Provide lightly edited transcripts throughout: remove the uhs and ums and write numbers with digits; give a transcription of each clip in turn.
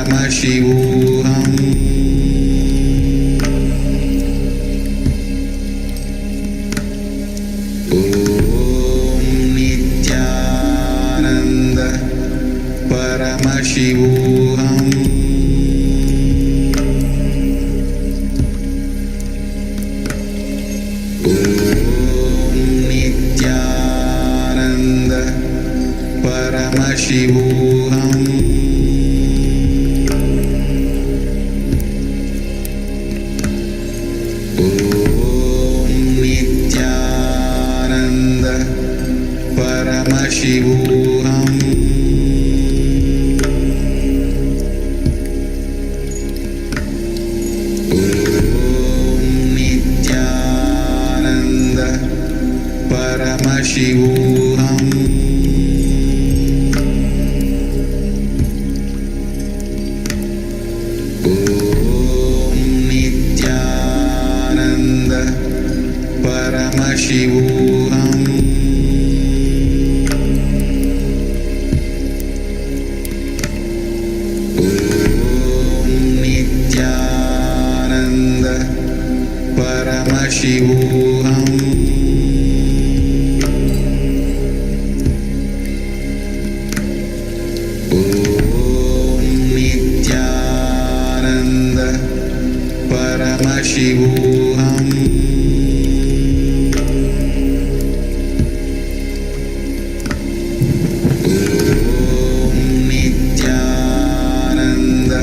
Paramashivoham Om Nithyananda Paramashivoham Nithyananda Paramashivoham Om Nithyananda Paramashivoham Om Nithyananda Paramashivoham Om Nithyananda Paramashivoham Om Nithyananda Paramashivoham Om Nithyananda Paramashivoham Om Nithyananda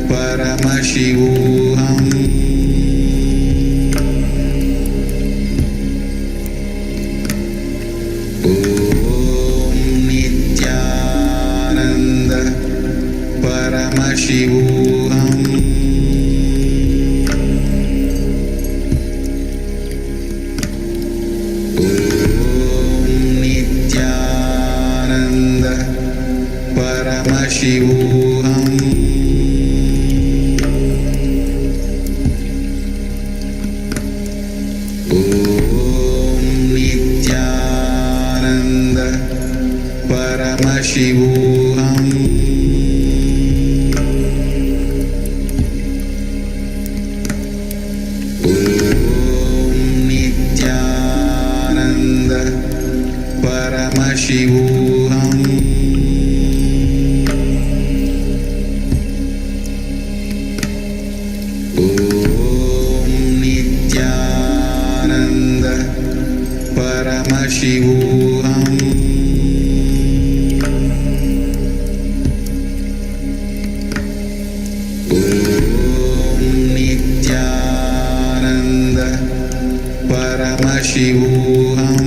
Paramashivoham Om Nithyananda Paramashivoham Om Nithyananda Paramashivoham Om Nithyananda Paramashivoham Om Nithyananda Paramashivoham Om Nithyananda Paramashivoham Om Nithyananda Paramashivoham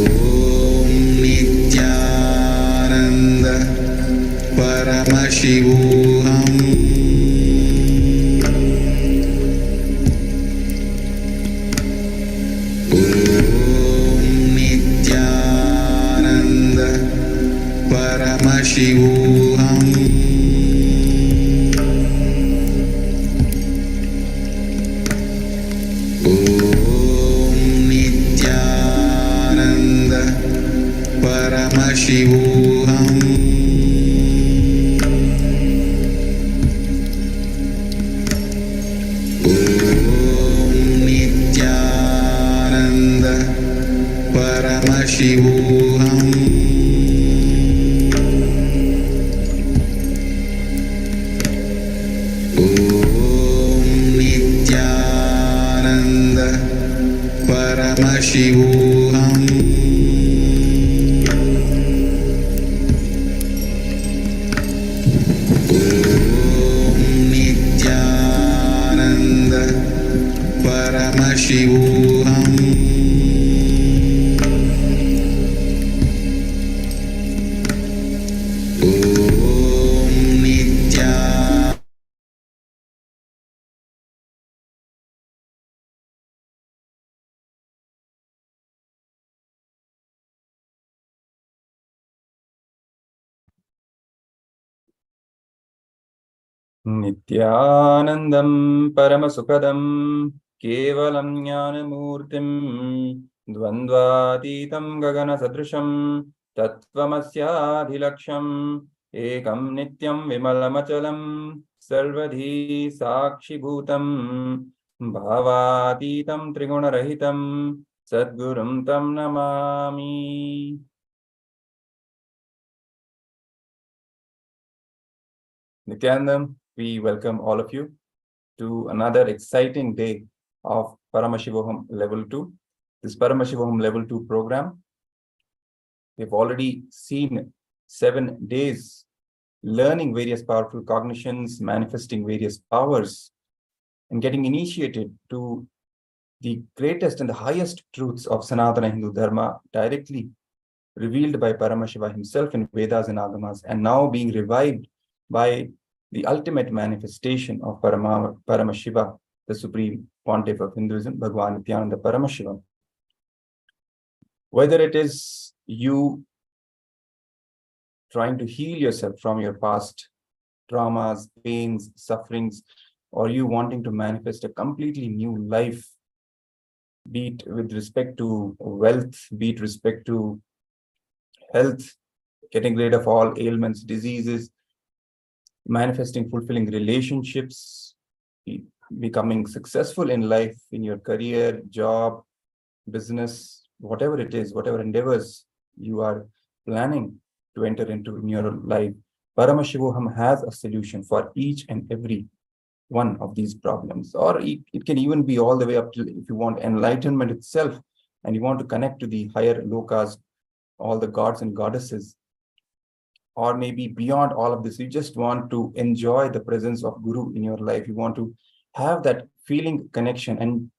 Om Nithyananda Paramashivoham Om Nithyananda Paramashivoham Om Nithyananda Paramashivoham Om Nithyananda Paramashivoham Om Nithyananda Paramashivoham Om Nithyananda Paramashivoham Om Nithyananda Nithyanandam Paramasukadam Kevalam Jnanamurtim Dvandvatitam gagana sadrisham tatvamasyadhilaksham ekam nityam vimalamachalam sarvadhi sakshi bhutam bhavatitam trigunarahitam sadgurum tam namami. Nithyanandam, we welcome all of you to another exciting day of Paramashivoham Level 2. This Paramashivoham Level 2 program, we've already seen 7 days learning various powerful cognitions, manifesting various powers, and getting initiated to the greatest and the highest truths of Sanatana Hindu Dharma directly revealed by Paramashiva himself in Vedas and Agamas, and now being revived by the ultimate manifestation of Paramashiva, the supreme pontiff of Hinduism, Bhagwan Nithyananda Paramashivam. Whether it is you trying to heal yourself from your past traumas, pains, sufferings, or you wanting to manifest a completely new life, be it with respect to wealth, be it respect to health, getting rid of all ailments, diseases, manifesting fulfilling relationships, becoming successful in life, in your career, job, business, whatever it is, whatever endeavors you are planning to enter into in your life, Paramashivoham has a solution for each and every one of these problems. Or it can even be all the way up to, if you want enlightenment itself, and you want to connect to the higher lokas, all the gods and goddesses, or maybe beyond all of this, you just want to enjoy the presence of Guru in your life. You want to have that feeling connection and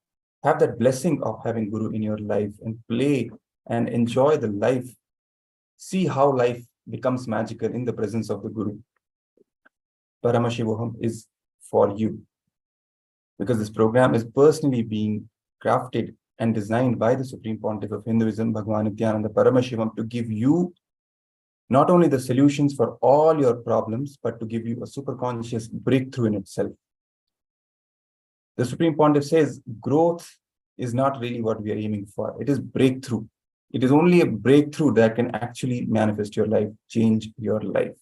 have that blessing of having Guru in your life and play and enjoy the life. See how life becomes magical in the presence of the Guru. Paramashivoham is for you, because this program is personally being crafted and designed by the Supreme Pontiff of Hinduism, Bhagwan Nithyananda Paramashivam, to give you not only the solutions for all your problems, but to give you a superconscious breakthrough in itself. The Supreme Pontiff says growth is not really what we are aiming for. It is breakthrough. It is only a breakthrough that can actually manifest your life, change your life.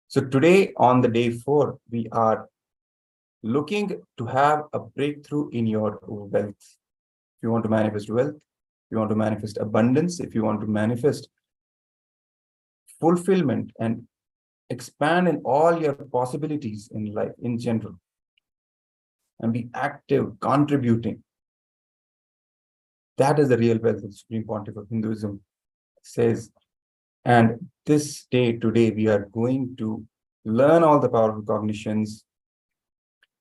So today, on the day 4, we are looking to have a breakthrough in your wealth. If you want to manifest wealth, if you want to manifest abundance, if you want to manifest fulfillment and expand in all your possibilities in life in general, and be active, contributing. That is the real wealth of the Supreme Pontiff of Hinduism says. And this day, today, we are going to learn all the powerful cognitions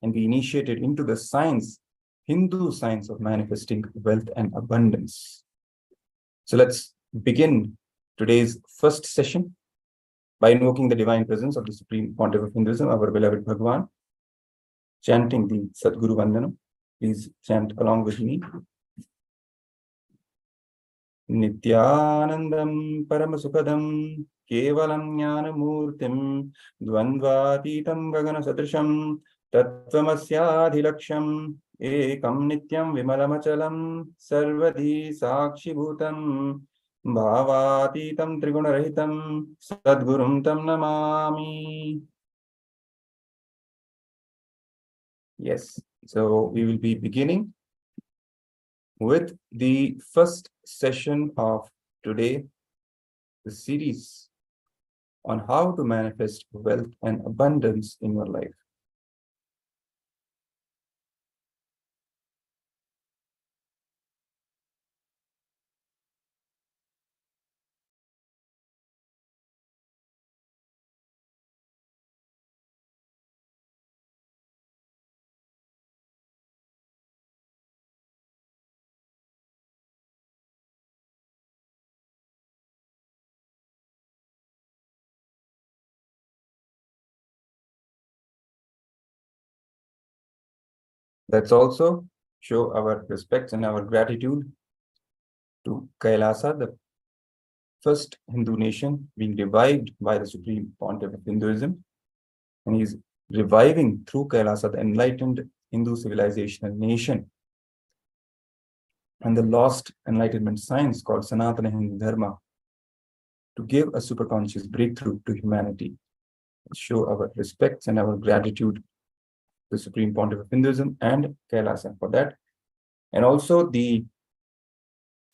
and be initiated into the science, Hindu science of manifesting wealth and abundance. So let's begin today's first session by invoking the divine presence of the Supreme Pontiff of Hinduism, our beloved Bhagwan, chanting the Sadguru Vandanam. Please chant along with me. Nithyanandam Paramasukadam Kevalam Jnanamurtim Dvandvatitam Gagana Sadrisham Tattvamasyaadhilaksham Ekam Nityam Vimalamachalam Sarvadhi Sakshi Bhutam Bhavatitam Trigunarahitam Sadgurum Tam Namami. Yes, so we will be beginning with the first session of today, the series on how to manifest wealth and abundance in your life. Let's also show our respects and our gratitude to KAILASA, the first Hindu nation being revived by the Supreme Pontiff of Hinduism. And he's reviving through KAILASA the enlightened Hindu civilizational nation. and the lost enlightenment science called Sanatana Hindu Dharma to give a superconscious breakthrough to humanity, show our respects and our gratitude to the Supreme Pontiff of Hinduism and KAILASA for that. And also the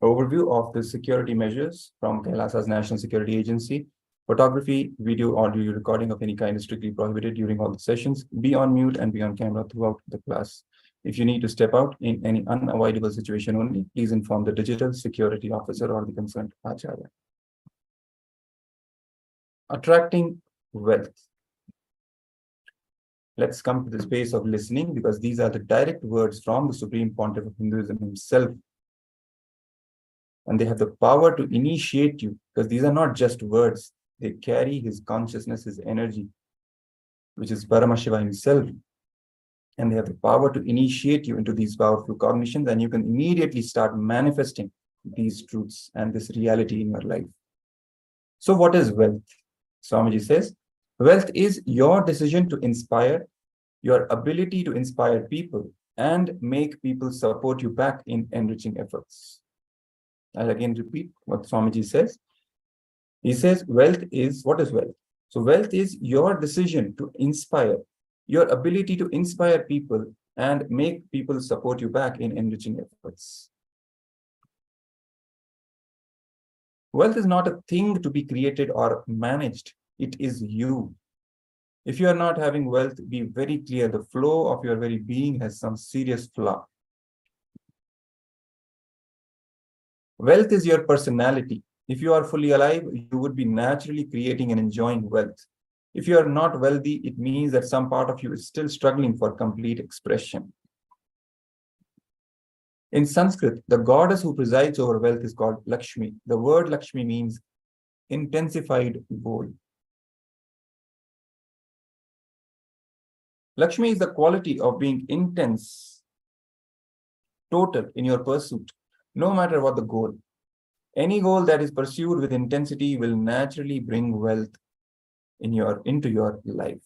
overview of the security measures from KAILASA's National Security Agency. Photography, video, audio recording of any kind is strictly prohibited during all the sessions. Be on mute and be on camera throughout the class. If you need to step out in any unavoidable situation only, please inform the digital security officer or the concerned acharya. Attracting wealth. Let's come to the space of listening, because these are the direct words from the Supreme Pontiff of Hinduism himself. And they have the power to initiate you, because these are not just words. They carry his consciousness, his energy, which is Paramashiva himself. And they have the power to initiate you into these powerful cognitions, and you can immediately start manifesting these truths and this reality in your life. So what is wealth? Swamiji says, wealth is your decision to inspire, your ability to inspire people and make people support you back in enriching efforts. I'll again repeat what Swamiji says. He says, wealth is, what is wealth? So wealth is your decision to inspire, your ability to inspire people and make people support you back in enriching efforts. Wealth is not a thing to be created or managed. It is you. If you are not having wealth, be very clear. The flow of your very being has some serious flaw. Wealth is your personality. If you are fully alive, you would be naturally creating and enjoying wealth. If you are not wealthy, it means that some part of you is still struggling for complete expression. In Sanskrit, the goddess who presides over wealth is called Lakshmi. The word Lakshmi means intensified goal. Lakshmi is the quality of being intense, total in your pursuit, no matter what the goal. Any goal that is pursued with intensity will naturally bring wealth into your life.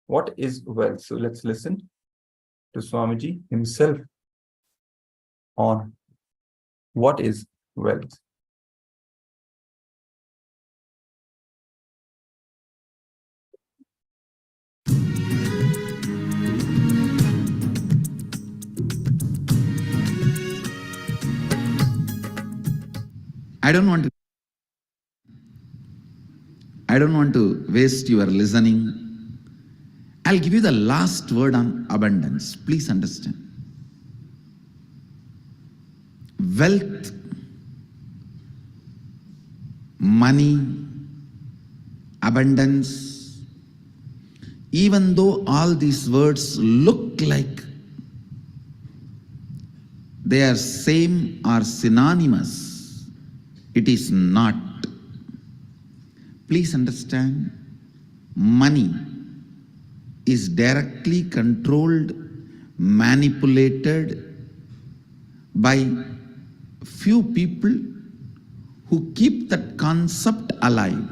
What is wealth? So let's listen to Swamiji himself on what is wealth. I don't want to waste your listening. I'll give you the last word on abundance. Please understand. Wealth, money, abundance, even though all these words look like they are same or synonymous, it is not. Please understand, money is directly controlled, manipulated by few people who keep that concept alive.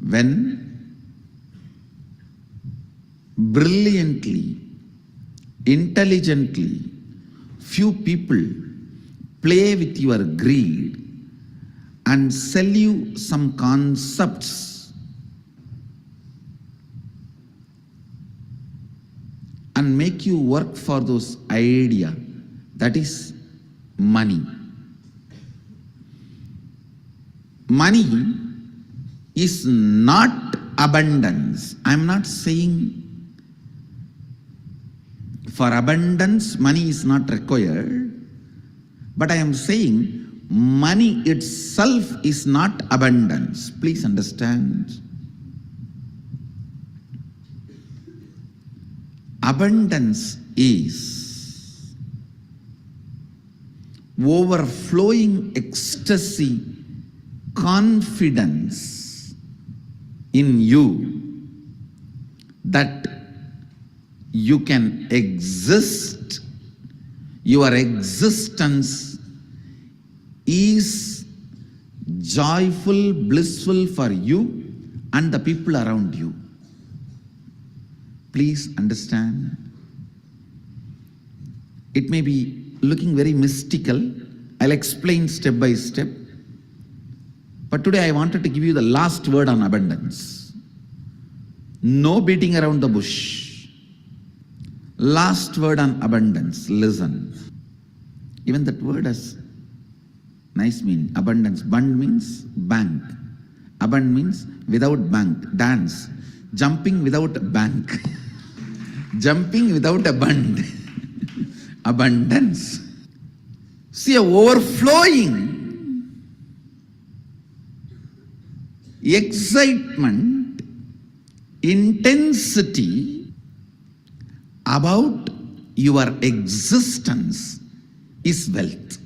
When brilliantly, intelligently, few people play with your greed and sell you some concepts and make you work for those ideas, that is money. Money is not abundance. I am not saying for abundance money is not required. But I am saying money itself is not abundance. Please understand. Abundance is overflowing ecstasy, confidence in you that you can exist. Your existence is joyful, blissful for you and the people around you. Please understand. It may be looking very mystical. I'll explain step by step. But today I wanted to give you the last word on abundance. No beating around the bush. Last word on abundance. Listen. Even that word has nice meaning. Abundance. Bund means bank. Abund means without bank. Dance. Jumping without a bank. Jumping without a bund. Abundance. See, a overflowing excitement, intensity about your existence is wealth.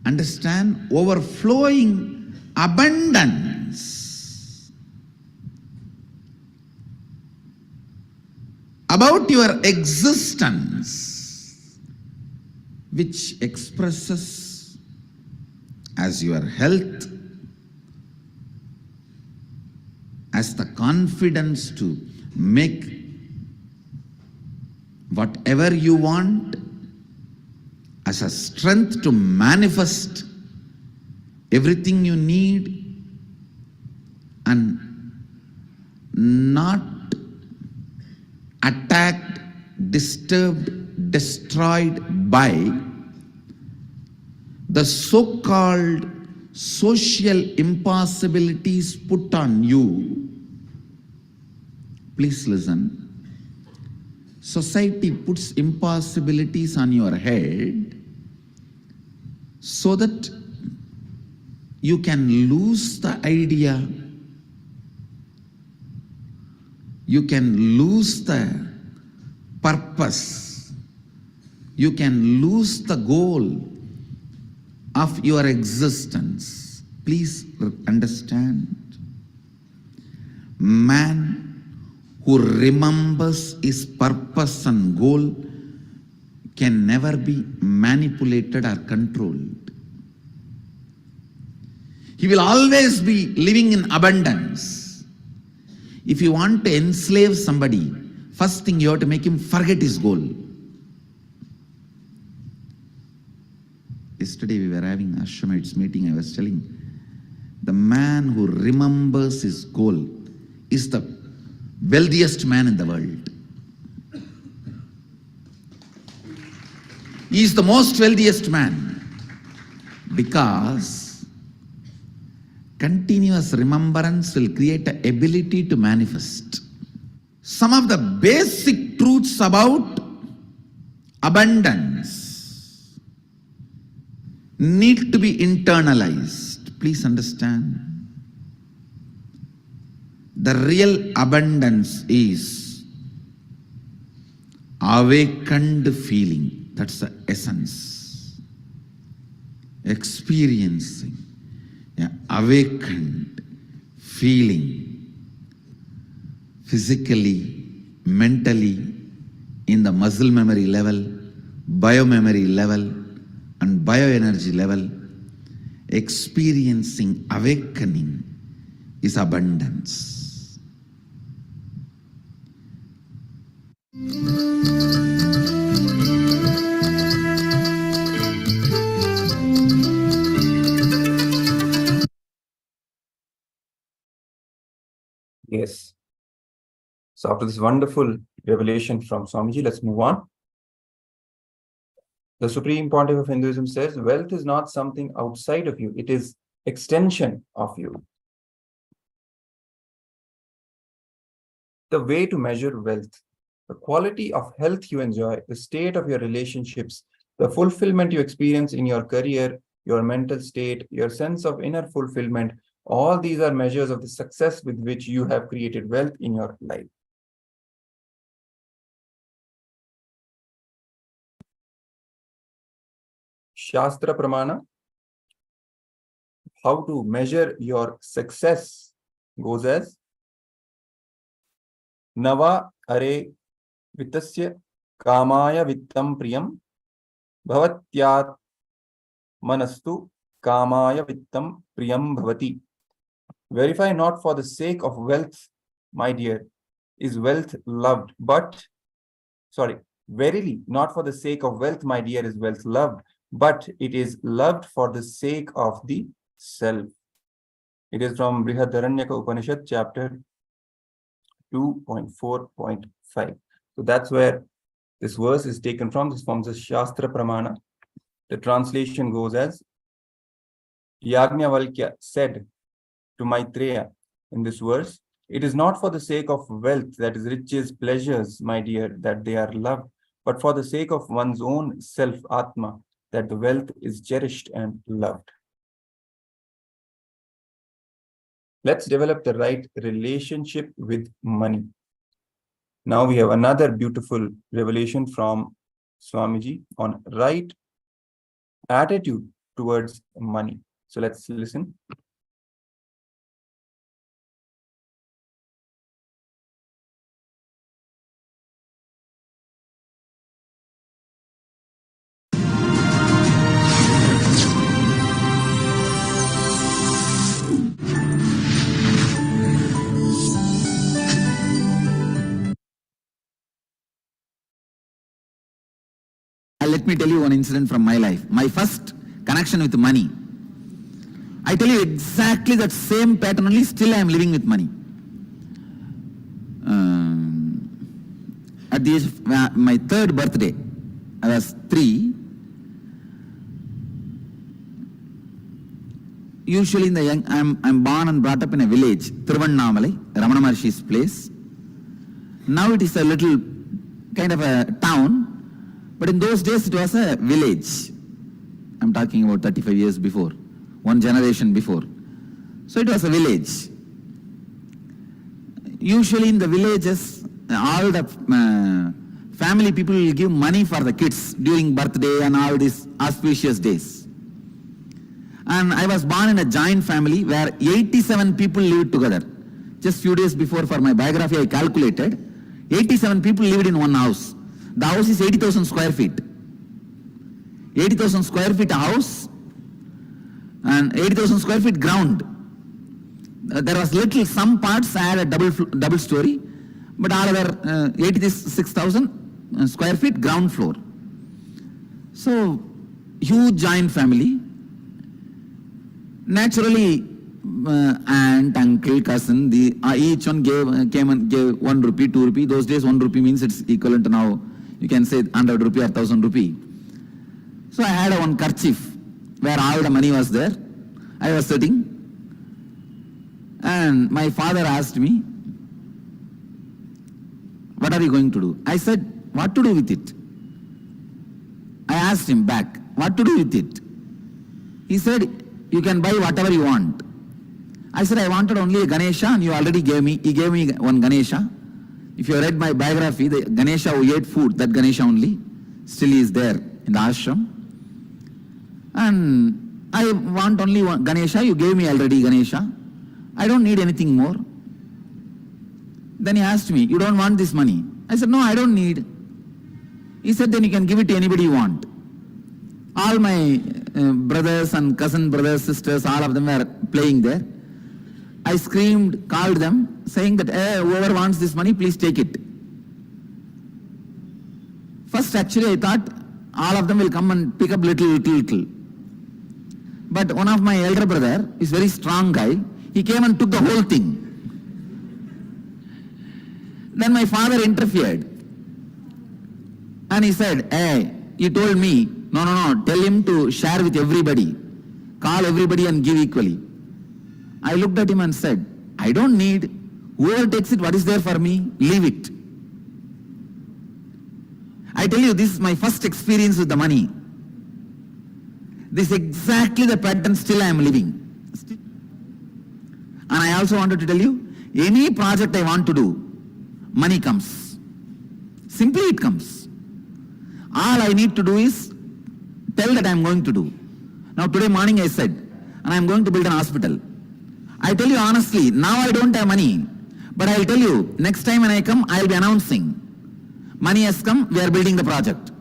Understand? Overflowing abundance about your existence, which expresses as your health, as the confidence to make whatever you want, as a strength to manifest everything you need, and not attacked, disturbed, destroyed by the so-called social impossibilities put on you. Please listen. Society puts impossibilities on your head so that you can lose the idea, you can lose the purpose, you can lose the goal of your existence. Please understand. Man who remembers his purpose and goal can never be manipulated or controlled. He will always be living in abundance. If you want to enslave somebody, first thing you have to make him forget his goal. Yesterday we were having Ashramite's meeting. I was telling, the man who remembers his goal is the wealthiest man in the world. He is the most wealthiest man because continuous remembrance will create an ability to manifest. Some of the basic truths about abundance need to be internalized. Please understand. The real abundance is awakened feeling. That's the essence. Experiencing awakened feeling physically, mentally, in the muscle memory level, biomemory level, and bioenergy level. Experiencing awakening is abundance. Yes. So after this wonderful revelation from Swamiji, let's move on. The Supreme Pontiff of Hinduism says, wealth is not something outside of you, it is extension of you. The way to measure wealth, the quality of health you enjoy, the state of your relationships, the fulfillment you experience in your career, your mental state, your sense of inner fulfillment, all these are measures of the success with which you have created wealth in your life. Shastra Pramana, how to measure your success goes as Nava are vittasya kamaya vittam priyam bhavatyat manastu kamaya vittam priyam bhavati. Verify not for the sake of wealth, my dear, is wealth loved, but, Verily, not for the sake of wealth, my dear, is wealth loved, but it is loved for the sake of the self. It is from Brihadaranyaka Upanishad, chapter 2.4.5. So that's where this verse is taken from. This forms a Shastra Pramana. The translation goes as, Yajnavalkya said to Maitreya in this verse, it is not for the sake of wealth, that is riches, pleasures, my dear, that they are loved, but for the sake of one's own self, Atma, that the wealth is cherished and loved. Let's develop the right relationship with money. Now we have another beautiful revelation from Swamiji on right attitude towards money. So let's listen. Let me tell you one incident from my life. My first connection with money. I tell you exactly that same pattern only, still I am living with money. At the age of my third birthday, I was 3. Usually in the young, I'm born and brought up in a village, Thiruvannamalai, Ramana Maharshi's place. Now it is a little kind of a town, but in those days it was a village. I'm talking about 35 years before, one generation before. So it was a village. Usually in the villages, all the family people will give money for the kids during birthday and all these auspicious days. And I was born in a giant family where 87 people lived together. Just few days before, for my biography, I calculated 87 people lived in one house. The house is 80,000 square feet. 80,000 square feet house and 80,000 square feet ground. There was little, some parts had a double story, but all other 86,000 square feet ground floor. So huge giant family. Naturally, aunt, uncle, cousin, each one came and gave 1 rupee, 2 rupee. Those days 1 rupee means it's equivalent to now, you can say 100 rupee or 1000 rupee. So I had one kerchief where all the money was there. I was sitting and my father asked me, what are you going to do? I said, what to do with it? I asked him back, what to do with it? He said, you can buy whatever you want. I said, I wanted only a Ganesha and you already gave me. He gave me one Ganesha. If you read my biography, the Ganesha who ate food, that Ganesha only, still is there in the ashram. And I want only one Ganesha, you gave me already Ganesha. I don't need anything more. Then he asked me, you don't want this money? I said, no, I don't need. He said, then you can give it to anybody you want. All my brothers and cousin brothers, sisters, all of them were playing there. I screamed, called them, saying that, hey, whoever wants this money, please take it. First, actually, I thought all of them will come and pick up little. But one of my elder brother is very strong guy. He came and took the whole thing. Then my father interfered. And he said, hey, he told me, no, tell him to share with everybody. Call everybody and give equally. I looked at him and said, I don't need. Whoever takes it, what is there for me? Leave it. I tell you, this is my first experience with the money. This is exactly the pattern still I am living. And I also wanted to tell you, any project I want to do, money comes. Simply it comes. All I need to do is tell that I am going to do. Now today morning I said, and I am going to build an hospital. I tell you honestly, now I don't have money. But I will tell you, next time when I come, I will be announcing. Money has come, we are building the project.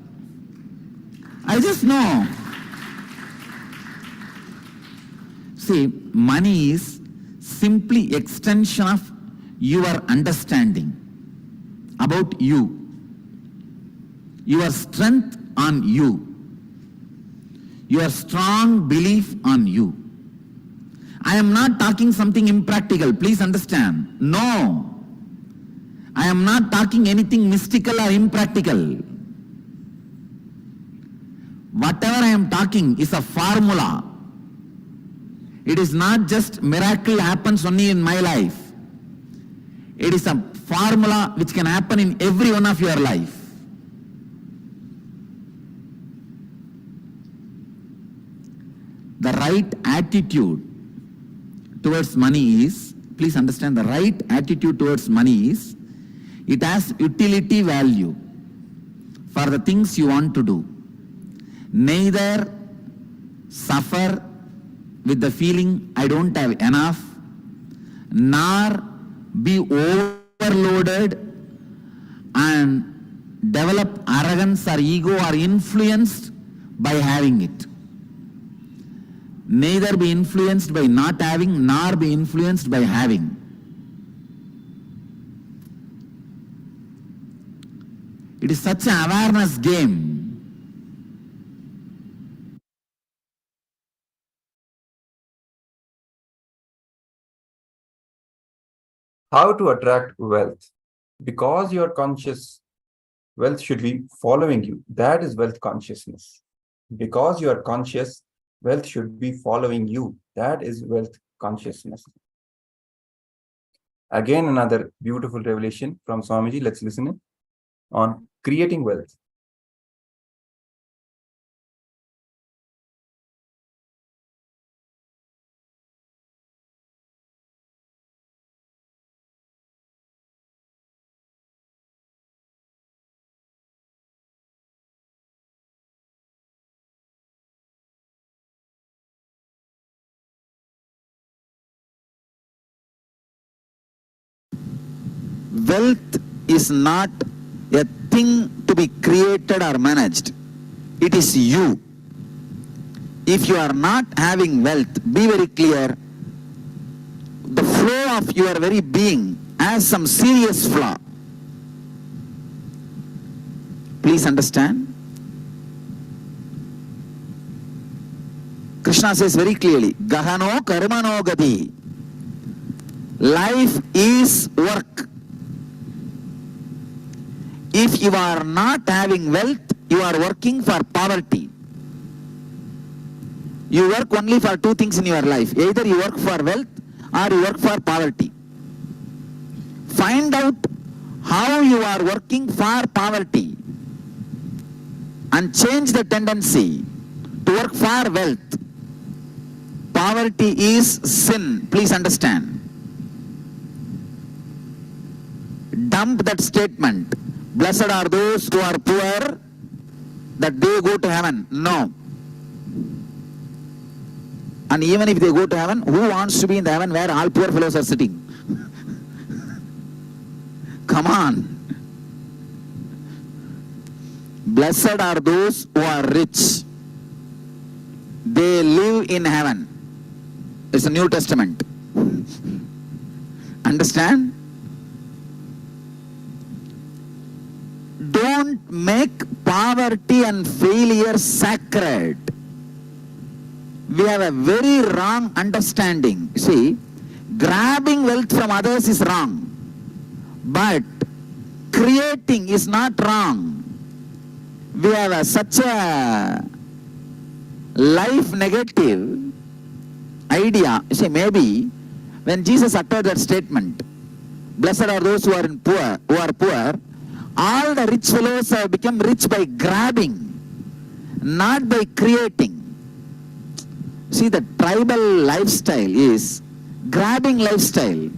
I just know. See, money is simply extension of your understanding about you. your strength on you, your strong belief on you. I am not talking something impractical, please understand. No. I am not talking anything mystical or impractical. Whatever I am talking is a formula. It is not just miracle happens only in my life. It is a formula which can happen in every one of your life. The right attitude towards money is, please understand, the right attitude towards money is, it has utility value for the things you want to do. Neither suffer with the feeling I don't have enough, nor be overloaded and develop arrogance or ego or influenced by having it. Neither be influenced by not having, nor be influenced by having. It is such an awareness game. How to attract wealth? Because you are conscious, wealth should be following you. That is wealth consciousness. Because you are conscious, wealth should be following you. That is wealth consciousness. Again, another beautiful revelation from Swamiji. Let's listen it on creating wealth. Wealth is not a thing to be created or managed. It is you. If you are not having wealth, be very clear, the flow of your very being has some serious flaw. Please understand. Krishna says very clearly, Gahano karmano gati. Life is work. If you are not having wealth, you are working for poverty. You work only for two things in your life. Either you work for wealth or you work for poverty. Find out how you are working for poverty and change the tendency to work for wealth. Poverty is sin. Please understand. Dump that statement. Blessed are those who are poor, that they go to heaven. No. And even if they go to heaven, who wants to be in the heaven where all poor fellows are sitting? Come on. Blessed are those who are rich. They live in heaven. It's a New Testament. Understand? Don't make poverty and failure sacred. We have a very wrong understanding. See, grabbing wealth from others is wrong, but creating is not wrong. We have such a life negative idea. See, maybe when Jesus uttered that statement, blessed are those who are poor, all the rich fellows have become rich by grabbing, not by creating. See, the tribal lifestyle is grabbing lifestyle.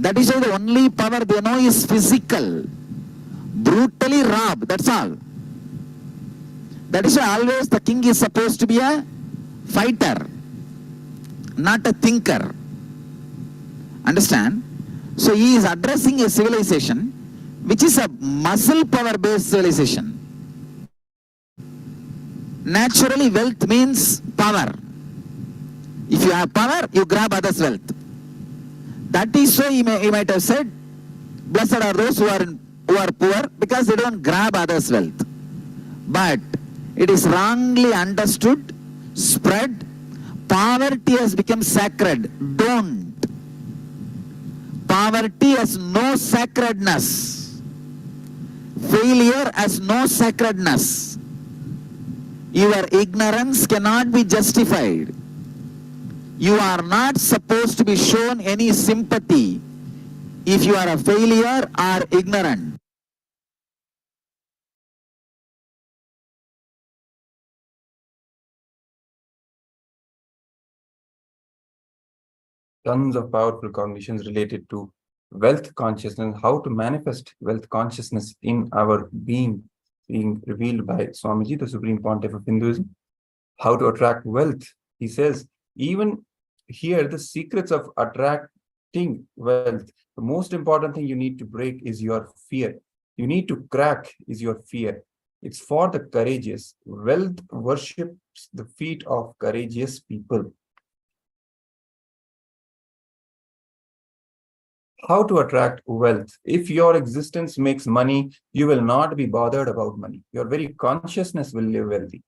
That is why the only power they know is physical. Brutally rob, that's all. That is why always the king is supposed to be a fighter, not a thinker. Understand? So he is addressing a civilization which is a muscle power based civilization. Naturally, wealth means power. If you have power, you grab others' wealth. That is why he might have said, blessed are those who are poor, because they don't grab others' wealth. but it is wrongly understood, spread. Poverty has become sacred. Don't. Poverty has no sacredness. Failure has no sacredness. Your ignorance cannot be justified. You are not supposed to be shown any sympathy if you are a failure or ignorant. Tons of powerful cognitions related to wealth consciousness, how to manifest wealth consciousness in our being revealed by Swamiji, the Supreme Pontiff of Hinduism. How to attract wealth. He says, even here, the secrets of attracting wealth, the most important thing you need to break is your fear. You need to crack is your fear. It's for the courageous. Wealth worships the feet of courageous people. How to attract wealth? If your existence makes money, you will not be bothered about money. Your very consciousness will live wealthy.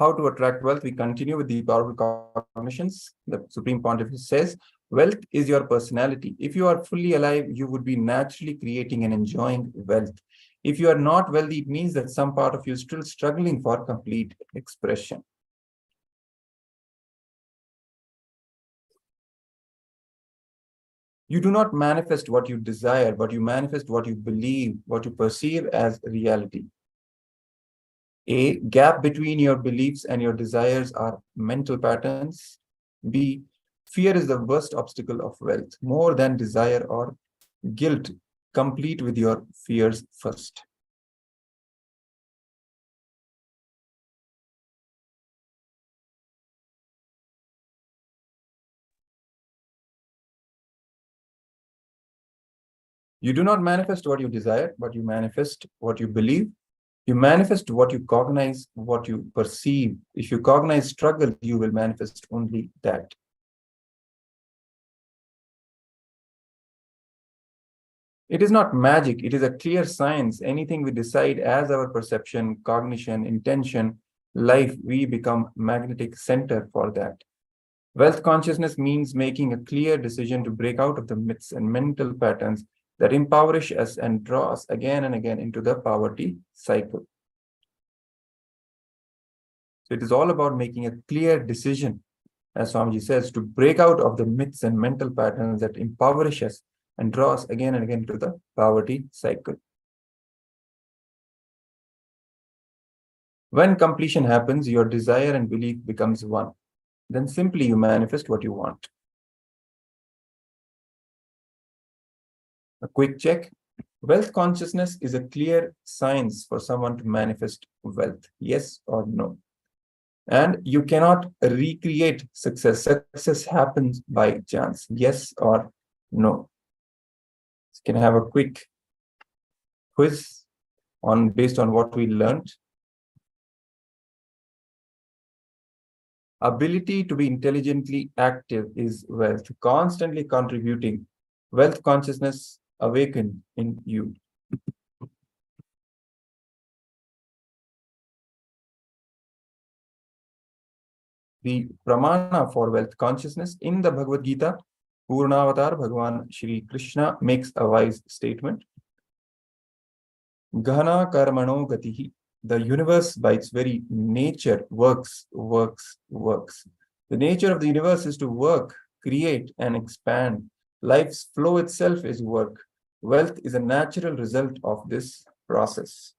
How to attract wealth? We continue with the powerful cognitions. The Supreme Pontiff says, wealth is your personality. If you are fully alive, you would be naturally creating and enjoying wealth. If you are not wealthy, it means that some part of you is still struggling for complete expression. You do not manifest what you desire, but you manifest what you believe, what you perceive as reality. A, gap between your beliefs and your desires are mental patterns. B, fear is the worst obstacle of wealth, more than desire or guilt. Complete with your fears first. You do not manifest what you desire, but you manifest what you believe. You manifest what you cognize, what you perceive. If you cognize struggle, you will manifest only that. It is not magic, it is a clear science. Anything we decide as our perception, cognition, intention, life, we become magnetic center for that. Wealth consciousness means making a clear decision to break out of the myths and mental patterns that empowerish us and draw us again and again into the poverty cycle. So it is all about making a clear decision, as Swamiji says, to break out of the myths and mental patterns that empowerish us and draw us again and again to the poverty cycle. When completion happens, your desire and belief becomes one. Then simply you manifest what you want. A quick check. Wealth consciousness is a clear science for someone to manifest wealth, yes or no. And you cannot recreate success. Success happens by chance, yes or no. So you can have a quick quiz based on what we learned. Ability to be intelligently active is wealth, constantly contributing. Wealth consciousness awakened in you. The pramana for wealth consciousness in the Bhagavad Gita, Purnavatar Bhagavan Shri Krishna makes a wise statement. Ghana karmano gatihi. The universe by its very nature works. The nature of the universe is to work, create, and expand. Life's flow itself is work. Wealth is a natural result of this process.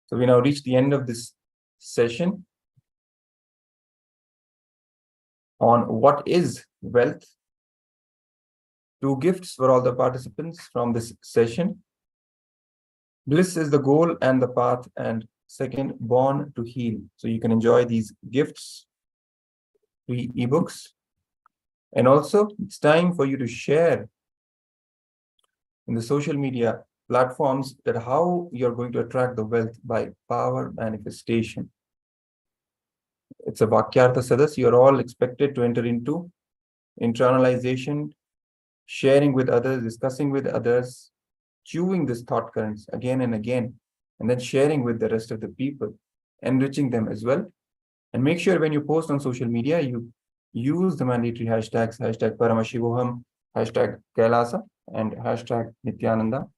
So we now reach the end of this session on what is wealth. 2 gifts for all the participants from this session. Bliss is the goal and the path, and second, born to heal. So you can enjoy these gifts, 3 ebooks. And also, it's time for you to share in the social media platforms that how you're going to attract the wealth by power manifestation. It's a Vakyartha Sadas. You're all expected to enter into internalization, sharing with others, discussing with others, chewing these thought currents again and again, and then sharing with the rest of the people, enriching them as well. And make sure when you post on social media, you use the mandatory hashtags, hashtag Paramashivoham, hashtag KAILASA, and hashtag Nithyananda.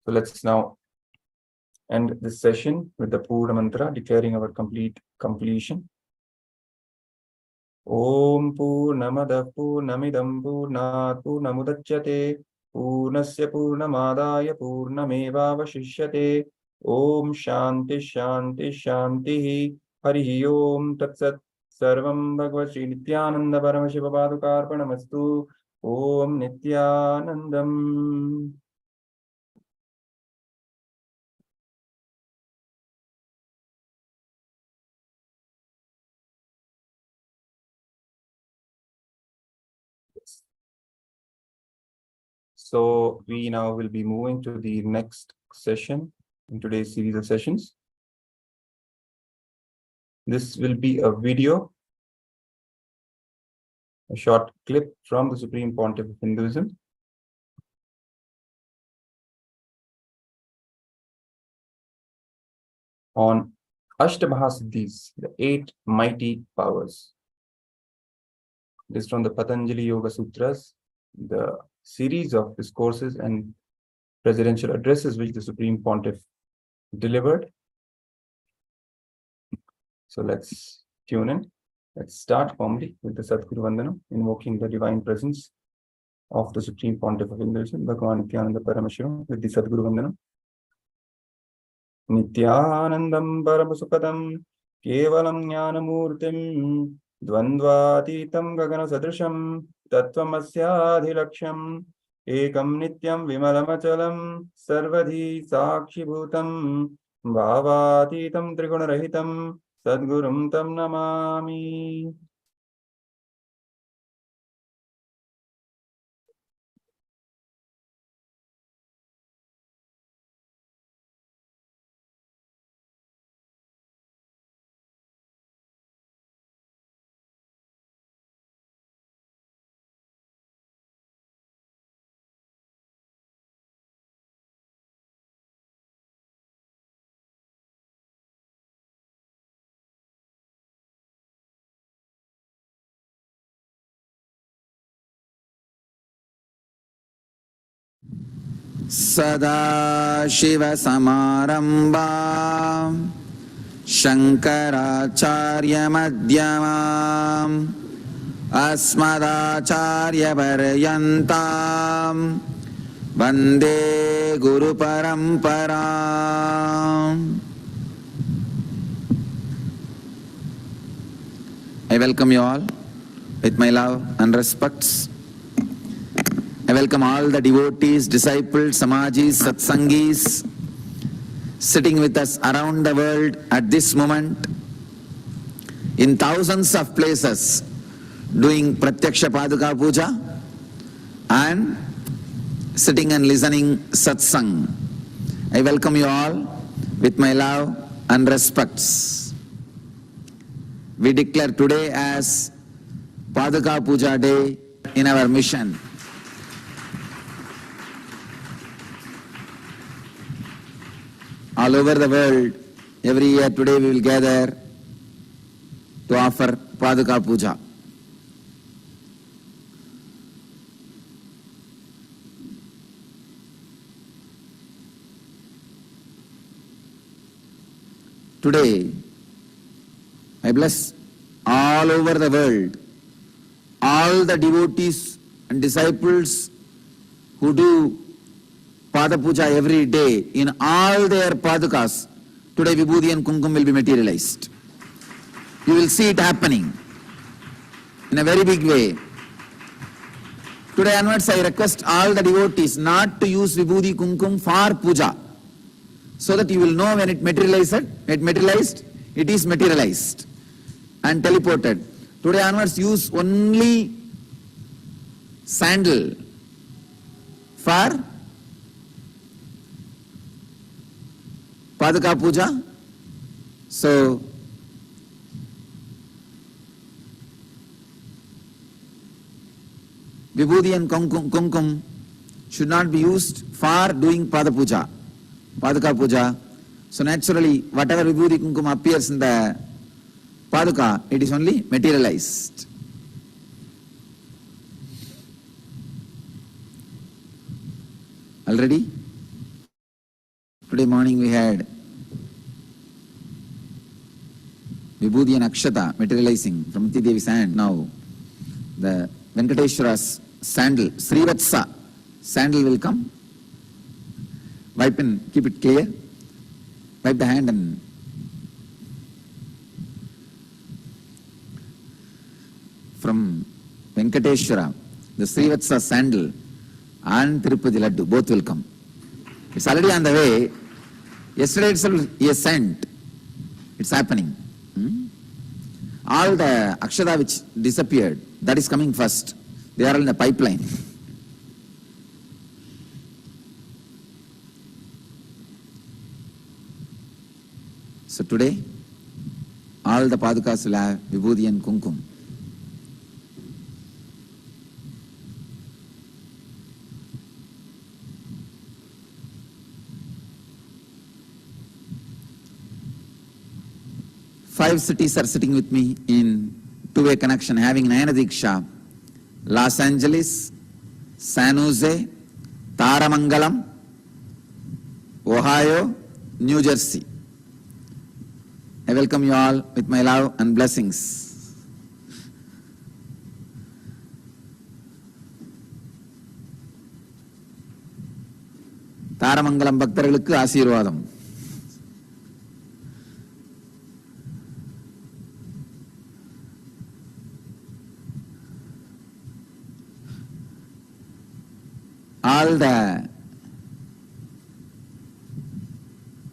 So let's now end this session with the Purna Mantra, declaring our complete completion. Om Purnamada Purnamidam Purnat Purnamudachyate Purnasya Purnamadaya Purnamevavashishyate Om Shanti Shanti Shanti Harihi Om Tatsat Sarvam Bhagavad Sri Nithyananda Paramashiva Paduka Om Nithyanandam. So we now will be moving to the next session in today's series of sessions. This will be a video, a short clip from the Supreme Pontiff of Hinduism. On Ashtabha Siddhis, the 8 mighty powers. This is from the Patanjali Yoga Sutras, the series of discourses and presidential addresses which the Supreme Pontiff delivered. So let's tune in. Let's start formally with the Sadguru Vandanam, invoking the divine presence of the Supreme Pontiff of Hinduism, Bhagavan Nithyananda Paramashivam, with the Sadguru Vandanam. Nithyanandam Paramasukadam Kevalam Jnanamurtim Dvandvatitam Gagana Sadrisham Tattvamasyaadhilaksham Ekam Nityam Vimalamachalam Sarvadhi Sakshibhutam Bhavatitam Trigunarahitam Sadgurum Tam Namami. Sada Shiva Samarambha Shankaracharya Madhyamam Asmadacharya Paryantam Vande Guru Paramparam. I welcome you all with my love and respects. I welcome all the devotees, disciples, samajis, satsangis sitting with us around the world at this moment in thousands of places doing Pratyaksha Paduka puja and sitting and listening satsang. I welcome you all with my love and respects. We declare today as Paduka Puja Day in our mission. All over the world, every year today we will gather to offer Paduka Puja. Today, I bless all over the world, all the devotees and disciples who do Pada Puja every day in all their Padukas. Today Vibhuti and Kumkum will be materialized. You will see it happening in a very big way. Today onwards I request all the devotees not to use Vibhuti Kumkum for Puja, so that you will know when it materialized, it is materialized and teleported. Today onwards use only sandal for Paduka Puja. So Vibhuti and kumkum should not be used for doing pada puja, Paduka puja. So naturally, whatever Vibhuti kumkum appears in the Paduka, it is only materialized. Already? Today morning we had Vibhuti and Akshata materializing from Nitya Devi's hand. Now the Venkateshwara's sandal, Srivatsa sandal will come. Wipe and keep it clear. Wipe the hand and from Venkateshwara, the Srivatsa sandal and Tirupati Laddu, both will come. It's already on the way. Yesterday itself he has sent. It's happening. All the Akshata which disappeared, that is coming first. They are in the pipeline. So today, all the Padukas will have Vibhuti and Kumkum. Five cities are sitting with me in two-way connection, having Nayana Diksha. Los Angeles, San Jose, Taramangalam, Ohio, New Jersey. I welcome you all with my love and blessings. Taramangalam Bhaktargalukku Aasirvadam. All the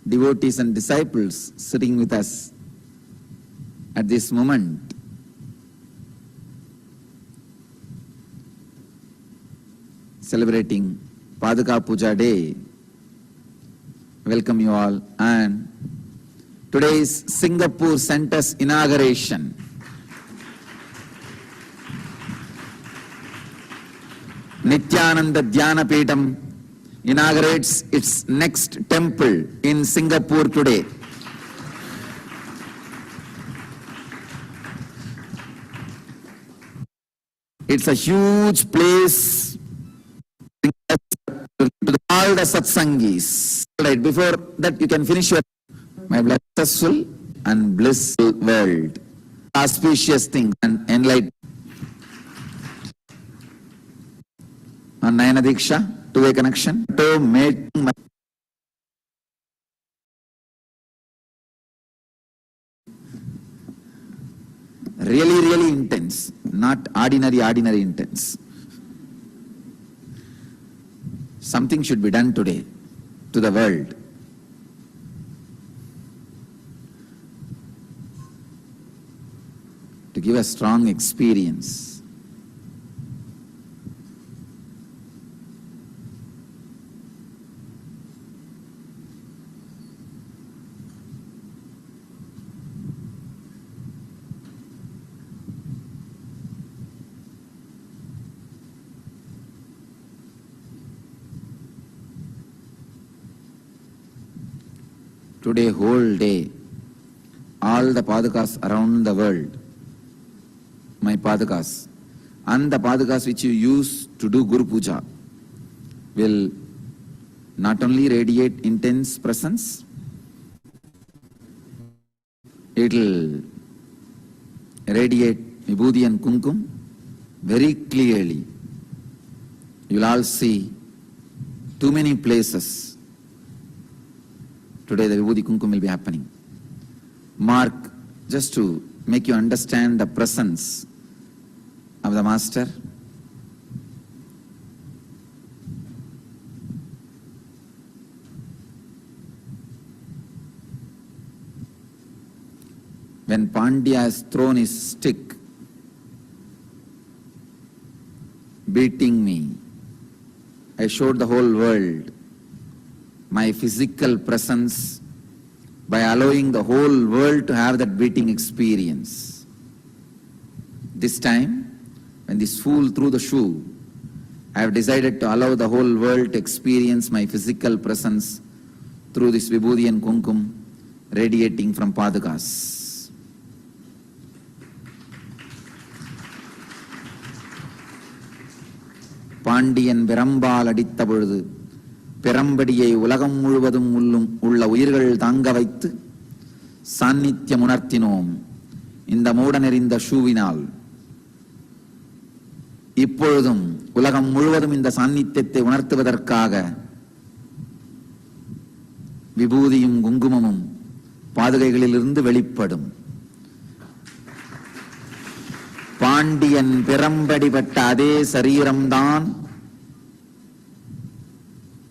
devotees and disciples sitting with us at this moment, celebrating Paduka Puja Day, welcome you all. And today is Singapore Center's inauguration. Nithyananda Paramashivam inaugurates its next temple in Singapore today. It's a huge place to all the satsangis. Right, before that you can finish your my successful and blissful world. Auspicious thing and enlightenment. On Nayana Diksha, two-way connection, to make really intense, not ordinary intense. Something should be done today to the world. To give a strong experience. Today, whole day, all the Padukas around the world, my Padukas, and the Padukas which you use to do Guru Puja, will not only radiate intense presence, it will radiate Vibhuti and Kumkum very clearly. You will all see too many places. Today the Vibhuti Kumkum will be happening. Mark, just to make you understand the presence of the Master. When Pandya has thrown his stick, beating me, I showed the whole world my physical presence by allowing the whole world to have that beating experience. This time, when this fool threw the shoe, I have decided to allow the whole world to experience my physical presence through this Vibhuti and Kumkum radiating from Padukas. Pandian பிரம்பால் அடித்த பொழுது பெரம்படியை உலகம் முழுவதும் உள்ள உயிர்கள் தாங்க வைத்து சாநித்தியம் உணர்த்தினோம் இந்த மூடனெறிந்த ஷூவினால். இப்பொழுதும் உலகம் முழுவதும் இந்த சாநித்தியத்தை உணர்த்துவதற்காக விபூதியும் குங்குமமும் பாதுகைகளிலிருந்து வெளிப்படும். பாண்டியன் பிரம்படிப்பட்ட அதே சரீரம்தான்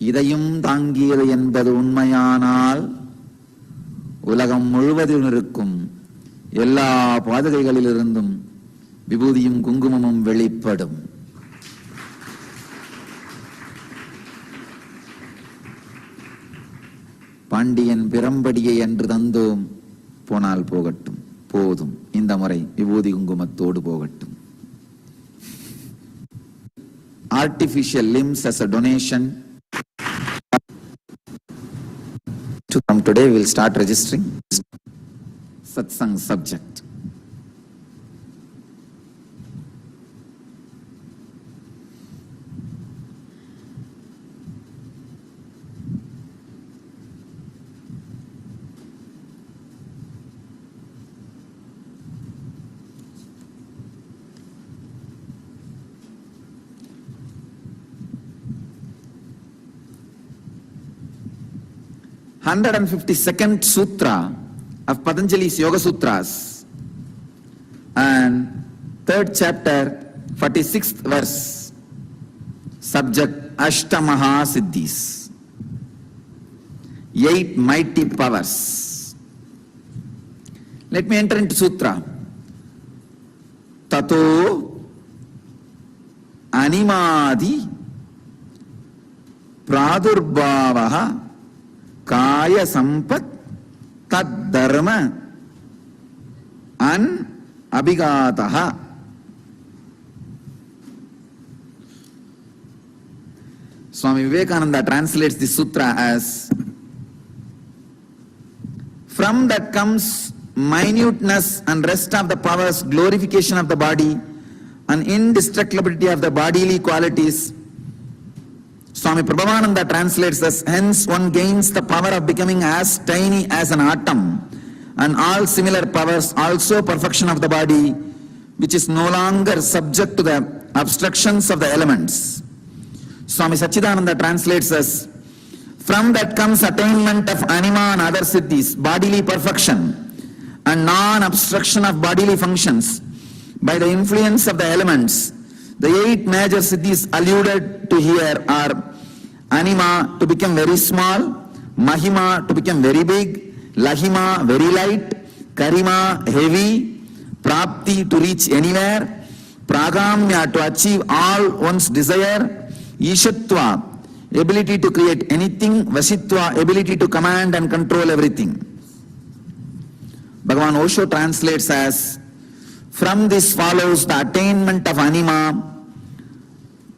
இதையும் தாங்கியது என்பது உண்மையானால் உலகம் முழுவதும் இருக்கும் எல்லா பாதுகைகளிலிருந்தும் விபூதியும் குங்குமமும் வெளிப்படும். பாண்டியன் பிரம்படியை என்று தந்தோம், போனால் போகட்டும், போதும். இந்த முறை விபூதி குங்குமத்தோடு போகட்டும். Artificial limbs as a donation. From today we will start registering satsang subject. Hundred and 52nd Sutra of Patanjali's Yoga Sutras and 3rd chapter, 46th verse, subject Ashtamaha Siddhis, 8 mighty powers. Let me enter into Sutra. Tato animadi pradurbhavaha Kaya sampat tad dharma an abhigataha. Swami Vivekananda translates this sutra as, from that comes minuteness and rest of the powers, glorification of the body and indestructibility of the bodily qualities. Swami Prabhavananda translates as, hence one gains the power of becoming as tiny as an atom, and all similar powers, also perfection of the body, which is no longer subject to the obstructions of the elements. Swami Sachidananda translates as, from that comes attainment of anima and other siddhis, bodily perfection, and non-obstruction of bodily functions by the influence of the elements. The 8 major siddhis alluded to here are anima, to become very small; mahima, to become very big; lahima, very light; karima, heavy; prapti, to reach anywhere; pragamya, to achieve all one's desire; ishatva, ability to create anything; vasitva, ability to command and control everything. Bhagavan Osho translates as, from this follows the attainment of anima,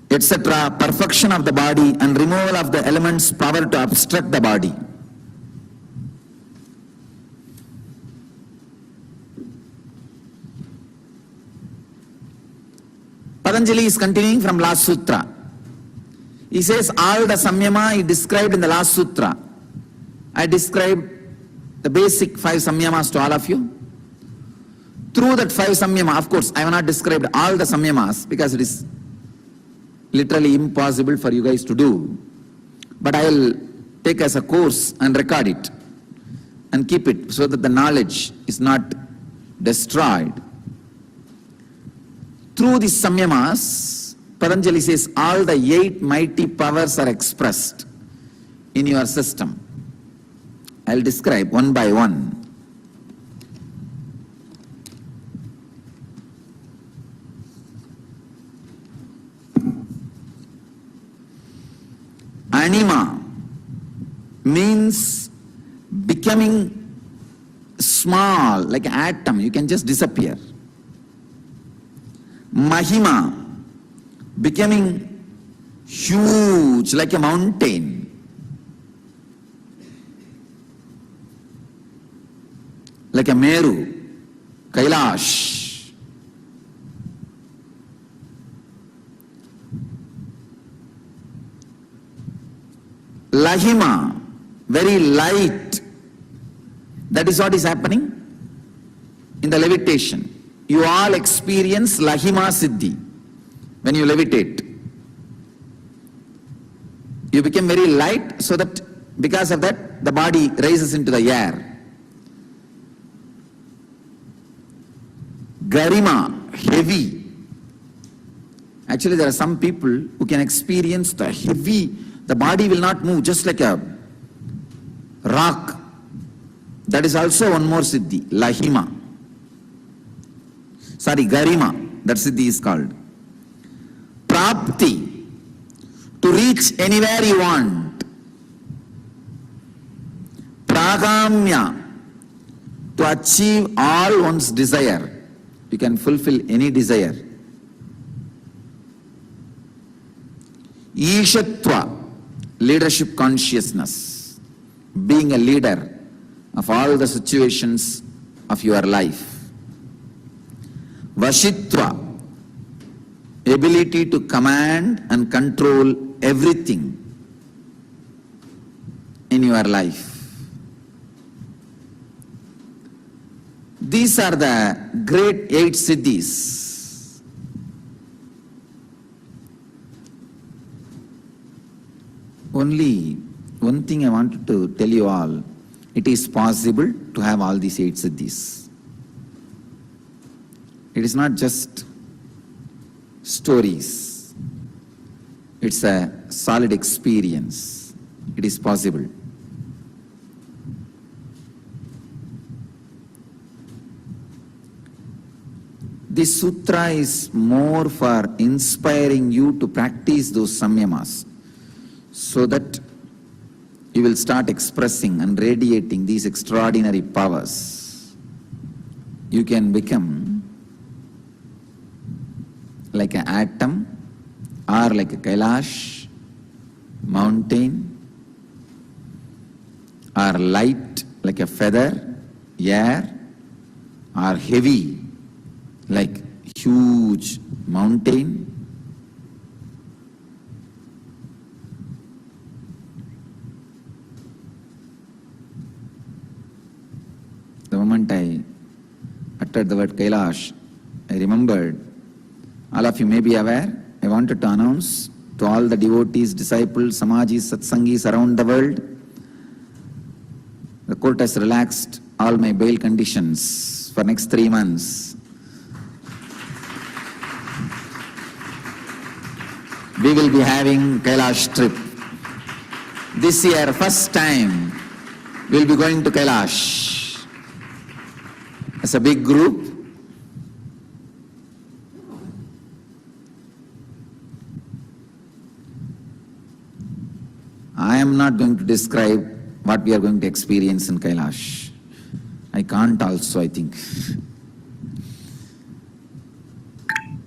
etc., perfection of the body and removal of the elements' power to obstruct the body. Patanjali is continuing from last sutra. He says all the samyama he described in the last sutra. I described the basic 5 samyamas to all of you. Through that 5 samyama, of course, I have not described all the samyamas because it is literally impossible for you guys to do. But I will take as a course and record it and keep it so that the knowledge is not destroyed. Through these samyamas, Patanjali says all the 8 mighty powers are expressed in your system. I will describe one by one. Anima means becoming small, like an atom, you can just disappear. Mahima, becoming huge, like a mountain. Like a Meru, Kailash. Lahima, very light. That is what is happening in the levitation. You all experience Lahima Siddhi when you levitate. You become very light, so that because of that the body rises into the air. Garima, heavy. Actually, there are some people who can experience the heavy, the body will not move, just like a rock. That is also one more siddhi, Lahima. Sorry, Garima, that siddhi is called. Prapti, to reach anywhere you want. Pragamya, to achieve all one's desire. You can fulfill any desire. Ishatva, leadership consciousness, being a leader of all the situations of your life. Vashitva, ability to command and control everything in your life. These are the great 8 siddhis. Only one thing I wanted to tell you all, it is possible to have all these 8 siddhis. It is not just stories. It's a solid experience. It is possible. This sutra is more for inspiring you to practice those samyamas, so that you will start expressing and radiating these extraordinary powers. You can become like an atom, or like a Kailash, mountain, or light like a feather, air, or heavy like huge mountain. The moment I uttered the word Kailash, I remembered, all of you may be aware, I wanted to announce to all the devotees, disciples, samajis, satsangis around the world, the court has relaxed all my bail conditions for next 3 months. We will be having Kailash trip. This year, first time, we will be going to Kailash as a big group. I am not going to describe what we are going to experience in Kailash. I can't also, I think.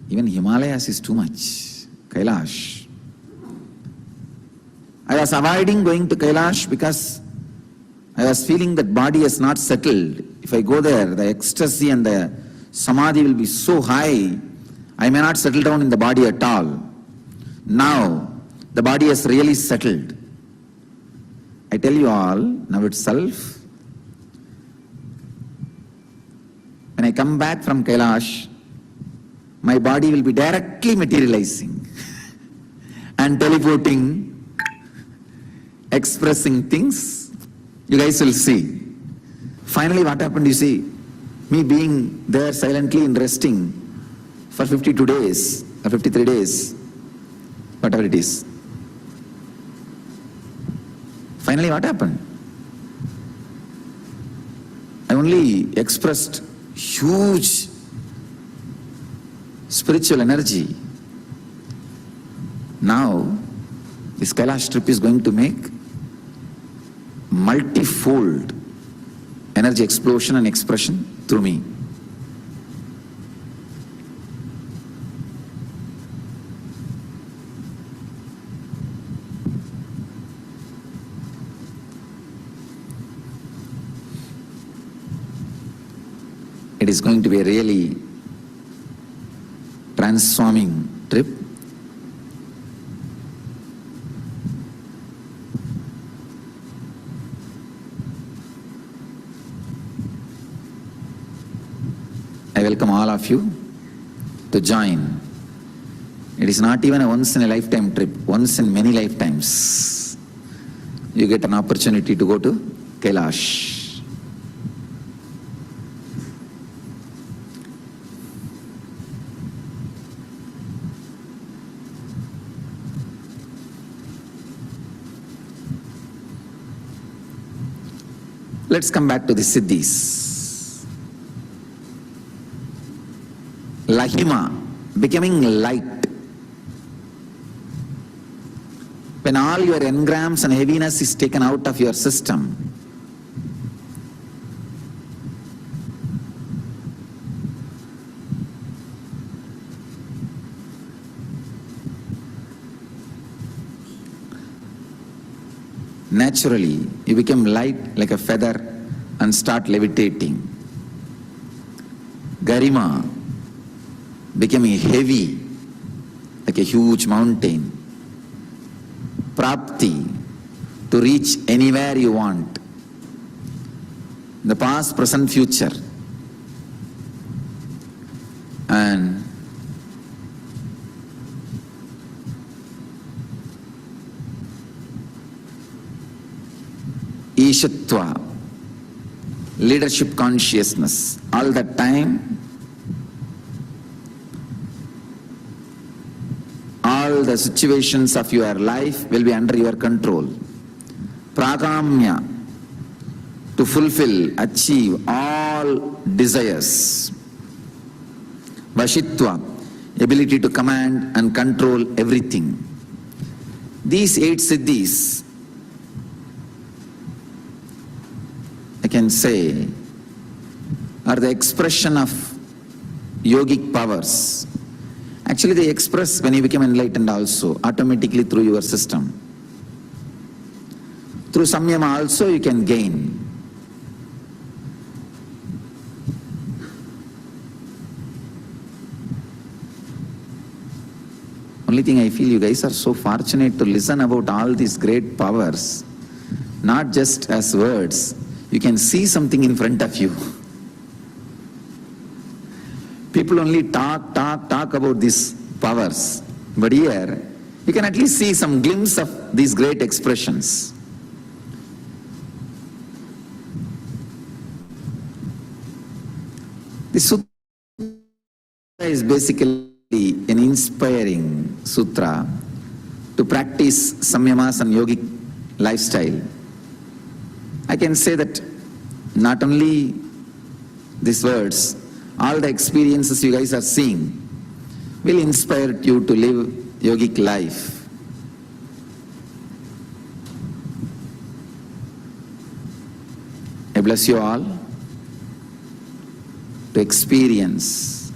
Even Himalayas is too much. Kailash. I was avoiding going to Kailash because I was feeling that body is not settled. If I go there, the ecstasy and the samadhi will be so high, I may not settle down in the body at all. Now, the body is really settled. I tell you all, now itself, when I come back from Kailash, my body will be directly materializing and teleporting, expressing things. You guys will see. Finally, what happened, you see, me being there silently and resting for 52 days or 53 days, whatever it is. Finally, what happened? I only expressed huge spiritual energy. Now, this Kailash trip is going to make multifold energy explosion and expression through me. It is going to be a really transforming trip. I welcome all of you to join. It is not even a once in a lifetime trip, once in many lifetimes. You get an opportunity to go to Kailash. Let's come back to the siddhis. Lahima, becoming light. When all your engrams and heaviness is taken out of your system, naturally you become light like a feather and start levitating. Garima, becoming heavy like a huge mountain. Prapti, to reach anywhere you want. The past, present, future. And Ishatva, leadership consciousness. All the time, all the situations of your life will be under your control. Pragamya, to fulfill, achieve all desires. Vashitva, ability to command and control everything. These 8 siddhis, I can say, are the expression of yogic powers. Actually, they express when you become enlightened also, automatically through your system. Through samyama also you can gain. Only thing I feel, you guys are so fortunate to listen about all these great powers, not just as words. You can see something in front of you. People only talk about these powers. But here, you can at least see some glimpse of these great expressions. The sutra is basically an inspiring sutra to practice samyamas and yogic lifestyle. I can say that not only these words, all the experiences you guys are seeing will inspire you to live yogic life. I bless you all to experience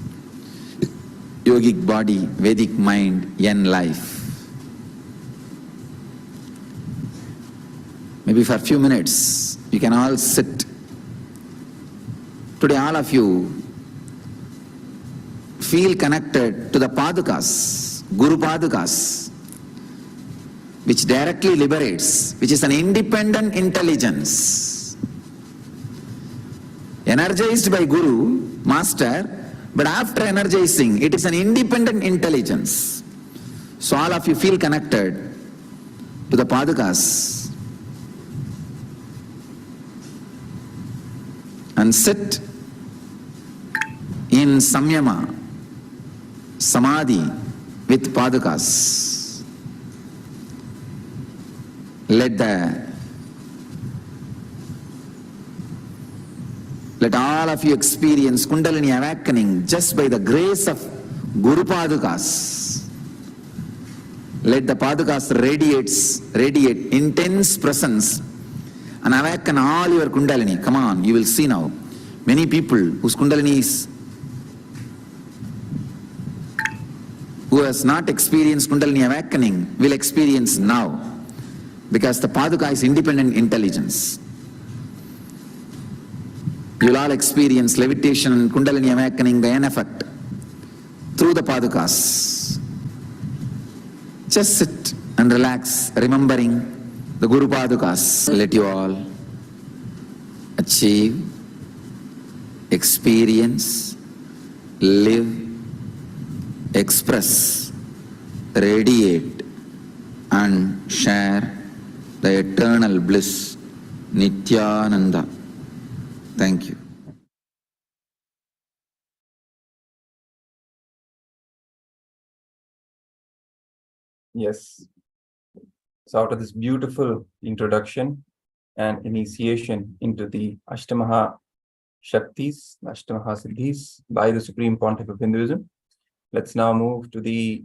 yogic body, Vedic mind, yen life. Maybe for a few minutes, you can all sit. Today, all of you feel connected to the Padukas, Guru Padukas, which directly liberates, which is an independent intelligence. Energized by Guru, Master, but after energizing, it is an independent intelligence. So all of you feel connected to the Padukas. And sit in samyama, samadhi with Padukas. Let all of you experience Kundalini awakening just by the grace of Guru Padukas. Let the Padukas radiate intense presence and awaken all your Kundalini. Come on, you will see now. Many people whose Kundalini is, who has not experienced Kundalini awakening, will experience now. Because the Paduka is independent intelligence. You'll all experience levitation and Kundalini awakening by an effect through the Padukas. Just sit and relax, remembering the Guru Padukas. Let you all achieve, experience, live, express, radiate, and share the eternal bliss, Nithyananda. Thank you. Yes. So after this beautiful introduction and initiation into the Ashtamaha Shaktis, Ashtamaha Siddhis by the Supreme Pontiff of Hinduism, let's now move to the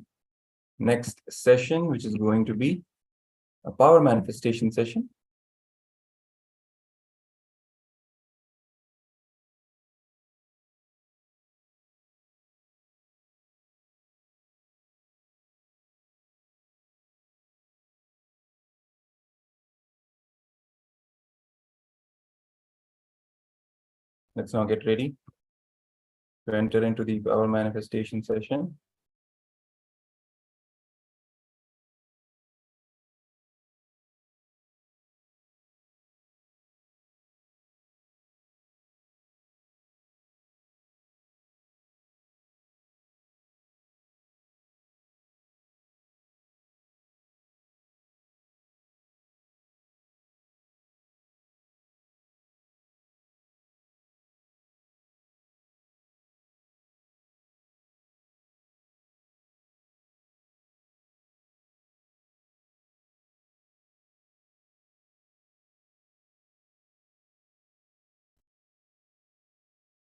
next session, which is going to be a power manifestation session. Let's now get ready to enter into the power manifestation session.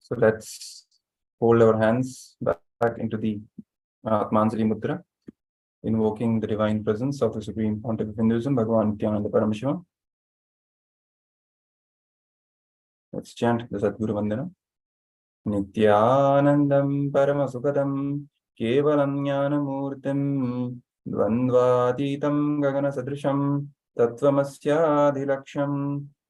So let's hold our hands back into the Atmanjali Mudra, invoking the divine presence of the Supreme Pontiff of Hinduism, Bhagavan Nithyananda Paramashivam. Let's chant the Sadguru Vandana. Nithyanandam Paramasukadam Kevalam Jnanamurtim Dvandvatitam Gagana Sadrisham Tattvamasya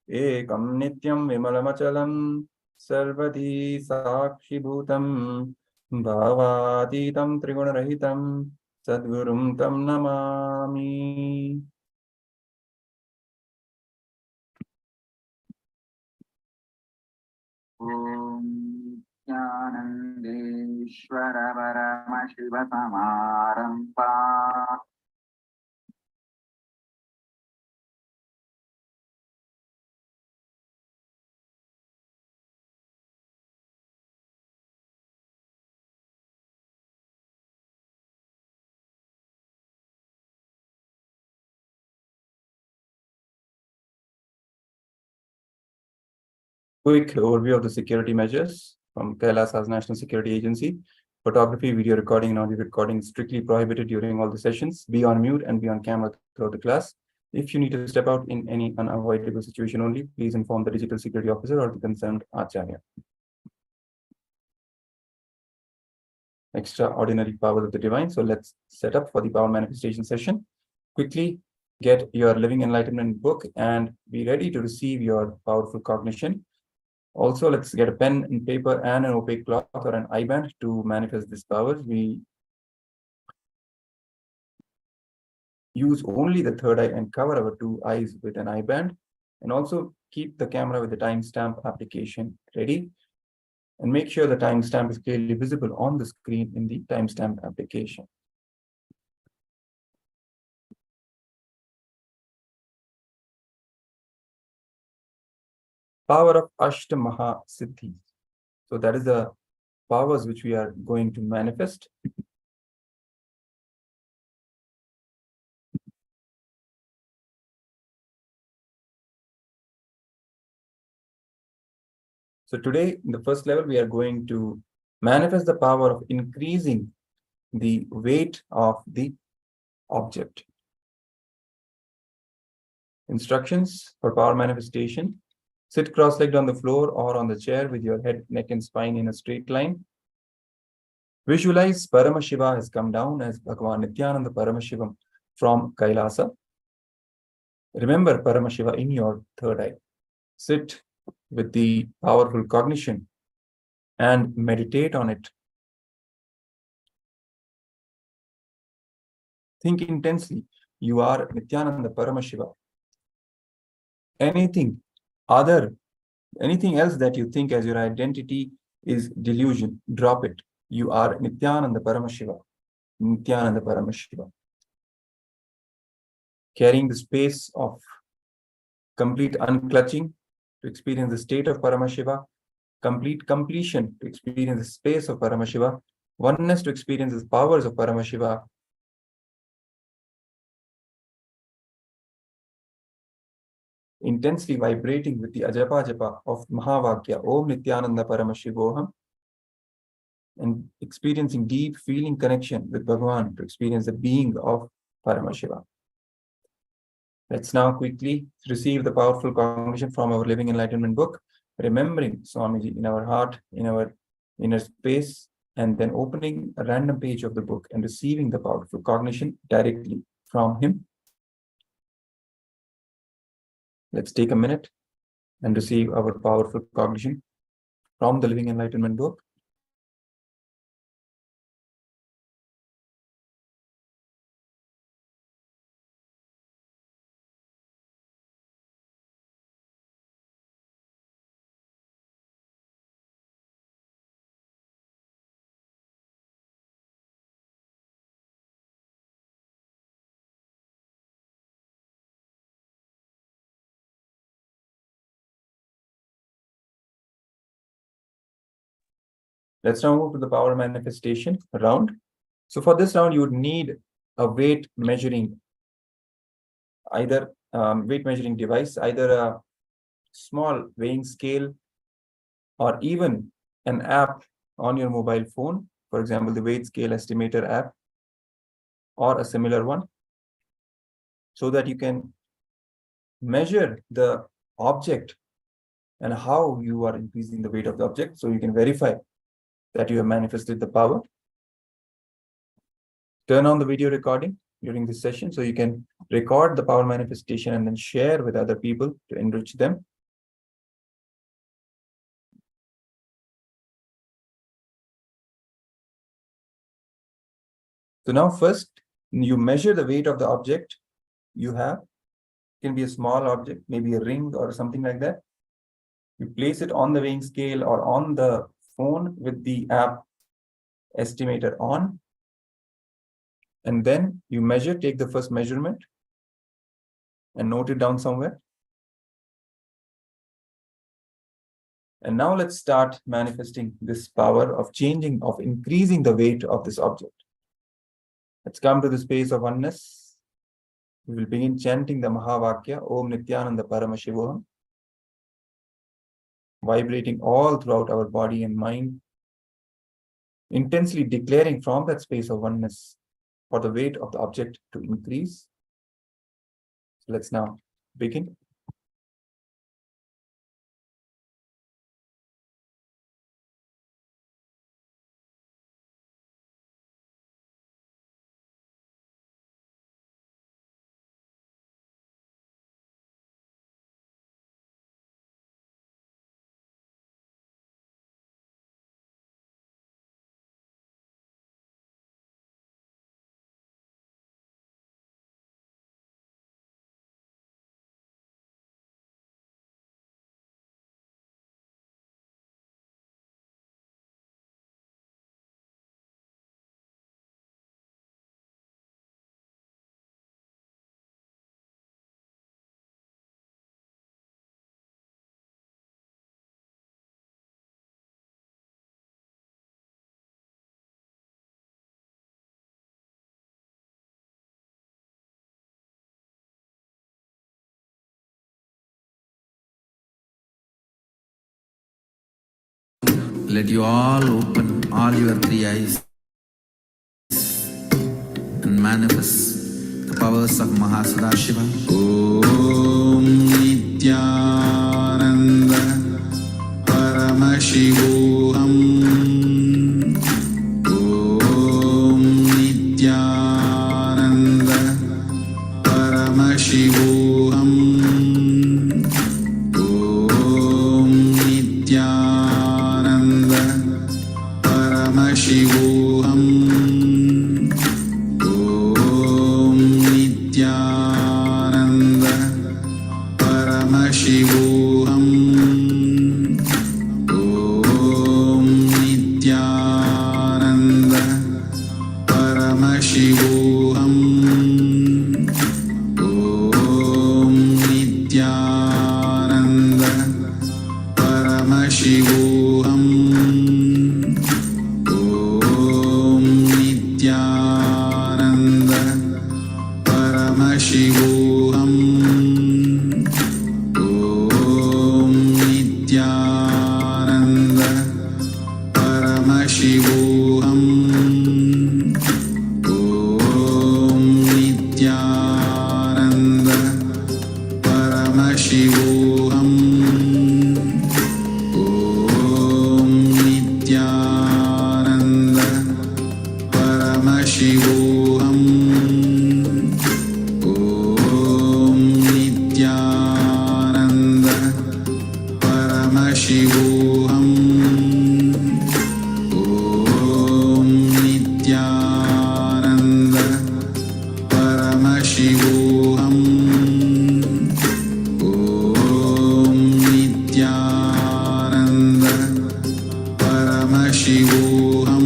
Ekam Nityam Vimalamachalam Sarvadi Sakshi Bhutam Bhavatitam Trigunarahitam Sadgurum Tam Namami. Om Nityanandeshwara Paramashivoham Quick overview of the security measures from KAILASA's National Security Agency. Photography, video recording, and audio recording is strictly prohibited during all the sessions. Be on mute and be on camera throughout the class. If you need to step out in any unavoidable situation only, please inform the digital security officer or the concerned Acharya. Extraordinary powers of the divine. So let's set up for the power manifestation session. Quickly get your Living Enlightenment book and be ready to receive your powerful cognition. Also, let's get a pen and paper and an opaque cloth or an eye band to manifest these powers. We use only the third eye and cover our two eyes with an eye band, and also keep the camera with the timestamp application ready. And make sure the timestamp is clearly visible on the screen in the timestamp application. Power of Ashtamaha Siddhis. So that is the powers which we are going to manifest. So today, in the first level, we are going to manifest the power of increasing the weight of the object. Instructions for power manifestation. Sit cross-legged on the floor or on the chair with your head, neck, and spine in a straight line. Visualize Paramashiva has come down as Bhagavan Nithyananda Paramashivam from Kailasa. Remember Paramashiva in your third eye. Sit with the powerful cognition and meditate on it. Think intensely. You are Nithyananda Paramashiva. Anything else that you think as your identity is delusion. Drop it. You are Nithyananda Paramashiva. Nithyananda Paramashiva. Carrying the space of complete unclutching to experience the state of Paramashiva, complete completion to experience the space of Paramashiva, oneness to experience the powers of Paramashiva, intensely vibrating with the ajapa japa of Mahavakya, Om Nithyananda Paramashivoham, and experiencing deep feeling connection with Bhagavan to experience the being of Paramashiva. Let's now quickly receive the powerful cognition from our Living Enlightenment book, remembering Swamiji in our heart, in our inner space, and then opening a random page of the book and receiving the powerful cognition directly from him. Let's take a minute and receive our powerful cognition from the Living Enlightenment book. Let's now move to the power manifestation round. So for this round, you would need a weight measuring, weight measuring device, either a small weighing scale or even an app on your mobile phone, for example, the weight scale estimator app or a similar one, so that you can measure the object and how you are increasing the weight of the object, so you can verify that you have manifested the power. Turn on the video recording during this session so you can record the power manifestation and then share with other people to enrich them. So now first, you measure the weight of the object you have. It can be a small object, maybe a ring or something like that. You place it on the weighing scale or on the phone with the app estimator on, and then you measure, take the first measurement and note it down somewhere. And now let's start manifesting this power of changing, of increasing the weight of this object. Let's come to the space of oneness. We will begin chanting the Mahavakya, Om Nithyananda Paramashivoham, vibrating all throughout our body and mind, intensely declaring from that space of oneness for the weight of the object to increase. So let's now begin. Let you all open all your three eyes and manifest the powers of Mahasadashiva. Om Nithyananda Paramashivoham. Om Nithyananda Paramashivoham. Om Paramashivoham Om Nithyananda Paramashivoham Om Nithyananda Paramashivoham Om Nithyananda Paramashivoham Om Nithyananda Paramashivoham Om Nithyananda Paramashivoham Om Nithyananda Paramashivoham Om Nithyananda Paramashivoham Om Nithyananda Paramashivoham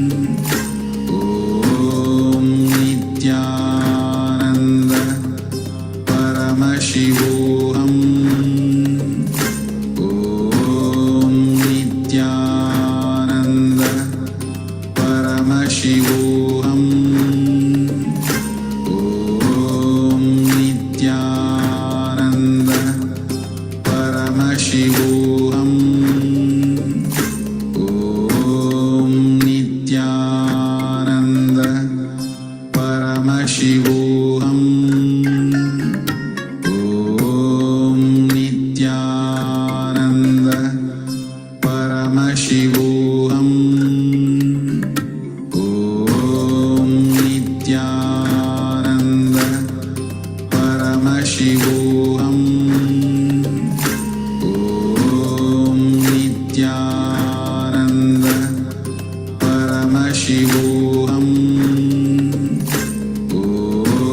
Om Nithyananda Paramashivoham Om Nithyananda Paramashivoham Om Nithyananda Paramashivoham Om Nithyananda Paramashivoham Om Nithyananda Paramashivoham Om Nithyananda Paramashivoham Om Nithyananda Paramashivoham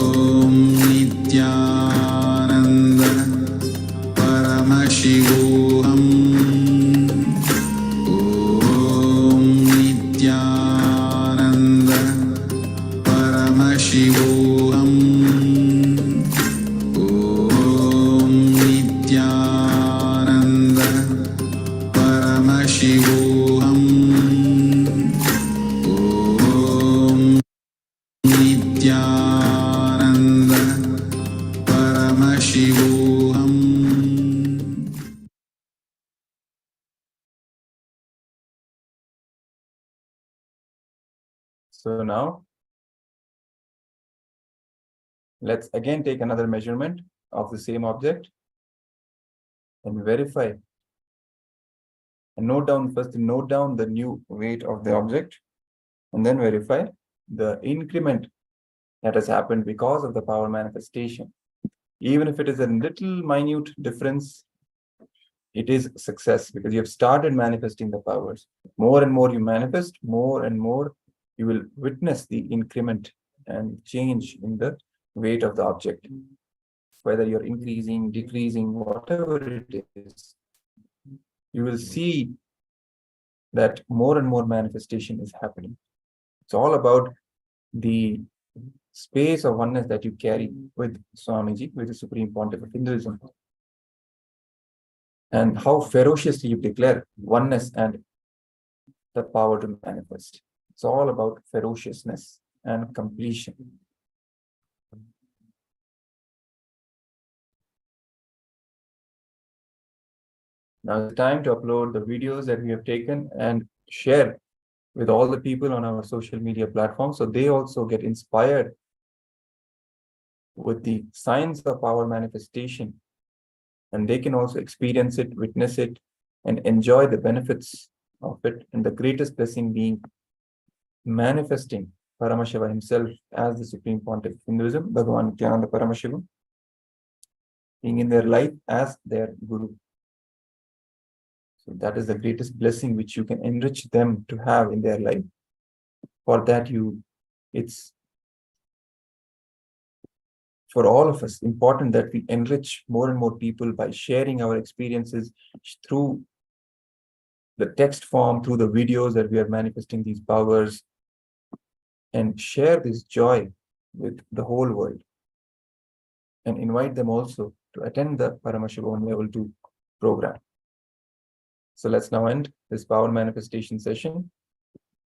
Om Nithyananda Paramashivoham Om Nithyananda Paramashivoham Om Nithyananda Paramashivoham Om Nithyananda Paramashivoham. So now, let's again take another measurement of the same object and verify. And note down the new weight of the object, and then verify the increment that has happened because of the power manifestation. Even if it is a little minute difference, it is success because you have started manifesting the powers. More and more you manifest, more and more you will witness the increment and change in the weight of the object. Whether you're increasing, decreasing, whatever it is, you will see that more and more manifestation is happening. It's all about the space of oneness that you carry with Swamiji, with the Supreme Pontiff of Hinduism, and how ferociously you declare oneness and the power to manifest. It's all about ferociousness and completion. Now it's time to upload the videos that we have taken and share with all the people on our social media platforms, so they also get inspired with the signs of power manifestation, and they can also experience it, witness it, and enjoy the benefits of it. And the greatest blessing being manifesting Paramashiva himself as the Supreme Pontiff of Hinduism, Bhagavan Nithyananda Paramashivam, being in their life as their Guru. So that is the greatest blessing which you can enrich them to have in their life. For that, it's for all of us important that we enrich more and more people by sharing our experiences through the text form, through the videos that we are manifesting these powers, and share this joy with the whole world, and invite them also to attend the Paramashivoham Level 2 program. So let's now end this power manifestation session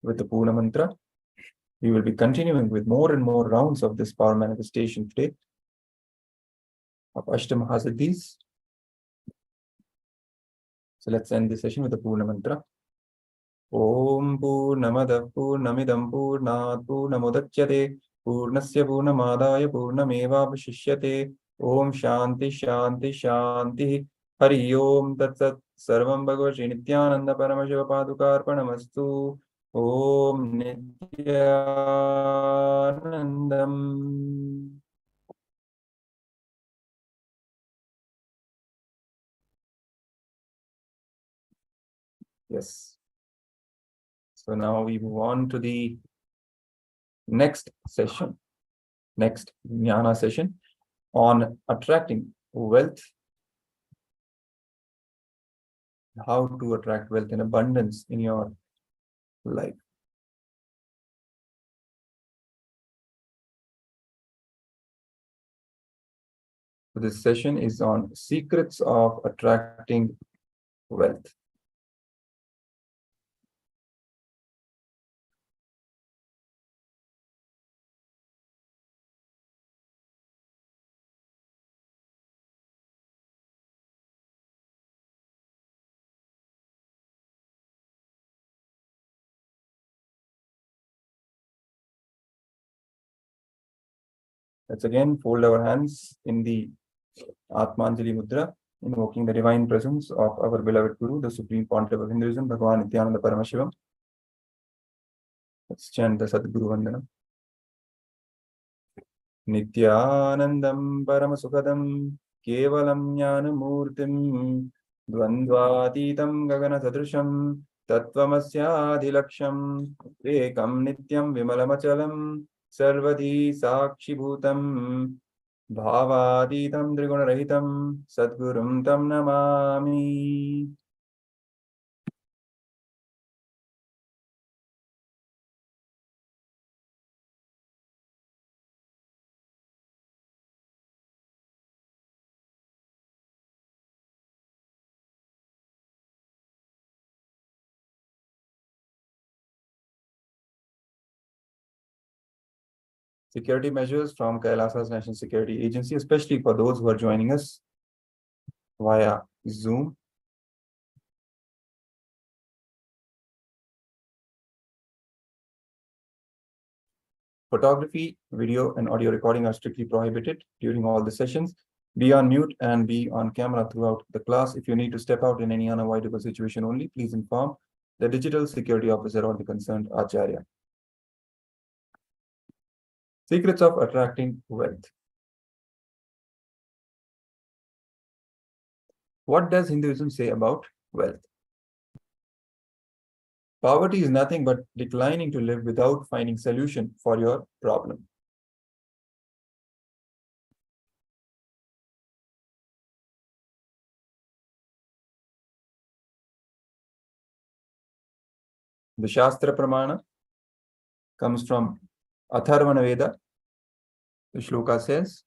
with the Purna Mantra. We will be continuing with more and more rounds of this power manifestation today of Siddhis. So let's end this session with the Purna Mantra. Om Purnamadav Purnamidam Purnat Purnamudachyate Purnasya Purnamadaya Purnamevavashishyate. Om Shanti Shanti Shanti. Hari Om Tat Sat. Sarvam Bhagavate Nithyananda Paramashivam Paduka Arpanamastu. Om Nithyanandam. Yes. So now we move on to the next session, next Jnana session on attracting wealth, how to attract wealth and abundance in your life. So this session is on secrets of attracting wealth. Let's again fold our hands in the Atmanjali Mudra, invoking the divine presence of our beloved Guru, the Supreme Pontiff of Hinduism, Bhagavan Nithyananda Paramashivam. Let's chant the Sadguru Vandana. Nithyanandam Paramasukadam Kevalam Jnanamurtim Dvandvatitam Gagana Sadrisham Tattvamasya Ekam Nityam Vimalamachalam Sarvadi Sakshibhutam Bhavaditam Trigunaраhitam Sadgurum Tam Namami. Security measures from KAILASA's National Security Agency, especially for those who are joining us via Zoom. Photography, video, and audio recording are strictly prohibited during all the sessions. Be on mute and be on camera throughout the class. If you need to step out in any unavoidable situation only, please inform the digital security officer or the concerned Acharya. Secrets of attracting wealth. What does Hinduism say about wealth? Poverty is nothing but declining to live without finding solution for your problem. The Shastra Pramana comes from Atharvana Veda. The shloka says,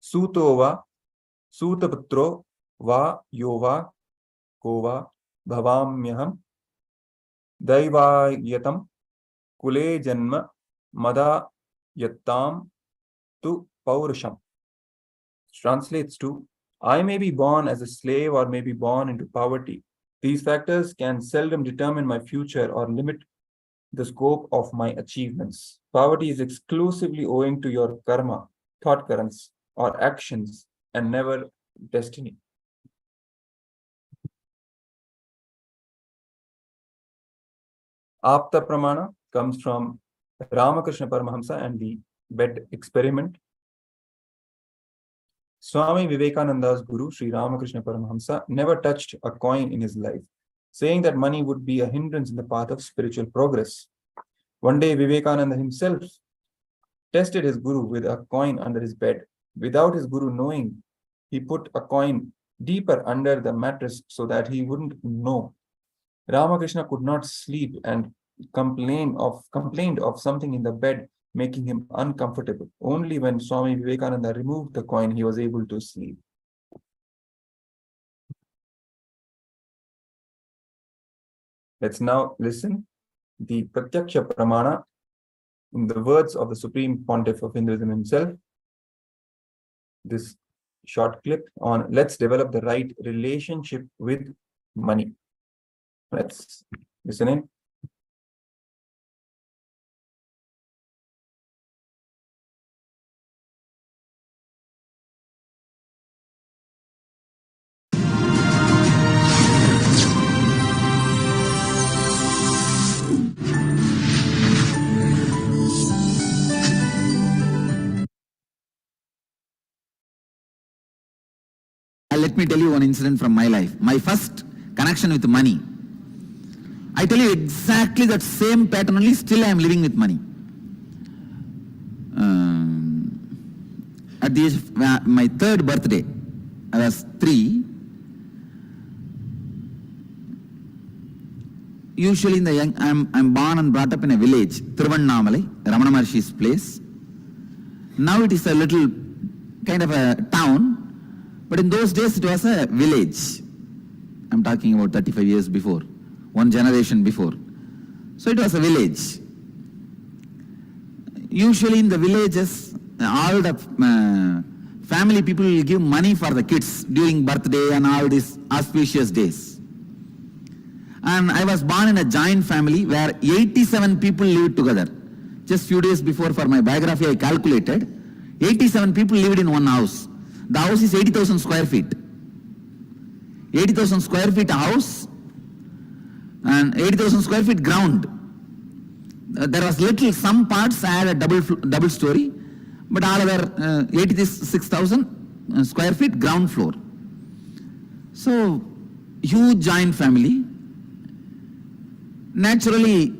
Suto va, Sutaputro va yova kova bhavamyaham daivayatam kule janma mada yattam tu paurusham. Translates to, I may be born as a slave or may be born into poverty. These factors can seldom determine my future or limit the scope of my achievements. Poverty is exclusively owing to your karma, thought currents, or actions, and never destiny. Apta Pramana comes from Ramakrishna Paramahamsa and the bed experiment. Swami Vivekananda's guru, Sri Ramakrishna Paramahamsa, never touched a coin in his life, saying that money would be a hindrance in the path of spiritual progress. One day, Vivekananda himself tested his guru with a coin under his bed. Without his guru knowing, he put a coin deeper under the mattress so that he wouldn't know. Ramakrishna could not sleep and complained of something in the bed making him uncomfortable. Only when Swami Vivekananda removed the coin, he was able to sleep. Let's now listen the Pratyaksha Pramana in the words of the Supreme Pontiff of Hinduism himself. This short clip on let's develop the right relationship with money. Let's listen in. Let me tell you one incident from my life. My first connection with money. I tell you exactly that same pattern only, still I am living with money. At the age of my third birthday, I was 3. Usually in the young, I'm born and brought up in a village, Thiruvannamalai, Ramana Maharshi's place. Now it is a little kind of a town, but in those days it was a village. I'm talking about 35 years before, one generation before. So it was a village. Usually in the villages, all the family people will give money for the kids during birthday and all these auspicious days. And I was born in a joint family where 87 people lived together. Just few days before for my biography I calculated, 87 people lived in one house. The house is 80,000 square feet. 80,000 square feet house and 80,000 square feet ground. There was little, some parts had a double story, but all other 86,000 square feet ground floor. So, huge joint family. Naturally,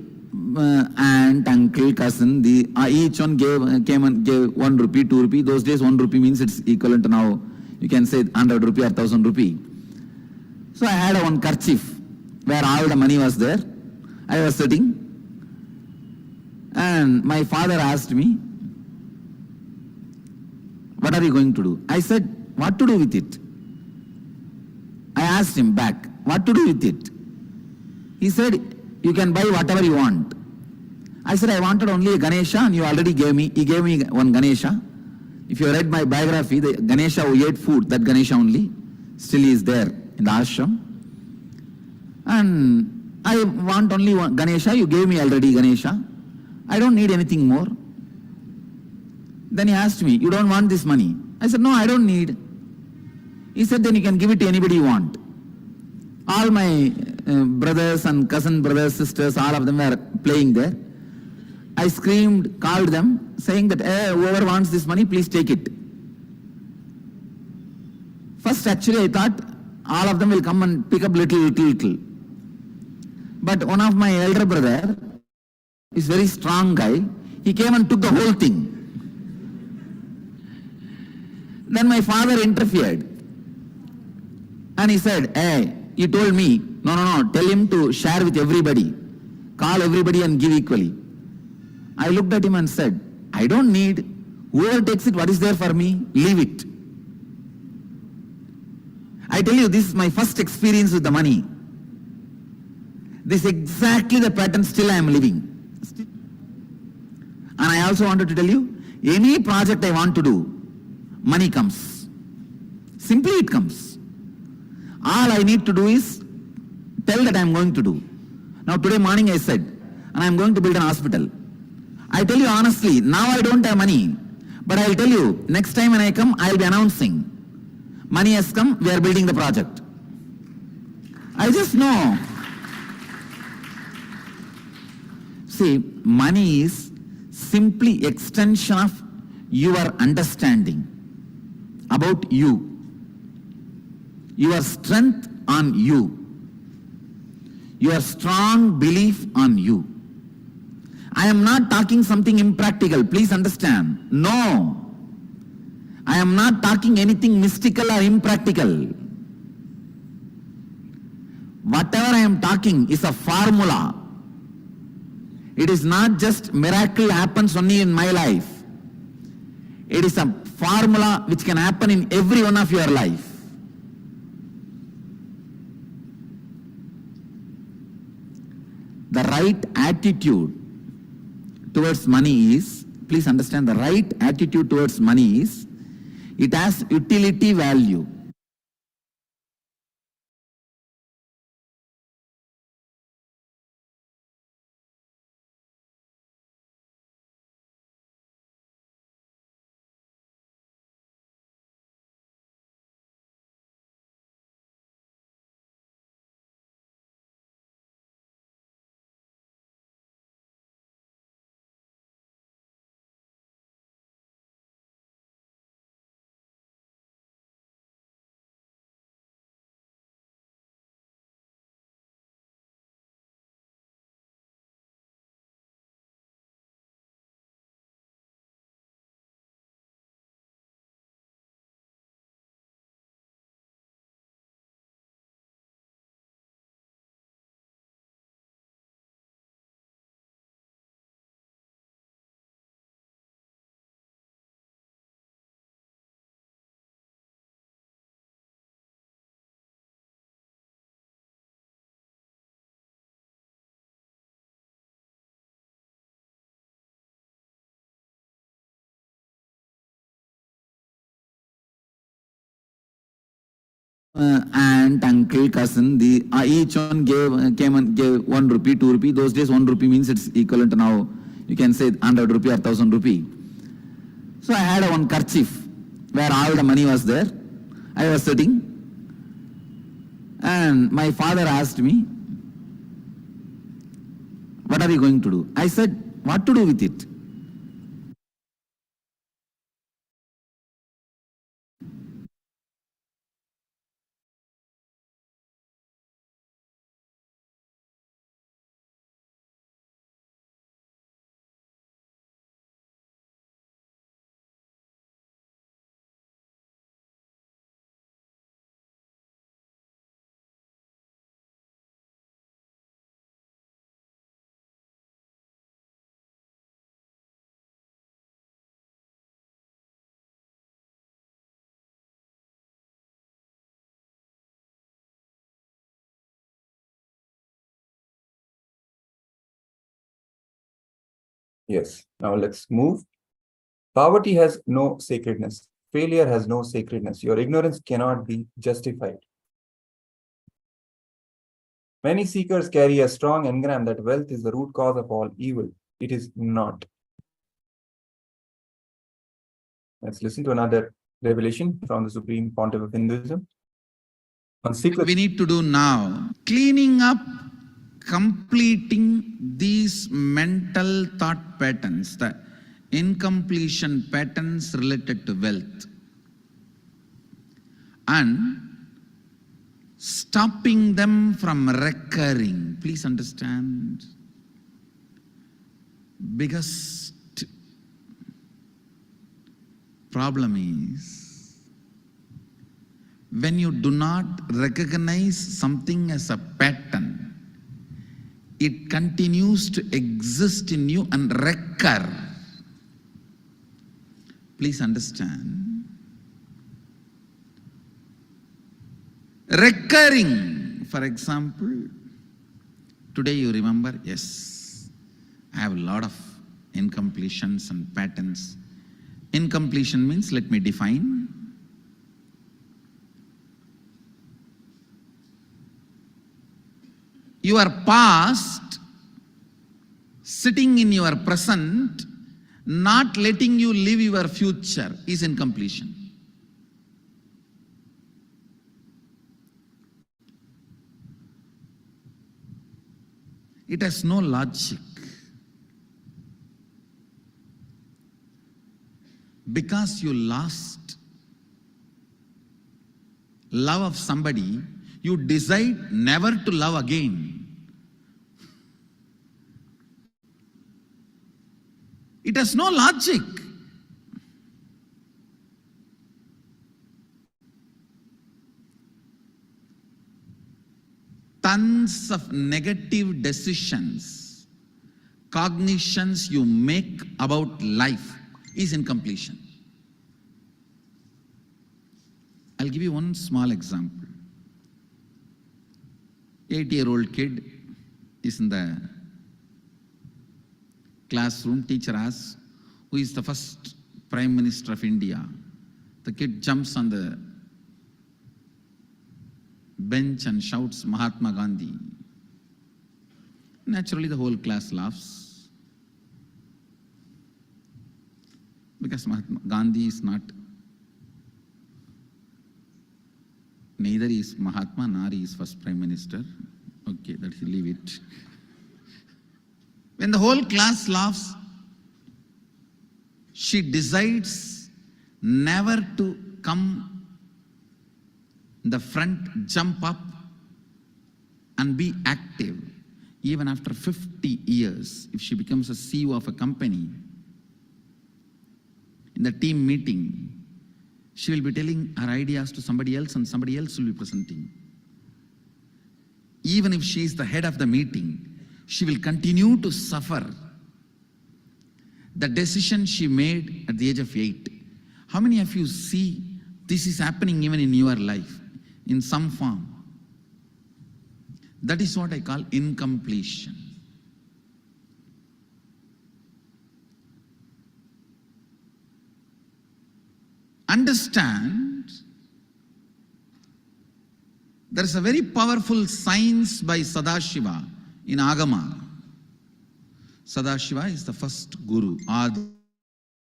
aunt, uncle, cousin, each one came and gave 1 rupee, 2 rupee. Those days 1 rupee means it's equivalent to now, you can say 100 rupee or 1000 rupee. So I had one kerchief where all the money was there. I was sitting and my father asked me, what are you going to do? I said, what to do with it? I asked him back, what to do with it? He said, you can buy whatever you want. I said, I wanted only a Ganesha and you already gave me. He gave me one Ganesha. If you read my biography, the Ganesha who ate food, that Ganesha only, still is there in the ashram. And I want only one Ganesha, you gave me already Ganesha. I don't need anything more. Then he asked me, you don't want this money? I said, no, I don't need. He said, then you can give it to anybody you want. All my brothers and cousin brothers, sisters, all of them were playing there. I screamed, called them, saying that, hey, whoever wants this money, please take it. First, actually, I thought all of them will come and pick up little. But one of my elder brother is very strong guy. He came and took the whole thing. Then my father interfered. And he said, hey, he told me, no, tell him to share with everybody. Call everybody and give equally. I looked at him and said, I don't need. Whoever takes it, what is there for me? Leave it. I tell you, this is my first experience with the money. This is exactly the pattern still I am living. And I also wanted to tell you, any project I want to do, money comes. Simply it comes. All I need to do is tell that I am going to do. Now today morning I said, and I am going to build an hospital. I tell you honestly, now I don't have money. But I will tell you, next time when I come, I will be announcing. Money has come, we are building the project. I just know. See, money is simply extension of your understanding about you. Your strength on you. Your strong belief on you. I am not talking something impractical, please understand. No. I am not talking anything mystical or impractical. Whatever I am talking is a formula. It is not just miracle happens only in my life. It is a formula which can happen in every one of your life. The right attitude towards money is, please understand, the right attitude towards money is, it has utility value. Aunt, uncle, cousin, each one came and gave 1 rupee, 2 rupee. Those days 1 rupee means it's equivalent to now, you can say 100 rupee or 1000 rupee. So I had one kerchief where all the money was there. I was sitting and my father asked me, what are you going to do? I said, what to do with it? Yes. Now let's move. Poverty has no sacredness. Failure has no sacredness. Your ignorance cannot be justified. Many seekers carry a strong engram that wealth is the root cause of all evil. It is not. Let's listen to another revelation from the Supreme Pontiff of Hinduism. We need to do now, cleaning up, completing these mental thought patterns, the incompletion patterns related to wealth, and stopping them from recurring. Please understand, biggest problem is when you do not recognize something as a pattern, it continues to exist in you and recur. Please understand. Recurring, for example, today you remember, yes, I have a lot of incompletions and patterns. Incompletion means, let me define. Your past sitting in your present, not letting you live your future, is incompletion. It has no logic. Because you lost love of somebody, you decide never to love again. It has no logic. Tons of negative decisions cognitions you make about life is incompletion. I'll give you one small example. 8-year-old kid is in the classroom. Teacher asks, who is the first Prime Minister of India? The kid jumps on the bench and shouts, Mahatma Gandhi. Naturally, the whole class laughs, because Mahatma Gandhi is not, neither is Mahatma nor is first Prime Minister. Okay, let's leave it. When the whole class laughs, she decides never to come in the front, jump up and be active. Even after 50 years, if she becomes a CEO of a company, in the team meeting, she will be telling her ideas to somebody else and somebody else will be presenting. Even if she is the head of the meeting, she will continue to suffer the decision she made at the age of 8. How many of you see this is happening even in your life, in some form? That is what I call incompletion. Understand, there is a very powerful science by Sadashiva in Agama. Sadashiva is the first guru, Adi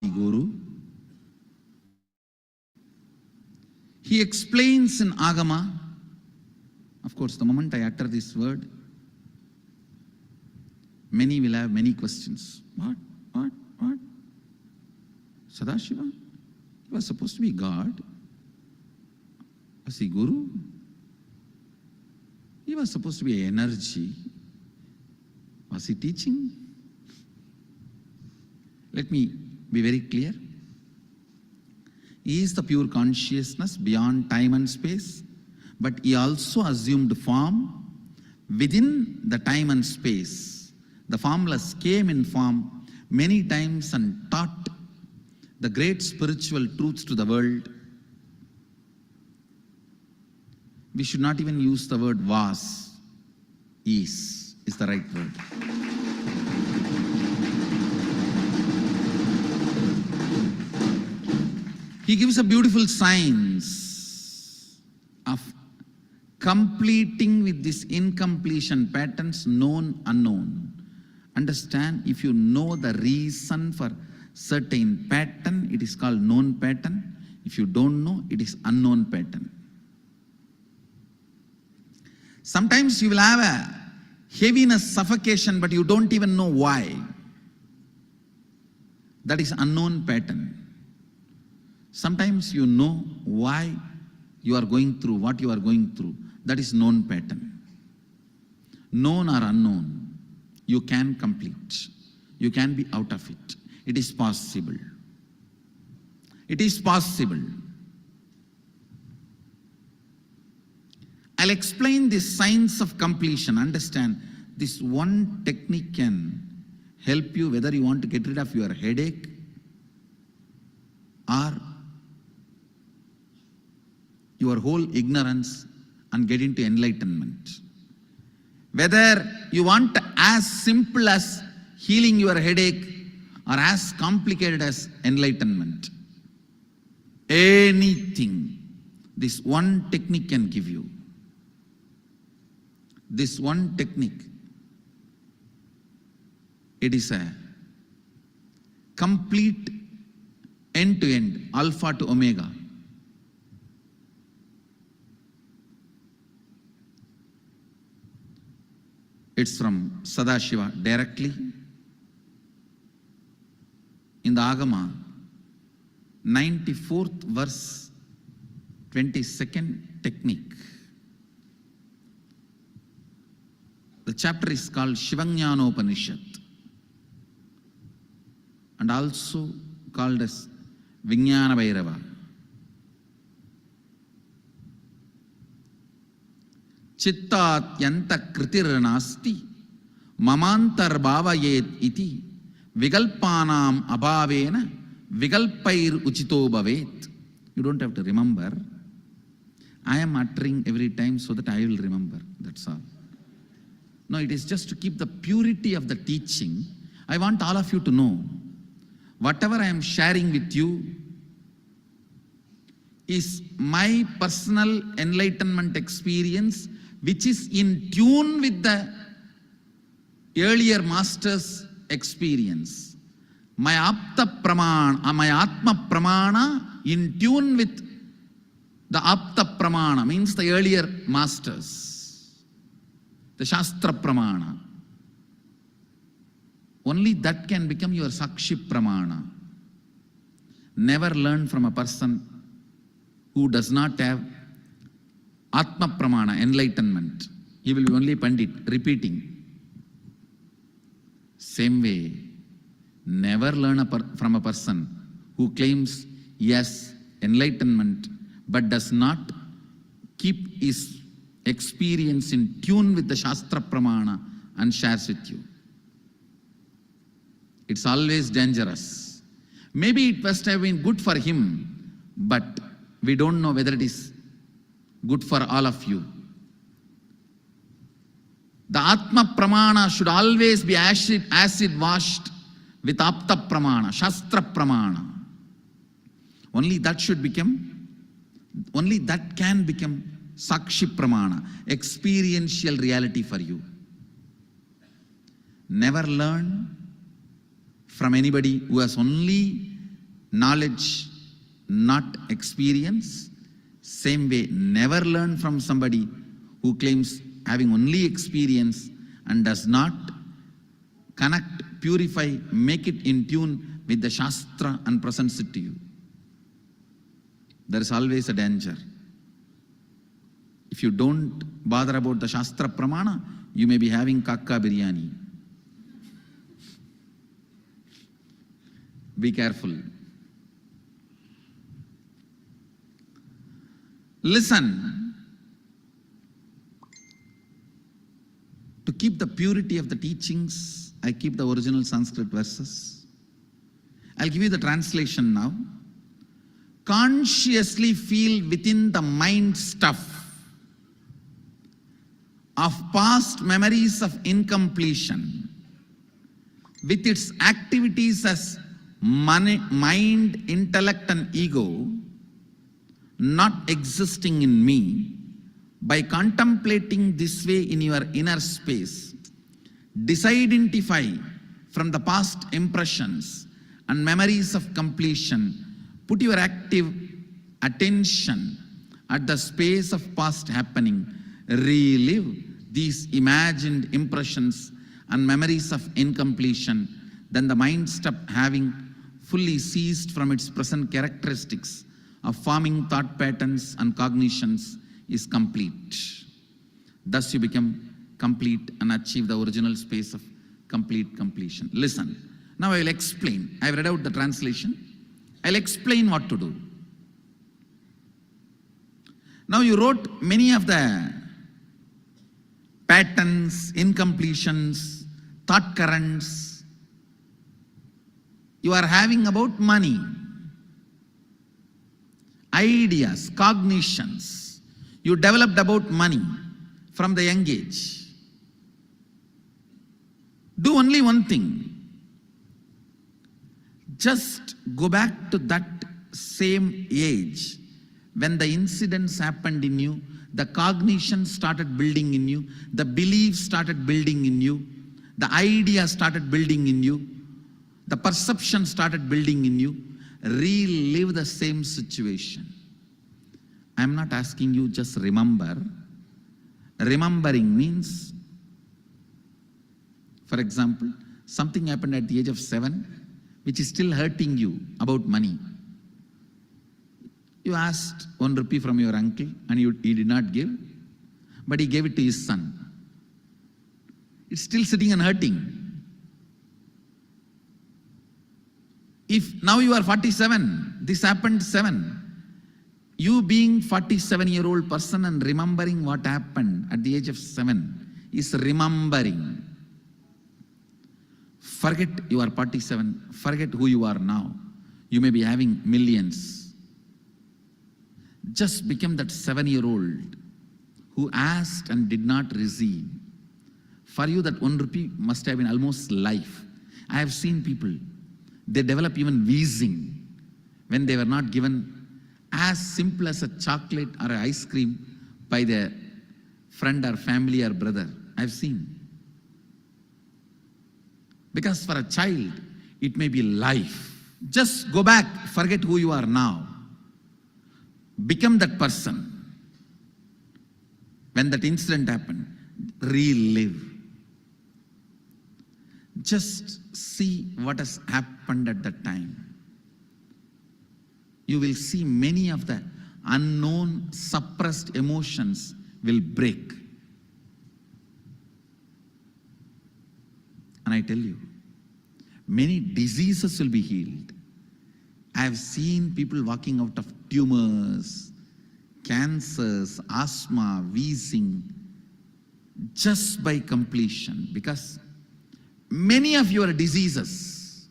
Guru. He explains in Agama, of course, the moment I utter this word, many will have many questions. What? Sadashiva? He was supposed to be God. Was he Guru? He was supposed to be energy. Was he teaching? Let me be very clear. He is the pure consciousness beyond time and space, but he also assumed form within the time and space. The formless came in form many times and taught the great spiritual truths to the world. We should not even use the word was. Is the right word. He gives a beautiful science of completing with this incompletion patterns, known, unknown. Understand, if you know the reason for certain pattern, it is called known pattern. If you don't know, it is unknown pattern. Sometimes you will have a heaviness, suffocation, but you don't even know why. That is unknown pattern. Sometimes you know why you are going through what you are going through. That is known pattern. Known or unknown, you can complete. You can be out of it. It is possible. It is possible. I'll explain this science of completion. Understand, this one technique can help you whether you want to get rid of your headache or your whole ignorance and get into enlightenment. Whether you want as simple as healing your headache or as complicated as enlightenment. Anything, this one technique can give you. This one technique, it is a complete end-to-end, alpha to omega. It's from Sadashiva directly. In the Agama, 94th verse, 22nd technique. The chapter is called Shivajnanopanishad and also called as Vijnana Bhairava. Chittat yanta kritir nasti mamantar bhavayet iti vigalpanam abhavena vigalpair uchito bhavet. You don't have to remember. I am uttering every time so that I will remember. That's all. No, it is just to keep the purity of the teaching. I want all of you to know, whatever I am sharing with you is my personal enlightenment experience, which is in tune with the earlier master's experience. My apta pramana, my atma pramana in tune with the apta pramana, means the earlier masters, the shastra pramana. Only that can become your sakshi pramana. Never learn from a person who does not have atma pramana, enlightenment. He will be only pandit, repeating. Same way, never learn from a person who claims yes, enlightenment, but does not keep his experience in tune with the Shastra Pramana and shares with you. It's always dangerous. Maybe it must have been good for him, but we don't know whether it is good for all of you. The Atma Pramana should always be acid washed with Apta Pramana, Shastra Pramana. Only that can become Sakshi Pramana, experiential reality for you. Never learn from anybody who has only knowledge, not experience. Same way, never learn from somebody who claims having only experience and does not connect, purify, make it in tune with the Shastra and presents it to you. There is always a danger. If you don't bother about the Shastra Pramana, you may be having kakka biryani. Be careful. Listen. To keep the purity of the teachings, I keep the original Sanskrit verses. I'll give you the translation now. Consciously feel within the mind stuff of past memories of incompletion with its activities as mind, intellect and ego not existing in me. By contemplating this way in your inner space, disidentify from the past impressions and memories of completion. Put your active attention at the space of past happening. Relive these imagined impressions and memories of incompletion. Then the mind stop having fully ceased from its present characteristics of forming thought patterns and cognitions is complete. Thus you become complete and achieve the original space of complete completion. Listen, now I will explain. I have read out the translation. I'll explain what to do. Now you wrote many of the patterns, incompletions, thought currents you are having about money, ideas, cognitions you developed about money from the young age. Do only one thing. Just go back to that same age when the incidents happened in you, the cognition started building in you, the beliefs started building in you, the idea started building in you, the perception started building in you. Relive the same situation. I am not asking you just remember. Remembering means, for example, something happened at the age of 7, which is still hurting you about money. You asked 1 rupee from your uncle and he did not give, but he gave it to his son. It's still sitting and hurting. If now you are 47, this happened 7. You being 47-year-old person and remembering what happened at the age of 7 is remembering. Forget you are 47, forget who you are now. You may be having millions. Just become that 7-year-old who asked and did not receive. For you, that 1 rupee must have been almost life. I have seen people, they develop even wheezing when they were not given as simple as a chocolate or an ice cream by their friend or family or brother. I've seen. Because for a child, it may be life. Just go back, forget who you are now. Become that person. When that incident happened, relive. Just see what has happened at that time. You will see many of the unknown, suppressed emotions will break. And I tell you, many diseases will be healed. I have seen people walking out of tumors, cancers, asthma, wheezing, just by completion. Because many of your diseases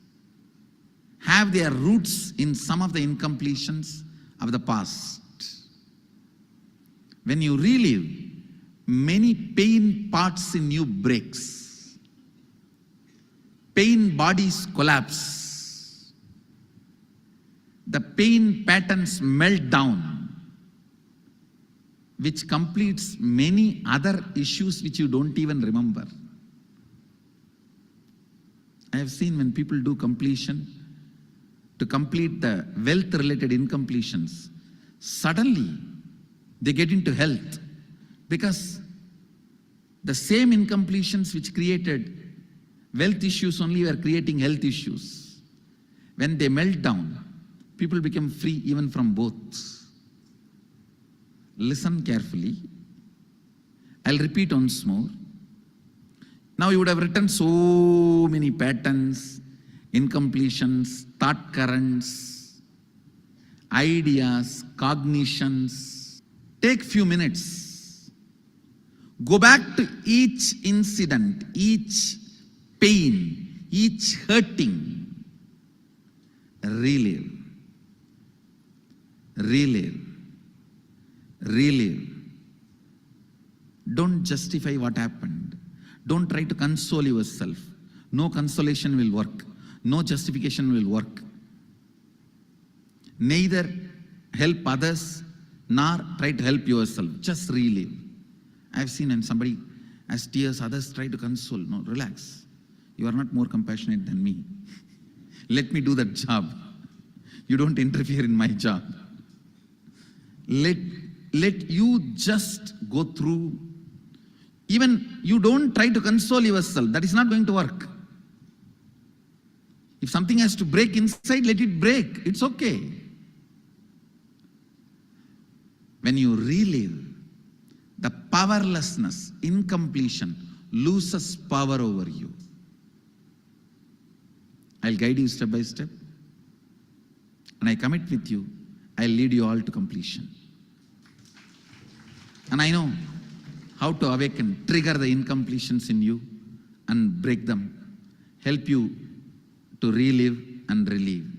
have their roots in some of the incompletions of the past. When you relive, many pain parts in you breaks. Pain bodies collapse. The pain patterns melt down, which completes many other issues which you don't even remember. I have seen when people do completion, to complete the wealth-related incompletions, suddenly they get into health, because the same incompletions which created wealth issues only were creating health issues. When they melt down, people become free even from both. Listen carefully. I'll repeat once more. Now you would have written so many patterns, incompletions, thought currents, ideas, cognitions. Take few minutes. Go back to each incident, each pain, each hurting. Relive. Relive. Relive. Don't justify what happened. Don't try to console yourself. No consolation will work. No justification will work. Neither help others nor try to help yourself. Just relive. I've seen when somebody has tears, others try to console. No, relax. You are not more compassionate than me. Let me do that job. You don't interfere in my job. Let you just go through. Even you don't try to console yourself. That is not going to work. If something has to break inside, let it break. It's okay. When you relive, the powerlessness, incompletion, loses power over you. I'll guide you step by step. And I commit with you, I'll lead you all to completion. And I know how to awaken, trigger the incompletions in you and break them, help you to relive and relieve.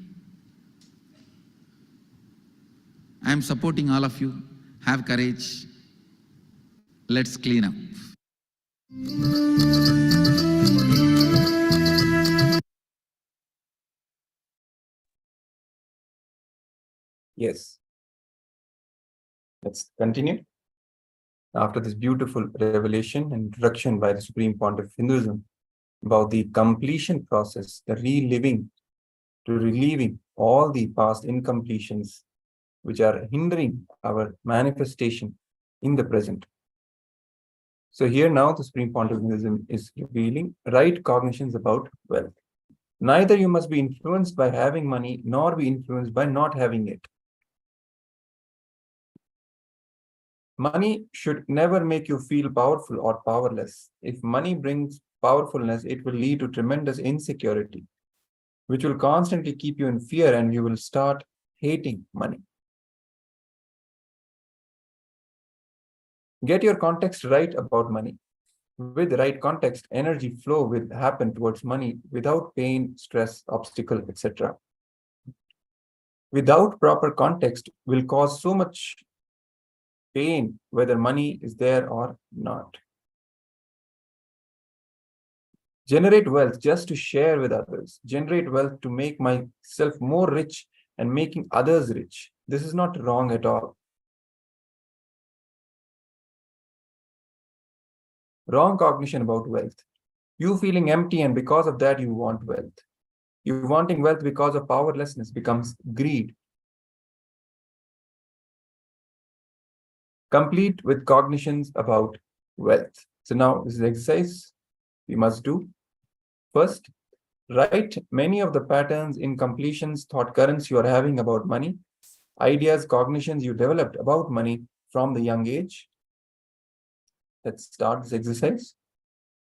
I am supporting all of you. Have courage. Let's clean up. Yes. Let's continue. After this beautiful revelation and introduction by the Supreme Pontiff of Hinduism about the completion process, the reliving to relieving all the past incompletions which are hindering our manifestation in the present. So here now the Supreme Pontiff of Hinduism is revealing right cognitions about wealth. Neither you must be influenced by having money nor be influenced by not having it. Money should never make you feel powerful or powerless. If money brings powerfulness, it will lead to tremendous insecurity, which will constantly keep you in fear, and you will start hating money. Get your context right about money. With the right context, energy flow will happen towards money without pain, stress, obstacle, etc. Without proper context will cause so much pain, whether money is there or not. Generate wealth just to share with others. Generate wealth to make myself more rich and making others rich. This is not wrong at all. Wrong cognition about wealth. You feeling empty and because of that you want wealth. You wanting wealth because of powerlessness becomes greed. Complete with cognitions about wealth. So now this is the exercise we must do. First, write many of the patterns, incompletions, thought currents you are having about money, ideas, cognitions you developed about money from the young age. Let's start this exercise.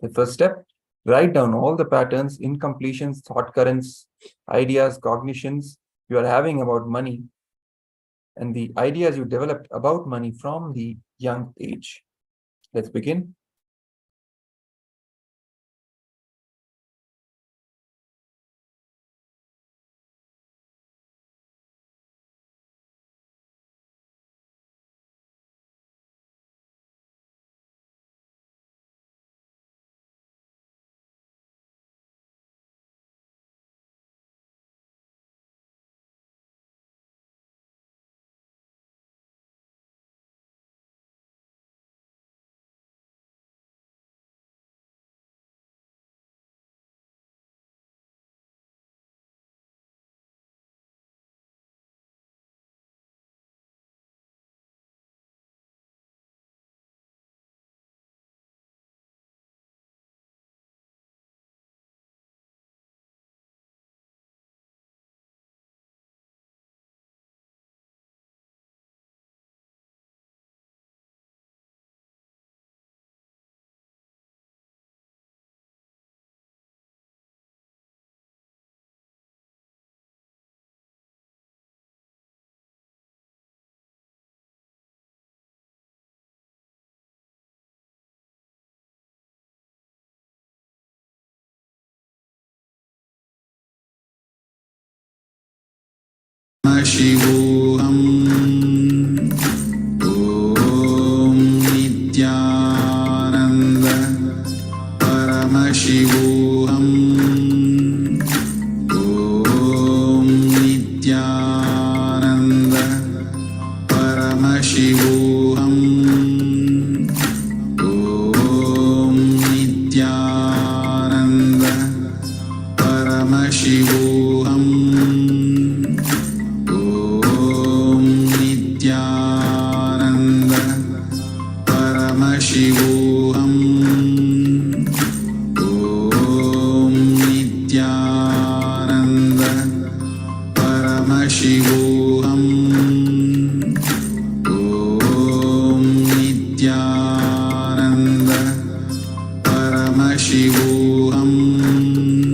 The first step, write down all the patterns, incompletions, thought currents, ideas, cognitions you are having about money and the ideas you developed about money from the young age. Let's begin. Paramashivoham Om Nithyananda Paramashivoham Om Nithyananda Paramashivoham Om Nithyananda Paramashivoham Paramashivoham Om Nithyananda Paramashivoham Om Nithyananda Paramashivoham Om Nithyananda Paramashivoham Paramashivoham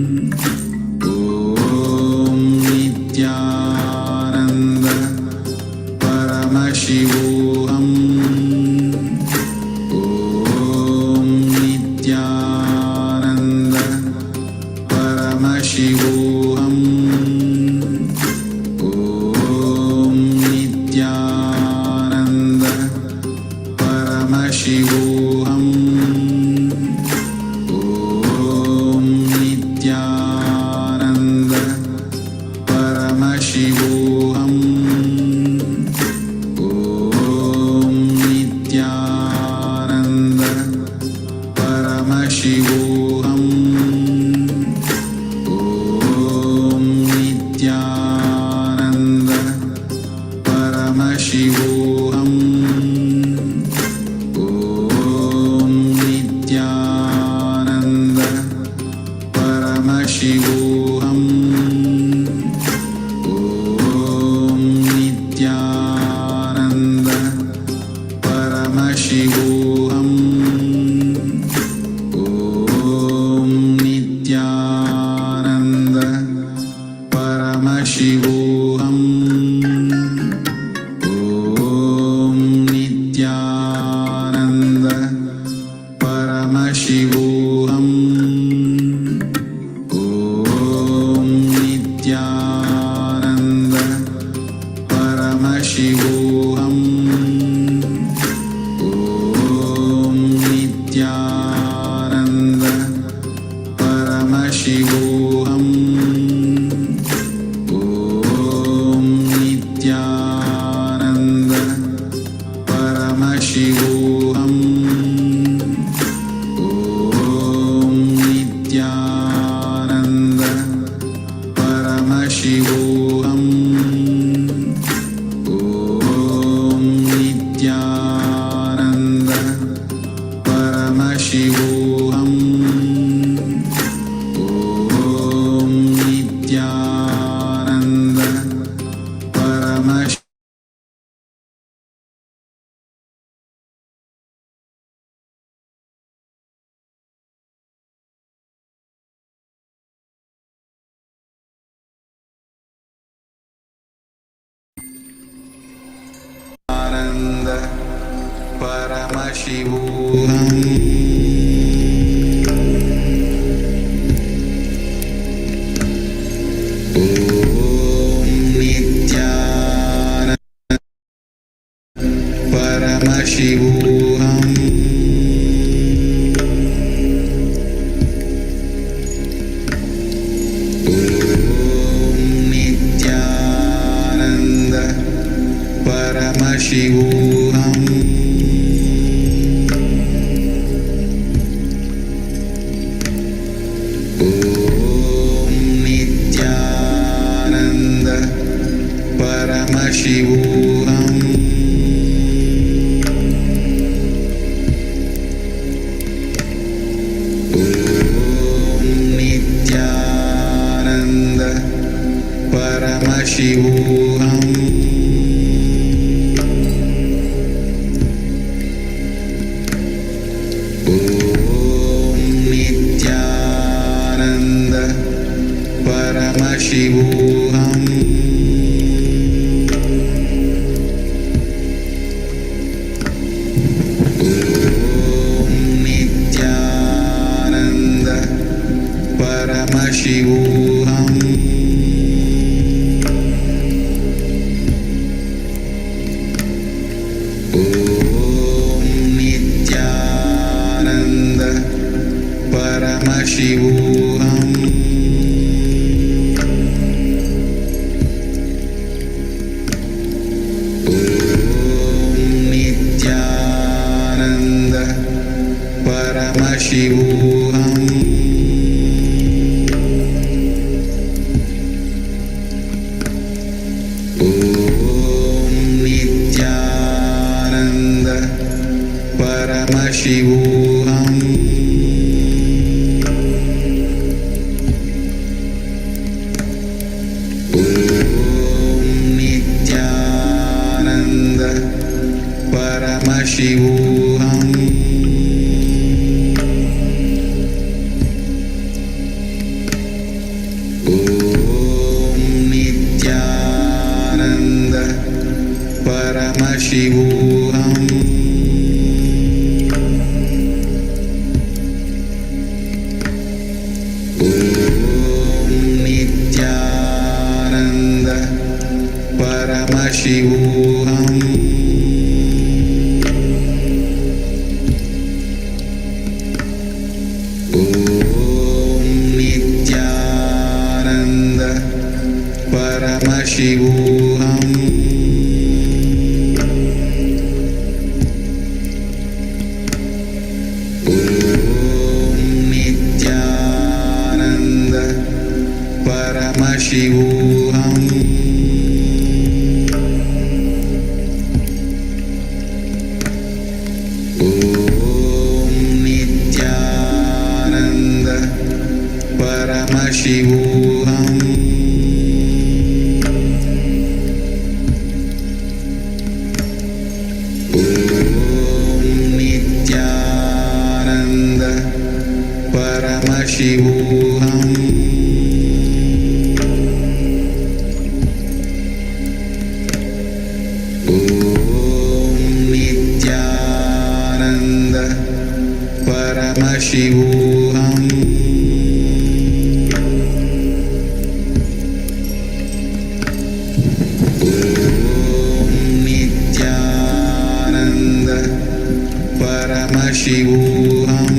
Om Nithyananda Paramashivoham Om Nithyananda Paramashivoham Om Nithyananda Paramashivoham Paramashivoham Om Nithyananda Paramashivoham Om Nithyananda Paramashivoham Om Nithyananda Paramashivoham Om Nithyananda Paramashivoham Nithyananda Paramashivoham Om Nithyananda Paramashivoham Om Nithyananda Paramashivoham Om Nithyananda Paramashivoham Om Nithyananda Paramashivoham Om Nithyananda Paramashivoham Ananda Paramashivoham Om Nithyananda Paramashivoham Om Nithyananda Paramashivoham Om Nithyananda Paramashivoham Om Nithyananda Paramashivoham Om Nithyananda Paramashivoham Om Nithyananda Paramashivoham Om Nithyananda Paramashivoham Om Nithyananda Paramashivoham Om Nithyananda Paramashivoham Om Nithyananda Paramashivoham Om Nithyananda Paramashivoham Om Nithyananda Paramashivoham Om Nithyananda Paramashivoham Om Nithyananda Paramashivoham Om Nithyananda Paramashivoham Om Nithyananda Paramashivoham Paramashivoham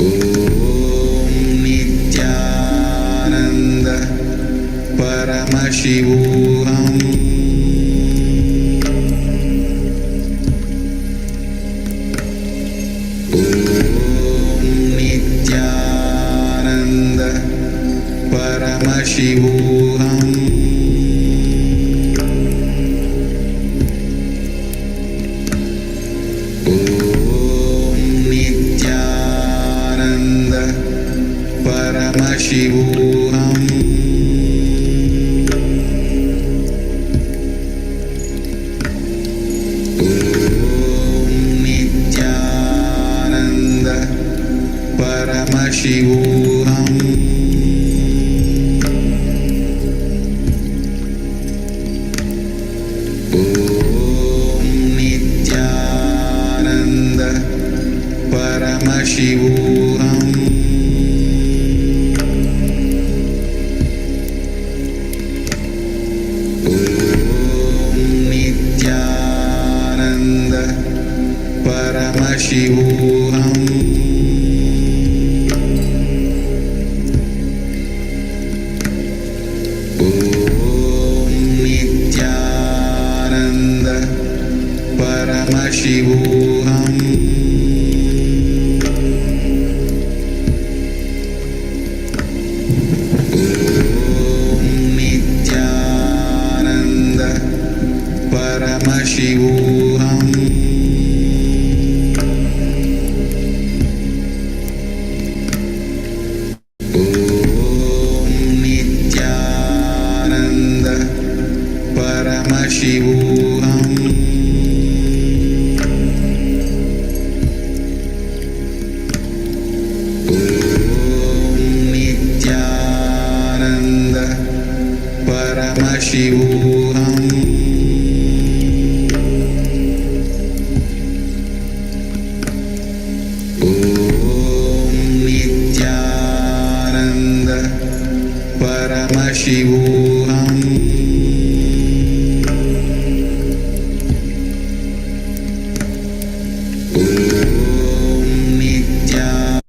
Om Nithyananda Paramashivoham Nithyananda Paramashivoham Om Nithyananda Paramashivoham Nithyananda Paramashivoham Om Nithyananda Paramashivoham Om Nithyananda Paramashivoham Om Nithyananda Paramashivoham Om Nithyananda Paramashivoham Om Nithyananda Paramashivoham Om Nithyananda Paramashivoham Om Nithyananda Paramashivoham Om Nithyananda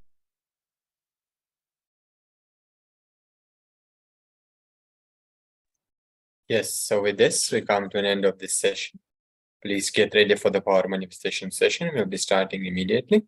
Yes, so with this, we come to an end of this session. Please get ready for the power manifestation session. We'll be starting immediately.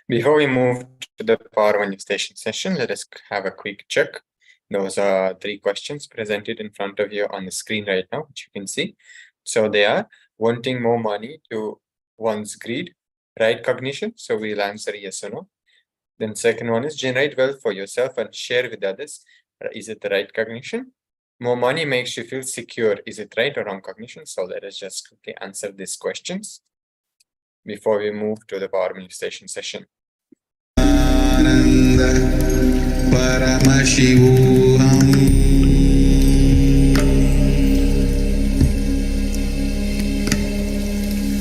Before we move to the power manifestation session, let us have a quick check. Those are 3 questions presented in front of you on the screen right now, which you can see. So they are wanting more money to one's greed, right cognition. So we'll answer yes or no. Then second one is generate wealth for yourself and share with others. Is it the right cognition? More money makes you feel secure. Is it right or wrong cognition? So let us just quickly answer these questions before we move to the power manifestation session. Nithyananda Paramashivoham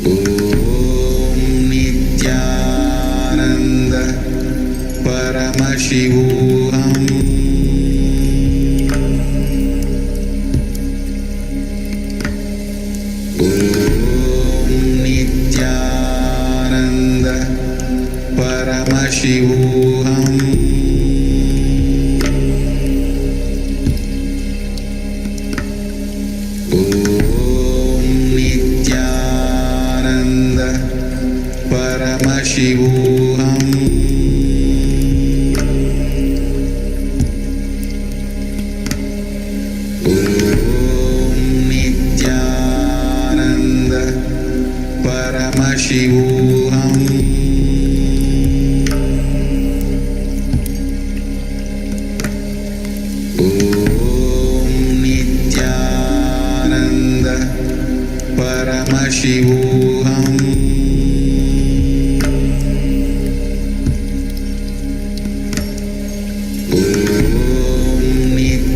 Om Nithyananda Paramashivoham Om Nithyananda Paramashivoham Om Nithyananda Paramashivoham Om Nithyananda Paramashivoham Paramashivoham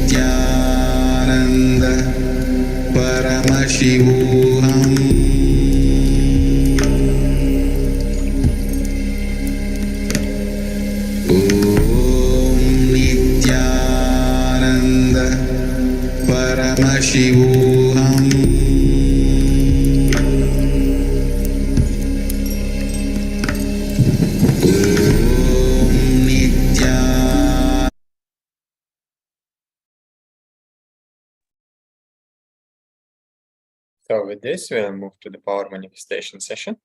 Nithyananda Paramashivoham Nithyananda Paramashivoham So with this, we'll move to the power manifestation session.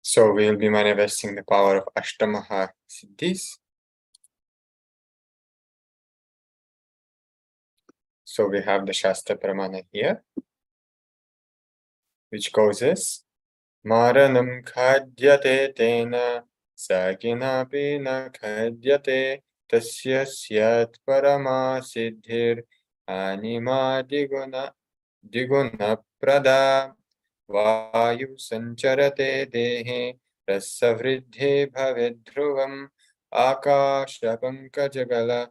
So we'll be manifesting the power of Ashtamaha siddhis. So we have the Shastra Pramana here, which goes as Maranam khadyate tena sakinapi na khadyate tasya syat parama siddhir anima diguna prada vayu sancharate dehe rasavriddhe bhavedhruvam akasha pankajagala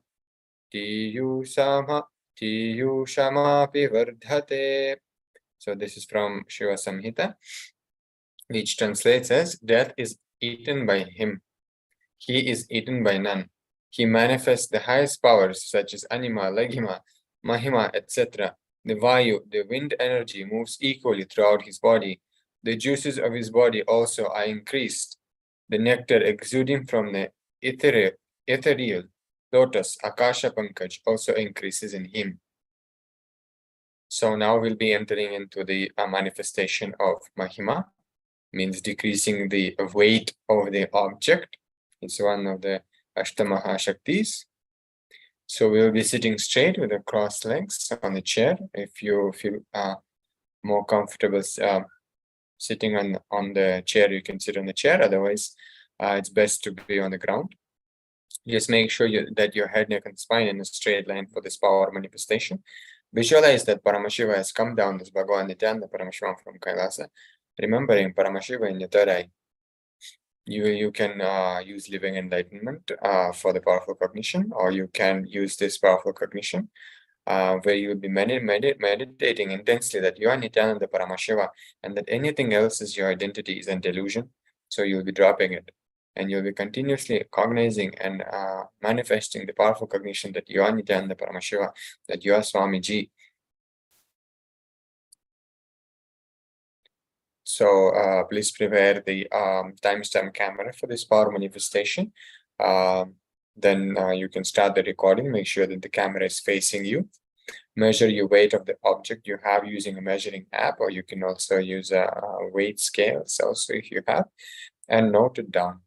tiyushamapi vardhate. So this is from Shiva Samhita, which translates as death is eaten by him. He is eaten by none. He manifests the highest powers such as anima, laghima, mahima, etc. The vayu, the wind energy, moves equally throughout his body. The juices of his body also are increased. The nectar exuding from the ethereal lotus, Akasha Pankaj, also increases in him. So now we'll be entering into the manifestation of Mahima, means decreasing the weight of the object. It's one of the Ashtamaha Shaktis. So we'll be sitting straight with the crossed legs on the chair. If you feel more comfortable sitting on the chair, you can sit on the chair. Otherwise, it's best to be on the ground. Just make sure that your head, neck, and spine in a straight line for this power manifestation. Visualize that Paramashiva has come down as Bhagavan Nithyananda Paramashivam from KAILASA, remembering Paramashiva in your third eye. You can use living enlightenment for the powerful cognition, or you can use this powerful cognition where you will be meditating intensely that you are Nithyananda Paramashiva and that anything else is your identity is a delusion. So you'll be dropping it. And you'll be continuously cognizing and manifesting the powerful cognition that you are Nithyananda Paramashiva, that you are Swamiji. So please prepare the timestamp camera for this power manifestation. Then you can start the recording. Make sure that the camera is facing you. Measure your weight of the object you have using a measuring app, or you can also use a weight scale also if you have, and note it down.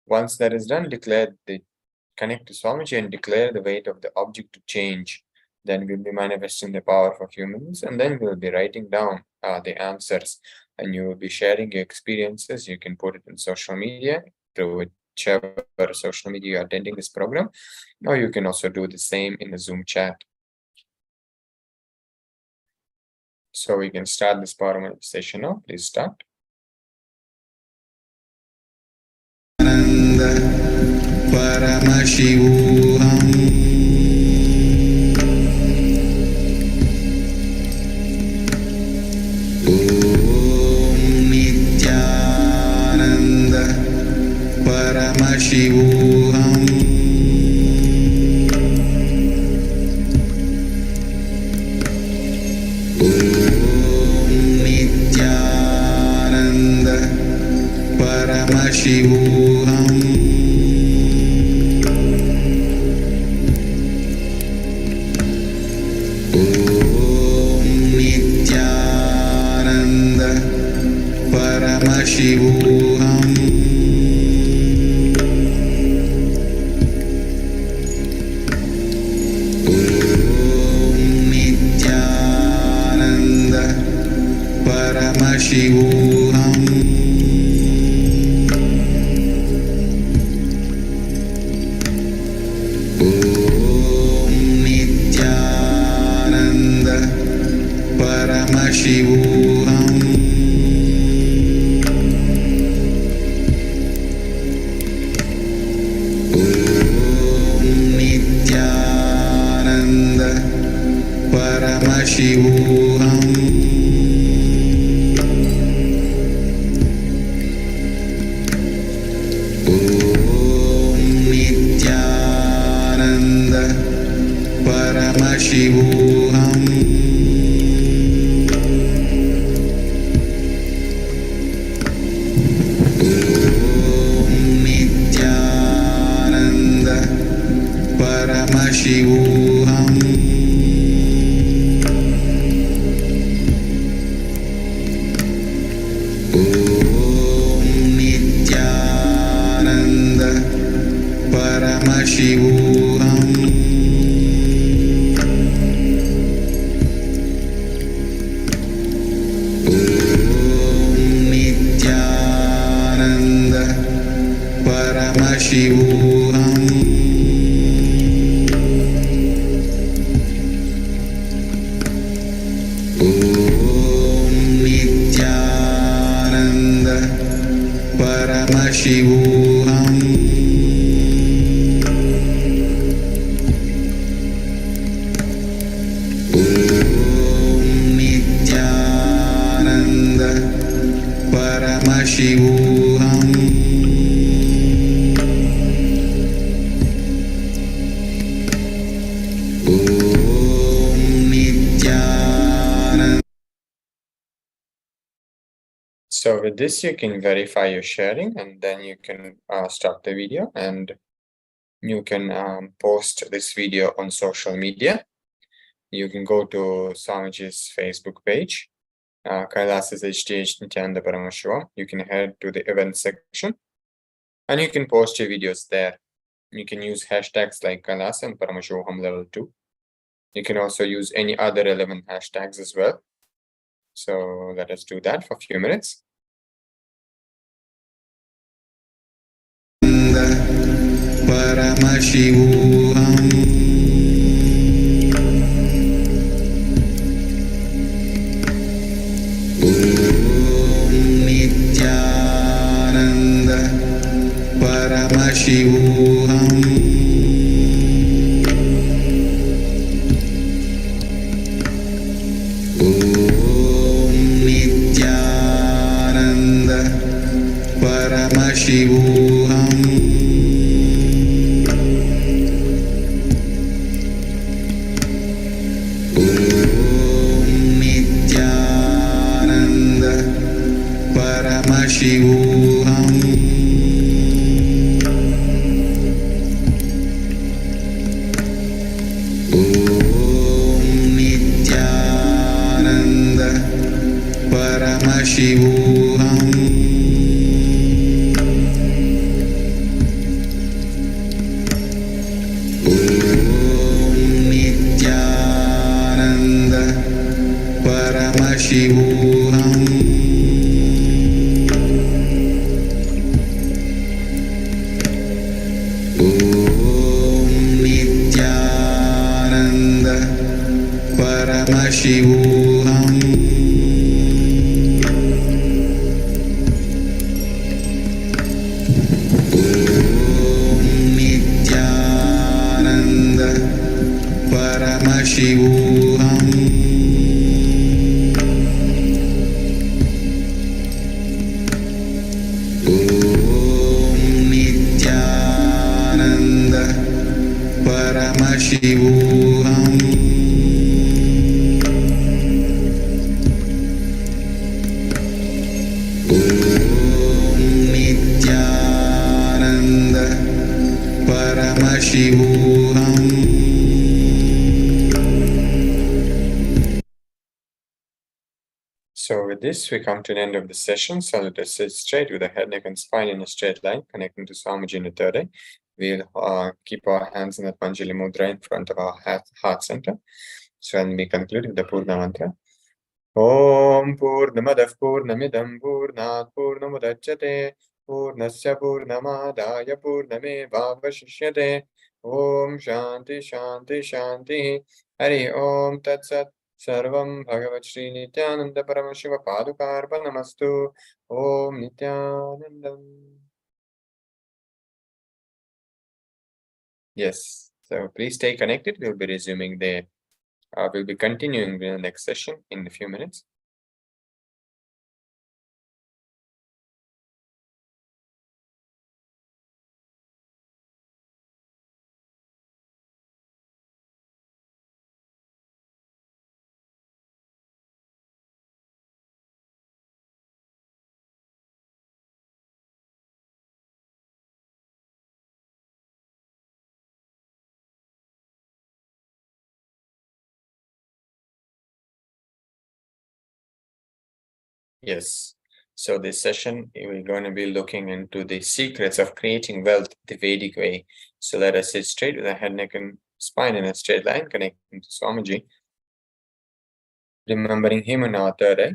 Once that is done, connect to Swamiji and declare the weight of the object to change. Then we'll be manifesting the power for humans, and then we'll be writing down the answers, and you will be sharing your experiences. You can put it in social media through whichever social media you're attending this program, or you can also do the same in the Zoom chat. So we can start this power manifestation now. Please start. Paramashivoham Nithyananda Paramashivoham Nithyananda Paramashivoham Nithyananda Paramashivoham Nithyananda Paramashivoham Nithyananda Paramashivoham Nithyananda Paramashivoham Nithyananda Paramashivoham Nithyananda Paramashivoham Nithyananda Paramashivoham Nithyananda Paramashivoham Nithyananda Paramashivoham Nithyananda Paramashivoham Nithyananda. So with this, you can verify your sharing, and then you can stop the video, and you can post this video on social media. You can go to Swamiji's Facebook page, KAILASA's SPH Nithyananda Paramashivam. You can head to the event section, and you can post your videos there. You can use hashtags like KAILASA and Paramashivoham Level 2. You can also use any other relevant hashtags as well. So let us do that for a few minutes. Paramashivoham Nithyananda Paramashivoham Nithyananda Paramashivoham Nithyananda Paramashivoham Nithyananda Paramashivoham Nithyananda Paramashivoham Nithyananda Paramashivoham Nithyananda Paramashivoham Nithyananda Paramashivoham So with this, we come to the end of the session. So let us sit straight with the head, neck, and spine in a straight line, connecting to Swamiji in the third eye. We'll keep our hands in the Panjali Mudra in front of our heart center. So when we conclude with the Purna mantra. Om Purnamadav Purnamidam Purnat Purnamudachyate Purnasya Purnamadaya Purnamevavashishyate Om Shanti Shanti Shanti Hari Om Tat Sat Sarvam Bhagavat Shri Nithyananda Paramashiva Paduka Arpanamastu Om Nithyanandam. Yes, so please stay connected. We'll be resuming the we'll be continuing the next session in a few minutes. Yes. So this session, we're going to be looking into the secrets of creating wealth the Vedic way. So let us sit straight with the head, neck, and spine in a straight line, connecting to Swamiji. Remembering him in our third eye.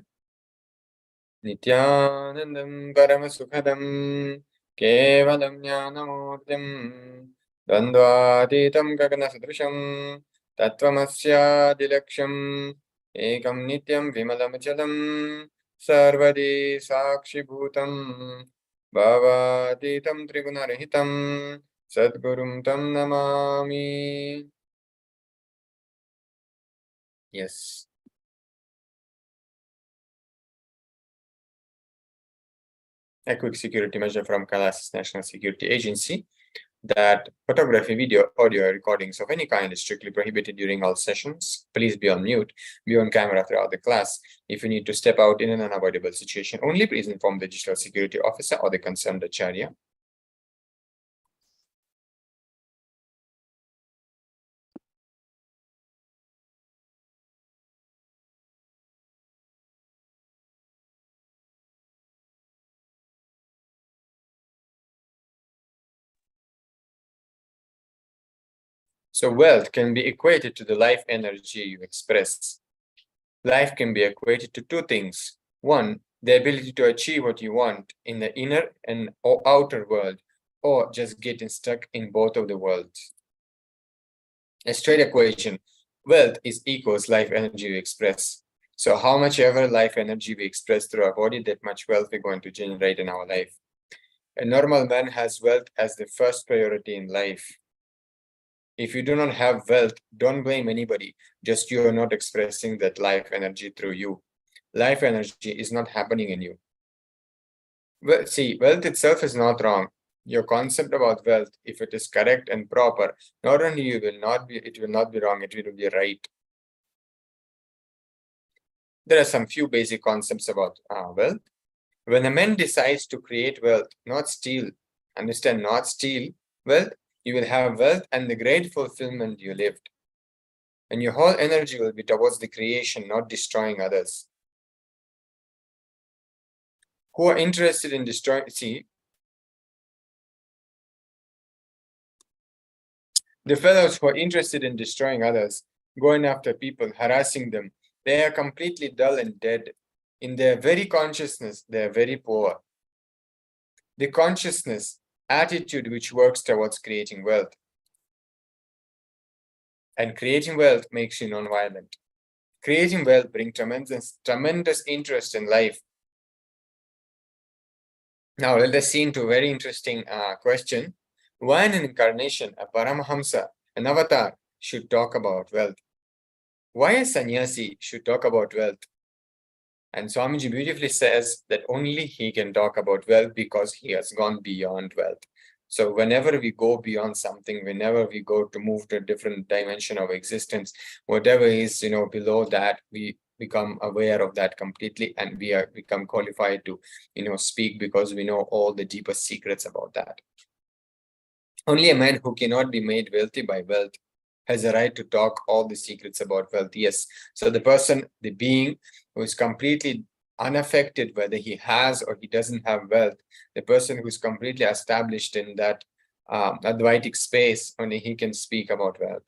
Nithyanandam Paramasukhadam Kevalam Jnanamurtim Dandvaditam Gaganasadrisham Tattvamasya Dilaksham Ekam Nityam Vimalamachalam Sarvadi Sakshi Bhutam Bhavaditam Trigunarahitam Sadgurum Tam Namami. Yes. A quick security measure from KAILASA's National Security Agency that photography, video, audio recordings of any kind is strictly prohibited during all sessions. Please be on mute, be on camera throughout the class. If you need to step out in an unavoidable situation, only please inform the digital security officer or the concerned acharya. So wealth can be equated to the life energy you express. Life can be equated to two things. One, the ability to achieve what you want in the inner and outer world, or just getting stuck in both of the worlds. A straight equation, wealth is equals life energy we express. So how much ever life energy we express through our body, that much wealth we're going to generate in our life. A normal man has wealth as the first priority in life. If you do not have wealth, don't blame anybody. Just you are not expressing that life energy through you. Life energy is not happening in you. Well, see, wealth itself is not wrong. Your concept about wealth, if it is correct and proper, not only it will not be wrong, it will be right. There are some few basic concepts about wealth. When a man decides to create wealth, not steal, understand, not steal wealth, you will have wealth and the great fulfillment you lived. And your whole energy will be towards the creation, not destroying others. Who are interested in destroying, see, the fellows who are interested in destroying others, going after people, harassing them, they are completely dull and dead. In their very consciousness, they are very poor. The consciousness, attitude which works towards creating wealth. And creating wealth makes you non-violent. Creating wealth brings tremendous interest in life. Now let us see into a very interesting question. Why in an incarnation, a Paramahamsa, an avatar, should talk about wealth? Why a sannyasi should talk about wealth? And Swamiji beautifully says that only he can talk about wealth because he has gone beyond wealth. So whenever we go beyond something, whenever we go to move to a different dimension of existence, whatever is, below that, we become aware of that completely, and we become qualified to, speak because we know all the deeper secrets about that. Only a man who cannot be made wealthy by wealth has a right to talk all the secrets about wealth. Yes. So the person, the being who is completely unaffected whether he has or he doesn't have wealth. The person who's completely established in that Advaitic space, only he can speak about wealth.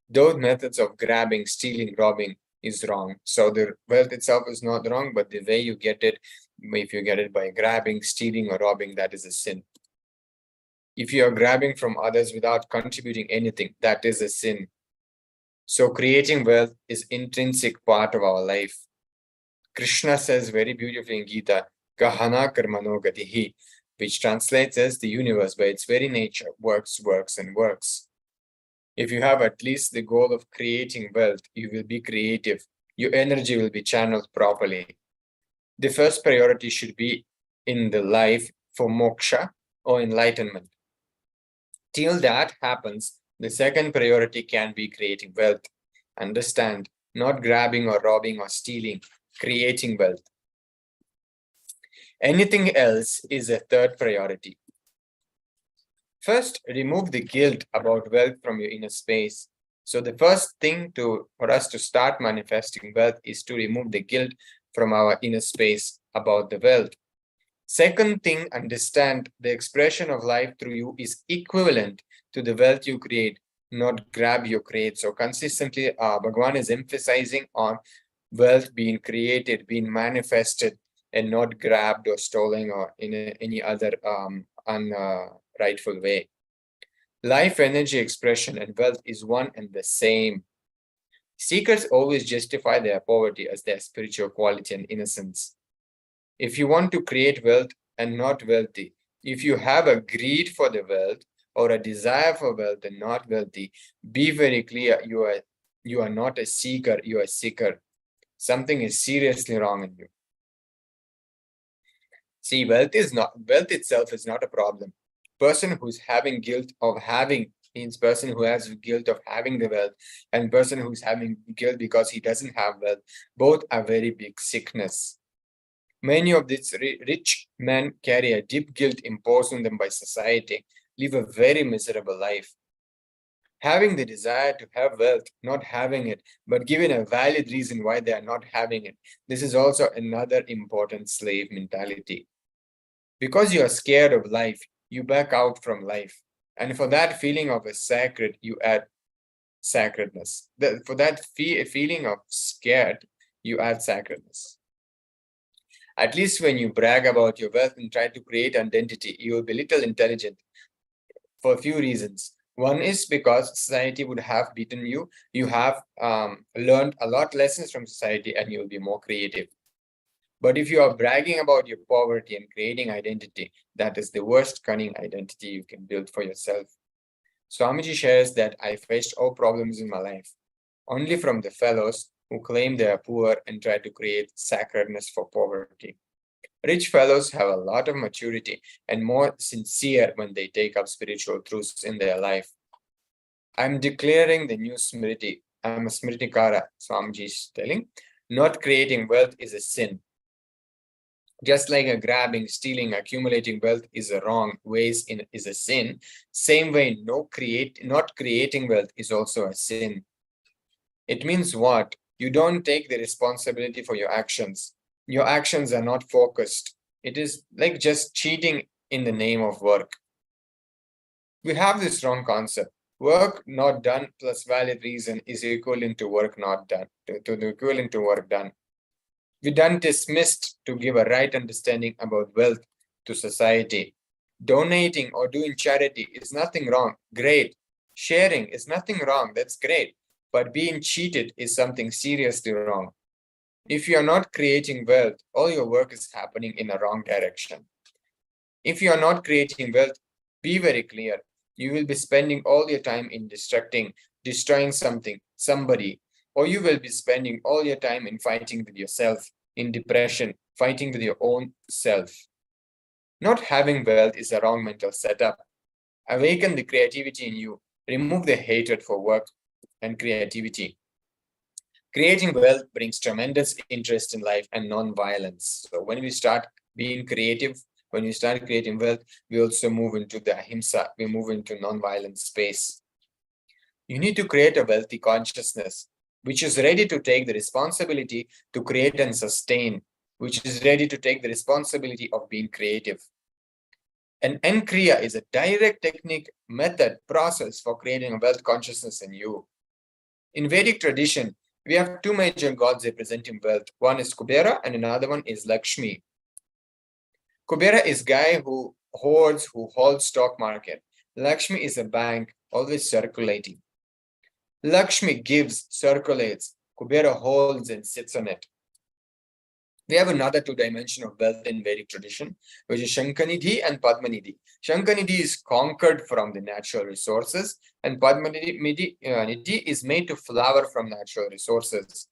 Those methods of grabbing, stealing, robbing is wrong. So the wealth itself is not wrong, but the way you get it, if you get it by grabbing, stealing, or robbing, that is a sin. If you are grabbing from others without contributing anything, that is a sin. So creating wealth is intrinsic part of our life. Krishna says very beautifully in Gita, Gahana karmano gatihi, which translates as the universe by its very nature works, works, and works. If you have at least the goal of creating wealth, you will be creative. Your energy will be channeled properly. The first priority should be in the life for moksha or enlightenment. Till that happens, the second priority can be creating wealth. Understand, not grabbing or robbing or stealing, creating wealth. Anything else is a third priority. First, remove the guilt about wealth from your inner space. So the first thing for us to start manifesting wealth is to remove the guilt from our inner space about the wealth. Second thing, understand the expression of life through you is equivalent to the wealth you create, not grab you create. So consistently, Bhagavan is emphasizing on wealth being created, being manifested, and not grabbed or stolen or in any other rightful way. Life, energy, expression, and wealth is one and the same. Seekers always justify their poverty as their spiritual quality and innocence. If you want to create wealth and not wealthy, if you have a greed for the wealth or a desire for wealth and not wealthy, be very clear, you are not a seeker, you are a seeker. Something is seriously wrong in you. See, wealth itself is not a problem. Person who's having guilt of having means person who has guilt of having the wealth, and person who's having guilt because he doesn't have wealth, both are very big sickness. Many of these rich men carry a deep guilt imposed on them by society, live a very miserable life. Having the desire to have wealth, not having it, but given a valid reason why they are not having it, this is also another important slave mentality. Because you are scared of life, you back out from life. And for that feeling of a sacred, you add sacredness. For that feeling of scared, you add sacredness. At least when you brag about your wealth and try to create identity, you will be little intelligent for a few reasons. One is because society would have beaten you. You have learned a lot lessons from society and you will be more creative. But if you are bragging about your poverty and creating identity, that is the worst cunning identity you can build for yourself. Swamiji shares that I faced all problems in my life, only from the fellows who claim they are poor and try to create sacredness for poverty. Rich fellows have a lot of maturity and more sincere when they take up spiritual truths in their life. I'm declaring the new Smriti. I'm a Smritikara, Swamiji is telling. Not creating wealth is a sin. Just like a grabbing, stealing, accumulating wealth is a wrong ways is a sin, same way not creating wealth is also a sin. It means what? You don't take the responsibility for your actions. Your actions are not focused. It is like just cheating in the name of work. We have this wrong concept. Work not done plus valid reason is equivalent to work not done, to the equivalent to work done. We done dismissed to give a right understanding about wealth to society. Donating or doing charity is nothing wrong. Great. Sharing is nothing wrong. That's great. But being cheated is something seriously wrong. If you are not creating wealth, all your work is happening in a wrong direction. If you are not creating wealth, be very clear. You will be spending all your time in destroying something, somebody, or you will be spending all your time in fighting with yourself, in depression, fighting with your own self. Not having wealth is a wrong mental setup. Awaken the creativity in you. Remove the hatred for work and creativity. Creating wealth brings tremendous interest in life and non-violence. So when we start being creative, when we start creating wealth, we also move into the ahimsa, we move into non-violent space. You need to create a wealthy consciousness. which is ready to take the responsibility to create and sustain, which is ready to take the responsibility of being creative. And Nkriya is a direct technique, method, process for creating a wealth consciousness in you. In Vedic tradition, we have two major gods representing wealth. One is Kubera and another one is Lakshmi. Kubera is guy who holds stock market. Lakshmi is a bank, always circulating. Lakshmi gives, circulates. Kubera holds and sits on it. We have another two dimension of wealth in Vedic tradition, which is Shankanidhi and Padmanidhi. Shankanidhi is conquered from the natural resources, and Padmanidhi is made to flower from natural resources.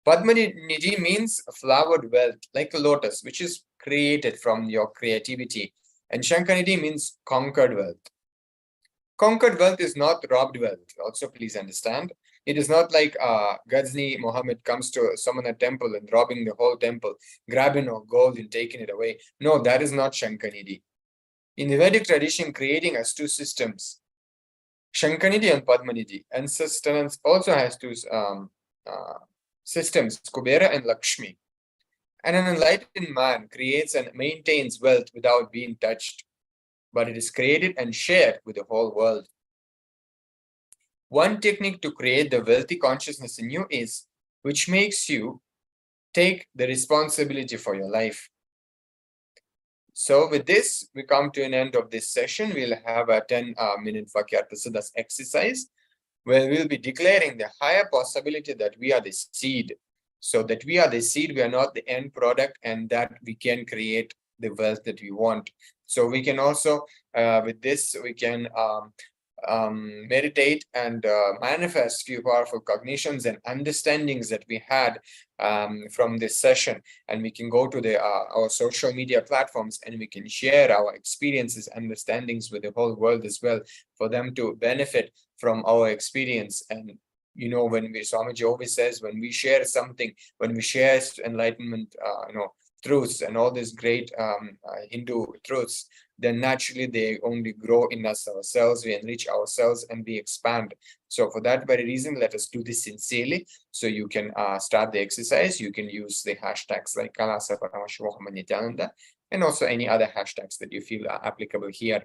Padmanidhi means flowered wealth, like a lotus, which is created from your creativity. And Shankanidhi means conquered wealth. Conquered wealth is not robbed wealth. Also, please understand. It is not like Ghazni Muhammad comes to someone at temple and robbing the whole temple, grabbing all gold and taking it away. No, that is not Shankanidhi. In the Vedic tradition, creating has two systems, Shankanidhi and Padmanidhi. And sustenance also has two systems, Kubera and Lakshmi. And an enlightened man creates and maintains wealth without being touched, but it is created and shared with the whole world. One technique to create the wealthy consciousness in you is, which makes you take the responsibility for your life. So with this, we come to an end of this session. We'll have a 10-minute Vakyartha Siddhas exercise, where we'll be declaring the higher possibility that we are the seed. So that we are the seed, we are not the end product, and that we can create the wealth that we want. So we can also, with this, we can meditate and manifest few powerful cognitions and understandings that we had from this session, and we can go to the our social media platforms and we can share our experiences, understandings with the whole world as well, for them to benefit from our experience. And you know, when Swamiji always says, when we share something, when we share enlightenment, truths and all these great Hindu truths, then naturally they only grow in us ourselves, we enrich ourselves and we expand. So for that very reason, let us do this sincerely. So you can start the exercise. You can use the hashtags like KAILASA, Paramashivoham Nithyananda, and also any other hashtags that you feel are applicable here.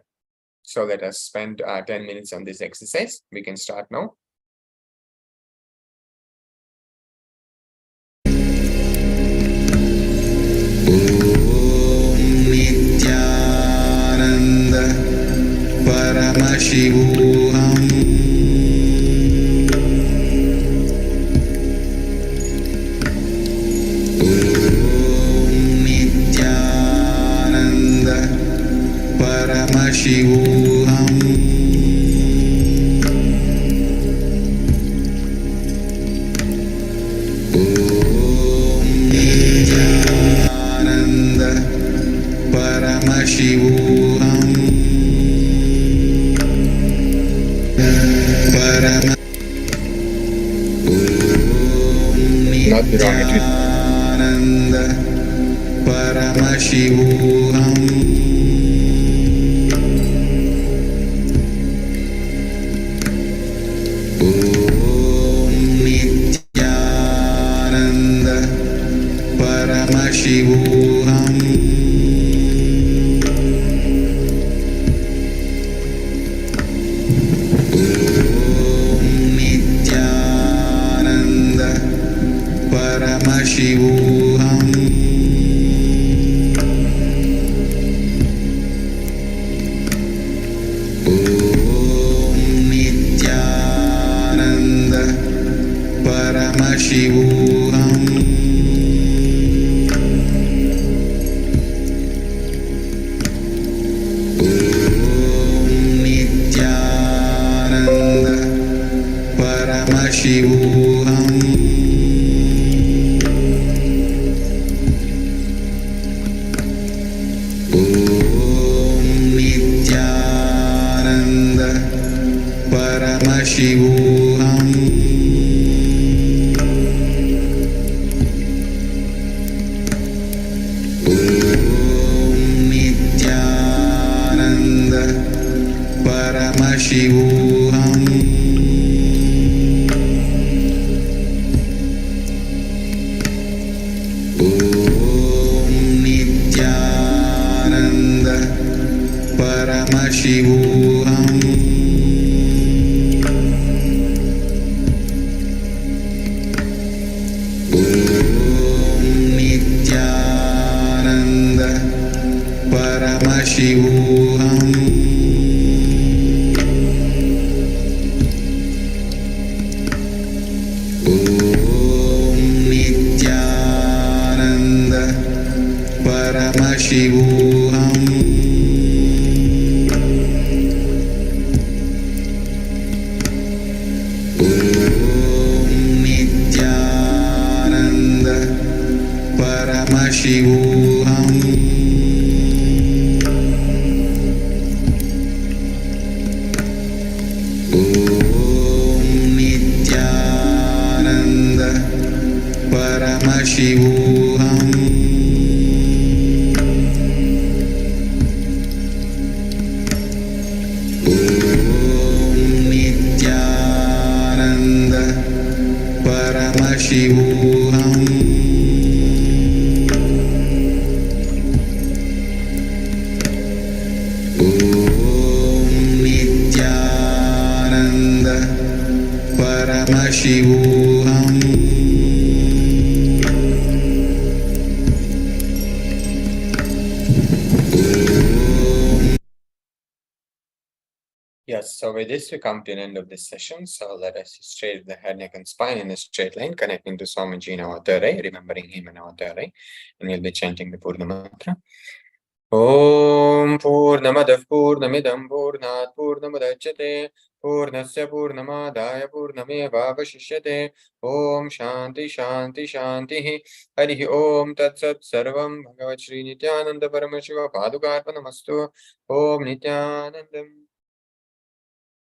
So let us spend 10 minutes on this exercise. We can start now. Paramashivoham Nithyananda Paramashivoham Nithyananda Paramashivoham Not be wrong, Nithyananda Paramashivoham Nithyananda Paramashivoham Paramashivoham Nithyananda Paramashivoham Nithyananda Paramashivoham Nithyananda Paramashivoham Nithyananda Paramashivoham Paramashivoham Nithyananda Paramashivoham Nithyananda Paramashivoham Nithyananda Paramashivoham Nithyananda Paramashivoham Nithyananda Paramashivoham Nithyananda Paramashivoham Yes, so with this we come to an end of this session. So let us straighten the head, neck, and spine in a straight line, connecting to Swamiji in our third eye, remembering him in our third eye, and we'll be chanting the Purna mantra. Om Purnamadah Purnamidam Purnat Purnamudachyate Purnasya Purnamadaya Purnamevavashishyate Om Shanti Shanti Shanti Harihi Om Tat Sat Sarvam Bhagavat Shri Nithyananda Paramashiva Paduka Arpanamastu Om Nithyanandam.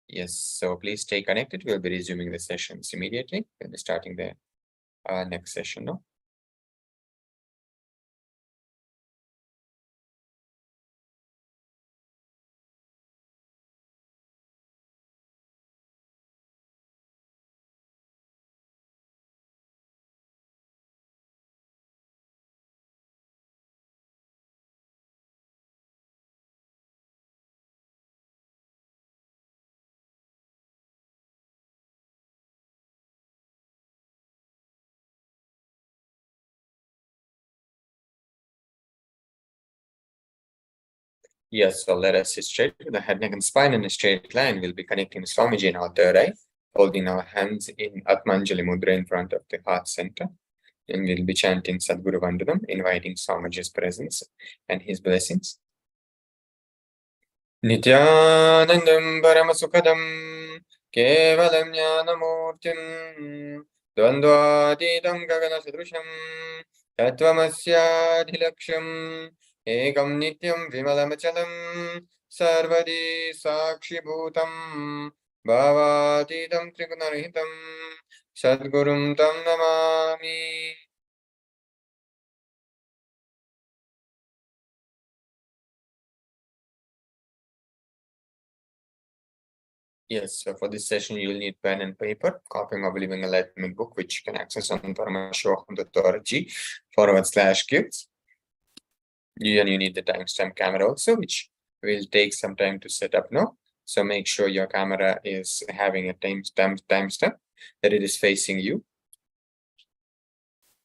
Yes, so please stay connected. We'll be resuming the sessions immediately. We'll be starting the next session now. Yes, so let us sit straight with the head, neck, and spine in a straight line. We'll be connecting to Swamiji in our third eye, holding our hands in Atmanjali Mudra in front of the heart center. And we'll be chanting Sadguru Vandanam, inviting Swamiji's presence and his blessings. Nithyanandam Paramasukadam Kevalam Jnanamurtim Dvandvadidam Gagana Sadrusham Tatvamasyadhilaksham Ekam Nityam Vimalamachalam Sarvadi Sakshibhutam Bhavatitam Trigunarhitam Sadgurum Tam Namami. Yes, so for this session, you'll need pen and paper, copy of Living Enlightenment book, which you can access on paramashivoham.org/gifts. And you need the timestamp camera also, which will take some time to set up now. So make sure your camera is having a timestamp that it is facing you.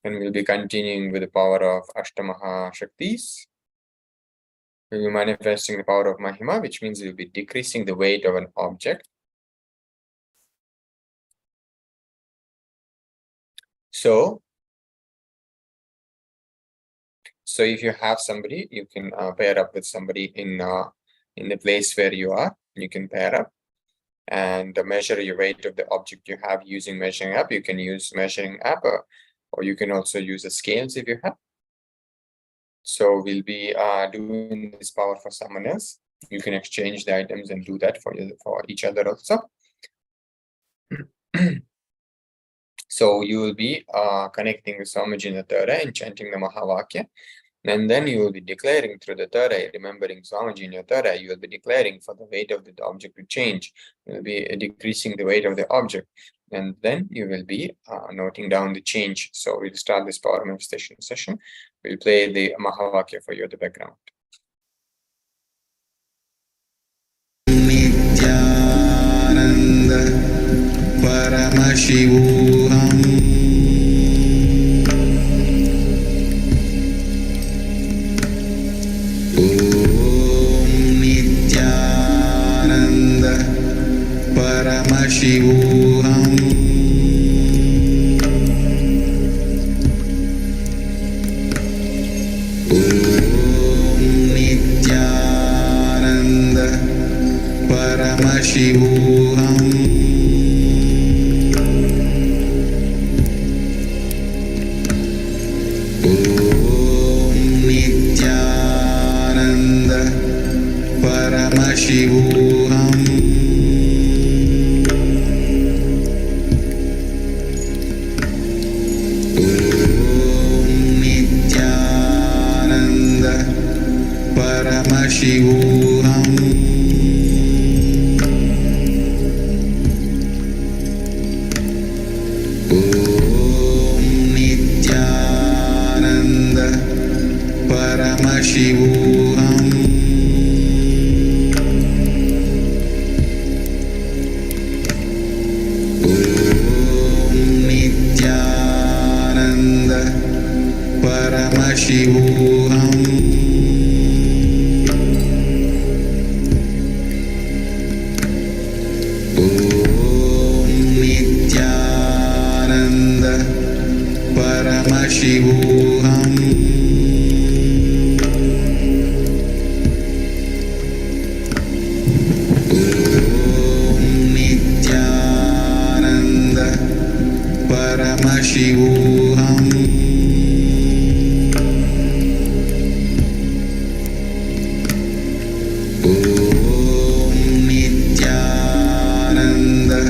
And we'll be continuing with the power of Ashtamaha Shaktis. We'll be manifesting the power of Mahima, which means we'll be decreasing the weight of an object. So if you have somebody, you can pair up with somebody in the place where you are. You can pair up and measure your weight of the object you have using measuring app. You can use measuring app, or you can also use the scales if you have. So we'll be doing this power for someone else. You can exchange the items and do that for each other also. So you will be connecting with Swamiji in the third eye and chanting the Mahavakya. And then you will be declaring through the third eye, remembering Swamiji in your third eye, you will be declaring for the weight of the object to change. You will be decreasing the weight of the object. And then you will be noting down the change. So we'll start this power manifestation session. We'll play the Mahavakya for you at the background. Paramashivoham Om Nithyananda Paramashivoham Om Nithyananda Paramashivoham Paramashivoham Om Nithyananda Paramashivoham Om Nithyananda Paramashivoham Paramashivoham Om Nithyananda Paramashivoham Om Nithyananda Paramashivoham Paramashivoham Om Nithyananda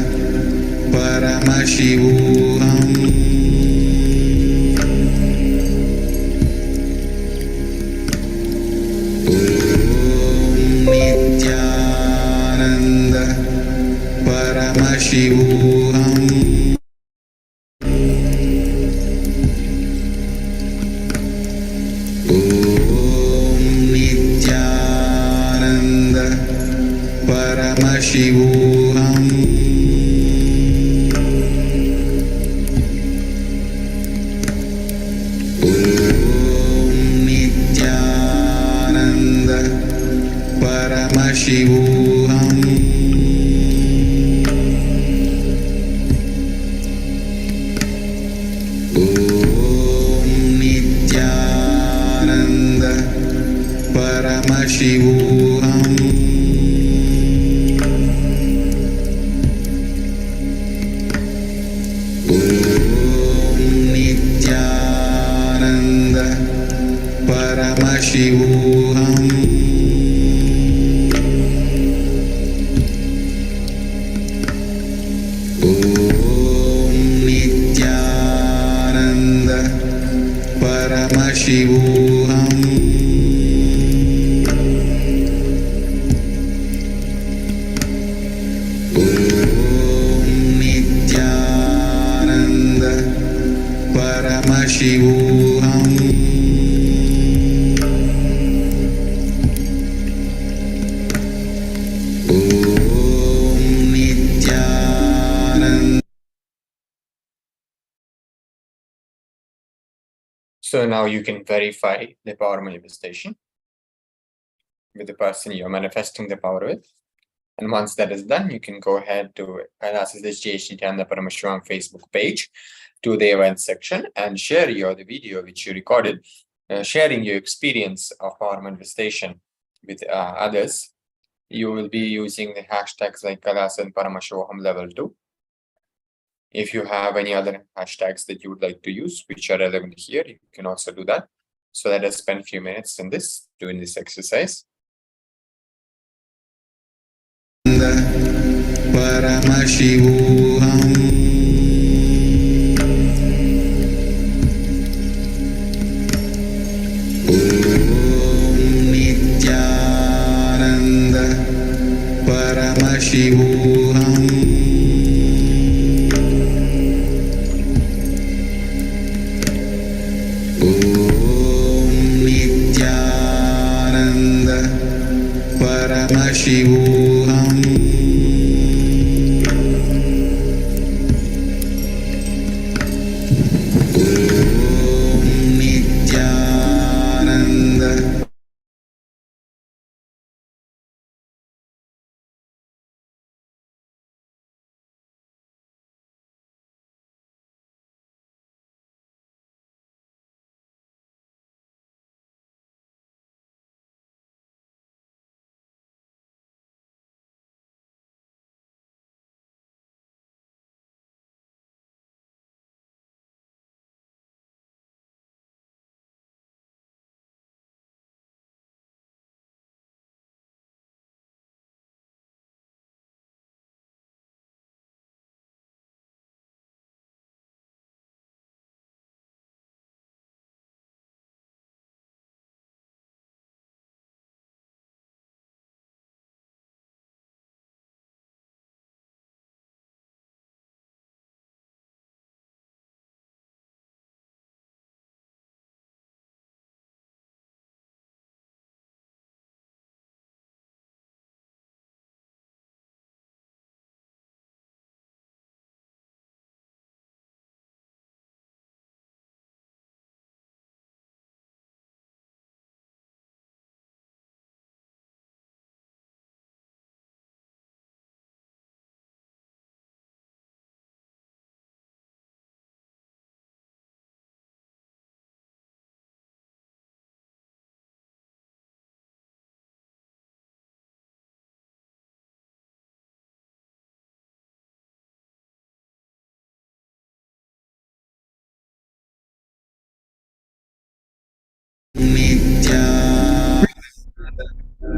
Paramashivoham Om Nithyananda Paramashivoham Paramashivoham Om Nithyananda Paramashivoham Om Nithyananda Paramashivoham Paramashivoham Om Nithyananda Paramashivoham Om Nithyananda. So now you can verify the power manifestation with the person you're manifesting the power with. And once that is done, you can go ahead to KAILASA's SPH Nithyananda Paramashivam Facebook page, to the events section, and share the video which you recorded, sharing your experience of power manifestation with others. You will be using the hashtags like KAILASA and Paramashivoham Level 2. If you have any other hashtags that you would like to use, which are relevant here, you can also do that. So let us spend a few minutes in doing this exercise. Paramashivoham Om Nithyananda Paramashivoham Om Nithyananda Paramashivoham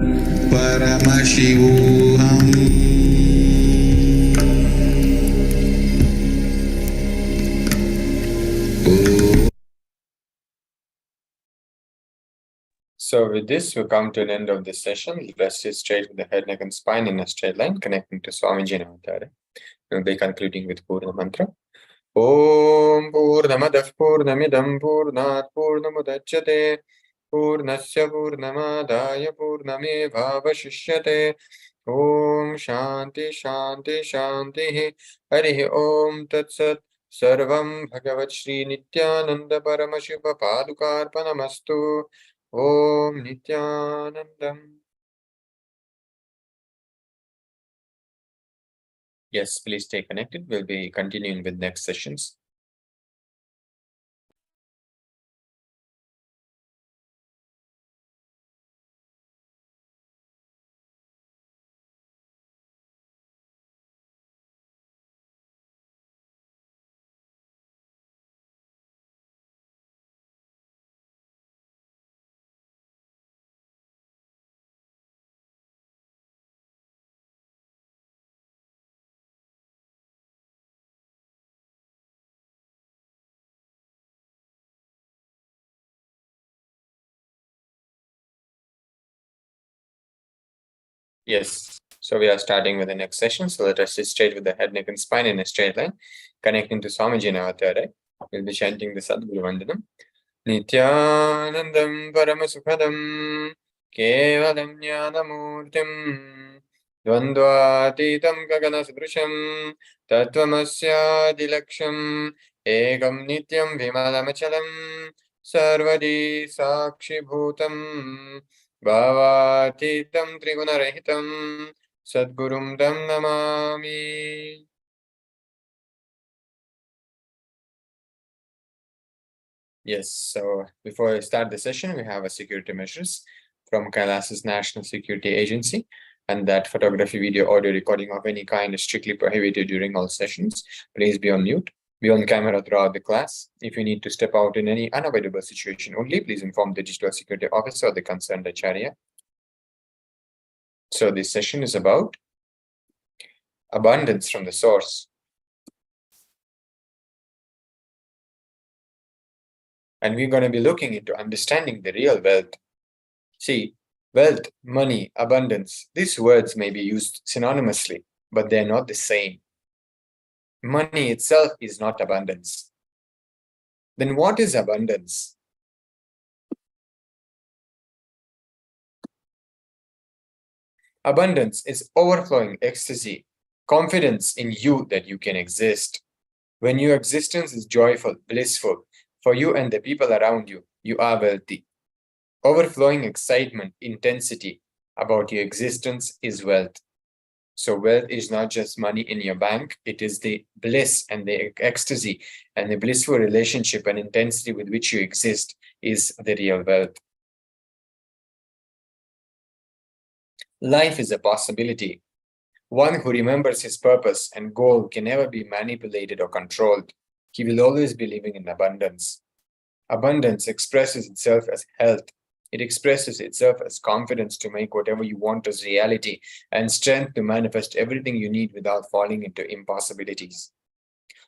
Paramashivoham. So with this, we come to an end of this session. Let's sit straight with the head, neck, and spine in a straight line, connecting to Swamiji Navatara. We'll be concluding with Purna Mantra. Om Purnamadah Purnamidam Purnat Purnamudachyate Purnasya Purnamadaya Purnamevavashishyate Om Shanti Shanti Shanti Harihi Om Tat Sat Sarvam Bhagavat Shri Nithyananda Paramashiva Paduka Arpanamastu Om Nithyanandam. Yes, please stay connected. We'll be continuing with next sessions. Yes, so we are starting with the next session. So let us sit straight with the head, neck, and spine in a straight line, connecting to Swamiji Navatara. We'll be chanting the Sadguru Vandanam. Nithyanandam Paramasukhadam Kevalam Jnanamurtim Dvandvatitam Gagana Sudrusham Tattvamasya Dilaksham Ekam Nityam Vimalamachalam Sarvadi Sakshi Bhutam Bhavatitam Trigunarahitam Sadgurum Tam Namami. Yes, so before I start the session, we have a security measures from KAILASA's National Security Agency, and that photography, video, audio recording of any kind is strictly prohibited during all sessions. Please be on mute, be on camera throughout the class. If you need to step out in any unavoidable situation only, please inform the digital security officer or the concerned acharya. So this session is about abundance from the source. And we're going to be looking into understanding the real wealth. See, wealth, money, abundance, these words may be used synonymously, but they're not the same. Money itself is not abundance. Then what is abundance? Abundance is overflowing ecstasy, confidence in you that you can exist. When your existence is joyful, blissful, for you and the people around you, you are wealthy. Overflowing excitement, intensity about your existence is wealth. So wealth is not just money in your bank, it is the bliss and the ecstasy and the blissful relationship and intensity with which you exist is the real wealth. Life is a possibility. One who remembers his purpose and goal can never be manipulated or controlled. He will always be living in abundance. Abundance expresses itself as health. It expresses itself as confidence to make whatever you want as reality and strength to manifest everything you need without falling into impossibilities.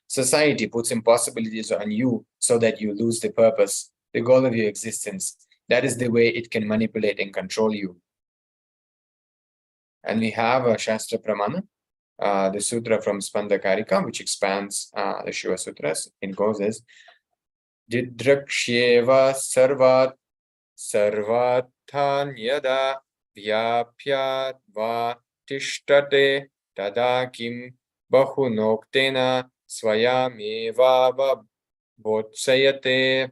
Society puts impossibilities on you so that you lose the purpose, the goal of your existence. That is the way it can manipulate and control you. And we have a Shastra Pramana, the sutra from Spandakarika, which expands the Shiva Sutras. It goes as Didrakshyeva sarvathan yada vyapya va tishtate tada kim bahunoktena swayameva botsayate.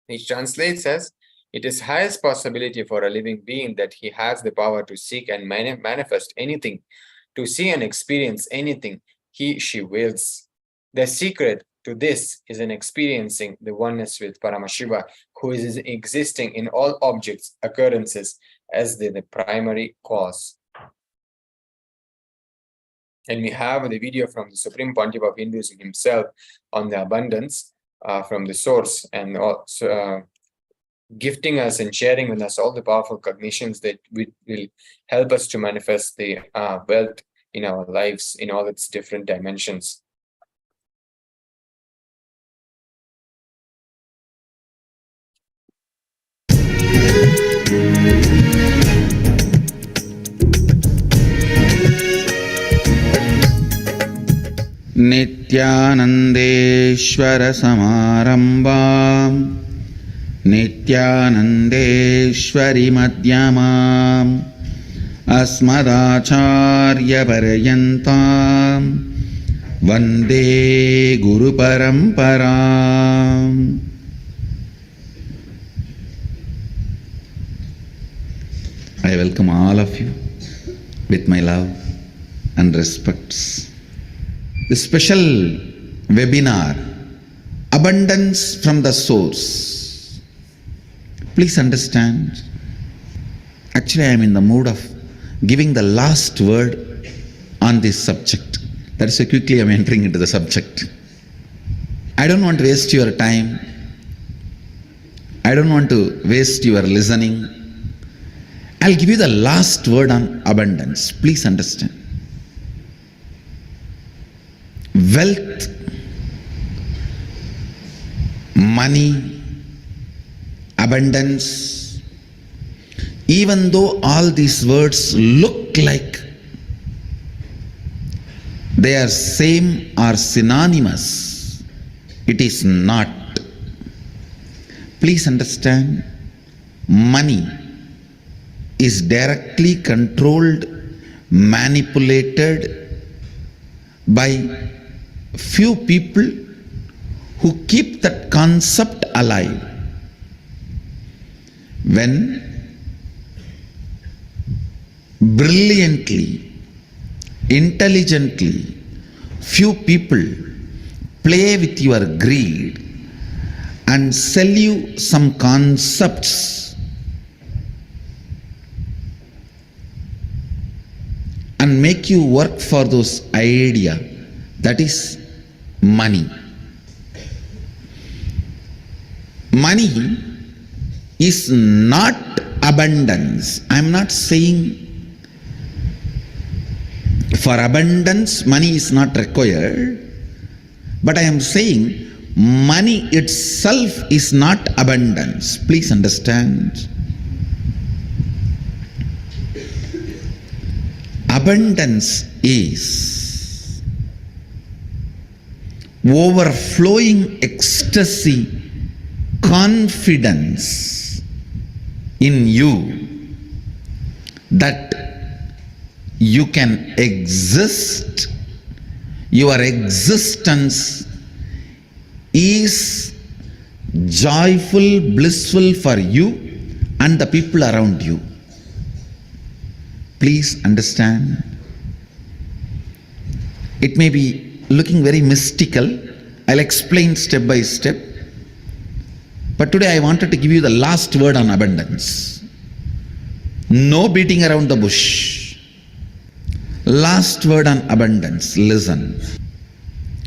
Which translates as, it is highest possibility for a living being that he has the power to seek and manifest anything, to see and experience anything she wills. The secret to this is in experiencing the oneness with Paramashiva, who is existing in all objects, occurrences, as the primary cause. And we have the video from the Supreme Pontiff of Hinduism himself on the abundance from the source, and also gifting us and sharing with us all the powerful cognitions that will help us to manifest the wealth in our lives in all its different dimensions. Nithyanandeshwara Samarambam Nithyanandeshwari Madhyamam Asmadacharya Paryantam Vande Guru Paramparam. I welcome all of you with my love and respects. The special webinar, Abundance from the Source. Please understand, actually I am in the mood of giving the last word on this subject. That is why quickly I am entering into the subject. I don't want to waste your time. I don't want to waste your listening. I'll give you the last word on abundance. Please understand. Wealth, money, abundance, even though all these words look like they are same or synonymous, it is not. Please understand, money is directly controlled, manipulated by few people who keep that concept alive. When brilliantly, intelligently, few people play with your greed and sell you some concepts and make you work for those ideas, that is money. Money is not abundance. I am not saying for abundance money is not required, but I am saying money itself is not abundance. Please understand. Abundance is overflowing ecstasy, confidence in you that you can exist, your existence is joyful, blissful for you and the people around you. Please understand. It may be looking very mystical. I'll explain step by step. But today I wanted to give you the last word on abundance. No beating around the bush. Last word on abundance. Listen.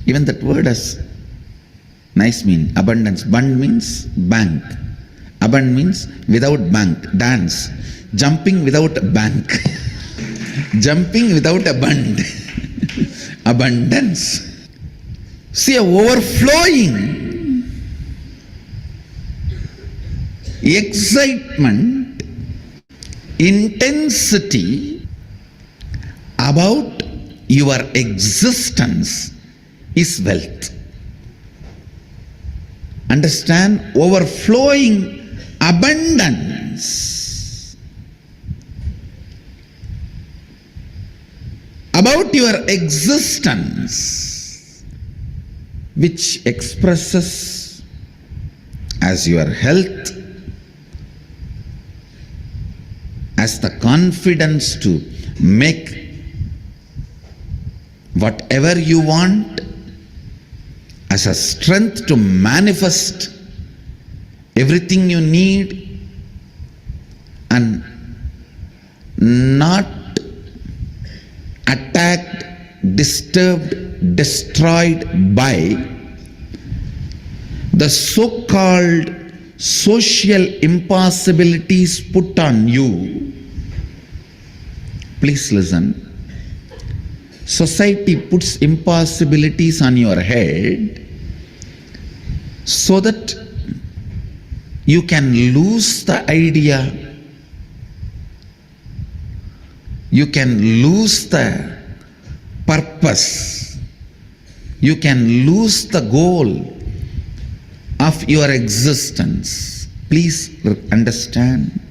Even that word has nice meaning. Abundance. Bund means bank. Abund means without bank. Dance. Jumping without a bank. Jumping without a bund. Abundance. See, a overflowing excitement, intensity about your existence is wealth. Understand? Overflowing abundance about your existence, which expresses as your health, as the confidence to make whatever you want, as a strength to manifest everything you need, and not attacked, disturbed, destroyed by the so-called social impossibilities put on you, please listen. Society puts impossibilities on your head so that you can lose the idea, you can lose the purpose, you can lose the goal of your existence. Please understand.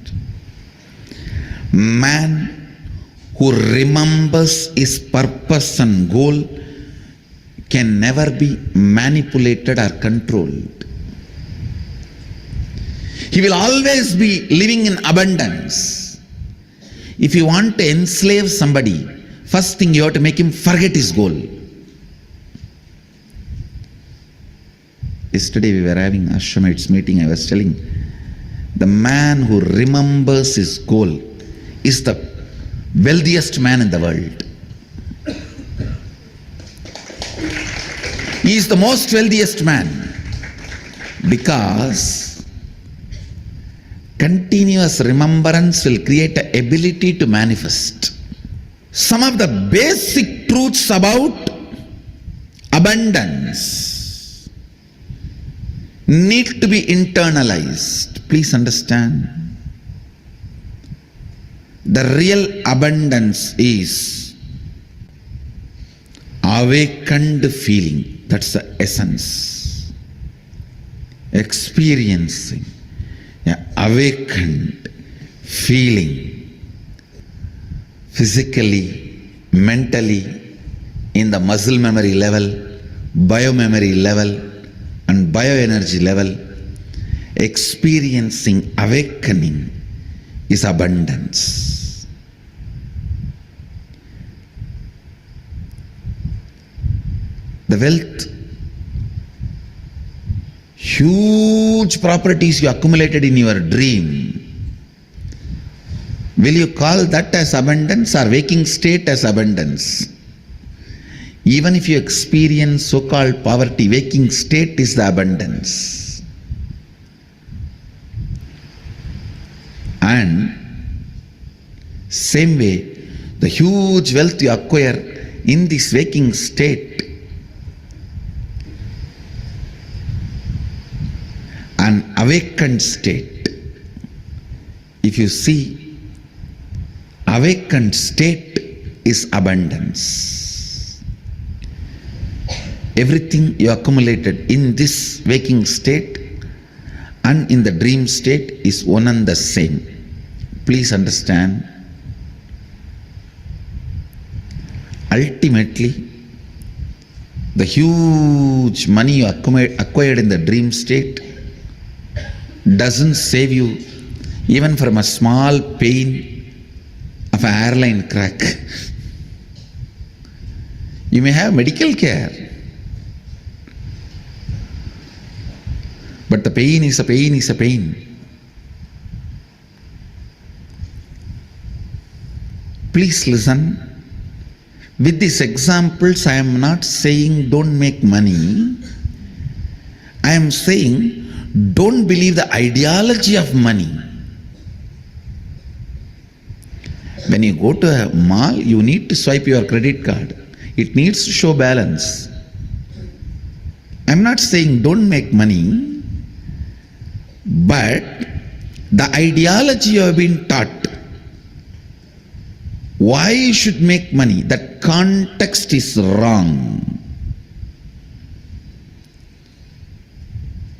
Man who remembers his purpose and goal can never be manipulated or controlled. He will always be living in abundance. If you want to enslave somebody, first thing you have to make him forget his goal. Yesterday we were having Ashramites meeting. I was telling, the man who remembers his goal is the wealthiest man in the world. He is the most wealthiest man because continuous remembrance will create an ability to manifest. Some of the basic truths about abundance need to be internalized. Please understand. The real abundance is awakened feeling. That's the essence. Experiencing awakened feeling physically, mentally, in the muscle memory level, biomemory level, and bioenergy level. Experiencing awakening is abundance. The wealth, huge properties you accumulated in your dream, will you call that as abundance or waking state as abundance? Even if you experience so-called poverty, waking state is the abundance. And same way, the huge wealth you acquire in this waking state, an awakened state. If you see, awakened state is abundance. Everything you accumulated in this waking state and in the dream state is one and the same. Please understand. Ultimately, the huge money you acquired in the dream state doesn't save you even from a small pain of an airline crack. You may have medical care, but the pain is a pain is a pain. Please listen. With these examples, I am not saying don't make money. I am saying don't believe the ideology of money. When you go to a mall, you need to swipe your credit card. It needs to show balance. I am not saying don't make money, but the ideology you have been taught, why you should make money, that context is wrong.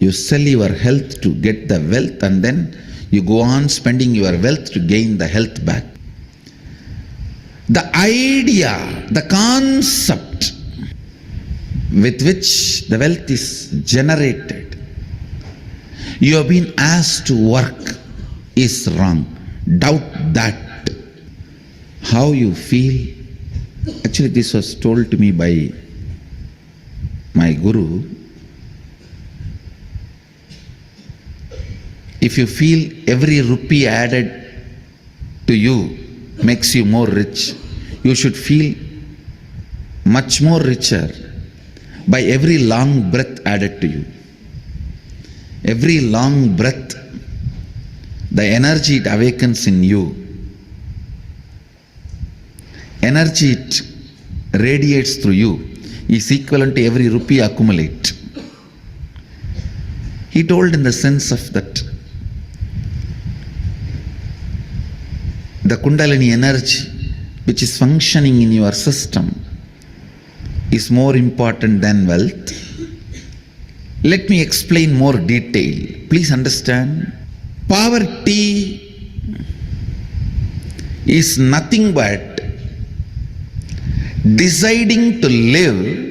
You sell your health to get the wealth, and then you go on spending your wealth to gain the health back. The idea, the concept with which the wealth is generated, you have been asked to work, is wrong. Doubt that. How you feel. Actually, this was told to me by my guru. If you feel every rupee added to you makes you more rich, you should feel much more richer by every long breath added to you. Every long breath, the energy it awakens in you, energy it radiates through you, is equivalent to every rupee accumulate. He told in the sense of that the Kundalini energy which is functioning in your system is more important than wealth. Let me explain more detail. Please understand. Poverty is nothing but deciding to live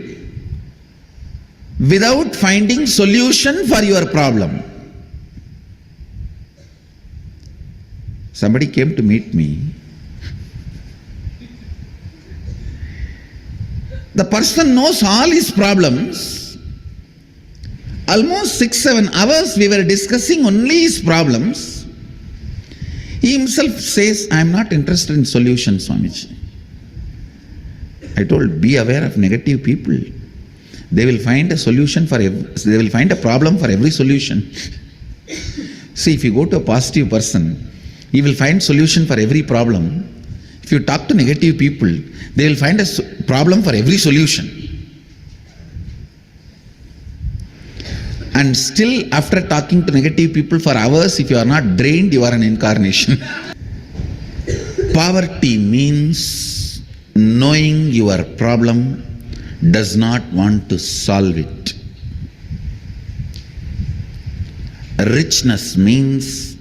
without finding solution for your problem. Somebody came to meet me. The person knows all his problems. Almost 6-7 hours we were discussing only his problems. He himself says, I am not interested in solutions, Swamiji. I told, be aware of negative people. They will find a solution for they will find a problem for every solution. See, if you go to a positive person, he will find solution for every problem. If you talk to negative people, they will find a problem for every solution. And still, after talking to negative people for hours, if you are not drained, you are an incarnation. Poverty means knowing your problem, does not want to solve it. Richness means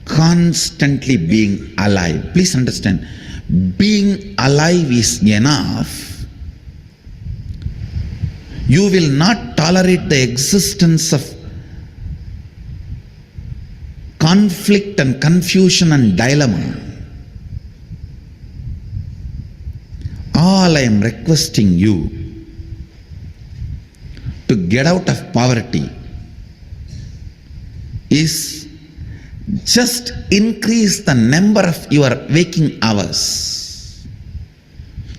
constantly being alive. Please understand, being alive is enough. You will not tolerate the existence of conflict and confusion and dilemma. All I am requesting you to get out of poverty is just increase the number of your waking hours.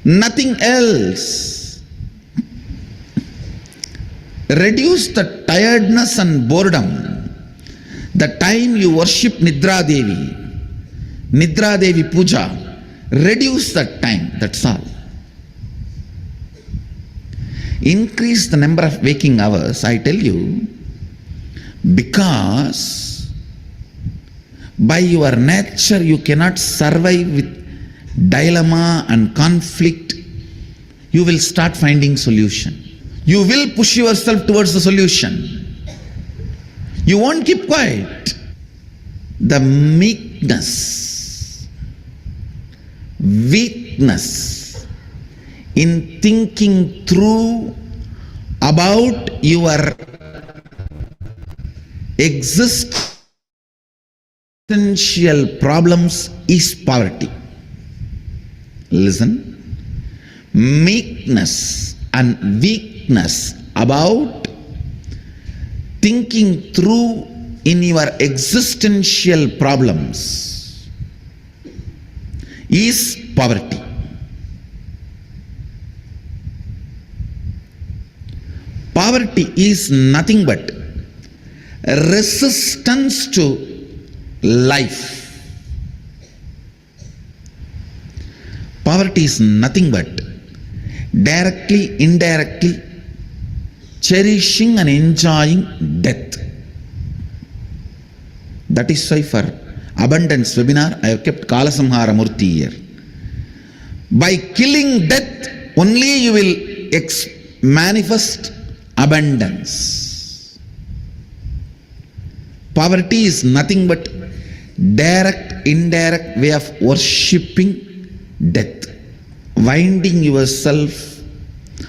Nothing else. Reduce the tiredness and boredom. The time you worship Nidra Devi puja, reduce that time, that's all. Increase the number of waking hours, I tell you, because by your nature you cannot survive with dilemma and conflict. You will start finding solution. You will push yourself towards the solution. You won't keep quiet. The meekness, weakness in thinking through about your existential problems is poverty. Listen, meekness and weakness about thinking through in your existential problems is poverty. Poverty is nothing but resistance to life. Poverty is nothing but directly, indirectly cherishing and enjoying death. That is why for abundance webinar I have kept Kalasamhara Murti here. By killing death only you will manifest abundance. Poverty is nothing but direct, indirect way of worshipping death, winding yourself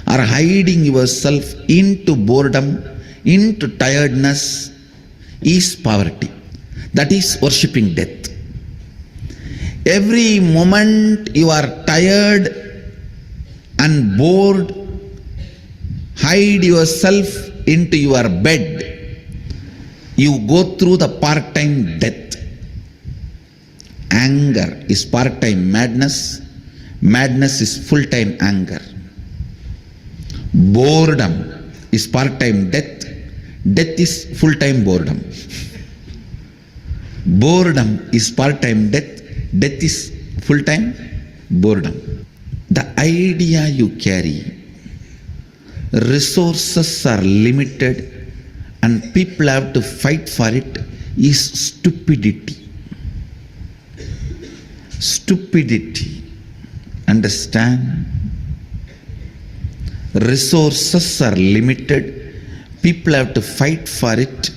or hiding yourself into boredom, into tiredness is poverty. That is worshipping death. Every moment you are tired and bored, hide yourself into your bed. You go through the part-time death. Anger is part-time madness. Madness is full-time anger. Boredom is part-time death. Death is full-time boredom. Boredom is part-time death. Death is full-time boredom. The idea you carry, resources are limited and people have to fight for it, is stupidity. Stupidity. Understand? Resources are limited, people have to fight for it,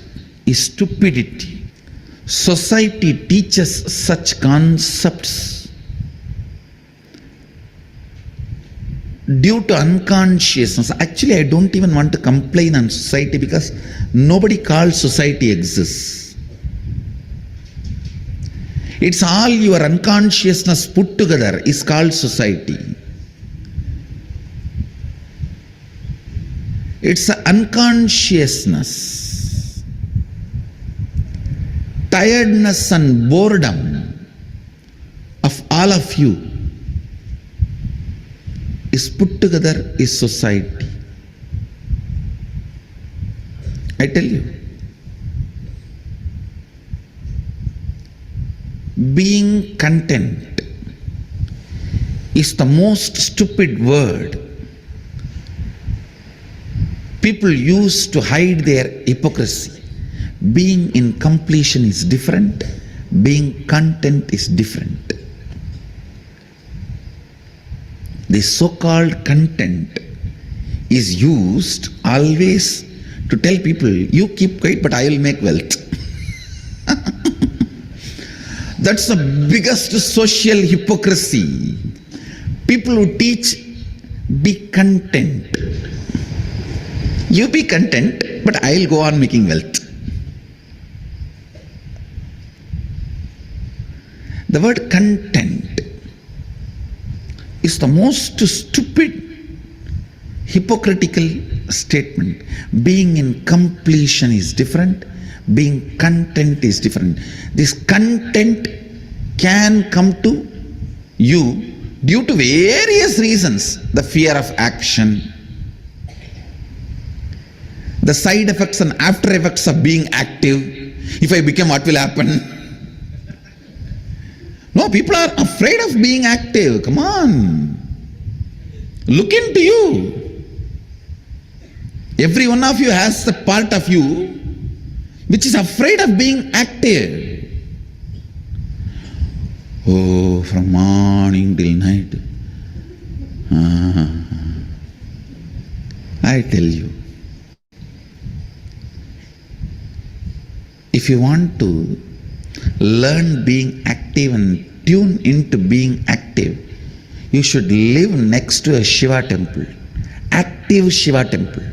is stupidity. Society teaches such concepts due to unconsciousness. Actually, I don't even want to complain on society because nobody calls society exists. It's all your unconsciousness put together is called society. It's unconsciousness. Tiredness and boredom of all of you is put together is society. I tell you, being content is the most stupid word people use to hide their hypocrisy. Being in completion is different, being content is different. The so-called content is used always to tell people, you keep quiet but I will make wealth. That's the biggest social hypocrisy. People who teach, be content. You be content, but I will go on making wealth. The word content is the most stupid, hypocritical statement. Being in completion is different, being content is different. This content can come to you due to various reasons. The fear of action, the side effects and after effects of being active. If I become, what will happen? No, people are afraid of being active. Come on. Look into you. Every one of you has the part of you which is afraid of being active. Oh, from morning till night. I tell you, if you want to learn being active and tune into being active, you should live next to a Shiva temple, active Shiva temple,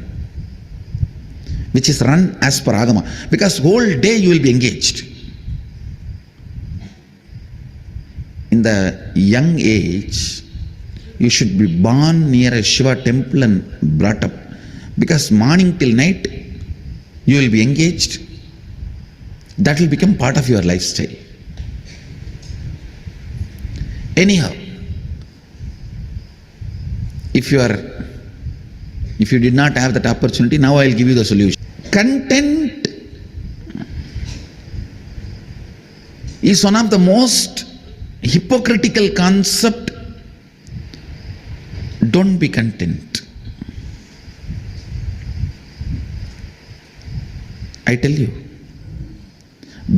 which is run as per Agama, because whole day you will be engaged. In the young age, you should be born near a Shiva temple and brought up, because morning till night you will be engaged. That will become part of your lifestyle. Anyhow, if you did not have that opportunity, now I will give you the solution. Content is one of the most hypocritical concept. Don't be content. I tell you,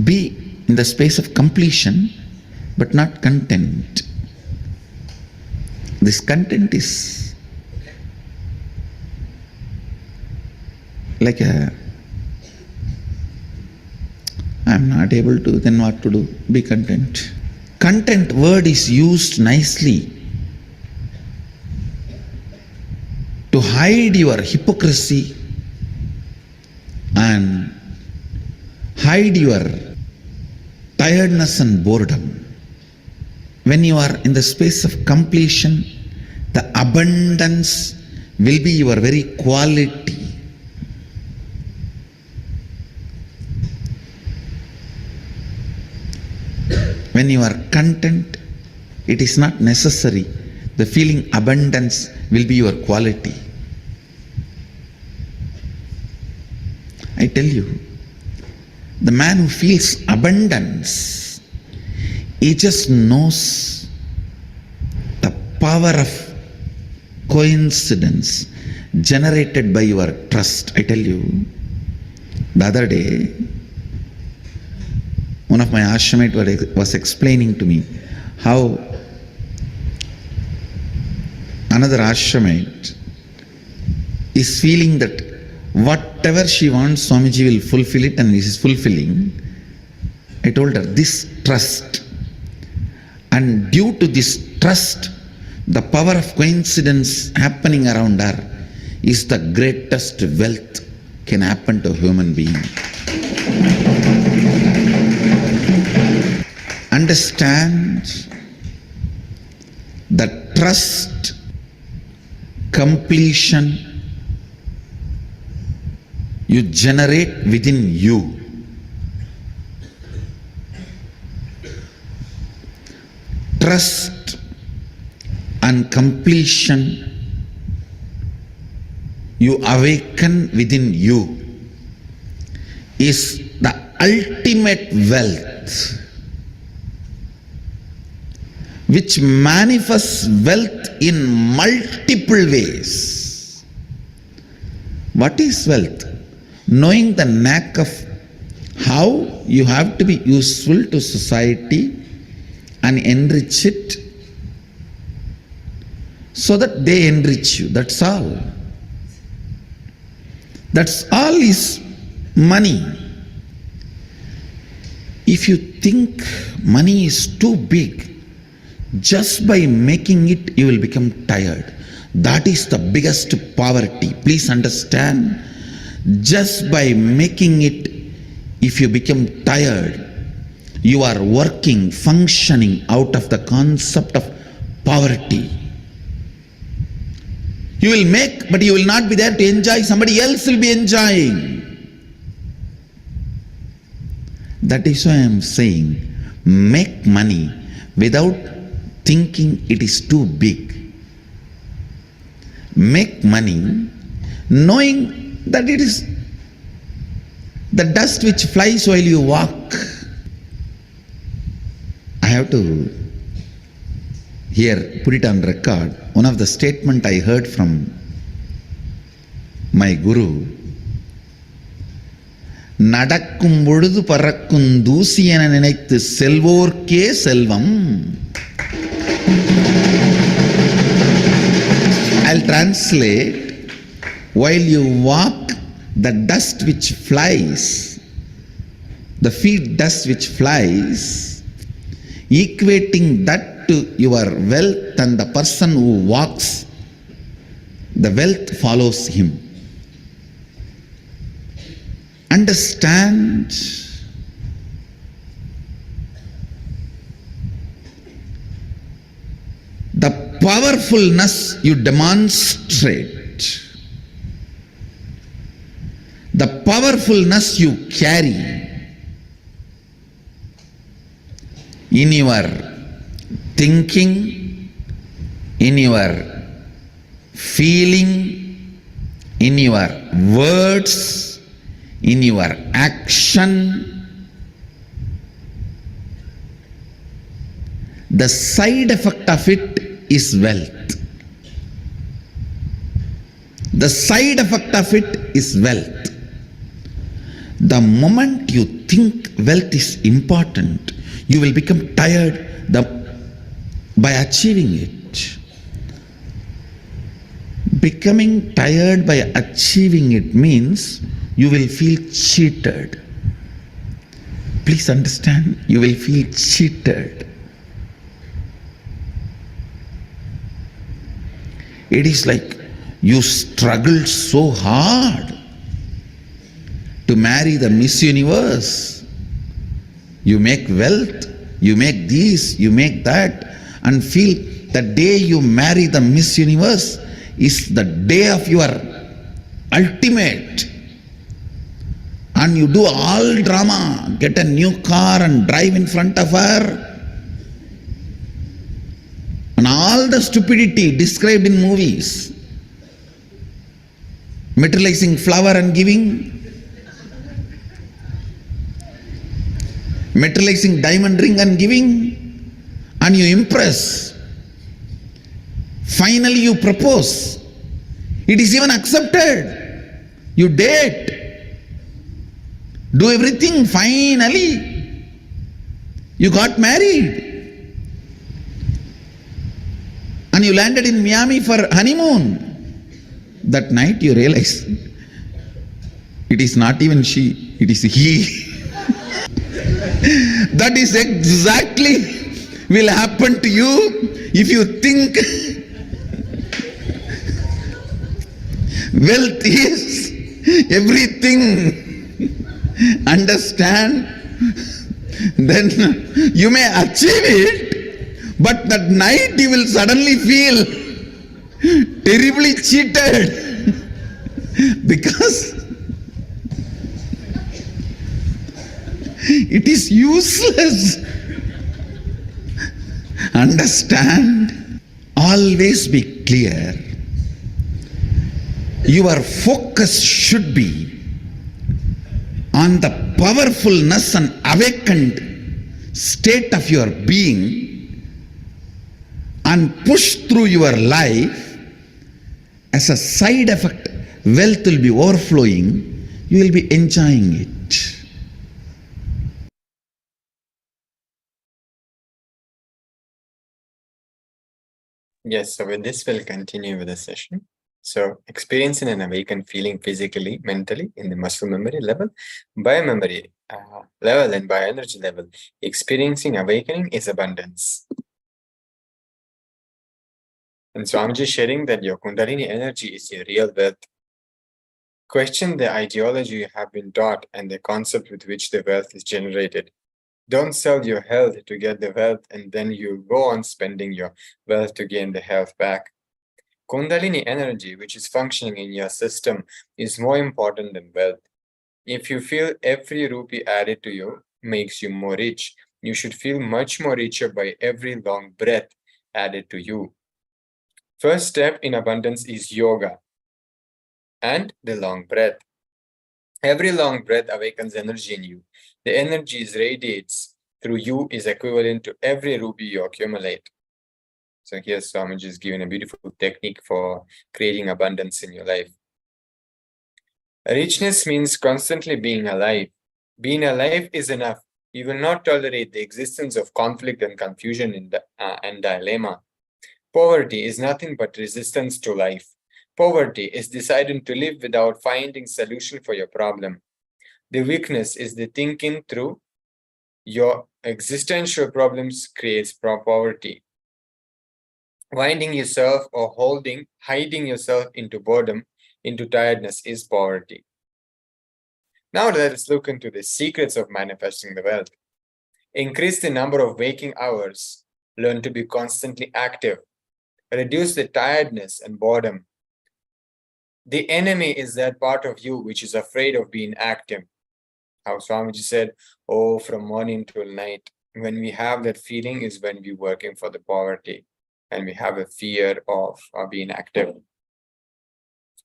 be in the space of completion, but not content. This content is like I'm not able to, then what to do? Be content. Content word is used nicely to hide your hypocrisy and hide your tiredness and boredom. When you are in the space of completion, the abundance will be your very quality. When you are content, it is not necessary. The feeling abundance will be your quality. I tell you, the man who feels abundance, he just knows the power of coincidence generated by your trust. I tell you, the other day, one of my ashramites was explaining to me how another ashramite is feeling that whatever she wants, Swamiji will fulfill it, and he is fulfilling. I told her, this trust, and due to this trust, the power of coincidence happening around her is the greatest wealth can happen to a human being. Understand that trust, completion, you generate within you. Trust and completion you awaken within you is the ultimate wealth, which manifests wealth in multiple ways. What is wealth? Knowing the knack of how you have to be useful to society and enrich it so that they enrich you. That's all. That's all is money. If you think money is too big, just by making it, you will become tired. That is the biggest poverty. Please understand. Just by making it, if you become tired, you are working, functioning out of the concept of poverty. You will make, but you will not be there to enjoy. Somebody else will be enjoying. That is why I am saying, make money without thinking it is too big. Make money knowing that it is the dust which flies while you walk. I have to here put it on record. One of the statement I heard from my guru, நடக்கும் பொழுது பறக்கும் தூசி என நினைத்து செல்வோர்க்கே செல்வம். I'll translate. While you walk, the dust which flies, the feet dust which flies, equating that to your wealth, and the person who walks, the wealth follows him. Understand. The powerfulness you demonstrate, the powerfulness you carry in your thinking, in your feeling, in your words, in your action, the side effect of it is wealth. The side effect of it is wealth. The moment you think wealth is important, you will become tired by achieving it. Becoming tired by achieving it means you will feel cheated. Please understand, you will feel cheated. It is like you struggled so hard to marry the Miss Universe. You make wealth, you make this, you make that, and feel the day you marry the Miss Universe is the day of your ultimate. And you do all drama, get a new car and drive in front of her. And all the stupidity described in movies. Materializing flower and giving. materializing diamond ring and giving, and you impress. Finally you propose. It is even accepted. You date. Do everything. Finally you got married. And you landed in Miami for honeymoon. That night you realize it is not even she, it is he. That is exactly will happen to you if you think wealth is everything. Understand? Then you may achieve it, but that night you will suddenly feel terribly cheated because it is useless. Understand? Always be clear. Your focus should be on the powerfulness and awakened state of your being, and push through your life. As a side effect, wealth will be overflowing. You will be enjoying it. Yes, so with this, we'll continue with the session. So, experiencing an awakened feeling physically, mentally, in the muscle memory level, biomemory level, and bioenergy level. Experiencing awakening is abundance. And Swamiji is sharing that your Kundalini energy is your real wealth. Question the ideology you have been taught and the concept with which the wealth is generated. Don't sell your health to get the wealth and then you go on spending your wealth to gain the health back. Kundalini energy, which is functioning in your system, is more important than wealth. If you feel every rupee added to you makes you more rich, you should feel much more richer by every long breath added to you. First step in abundance is yoga and the long breath. Every long breath awakens energy in you. The energy radiates through you is equivalent to every rupee you accumulate. So here Swamiji is giving a beautiful technique for creating abundance in your life. Richness means constantly being alive. Being alive is enough. You will not tolerate the existence of conflict and confusion and dilemma. Poverty is nothing but resistance to life. Poverty is deciding to live without finding solution for your problem. The weakness is the thinking through your existential problems creates poverty. Winding yourself or hiding yourself into boredom, into tiredness is poverty. Now let us look into the secrets of manifesting the wealth. Increase the number of waking hours. Learn to be constantly active. Reduce the tiredness and boredom. The enemy is that part of you which is afraid of being active. How Swamiji said, oh, from morning till night. When we have that feeling is when we're working for the poverty. And we have a fear of being active.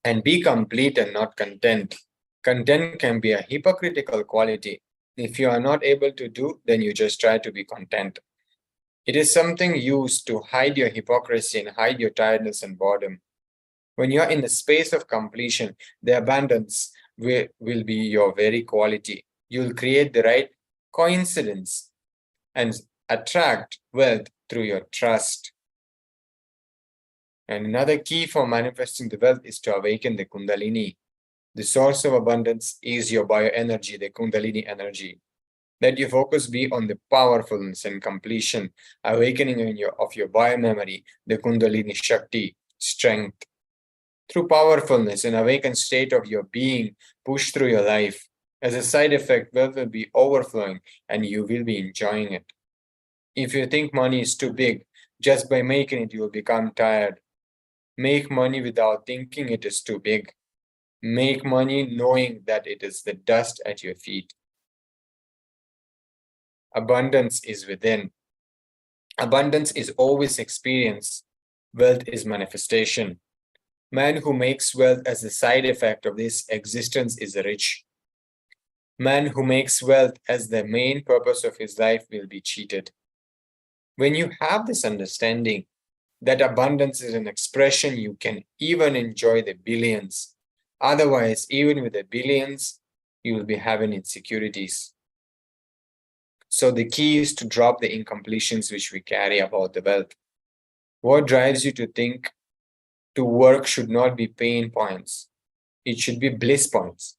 And be complete and not content. Content can be a hypocritical quality. If you are not able to do, then you just try to be content. It is something used to hide your hypocrisy and hide your tiredness and boredom. When you're in the space of completion, the abundance will be your very quality. You'll create the right coincidence and attract wealth through your trust. And another key for manifesting the wealth is to awaken the Kundalini. The source of abundance is your bioenergy, the Kundalini energy. Let your focus be on the powerfulness and completion, awakening of your biomemory, the Kundalini Shakti, strength. Through powerfulness and awakened state of your being, push through your life. As a side effect, wealth will be overflowing and you will be enjoying it. If you think money is too big, just by making it, you will become tired. Make money without thinking it is too big. Make money knowing that it is the dust at your feet. Abundance is within. Abundance is always experience. Wealth is manifestation. Man who makes wealth as a side effect of this existence is rich. Man who makes wealth as the main purpose of his life will be cheated. When you have this understanding that abundance is an expression, you can even enjoy the billions. Otherwise, even with the billions, you will be having insecurities. So the key is to drop the incompletions which we carry about the wealth. What drives you to think to work should not be pain points. It should be bliss points.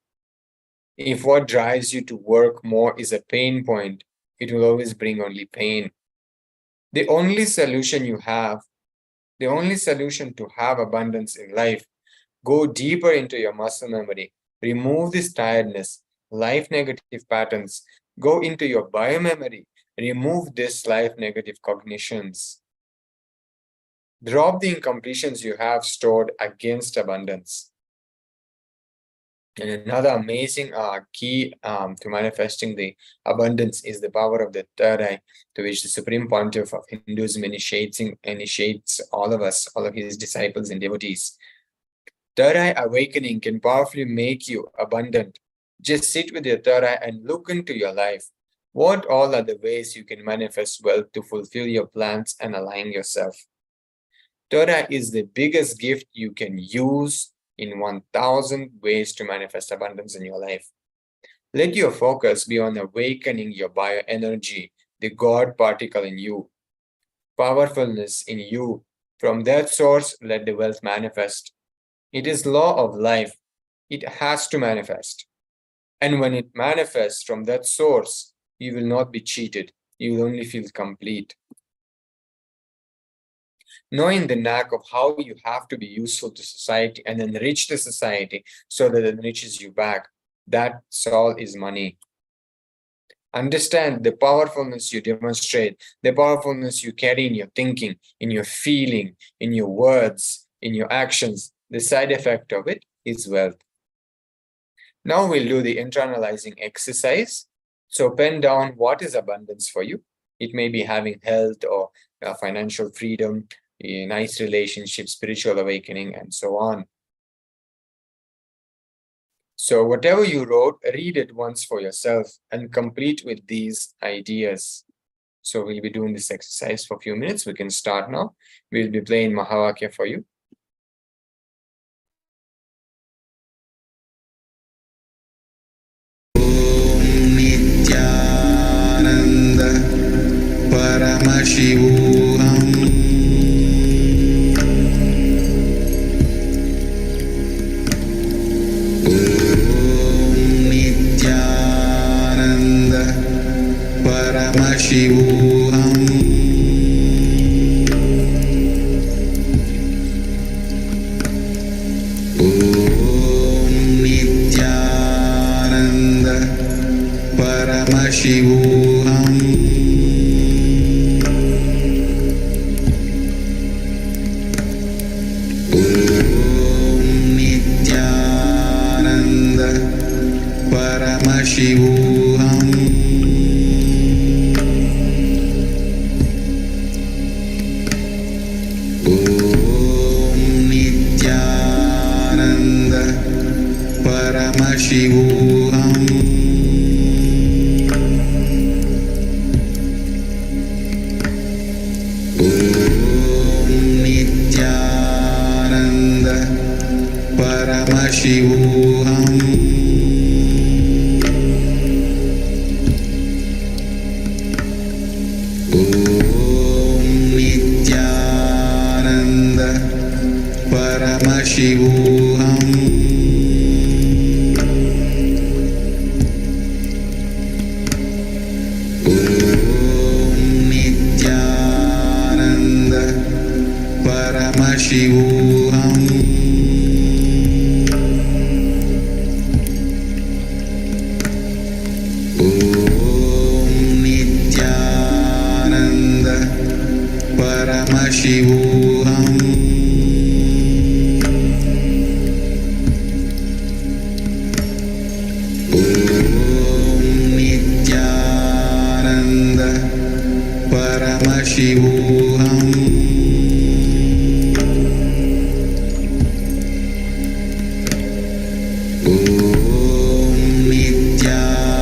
If what drives you to work more is a pain point, it will always bring only pain. The only solution to have abundance in life, go deeper into your muscle memory, remove this tiredness, life negative patterns, go into your biomemory, remove this life negative cognitions. Drop the incompletions you have stored against abundance. And another amazing key to manifesting the abundance is the power of the third eye, to which the Supreme Pontiff of Hinduism initiates all of us, all of his disciples and devotees. Third eye awakening can powerfully make you abundant. Just sit with your third eye and look into your life. What all are the ways you can manifest wealth to fulfill your plans and align yourself? Third eye is the biggest gift you can use in 1,000 ways to manifest abundance in your life. Let your focus be on awakening your bioenergy, the God particle in you, powerfulness in you. From that source, let the wealth manifest. It is law of life. It has to manifest. And when it manifests from that source, you will not be cheated. You will only feel complete. Knowing the knack of how you have to be useful to society and enrich the society so that it enriches you back, that's all is money. Understand the powerfulness you demonstrate, the powerfulness you carry in your thinking, in your feeling, in your words, in your actions. The side effect of it is wealth. Now we'll do the internalizing exercise. So pen down what is abundance for you. It may be having health or financial freedom, a nice relationship, spiritual awakening, and so on. So whatever you wrote, read it once for yourself and complete with these ideas. So we'll be doing this exercise for a few minutes. We can start now. We'll be playing Mahavakya for you. Nithyananda Paramashivoham Nithyananda Paramashivoham Nithyananda Paramashivoham Nithyananda Paramashivoham Nithyananda Paramashivoham Nithyananda Paramashivoham Nithyananda Paramashivoham Nithyananda Paramashivoham Nithyananda Paramashivoham Nithyananda Paramashivoham Nithyananda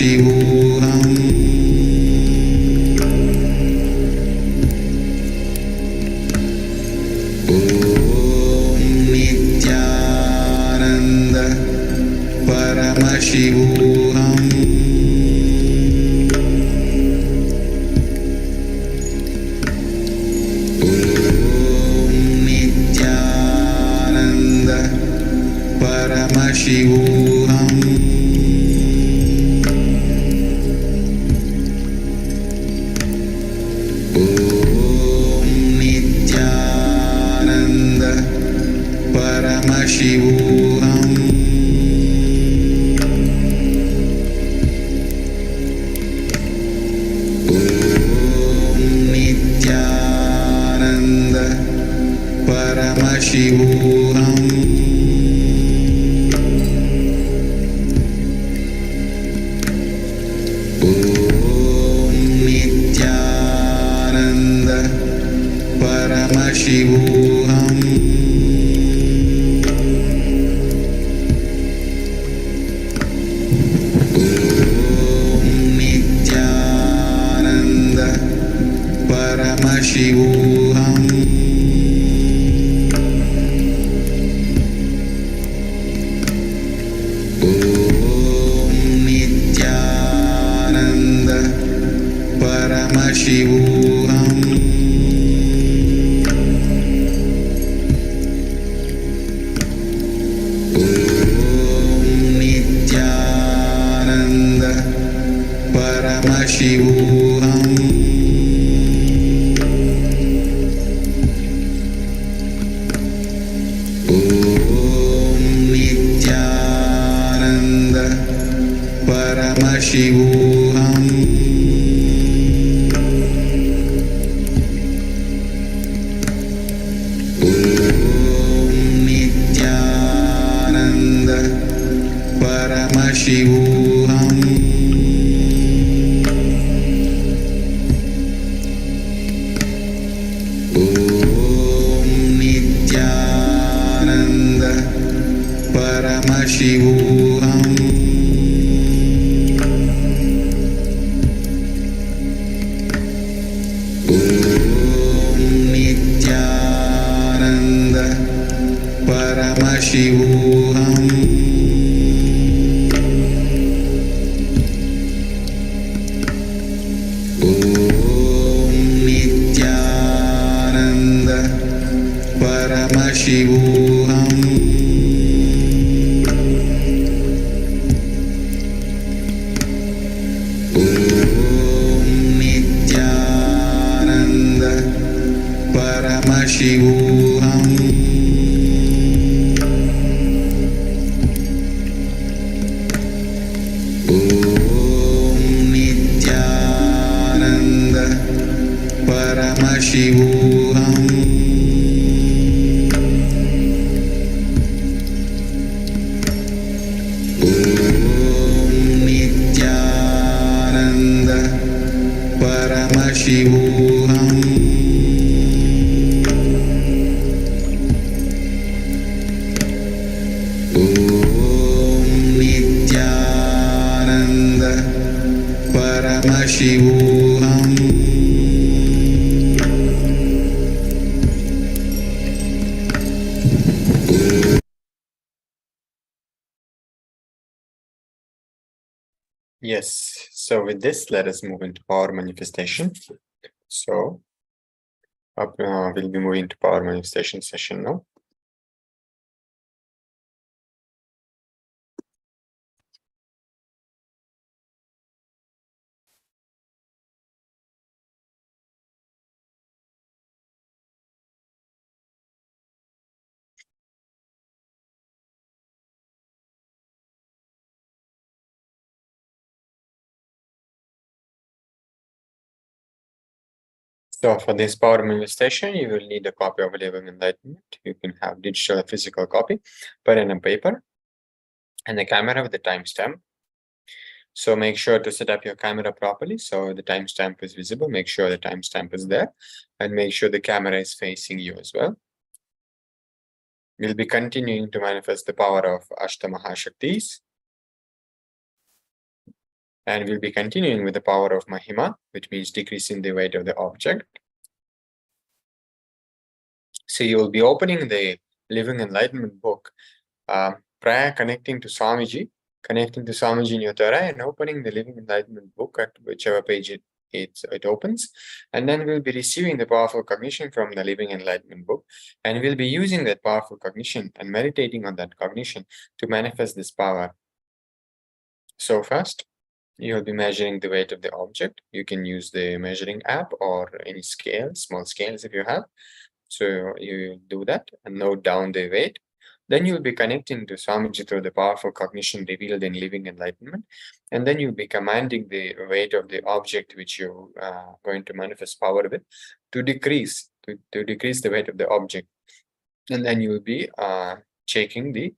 Paramashivoham Om Nithyananda Paramashivoham Om Nithyananda Paramashivoham Om Nithyananda Paramashivoham Om Nithyananda Paramashivoham Om Nithyananda Paramashivoham Om Nithyananda Paramashivoham Om Nithyananda Paramashivoham Om Nithyananda Paramashivoham Om Nithyananda Paramashivoham Om Nithyananda Paramashivoham Om Nithyananda Paramashivoham Om Nithyananda Paramashivoham Om Nithyananda Paramashivoham Om Nithyananda Paramashivoham Om Nithyananda Paramashivoham Om Nithyananda Paramashivoham Om Nithyananda Paramashivoham Yes, so with this, let us move into power manifestation. So, we'll be moving to power manifestation session now. So for this power manifestation, you will need a copy of Living Enlightenment. You can have digital or physical copy, pen and paper, and a camera with the timestamp. So make sure to set up your camera properly so the timestamp is visible. Make sure the timestamp is there, and make sure the camera is facing you as well. We'll be continuing to manifest the power of Ashtamahashaktis. And we'll be continuing with the power of Mahima, which means decreasing the weight of the object. So you will be opening the Living Enlightenment book, prior connecting to Swamiji in your Torah and opening the Living Enlightenment book at whichever page it opens. And then we'll be receiving the powerful cognition from the Living Enlightenment book. And we'll be using that powerful cognition and meditating on that cognition to manifest this power. So first, you'll be measuring the weight of the object. You can use the measuring app or any scale, small scales if you have. So you do that and note down the weight. Then you'll be connecting to Swamiji through the powerful cognition revealed in Living Enlightenment. And then you'll be commanding the weight of the object which you're going to manifest power with to decrease the weight of the object. And then you'll be checking the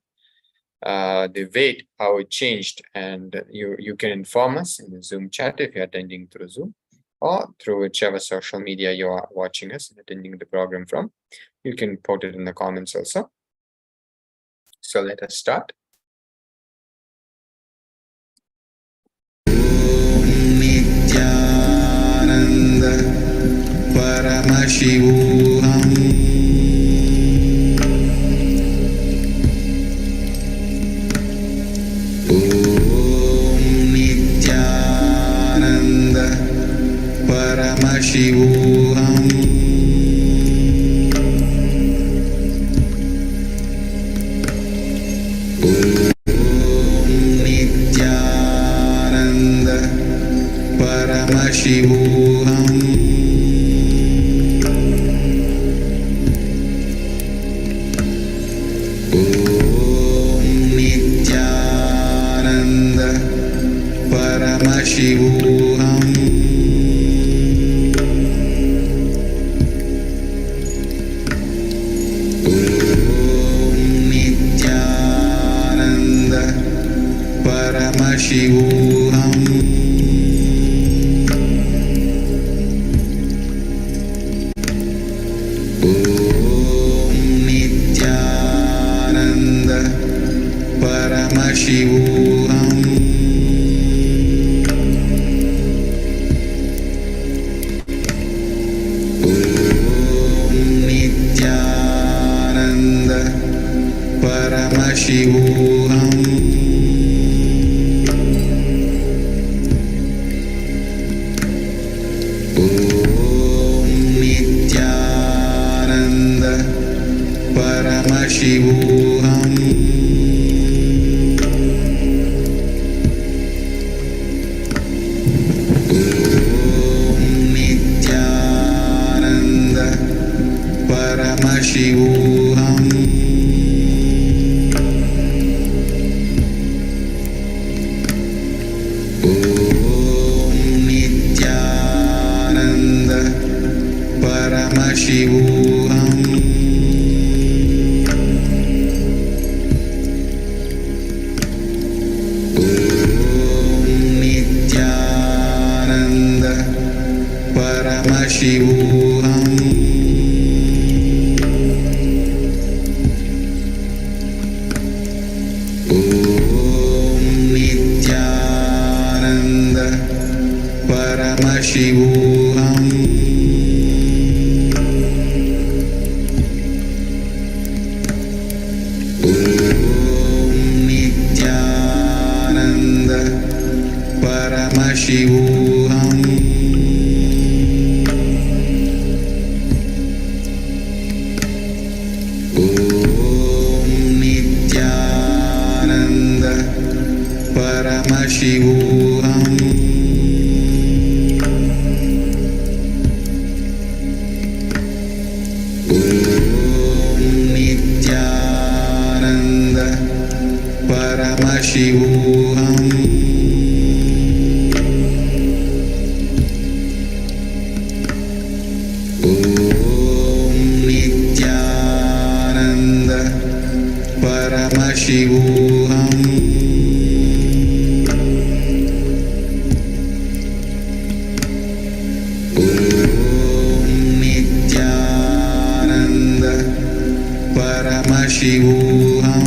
weight, how it changed. And you can inform us in the Zoom chat if you're attending through Zoom, or through whichever social media you are watching us and attending the program from. You can put it in the comments also. So let us start. Nithyananda Paramashivoham Nithyananda Paramashivoham Nithyananda Paramashivoham Nithyananda Paramashivoham Nithyananda Paramashivoham Nithyananda Paramashivoham Nithyananda Paramashivoham Nithyananda Paramashivoham Nithyananda Paramashivoham Nithyananda Paramashivoham Nithyananda Paramashivoham Nithyananda Paramashivoham Nithyananda Paramashivoham Nithyananda Paramashivoham Nithyananda Paramashivoham Nithyananda Paramashivoham Nithyananda Paramashivoham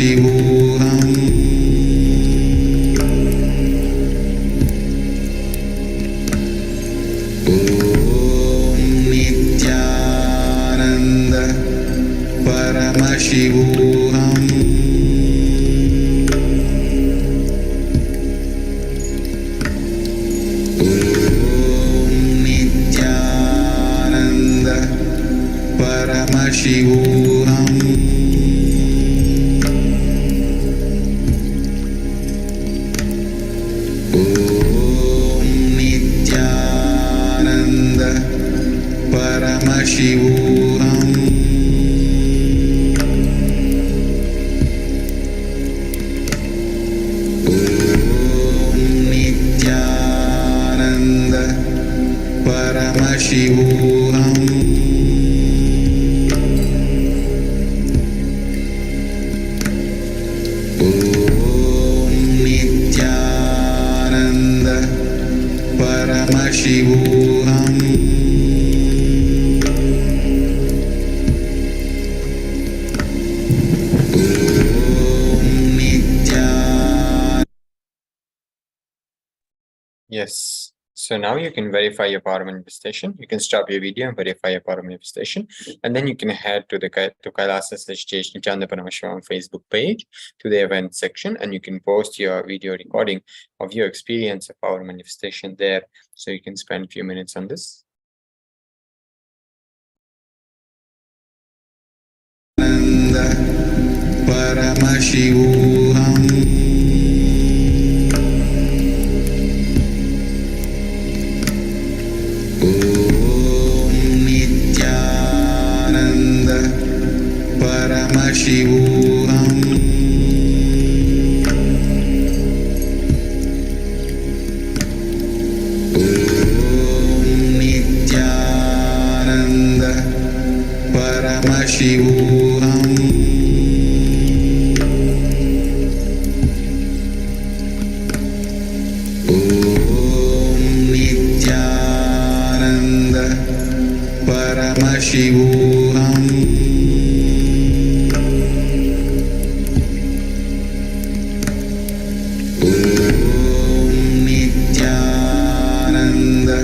Paramashivoham Om Nithyananda Paramashivoham Paramashivoham Om Nithyananda Paramashivoham Om Nithyananda Paramashivoham Paramashivoham Yes. So now you can verify your power manifestation. You can stop your video and verify your power manifestation. And then you can head to the KAILASA SPH Nithyananda Paramashivam Facebook page to the event section, and you can post your video recording of your experience of power manifestation there. So you can spend a few minutes on this. Paramashivoham Om Nithyananda Paramashivoham Om Nithyananda Paramashivoham Paramashivoham Om Nithyananda Paramashivoham Om Nithyananda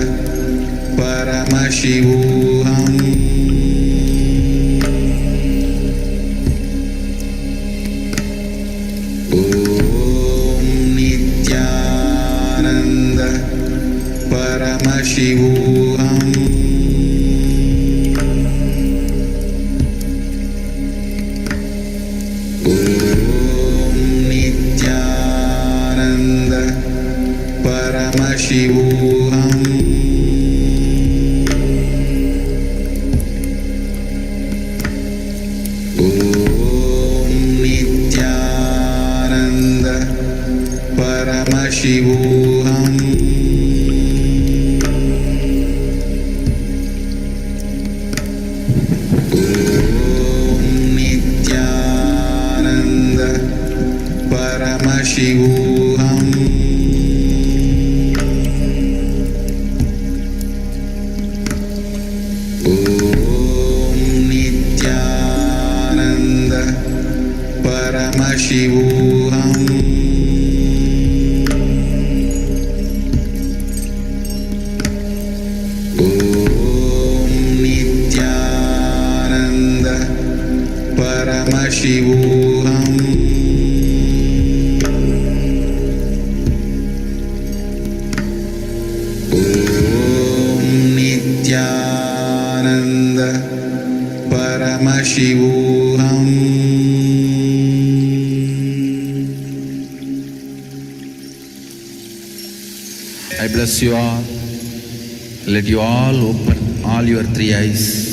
Paramashivoham Paramashivoham Om Nithyananda Paramashivoham Om Nithyananda Paramashivoham Paramashivoham Om Nithyananda Paramashivoham Om Nithyananda Paramashivoham I bless you all. Let you all open all your three eyes.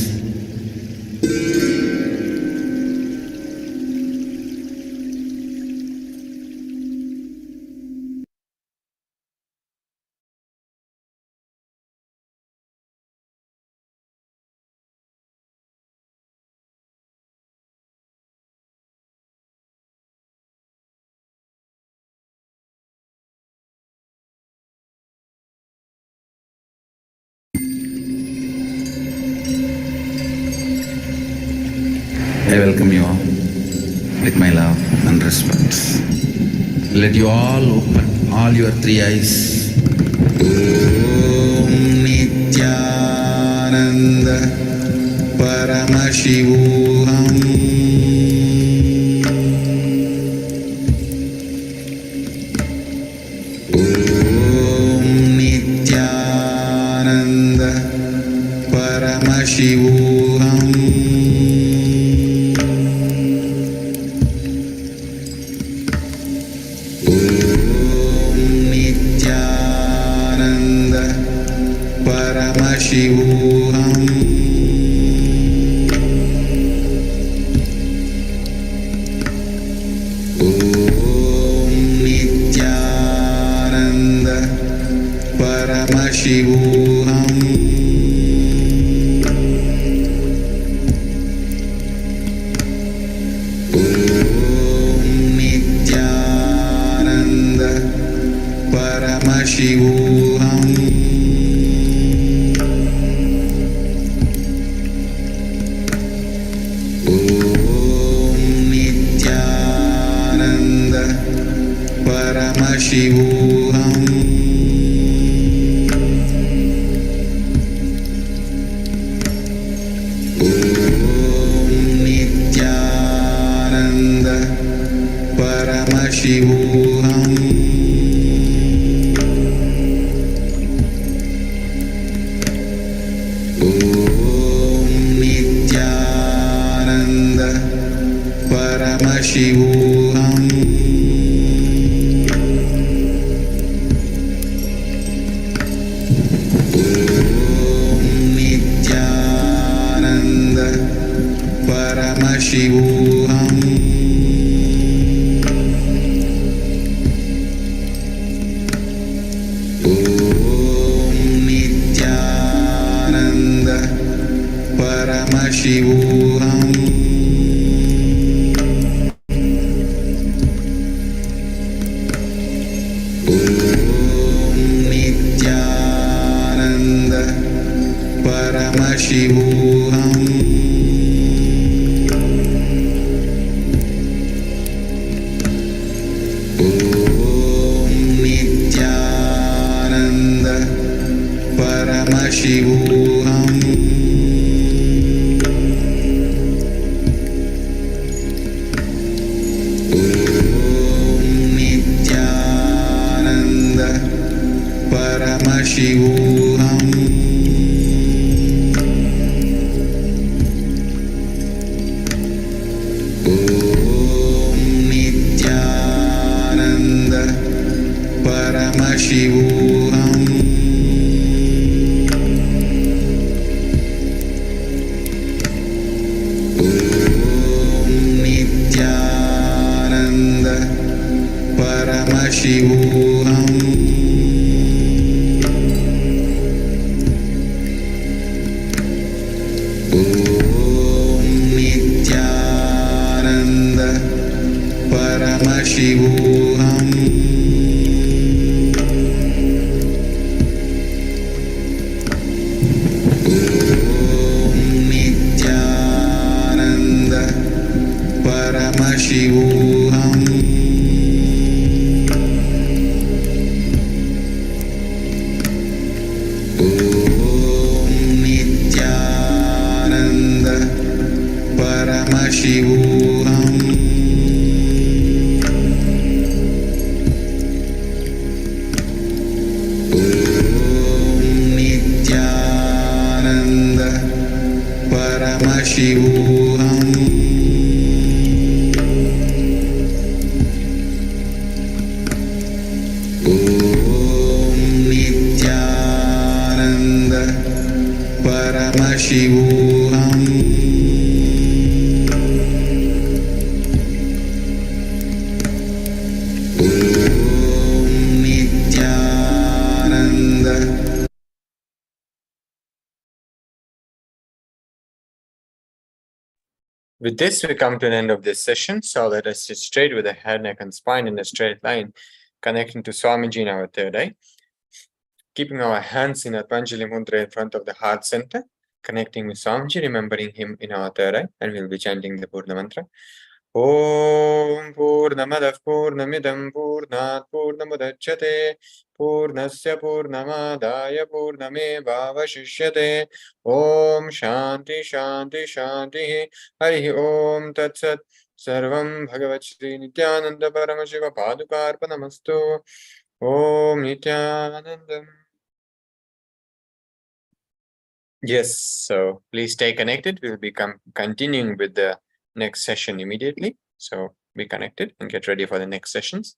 I welcome you all. with my love and respect. Let you all open all your three eyes. Om Nithyananda Paramashivoham. Om Nithyananda Paramashivoham. Nithyananda Paramashivoham. Om Nithyananda Paramashivoham. Om Nithyananda Paramashivoham. Om Nithyananda Paramashivoham. Om Nithyananda Paramashivoham. Om Nithyananda Paramashivoham. Om Nithyananda Paramashivoham. Om Nithyananda Paramashivoham. Om Nithyananda Paramashivoham. Om Nithyananda Paramashivoham. Om Nithyananda Paramashivoham. Om Nithyananda Paramashivoham. Om Nithyananda Paramashivoham. Om Nithyananda Paramashivoham. Om Nithyananda Paramashivoham. Om Nithyananda Paramashivoham. Om Nithyananda Paramashivoham. Om Nithyananda Paramashivoham. Om Nithyananda. With this, we come to an end of this session. So let us sit straight with the head, neck, and spine in a straight line, connecting to Swamiji in our third eye. Keeping our hands in Atmanjali Mudra in front of the heart center, connecting with Swamiji, remembering him in our third eye, and we'll be chanting the Purna Mantra. Om Purnamadah Purnamidam Purnat Purnamudachyate Purnasya Purnamadaya Purnamevavashishyate Om Shanti Shanti Shanti Hari Om Tat Sat Sarvam Bhagavat Shri Nithyananda Paramashiva Paduka Arpanamastu Om Nithyanandam. Yes, so please stay connected. We'll be continuing with the next session immediately. So be connected and get ready for the next sessions.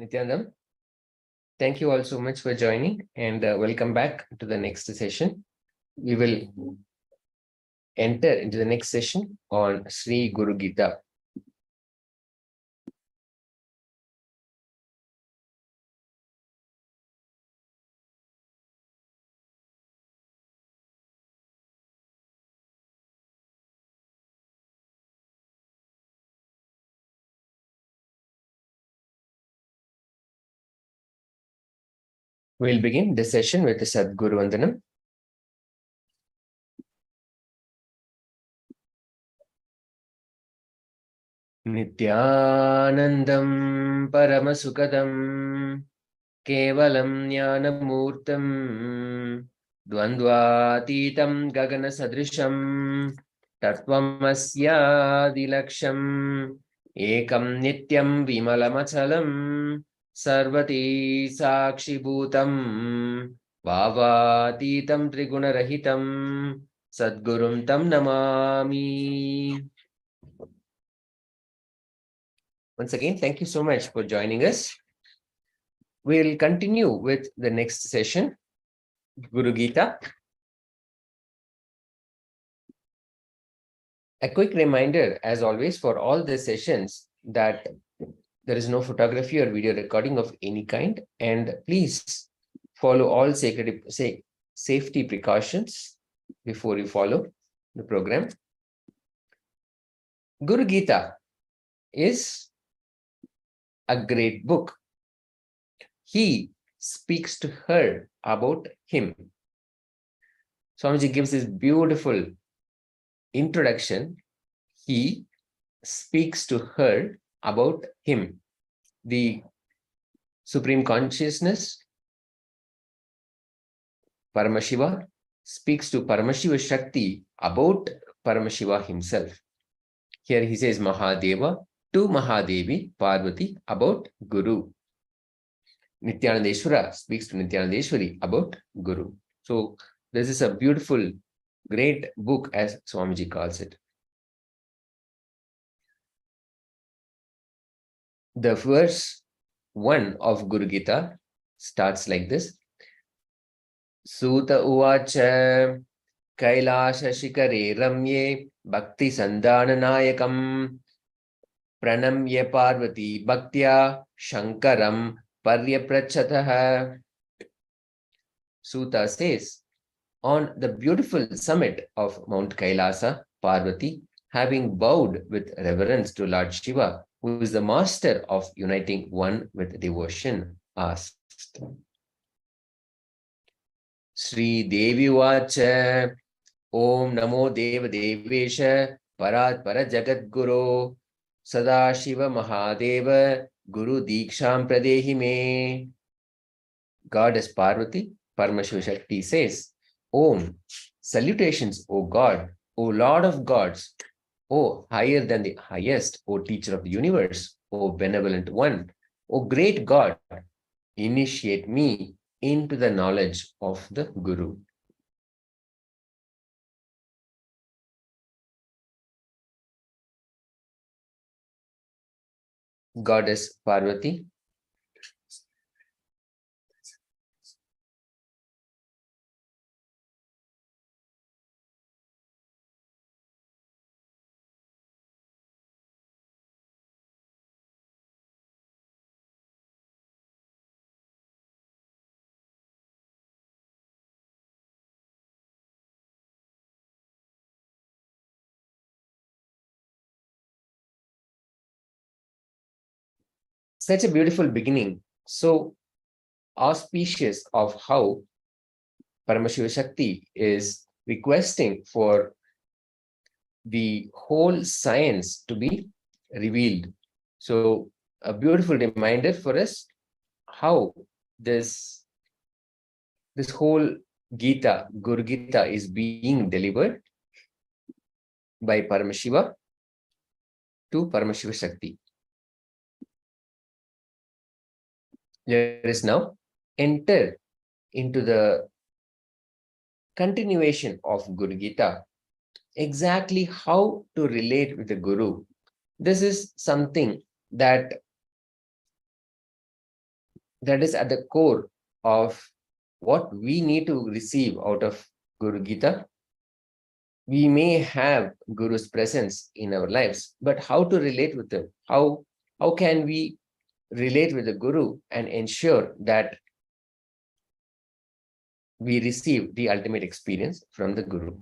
Nithyanandam, thank you all so much for joining and welcome back to the next session. We will enter into the next session on Sri Guru Gita. We'll begin the session with the Sadguru Vandanam. Nithyanandam Paramasukadam Kevalam Jnanamurtam Dvandvatitam Gagana Sadrisham Tattvamasya Dilaksham Ekam Nityam Vimalamachalam Sarvati Sakshibhutam Bhavatitam Trigunarahitam Sadgurum Tam Namami. Once again, thank you so much for joining us. We'll continue with the next session, Guru Gita. A quick reminder, as always, for all the sessions that there is no photography or video recording of any kind, and please follow all safety precautions before you follow the program. Guru Gita is a great book. He speaks to her about him. Swamiji gives this beautiful introduction. He speaks to her about him. The Supreme Consciousness, Paramashiva, speaks to Paramashiva Shakti about Paramashiva himself. Here he says Mahadeva to Mahadevi Parvati about Guru. Nithyanandeshwara speaks to Nithyanandeshwari about Guru. So this is a beautiful, great book, as Swamiji calls it. The verse 1 of Guru Gita starts like this. Suta uvacha Kailasa shikare ramye bhakti sandana nayakam pranamya parvati bhaktya shankaram paryaprachataha. Suta says, on the beautiful summit of Mount Kailasa, Parvati, having bowed with reverence to Lord Shiva, who is the master of uniting one with devotion, asked, Sri Devi Vacha, Om Namo Deva Devesha, Parat Para Jagat Guru, Sada Shiva Mahadeva, Guru Diksham Pradehi Me. Goddess Parvati, Paramashiva Shakti says, Om, salutations, O God, O Lord of gods, O higher than the highest, O teacher of the universe, O benevolent one, O great God, initiate me into the knowledge of the Guru. Goddess Parvati, such a beautiful beginning, so auspicious of how Paramashiva Shakti is requesting for the whole science to be revealed. So a beautiful reminder for us how this whole Gita, Guru Gita, is being delivered by Paramashiva to Paramashiva Shakti. Let us now enter into the continuation of Guru Gita, exactly how to relate with the Guru. This is something that is at the core of what we need to receive out of Guru Gita. We may have Guru's presence in our lives, but how to relate with him? How can we relate with the Guru and ensure that we receive the ultimate experience from the Guru?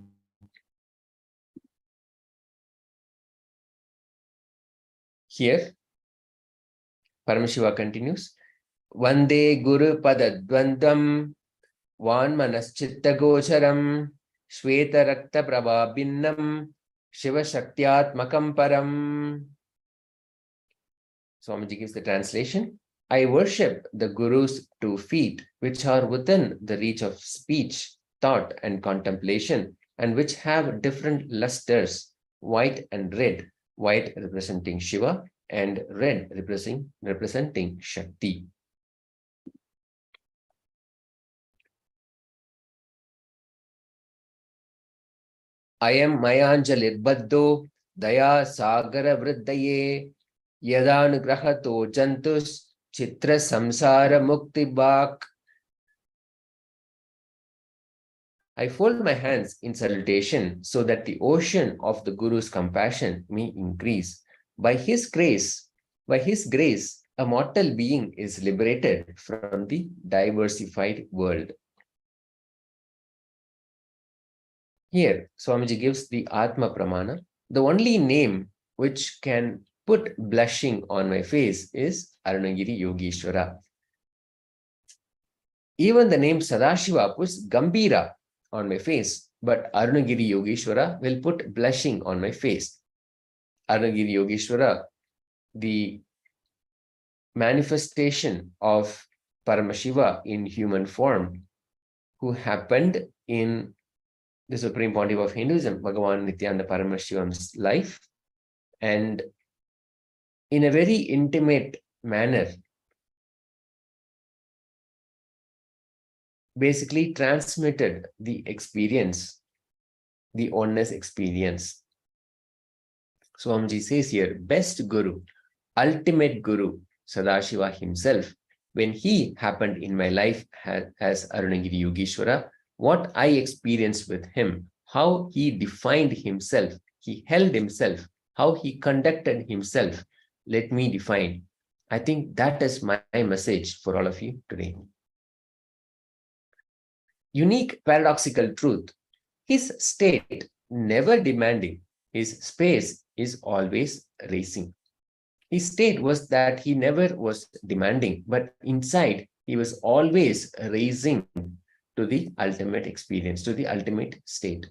Here, Paramashiva continues, Vande Guru Pada Dvandam Van Manaschitta Gocharam Shweta Rakta Prabha Binnam Shiva Shaktyatmakam Param. Swamiji gives the translation. I worship the Guru's 2 feet, which are within the reach of speech, thought, and contemplation, and which have different lusters, white and red, white representing Shiva, and red representing Shakti. I am Mayanjalir Baddo, Daya Sagara Vriddaye, Yadanugrahato Jantus, Chitra Samsara Mukti Bak. I fold my hands in salutation so that the ocean of the Guru's compassion may increase. By his grace, a mortal being is liberated from the diversified world. Here, Swamiji gives the Atma Pramana. The only name which can put blushing on my face is Arunagiri Yogeshwara. Even the name Sadashiva puts Gambira on my face, but Arunagiri Yogeshwara will put blushing on my face. Arunagiri Yogeshwara, the manifestation of Paramashiva in human form, who happened in the Supreme Pontiff of Hinduism, Bhagavan Nithyananda Paramashivam's life, and in a very intimate manner basically transmitted the experience, the oneness experience. Swamiji says here, best Guru, ultimate Guru, Sadashiva himself, when he happened in my life as Arunagiri Yogeshwara, what I experienced with him, how he defined himself, he held himself, how he conducted himself, let me define. I think that is my message for all of you today. Unique paradoxical truth. His state never demanding, his space is always racing. His state was that he never was demanding, but inside he was always raising to the ultimate experience, to the ultimate state.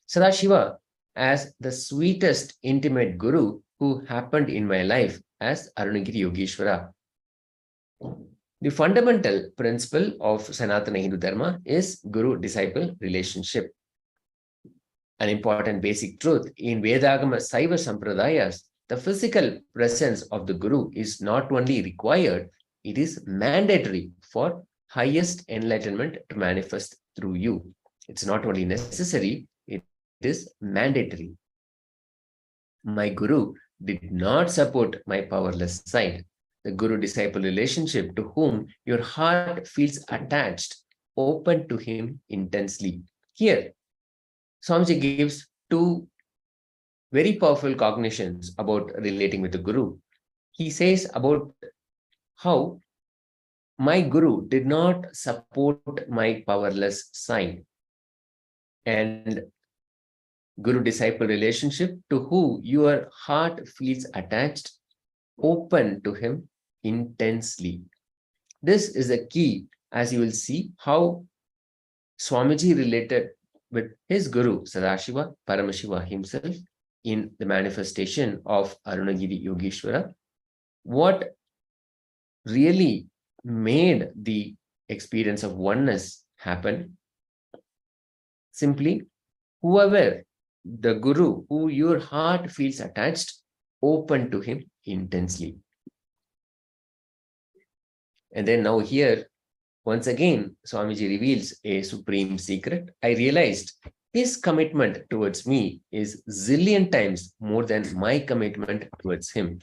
Sadashiva, as the sweetest intimate guru who happened in my life as Arunagiri Yogeshwara. The fundamental principle of Sanatana Hindu Dharma is guru-disciple relationship. An important basic truth in Vedagama Saiva Sampradayas, the physical presence of the guru is not only required, it is mandatory for highest enlightenment to manifest through you. It's not only necessary, it is mandatory. My guru did not support my powerless side. The guru-disciple relationship to whom your heart feels attached, open to him intensely. Here, Swamiji gives two very powerful cognitions about relating with the guru. He says about how my guru did not support my powerless side, and guru-disciple relationship to who your heart feels attached, open to him intensely. This is a key, as you will see how Swamiji related with his guru Sadashiva Paramashiva himself in the manifestation of Arunagiri Yogeshwara. What really made the experience of oneness happen? Simply, whoever the guru who your heart feels attached, open to him intensely. And then now here, once again, Swamiji reveals a supreme secret. I realized his commitment towards me is zillion times more than my commitment towards him.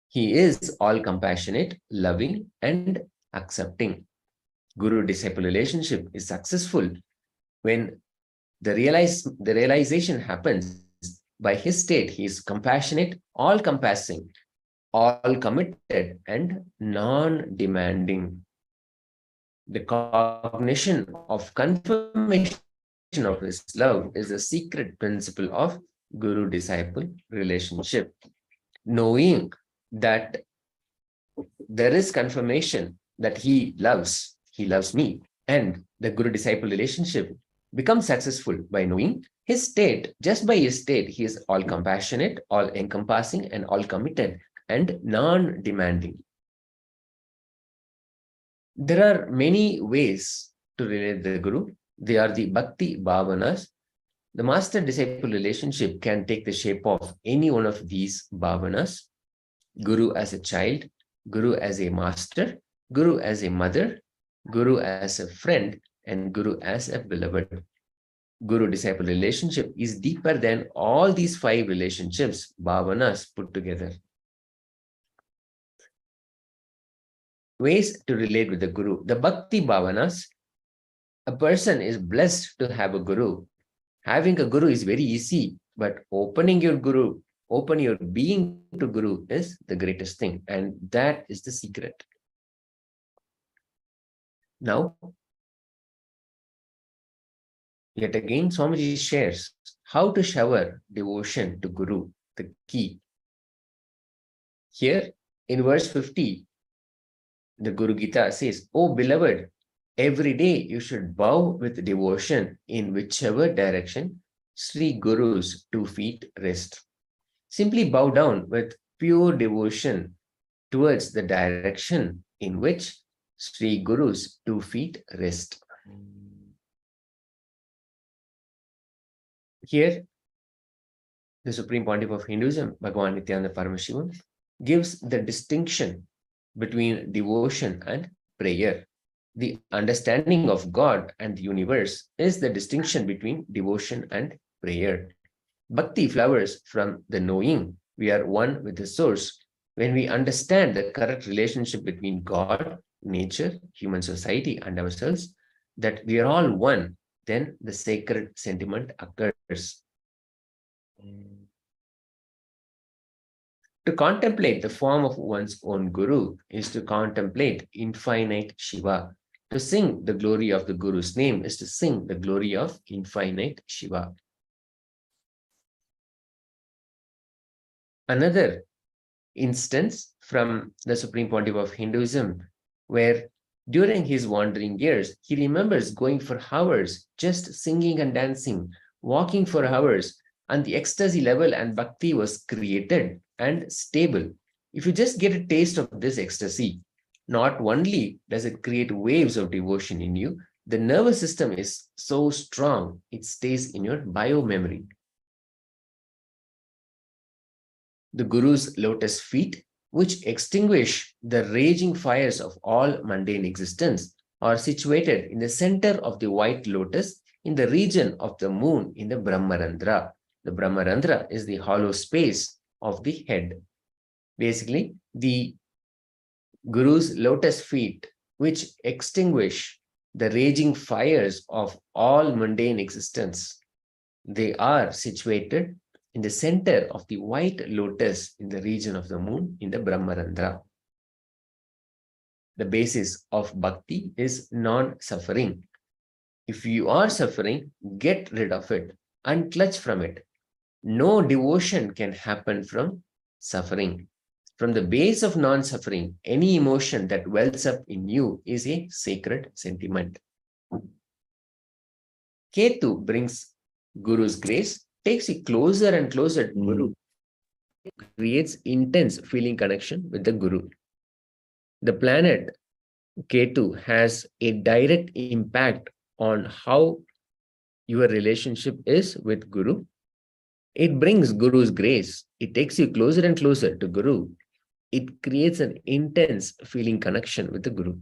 He is all compassionate, loving, and accepting. Guru-disciple relationship is successful when the realization happens by his state. He is compassionate, all-compassing, all-committed, and non-demanding. The cognition of confirmation of his love is a secret principle of guru-disciple relationship. Knowing that there is confirmation that he loves me, and the guru-disciple relationship becomes successful by knowing his state. Just by his state, he is all compassionate, all encompassing, and all committed, and non-demanding. There are many ways to relate the guru. They are the bhakti bhavanas. The master-disciple relationship can take the shape of any one of these bhavanas. Guru as a child, guru as a master, guru as a mother, guru as a friend, and guru as a beloved. Guru-disciple relationship is deeper than all these five relationships, bhavanas, put together. Ways to relate with the guru. The bhakti bhavanas, a person is blessed to have a guru. Having a guru is very easy, but opening your guru, open your being to guru is the greatest thing, and that is the secret. Now, yet again, Swamiji shares how to shower devotion to guru, the key. Here, in verse 50, the Guru Gita says, "Oh beloved, every day you should bow with devotion in whichever direction Sri Guru's 2 feet rest." Simply bow down with pure devotion towards the direction in which Sri Guru's 2 feet rest. Here, the Supreme Pontiff of Hinduism, Bhagavan Nithyananda Paramashivam, gives the distinction between devotion and prayer. The understanding of God and the universe is the distinction between devotion and prayer. Bhakti flowers from the knowing we are one with the source. When we understand the correct relationship between God, nature, human society, and ourselves, that we are all one, then the sacred sentiment occurs. To contemplate the form of one's own guru is to contemplate infinite Shiva. To sing the glory of the Guru's name is to sing the glory of infinite Shiva. Another instance from the Supreme Pontiff of Hinduism, where during his wandering years, he remembers going for hours, just singing and dancing, walking for hours, and the ecstasy level and bhakti was created and stable. If you just get a taste of this ecstasy, not only does it create waves of devotion in you, the nervous system is so strong, it stays in your bio-memory. The Guru's lotus feet, which extinguish the raging fires of all mundane existence, are situated in the center of the white lotus in the region of the moon in the Brahmarandra. The Brahmarandra is the hollow space of the head. Basically, the Guru's lotus feet, which extinguish the raging fires of all mundane existence, they are situated in the center of the white lotus in the region of the moon in the Brahmarandra. The basis of bhakti is non-suffering. If you are suffering, get rid of it, unclutch from it. No devotion can happen from suffering. From the base of non-suffering, any emotion that wells up in you is a sacred sentiment. Ketu brings Guru's grace, takes you closer and closer to Guru, creates intense feeling connection with the Guru. The planet Ketu has a direct impact on how your relationship is with Guru. It brings Guru's grace. It takes you closer and closer to Guru. It creates an intense feeling connection with the Guru.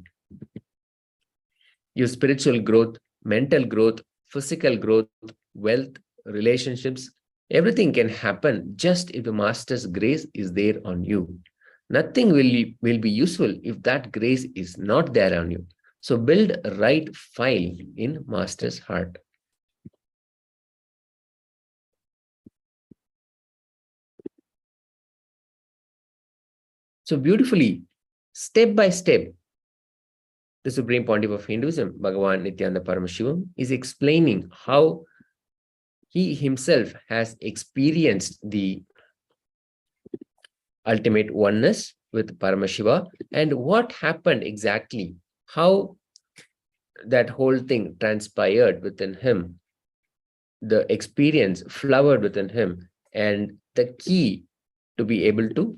Your spiritual growth, mental growth, physical growth, wealth, relationships, everything can happen just if the Master's grace is there on you. Nothing will be useful if that grace is not there on you. So build a right file in Master's heart. So beautifully, step by step, the Supreme Pontiff of Hinduism, Bhagavan Nithyananda Paramashivam, is explaining how he himself has experienced the ultimate oneness with Paramashiva and what happened exactly, how that whole thing transpired within him, the experience flowered within him, and the key to be able to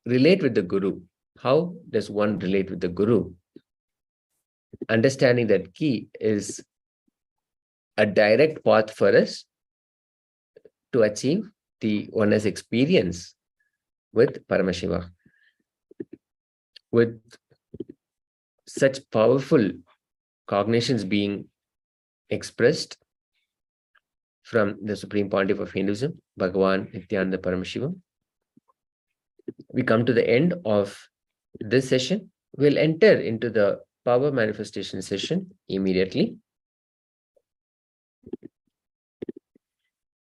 relate with the Guru. How does one relate with the Guru? Understanding that key is a direct path for us to achieve the oneness experience with Paramashiva. With such powerful cognitions being expressed from the Supreme Pontiff of Hinduism, Bhagavan Nithyananda Paramashivam, we come to the end of this session. We'll enter into the power manifestation session immediately.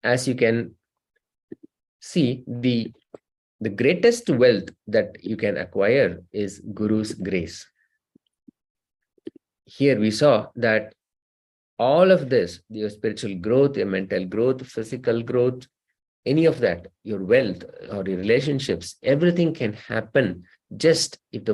As you can see, the greatest wealth that you can acquire is Guru's grace. Here we saw that all of this, your spiritual growth, your mental growth, physical growth, any of that, your wealth or your relationships, everything can happen just if the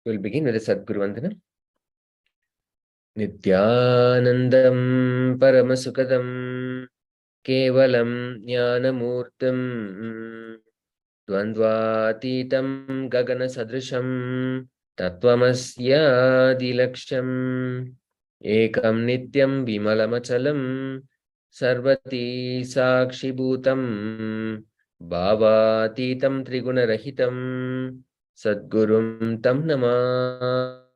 We'll begin with the Sadguru Vandana. Nithyanandam Paramasukadam Kevalam Jnanamurtam Dvandvatitam Gagana Sadrisham Tattvamasya Dilaksham Ekam Nityam Vimalamachalam Sarvati Sakshibhutam Bhavatitam Trigunarahitam Sadgurum Tam Namami.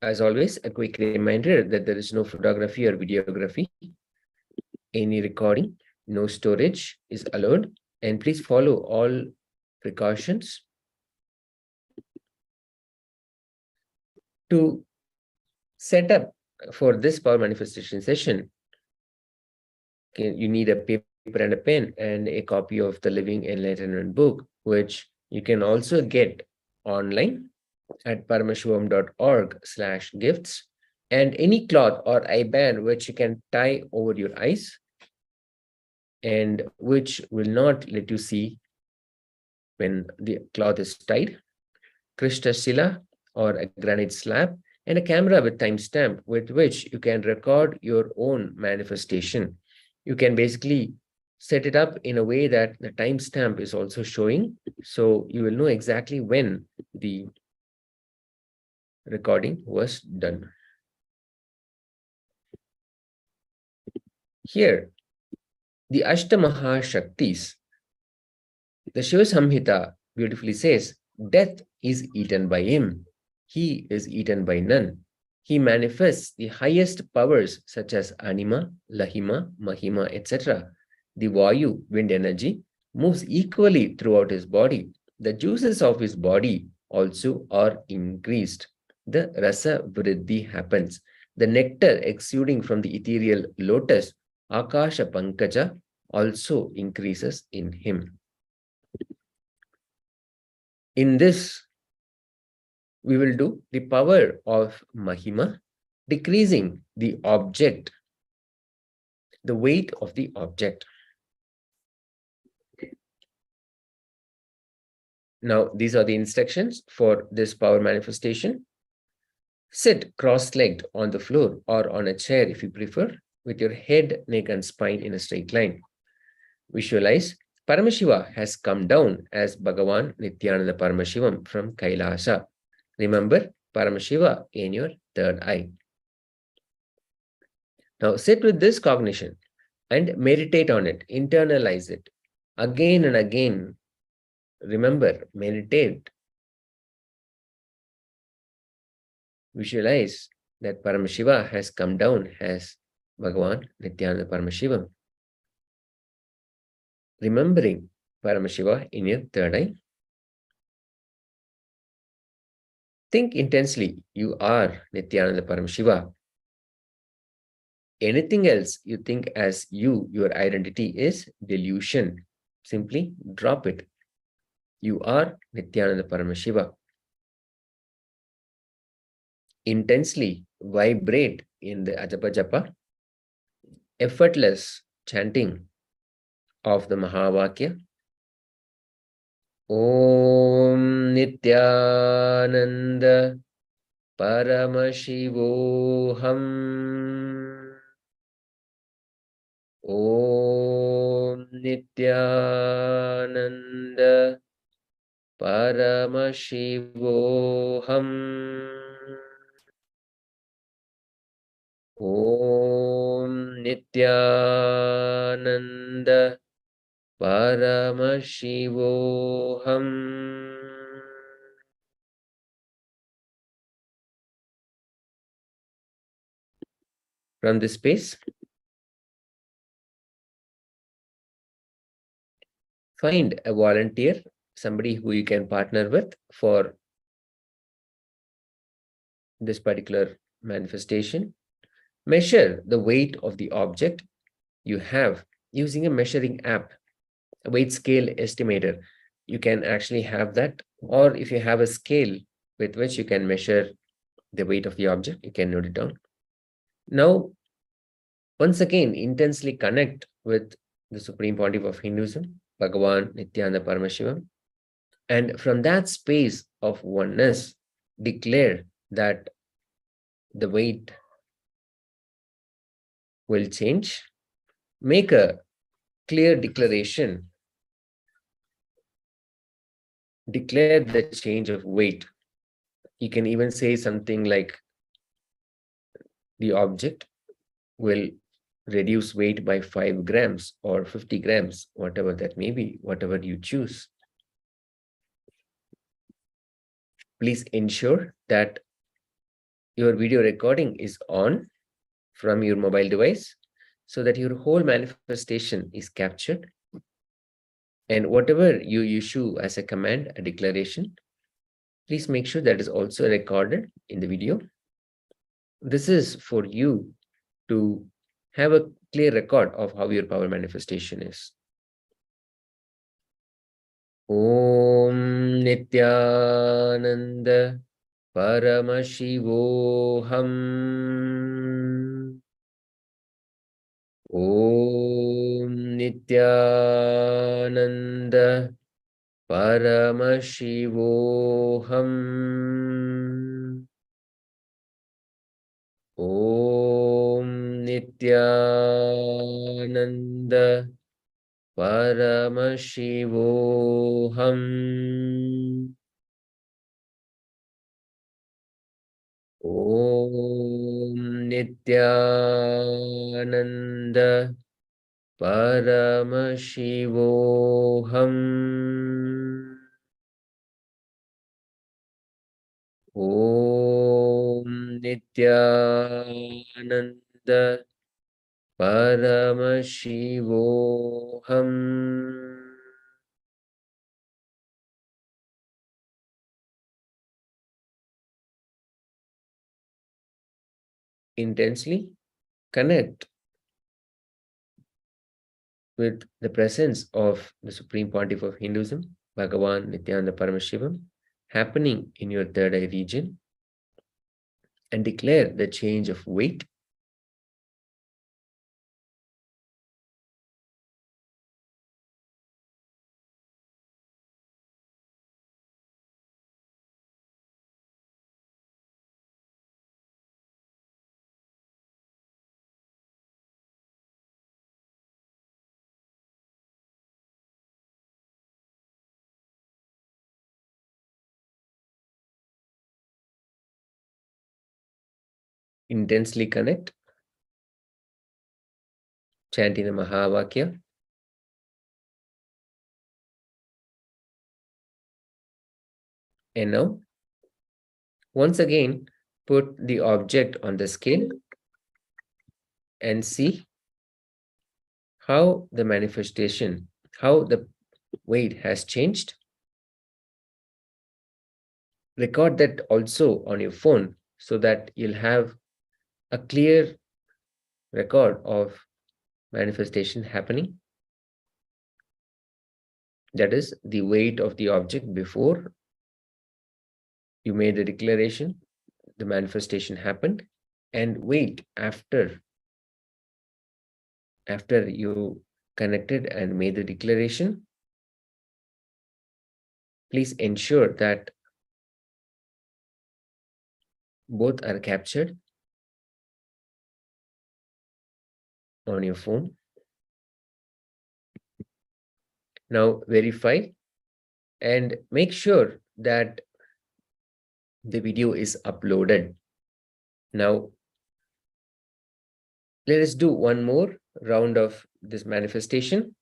As always, a quick reminder that there is no photography or videography, any recording, no storage is allowed, and please follow all precautions. To set up for this power manifestation session, you need a paper and a pen and a copy of the Living Enlightenment book, which you can also get online at paramashivoham.org/gifts, and any cloth or eye band which you can tie over your eyes and which will not let you see when the cloth is tied, Krishna Shila or a granite slab, and a camera with timestamp with which you can record your own manifestation. You can basically set it up in a way that the timestamp is also showing, so you will know exactly when the recording was done. Here, the Ashtamaha Shaktis, the Shiva Samhita beautifully says, death is eaten by him. He is eaten by none. He manifests the highest powers such as Anima, Lahima, Mahima, etc. The Vayu, wind energy, moves equally throughout his body. The juices of his body also are increased. The Rasa Vriddhi happens. The nectar exuding from the ethereal lotus, Akasha Pankaja, also increases in him. In this, we will do the power of Mahima, decreasing the object, the weight of the object. Now, these are the instructions for this power manifestation. Sit cross-legged on the floor or on a chair if you prefer, with your head, neck, and spine in a straight line. Visualize Paramashiva has come down as Bhagavan Nithyananda Paramashivam from KAILASA. Remember Paramashiva in your third eye. Now sit with this cognition and meditate on it, internalize it again and again. Remember, meditate. Visualize that Paramashiva has come down as Bhagavan Nithyananda Paramashivam. Remembering Paramashiva in your third eye. Think intensely, you are Nithyananda Paramashiva. Anything else you think as you, your identity, is delusion. Simply drop it. You are Nithyananda Paramashiva. Intensely vibrate in the Ajapa Japa, effortless chanting of the Mahavakya. Om Nithyananda Paramashivoham. Om Nithyananda Paramashivoham. Om Nithyananda Paramashivoham. From this space, find a volunteer, somebody who you can partner with for this particular manifestation. Measure the weight of the object you have using a measuring app, a weight scale estimator. You can actually have that, or if you have a scale with which you can measure the weight of the object. You can note it down. Now, once again, intensely connect with the Supreme Pontiff of Hinduism, Bhagavan Nithyananda Paramashivam. And from that space of oneness, declare that the weight will change. Make a clear declaration. Declare the change of weight. You can even say something like the object will reduce weight by 5 grams or 50 grams, whatever that may be, whatever you choose. Please ensure that your video recording is on from your mobile device so that your whole manifestation is captured. And whatever you issue as a command, a declaration, please make sure that is also recorded in the video. This is for you to have a clear record of how your power manifestation is. Om Nithyananda Paramashivoham. Om Nithyananda Paramashivoham. Om Nithyananda Paramashivoham. Om Nithyananda Paramashivoham. Om Nithyananda Paramashivoham. Intensely connect with the presence of the Supreme Pontiff of Hinduism, Bhagavan Nithyananda Paramashivam, happening in your third eye region, and declare the change of weight. Intensely connect, chanting the Mahavakya. And now, once again, put the object on the scale and see how the manifestation, how the weight has changed. Record that also on your phone so that you'll have a clear record of manifestation happening. That is the weight of the object before you made the declaration, the manifestation happened, and weight after you connected and made the declaration. Please ensure that both are captured on your phone. Now verify and make sure that the video is uploaded. Now let us do one more round of this manifestation.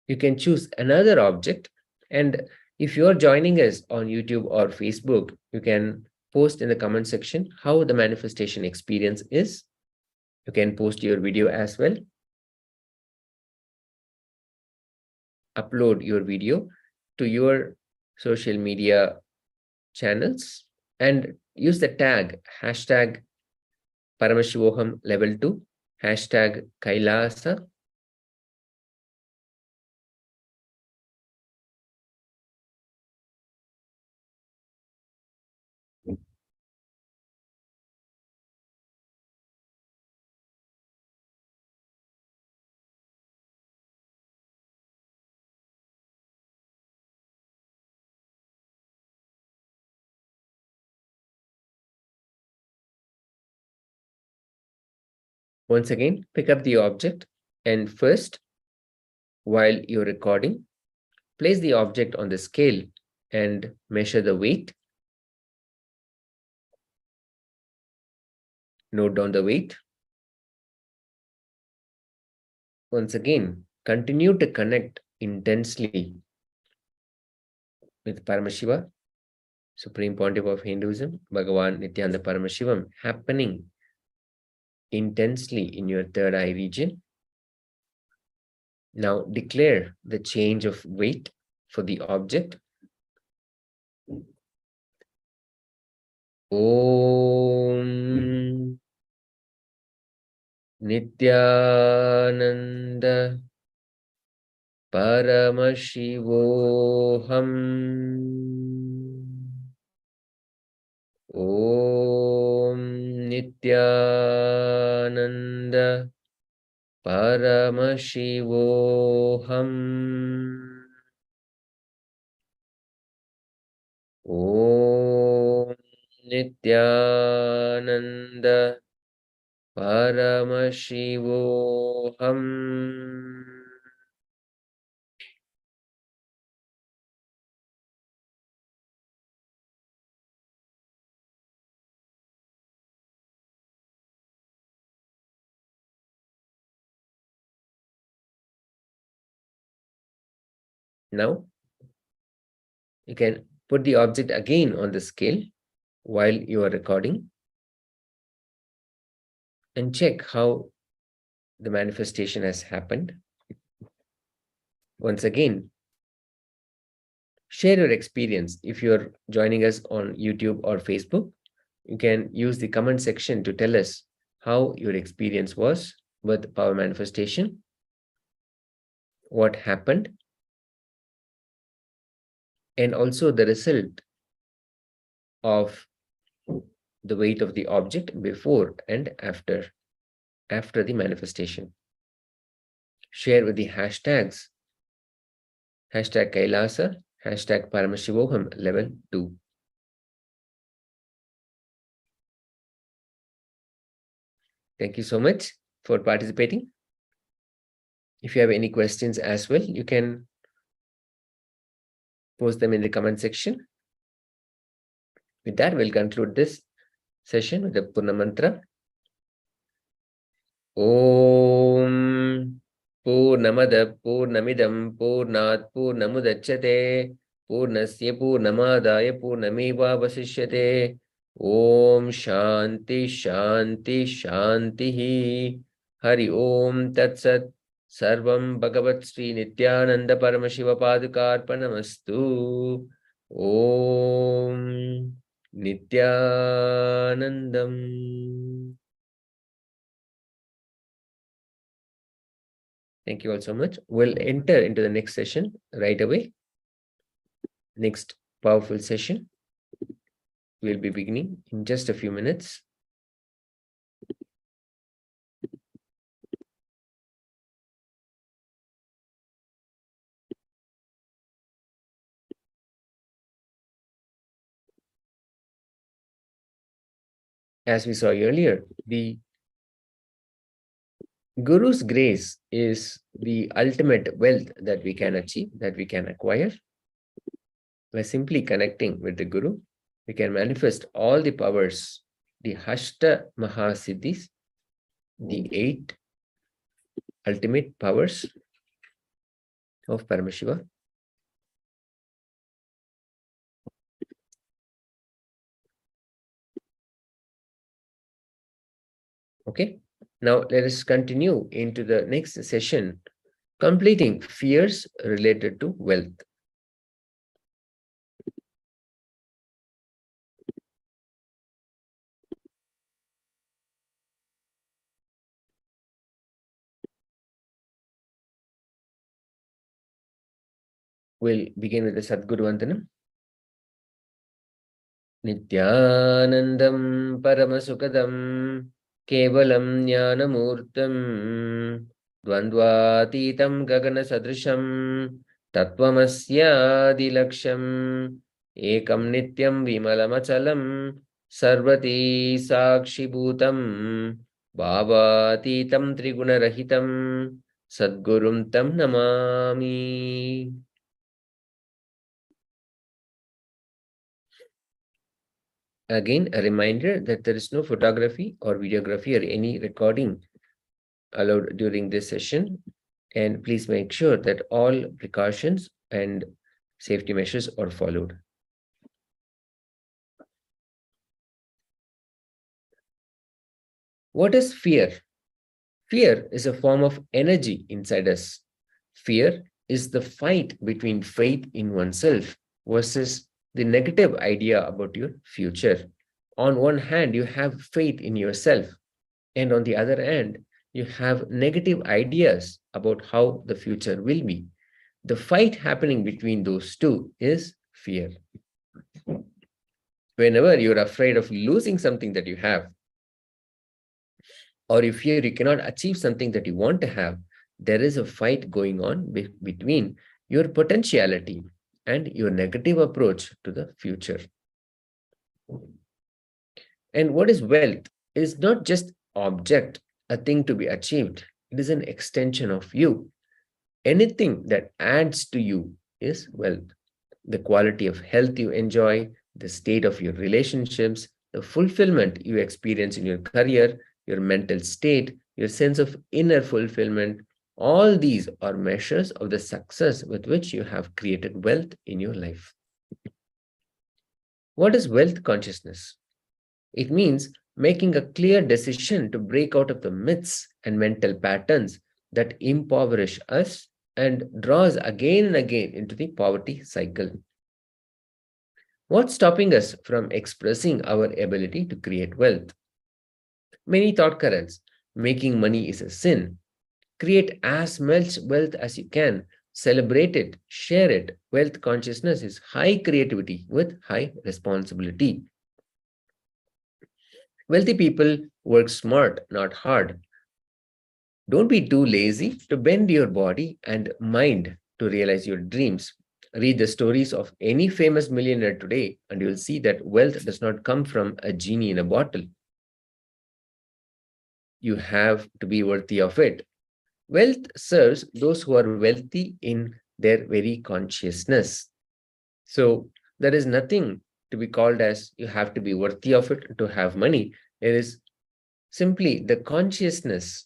You can choose another object, and if you're joining us on YouTube or Facebook, you can post in the comment section how the manifestation experience is. You can post your video as well. Upload your video to your social media channels and use the tag hashtag Paramashivoham Level 2, hashtag KAILASA. Once again, pick up the object and first, while you're recording, place the object on the scale and measure the weight. Note down the weight. Once again, continue to connect intensely with Paramashiva, Supreme Pontiff of Hinduism, Bhagavan Nithyananda Paramashivam, happening intensely in your third eye region. Now declare the change of weight for the object. Om Nithyananda Paramashivoham. Om Nithyananda Paramashivoham. Om Nithyananda Paramashivoham. Now, you can put the object again on the scale while you are recording and check how the manifestation has happened. Once again, share your experience. If you're joining us on YouTube or Facebook, you can use the comment section to tell us how your experience was with power manifestation, what happened, and also the result of the weight of the object before and after the manifestation. Share with the hashtags, hashtag KAILASA, hashtag Paramashivoham Level 2. Thank you so much for participating. If you have any questions as well, you can post them in the comment section. With that, we'll conclude this session with the Purna Mantra. Om Purnamada Purnamidam Purnat Purnamudachyate Purnasya Purnamadaya Purnameva Vasishyate. Om Shanti Shanti Shanti. Hari Om Tat Sat. Sarvam Bhagavat Sri Nithyananda Paramashiva Padukarpanamastu. Om Nithyanandam. Thank you all so much. We'll enter into the next session right away. Next powerful session. We'll be beginning in just a few minutes. As we saw earlier, the Guru's grace is the ultimate wealth that we can achieve, that we can acquire. By simply connecting with the Guru, we can manifest all the powers, the Hashta Mahasiddhis, the 8 ultimate powers of Paramashiva. Okay, now let us continue into the next session, completing fears related to wealth. We'll begin with the Sadguru Vandanam. Nithyanandam Paramasukadam Kevalam Jnanamurtam Dvandvatitam Gagana Sadrisham Tattvamasya Dilaksham Ekam Nityam Vimalamachalam Sarvati Sakshibhutam Bhavatitam Trigunarahitam Sadgurum Tam Namami. Again, a reminder that there is no photography or videography or any recording allowed during this session. And please make sure that all precautions and safety measures are followed. What is fear? Fear is a form of energy inside us. Fear is the fight between faith in oneself versus the negative idea about your future. On one hand, you have faith in yourself, and on the other hand, you have negative ideas about how the future will be. The fight happening between those two is fear. Whenever you're afraid of losing something that you have, or you fear you cannot achieve something that you want to have, there is a fight going on between your potentiality and your negative approach to the future. And what is wealth? It is not just object, a thing to be achieved. It is an extension of you. Anything that adds to you is wealth. The quality of health you enjoy, the state of your relationships, the fulfillment you experience in your career, your mental state, your sense of inner fulfillment, all these are measures of the success with which you have created wealth in your life. What is wealth consciousness? It means making a clear decision to break out of the myths and mental patterns that impoverish us and draw us again and again into the poverty cycle. What's stopping us from expressing our ability to create wealth? Many thought currents. Making money is a sin. Create as much wealth as you can. Celebrate it. Share it. Wealth consciousness is high creativity with high responsibility. Wealthy people work smart, not hard. Don't be too lazy to bend your body and mind to realize your dreams. Read the stories of any famous millionaire today, and you'll see that wealth does not come from a genie in a bottle. You have to be worthy of it. Wealth serves those who are wealthy in their very consciousness. So there is nothing to be called as you have to be worthy of it to have money. It is simply the consciousness,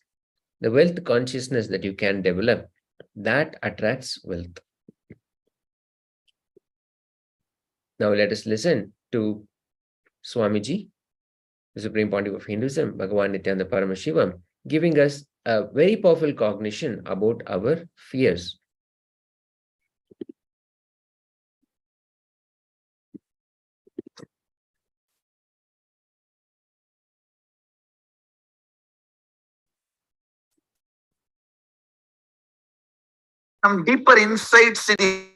the wealth consciousness that you can develop that attracts wealth. Now let us listen to Swamiji, the Supreme Pontiff of Hinduism, Bhagavan Nithyananda Paramashivam, giving us a very powerful cognition about our fears. Some deeper insights in the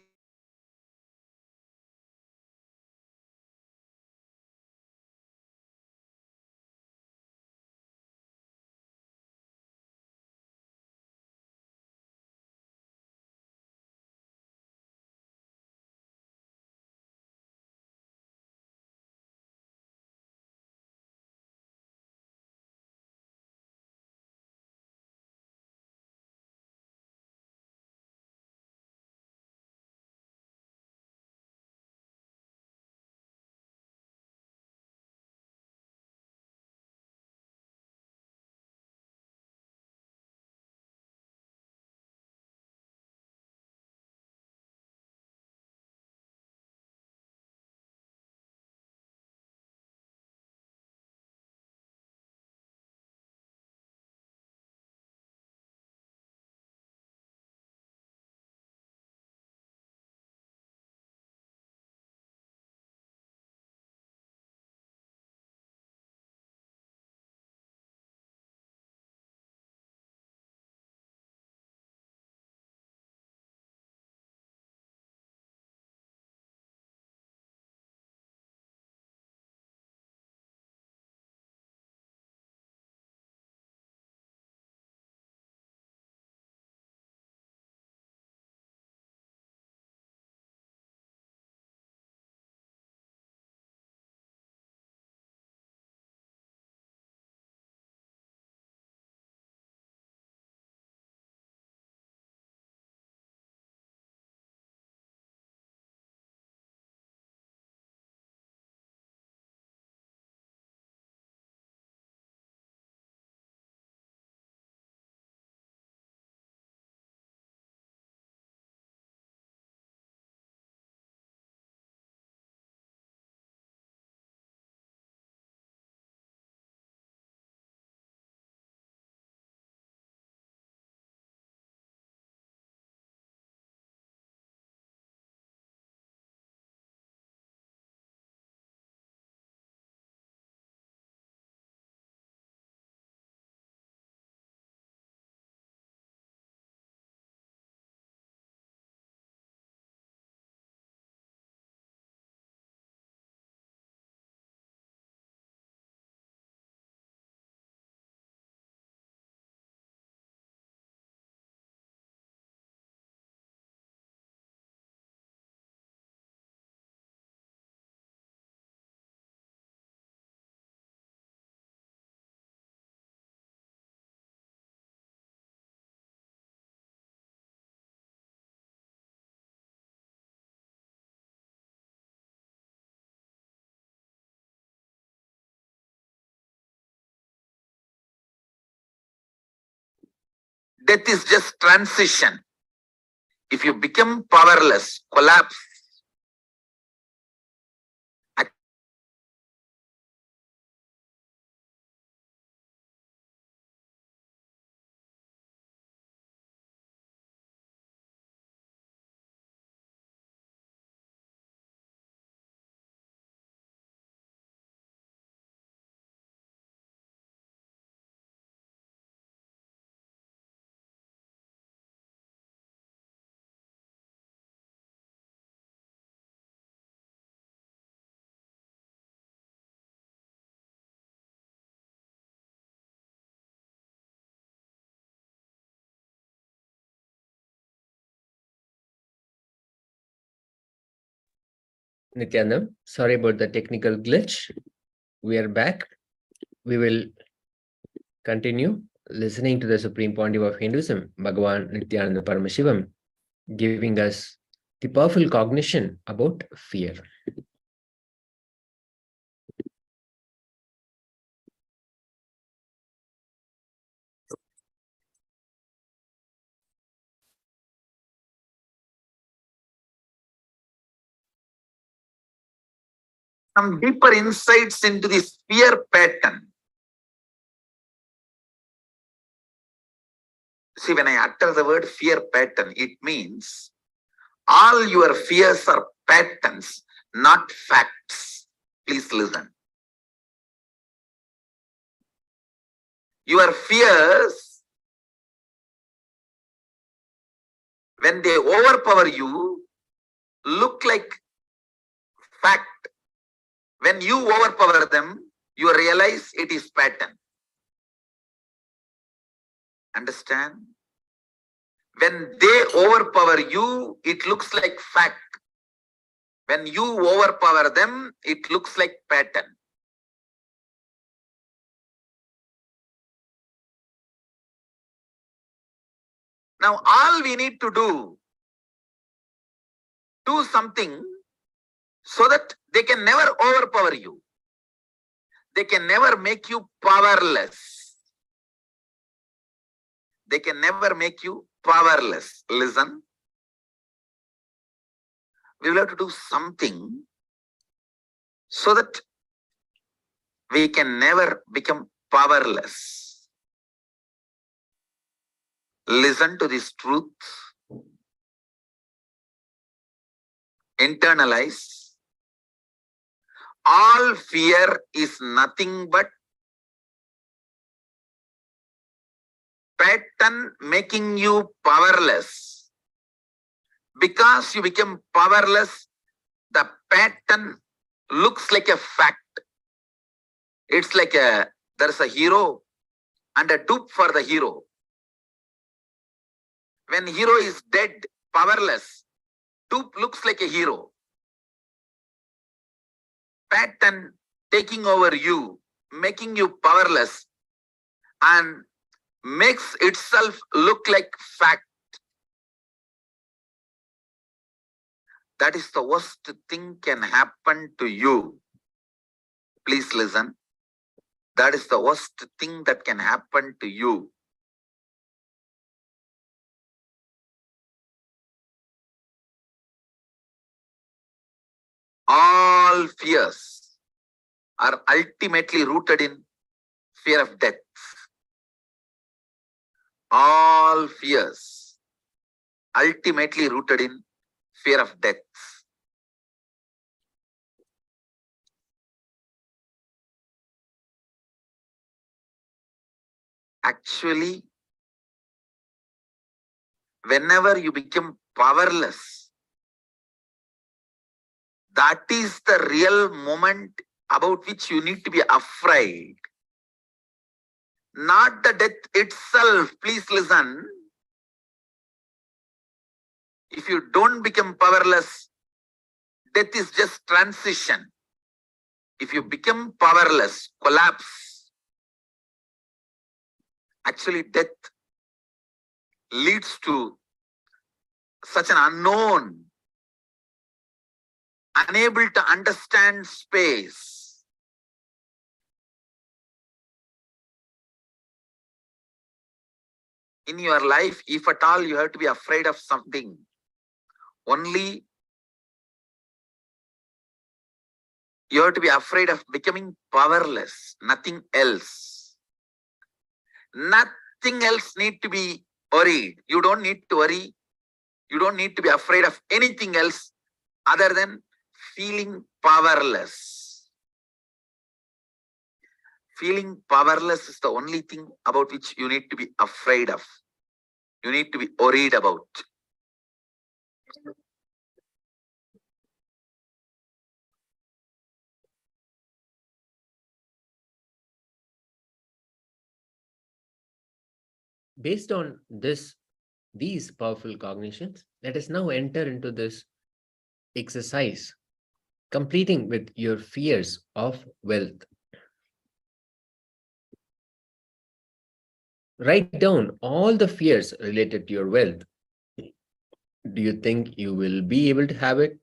Death is just transition. If you become powerless, collapse. Nithyananda, sorry about the technical glitch. We are back. We will continue listening to the Supreme Pontiff of Hinduism, Bhagavan Nithyananda Paramashivam, giving us the powerful cognition about fear. Some deeper insights into this fear pattern. See, when I utter the word fear pattern, it means all your fears are patterns, not facts. Please listen. Your fears, when they overpower you, look like fact. When you overpower them, you realize it is pattern. Understand? When they overpower you, it looks like fact. When you overpower them, it looks like pattern. Now, all we need to do something so that they can never overpower you. They can never make you powerless. They can never make you powerless. Listen. We will have to do something so that we can never become powerless. Listen to this truth. Internalize. All fear is nothing but pattern making you powerless. Because you become powerless, the pattern looks like a fact. It's like there's a hero and a dupe for the hero. When hero is dead, powerless, dupe looks like a hero. Pattern taking over you, making you powerless, and makes itself look like fact. That is the worst thing can happen to you. Please listen. That is the worst thing that can happen to you. All fears are ultimately rooted in fear of death. All fears ultimately rooted in fear of death. Actually, whenever you become powerless, that is the real moment about which you need to be afraid. Not the death itself. Please listen. If you don't become powerless, death is just transition. If you become powerless, collapse. Actually, death leads to such an unknown, unable to understand space. in your life, if at all you have to be afraid of something, only you have to be afraid of becoming powerless, nothing else. Nothing else need to be worried. You don't need to worry. You don't need to be afraid of anything else other than feeling powerless. Feeling powerless is the only thing about which you need to be afraid of. You need to be worried about. Based on these powerful cognitions, let us now enter into this exercise, completing with your fears of wealth. Write down all the fears related to your wealth. Do you think you will be able to have it?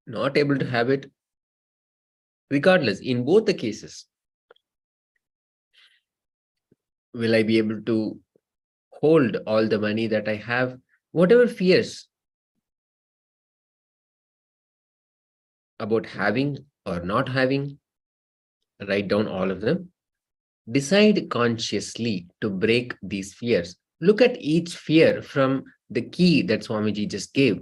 Not able to have it? Regardless, in both the cases, will I be able to hold all the money that I have? Whatever fears about having or not having, write down all of them. Decide consciously to break these fears. Look at each fear from the key that Swamiji just gave.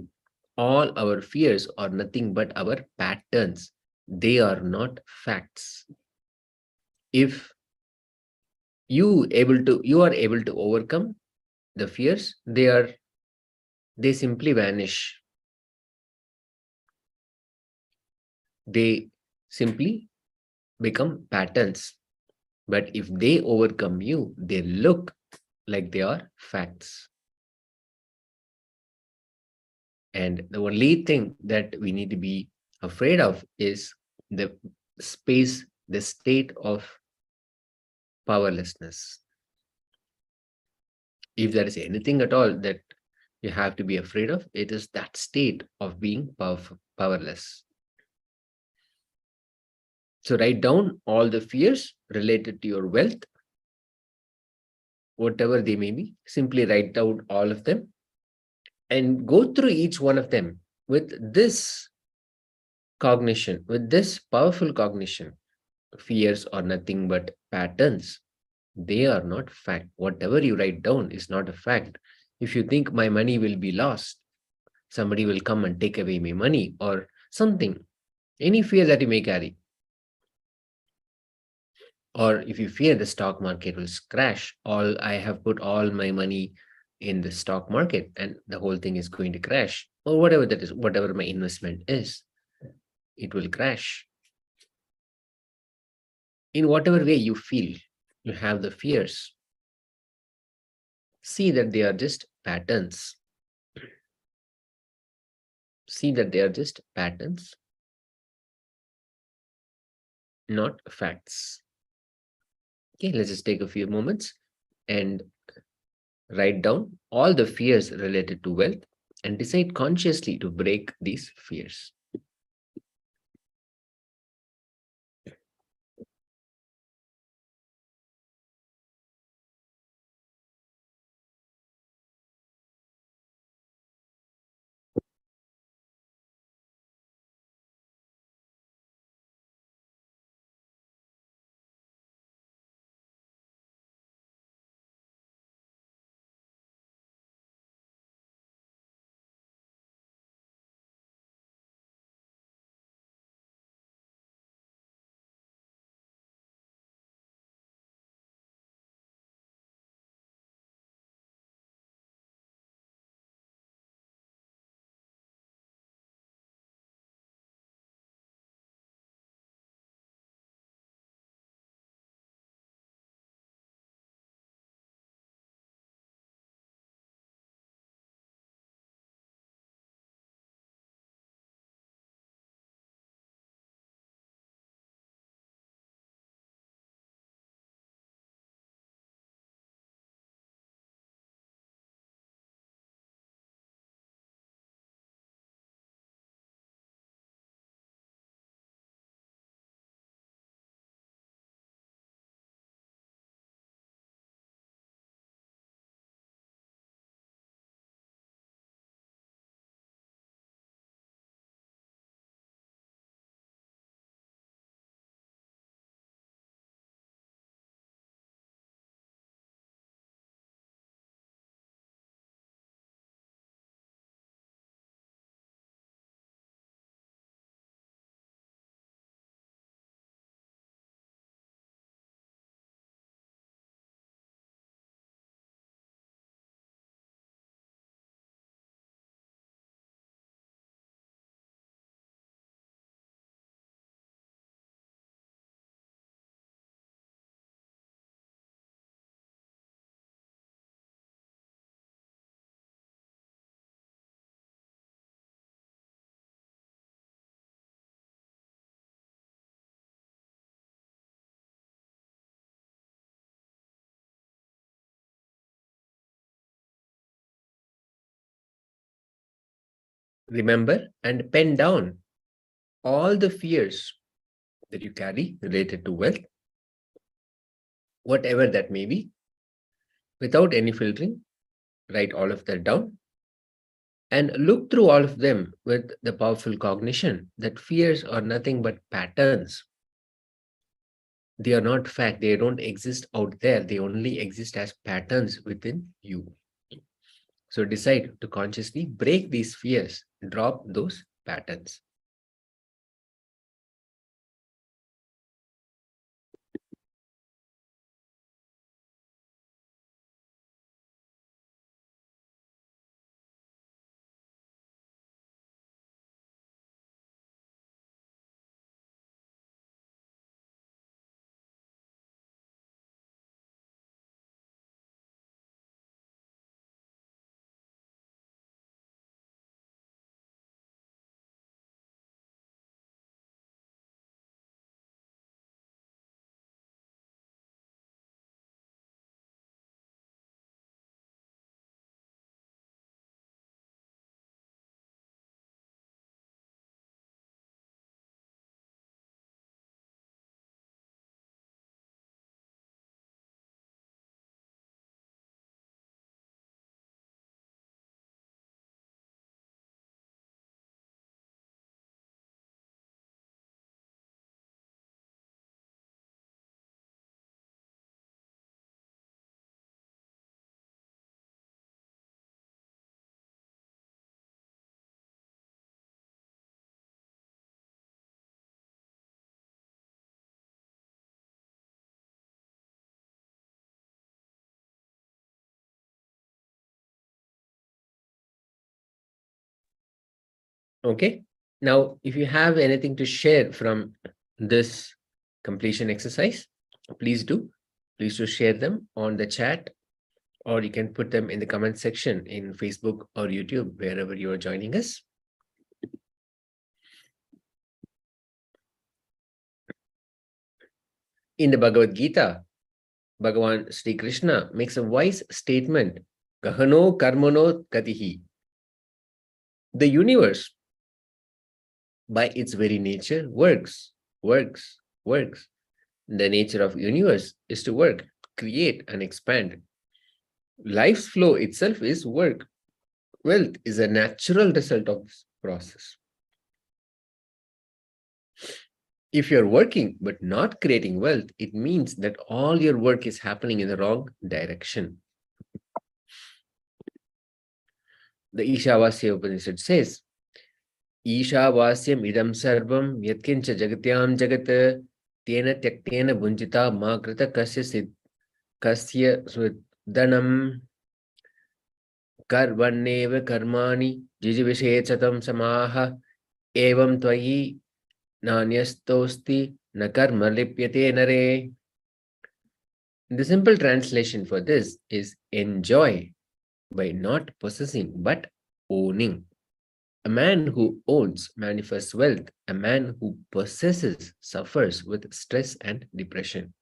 All our fears are nothing but our patterns. They are not facts. If you are able to overcome the fears, they simply vanish. They simply become patterns. But if they overcome you, they look like they are facts. And the only thing that we need to be afraid of is the space, the state of powerlessness. If there is anything at all that you have to be afraid of, it is that state of being powerless. So write down all the fears related to your wealth, whatever they may be. Simply write down all of them and go through each one of them with this cognition, with this powerful cognition. Fears are nothing but patterns. They are not fact. Whatever you write down is not a fact. If you think my money will be lost, somebody will come and take away my money or something, any fear that you may carry, or if you fear the stock market will crash, I have put all my money in the stock market and the whole thing is going to crash, or whatever that is, whatever my investment is, it will crash. In whatever way you feel, you have the fears. See that they are just patterns. See that they are just patterns, not facts. Okay, let's just take a few moments and write down all the fears related to wealth and decide consciously to break these fears. remember and pen down all the fears that you carry related to wealth, whatever that may be, without any filtering. Write all of that down and look through all of them with the powerful cognition that fears are nothing but patterns. They are not fact. They don't exist out there. They only exist as patterns within you. So decide to consciously break these fears, drop those patterns. Okay. Now, if you have anything to share from this completion exercise, please do. Please do share them on the chat, or you can put them in the comment section in Facebook or YouTube, wherever you are joining us. In the Bhagavad Gita, Bhagavan Sri Krishna makes a wise statement, Gahano karmano katihi. The universe, by its very nature, works. The nature of universe is to work, create and expand. Life's flow itself is work. Wealth is a natural result of this process. If you're working but not creating wealth, it means that all your work is happening in the wrong direction. The Ishavasya Upanishad says, Ishavasyam idam sarvam yatkincha jagatyam jagat tena tyaktena bunjita ma krita kasya sudhanam karvaneva karmani jijivishechatam samaha evam tvayi nanyastosti na karma lipyate nare. The simple translation for this is enjoy by not possessing but owning. A man who owns manifests wealth. A man who possesses suffers with stress and depression.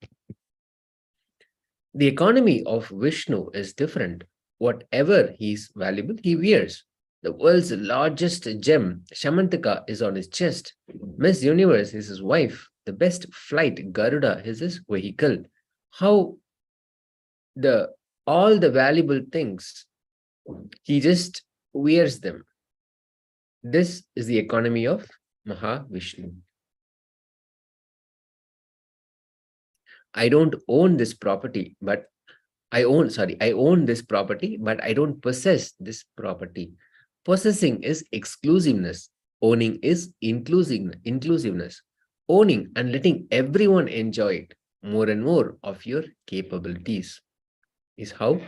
The economy of Vishnu is different. Whatever is valuable, he wears. The world's largest gem, Shamantika, is on his chest. Miss Universe is his wife. The best flight, Garuda, is his vehicle. How all the valuable things, he just wears them. This is the economy of Mahavishnu. I don't own this property, but I own this property, but I don't possess this property. Possessing is exclusiveness. Owning is inclusiveness. Owning and letting everyone enjoy it, more and more of your capabilities, is how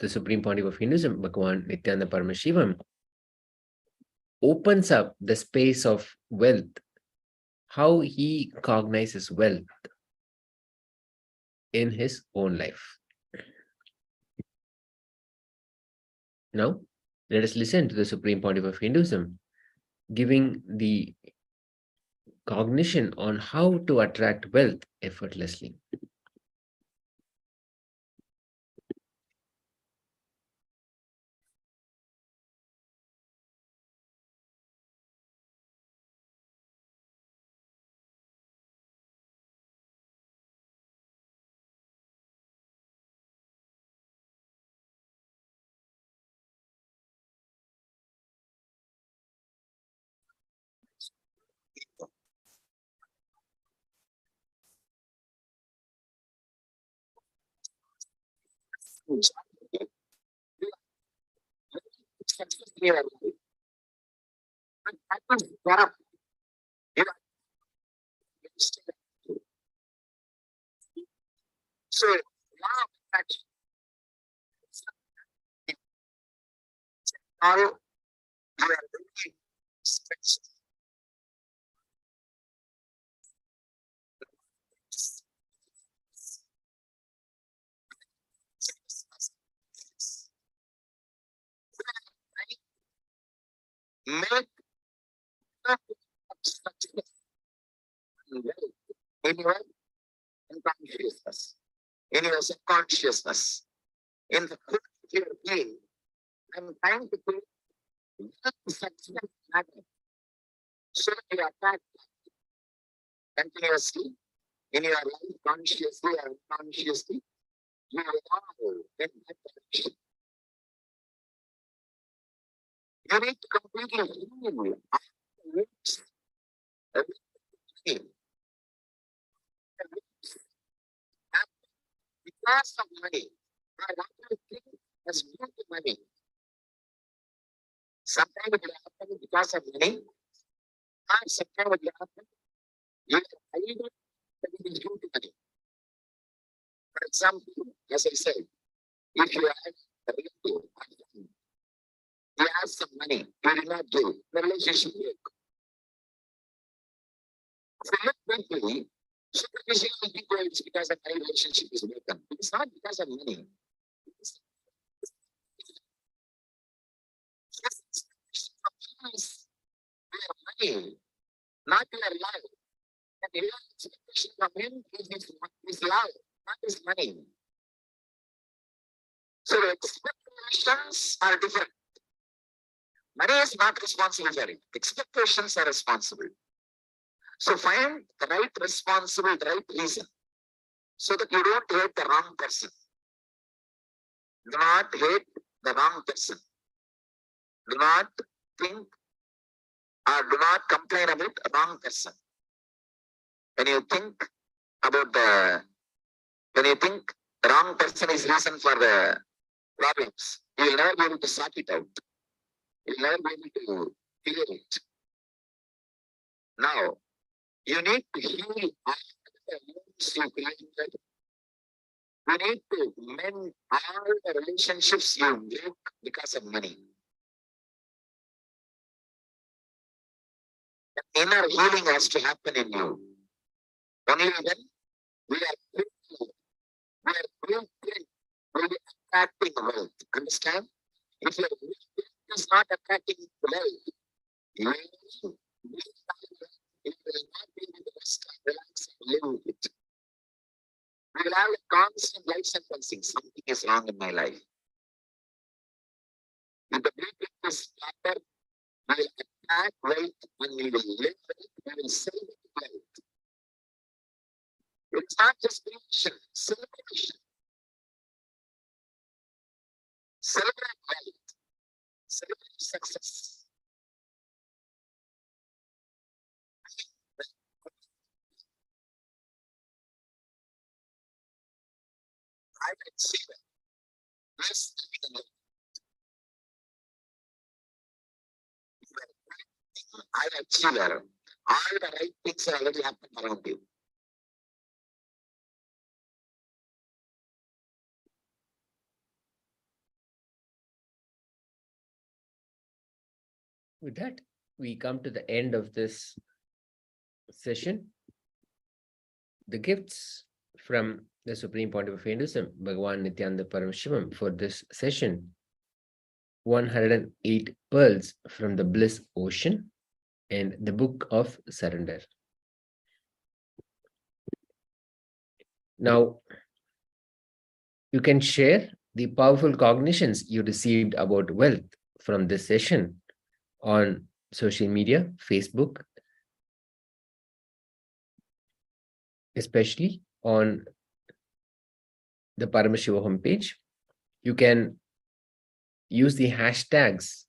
the Supreme Pontiff of Hinduism, Bhagavan Nithyananda Paramashivam, opens up the space of wealth, how he cognizes wealth in his own life. Now, let us listen to the Supreme Pontiff of Hinduism giving the cognition on how to attract wealth effortlessly. So now all you are doing make in your unconsciousness, in your subconsciousness, in the core of your being. I'm trying to put success matter. So you attack continuously in your life, consciously or unconsciously. You evolve in that direction. You need to completely heal everything. Because of money, I want to think as due to money. Sometimes it will happen because of money, and sometimes it will happen that it is due to money. For example, as I said, if you have a relative, he has some money, he will not give, the relationship will break. If you look deeply, superficially people, it's because of my relationship is broken. It's not because of money. Money, not your love. And your expectation from him is his love, not his money. So expectations are different. Money is not responsible for it. Expectations are responsible. So find the right responsible, the right reason, so that you don't hate the wrong person. Do not hate the wrong person. Do not think or do not complain about a wrong person. When you think the wrong person is reason for the problems, you will never be able to sort it out. You will never be able to clear it. Now, you need to heal all the wounds you created. You need to mend all the relationships you broke because of money. Inner healing has to happen in you. Only when we are blueprint will be attracting wealth. Understand? If your blueprint is not attracting wealth, you will not be able to rest and relax and live with it. We will have a constant life sentencing. Something is wrong in my life. If the blueprint is proper, we will attack wealth and we will live with it, we will save wealth. It's not just creation, celebration. Celebrate wealth. Celebrate success. I can see that. Yes, I achiever. All the right things are already happening around you. With that, we come to the end of this session. The gifts from the Supreme Point of Hinduism, Bhagavan Nithyananda Paramashivam, for this session: 108 pearls from the Bliss Ocean and the Book of Surrender. Now, you can share the powerful cognitions you received about wealth from this session on social media, Facebook, especially on the Paramashivoham page. You can use the hashtags,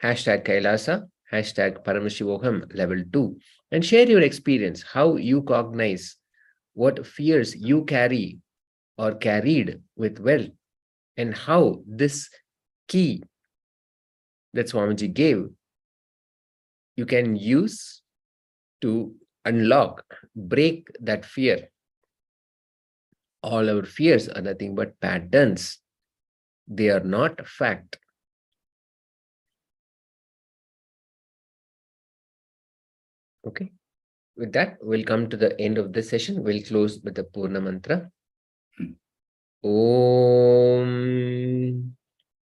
hashtag KAILASA, hashtag Paramashivoham Level 2, and share your experience, how you cognize, what fears you carry or carried with wealth, and how this key that Swamiji gave, you can use to unlock, break that fear. All our fears are nothing but patterns. They are not fact. Okay. With that, we'll come to the end of this session. We'll close with the Purna Mantra. Om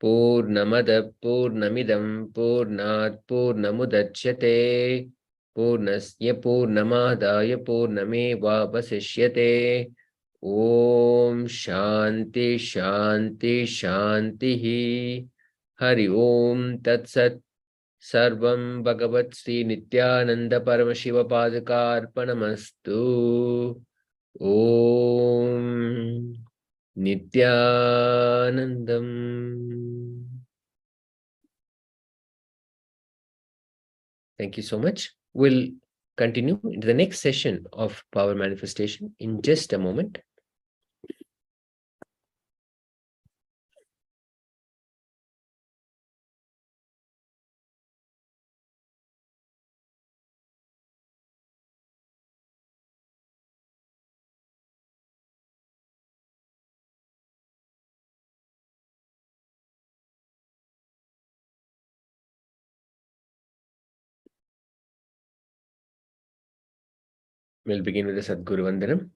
Purnamada Purnamidam Purnat Purnamudachyate Purnasya Purnamadaya Purnameva Vasishyate. Om Shanti Shanti Shanti. Hari Om Tat Sat. Sarvam Bhagavat Sri Nithyananda Paramashiva Paduka Arpanamastu. Om Nithyanandam. Thank you so much. We'll continue into the next session of power manifestation in just a moment. We'll begin with the Sadguru Vandanam.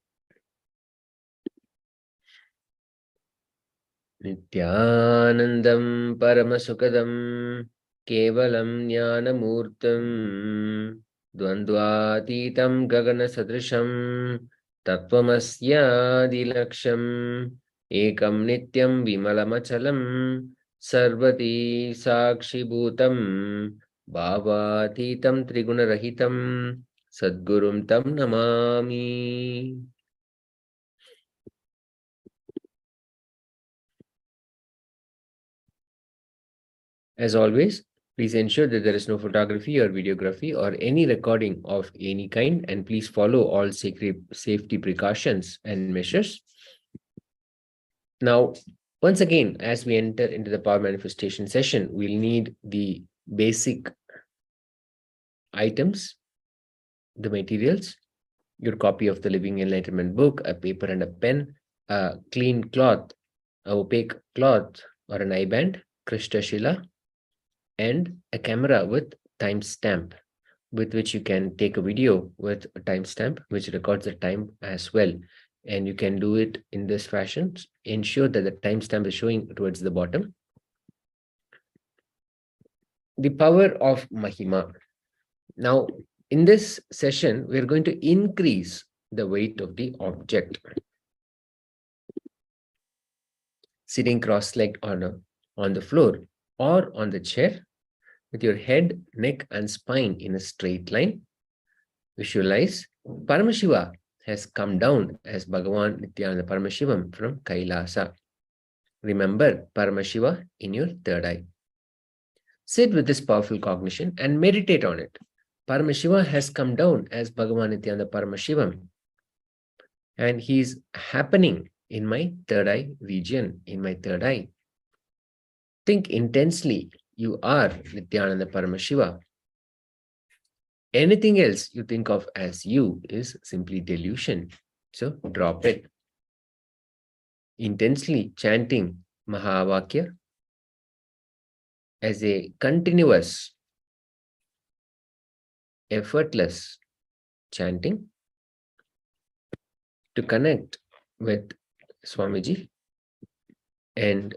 Nithyanandam Paramasukadam Kevalam Jnanamurtam Dvandvatitam Gagana Sadrisham Tattvamasya Ekam Nityam Vimalamachalam Sarvati Sakshi Bhutam Bhavatitam Trigunarahitam Sadgurum Tam Namami. As always, please ensure that there is no photography or videography or any recording of any kind, and please follow all safety precautions and measures. Now, once again, as we enter into the power manifestation session, we'll need the basic items, the materials, your copy of the Living Enlightenment book, a paper and a pen, a clean cloth, a opaque cloth or an eye band, Krishna Shila, and a camera with timestamp, with which you can take a video with a timestamp, which records the time as well. And you can do it in this fashion. Ensure that the timestamp is showing towards the bottom. The power of Mahima. Now, in this session, we are going to increase the weight of the object. Sitting cross-legged on the floor or on the chair, with your head, neck, and spine in a straight line, visualize Paramashiva has come down as Bhagavan Nithyananda Paramashivam from KAILASA. Remember Paramashiva in your third eye. Sit with this powerful cognition and meditate on it. Paramashiva has come down as Bhagavan Nithyananda Paramashivam, and he is happening in my third eye region, in my third eye. Think intensely. You are Nithyananda Paramashiva. Anything else you think of as you is simply delusion. So drop it. Intensely chanting Mahavakya as a continuous, effortless chanting to connect with Swamiji and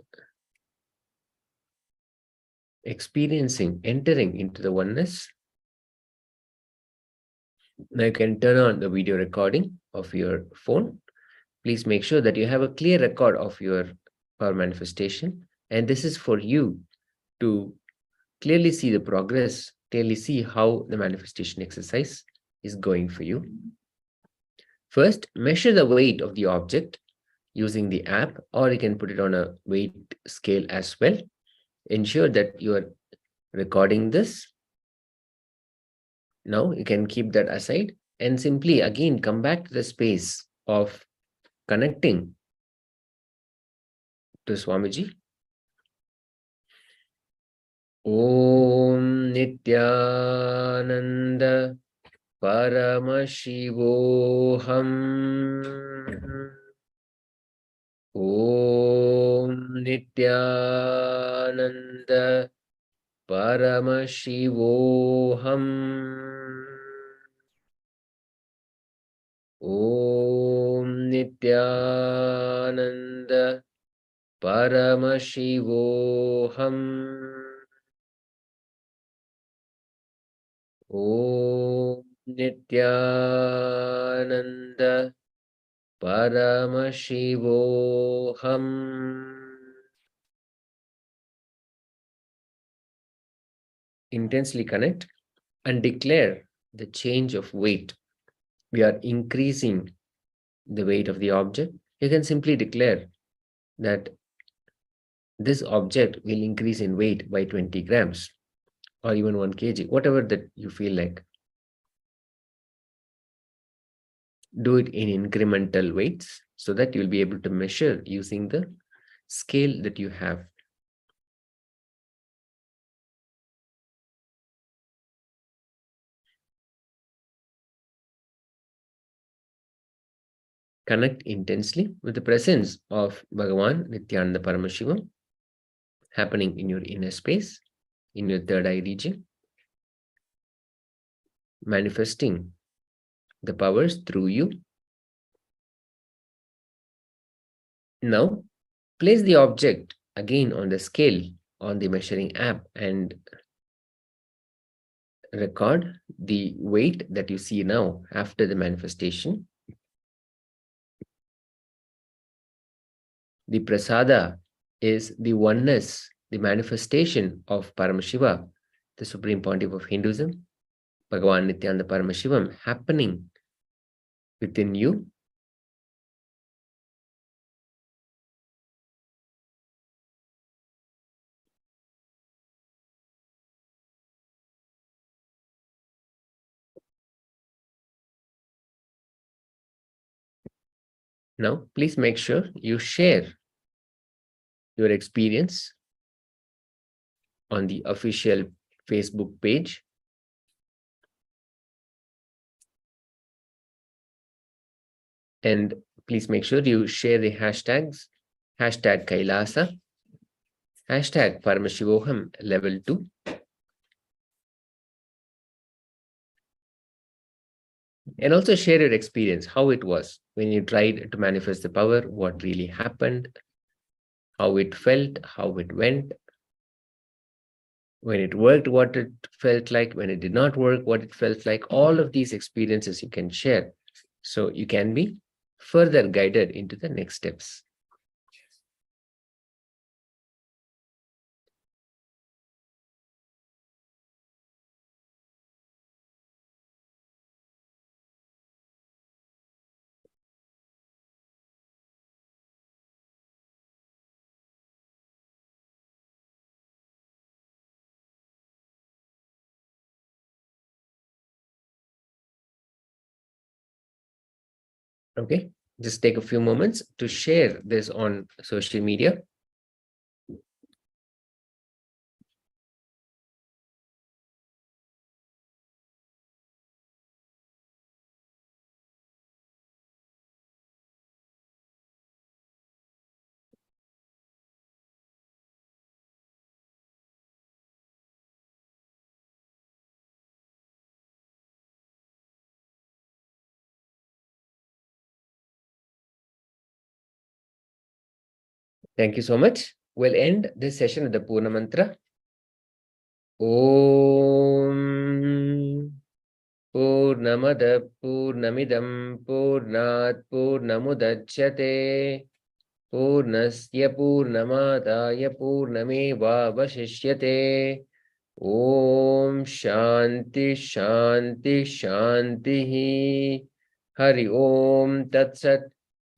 experiencing, entering into the oneness. Now you can turn on the video recording of your phone. Please make sure that you have a clear record of your power manifestation. And this is for you to clearly see the progress, clearly see how the manifestation exercise is going for you. First, measure the weight of the object using the app, or you can put it on a weight scale as well. Ensure that you are recording this. Now you can keep that aside and simply again come back to the space of connecting to Swamiji. Om Nithyananda Paramashivoham. Om Nithyananda Paramashivoham. Om Nithyananda Paramashivoham. Om Nithyananda Paramashivoham. Intensely connect and declare the change of weight. We are increasing the weight of the object. You can simply declare that this object will increase in weight by 20 grams or even 1 kg, whatever that you feel like. Do it in incremental weights so that you'll be able to measure using the scale that you have. Connect intensely with the presence of Bhagavan Nithyananda Paramashivam happening in your inner space, in your third eye region, manifesting the powers through you. Now, place the object again on the scale on the measuring app and record the weight that you see now after the manifestation. The prasada is the oneness, the manifestation of Paramashiva, the Supreme Pontiff of Hinduism, Bhagavan Nithyananda Paramashivam, happening within you. Now, please make sure you share your experience on the official Facebook page. And please make sure you share the hashtags, hashtag KAILASA, hashtag Paramashivoham Level 2. And also share your experience, how it was when you tried to manifest the power, what really happened, how it felt, how it went, when it worked, what it felt like, when it did not work, what it felt like. All of these experiences you can share so you can be further guided into the next steps. Okay, just take a few moments to share this on social media. Thank you so much. We'll end this session with the Purna Mantra. Om Purnamada Purnamidam Purnat Purnamudachyate Purnasya Purnamadaya Purnameva Vashishyate. Om Shanti Shanti Shanti. Hari Om Tat Sat.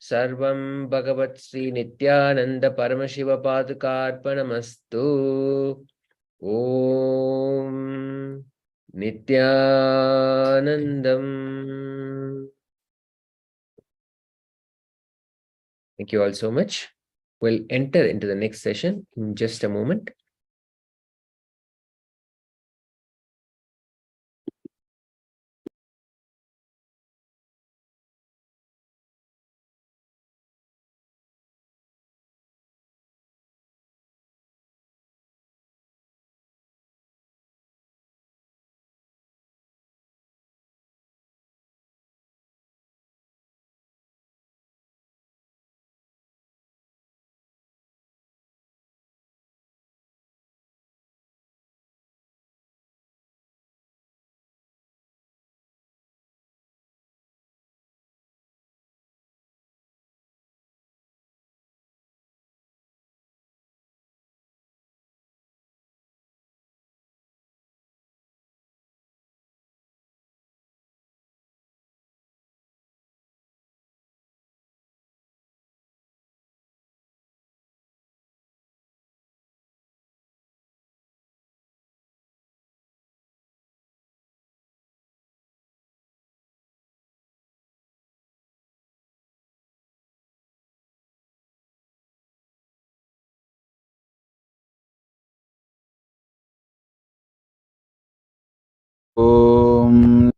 Sarvam Bhagavat Sri Nithyananda Paramashiva Padukarpanamastu. Om Nithyanandam. Thank you all so much. We'll enter into the next session in just a moment. Om.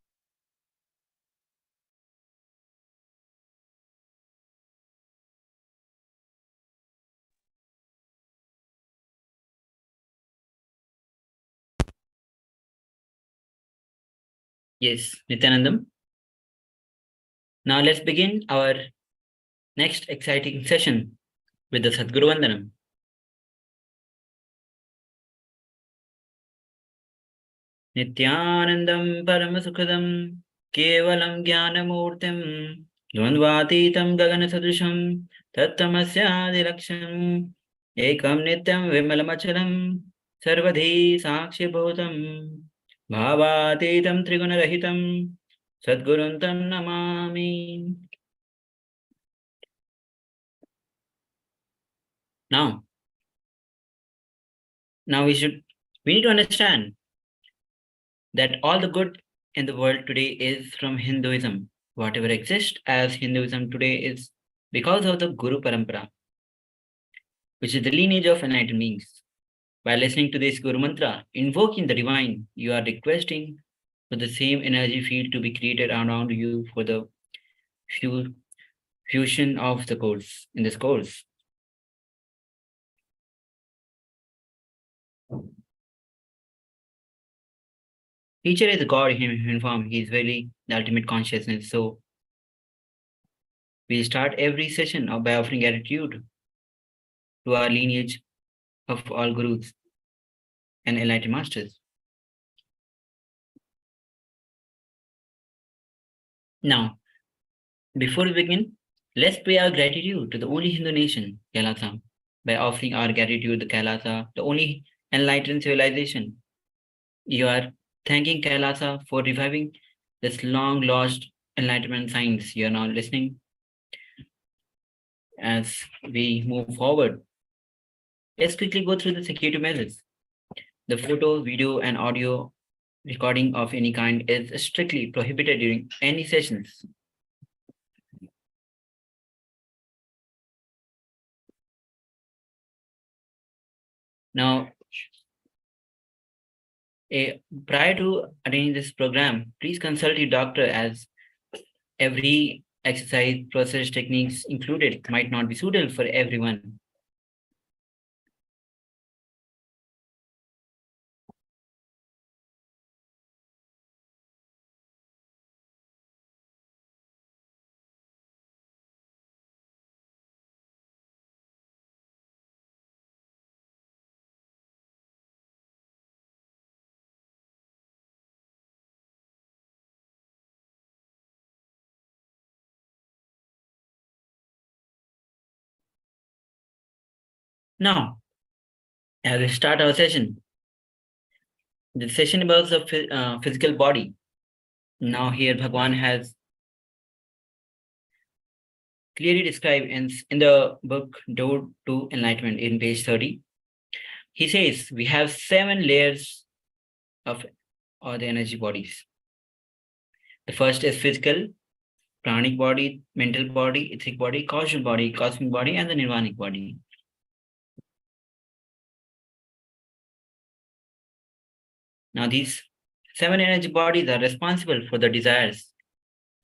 Yes, Nithyanandam. Now let's begin our next exciting session with the Sadguru Vandanam. Nithyanandam Paramasukadam Kevalam Jnanamurtim Dvandvatitam Gagana Sadrusham Tattamasya Ekam Nityam Vimalamachalam Sarvadhi Sakshi Bhutam Bhavatitam Trigunarahitam Sadguruntam Namami. Now we need to understand that all the good in the world today is from Hinduism. Whatever exists as Hinduism today is because of the Guru Parampara, which is the lineage of enlightened beings. By listening to this Guru Mantra, invoking the divine, you are requesting for the same energy field to be created around you for the fusion of the course in this course. Teacher is a God in human form. He is really the ultimate consciousness. So we start every session by offering gratitude to our lineage of all gurus and enlightened masters. Now, before we begin, let's pay our gratitude to the only Hindu nation, KAILASA, by offering our gratitude to KAILASA, the only enlightened civilization. You are thanking KAILASA for reviving this long lost enlightenment science. You are now listening as we move forward. Let's quickly go through the security measures. The photo, video, and audio recording of any kind is strictly prohibited during any sessions. Now, prior to attending this program, please consult your doctor, as every exercise process techniques included might not be suitable for everyone. Now, as we start our session, the session about the physical body. Now here Bhagwan has clearly described in the book Door to Enlightenment in page 30. He says we have 7 layers of all the energy bodies. The first is physical, pranic body, mental body, etheric body, causal body, cosmic body, and the nirvanic body. Now, these 7 energy bodies are responsible for the desires,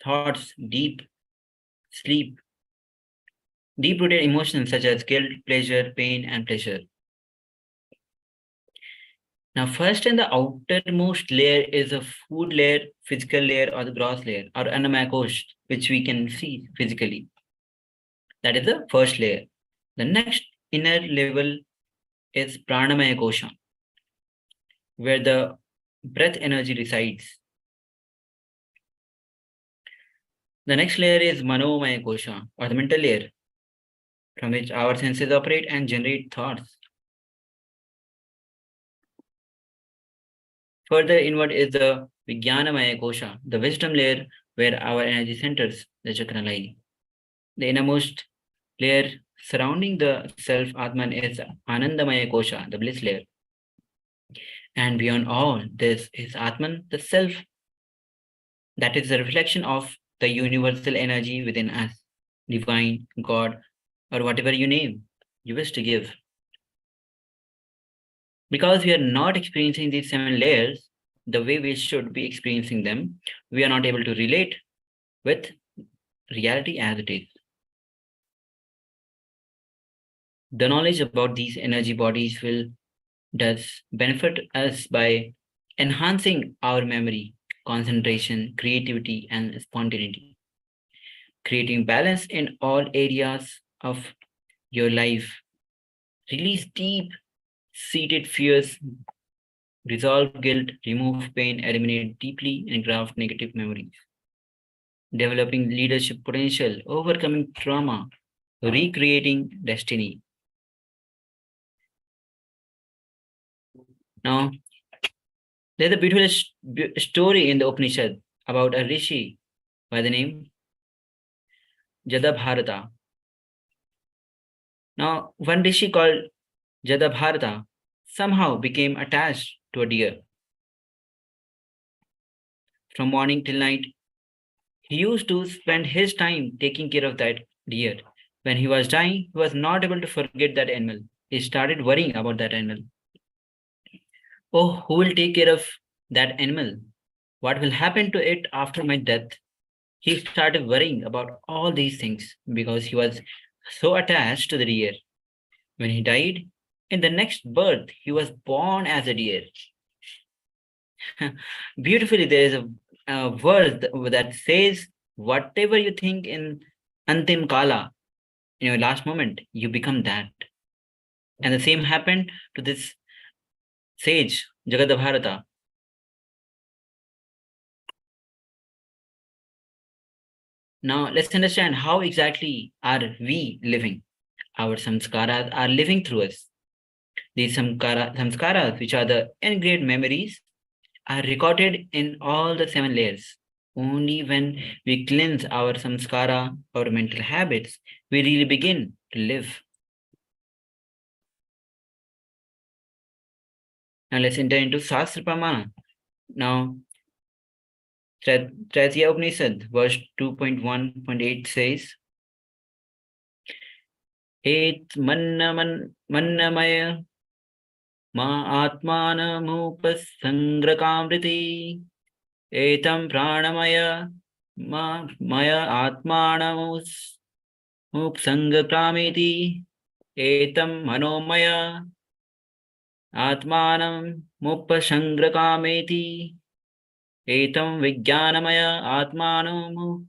thoughts, sleep, deep-rooted emotions such as guilt, pleasure, pain, and pleasure. Now, first in the outermost layer is a food layer, physical layer, or the gross layer, or Annamaya Kosh, which we can see physically. That is the first layer. The next inner level is Pranamaya Kosha, where the breath energy resides. The next layer is Manomaya Kosha, or the mental layer, from which our senses operate and generate thoughts. Further inward is the Vijnanamaya Kosha, the wisdom layer, where our energy centers, the chakra lie. The innermost layer surrounding the self Atman is Anandamaya Kosha, the bliss layer. And beyond all this is Atman, the self, that is the reflection of the universal energy within us, divine, God, or whatever you name, you wish to give. Because we are not experiencing these 7 layers the way we should be experiencing them, we are not able to relate with reality as it is. The knowledge about these energy bodies does benefit us by enhancing our memory, concentration, creativity, and spontaneity, creating balance in all areas of your life. Release deep-seated fears, resolve guilt, remove pain, eliminate deeply engraft negative memories. Developing leadership potential, overcoming trauma, recreating destiny. Now, there's a beautiful story in the Upanishad about a rishi by the name Jadabharata. Now, one rishi called Jadabharata somehow became attached to a deer. From morning till night, he used to spend his time taking care of that deer. When he was dying, he was not able to forget that animal. He started worrying about that animal. Oh, who will take care of that animal? What will happen to it after my death? He started worrying about all these things because he was so attached to the deer. When he died, in the next birth, he was born as a deer. Beautifully, there is a verse that says, whatever you think in Antim Kala, in your last moment, you become that. And the same happened to this sage, Jagadabharata. Now, let's understand how exactly are we living. Our samskaras are living through us. These samskaras, which are the engraved memories, are recorded in all the 7 layers. Only when we cleanse our samskara, our mental habits, we really begin to live. Now let's enter into Sastra Pramana. Now, Tratiya Upanishad, verse 2.1.8 says, Et mannamaya ma atmana mupas sangrakamriti etam pranamaya ma maya atmana mupsangakramiti etam manomaya atmanam mupasangrakrameti etam vijnanamaya atmanam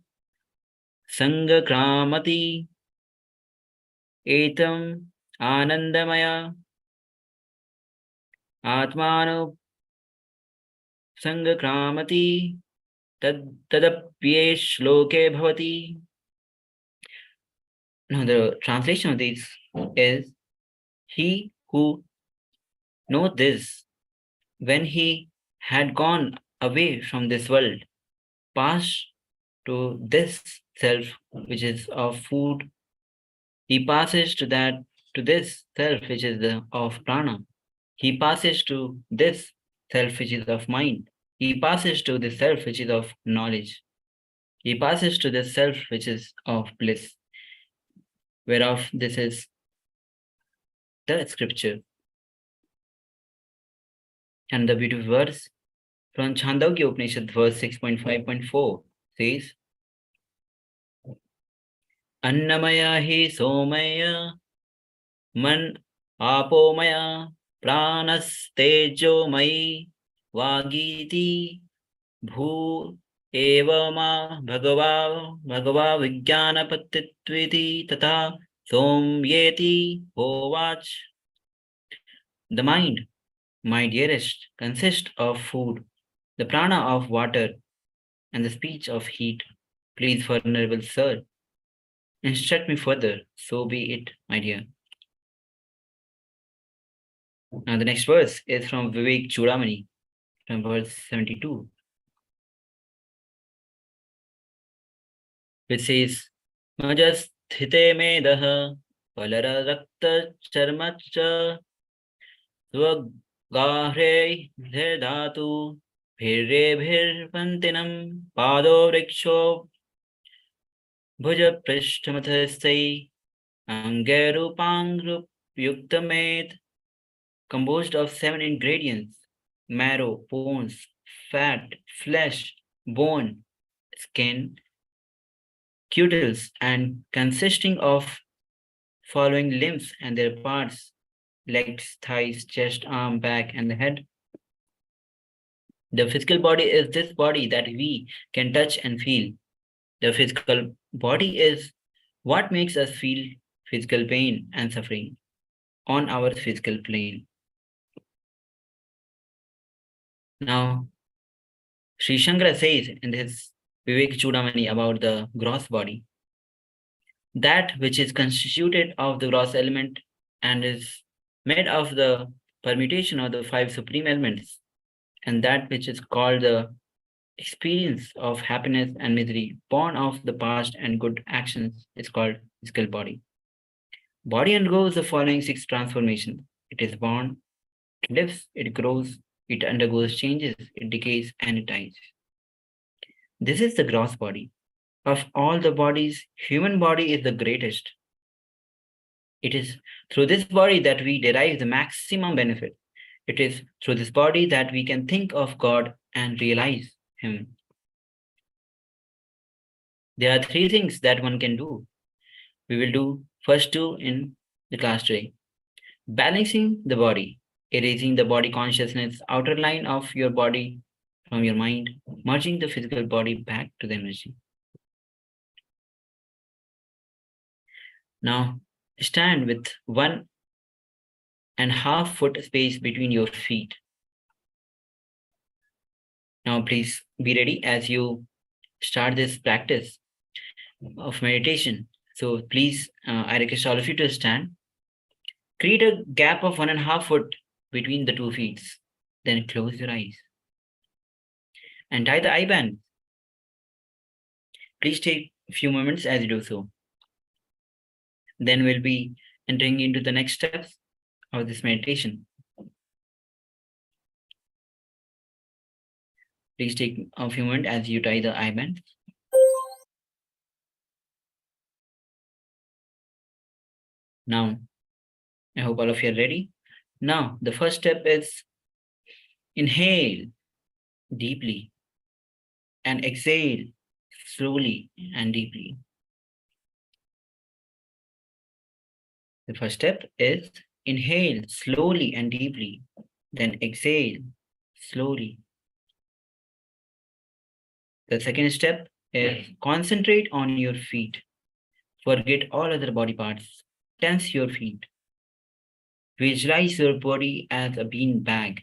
sangakramati etam anandamaya atmano sangakramati tadapye shloke bhavati. Now the translation of this is, he who knows this, when he had gone away from this world, passed to this self which is of food, he passes to this self which is of prana. He passes to this self which is of mind. He passes to the self which is of knowledge. He passes to the self which is of bliss, whereof this is the scripture. And the beautiful verse from Chandogya Upanishad, verse 6.5.4 says, Annamaya hi somaya man apomaya pranastejo mai vagiti bhu evama bhagava vijnana patitviti tata somyeti hovach. The mind, my dearest, consists of food, the prana of water, and the speech of heat. Please, Venerable Sir, instruct me further. So be it, my dear. Now the next verse is from Vivek Chudamani, from verse 72, which says, Majasthite medah palara rakta charmacha swagahre dhatu bhirre bhirpantinam pado riksho bhuja prishthamathastai angerupang yuktamet, composed of 7 ingredients: marrow, bones, fat, flesh, bone, skin, cutils, and consisting of following limbs and their parts: legs, thighs, chest, arm, back, and the head. The physical body is this body that we can touch and feel. The physical body is what makes us feel physical pain and suffering on our physical plane. Now, Sri Shankara says in his Vivek Chudamani about the gross body, that which is constituted of the gross element and is made of the permutation of the 5 supreme elements, and that which is called the experience of happiness and misery born of the past and good actions is called physical body. Body undergoes the following 6 transformations. It is born, it lives, it grows, it undergoes changes, it decays, and it dies. This is the gross body. Of all the bodies, human body is the greatest. It is through this body that we derive the maximum benefit. It is through this body that we can think of God and realize Him. There are 3 things that one can do. We will do first 2 in the class today. Balancing the body, erasing the body consciousness, outer line of your body from your mind, merging the physical body back to the energy. Now, stand with 1.5 foot space between your feet. Now, please be ready as you start this practice of meditation. So please, I request all of you to stand. Create a gap of 1.5 foot between the 2 feet. Then close your eyes and tie the eye band. Please take a few moments as you do so. Then we'll be entering into the next steps of this meditation. Please take a few moments as you tie the eye band. Now, I hope all of you are ready. Now, the first step is inhale deeply and exhale slowly and deeply. The first step is inhale slowly and deeply, then exhale slowly. The second step is concentrate on your feet. Forget all other body parts. Tense your feet. Visualize your body as a bean bag.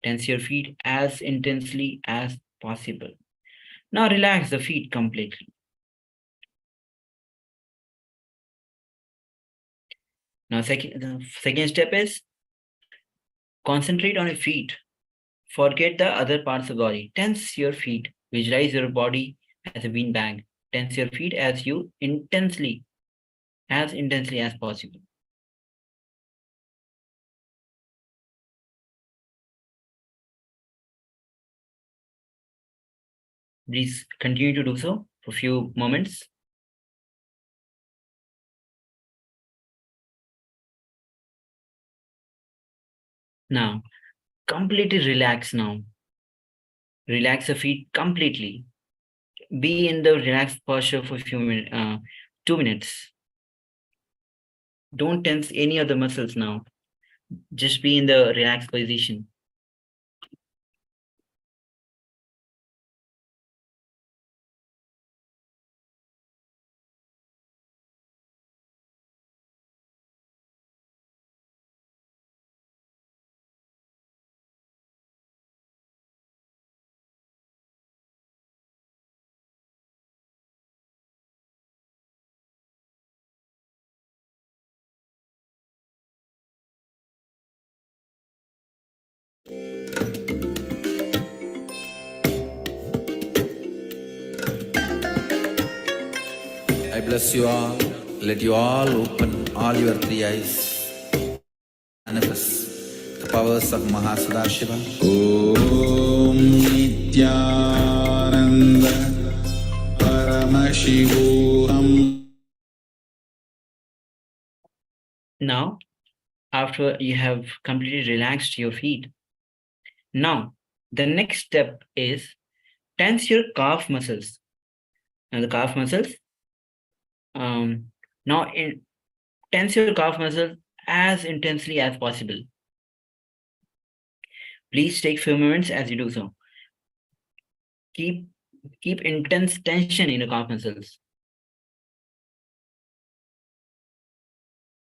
Tense your feet as intensely as possible. Now relax the feet completely. Now, the second step is concentrate on your feet. Forget the other parts of the body. Tense your feet. Visualize your body as a bean bag. Tense your feet as intensely as possible. Please continue to do so for a few moments. Now, completely relax now. Relax your feet completely. Be in the relaxed posture for a few minutes, 2 minutes. Don't tense any of the muscles now. Just be in the relaxed position. I bless you all. Let you all open all your three eyes. Manifest the powers of Mahasudashiva. Om Nithyananda Paramashivoham. Now, after you have completely relaxed your feet, now the next step is tense your calf muscles. Now the calf muscles, tense your calf muscles as intensely as possible. Please take few moments as you do so. Keep intense tension in the calf muscles.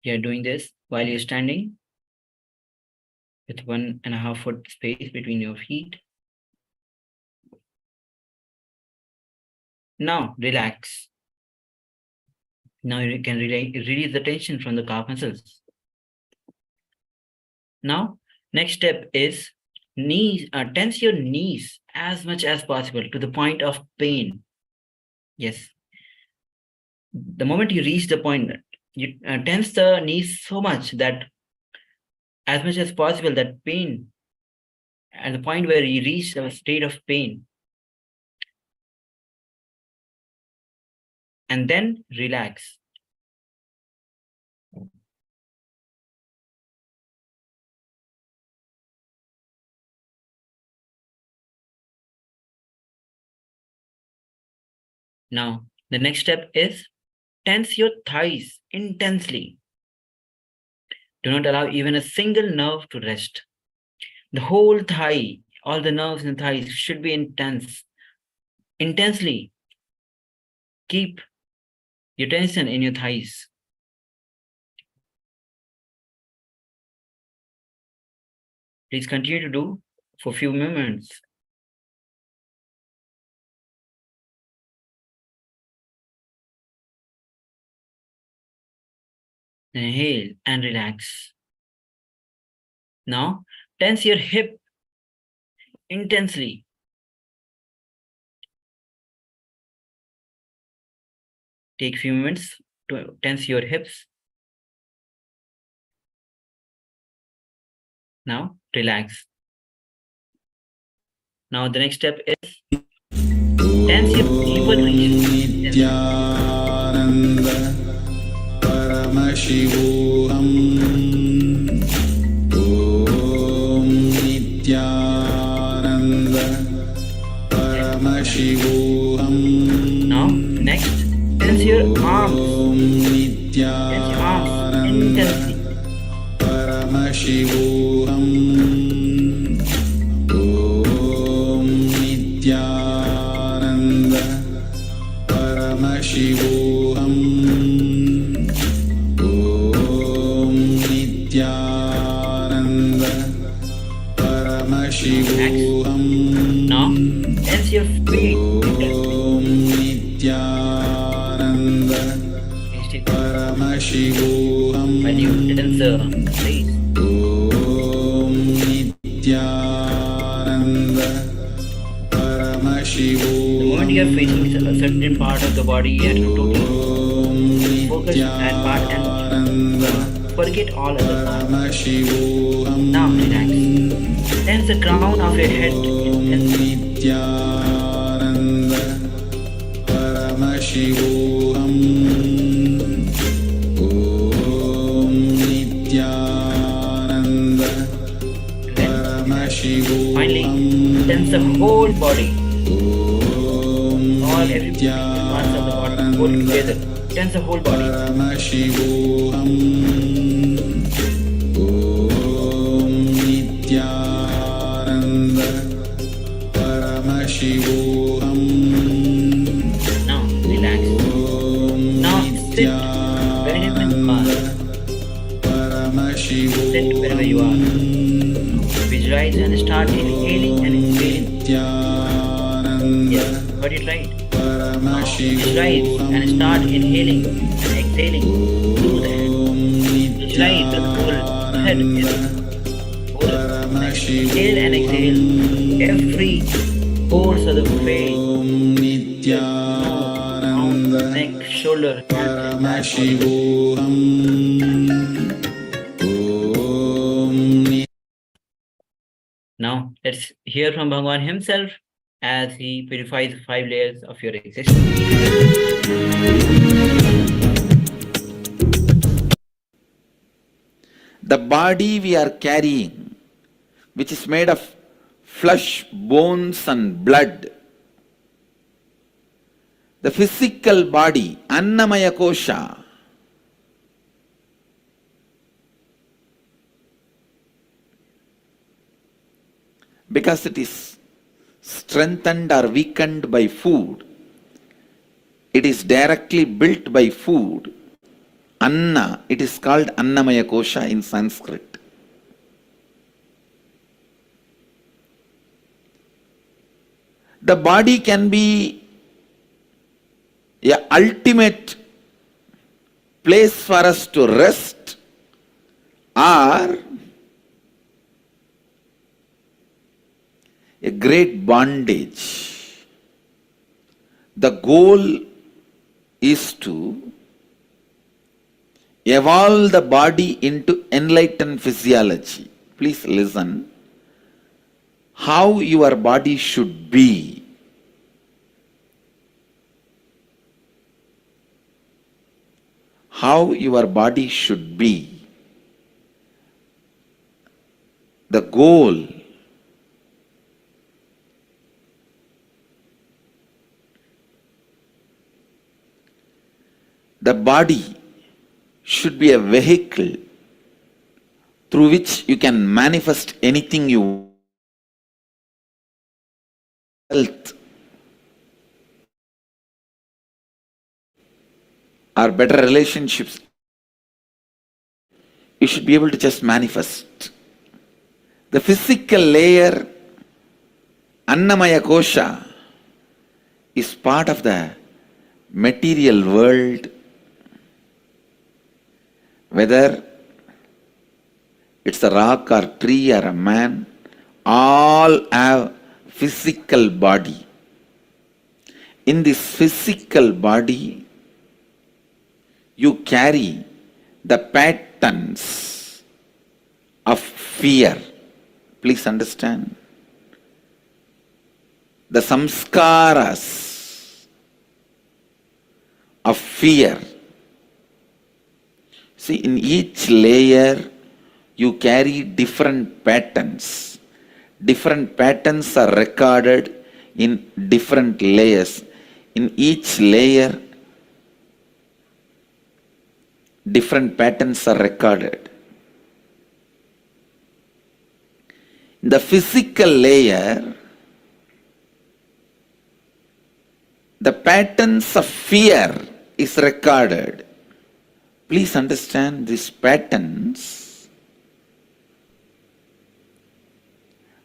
You're doing this while you're standing with 1.5 foot space between your feet. Now relax. Now you can release the tension from the calf muscles. Now, next step is knees. Tense your knees as much as possible to the point of pain. Yes. The moment you reach the point, you tense the knees so much that as much as possible, that pain, at the point where you reach a state of pain, and then relax. Now, the next step is tense your thighs intensely. Do not allow even a single nerve to rest. The whole thigh, all the nerves in the thighs should be intense. Intensely keep your tension in your thighs. Please continue to do for a few moments. Inhale and relax. Now, tense your hip intensely. Take a few minutes to tense your hips. Now, relax. Now, the next step is tense your deeper region. Nithyananda Paramashivoham. Om Nithyananda Paramashivoham. Now, next, tense your arms. Om Tense your arms intensely. Paramashivoham. Om Nithyananda Paramashivoham. Om Nithyananda Paramashivoham. Now, tense your feet intensely. Om Nithyananda Paramashivoham. When you tense the face, Om Nithyananda Paramashivoham. the moment you are facing a certain part of the body, you have to totally focus on that part and forget all other parts. Paramashivoham. Now relax. Tense the crown of your head intensely. Nithyananda Paramashivoham. Om Nithyananda tense the whole body. Om All every parts of the body hold together. Tense the whole body. Paramashivoham. Om Nithyananda Paramashivoham. Now relax. Now sit wherever you are. Sit wherever you are. Visualize and start inhaling and exhaling. Yes, got it right. Now visualize and start inhaling and exhaling through the head. Visualize that the whole head is full. Inhale and exhale every pores of the face, mouth, neck, shoulder, Paramashivoham. Now, let's hear from Bhagavan himself as he purifies 5 layers of your existence. The body we are carrying, which is made of flesh, bones and blood, the physical body, Annamaya Kosha, because it is strengthened or weakened by food, it is directly built by food. Anna, it is called Annamaya Kosha in Sanskrit. The body can be an ultimate place for us to rest, or a great bondage. The goal is to evolve the body into enlightened physiology. Please listen. How your body should be. How your body should be. The goal the body should be a vehicle through which you can manifest anything you want. Health or better relationships, you should be able to just manifest. The physical layer, Annamaya Kosha, is part of the material world. Whether it's a rock or tree or a man, all have physical body. In this physical body, you carry the patterns of fear. Please understand. The samskaras of fear. See, in each layer, you carry different patterns. Different patterns are recorded in different layers. In each layer, different patterns are recorded. In the physical layer, the patterns of fear is recorded. Please understand, these patterns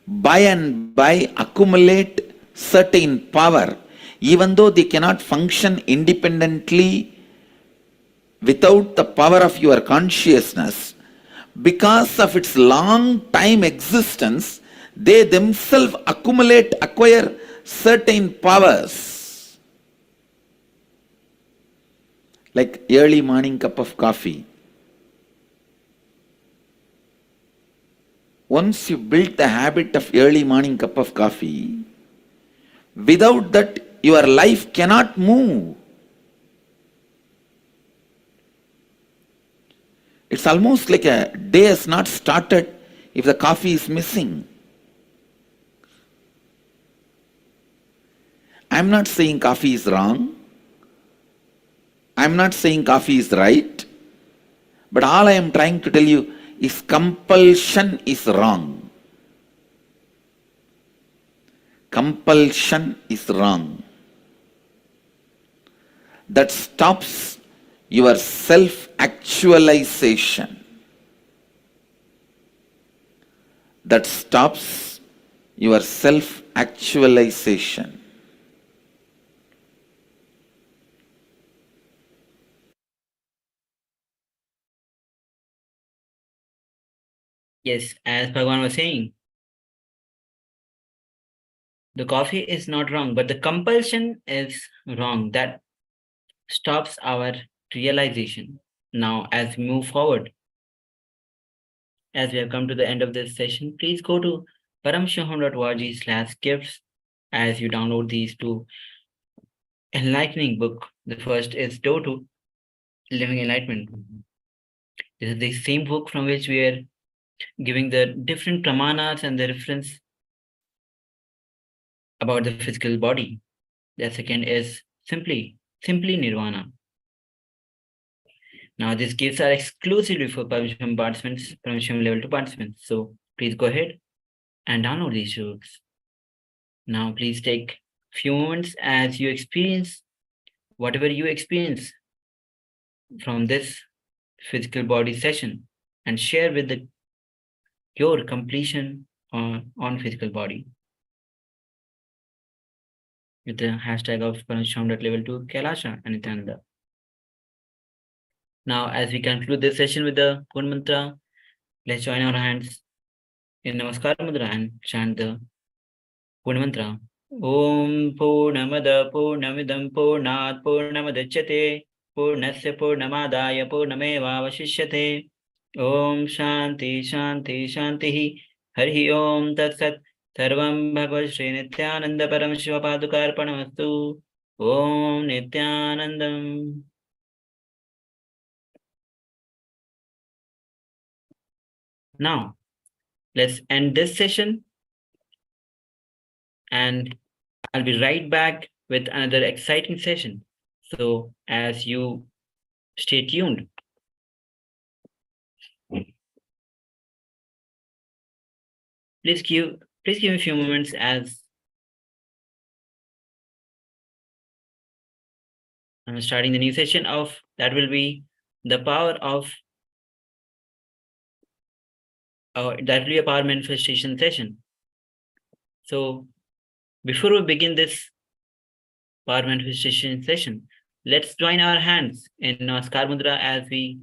by and by accumulate certain power, even though they cannot function independently without the power of your consciousness. Because of its long time existence, they themselves acquire certain powers. Like early morning cup of coffee. Once you build the habit of early morning cup of coffee, without that your life cannot move. It's almost like a day has not started if the coffee is missing. I'm not saying coffee is wrong. I'm not saying coffee is right. But all I am trying to tell you is compulsion is wrong. Compulsion is wrong. That stops your self-actualization. That stops your self-actualization. Yes, as Bhagavan was saying, the coffee is not wrong, but the compulsion is wrong. That stops our realization. Now, as we move forward, as we have come to the end of this session, please go to paramshivoham.org/gifts as you download these two enlightening book. The first is Door to Living Enlightenment. This is the same book from which we are giving the different pramanas and the reference about the physical body. The second is simply Nirvana. Now this gifts are exclusively for Paramashivoham participants, Paramashivoham level 2 participants. So please go ahead and download these books. Now please take few moments as you experience whatever you experience from this physical body session and share with your completion on physical body with the hashtag of Paramashivoham.level 2 KAILASA and Nithyananda. Now, as we conclude this session with the Purna Mantra, let's join our hands in Namaskar Mudra and chant the Purna Mantra. Om Purnamada Purnamidam Purnat Purnamadachyate Purnasya Purnamadaya Purnameva Vashishyate Om Shanti Shanti Shanti Hari Om Tat Sat Sarvam Bhagavad Shri Nithyananda Paramashiva Paduka Arpanamastu Om Nithyanandam. Now, let's end this session and I'll be right back with another exciting session. So as you stay tuned. Please give me a few moments as I'm starting the new session of that will be the power of that will be a power manifestation session. So before we begin this power manifestation session, let's join our hands in Namaskar Mudra as we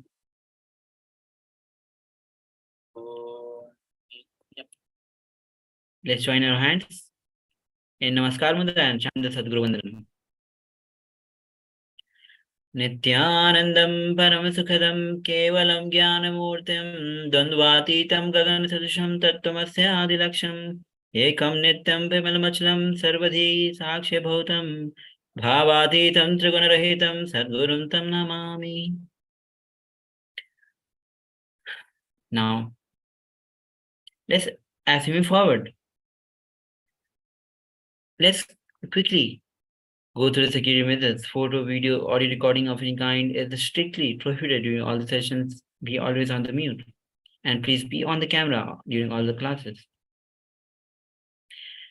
let's join our hands in Namaskar Mudra and chant the Sadguru Vandanam. Nithyanandam Paramasukhadam Kevalam Jnanamurtim Dandvatitam Gagan Sadusham Tattvamasya Adilaksham Ekam Nityam Vimalamachalam Sarvadhi Saksha Bhutam Bhavatitam Trigunarahitam Sadgurum Tam Namami. Now, let's, as we move forward, let's quickly go through the security methods. Photo, video, audio recording of any kind is strictly prohibited during all the sessions. Be always on the mute. And please be on the camera during all the classes.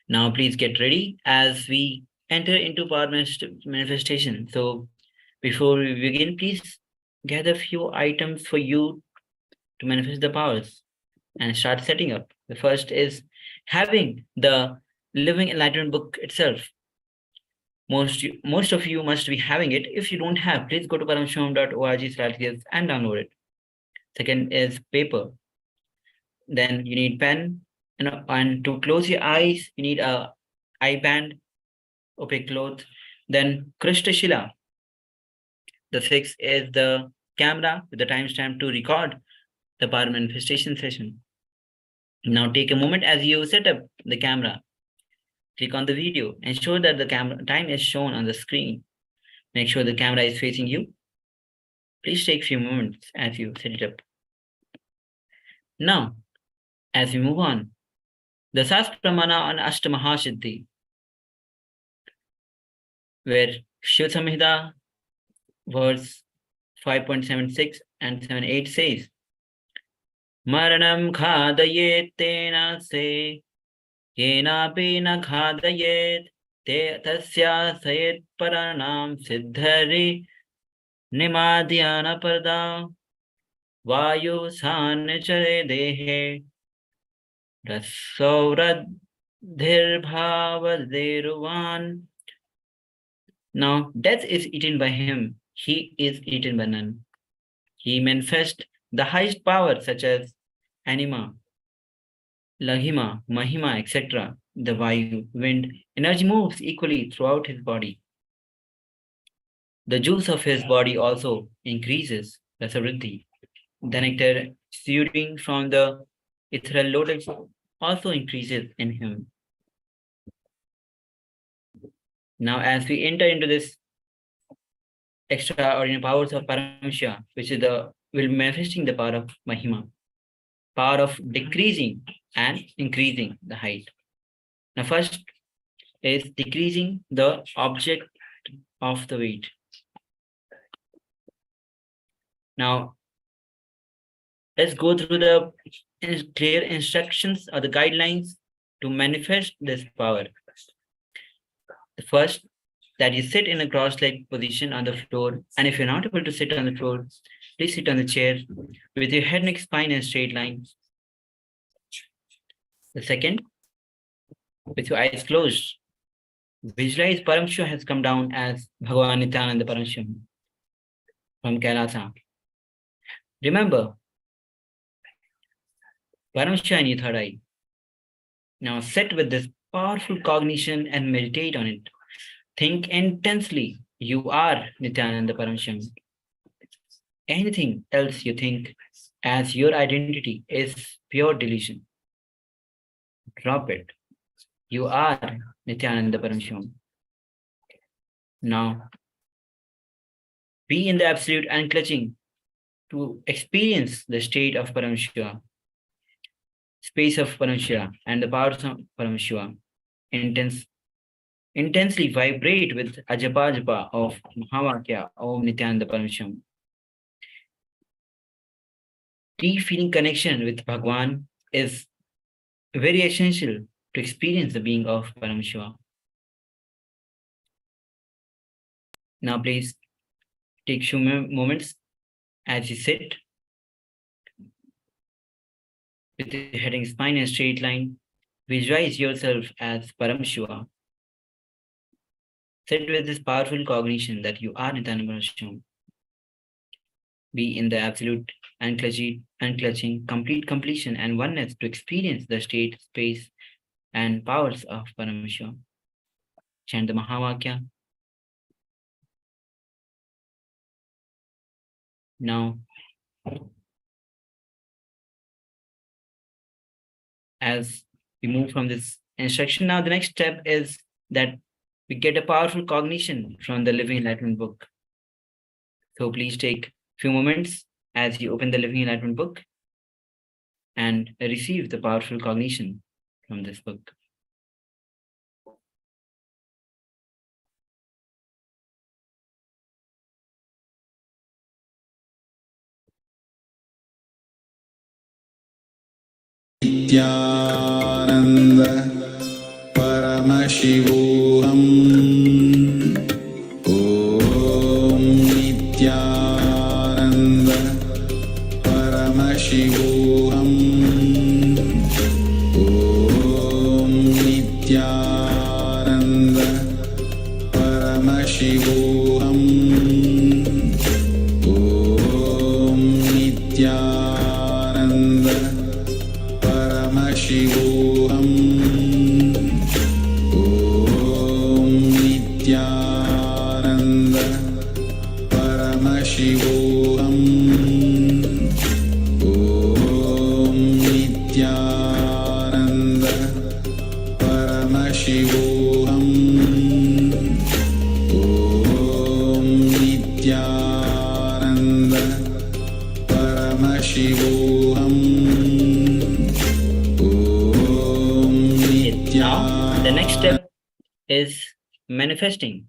Now, please get ready as we enter into power manifestation. So, before we begin, please gather a few items for you to manifest the powers and start setting up. The first is having the Living Enlightenment book itself. Most of you must be having it. If you don't have, please go to paramshivoham.org/gifts and download it. Second is paper. Then you need pen, and to close your eyes, you need a eye band, opaque cloth. Then Krishtashila. The sixth is the camera with the timestamp to record the power manifestation session. Now take a moment as you set up the camera. Click on the video. Ensure that the camera time is shown on the screen. Make sure the camera is facing you. Please take a few moments as you set it up. Now, as we move on, the Sas Pramana on Ashtamahasiddhi. where Shiv Samhita verse 5.76 and 7.8 says, Maranam khadayet tena se yena pina khadayet te tasya sayet paranam siddhari nimadhyana parda vayu sanchare dehe rasauradhirbhavaderuvan. Now death is eaten by him, he is eaten by none. He manifests the highest power such as anima, lahima, mahima, etc. The vayu, wind, energy moves equally throughout his body. The juice of his body also increases, rasavriddhi. The nectar exuding from the ethereal lotus also increases in him. Now, as we enter into this extraordinary powers of Paramashiva, which is will manifesting the power of Mahima, power of decreasing and increasing the height. Now, first is decreasing the object of the weight. Now, let's go through the clear instructions or the guidelines to manifest this power. The first, that you sit in a cross-legged position on the floor, and if you're not able to sit on the floor, please sit on the chair with your head, neck, spine in a straight line. The second, with your eyes closed, visualize Paramashiva has come down as Bhagavan Nithyananda Paramashivam from KAILASA. Remember, Paramashiva in your third eye. Now sit with this powerful cognition and meditate on it. Think intensely, you are Nithyananda Paramashivam. Anything else you think as your identity is pure delusion. Drop it. You are Nithyananda Paramashivam. Now, be in the absolute unclutching to experience the state of Paramashiva, space of Paramashiva, and the powers of Paramashiva. Intensely vibrate with ajapa japa of Mahavakya Om Nithyananda Paramashivam. Deep feeling connection with Bhagwan is very essential to experience the being of Paramashiva. Now please take few moments as you sit with the head and spine in a straight line. Visualize yourself as Paramashiva. Sit with this powerful cognition that you are Nithyananda Paramashivam. Be in the absolute unclutching, complete completion and oneness to experience the state, space, and powers of Paramashiva. Chant the Mahavakya. Now, as we move from this instruction, now the next step is that we get a powerful cognition from the Living Enlightenment book. So please take a few moments as you open the Living Enlightenment book and receive the powerful cognition from this book. Nithyananda Paramashivoham. Om Nithyananda Paramashivoham. Om Nithyananda Paramashivoham. Om Nithyananda Paramashivoham. Om Nithyananda Paramashivoham. Om Nithyananda Paramashivoham. Om Nithyananda Paramashivoham. Now, the next step is manifesting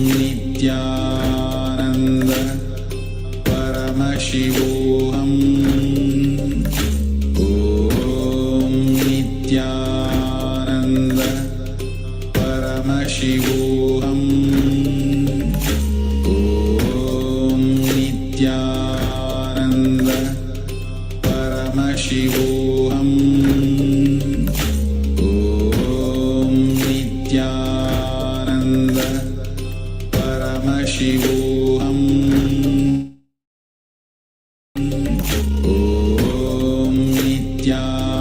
Paramashivoham Om Nithyananda Paramashivoham Om Nithyananda Paramashivoham Om Nithyananda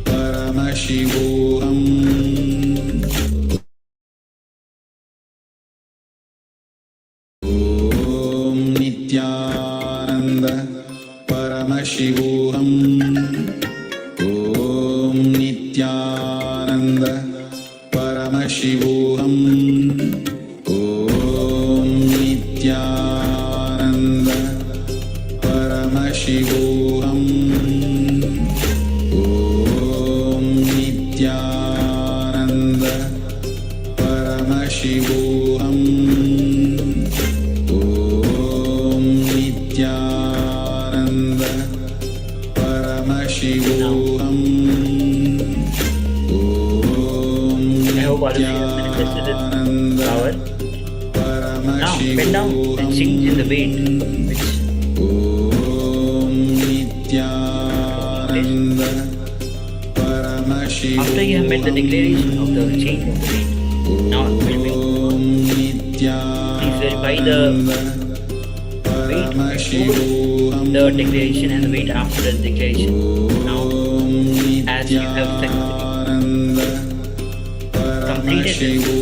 Paramashivoham Om Nithyananda Paramashivoham Om Nithyananda Paramashivoham Om Nithyananda Paramashivoham Om Nithyananda Paramashivoham Om Nithyananda Paramashivoham Om I hope all of you have manifested this power. Now bend down and change in the weight, which Om Nithyananda Paramashivoham after you have made the declaration of the change of the weight, now it will be. Om Please verify the weight Paramashivoham before the declaration and the weight after the declaration. Now, as you have successfully completed this,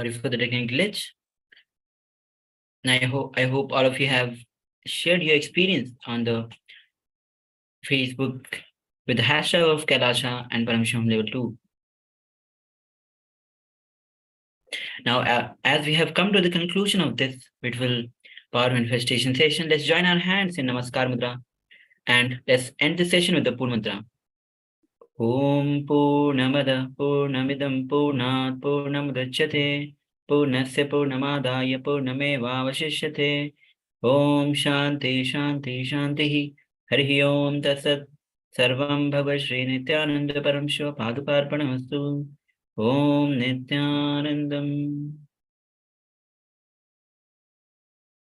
Sorry for the technical glitch. I hope all of you have shared your experience on the Facebook with the hashtag of KAILASA and Paramashivoham Level 2. Now, as we have come to the conclusion of this beautiful power manifestation session, let's join our hands in Namaskar Mudra and let's end the session with the Pur Mantra. Om Purnamada Purnamidam Purnat Purnamudachyate Purnasya Purnamadaya Purnameva Vashishyate Om Shanti Shanti Shanti Harihi Om Tatsat Sarvam Bhagavad Shri Nithyananda Paramashivam Paduka Arpanamastu Om Nithyanandam.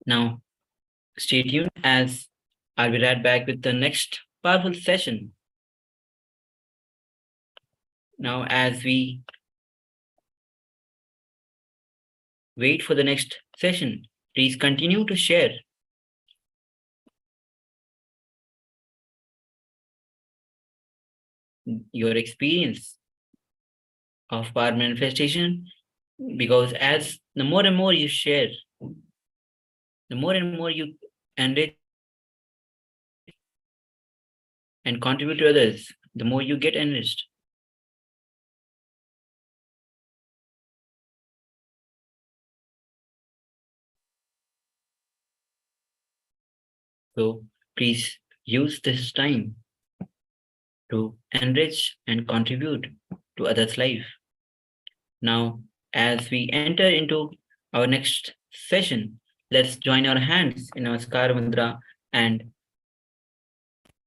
Now, stay tuned as I'll be right back with the next powerful session. Now, as we wait for the next session, please continue to share your experience of power manifestation, because as the more and more you share, the more and more you enrich and contribute to others, the more you get enriched. So please use this time to enrich and contribute to others' life. Now, as we enter into our next session, let's join our hands in Namaskar Mudra and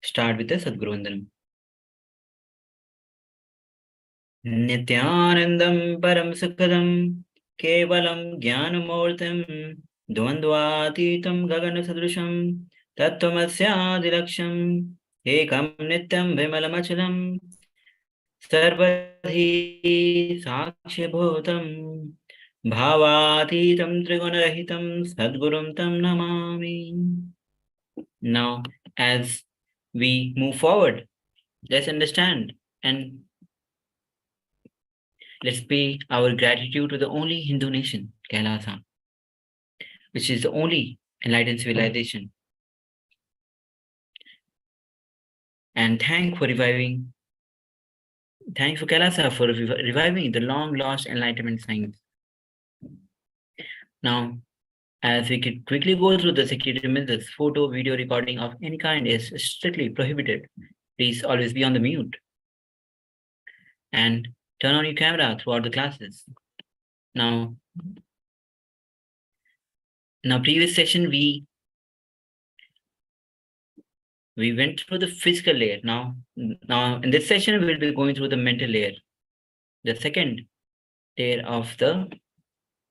start with the Sadguru Vandanam. Nithyanandam Param Sukhadam Kevalam Jnanamurtam Dvandvatitam Gagana Sadrusham Tattvamasya Ekam Nityam Vimalamachalam Sarvadhi Sakshibhutam Bhavatitam Trigunarahitam Sadgurum Tam Namami. Now, as we move forward, let's understand and let's pay our gratitude to the only Hindu nation, KAILASA, which is the only enlightened civilization. And thanks for KAILASA for reviving the long lost enlightenment science. Now, as we could quickly go through the security methods, photo, video recording of any kind is strictly prohibited. Please always be on the mute. And turn on your camera throughout the classes. Now in our previous session, we went through the physical layer. Now in this session, we'll be going through the mental layer, the second layer of the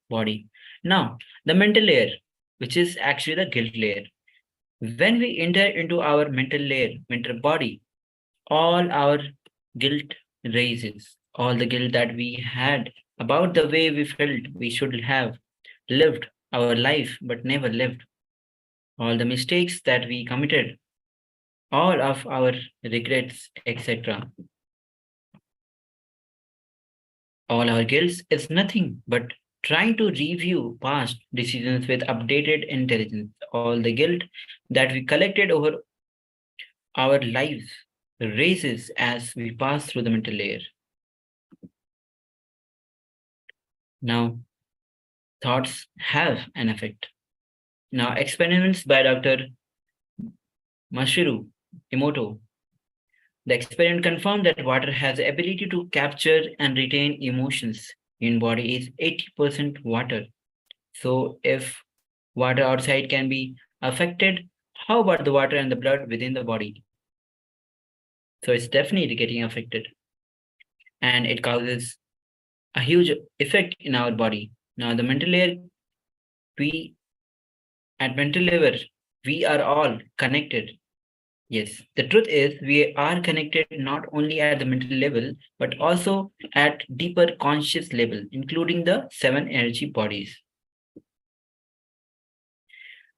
body. Now, the mental layer, which is actually the guilt layer. When we enter into our mental layer, mental body, all our guilt raises, all the guilt that we had about the way we felt we should have lived our life but never lived, all the mistakes that we committed, all of our regrets, etc. All our guilt is nothing but trying to review past decisions with updated intelligence. All the guilt that we collected over our lives raises as we pass through the mental layer. Now, thoughts have an effect. Now, experiments by Dr. Mashiru Emoto. The experiment confirmed that water has the ability to capture and retain emotions. In body is 80% water. So if water outside can be affected, how about the water and the blood within the body? So it's definitely getting affected. And it causes a huge effect in our body. Now the mental layer, at mental level, we are all connected. Yes, the truth is we are connected not only at the mental level, but also at deeper conscious level, including the 7 energy bodies.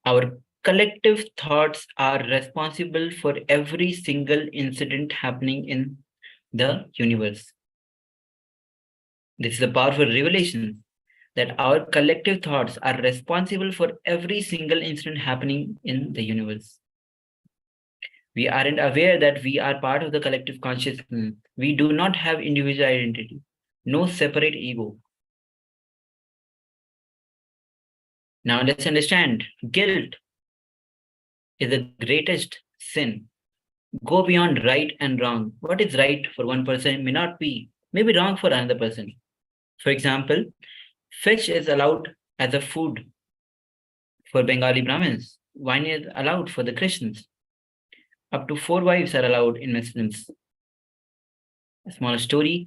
Our collective thoughts are responsible for every single incident happening in the universe. This is a powerful revelation. that our collective thoughts are responsible for every single incident happening in the universe. We aren't aware that we are part of the collective consciousness. We do not have individual identity, no separate ego. Now let's understand, guilt is the greatest sin. Go beyond right and wrong. What is right for one person may be wrong for another person. For example, fish is allowed as a food for Bengali Brahmins. Wine is allowed for the Christians. Up to 4 wives are allowed in Muslims. A small story.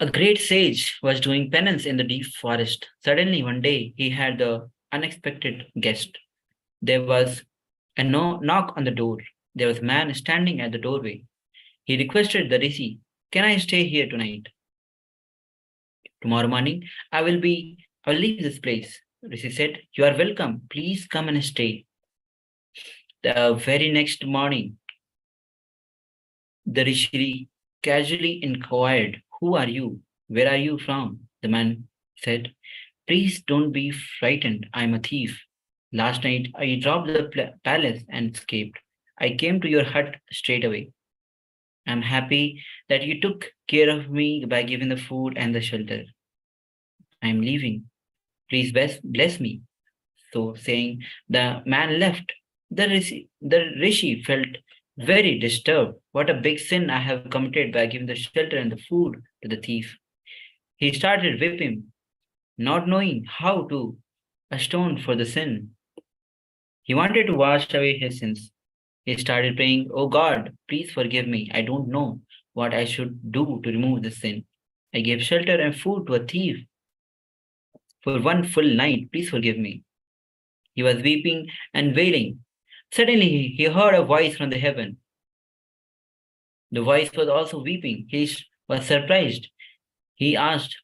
A great sage was doing penance in the deep forest. Suddenly, one day, he had the unexpected guest. There was a knock on the door. There was a man standing at the doorway. He requested the rishi, "Can I stay here tonight? Tomorrow morning, I will leave this place." Rishi said, "You are welcome. Please come and stay." The very next morning, the rishi casually inquired, "Who are you? Where are you from?" The man said, "Please don't be frightened. I'm a thief. Last night I robbed the palace and escaped. I came to your hut straight away. I'm happy that you took care of me by giving the food and the shelter. I'm leaving. Please bless me." So saying, the man left. The rishi felt very disturbed. What a big sin I have committed by giving the shelter and the food to the thief. He started whipping, not knowing how to atone for the sin. He wanted to wash away his sins. He started praying, "Oh God, please forgive me. I don't know what I should do to remove this sin. I gave shelter and food to a thief for one full night. Please forgive me." He was weeping and wailing. Suddenly, he heard a voice from the heaven. The voice was also weeping. He was surprised. He asked,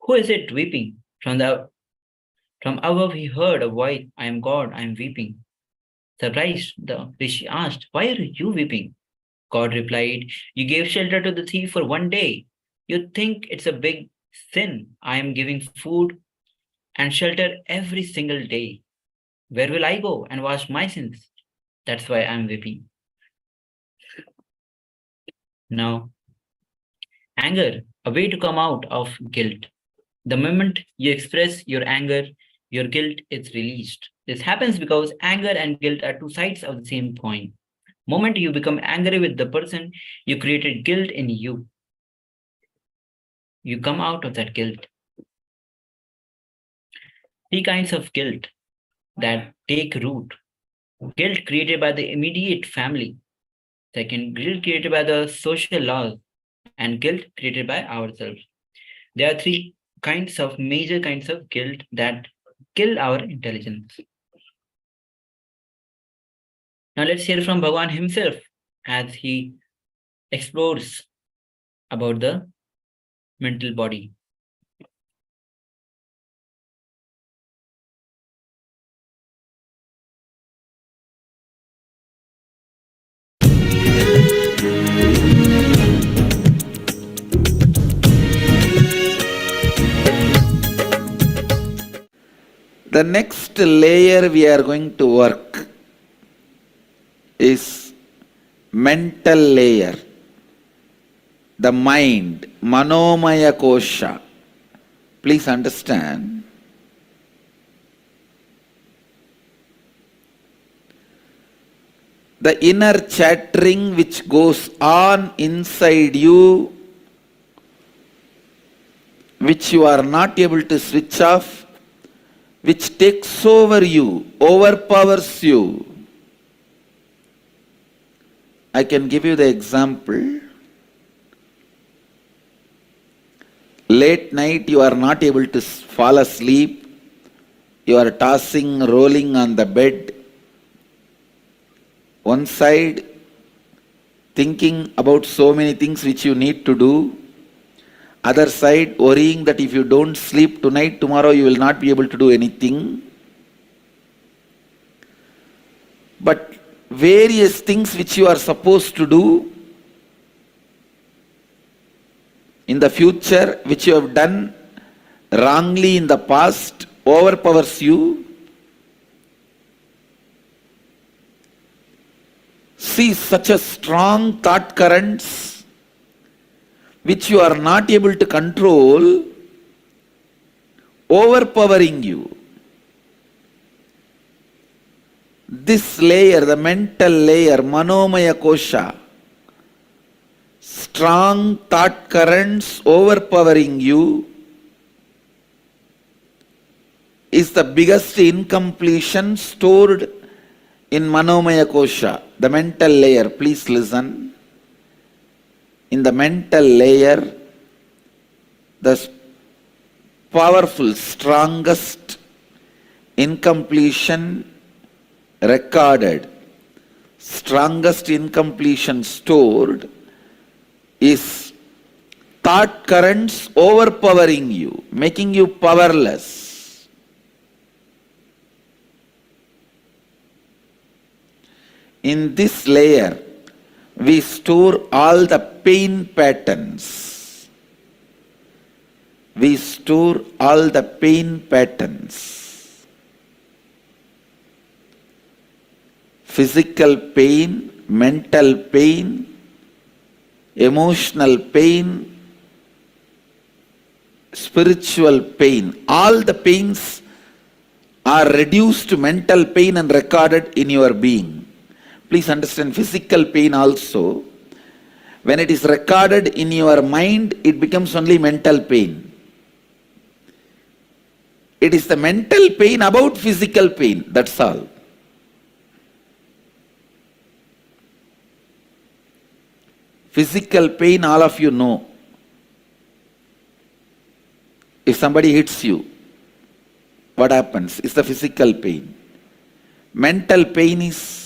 "Who is it weeping?" From above, he heard a voice, "I am God, I am weeping." Surprised, the rishi asked, "Why are you weeping?" God replied, "You gave shelter to the thief for one day. You think it's a big sin. I am giving food and shelter every single day. Where will I go and wash my sins? That's why I'm weeping." Now, anger, a way to come out of guilt. The moment you express your anger, your guilt is released. This happens because anger and guilt are two sides of the same coin. Moment you become angry with the person, you created guilt in you. You come out of that guilt. 3 kinds of guilt that take root. Guilt created by the immediate family. Second, guilt created by the social laws. And guilt created by ourselves. There are 3 major kinds of guilt that kill our intelligence. Now let's hear from Bhagavan himself as he explores about the mental body. The next layer we are going to work is mental layer, the mind, manomaya kosha. Please understand, the inner chattering which goes on inside you, which you are not able to switch off, which takes over you, overpowers you. I can give you the example. Late night you are not able to fall asleep. You are tossing, rolling on the bed. One side, thinking about so many things which you need to do. Other side, worrying that if you don't sleep tonight, tomorrow you will not be able to do anything. But various things which you are supposed to do in the future, which you have done wrongly in the past overpowers you. See such a strong thought currents which you are not able to control overpowering you. This layer, the mental layer, Manomaya Kosha, strong thought currents overpowering you, is the biggest incompletion stored in Manomaya Kosha, the mental layer. Please listen. In the mental layer, the powerful, strongest incompletion recorded, strongest incompletion stored is thought currents overpowering you, making you powerless. In this layer, we store all the pain patterns. We store all the pain patterns. Physical pain, mental pain, emotional pain, spiritual pain. All the pains are reduced to mental pain and recorded in your being. Please understand, physical pain also, when it is recorded in your mind, it becomes only mental pain. It is the mental pain about physical pain, that's all. Physical pain, all of you know. If somebody hits you, what happens? It's the physical pain. Mental pain is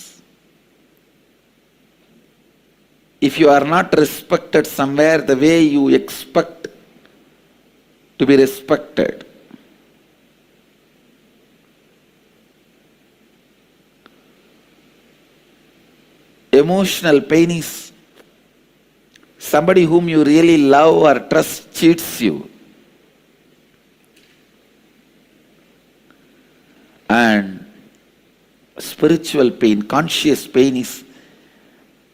if you are not respected somewhere the way you expect to be respected. Emotional pain is somebody whom you really love or trust cheats you. And spiritual pain, conscious pain is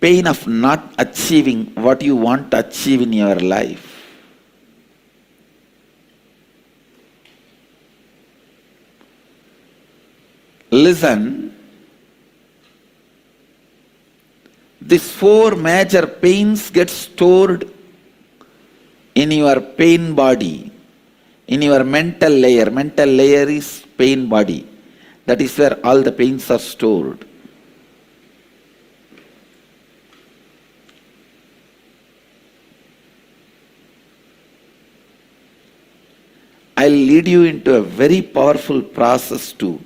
pain of not achieving what you want to achieve in your life. Listen, these four major pains get stored in your pain body, in your mental layer. Mental layer is pain body. That is where all the pains are stored. I'll lead you into a very powerful process to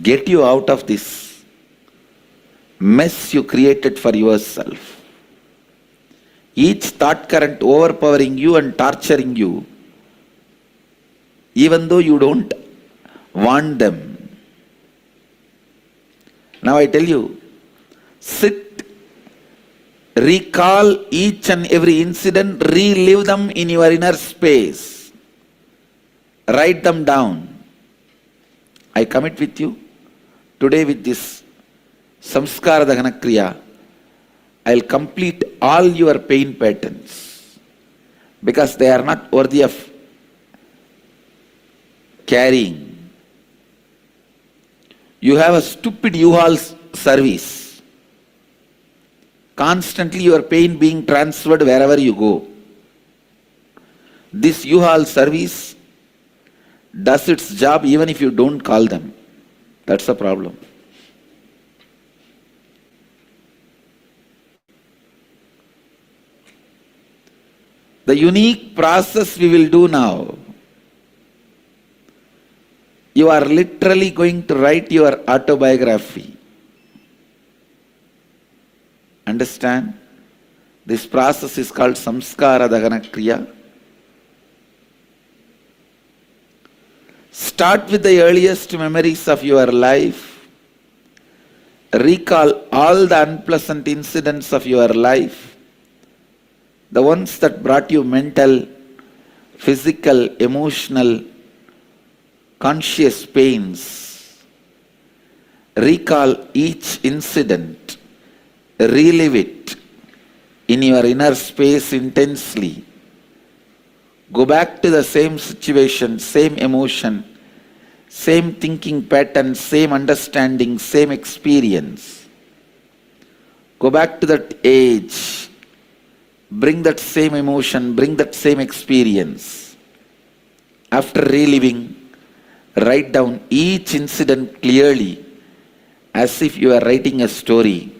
get you out of this mess you created for yourself. Each thought current overpowering you and torturing you, even though you don't want them. Now I tell you, sit, recall each and every incident, relive them in your inner space. Write them down. I commit with you, today with this Samskara Dahana Kriya, I'll complete all your pain patterns because they are not worthy of carrying. You have a stupid U-Haul service. Constantly your pain being transferred wherever you go. This U-Haul service does its job even if you don't call them. That's the problem. The unique process we will do now, you are literally going to write your autobiography. Understand? This process is called Samskara Dahana Kriya. Start with the earliest memories of your life. Recall all the unpleasant incidents of your life. The ones that brought you mental physical, emotional, conscious pains. Recall each incident, relive it in your inner space intensely. Go back to the same situation, same emotion, same thinking pattern, same understanding, same experience. Go back to that age, bring that same emotion, bring that same experience. After reliving, write down each incident clearly as if you are writing a story.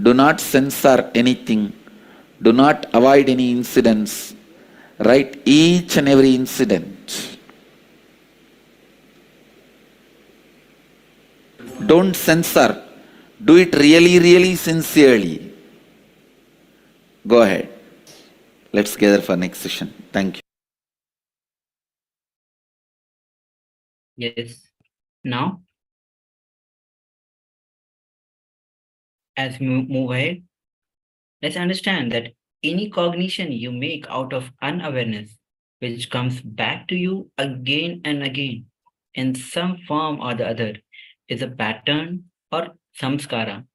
Do not censor anything. Do not avoid any incidents. Write each and every incident. Don't censor. Do it really, really sincerely. Go ahead. Let's gather for next session. Thank you. Yes. Now, as we move ahead, let's understand that any cognition you make out of unawareness, which comes back to you again and again in some form or the other, is a pattern or samskara.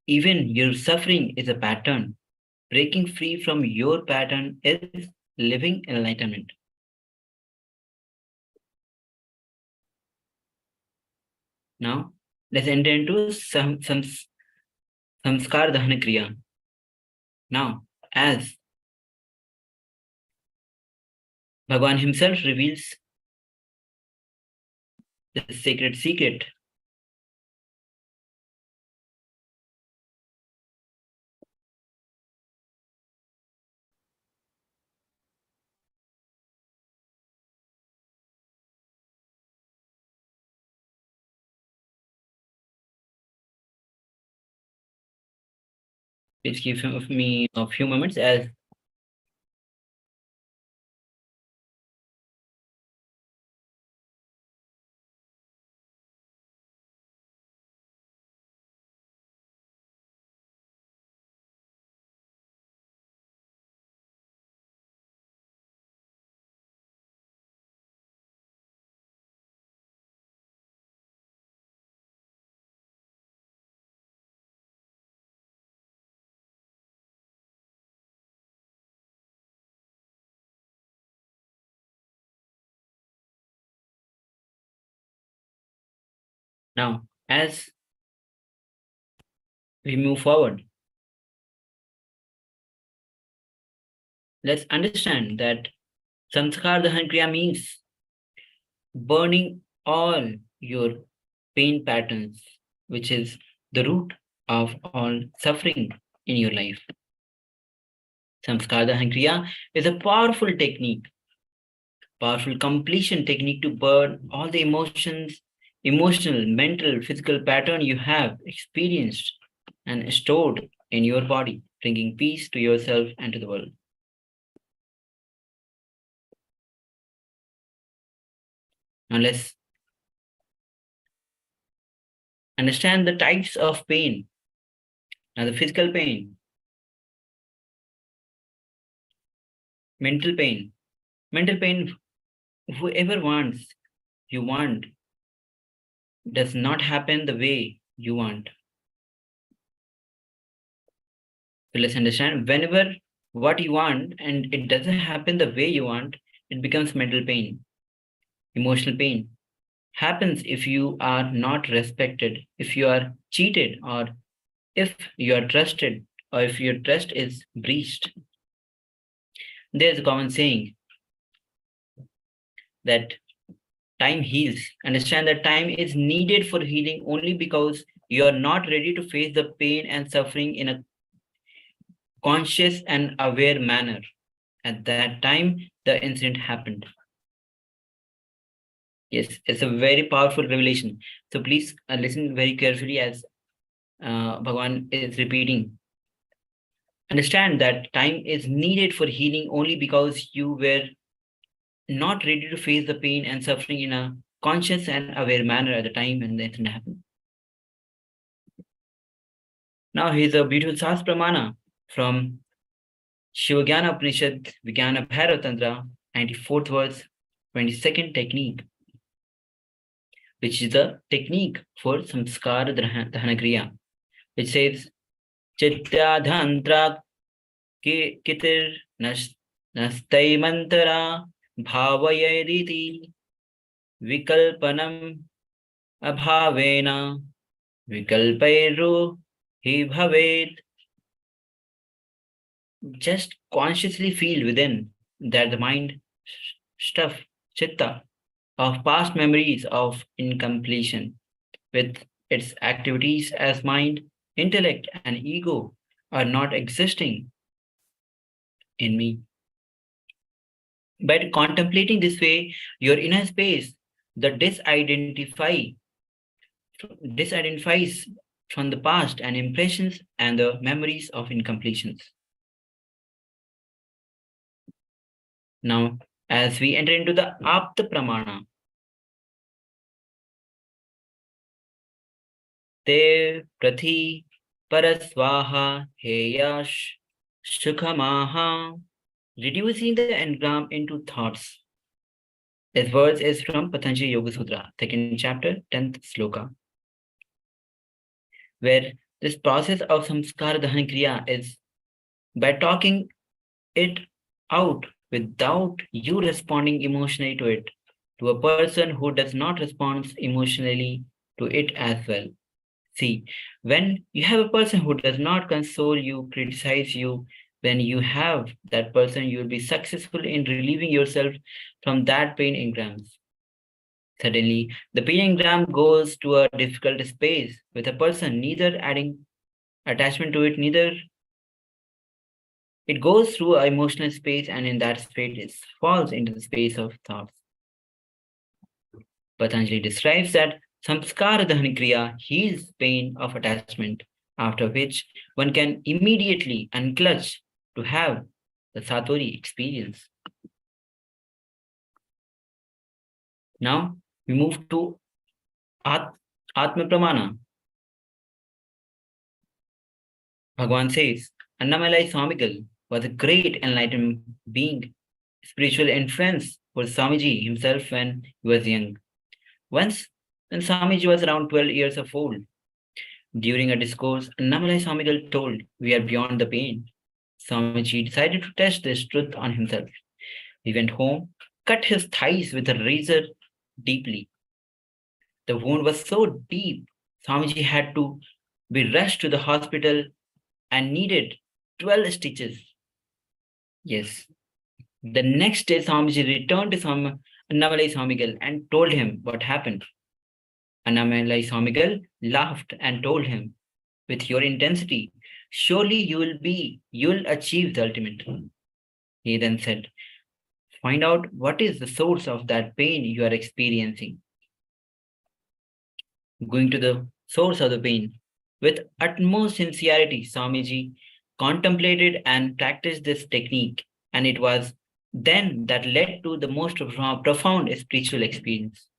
Even your suffering is a pattern. Breaking free from your pattern is living enlightenment. Now, let's enter into some samskar dahana kriya. Now, as Bhagavan himself reveals the sacred secret, please give me a few moments as now, as we move forward, let's understand that samskar dahan kriya means burning all your pain patterns, which is the root of all suffering in your life. Samskar dahan kriya is a powerful technique, powerful completion technique to burn all the emotions, emotional, mental, physical pattern you have experienced and stored in your body, bringing peace to yourself and to the world. Now let's understand the types of pain. Now the physical pain, mental pain. Mental pain, whoever wants, you want, does not happen the way you want. So let's understand, whenever what you want and it doesn't happen the way you want, it becomes mental pain. Emotional pain happens if you are not respected, if you are cheated, or if you are trusted, or if your trust is breached. There's a common saying that time heals. Understand that time is needed for healing only because you are not ready to face the pain and suffering in a conscious and aware manner. At that time, the incident happened. Yes, it's a very powerful revelation. So please listen very carefully as Bhagavan is repeating. Understand that time is needed for healing only because you were not ready to face the pain and suffering in a conscious and aware manner at the time when the incident happened. Now here's a beautiful Sas Pramana from Shivagana Upanishad, Vijnana Bhairav Tantra, 94th verse, 22nd technique, which is the technique for Samskara Dahana Kriya, which says, Chittadhantra Kitir Nastai Mantara Bhavayariti Vikalpanam Abhavena Vikalpairu Hi Bhavet. Just consciously feel within that the mind stuff, chitta, of past memories of incompletion with its activities as mind, intellect, and ego are not existing in me. By contemplating this way, your inner space, the disidentifies from the past and impressions and the memories of incompletions. Now, as we enter into the Apta Pramana, Te Prathi Paraswaha Heyash Shukhamaha, reducing the engram into thoughts. This verse is from Patanjali Yoga Sutra, 2nd chapter, 10th sloka, where this process of samskara dahana kriya is by talking it out without you responding emotionally to it, to a person who does not respond emotionally to it as well. See, when you have a person who does not console you, criticize you, when you have that person, you will be successful in relieving yourself from that pain engrams. Suddenly, the pain engram goes to a difficult space with a person neither adding attachment to it, neither it goes through an emotional space, and in that space it falls into the space of thoughts. Patanjali describes that samskara dahana kriya heals pain of attachment, after which one can immediately unclutch to have the satori experience. Now we move to Atma Pramana. Bhagavan says, Annamalai Swamigal was a great enlightened being, spiritual influence for Swamiji himself when he was young. Once, when Swamiji was around 12 years of old, during a discourse, Annamalai Swamigal told, "We are beyond the pain." Swamiji decided to test this truth on himself. He went home, cut his thighs with a razor deeply. The wound was so deep, Swamiji had to be rushed to the hospital and needed 12 stitches. Yes. The next day, Swamiji returned to Annamalai Swamigal and told him what happened. Annamalai Swamigal laughed and told him, "With your intensity, surely you'll achieve the ultimate." He then said, "Find out what is the source of that pain you are experiencing." Going to the source of the pain, with utmost sincerity, Swamiji contemplated and practiced this technique, and it was then that led to the most profound spiritual experience.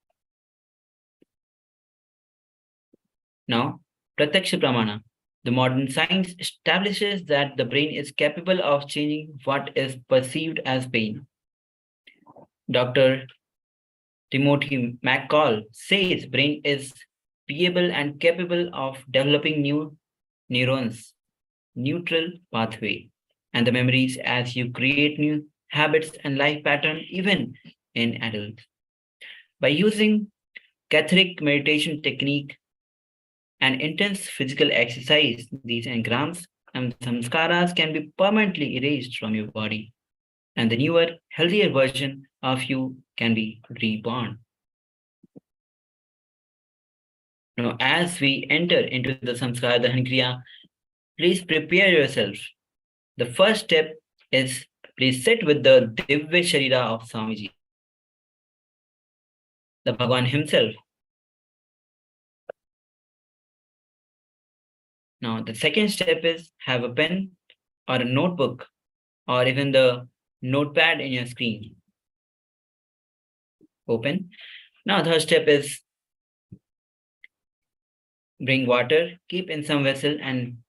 Now, Pratyaksha Pramana. The modern science establishes that the brain is capable of changing what is perceived as pain. Dr. Timothy McCall says brain is pliable and capable of developing new neurons, neutral pathway, and the memories as you create new habits and life pattern even in adults. By using Catholic meditation technique and intense physical exercise, these engrams and samskaras can be permanently erased from your body, and the newer, healthier version of you can be reborn. Now, as we enter into the samskara dahana kriya, please prepare yourself. The first step is please sit with the Divya Sharira of Swamiji, the Bhagavan himself. Now, the second step is have a pen or a notebook or even the notepad in your screen. Open. Now, third step is bring water, keep in some vessel and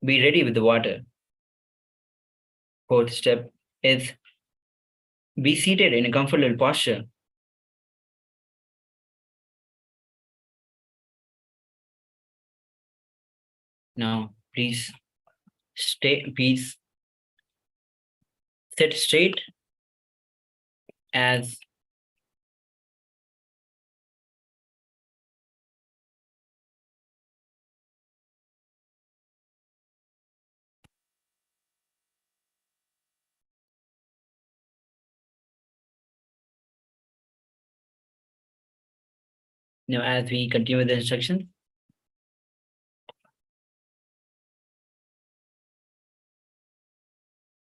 be ready with the water. Fourth step is be seated in a comfortable posture. Now, please sit straight as as we continue with the instructions.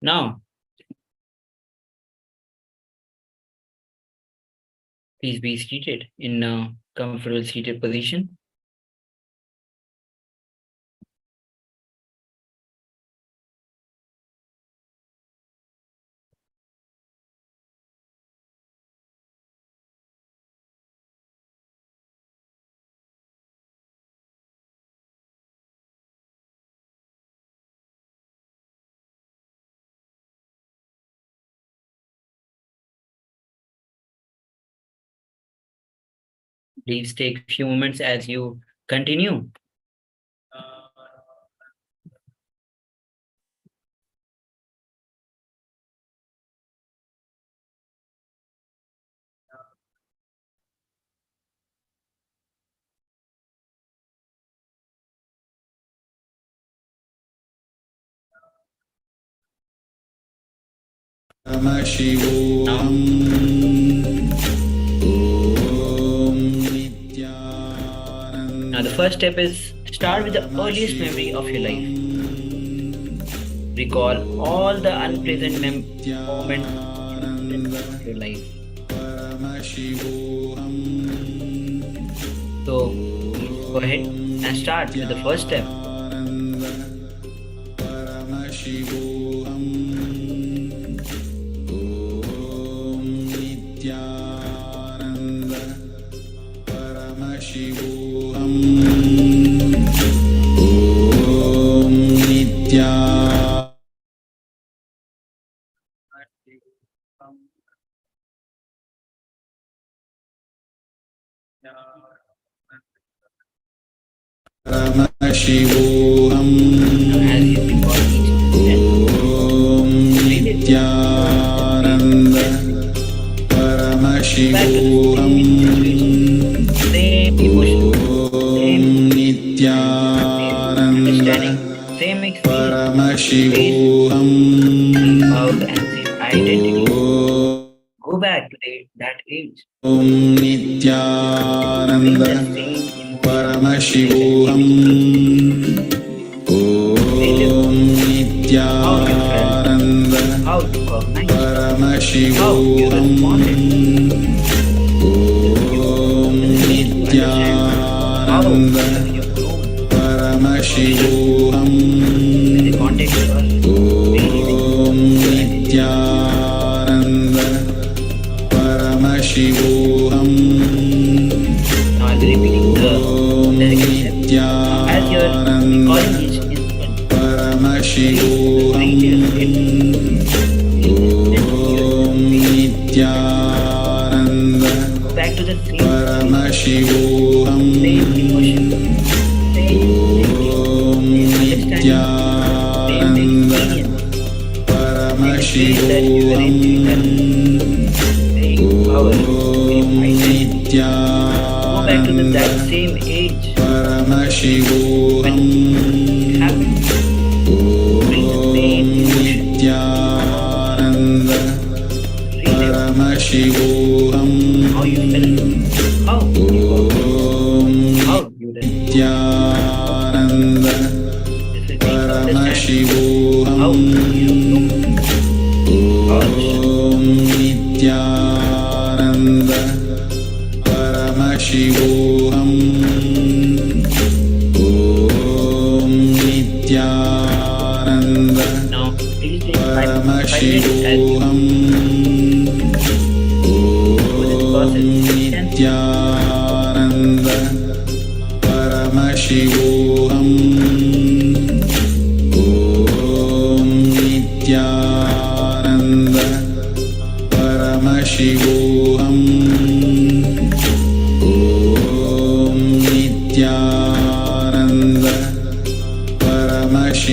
Now, please be seated in a comfortable seated position. Please take a few moments as you continue. Paramashivoham Now, the first step is start with the earliest memory of your life. Recall all the unpleasant moments of your life. So, please go ahead and start with the first step. Paramashivoham As you recall each step, Nithyananda Paramashivoham same emotion, same Nithyananda understanding, same experience, Paramashivoham about and same identity. Go back to that age. Bring Nithyananda the same emotion. Paramashivoham Nithyananda How you cognize, how you Paramashivoham responded, Nithyananda how you grown Paramashivoham in the context of Nithyananda Paramashivoham Now I'll be repeating the second step. Now, as you're recalling each incident, Paramashivoham Nithyananda go back to the same Paramashivoham emotion, same understanding, same experience, that you were Paramashivoham same power, same identity. Go back to that same age Paramashivoham when it happened. Bring the same emotion, Nithyananda Paramashivoham how you felt, how you did. Nithyananda This will make you understand Paramashivoham how you know. Nithyananda Paramashivoham Nithyananda Now, please take 5 minutes as you Paramashivoham go this process. Nithyananda Paramashivoham Nithyananda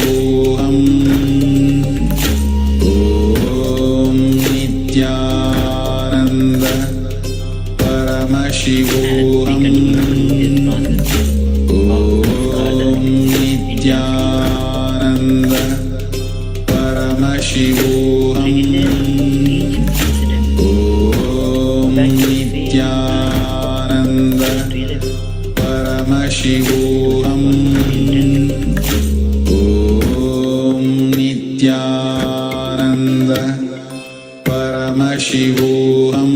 Paramashivoham Om Nithyananda Paramashivoham Om Nithyananda Paramashivoham Om Nithyananda Paramashivoham Om Nithyananda Paramashivoham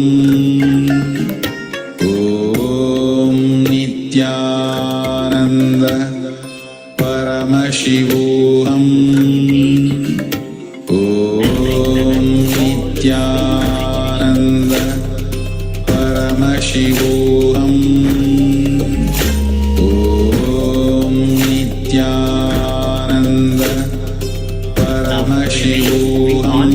Om Nithyananda Paramashivoham Om Nithyananda Paramashivoham Om Nithyananda Paramashivoham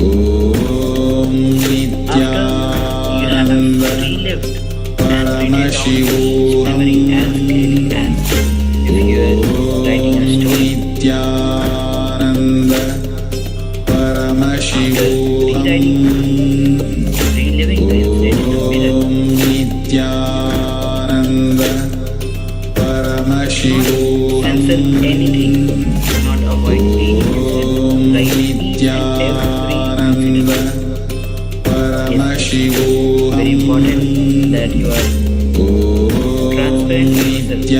Om Nithyananda Paramashivoham Nithyananda Paramashivoham Om Nithyananda Paramashivoham Cancel anything, do not avoid any Om Nithyananda Paramashivoham very important that you are transparent to yourself,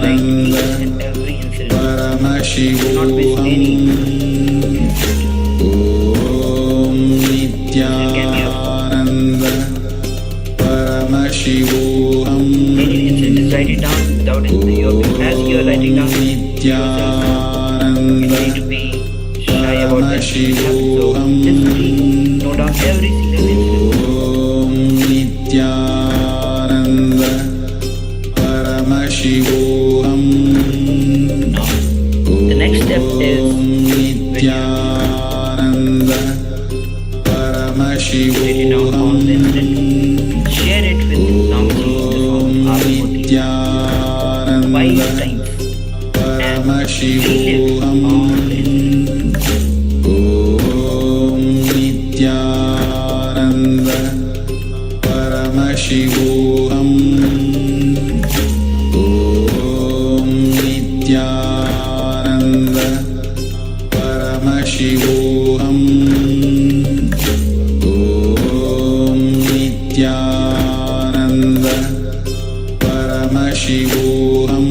like each and every incident, not miss any. Om Nithyananda Paramashivoham Any incident, write it down without as you are writing down yourself. You need to be shy about that. So just please note down every single incident. Om Nithyananda Paramashivoham Now, the next step is Nithyananda written down all Paramashivoham the incidents. Share it with Namji in the form of R40 5 Nithyananda times and relive Paramashivoham all the incidents. Om Nithyananda Paramashivoham Om Nithyananda Paramashivoham Om Nithyananda Paramashivoham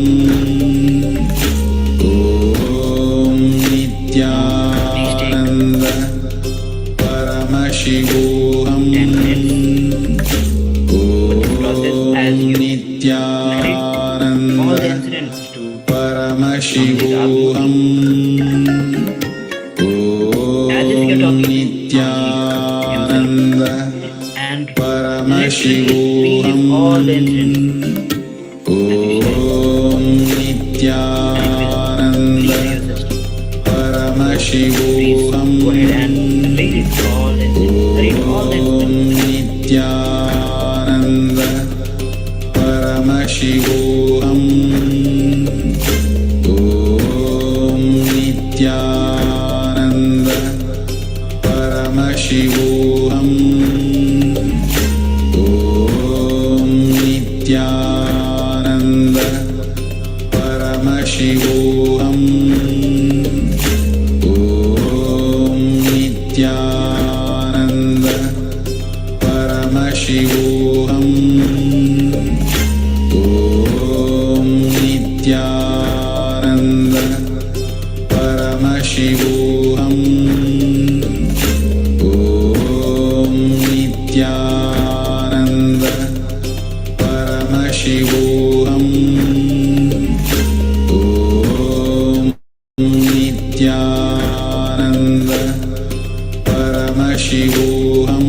Om Nithyananda Paramashivoham 10 minutes for this process as you narrate all the Nithyananda incidents to Paramashivoham as if you're talking to Nithyananda and literally Paramashivoham relive all the incidents Om Nithyananda Paramashivoham Go ahead and read all the incidents. Read all the Om incidents. Nithyananda Paramashivoham Om Nithyananda Paramashivoham Om Nithyananda Paramashivoham Om Nithyananda Paramashivoham Om Nithyananda Paramashivoham Om Nithyananda Paramashivoham Om Nithyananda Paramashivoham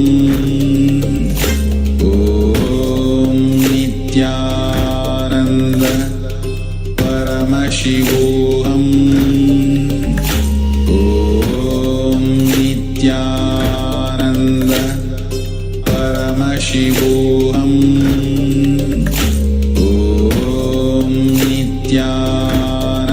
Om Nithyananda Paramashivoham Om Nithyananda Paramashivoham Om Nithyananda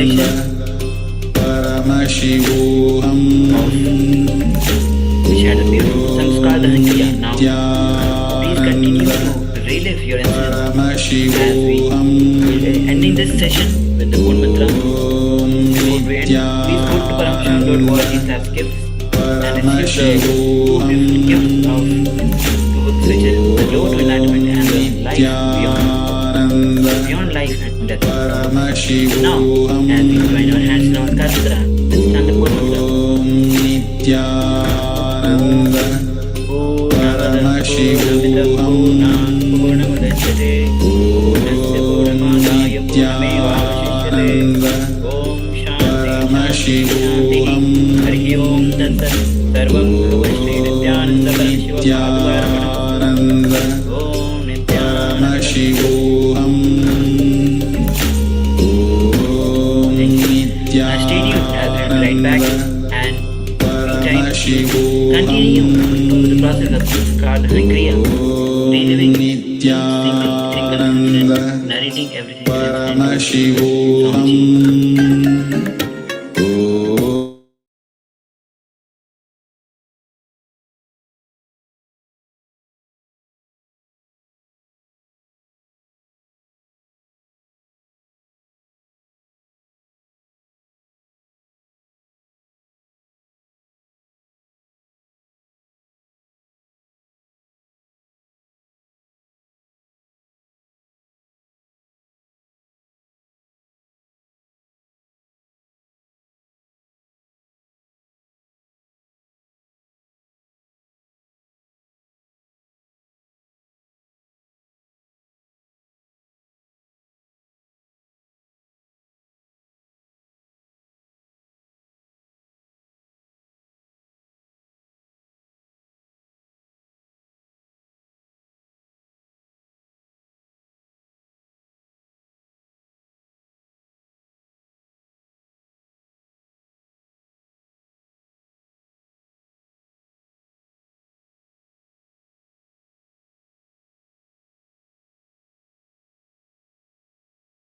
session Paramashivoham which had a beautiful Samskar Kriya. Now, please continue to relive your incidents as we ending this session with the good mantra. Before we end, please go to Paramashivoham.org/gifts and receive the two beautiful gifts of two books, which is the Road to Enlightenment and the Life Beyond Life and Death. Now, as we join our hands in our Namaskar, let's stand the good mantra. Nithyananda Paramashivoham Harihi Om Tat Sat Sarvam Shri Nithyananda Nithyananda Om Nithyananda Paramashivoham Om Now stay tuned as we right back and continue to the process of card Kriya, reliving each single incident, narrating every single Paramashivoham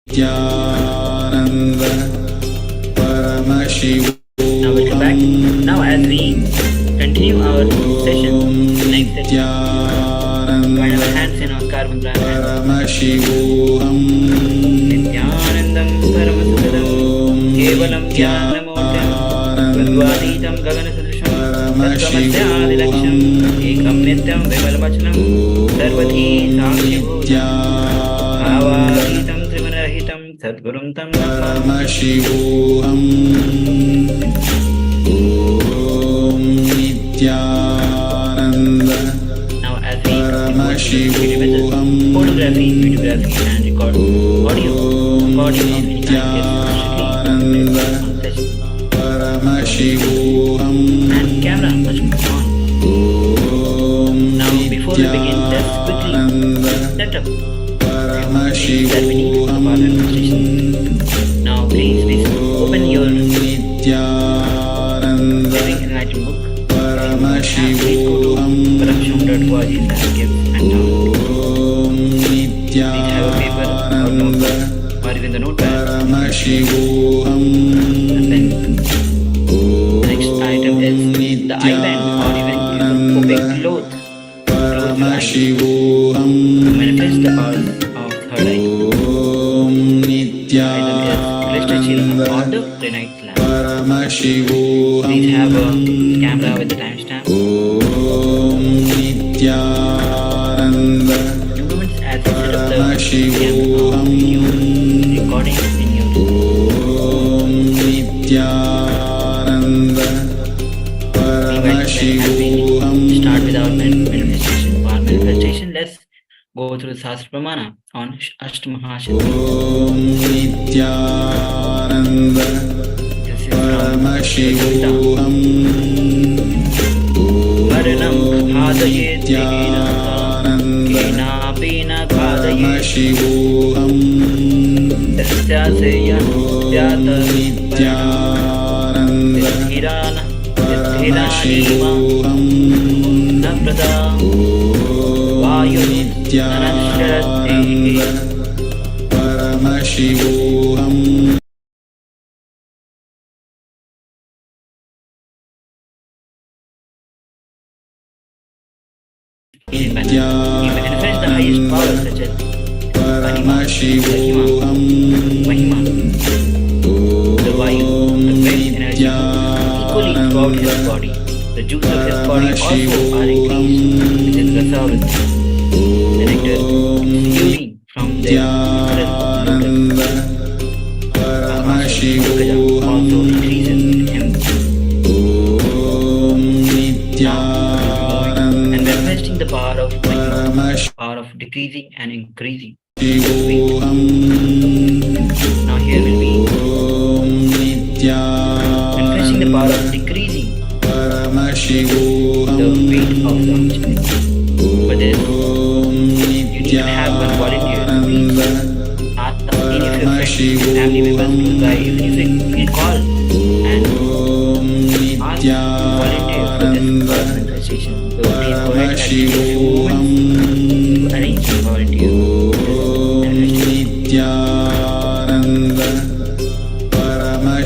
Nithyananda Paramashivoham. Now welcome back. Now as we continue our session, next session, join our hands in Namaskar mantra. Paramashivoham Nithyanandam Paramasukadam Kevalam Jnanamurtam Vadvaditam Gaganasudrisham Tattvamadhyadilaksham Ekam Nityam Vimalvachanam Sarvati Sakshibhujam Bhavaditam Trigunarahitam Sadgurum Tam Namah. Paramashivoham Om Nithyananda Now as we Paramashivoham photography, videography and record audio recording of any kind is Nithyananda Paramashivoham and camera must be on. Om Now before we begin, just quickly set up that we need for Paramashivoham our presentation. Now please open your Nithyananda Living Enlightened book. Please go to Paramashivoham Paramashivoham.org/gifts and download. Om Please have a paper or Nithyananda notebook or even the notepad. Paramashivoham And then the next item is the eyeband or even opaque cloth. Close your eyes Paramashivoham to manifest the power of third eye. Om Item is crystal shield Nithyananda or the granite lamp. Paramashivoham Please have a camera with the timestamp. Om Nithyananda Improvements as you set up the Paramashivoham video recording in your Om Nithyananda Paramashivoham start with our manifestation. For our manifestation, let's go through the Sastra Pramana on Ashtamahashakti. Om Nithyananda This is from Gita. Paramashivoham Varanam khadayet dina Nithyananda kena pena khadayet Paramashivoham tasya seya syata Nithyananda siddhirana Paramashivoham na prada vayu Nithyananda Paramashivoham He manifests the highest powers such as Paramashivoham Mahima, the Vayu, the wind energy, equally throughout his body. The juice of his body also are increased, which is Rasavriti. The nectar spewing from the Nithyananda Paramashivoham also increases in him. Nithyananda And manifesting the power of Mahima, Paramashivoham power of decreasing and increasing. Nithyananda Now here will be Nithyananda manifesting the power of decreasing the Paramashivoham weight of the object. For this, you need to have one volunteer to please ask any of your friends, family members, to guide. Even if you call and ask to volunteer for this manifestation. So please go ahead and take a few moments to arrange a volunteer for this manifestation. Nithyananda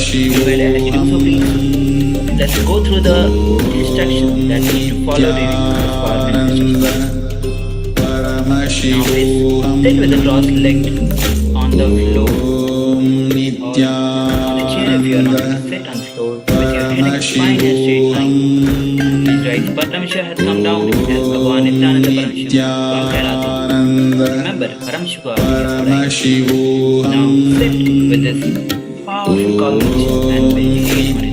You will as you do so, please. Let's go through the instructions that we need to follow during this power manifestation. Now please sit with the cross legged on the floor or on the chair if you are not going to sit on the floor with your head and spine in a straight line. Please rise. Paramashiva has come down as Bhagavan Nithyananda Paramashivam from KAILASA. Remember, Paramashiva is right. Now sit with this powerful cognition and meditation on it.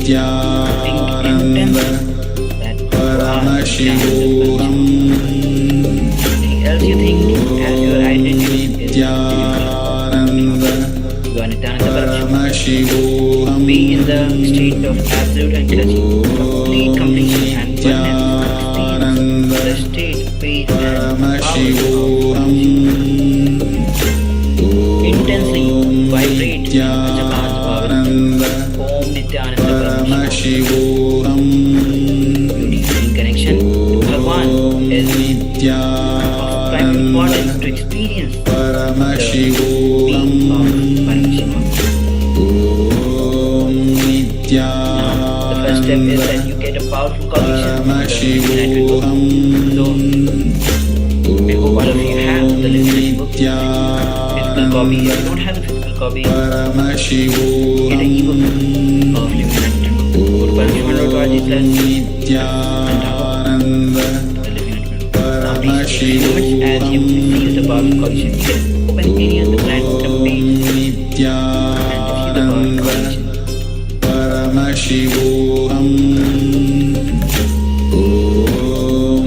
Think intensely that you are Nithyananda Paramashivam. Anything else you think as your identity is Nithyananda Paramashivam. Be in the state of absolute and complete completion and oneness. Experience the state, faith, and power of intensely vibrate Jagan's power. Om Nithyananda Paramashivam. Beauty in connection to Bhagavan is of prime importance to experience the being of Paramashiva. Now, the first step is that you get a powerful cognition of the United Book. So, I hope all of you have the Lineage book, physical copy. If you don't have the physical copy, get an ebook of Lineage book. Go to Paramashivoham.org/and download the Lineage book. Now, please take a few moments as you receive the powerful cognition. You can open any of the random page and receive the powerful cognition. Paramashivoham Om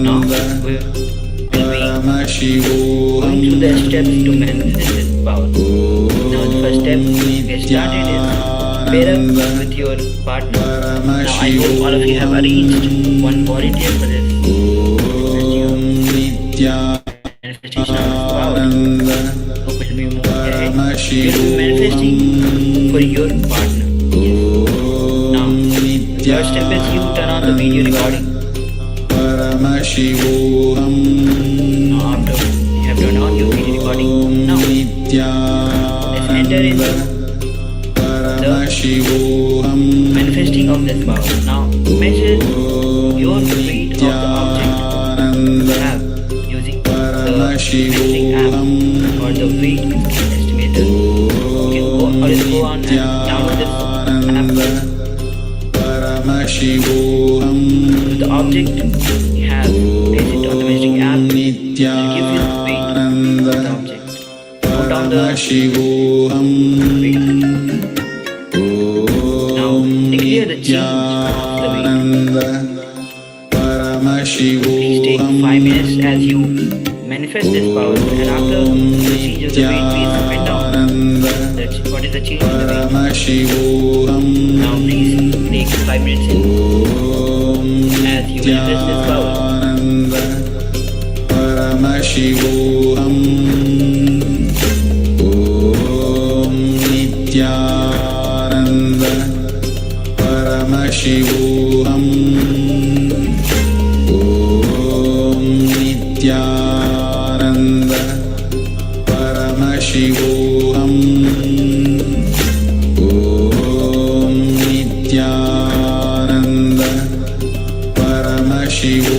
Now, Nithyananda we'll be Paramashivoham going through the steps to manifest this power. Now, the first step to get started is pair up with your partner. Now, I hope all of you have arranged one volunteer for this manifestation of this power. So, we'll be moving ahead. You'll be manifesting for your partner. Yes. Now, the first step is you turn on the video recording. Paramashivoham Now, after you have turned on your video recording, now let's enter into the manifesting of this power. Now, measure your weight of the object you have using the measuring app or the weight estimator. You can go on and download this app. To the object you have, place it on the measuring app. It will give you the weight of the object. Note down the weight. Now declare the change of the weight. Please take 5 minutes as you manifest this power, and after the change of the weight, please up and down. That's what is the change in the weight. Now please take 5 minutes in as you manifest this power. Paramashivoham Om Nithyananda Paramashivoham Om Nithyananda Paramashivoham Om Nithyananda Paramashivoham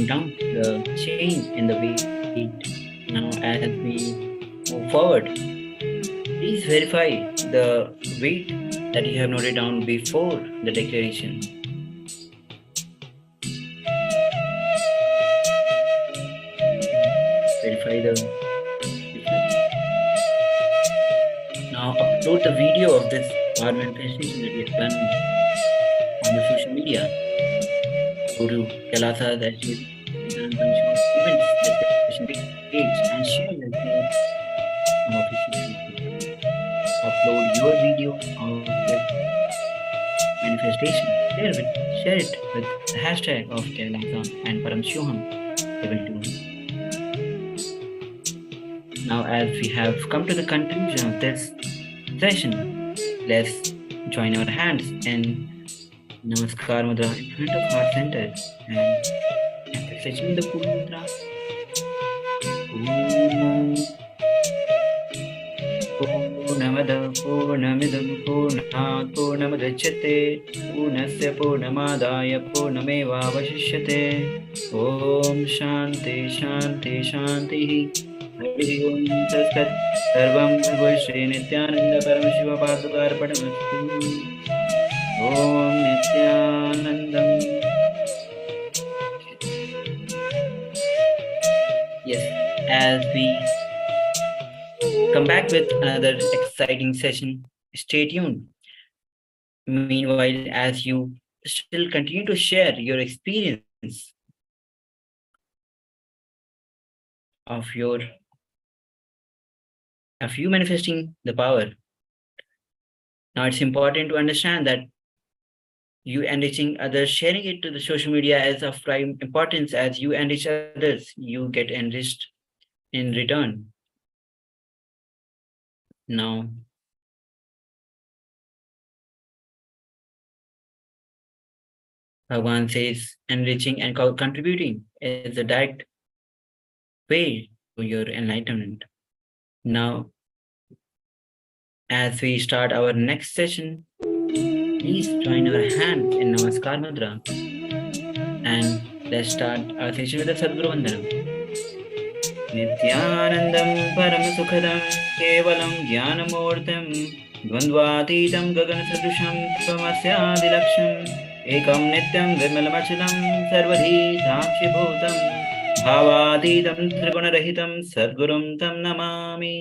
bring down the change in the weight. Now, as we move forward, please verify the weight that you have noted down before the declaration. Verify the difference. Now upload the video of this power manifestation that we have done on the social media. Go to KAILASA, that is events discussion page, and share the link on official Facebook. Upload your video of this manifestation. Share it with the hashtag of KAILASA and Paramashivoham Level 2. Now, as we have come to the conclusion of this session, let's join our hands in Namaskar Mudra in front of heart center and stretching the Puja Mudra. Purnamada Purnamidam Purnat Purnamadachyate Purnasya Purnamadaya Purnamevavashishyate. Om Shanti Shanti Shanti. Hari Om Tat Sat. Sarvam Bhagavad Shri Nithyananda Paramashivam Paduka Arpanamastu. Om Nithyanandam. Yes, as we come back with another exciting session, stay tuned. Meanwhile, as you still continue to share your experience of you manifesting the power. Now it's important to understand that you enriching others, sharing it to the social media is of prime importance. As you enrich others, you get enriched in return. Now, Bhagavan says enriching and contributing is a direct way to your enlightenment. Now, as we start our next session, please join our hands in Namaskar Mudra and let's start our session with the Sadguru Vandanam. Nithyanandam Paramasukhadam Kevalam Jnanamurtam Dvandvatitam Gagan Sadusham Tvamasyaadilaksham Ekam Nityam Vimalamachalam Sarvadhi Sakshibhutam Bhavaditam Trigunarahitam Sadgurum Tam Namami.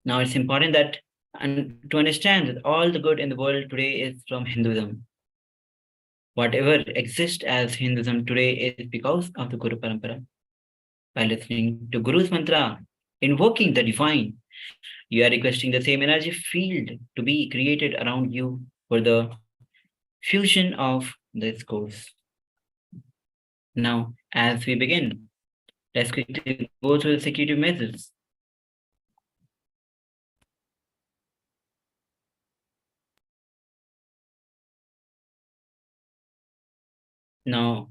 Now it's important that to understand that all the good in the world today is from Hinduism. Whatever exists as Hinduism today is because of the Guru Parampara. By listening to Guru's mantra, invoking the divine, you are requesting the same energy field to be created around you for the fusion of this course. Now, as we begin, let's quickly go through the secretive measures. Now,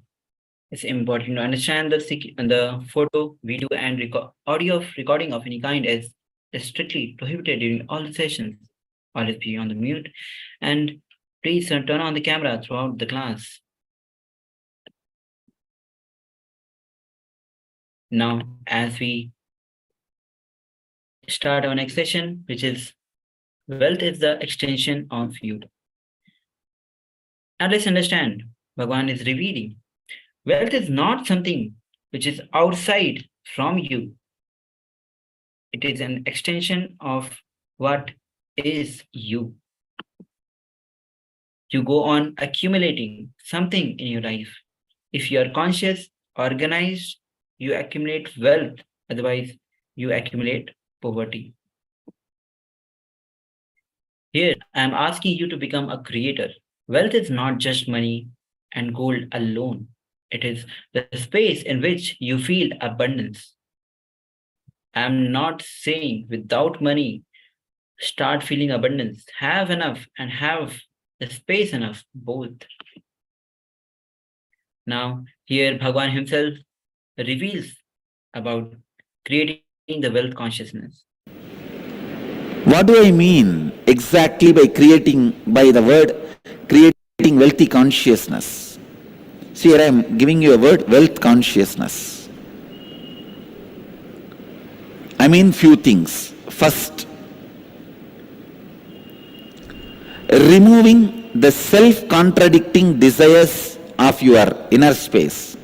it's important to understand the photo, video, and audio recording of any kind is strictly prohibited during all the sessions. Always be on the mute, and please turn on the camera throughout the class. Now, as we start our next session, which is wealth is the extension of you. Now, let's understand. Bhagavan is revealing. Wealth is not something which is outside from you. It is an extension of what is you. You go on accumulating something in your life. If you are conscious, organized, you accumulate wealth. Otherwise, you accumulate poverty. Here, I am asking you to become a creator. Wealth is not just money and gold alone. It is the space in which you feel abundance. I am not saying without money, start feeling abundance. Have enough and have the space enough, both. Now, here Bhagavan himself reveals about creating the wealth consciousness. What do I mean exactly by the word creating wealthy consciousness. See, here I am giving you a word, wealth consciousness. I mean few things. First, removing the self-contradicting desires of your inner space.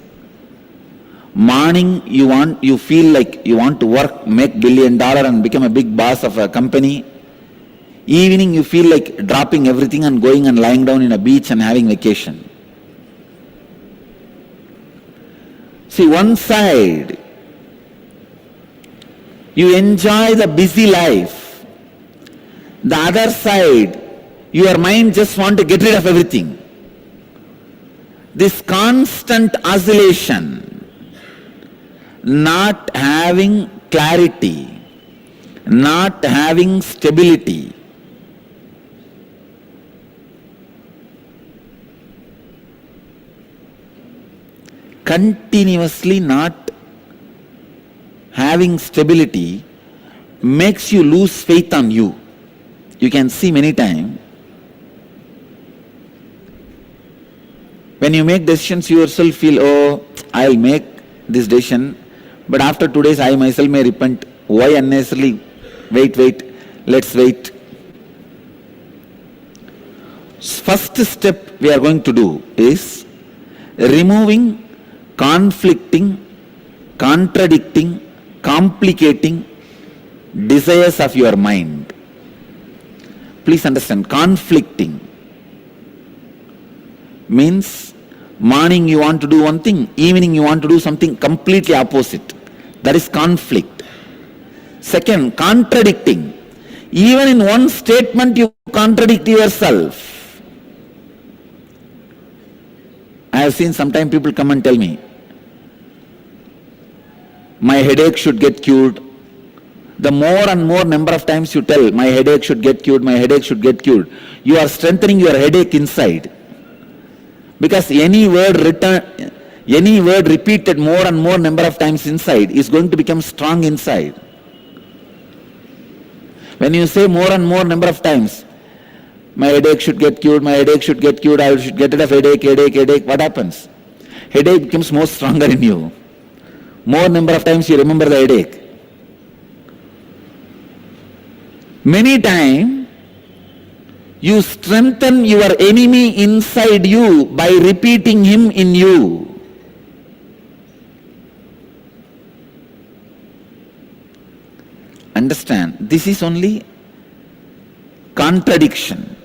Morning you feel like you want to work, make $1 billion and become a big boss of a company. Evening you feel like dropping everything and going and lying down in a beach and having vacation. See, one side you enjoy the busy life. The other side, your mind just want to get rid of everything. This constant oscillation, not having clarity, not having stability, continuously not having stability makes you lose faith on you. You can see many times when you make decisions, you yourself feel, oh, I'll make this decision, but after 2 days I myself may repent. Why unnecessarily? Wait, let's wait. First step we are going to do is removing conflicting, contradicting, complicating desires of your mind. Please understand, conflicting means morning you want to do one thing, evening you want to do something completely opposite. That is conflict. Second, contradicting. Even in one statement you contradict yourself. I have seen sometimes people come and tell me, my headache should get cured. The more and more number of times you tell, my headache should get cured, my headache should get cured, you are strengthening your headache inside. Because any word repeated more and more number of times inside is going to become strong inside. When you say more and more number of times, my headache should get cured, my headache should get cured, I should get rid of headache, what happens? Headache becomes more stronger in you. More number of times you remember the headache. Many times you strengthen your enemy inside you by repeating him in you. Understand, this is only contradiction.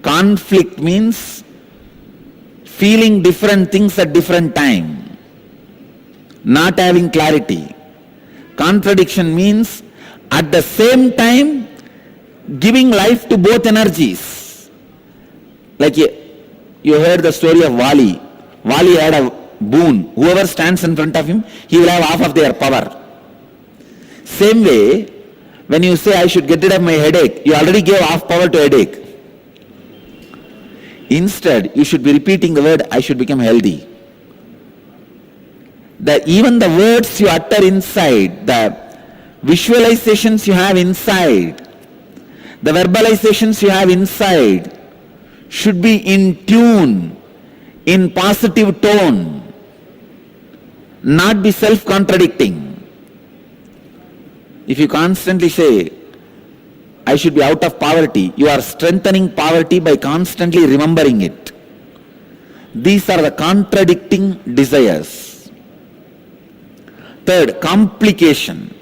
Conflict means feeling different things at different time, not having clarity. Contradiction means at the same time giving life to both energies. Like you heard the story of Vali. Vali had a boon. Whoever stands in front of him, he will have half of their power. Same way, when you say I should get rid of my headache, you already gave half power to headache. Instead, you should be repeating the word, I should become healthy. Even the words you utter inside, the visualizations you have inside, the verbalizations you have inside should be in tune, in positive tone, not be self-contradicting. If you constantly say, I should be out of poverty, you are strengthening poverty by constantly remembering it. These are the contradicting desires. Third, complication.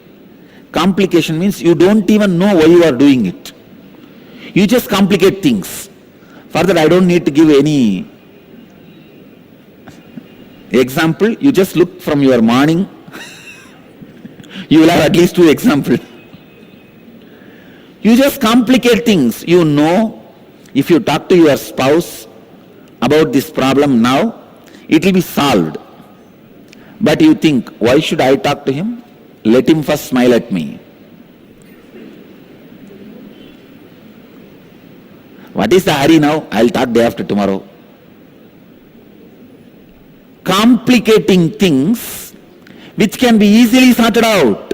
Complication means you don't even know why you are doing it. You just complicate things. Further, I don't need to give any example. You just look from your morning. You will have at least 2 examples. You just complicate things. You know, if you talk to your spouse about this problem now, it will be solved. But you think, why should I talk to him? Let him first smile at me. What is the hurry now? I'll talk day after tomorrow. Complicating things which can be easily sorted out.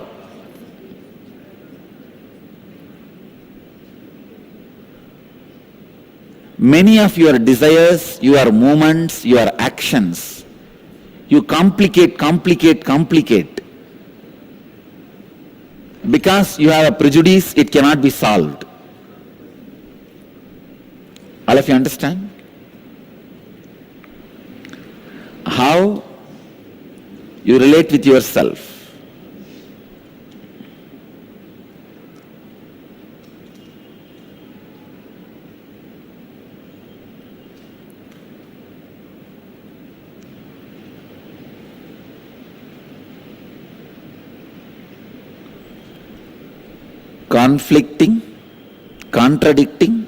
many of your desires, your movements, your actions, you complicate. Because you have a prejudice, it cannot be solved. All of you understand? How you relate with yourself. Conflicting, contradicting,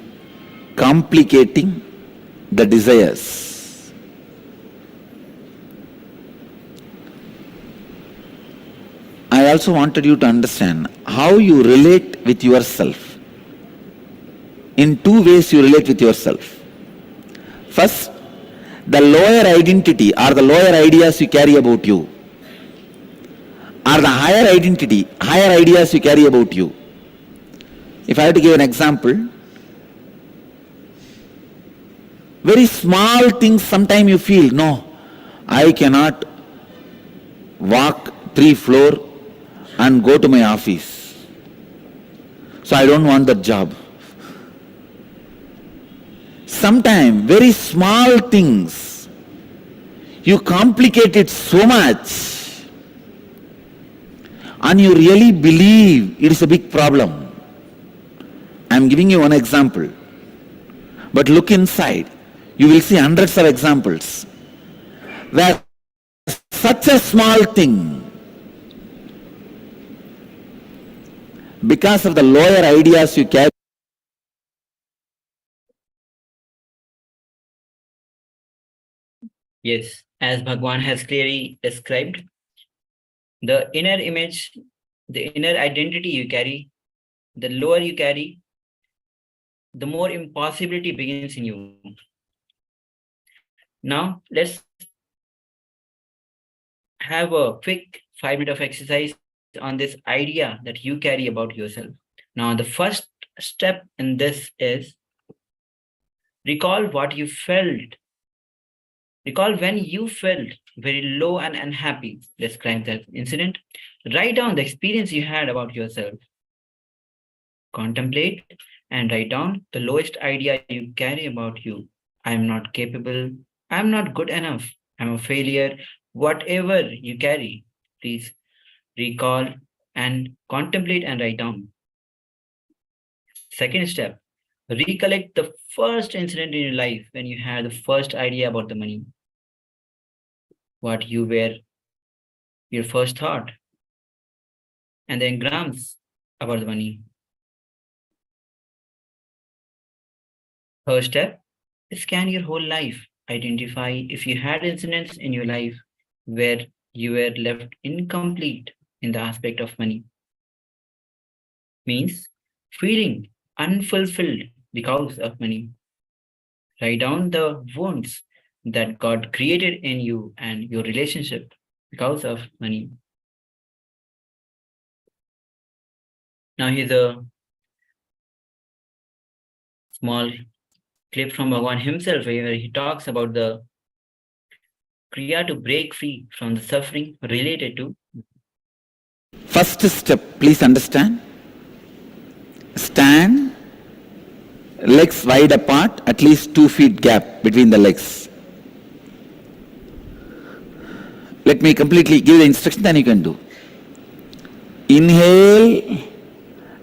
complicating the desires. I also wanted you to understand how you relate with yourself. In two ways you relate with yourself. First, the lower identity or the lower ideas you carry about you, or the higher identity, higher ideas you carry about you. If I have to give an example, very small things sometimes you feel, no, I cannot walk 3 floors and go to my office. So I don't want that job. Sometimes very small things, you complicate it so much and you really believe it is a big problem. I am giving you one example, but look inside. You will see hundreds of examples where such a small thing, because of the lower ideas you carry. Yes, as Bhagwan has clearly described, the inner image, the inner identity you carry, the lower you carry, the more impossibility begins in you. Now, let's have a quick 5 minutes of exercise on this idea that you carry about yourself. Now, the first step in this is recall what you felt. Recall when you felt very low and unhappy. Describe that incident. Write down the experience you had about yourself. Contemplate and write down the lowest idea you carry about you. I am not capable. I am not good enough. I am a failure. Whatever you carry, please recall and contemplate and write down. Second step, recollect the first incident in your life when you had the first idea about the money. What you were, your first thought, and then grams about the money. Third step, scan your whole life. Identify if you had incidents in your life where you were left incomplete in the aspect of money. Means feeling unfulfilled because of money. Write down the wounds that God created in you and your relationship because of money. Now here's a small clip from Bhagwan himself where he talks about the kriya to break free from the suffering related to. First step, please understand. Stand, legs wide apart, at least 2 feet gap between the legs. Let me completely give the instruction, then you can do. Inhale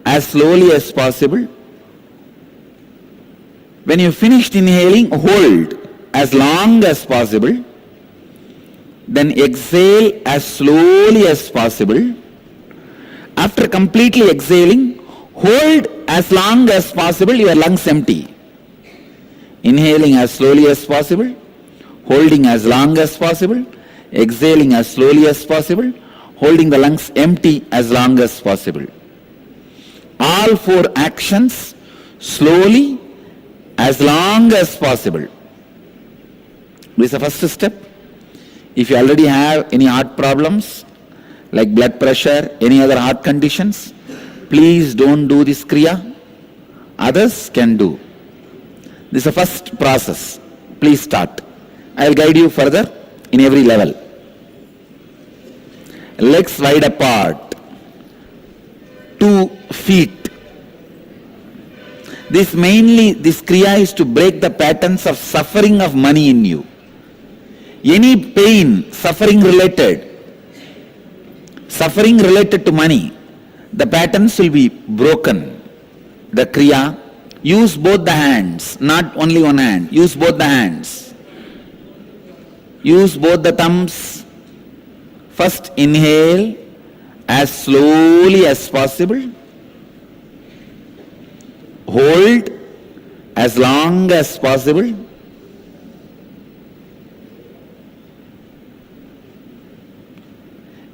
as slowly as possible. When you finished inhaling, hold as long as possible. Then exhale as slowly as possible. After completely exhaling, hold as long as possible your lungs empty. Inhaling as slowly as possible, holding as long as possible, exhaling as slowly as possible, holding the lungs empty as long as possible. All 4 actions slowly as long as possible. This is the first step. If you already have any heart problems like blood pressure, any other heart conditions, please don't do this kriya. Others can do. This is the first process. Please start. I will guide you further in every level. Legs wide apart. 2 feet. This kriya is to break the patterns of suffering of money in you. Any pain, suffering related to money, the patterns will be broken. The kriya, use both the hands, not only one hand, use both the hands. Use both the thumbs. First inhale as slowly as possible. Hold as long as possible.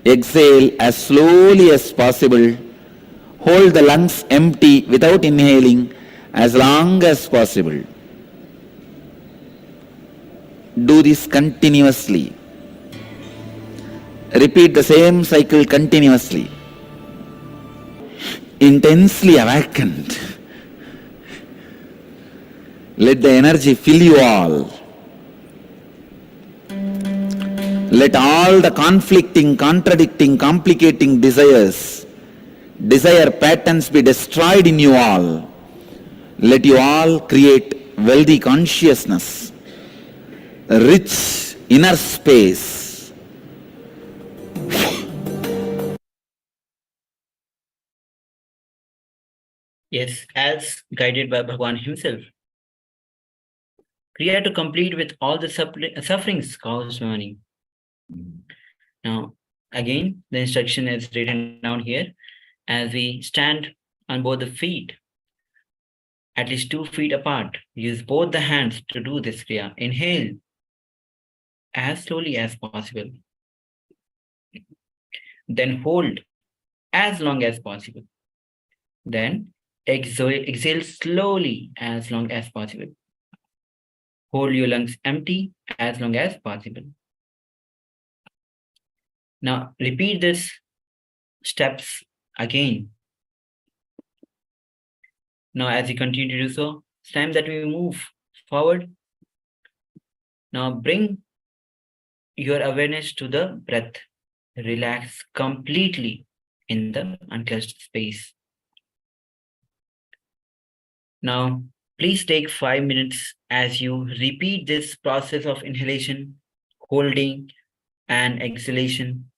Exhale as slowly as possible. Hold the lungs empty without inhaling as long as possible. Do this continuously. Repeat the same cycle continuously. Intensely awakened. Let the energy fill you all. Let all the conflicting, contradicting, complicating desire patterns be destroyed in you all. Let you all create wealthy consciousness, rich inner space. Yes, as guided by Bhagwan himself. Kriya to complete with all the sufferings caused by money. Now, again, the instruction is written down here. As we stand on both the feet, at least 2 feet apart, use both the hands to do this kriya. Inhale as slowly as possible. Then hold as long as possible. Then exhale slowly as long as possible. Hold your lungs empty as long as possible. Now repeat this steps again. Now as we continue to do so, it's time that we move forward. Now bring your awareness to the breath. Relax completely in the unclutched space. Now, please take 5 minutes as you repeat this process of inhalation, holding, and exhalation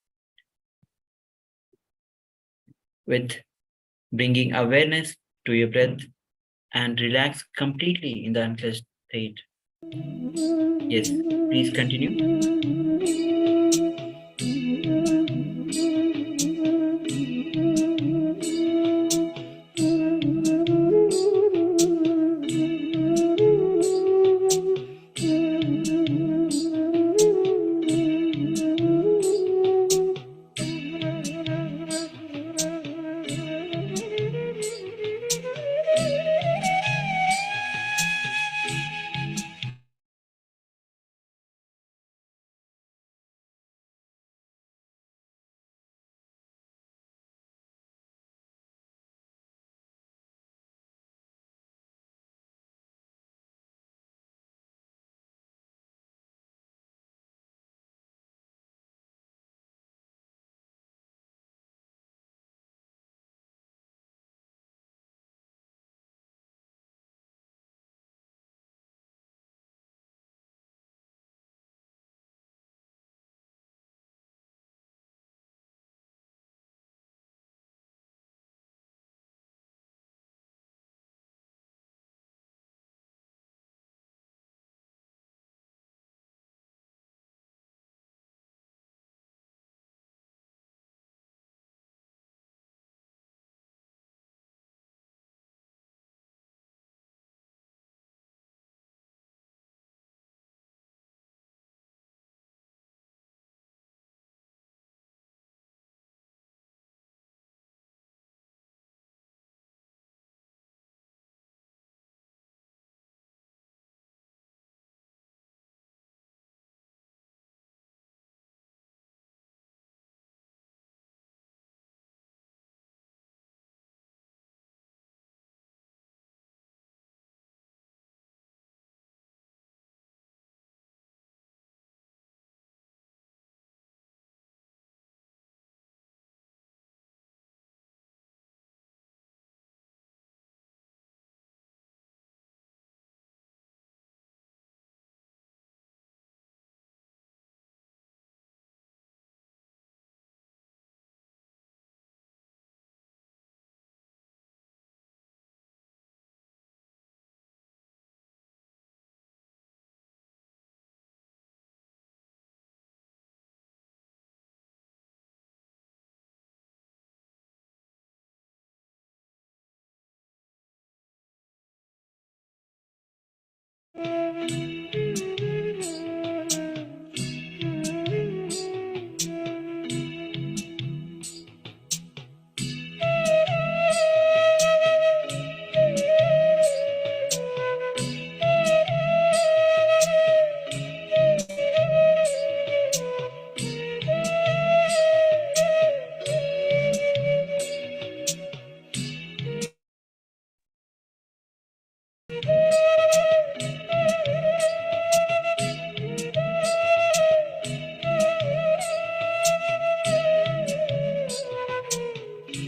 with bringing awareness to your breath and relax completely in the unclutched state. Yes, please continue.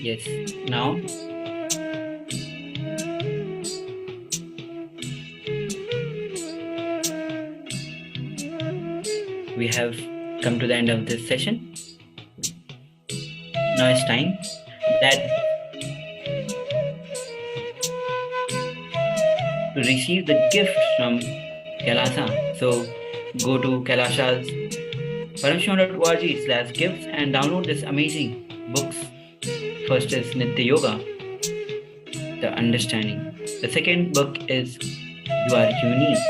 Yes, now we have come to the end of this session. Now it's time that to receive the gift from KAILASA. So go to KAILASA's Paramashivoham.org/gifts and download this amazing books. First is Nitya Yoga, the understanding. The second book is You Are Unique.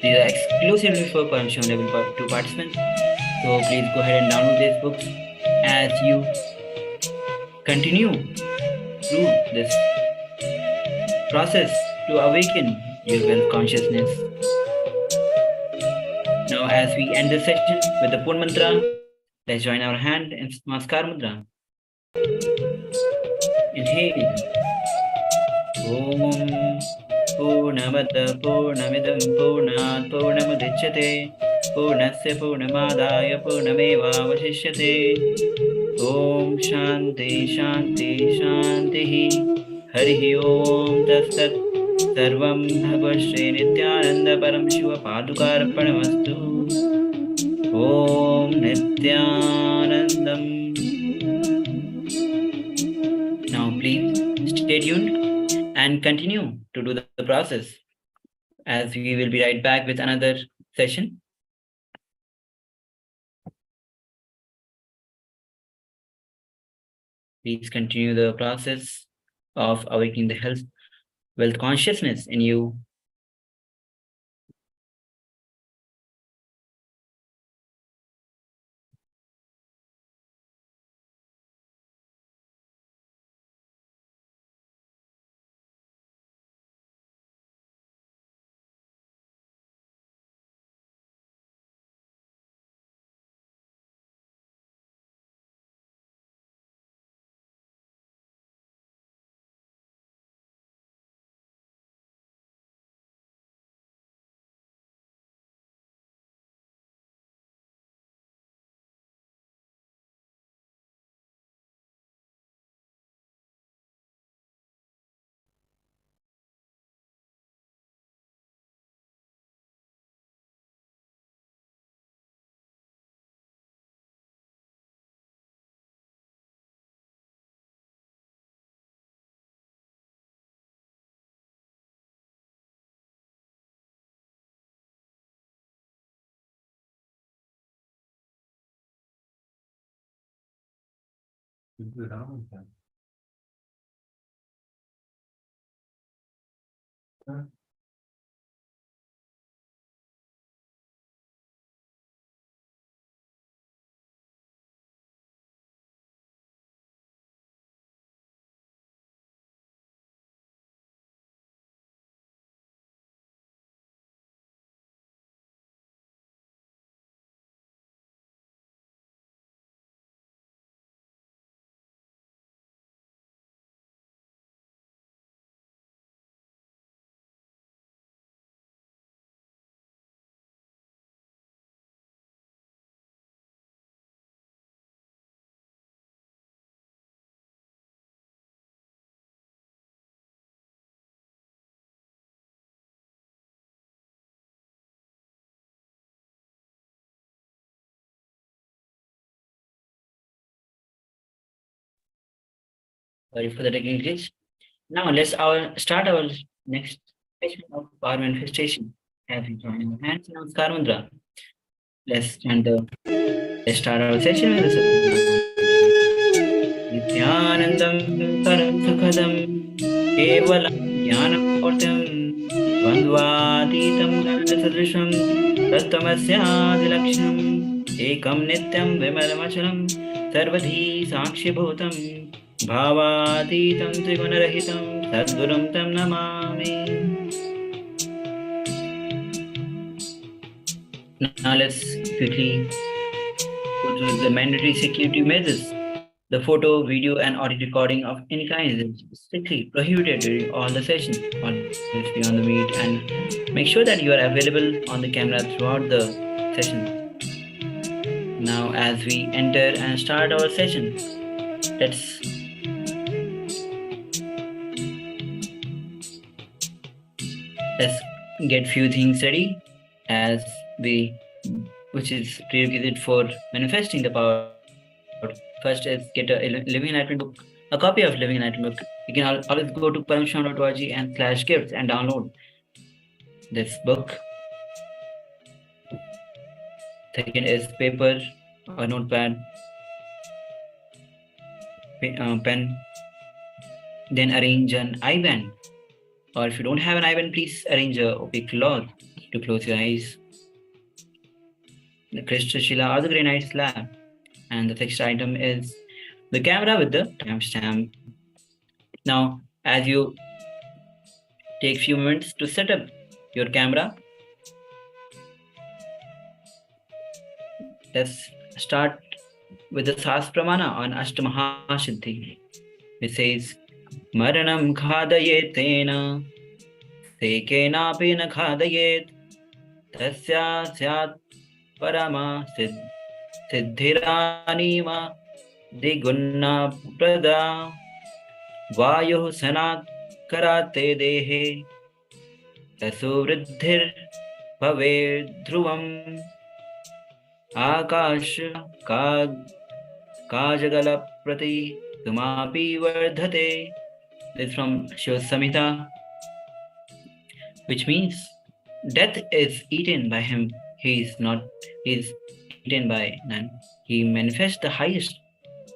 These are exclusively for Paramashivoham Level 2 participants. So please go ahead and download these books as you continue through this process to awaken your wealth consciousness. Now, as we end this session with the Purna Mantra, let's join our hand in Namaskar Mudra. Inhale. Om Purnamada Purnamidam Purnat Purnamudichyate Purnasya Purnamadaya Purnameva Vasishyate. Om Shanti Shanti Shanti Hari Om Tat Sarvam Bhagavad Shri Nithyananda Paramashivam Paduka Arpanamastu. Om Nithyanandam. Now please stay tuned and continue to do the process, as we will be right back with another session. Please continue the process of awakening the health, wealth consciousness in you. Sorry for the technical glitch. Now let's start our next session of power manifestation. As we join our hands in Namaskar Mudra. Let's start our session with the Nithyanandam Param Sukhadam Kevalam Jnanam Portam द्वन्द्वातीतं गगनसदृशं तत्त्वमस्यादिलक्ष्यम् एकं नित्यं विमलमचलं सर्वधी साक्षिभूतं भावातीतं त्रिगुणरहितं सद्गुरुं तं Namami. Now let's quickly go through the mandatory security measures. The photo, video, and audio recording of any kind is strictly prohibited during all the sessions. Always be on the meet and make sure that you are available on the camera throughout the session. Now, as we enter and start our session, let's get few things ready which is prerequisite for manifesting the power. First is get a Living Enlightenment book, a copy of Living Enlightenment book. You can always go to paramashivoham.org and /gifts and download this book. Second is paper or notepad, pen. Then arrange an eye band, or if you don't have an eye band, please arrange a opaque cloth to close your eyes. The crystal shila or the granite slab. And the next item is the camera with the timestamp. Now, as you take few minutes to set up your camera, let's start with the Sas Pramana on Ashtamahasiddhi. It says, Maranam khadayetena, sekena pena khadayet, tasya syat parama siddhiranima digunna prada vayu sanat karate dehe tasuvriddhir bhave dhruvam akash kajagala prati tumapi vardhate. This is from Shiva Samhita, which means death is eaten by him. He is eaten by none. He manifests the highest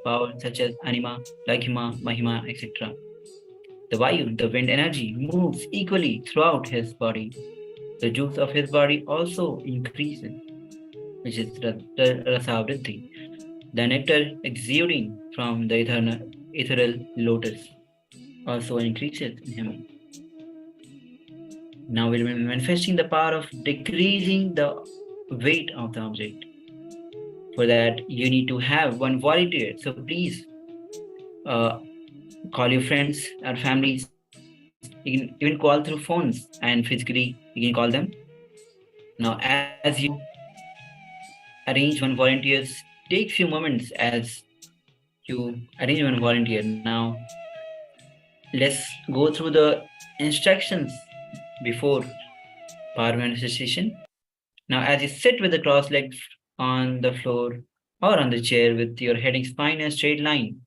power such as Anima, Lakhima, Mahima, etc. The Vayu, the wind energy, moves equally throughout his body. The juice of his body also increases, which is Rasa Vriddhi, the nectar exuding from the ethereal lotus also increases in him. Now we'll be manifesting the power of decreasing the weight of the object. For that, you need to have one volunteer. So please call your friends or families. You can even call through phones and physically you can call them. Now, as you arrange one volunteer, take few moments as you arrange one volunteer. Now, let's go through the instructions before power manifestation. Now, as you sit with the cross legs on the floor or on the chair with your head and spine in a straight line,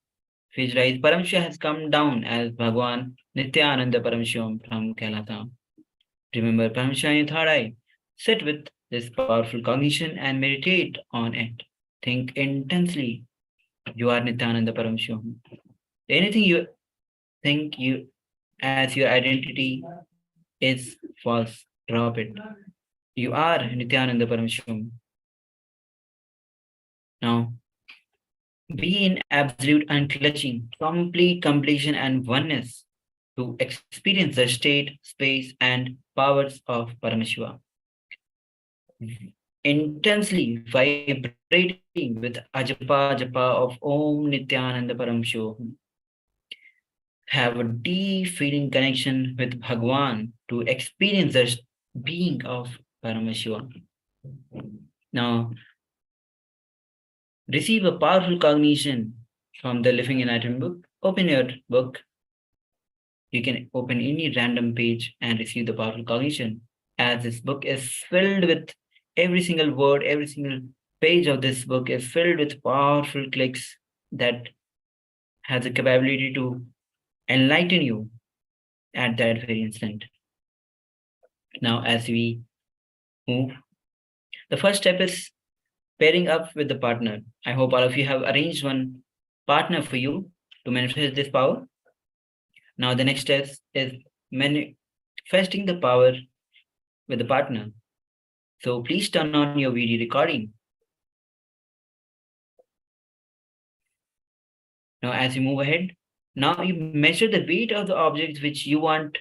visualize Paramashiva has come down as Bhagwan Nithyananda Paramashivam from KAILASA. Remember Paramashiva in your third eye. Sit with this powerful cognition and meditate on it. Think intensely. You are Nithyananda Paramashivam. Anything you think you as your identity is false. Drop it. You are Nithyananda Paramashivam. Now, be in absolute unclutching, complete completion and oneness to experience the state, space, and powers of Paramashiva. Intensely vibrating with Ajapa Japa of Om Nithyananda Paramashivam. Have a deep feeling connection with Bhagwan to experience the being of Paramashiva. Now, receive a powerful cognition from the Living Enlightenment book. Open your book. You can open any random page and receive the powerful cognition, as this book is filled with every single word, every single page of this book is filled with powerful clicks that has the capability to enlighten you at that very instant. Now, as we move, the first step is pairing up with the partner. I hope all of you have arranged one partner for you to manifest this power. Now, the next step is manifesting the power with the partner. So please turn on your video recording. Now, as you move ahead, now you measure the weight of the objects which you want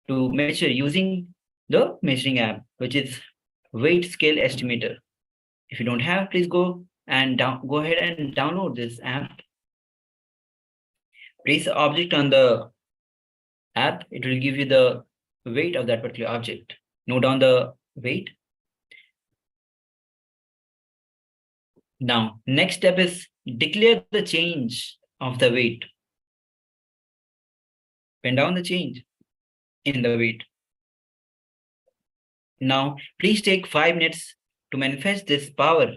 to measure using the measuring app, which is weight scale estimator. If you don't have, please go ahead and download this app. Place the object on the app. It will give you the weight of that particular object. Note down the weight. Now, next step is declare the change of the weight. Pen down the change in the weight. Now, please take 5 minutes to manifest this power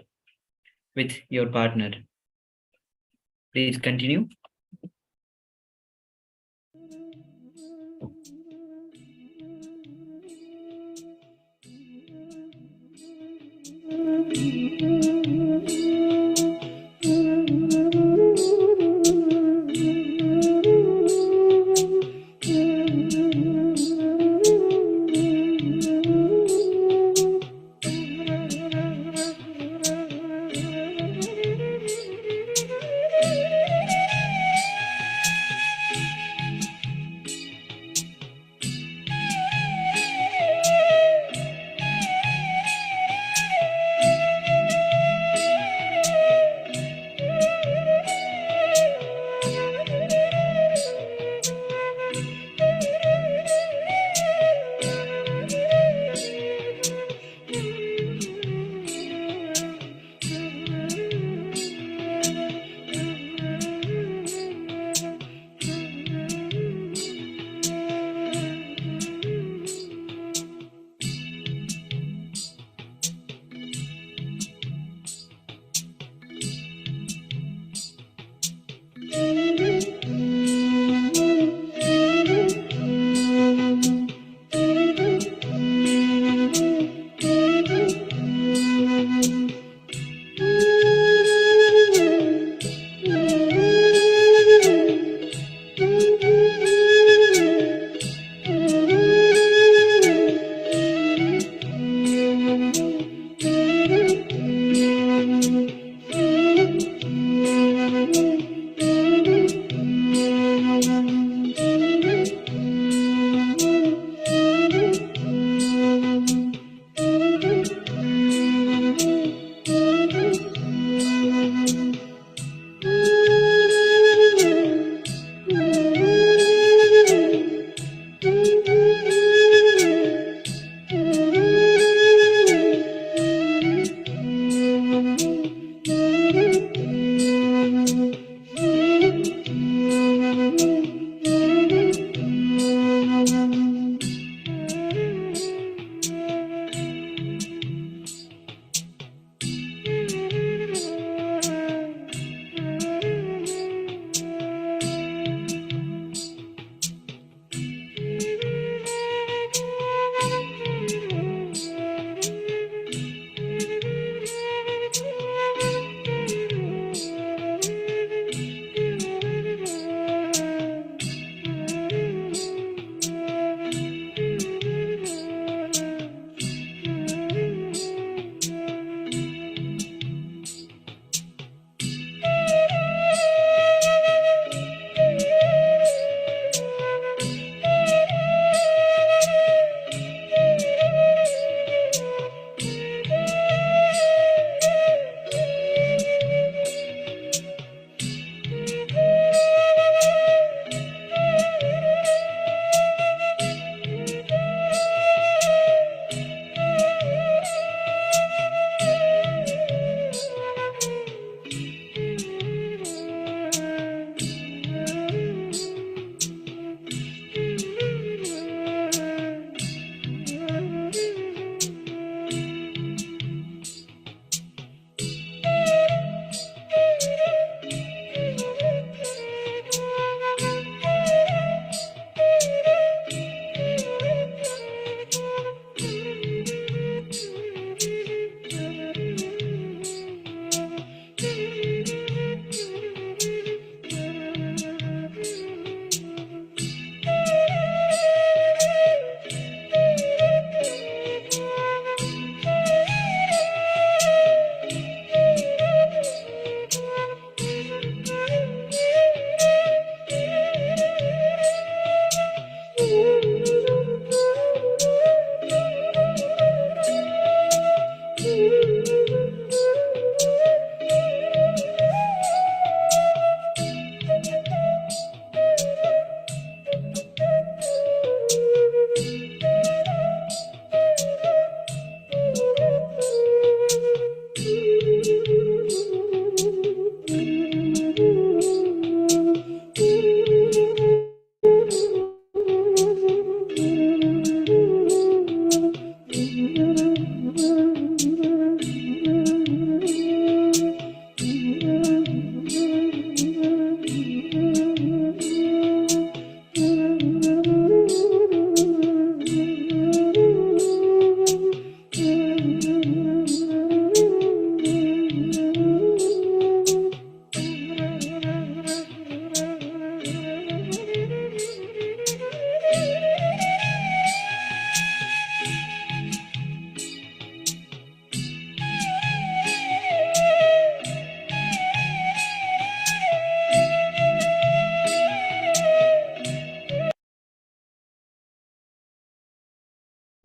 with your partner. Please continue.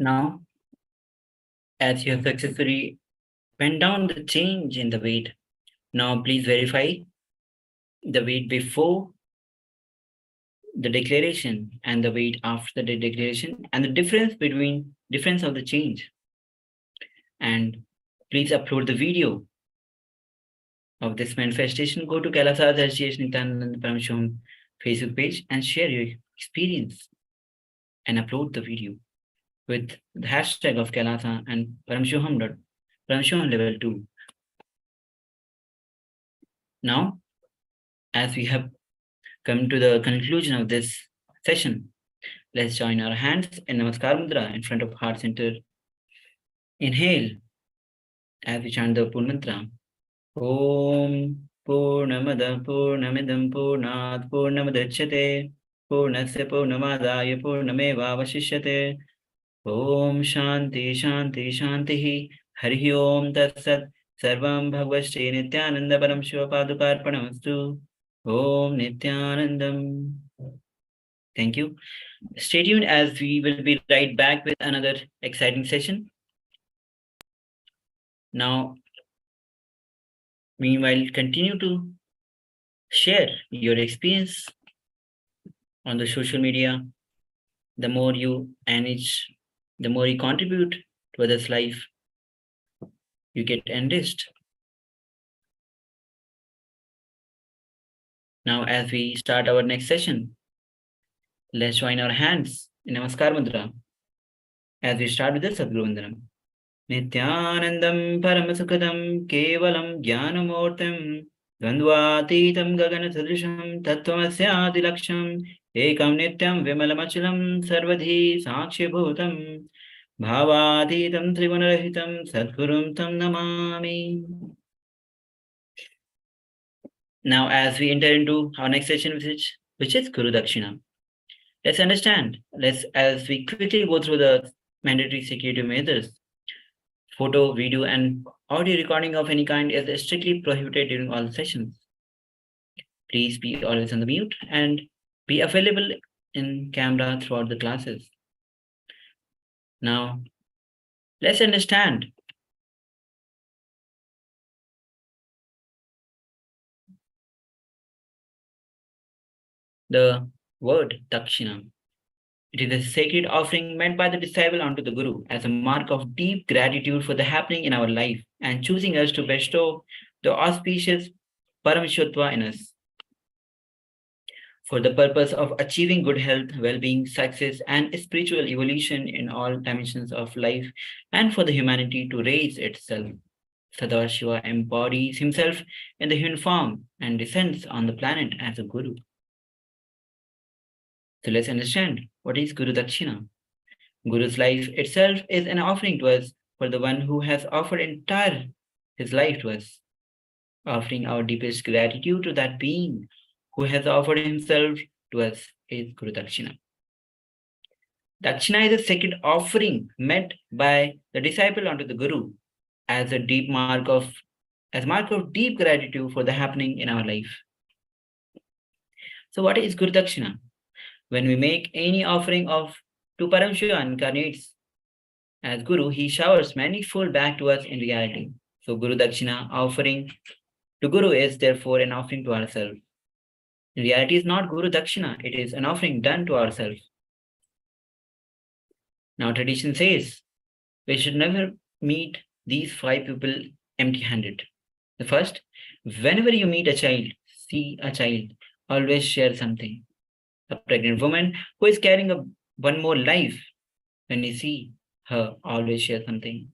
Now, as you have successfully went down the change in the weight, now please verify the weight before the declaration and the weight after the declaration and the difference of the change. And please upload the video of this manifestation. Go to KAILASA's SPH Nithyananda Paramashivam Facebook page and share your experience and upload the video with the hashtag of KAILASA and Paramashivoham Level 2. Now, as we have come to the conclusion of this session, let's join our hands in Namaskar Mudra in front of heart center. Inhale as we chant the Pur Mantra. Om Purnamada Purnamidam Purnat Purnamadachyate Purnasya Purnamadaya Purnameva Vasishyate. Om Shanti Shanti Shanti Hari Om Tat Sat Sarvam Bhagavate Nithyananda Paramashiva Paduka Arpanamastu. Om Nithyanandam. Thank you. Stay tuned as we will be right back with another exciting session. Now, meanwhile, continue to share your experience on the social media. The more you manage, the more you contribute to others' life, you get enriched. Now, as we start our next session, let's join our hands in Namaskar Mudra as we start with the Sadguru Vandanam. Nithyanandam Paramasukadam Kevalam Jnanamurtam Dvandvatitam Gagana Sadrisham Tattvamasya Adilaksham Ekam Nityam Vimalamachalam Sarvadhi Sakshibhutam Bhavatitam Trigunarahitam Sadgurum Tam Namami. Now, as we enter into our next session, which is Guru Dakshina, let's understand. As we quickly go through the mandatory security measures, photo, video, and audio recording of any kind is strictly prohibited during all sessions. Please be always on the mute and be available in camera throughout the classes. Now, let's understand the word Dakshina. It is a sacred offering meant by the disciple unto the Guru as a mark of deep gratitude for the happening in our life and choosing us to bestow the auspicious Parameshwatva in us. For the purpose of achieving good health, well-being, success, and spiritual evolution in all dimensions of life, and for the humanity to raise itself. Sadashiva embodies himself in the human form and descends on the planet as a Guru. So let's understand, what is Guru Dakshina? Guru's life itself is an offering to us for the one who has offered entire his life to us. Offering our deepest gratitude to that being who has offered himself to us is Guru Dakshina. Dakshina is a sacred offering meant by the disciple unto the Guru as a mark of deep gratitude for the happening in our life. So what is Guru Dakshina? When we make any offering to Paramashiva incarnates as Guru, he showers manifold back to us in reality. So Guru Dakshina offering to Guru is therefore an offering to ourselves. In reality, is not Guru Dakshina, it is an offering done to ourselves. Now tradition says we should never meet these 5 people empty-handed. The first, whenever you meet a child, see a child, always share something. A pregnant woman who is carrying one more life, when you see her, always share something.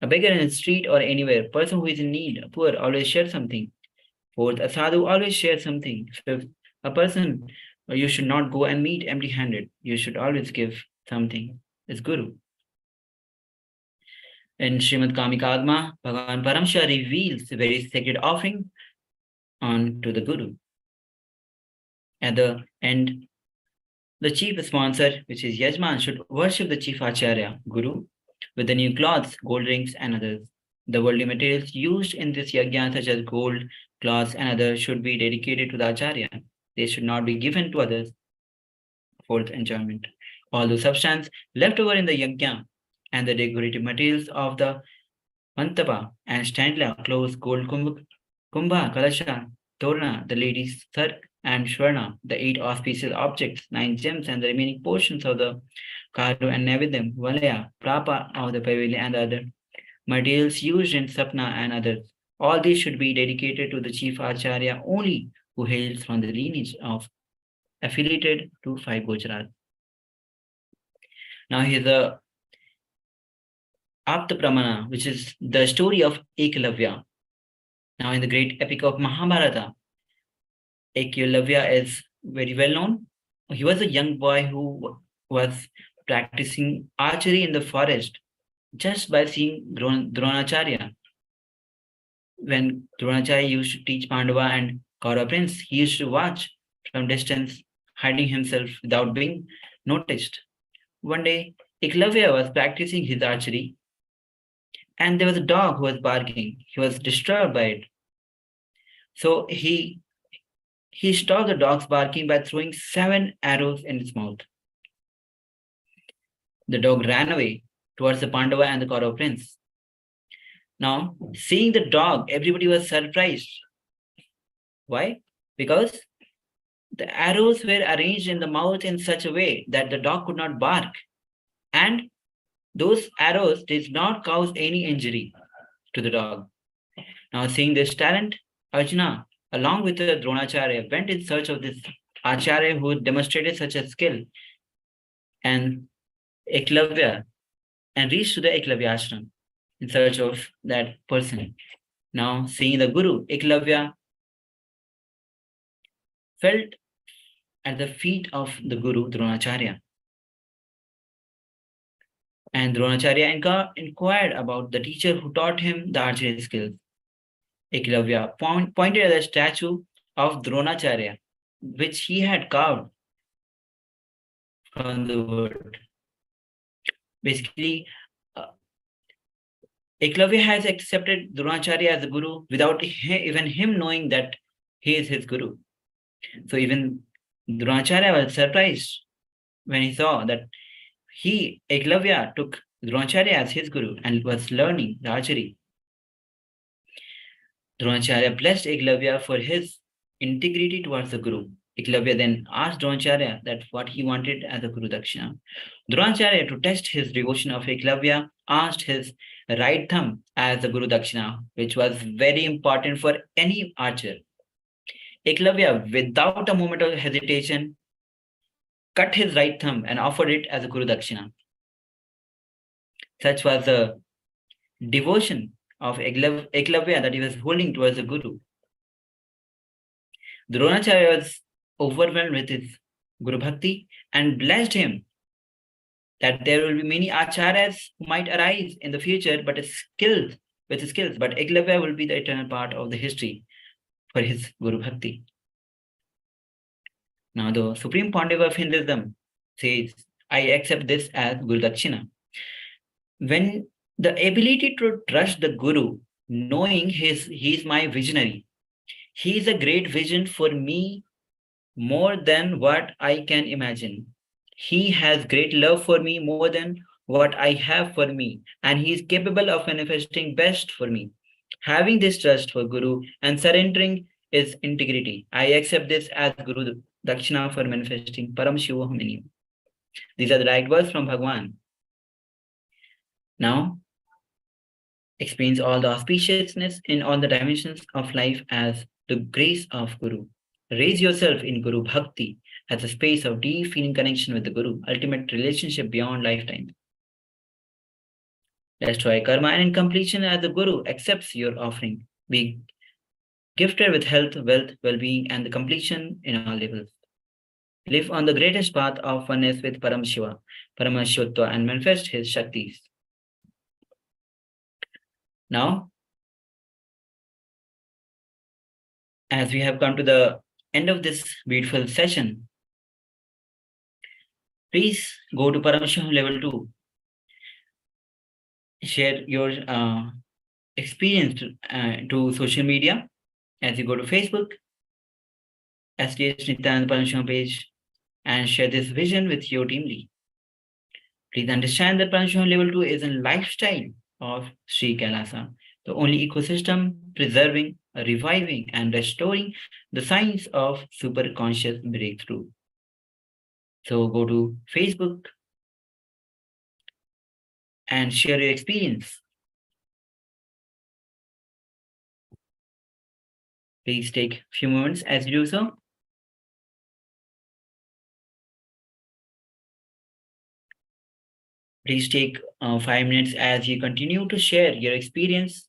A beggar in the street or anywhere, person who is in need, poor, always share something. Fourth, a sadhu, always share something. Fifth, a person, you should not go and meet empty-handed. You should always give something. It's Guru. In Srimad Kamikagma, Bhagavan Paramsha reveals a very sacred offering to the Guru. At the end, the chief sponsor, which is Yajman, should worship the chief Acharya, Guru, with the new cloths, gold rings, and others. The worldly materials used in this yajna, such as gold, cloths, and others, should be dedicated to the Acharya. They should not be given to others for enjoyment. all the substance left over in the yajna and the decorative materials of the mantapa and standla, clothes, gold kumbha, kalasha, torna, the ladies' sark and shwarna, the 8 auspicious objects, 9 gems, and the remaining portions of the karu and navidam, valaya, prapa of the pavilion, and the other materials used in sapna and others. All these should be dedicated to the chief acharya only who hails from the lineage of affiliated to 5 Gujarat. Now here's a Apta Pramana, which is the story of Ekalavya. Now in the great epic of Mahabharata, Ekalavya is very well known. He was a young boy who was practicing archery in the forest just by seeing Dronacharya. When Dronacharya used to teach Pandava and Kaurava prince, he used to watch from distance, hiding himself without being noticed. One day, Ekalavya was practicing his archery, and there was a dog who was barking. He was disturbed by it. So he stopped the dog's barking by throwing 7 arrows in its mouth. The dog ran away towards the Pandava and the Kaurava prince. Now, seeing the dog, everybody was surprised. Why? Because the arrows were arranged in the mouth in such a way that the dog could not bark. And those arrows did not cause any injury to the dog. Now, seeing this talent, Arjuna, along with the Dronacharya, went in search of this Acharya who demonstrated such a skill, and Eklavya, and reached to the Eklavya ashram in search of that person. Now, seeing the Guru, Eklavya felt at the feet of the Guru, Dronacharya. And Dronacharya inquired about the teacher who taught him the archery skills. Eklavya pointed at the statue of Dronacharya, which he had carved from the wood. Basically, Eklavya has accepted Dronacharya as a guru without even him knowing that he is his guru. So even Dronacharya was surprised when he saw that Eklavya, took Dronacharya as his guru and was learning the archery. Dronacharya blessed Eklavya for his integrity towards the guru. Eklavya then asked Dronacharya that what he wanted as a Guru Dakshina. Dronacharya, to test his devotion of Eklavya, asked his right thumb as the Guru Dakshina, which was very important for any archer. Eklavya, without a moment of hesitation, cut his right thumb and offered it as a Guru Dakshina. Such was the devotion of Eklavya that he was holding towards the Guru. Dronacharya was overwhelmed with his Guru Bhakti and blessed him that there will be many acharyas who might arise in the future with his skills, but Eklavya will be the eternal part of the history for his Guru Bhakti. Now the Supreme Pontiff of Hinduism says, I accept this as Guru Dakshina. When the ability to trust the Guru, knowing he is my visionary, he is a great vision for me more than what I can imagine. He has great love for me more than what I have for me, and he is capable of manifesting best for me. Having this trust for Guru and surrendering is integrity. I accept this as Guru Dakshina for manifesting Paramashivoham in you. These are the right words from Bhagwan. Now, explains all the auspiciousness in all the dimensions of life as the grace of Guru. Raise yourself in Guru Bhakti as a space of deep feeling connection with the Guru, ultimate relationship beyond lifetime. Destroy karma, and in completion as the Guru accepts your offering. Be gifted with health, wealth, well-being, and the completion in all levels. Live on the greatest path of oneness with Paramashiva, Paramashivotva, and manifest his Shaktis. Now, as we have come to the end of this beautiful session, please go to Paramashivoham Level 2. Share your experience to social media as you go to Facebook, SPH Nithyananda Paramashivam page, and share this vision with your team lead. Please understand that Paramashivoham Level 2 is a lifestyle of Sri KAILASA, the only ecosystem preserving, reviving, and restoring the science of superconscious breakthrough. So go to Facebook and share your experience. Please take a few moments as you do so. Please take 5 minutes as you continue to share your experience.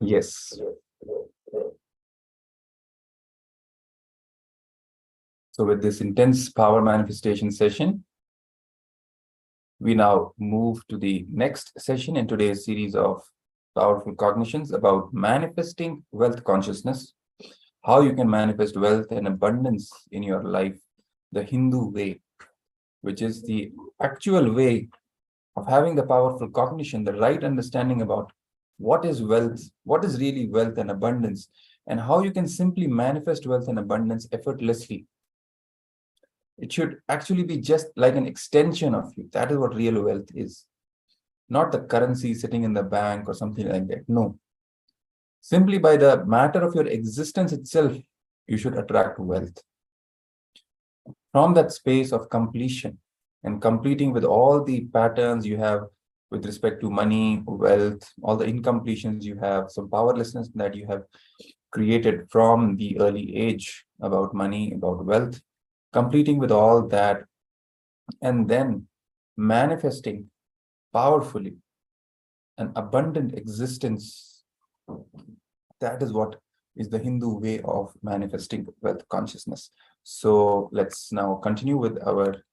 Yes. So with this intense power manifestation session, we now move to the next session in today's series of powerful cognitions about manifesting wealth consciousness, how you can manifest wealth and abundance in your life, the Hindu way, which is the actual way of having the powerful cognition, the right understanding about what is wealth, what is really wealth and abundance, and how you can simply manifest wealth and abundance effortlessly. It should actually be just like an extension of you. That is what real wealth is. Not the currency sitting in the bank or something like that. No. Simply by the matter of your existence itself, you should attract wealth. From that space of completion and completing with all the patterns you have with respect to money, wealth, all the incompletions you have, some powerlessness that you have created from the early age about money, about wealth, completing with all that, and then manifesting powerfully an abundant existence. That is what is the Hindu way of manifesting wealth consciousness. So let's now continue with our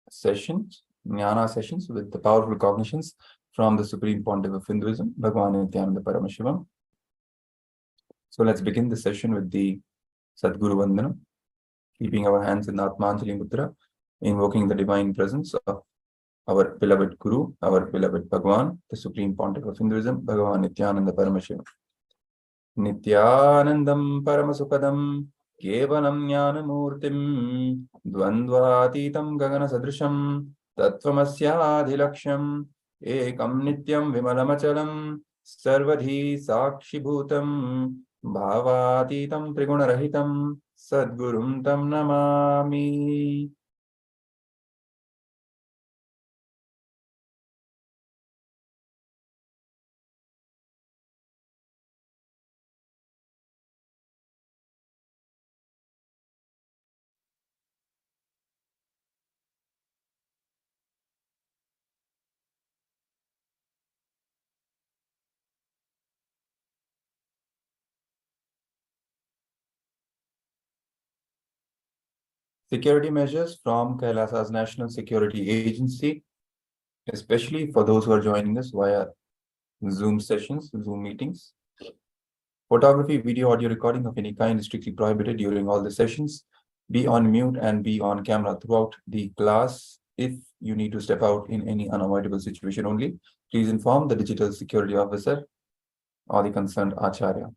sessions, Jnana sessions, with the powerful cognitions from the Supreme Pontiff of Hinduism, Bhagavan Nithyananda Paramashivam. So let's begin the session with the Sadguru Vandana, keeping our hands in the Atmanjali Mudra, invoking the divine presence of our beloved Guru, our beloved Bhagavan, the Supreme Pontiff of Hinduism, Bhagavan Nithyananda Paramashivam. Nithyanandam Paramasukadam Kevalam Jnanamurtim Dvandvatitam Gagana Sadrisham Tattvamasya Ekam Nityam Vimalamachalam Sarvadhi Sakshibhutam Bhavatitam Trigunarahitam Sadgurum Tam Namami. Security measures from KAILASA's National Security Agency, especially for those who are joining us via Zoom sessions, Zoom meetings. Photography, video, audio recording of any kind is strictly prohibited during all the sessions. Be on mute and be on camera throughout the class. If you need to step out in any unavoidable situation only, please inform the digital security officer or the concerned Acharya.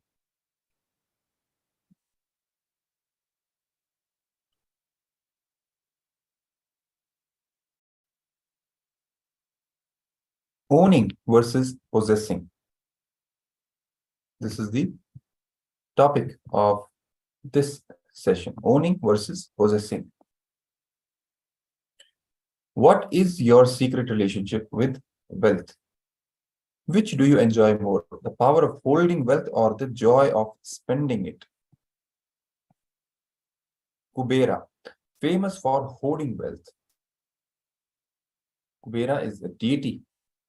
Owning versus possessing. This is the topic of this session. Owning versus possessing. What is your secret relationship with wealth? Which do you enjoy more, the power of holding wealth or the joy of spending it? Kubera, famous for hoarding wealth. Kubera is a deity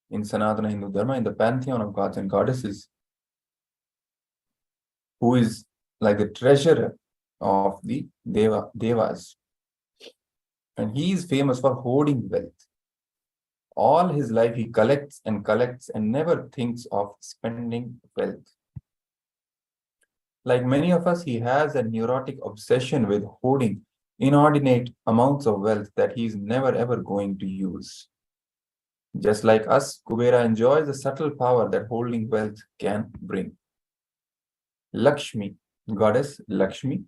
in Sanatana Hindu Dharma, in the pantheon of gods and goddesses, who is like the treasurer of the Devas. And he is famous for hoarding wealth. All his life he collects and never thinks of spending wealth. Like many of us, he has a neurotic obsession with hoarding inordinate amounts of wealth that he is never ever going to use. Just like us, Kubera enjoys the subtle power that holding wealth can bring. Lakshmi, goddess Lakshmi,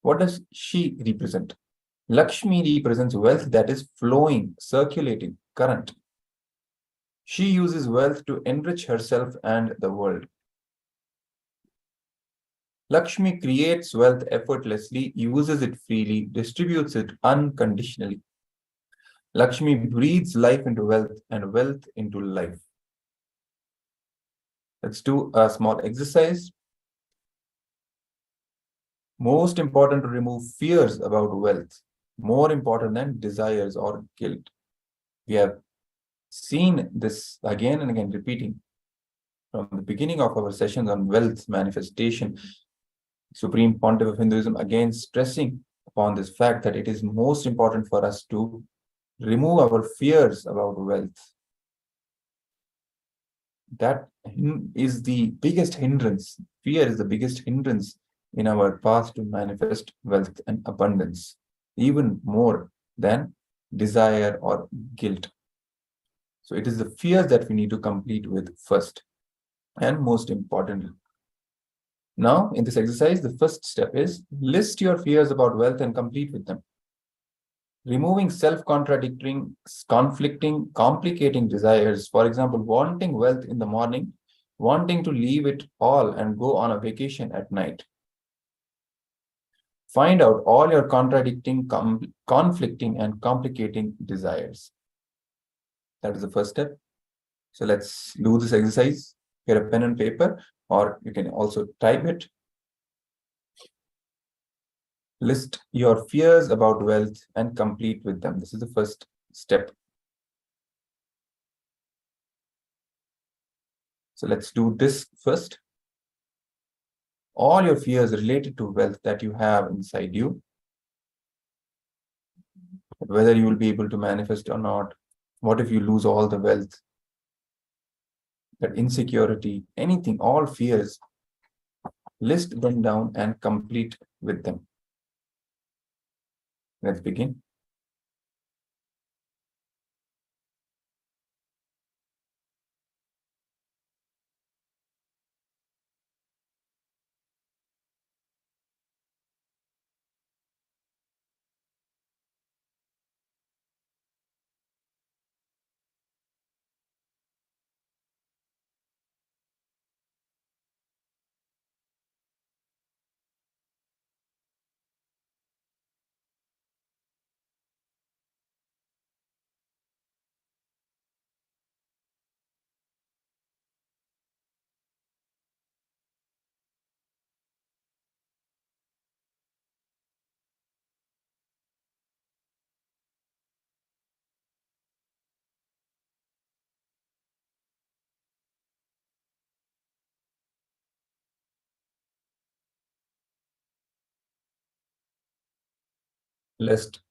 what does she represent? Lakshmi represents wealth that is flowing, circulating, current. She uses wealth to enrich herself and the world. Lakshmi creates wealth effortlessly, uses it freely, distributes it unconditionally. Lakshmi breathes life into wealth and wealth into life. Let's do a small exercise. Most important to remove fears about wealth, more important than desires or guilt. We have seen this again and again repeating. from the beginning of our sessions on wealth manifestation, Supreme Pontiff of Hinduism again stressing upon this fact that it is most important for us to remove our fears about wealth. That is the biggest hindrance. Fear is the biggest hindrance in our path to manifest wealth and abundance, even more than desire or guilt. So it is the fears that we need to complete with first and most importantly. Now, in this exercise, the first step is list your fears about wealth and complete with them. Removing self-contradicting, conflicting, complicating desires, for example, wanting wealth in the morning, wanting to leave it all and go on a vacation at night. Find out all your contradicting, conflicting, and complicating desires. That is the first step. So let's do this exercise. Get a pen and paper, or you can also type it. List your fears about wealth and complete with them. This is the first step. So let's do this first. All your fears related to wealth that you have inside you, whether you will be able to manifest or not, what if you lose all the wealth, that insecurity, anything, all fears, list them down and complete with them. Let's begin.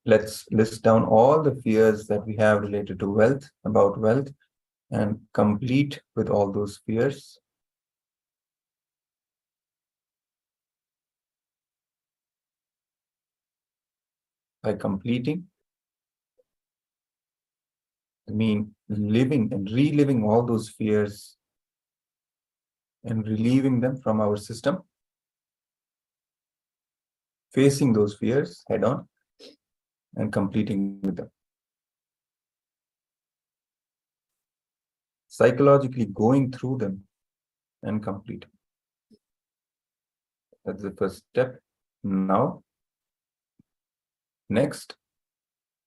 Let's list down all the fears that we have related to wealth, about wealth, and complete with all those fears. By completing, I mean living and reliving all those fears and relieving them from our system, facing those fears head on and completing with them. Psychologically going through them and complete. That's the first step. Now, next,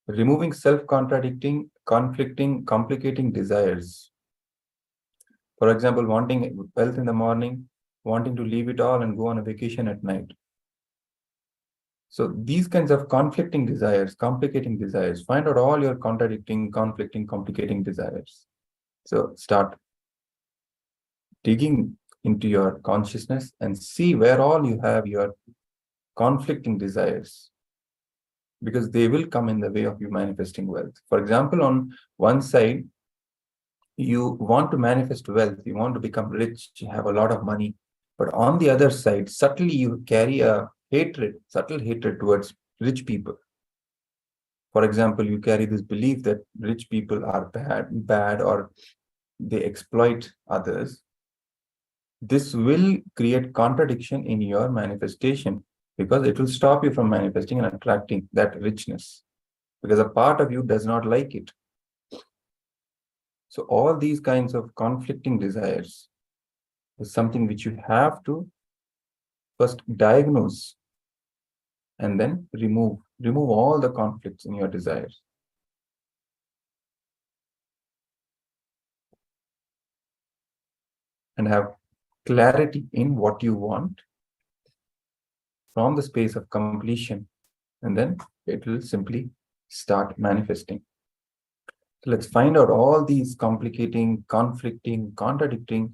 removing self-contradicting, conflicting, complicating desires. For example, wanting wealth in the morning, wanting to leave it all and go on a vacation at night. So these kinds of conflicting desires, complicating desires, find out all your contradicting, conflicting, complicating desires. So start digging into your consciousness and see where all you have your conflicting desires, because they will come in the way of you manifesting wealth. For example, on one side, you want to manifest wealth, you want to become rich, you have a lot of money, but on the other side, subtly you carry a hatred, subtle hatred towards rich people. For example, you carry this belief that rich people are bad, or they exploit others. This will create contradiction in your manifestation, because it will stop you from manifesting and attracting that richness, because a part of you does not like it. So all these kinds of conflicting desires is something which you have to first diagnose and then remove all the conflicts in your desires. And have clarity in what you want from the space of completion, and then it will simply start manifesting. So let's find out all these complicating, conflicting, contradicting,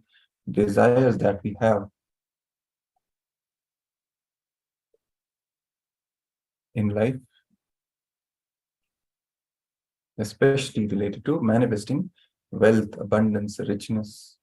desires that we have in life, especially related to manifesting wealth, abundance, richness.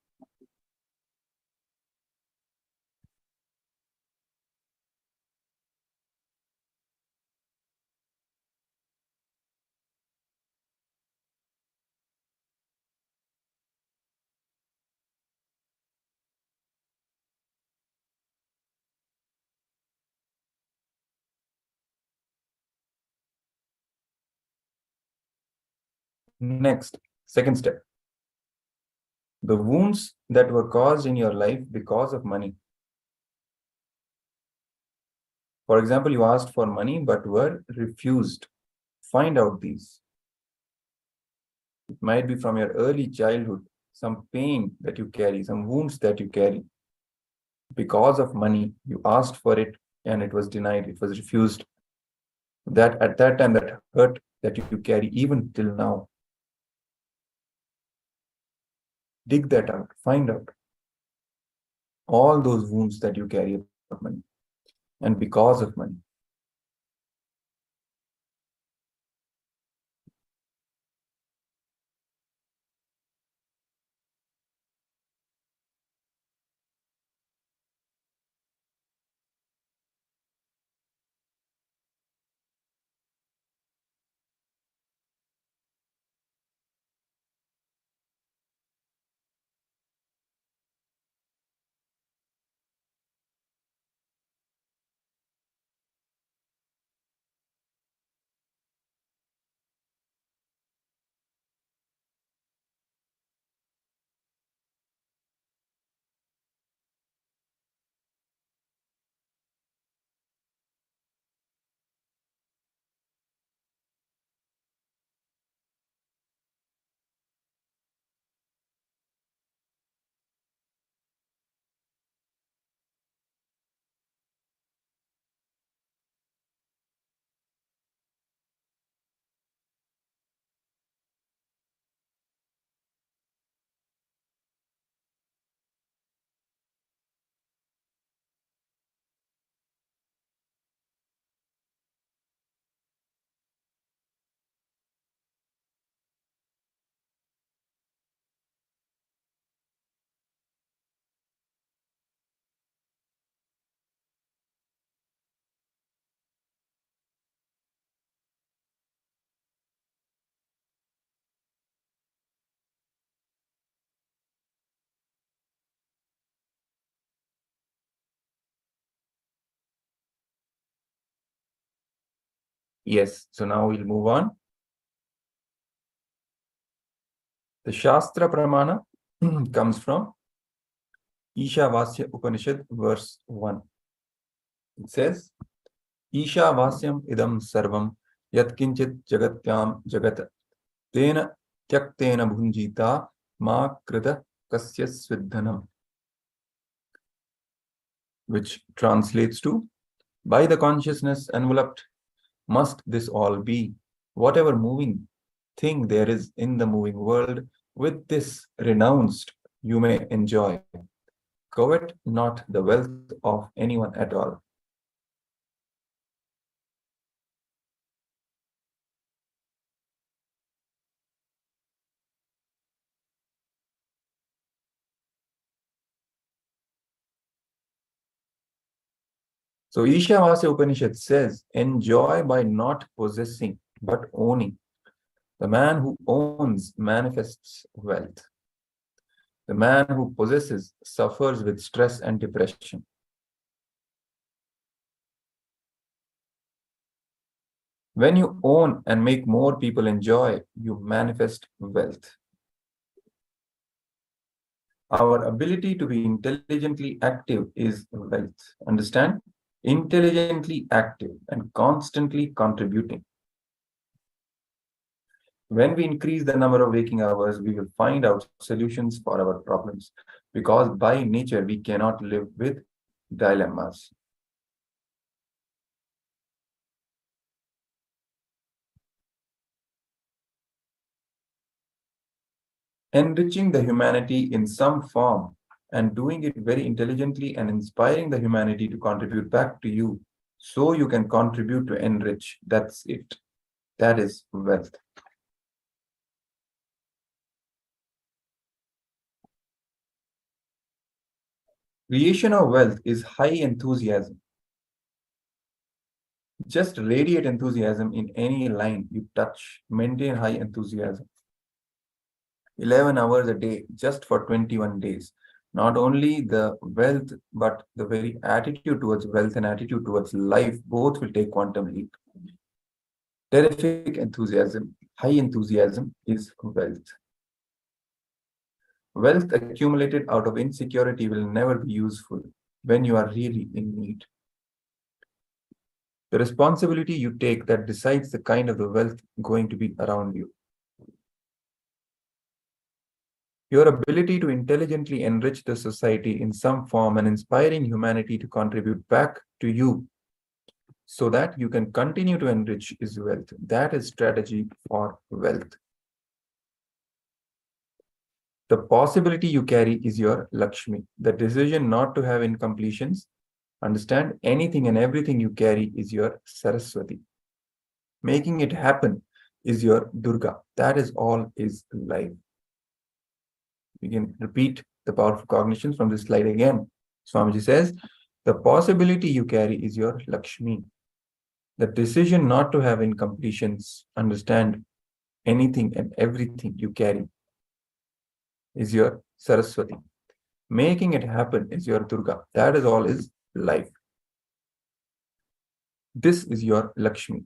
Next, second step. The wounds that were caused in your life because of money. For example, you asked for money but were refused. Find out these. It might be from your early childhood, some pain that you carry, some wounds that you carry. Because of money, you asked for it and it was denied, it was refused. That at that time, that hurt that you carry even till now. Dig that out, find out all those wounds that you carry about money and because of money. Yes, so now we'll move on. The Shastra Pramana comes from Ishavasya Upanishad, verse 1. It says, Ishavasyam idam sarvam yatkinchit jagatyam jagat tena tyaktena bhunjita ma krita kasya sviddhanam. Which translates to, by the consciousness enveloped, must this all be. Whatever moving thing there is in the moving world, with this renounced, you may enjoy. Covet not the wealth of anyone at all. So Ishavasya Upanishad says, enjoy by not possessing, but owning. The man who owns manifests wealth. The man who possesses suffers with stress and depression. When you own and make more people enjoy, you manifest wealth. Our ability to be intelligently active is wealth. Understand? Intelligently active and constantly contributing. When we increase the number of waking hours, we will find out solutions for our problems, because by nature we cannot live with dilemmas. Enriching the humanity in some form and doing it very intelligently and inspiring the humanity to contribute back to you so you can contribute to enrich. That's it. That is wealth. Creation of wealth is high enthusiasm. Just radiate enthusiasm in any line you touch. Maintain high enthusiasm. 11 hours a day, just for 21 days. Not only the wealth, but the very attitude towards wealth and attitude towards life, both will take quantum leap. Terrific enthusiasm, high enthusiasm is wealth. Wealth accumulated out of insecurity will never be useful when you are really in need. The responsibility you take that decides the kind of the wealth going to be around you. Your ability to intelligently enrich the society in some form and inspiring humanity to contribute back to you so that you can continue to enrich is wealth. That is strategy for wealth. The possibility you carry is your Lakshmi. The decision not to have incompletions, understand anything and everything you carry is your Saraswati. Making it happen is your Durga. That is all is life. We can repeat the powerful cognitions from this slide again. Swamiji says, the possibility you carry is your Lakshmi. The decision not to have incompletions, understand anything and everything you carry is your Saraswati. Making it happen is your Durga. That is all is life. This is your Lakshmi.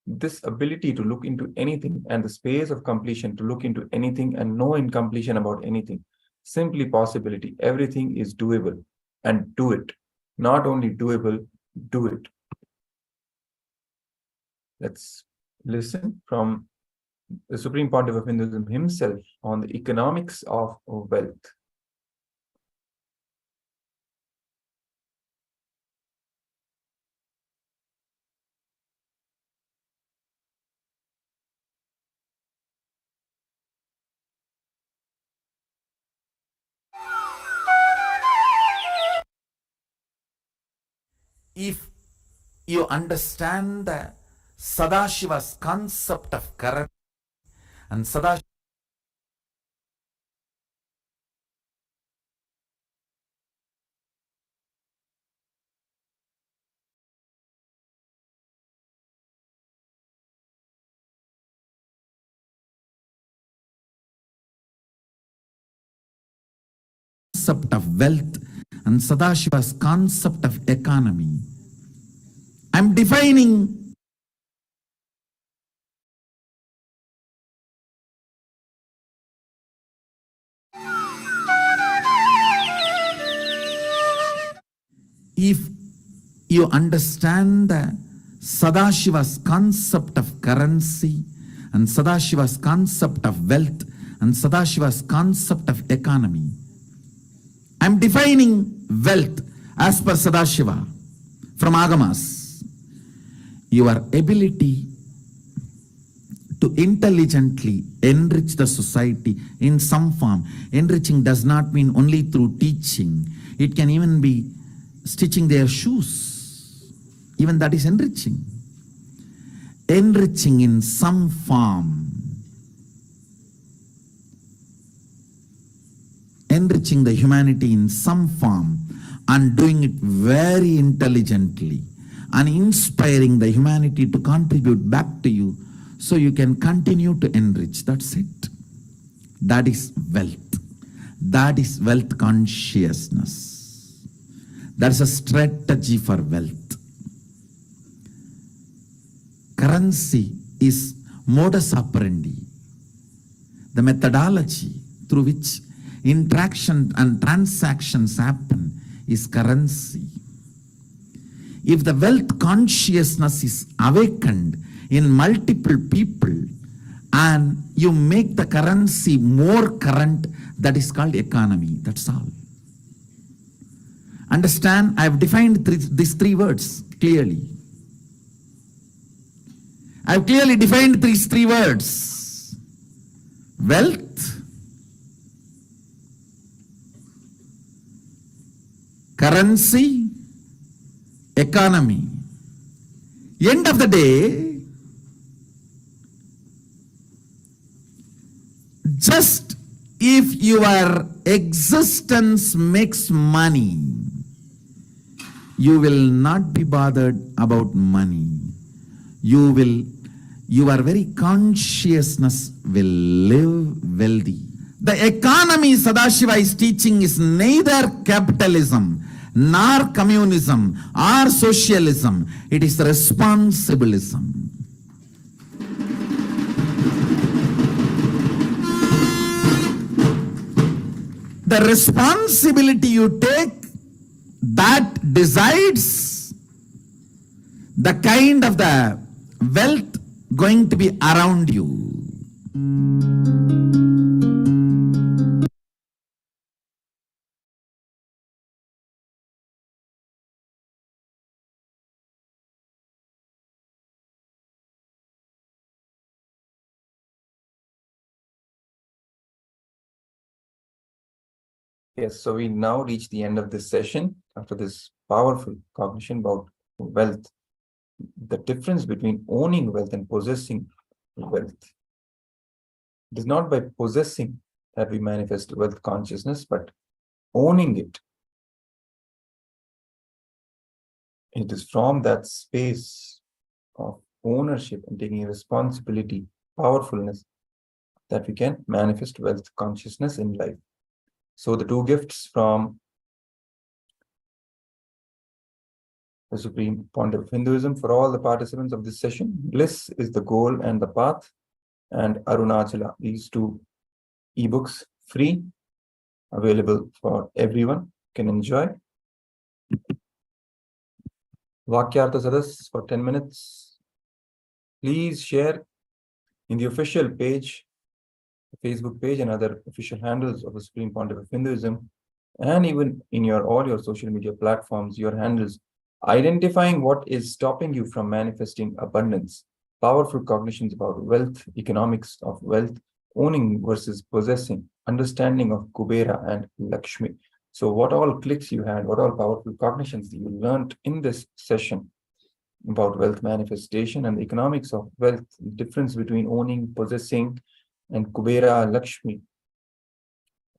This ability to look into anything and the space of completion to look into anything and no incompletion about anything. Simply possibility. Everything is doable and do it. Not only doable, do it. Let's listen from the Supreme Pontiff of Hinduism himself on the economics of wealth. If you understand the Sadashiva's concept of currency and Sadashiva's concept of wealth and Sadashiva's concept of economy, I'm defining if you understand the Sadashiva's concept of currency and Sadashiva's concept of wealth and Sadashiva's concept of economy, I'm defining wealth as per Sadashiva from Agamas. Your ability to intelligently enrich the society in some form. Enriching does not mean only through teaching. It can even be stitching their shoes. Even that is enriching. Enriching in some form. Enriching the humanity in some form and doing it very intelligently and inspiring the humanity to contribute back to you so you can continue to enrich. That's it. That is wealth. That is wealth consciousness. That's a strategy for wealth. Currency is modus operandi, the methodology through which interaction and transactions happen is currency. If the wealth consciousness is awakened in multiple people and you make the currency more current, that is called economy. That's all. Understand, I have defined these three words clearly. I have clearly defined these three words. Wealth, currency, economy. End of the day, just if your existence makes money, you will not be bothered about money. Your very consciousness will live wealthy. The economy Sadashiva is teaching is neither capitalism, nor communism, or socialism. It is responsibilism. The responsibility you take, that decides the kind of the wealth going to be around you. Yes, so we now reach the end of this session after this powerful cognition about wealth. The difference between owning wealth and possessing wealth. It is not by possessing that we manifest wealth consciousness, but owning it. It is from that space of ownership and taking responsibility, powerfulness, that we can manifest wealth consciousness in life. So the two gifts from the Supreme Pontiff of Hinduism for all the participants of this session. Bliss is the goal and the path, and Arunachala, these two ebooks, free, available for everyone, can enjoy. Vakyartha Sadas for 10 minutes. Please share in the official page, the Facebook page and other official handles of the Supreme Pontiff of Hinduism, and even in all your social media platforms, your handles, identifying what is stopping you from manifesting abundance, powerful cognitions about wealth, economics of wealth, owning versus possessing, understanding of Kubera and Lakshmi. So what all clicks you had, what all powerful cognitions you learned in this session about wealth manifestation and the economics of wealth, the difference between owning, possessing, and Kubera, Lakshmi.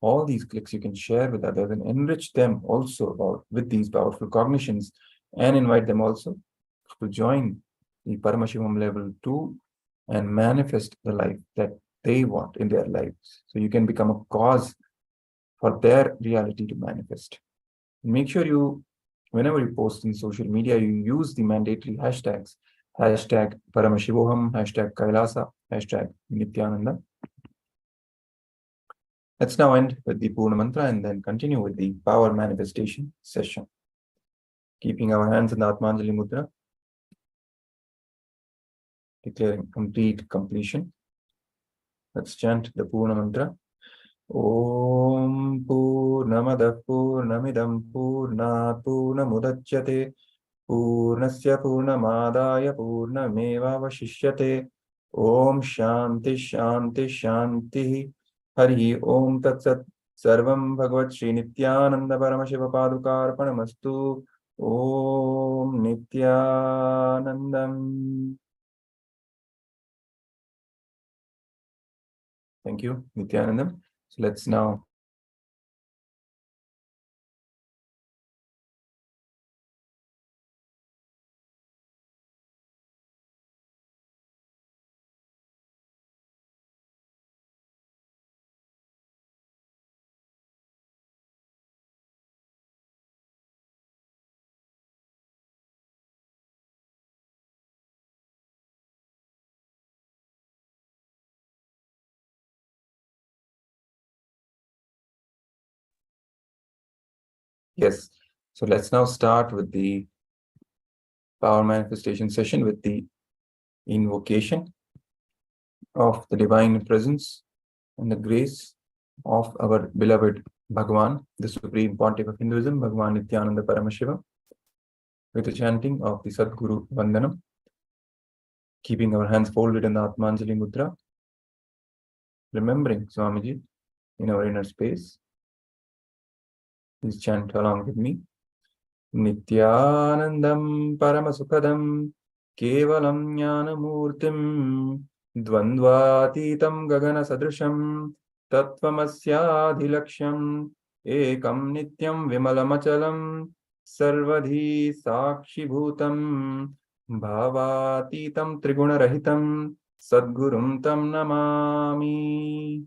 All these clicks you can share with others and enrich them also with these powerful cognitions, and invite them also to join the Paramashivoham Level 2 and manifest the life that they want in their lives. So you can become a cause for their reality to manifest. Make sure you, whenever you post in social media, you use the mandatory hashtags, hashtag Paramashivoham, hashtag KAILASA, hashtag Nithyananda. Let's now end with the Purna Mantra and then continue with the power manifestation session. Keeping our hands in the Atmanjali Mudra, declaring complete completion. Let's chant the Purna Mantra. Om Purnamada Purnamidam Purnat Purnamudachyate Purnasya Purnamadaya Purnameva Vashishyate Om Shanti Shanti Shanti Hari Om Tatsat Sarvam Bhagavat Shri Nithyananda Paramashiva Paduka Arpanamastu Om Nithyanandam. Thank you, Nithyanandam. So let's now yes. So let's now start with the power manifestation session with the invocation of the divine presence and the grace of our beloved Bhagavan, the Supreme Pontiff of Hinduism, Bhagavan Nithyananda Paramashivam, with the chanting of the Sadguru Vandanam, keeping our hands folded in the Atmanjali Mudra, remembering Swamiji in our inner space. Please chant along with me. Nithyanandam Paramasukadam Kevalam Jnanamurtim Dvandvatitam Gagana Sadrisham Tattvamasyaadhilaksham Ekam Nityam Vimalamachalam Sarvadhi Sakshi Bhutam Bhavatitam Triguna Sadgurum Tam Namami.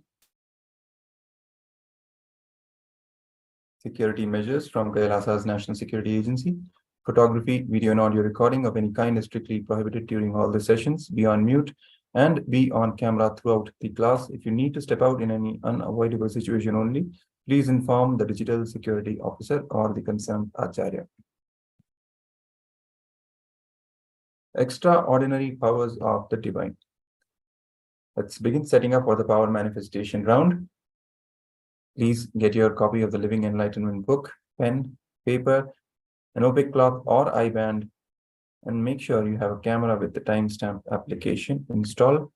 Security measures from KAILASA's National Security Agency. Photography, video and audio recording of any kind is strictly prohibited during all the sessions. Be on mute and be on camera throughout the class. If you need to step out in any unavoidable situation only, please inform the digital security officer or the concerned Acharya. Extraordinary powers of the divine. Let's begin setting up for the power manifestation round. Please get your copy of the Living Enlightenment book, pen, paper, an opaque cloth or eye band, and make sure you have a camera with the timestamp application installed.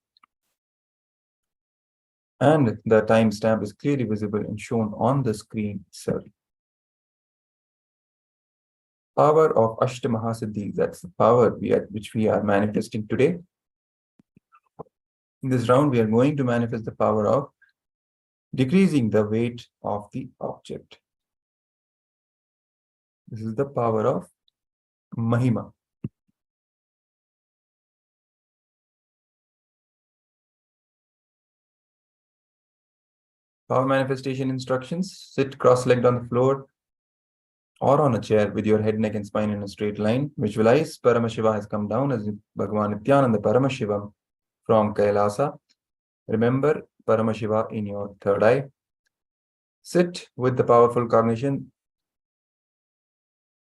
And the timestamp is clearly visible and shown on the screen itself. Power of Ashtamaha-siddhis, that's the power which we are manifesting today. In this round, we are going to manifest the power of decreasing the weight of the object. This is the power of Mahima. Power manifestation instructions: sit cross-legged on the floor or on a chair with your head, neck, and spine in a straight line. Visualize Paramashiva has come down as Bhagavan Nithyananda Paramashivam from Kailasa. Remember Paramashiva in your third eye. Sit with the powerful cognition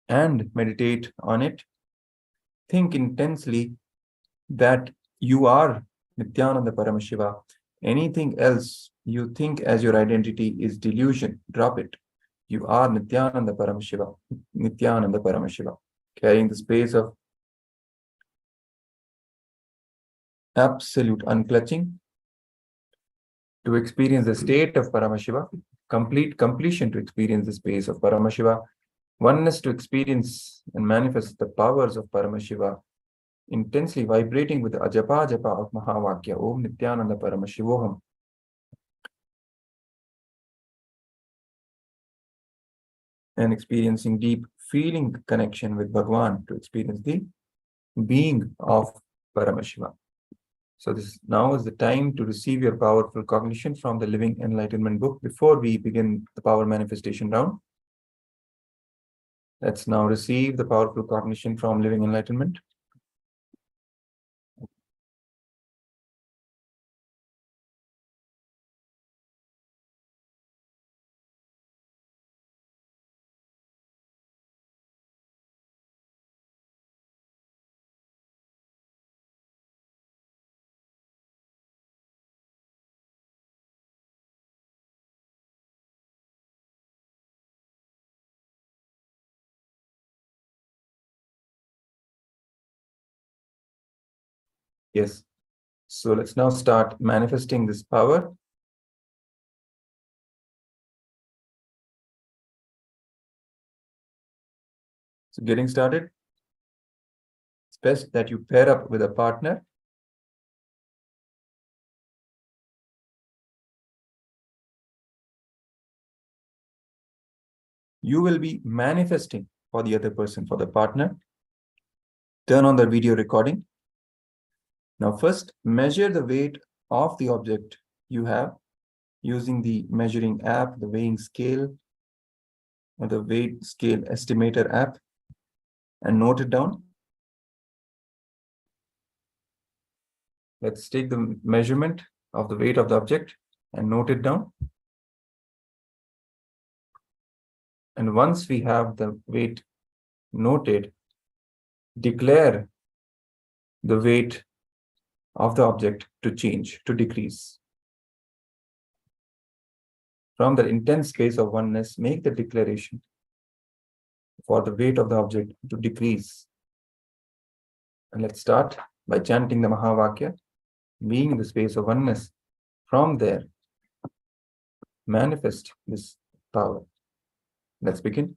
and meditate on it. Think intensely that you are Nithyananda Paramashiva. Anything else you think as your identity is delusion. Drop it. You are Nithyananda Paramashiva. Nithyananda Paramashiva. Carrying the space of absolute unclutching to experience the state of Paramashiva. Complete completion to experience the space of Paramashiva. Oneness to experience and manifest the powers of Paramashiva. Intensely vibrating with the ajapa japa of Mahavakya. Om Nithyananda Paramashivoham. And experiencing deep feeling connection with Bhagavan to experience the being of Paramashiva. So now is the time to receive your powerful cognition from the Living Enlightenment book. Before we begin the power manifestation round, let's now receive the powerful cognition from Living Enlightenment. Yes. So let's now start manifesting this power. So getting started, it's best that you pair up with a partner. You will be manifesting for the other person, for the partner. Turn on the video recording. Now first, measure the weight of the object you have using the measuring app, the weighing scale, or the weight scale estimator app, and note it down. Let's take the measurement of the weight of the object and note it down. And once we have the weight noted, declare the weight of the object to change, to decrease. From the intense space of oneness, make the declaration for the weight of the object to decrease. And let's start by chanting the Mahavakya, being in the space of oneness. From there, manifest this power. Let's begin.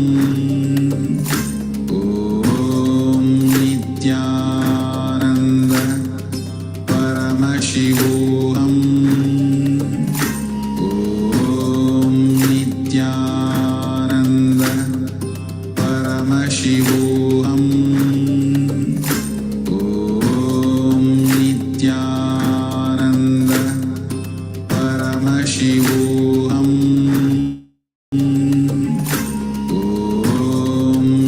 Paramashivoham Om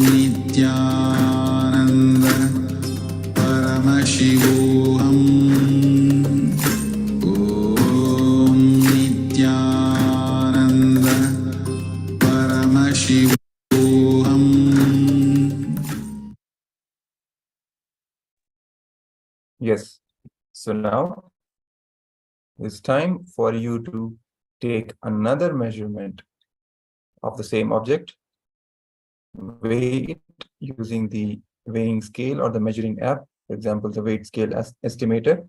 Nithyananda Paramashivoham Om Nithyananda Paramashivoham. Yes. So now it's time for you to take another measurement of the same object, weigh it using the weighing scale or the measuring app, for example, the weight scale estimator.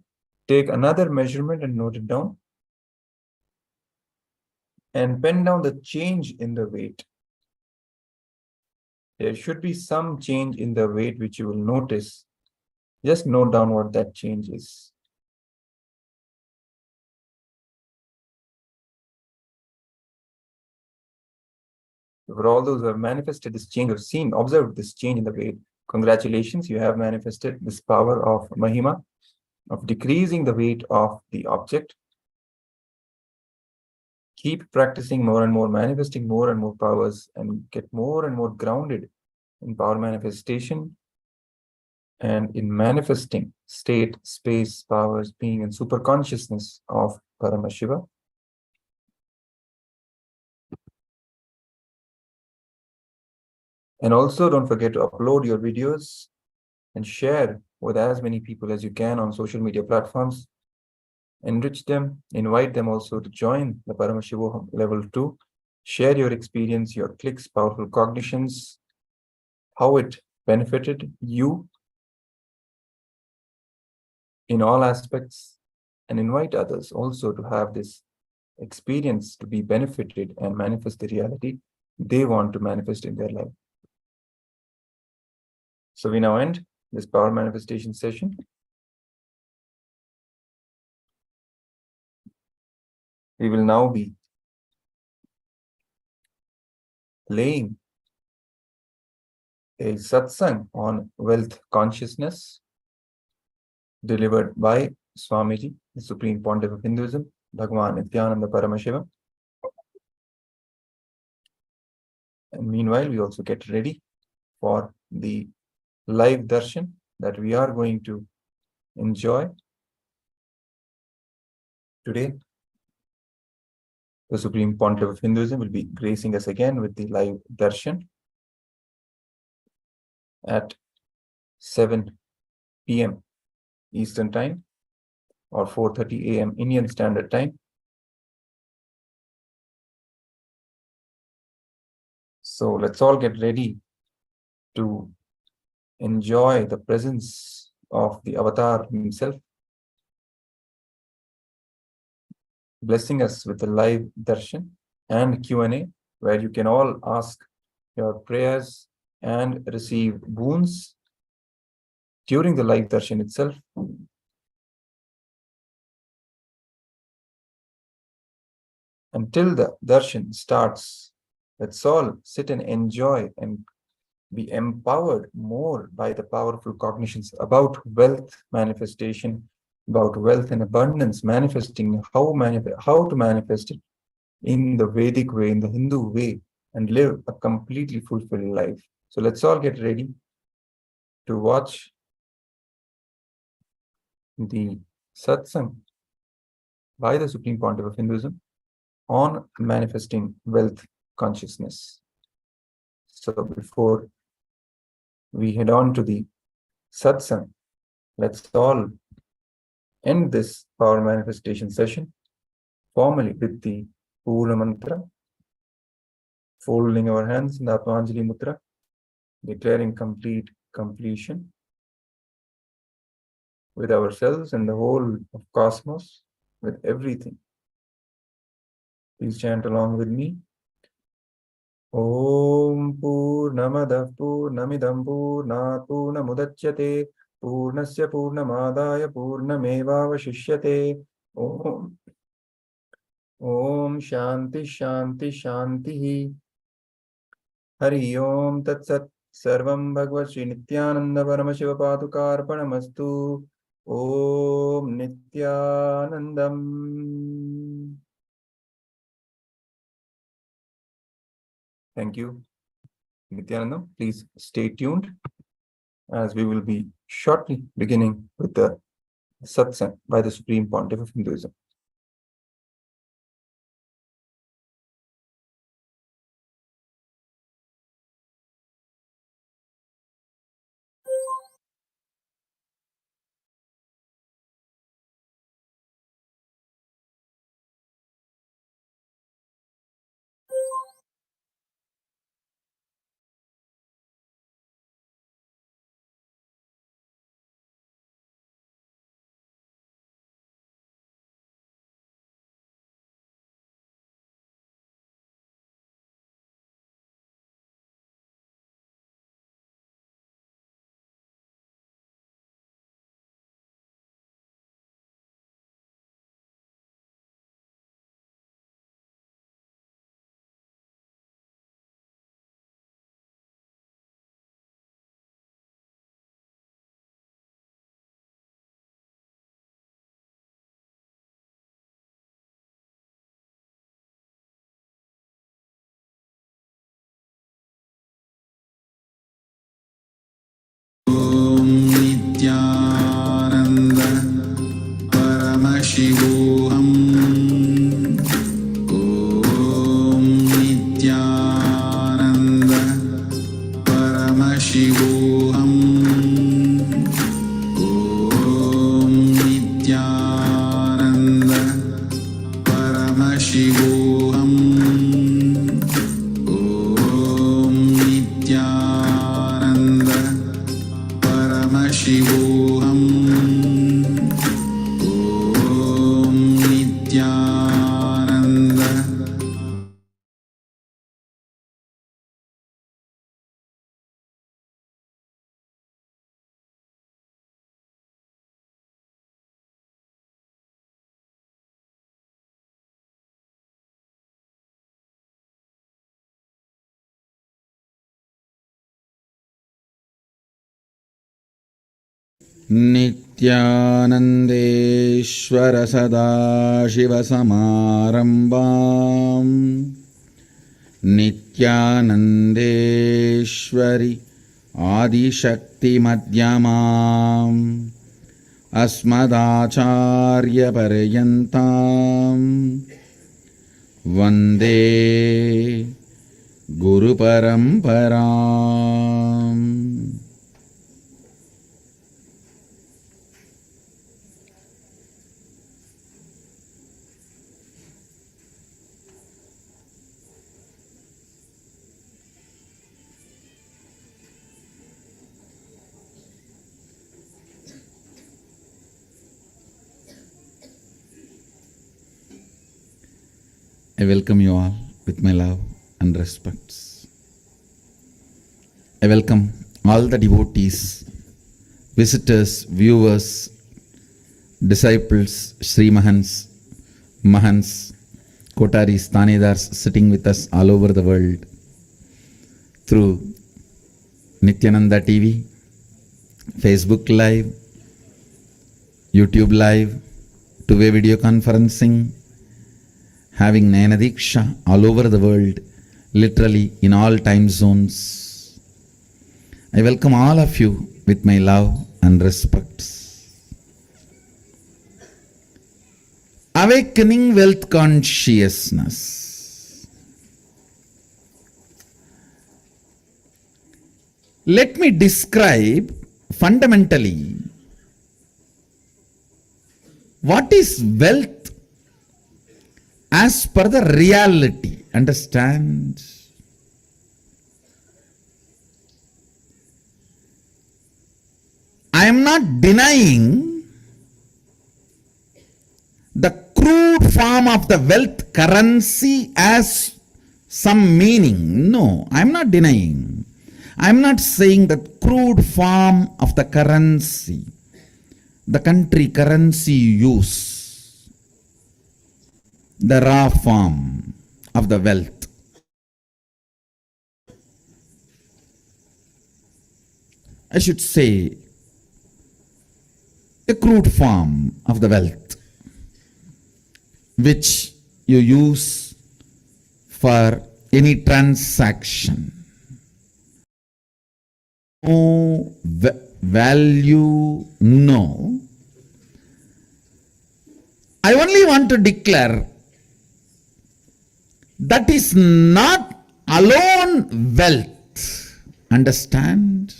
Take another measurement and note it down. And pen down the change in the weight. There should be some change in the weight which you will notice. Just note down what that change is. For all those who have manifested this change, have seen, observed this change in the weight, congratulations, you have manifested this power of Mahima, of decreasing the weight of the object. Keep practicing more and more, manifesting more and more powers, and get more and more grounded in power manifestation and in manifesting state, space, powers, being, and super consciousness of Paramashiva. And also don't forget to upload your videos and share with as many people as you can on social media platforms. Enrich them, invite them also to join the Paramashivoham Level 2. Share your experience, your clicks, powerful cognitions, how it benefited you in all aspects, and invite others also to have this experience, to be benefited and manifest the reality they want to manifest in their life. So we now end this power manifestation session. We will now be playing a satsang on wealth consciousness delivered by Swamiji, the Supreme Pontiff of Hinduism, Bhagwan Nithyananda Paramashivam. And meanwhile, we also get ready for the live darshan that we are going to enjoy today. The Supreme Pontiff of Hinduism will be gracing us again with the live darshan at 7 p.m. Eastern Time or 4:30 a.m. Indian Standard Time. So let's all get ready to enjoy the presence of the Avatar himself, blessing us with the live darshan and Q&A, where you can all ask your prayers and receive boons during the live darshan itself. Until the darshan starts, let's all sit and enjoy and be empowered more by the powerful cognitions about wealth manifestation, about wealth and abundance manifesting, how to manifest it in the Vedic way, in the Hindu way, and live a completely fulfilled life. So let's all get ready to watch the satsang by the Supreme Pontiff of Hinduism on manifesting wealth consciousness. So before we head on to the satsang, let's all end this power manifestation session formally with the Pura Mantra, folding our hands in the Atmanjali Mudra, declaring complete completion with ourselves and the whole of cosmos, with everything. Please chant along with me. Om Purnamadav Purnamidam Purnat Purnamudachyate Purnasya Purnamadaya Purnamevavashishyate. Om Shanti Shanti Shanti. Hari Om Tat Sat. Sarvam Bhagavad Sri Nithyananda Paramashiva Paduka Arpanamastu. Om Nithyanandam. Thank you, Nithyananda. Please stay tuned as we will be shortly beginning with the satsang by the Supreme Pontiff of Hinduism. ॐ नित्यानन्द परमशिवोऽहम् ॐ नित्यानन्द परमशिवोऽहम् ॐ नित्यानन्द परमशिवोऽहम् ॐ नित्यानन्द परमशिवोऽहम् ॐ नित्यानन्द नित्यानन्देश्वर सदाशिवसमारम्भाम् नित्यानन्देश्वरि आदिशक्तिमध्यमाम् अस्मदाचार्यपर्यन्ताम् वन्दे गुरुपरम्पराम्. I welcome you all with my love and respects. I welcome all the devotees, visitors, viewers, disciples, Sri Mahans, Mahans, Kotaris, Tanedars sitting with us all over the world through Nithyananda TV, Facebook Live, YouTube Live, two-way video conferencing, having Nayana Diksha all over the world, literally in all time zones. I welcome all of you with my love and respects. Awakening wealth consciousness. Let me describe fundamentally what is wealth as per the reality. Understand? I am not denying the crude form of the wealth currency as some meaning. No, I am not denying. I am not saying that crude form of the currency, the country currency you use, the raw form of the wealth. I should say a crude form of the wealth which you use for any transaction. No value, no. I only want to declare that is not alone wealth. Understand?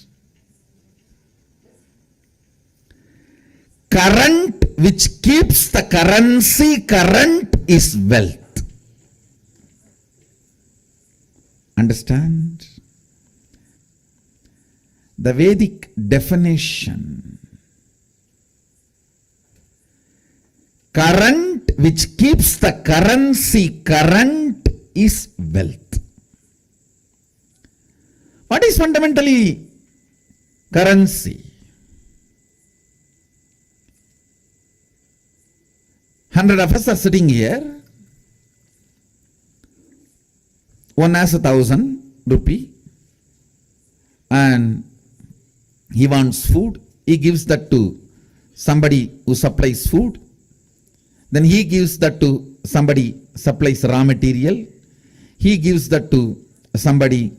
Current which keeps the currency current is wealth. Understand? The Vedic definition, current which keeps the currency current is wealth. What is fundamentally currency? 100 of us are sitting here. One has 1,000 rupee and he wants food. He gives that to somebody who supplies food. Then he gives that to somebody supplies raw material. He gives that to somebody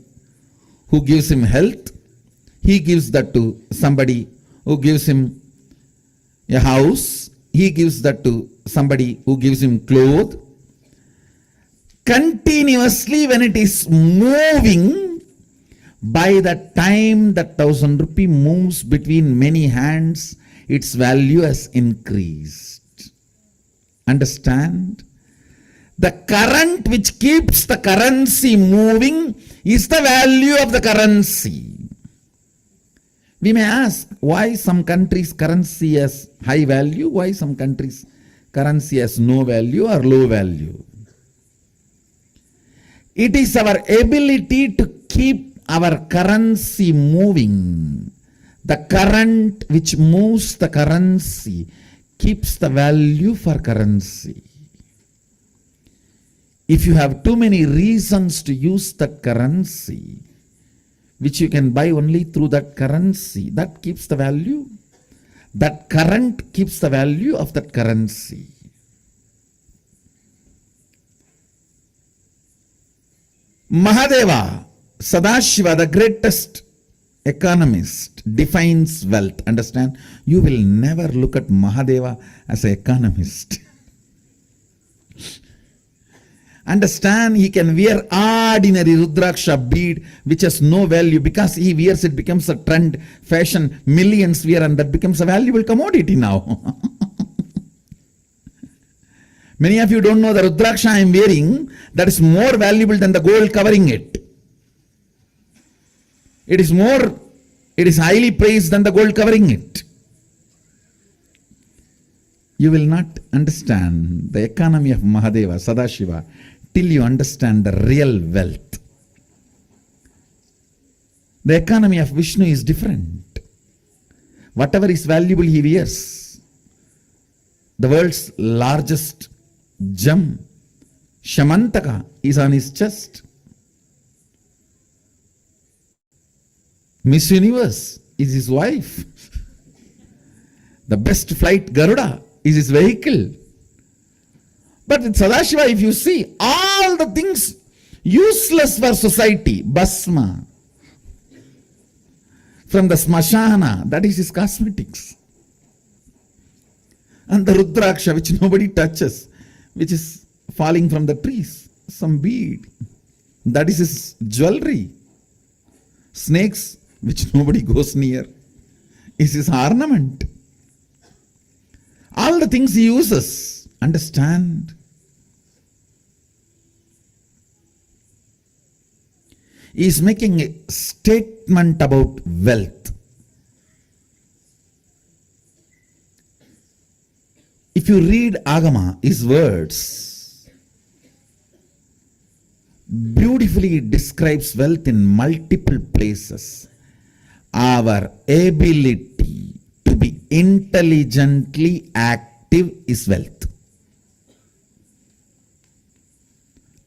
who gives him health. He gives that to somebody who gives him a house. He gives that to somebody who gives him clothes. Continuously when it is moving, by the time that 1,000 rupee moves between many hands, its value has increased. Understand? The current which keeps the currency moving is the value of the currency. We may ask why some countries' currency has high value, why some countries' currency has no value or low value. It is our ability to keep our currency moving. The current which moves the currency keeps the value for currency. If you have too many reasons to use that currency, which you can buy only through that currency, that keeps the value. That current keeps the value of that currency. Mahadeva, Sadashiva, the greatest economist, defines wealth. Understand? You will never look at Mahadeva as an economist. Understand? He can wear ordinary Rudraksha bead which has no value. Because he wears it becomes a trend, fashion, millions wear, and that becomes a valuable commodity now. Many of you don't know the Rudraksha I am wearing, that is more valuable than the gold covering it. It is highly praised than the gold covering it. You will not understand the economy of Mahadeva, Sadashiva, till you understand the real wealth. The economy of Vishnu is different. Whatever is valuable he wears. The world's largest gem, Shamantaka, is on his chest. Miss Universe is his wife. The best flight Garuda is his vehicle. But in Sadashiva, if you see, all the things useless for society, Basma, from the Smashana, that is his cosmetics. And the Rudraksha, which nobody touches, which is falling from the trees, some bead, that is his jewelry. Snakes, which nobody goes near, is his ornament. All the things he uses, understand? He is making a statement about wealth. If you read Agama, his words, beautifully describes wealth in multiple places. Our ability to be intelligently active is wealth.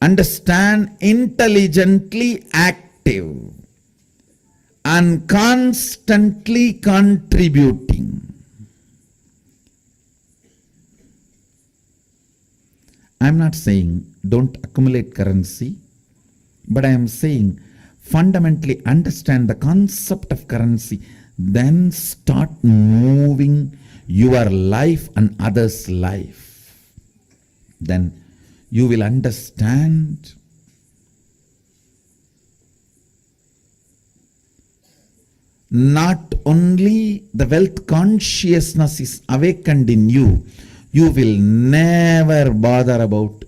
Understand, intelligently active and constantly contributing. I'm not saying don't accumulate currency. But I am saying, fundamentally understand the concept of currency, then start moving your life and others' life. Then you will understand not only the wealth consciousness is awakened in you, you will never bother about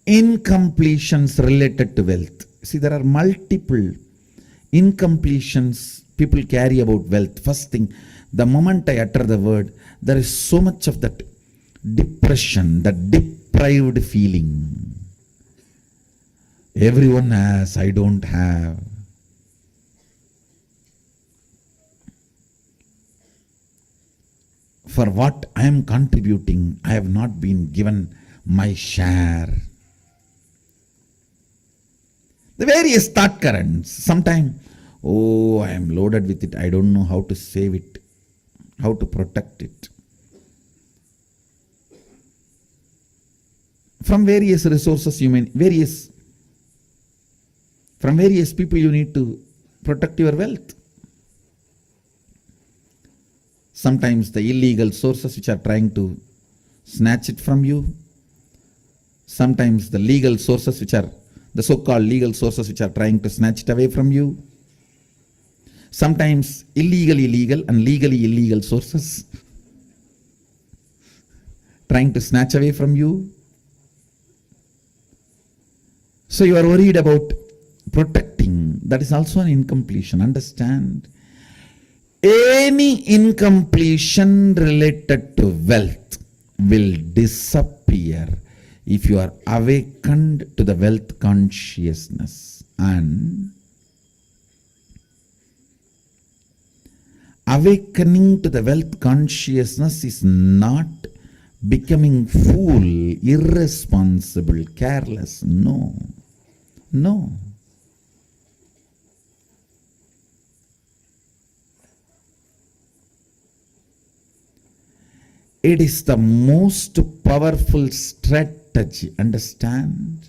incompletions related to wealth. See, there are multiple incompletions people carry about wealth. First thing, the moment I utter the word, there is so much of that depression, that deprived feeling. Everyone has, I don't have. For what I am contributing, I have not been given my share. The various thought currents. Sometimes, oh, I am loaded with it. I don't know how to save it, how to protect it. From various resources, from various people you need to protect your wealth. Sometimes the illegal sources which are trying to snatch it from you. Sometimes the legal sources which are the so-called legal sources which are trying to snatch it away from you. Sometimes illegally legal and legally illegal sources trying to snatch away from you. So you are worried about protecting. That is also an incompletion. Understand? Any incompletion related to wealth will disappear if you are awakened to the wealth consciousness. And awakening to the wealth consciousness is not becoming fool, irresponsible, careless. No. No. It is the most powerful strategy. Understand?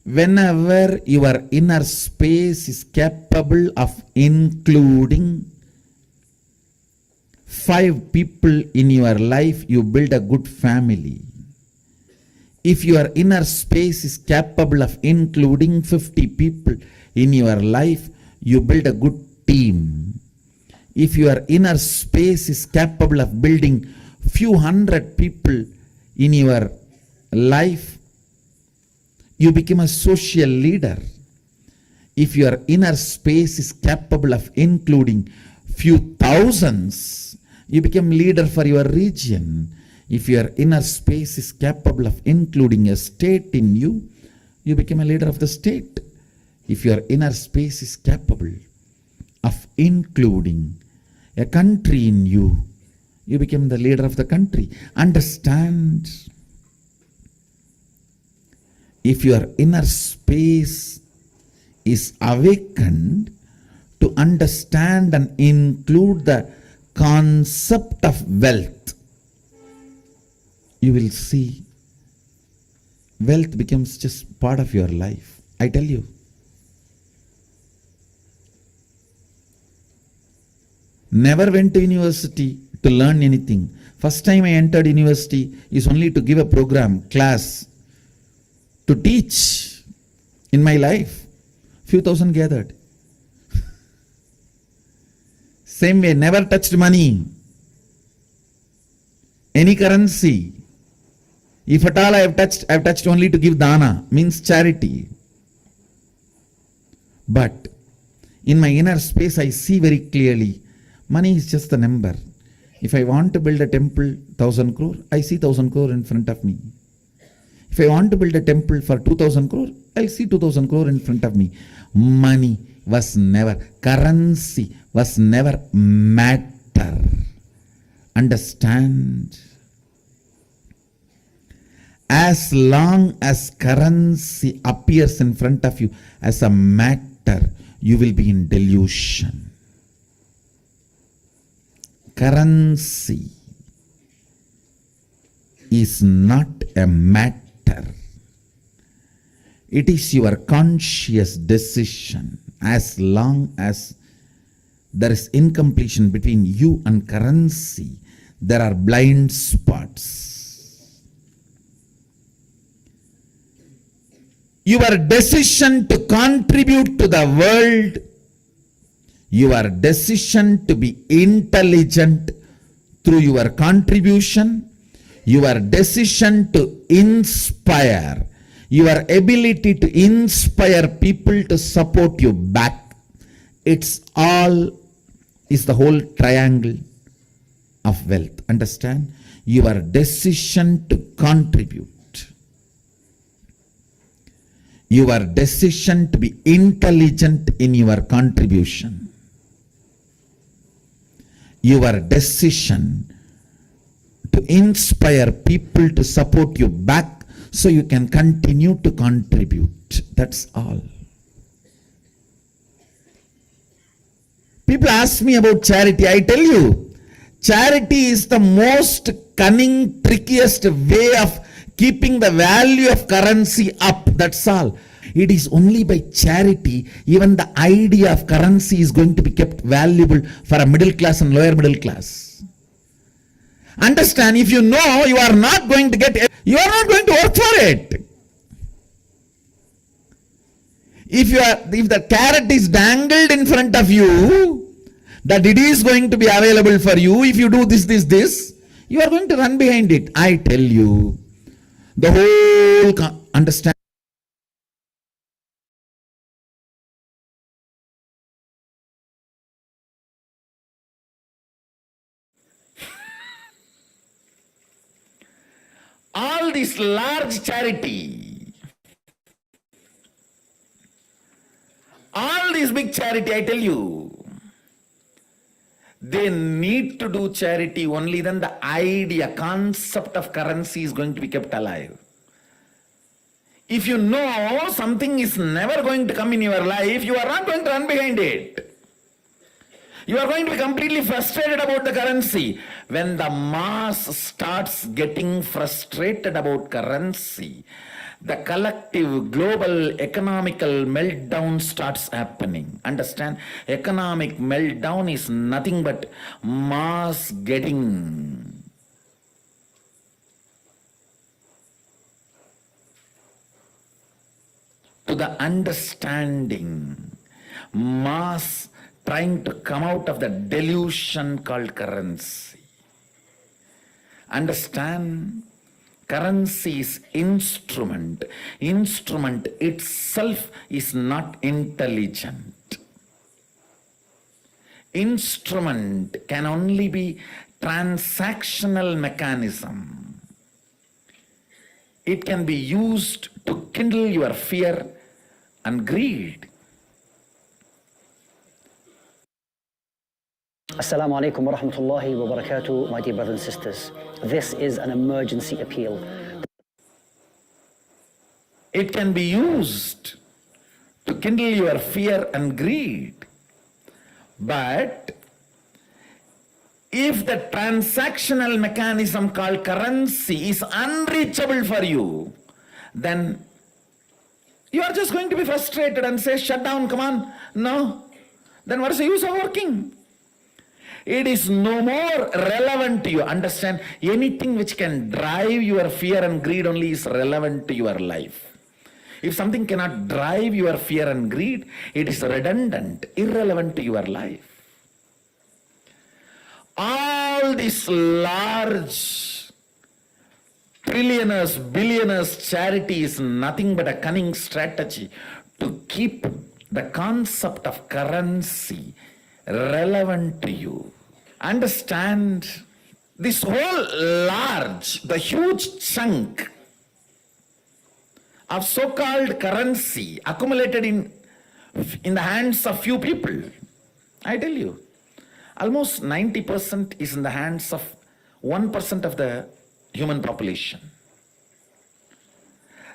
Whenever your inner space is capable of including 5 people in your life, you build a good family. If your inner space is capable of including 50 people in your life, you build a good team. If your inner space is capable of building few hundred people in your life, you become a social leader. If your inner space is capable of including few thousands, you become leader for your region. If your inner space is capable of including a state in you, you become a leader of the state. If your inner space is capable of including a country in you, you become the leader of the country. Understand? If your inner space is awakened to understand and include the concept of wealth, you will see wealth becomes just part of your life. I tell you. Never went to university to learn anything. First time I entered university is only to give a program, class, to teach in my life. Few thousand gathered. Same way, never touched money, any currency. If at all I have touched only to give dana, means charity. But in my inner space, I see very clearly, money is just a number. If I want to build a temple, 1,000 crore, I see 1,000 crore in front of me. If I want to build a temple for 2,000 crore, I'll see 2,000 crore in front of me. Money was never, currency was never matter. Understand? As long as currency appears in front of you as a matter, you will be in delusion. Currency is not a matter. It is your conscious decision. As long as there is incompletion between you and currency, there are blind spots. Your decision to contribute to the world, your decision to be intelligent through your contribution, your decision to inspire, your ability to inspire people to support you back, it's all is the whole triangle of wealth. Understand? Your decision to contribute, your decision to be intelligent in your contribution, your decision to inspire people to support you back so you can continue to contribute. That's all. People ask me about charity. I tell you, charity is the most cunning, trickiest way of keeping the value of currency up. That's all. It is only by charity even the idea of currency is going to be kept valuable for a middle class and lower middle class. Understand, if you know you are not going to get, you are not going to work for it. If the carrot is dangled in front of you, that it is going to be available for you, if you do this, you are going to run behind it. I tell you, the whole understand. All this large charity, all this big charity, I tell you, they need to do charity only then the idea, concept of currency is going to be kept alive. If you know something is never going to come in your life, you are not going to run behind it. You are going to be completely frustrated about the currency. When the mass starts getting frustrated about currency, the collective global economical meltdown starts happening. Understand? Economic meltdown is nothing but mass getting to the understanding, mass trying to come out of the delusion called currency. Understand? Currency is instrument. Instrument itself is not intelligent. Instrument can only be transactional mechanism. It can be used to kindle your fear and greed. Assalamu alaikum wa rahmatullahi wa barakatuh, my dear brothers and sisters. This is an emergency appeal. It can be used to kindle your fear and greed. But if the transactional mechanism called currency is unreachable for you, then you are just going to be frustrated and say, shut down, come on. No. Then what is the use of working? It is no more relevant to you. Understand? Anything which can drive your fear and greed only is relevant to your life. If something cannot drive your fear and greed, it is redundant, irrelevant to your life. All this large trillionaires, billionaires charity is nothing but a cunning strategy to keep the concept of currency relevant to you. Understand, this whole large, the huge chunk of so-called currency accumulated in the hands of few people, I tell you, almost 90% is in the hands of 1% of the human population.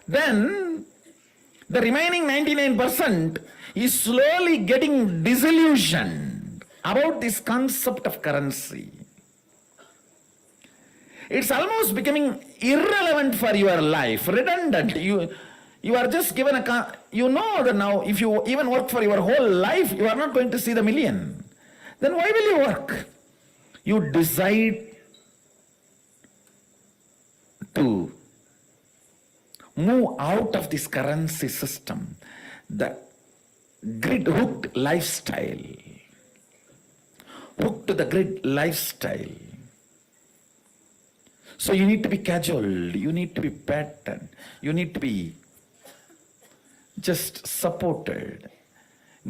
Then the remaining 99% is slowly getting disillusioned about this concept of currency. It's almost becoming irrelevant for your life, redundant. You are just given you know that now if you even work for your whole life, you are not going to see the million. Then why will you work? You decide to move out of this currency system, the grid-hooked lifestyle. Hooked to the grid lifestyle. So you need to be cajoled, you need to be patterned, you need to be just supported,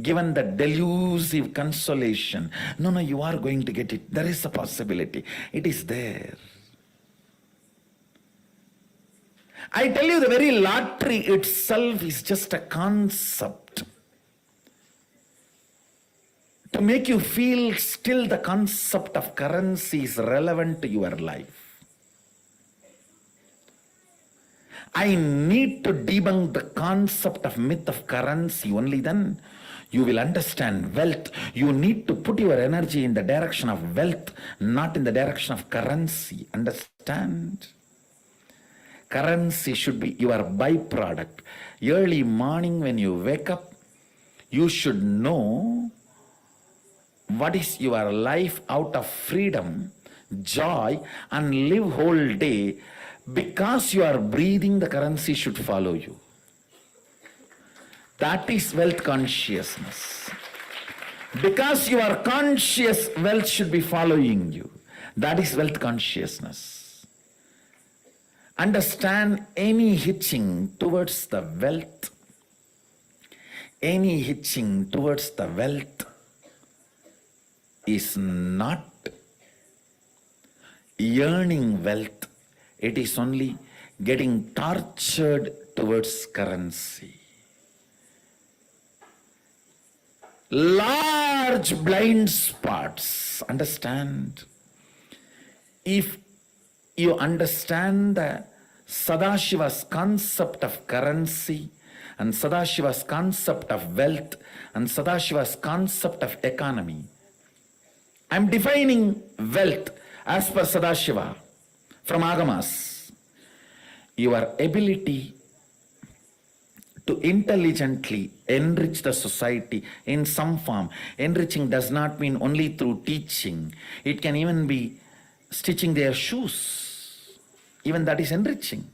given the delusive consolation. No, you are going to get it. There is a possibility. It is there. I tell you, the very lottery itself is just a concept to make you feel still the concept of currency is relevant to your life. I need to debunk the concept of myth of currency. Only then you will understand wealth. You need to put your energy in the direction of wealth, not in the direction of currency. Understand? Currency should be your byproduct. Early morning when you wake up, you should know what is your life out of freedom, joy, and live whole day. Because you are breathing, the currency should follow you. That is wealth consciousness. Because you are conscious, wealth should be following you. That is wealth consciousness. Understand, any hitching towards the wealth, any hitching towards the wealth is not yearning wealth. It is only getting tortured towards currency. Large blind spots. Understand? If you understand the Sadashiva's concept of currency and Sadashiva's concept of wealth and Sadashiva's concept of economy, I am defining wealth as per Sadashiva from Agamas. Your ability to intelligently enrich the society in some form. Enriching does not mean only through teaching. It can even be stitching their shoes. Even that is enriching.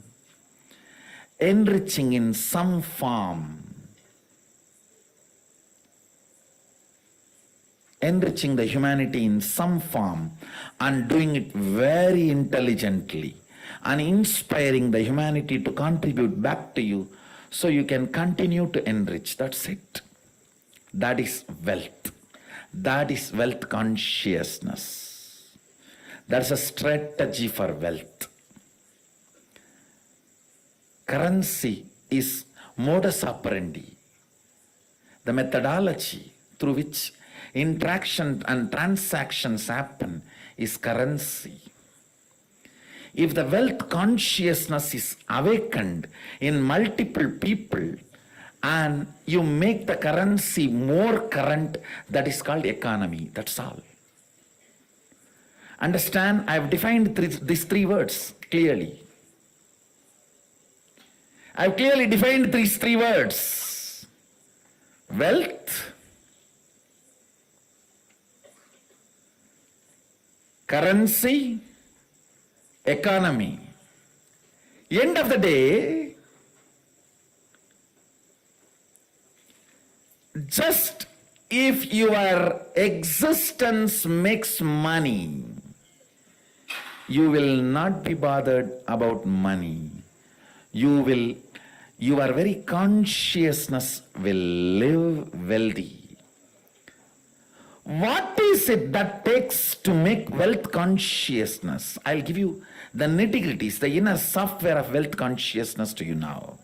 Enriching in some form. Enriching the humanity in some form and doing it very intelligently and inspiring the humanity to contribute back to you so you can continue to enrich. That's it. That is wealth. That is wealth consciousness. That's a strategy for wealth. Currency is modus operandi, the methodology through which interaction and transactions happen is currency. If the wealth consciousness is awakened in multiple people and you make the currency more current, that is called economy. That's all. Understand, I have defined these three words clearly. I have clearly defined these three words. Wealth, currency, economy. End of the day, just if your existence makes money, you will not be bothered about money. Your very consciousness will live wealthy. What is it that takes to make wealth consciousness? I'll give you the nitty-gritties, the inner software of wealth consciousness to you now.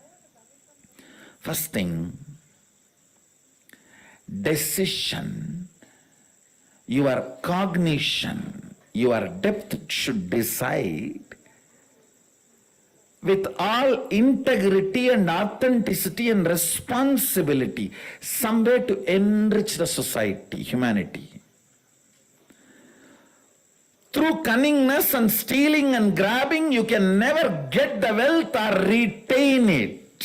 First thing, decision, your cognition, your depth should decide with all integrity and authenticity and responsibility, somewhere to enrich the society, humanity. Through cunningness and stealing and grabbing, you can never get the wealth or retain it.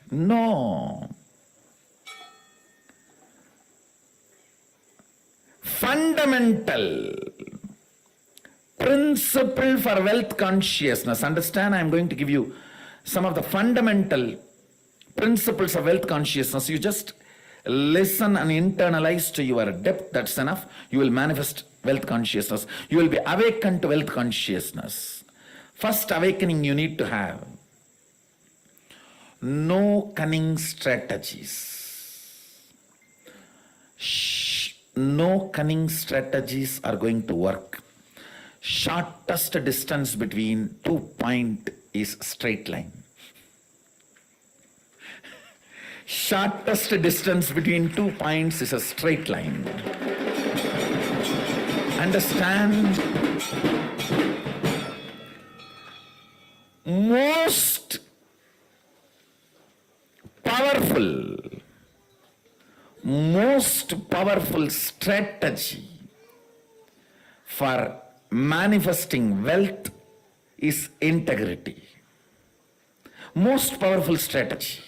No. Fundamental principle for wealth consciousness. Understand, I am going to give you some of the fundamental principles of wealth consciousness. You just listen and internalize to your depth. That's enough. You will manifest wealth consciousness. You will be awakened to wealth consciousness. First awakening you need to have: no cunning strategies. No cunning strategies are going to work. Shortest distance between 2 points is straight line. Shortest distance between 2 points is a straight line. Understand? Most powerful strategy for manifesting wealth is integrity. Most powerful strategy.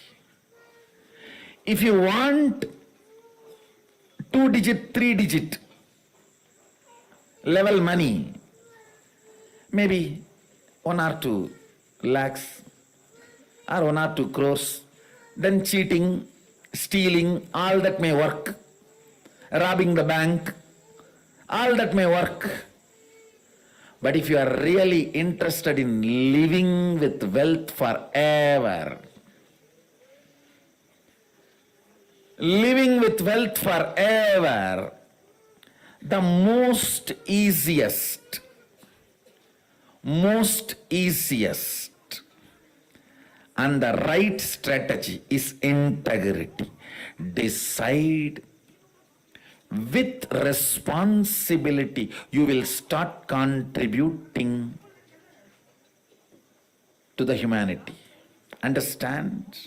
If you want 2-digit, 3-digit level money, maybe 1 or 2 lakhs or 1 or 2 crores, then cheating, stealing, all that may work. Robbing the bank, all that may work. But if you are really interested in living with wealth forever, living with wealth forever, the most easiest and the right strategy is integrity. Decide with responsibility. You will start contributing to the humanity. Understand?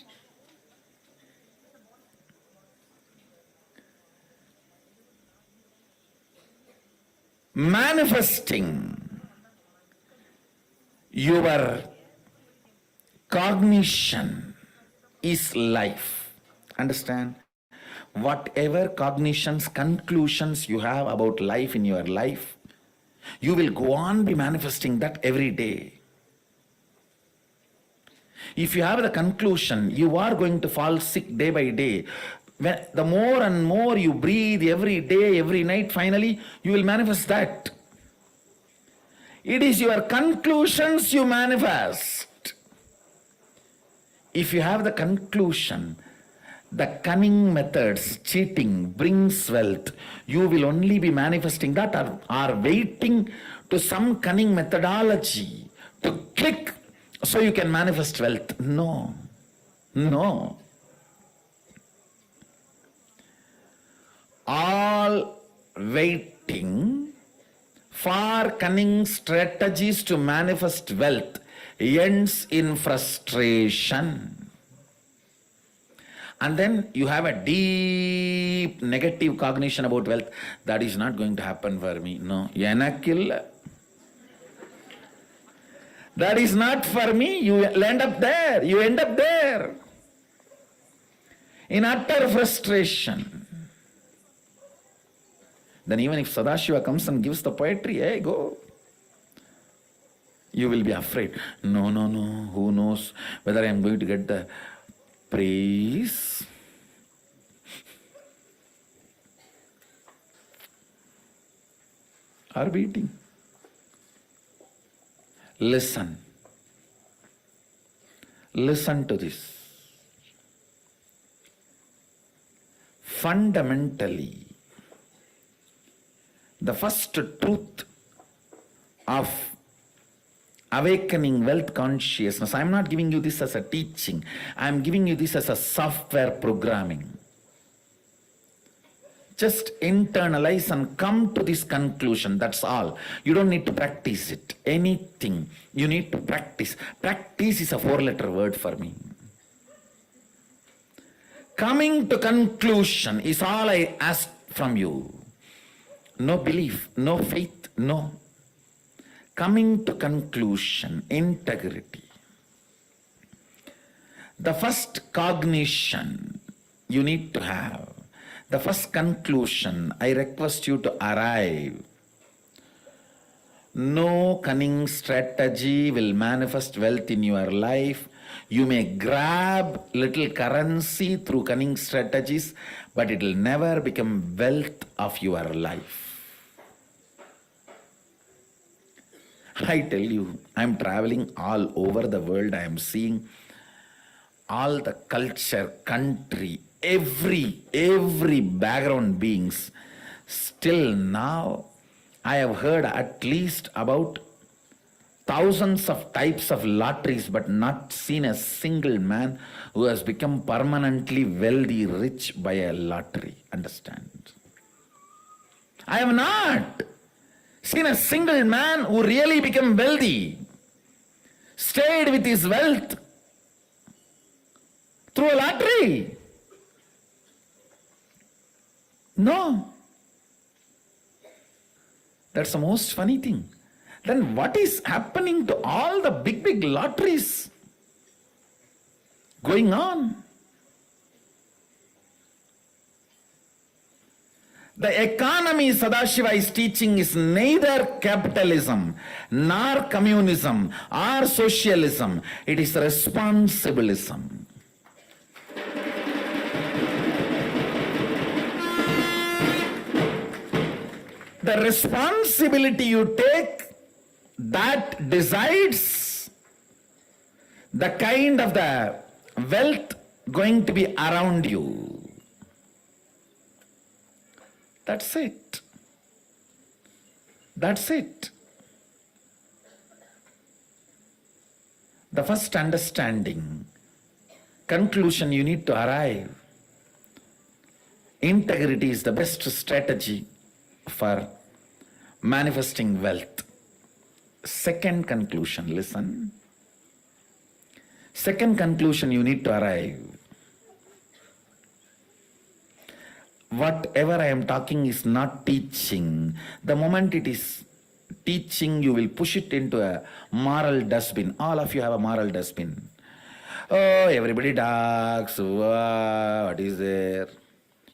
Manifesting your cognition is life. Understand? Whatever cognitions, conclusions you have about life in your life, you will go on be manifesting that every day. If you have the conclusion, you are going to fall sick day by day. When the more and more you breathe every day, every night, finally you will manifest that. It is your conclusions you manifest. If you have the conclusion, the cunning methods, cheating brings wealth, you will only be manifesting that, or waiting to some cunning methodology to click so you can manifest wealth. No. All waiting for cunning strategies to manifest wealth ends in frustration. And then you have a deep negative cognition about wealth. That is not going to happen for me. No. Yanakilla. That is not for me. You end up there. In utter frustration. Then even if Sadashiva comes and gives the poetry, hey, go. You will be afraid. No. Who knows whether I am going to get the praise? Or beating? Listen to this. Fundamentally, the first truth of awakening wealth consciousness, I am not giving you this as a teaching, I am giving you this as a software programming. Just internalize and come to this conclusion, that's all. You don't need to practice it. Anything you need to practice. Practice is a 4-letter word for me. Coming to conclusion is all I ask from you. No belief, no faith, no. Coming to conclusion, integrity. The first cognition you need to have, the first conclusion I request you to arrive. No cunning strategy will manifest wealth in your life. You may grab little currency through cunning strategies, but it will never become wealth of your life. I tell you, I am traveling all over the world. I am seeing all the culture, country, every background beings. Still now, I have heard at least about thousands of types of lotteries, but not seen a single man who has become permanently wealthy, rich by a lottery. Understand? I have not seen a single man who really became wealthy, stayed with his wealth through a lottery. No. That's the most funny thing. Then what is happening to all the big lotteries going on? The economy Sadashiva is teaching is neither capitalism, nor communism, or socialism. It is responsibilism. The responsibility you take, that decides the kind of the wealth going to be around you. That's it. That's it. The first understanding, conclusion you need to arrive. Integrity is the best strategy for manifesting wealth. Second conclusion, listen. Second conclusion you need to arrive. Whatever I am talking is not teaching. The moment it is teaching, you will push it into a moral dustbin. All of you have a moral dustbin. Oh, everybody talks. What is there?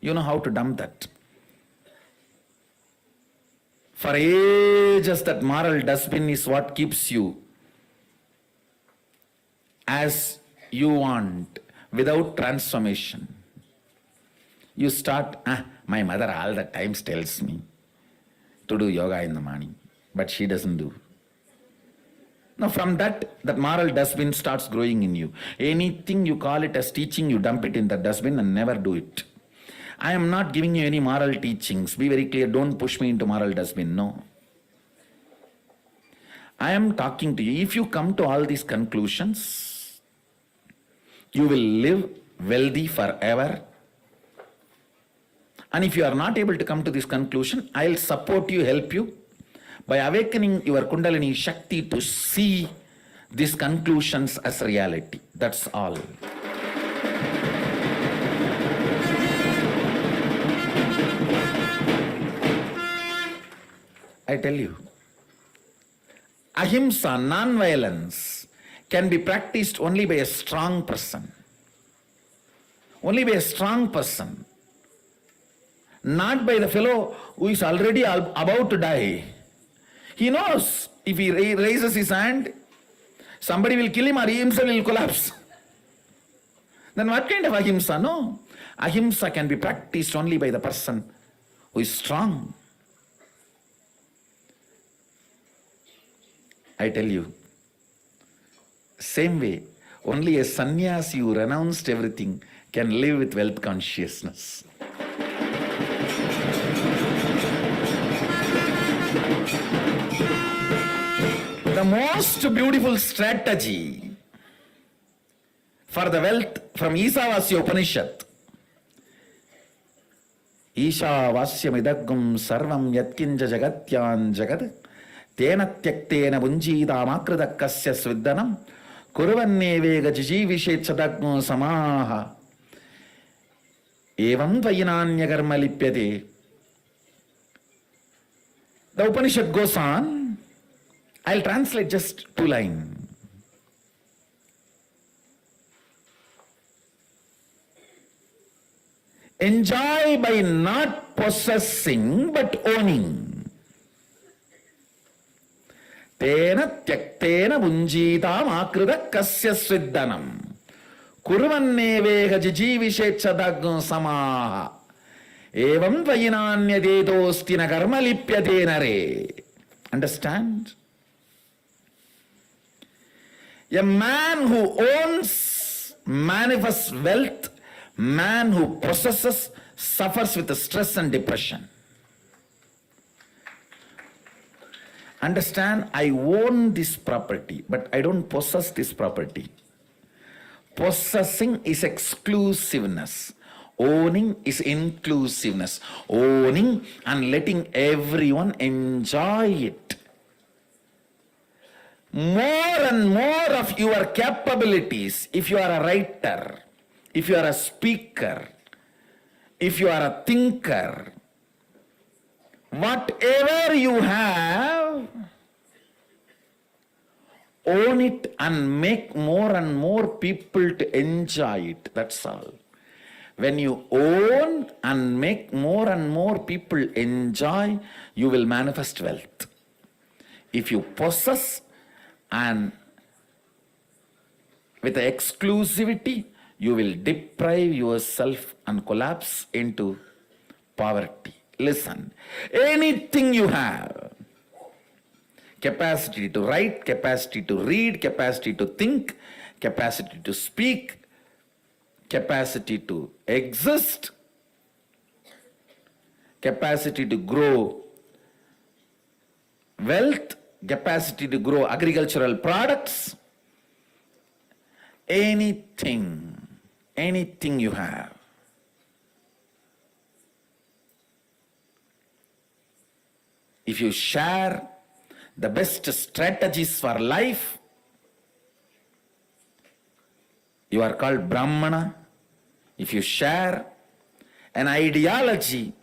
You know how to dump that. For ages, that moral dustbin is what keeps you as you want, without transformation. You start, my mother all the times tells me to do yoga in the morning, but she doesn't do. Now from that moral dustbin starts growing in you. Anything you call it as teaching, you dump it in the dustbin and never do it. I am not giving you any moral teachings. Be very clear, don't push me into moral dustbin, no. I am talking to you. If you come to all these conclusions, you will live wealthy forever. And if you are not able to come to this conclusion, I will support you, help you by awakening your Kundalini Shakti to see these conclusions as reality. That's all. I tell you, ahimsa, non-violence, can be practiced only by a strong person. Only by a strong person. Not by the fellow who is already about to die. He knows if he raises his hand, somebody will kill him or he himself will collapse. Then what kind of ahimsa? No. Ahimsa can be practiced only by the person who is strong. I tell you, same way, only a sannyasi who renounced everything can live with wealth consciousness. The most beautiful strategy for the wealth from Isavasya Upanishad. Ishavasya midagum sarvam yatkinja jagatyan jagad tena tyaktena bunjidamakrita kasya sviddanam kurvannevega jijivishetsadagno samaha evam dvayinanya karma lipyate. The Upanishad goes on I'll translate just 2 lines. Enjoy by not possessing but owning. Tena tyaktena bunjitam akrita kasya sviddanam. Kurvanneveha jijivishetsadagam samaha. Evam tvayinanyadetostina karma lipyatena re. Understand? A man who owns manifests wealth. Man who possesses suffers with stress and depression. Understand, I own this property, but I don't possess this property. Possessing is exclusiveness. Owning is inclusiveness. Owning and letting everyone enjoy it. More and more of your capabilities, if you are a writer, if you are a speaker, if you are a thinker, whatever you have, own it and make more and more people to enjoy it. That's all. When you own and make more and more people enjoy, you will manifest wealth. If you possess and with the exclusivity, you will deprive yourself and collapse into poverty. Listen, anything you have, capacity to write, capacity to read, capacity to think, capacity to speak, capacity to exist, capacity to grow wealth, capacity to grow agricultural products, anything you have. If you share the best strategies for life, you are called Brahmana. If you share an ideology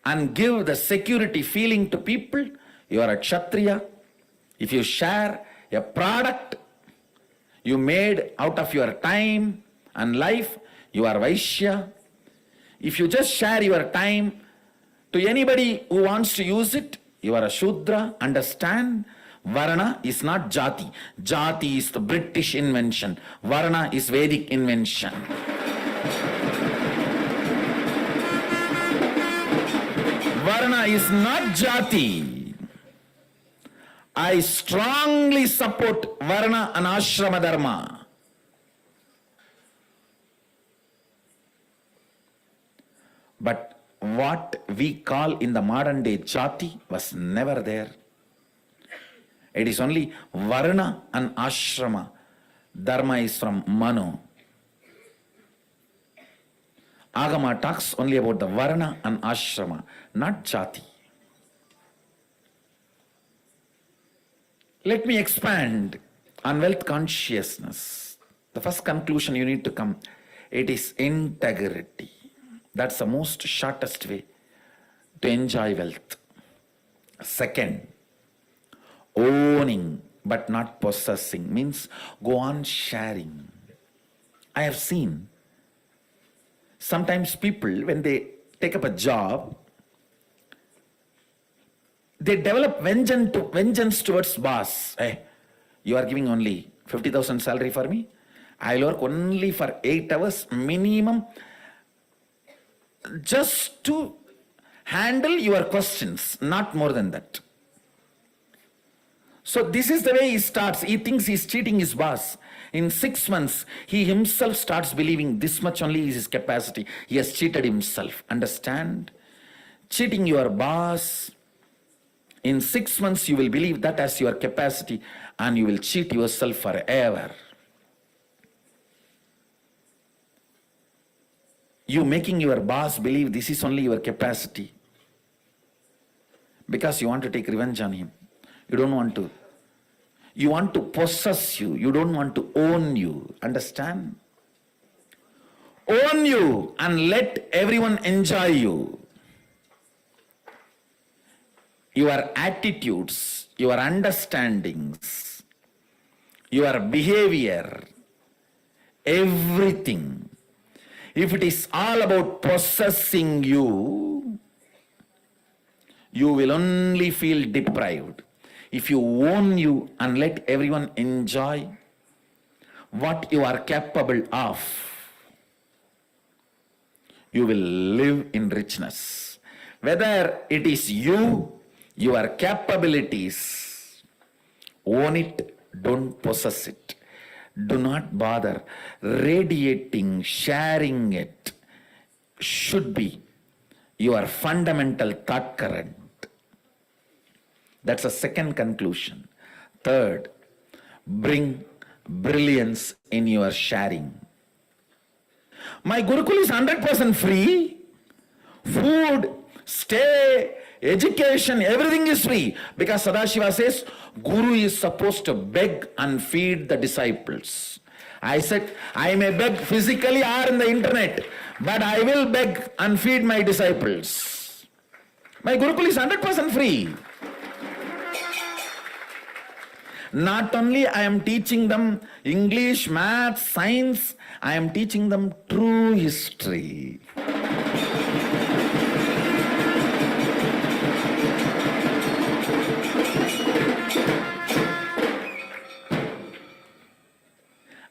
and give the security feeling to people, you are a Kshatriya. If you share a product you made out of your time and life, you are Vaishya. If you just share your time to anybody who wants to use it, you are a Shudra. Understand? Varna is not Jati. Jati is the British invention. Varna is Vedic invention. Varna is not Jati. I strongly support Varna and Ashrama Dharma. But what we call in the modern day Jati was never there. It is only Varna and Ashrama. Dharma is from Manu. Agama talks only about the Varna and Ashrama, not Jati. Let me expand on wealth consciousness. The first conclusion you need to come, it is integrity. That's the most shortest way to enjoy wealth. Second, owning but not possessing means go on sharing. I have seen sometimes people, when they take up a job, they develop vengeance towards boss. Hey, you are giving only 50,000 salary for me. I'll work only for 8 hours minimum just to handle your questions, not more than that. So this is the way he starts. He thinks he's cheating his boss. In 6 months, he himself starts believing this much only is his capacity. He has cheated himself. Understand? Cheating your boss. In 6 months, you will believe that as your capacity and you will cheat yourself forever. You making your boss believe this is only your capacity because you want to take revenge on him. You don't want to. You want to possess you. You don't want to own you. Understand? Own you and let everyone enjoy you. your attitudes, your understandings, your behavior, everything, if it is all about possessing you, you will only feel deprived. If you own you and let everyone enjoy what you are capable of, you will live in richness. Whether it is you, your capabilities, own it, don't possess it. Do not bother. Radiating, sharing it should be your fundamental thought current. That's a second conclusion. Third, bring brilliance in your sharing. My Gurukul is 100% free. Food, stay, education, everything is free. Because Sadashiva says, Guru is supposed to beg and feed the disciples. I said, I may beg physically or in the internet, but I will beg and feed my disciples. My Gurukul is 100% free. Not only I am teaching them English, math, science, I am teaching them true history.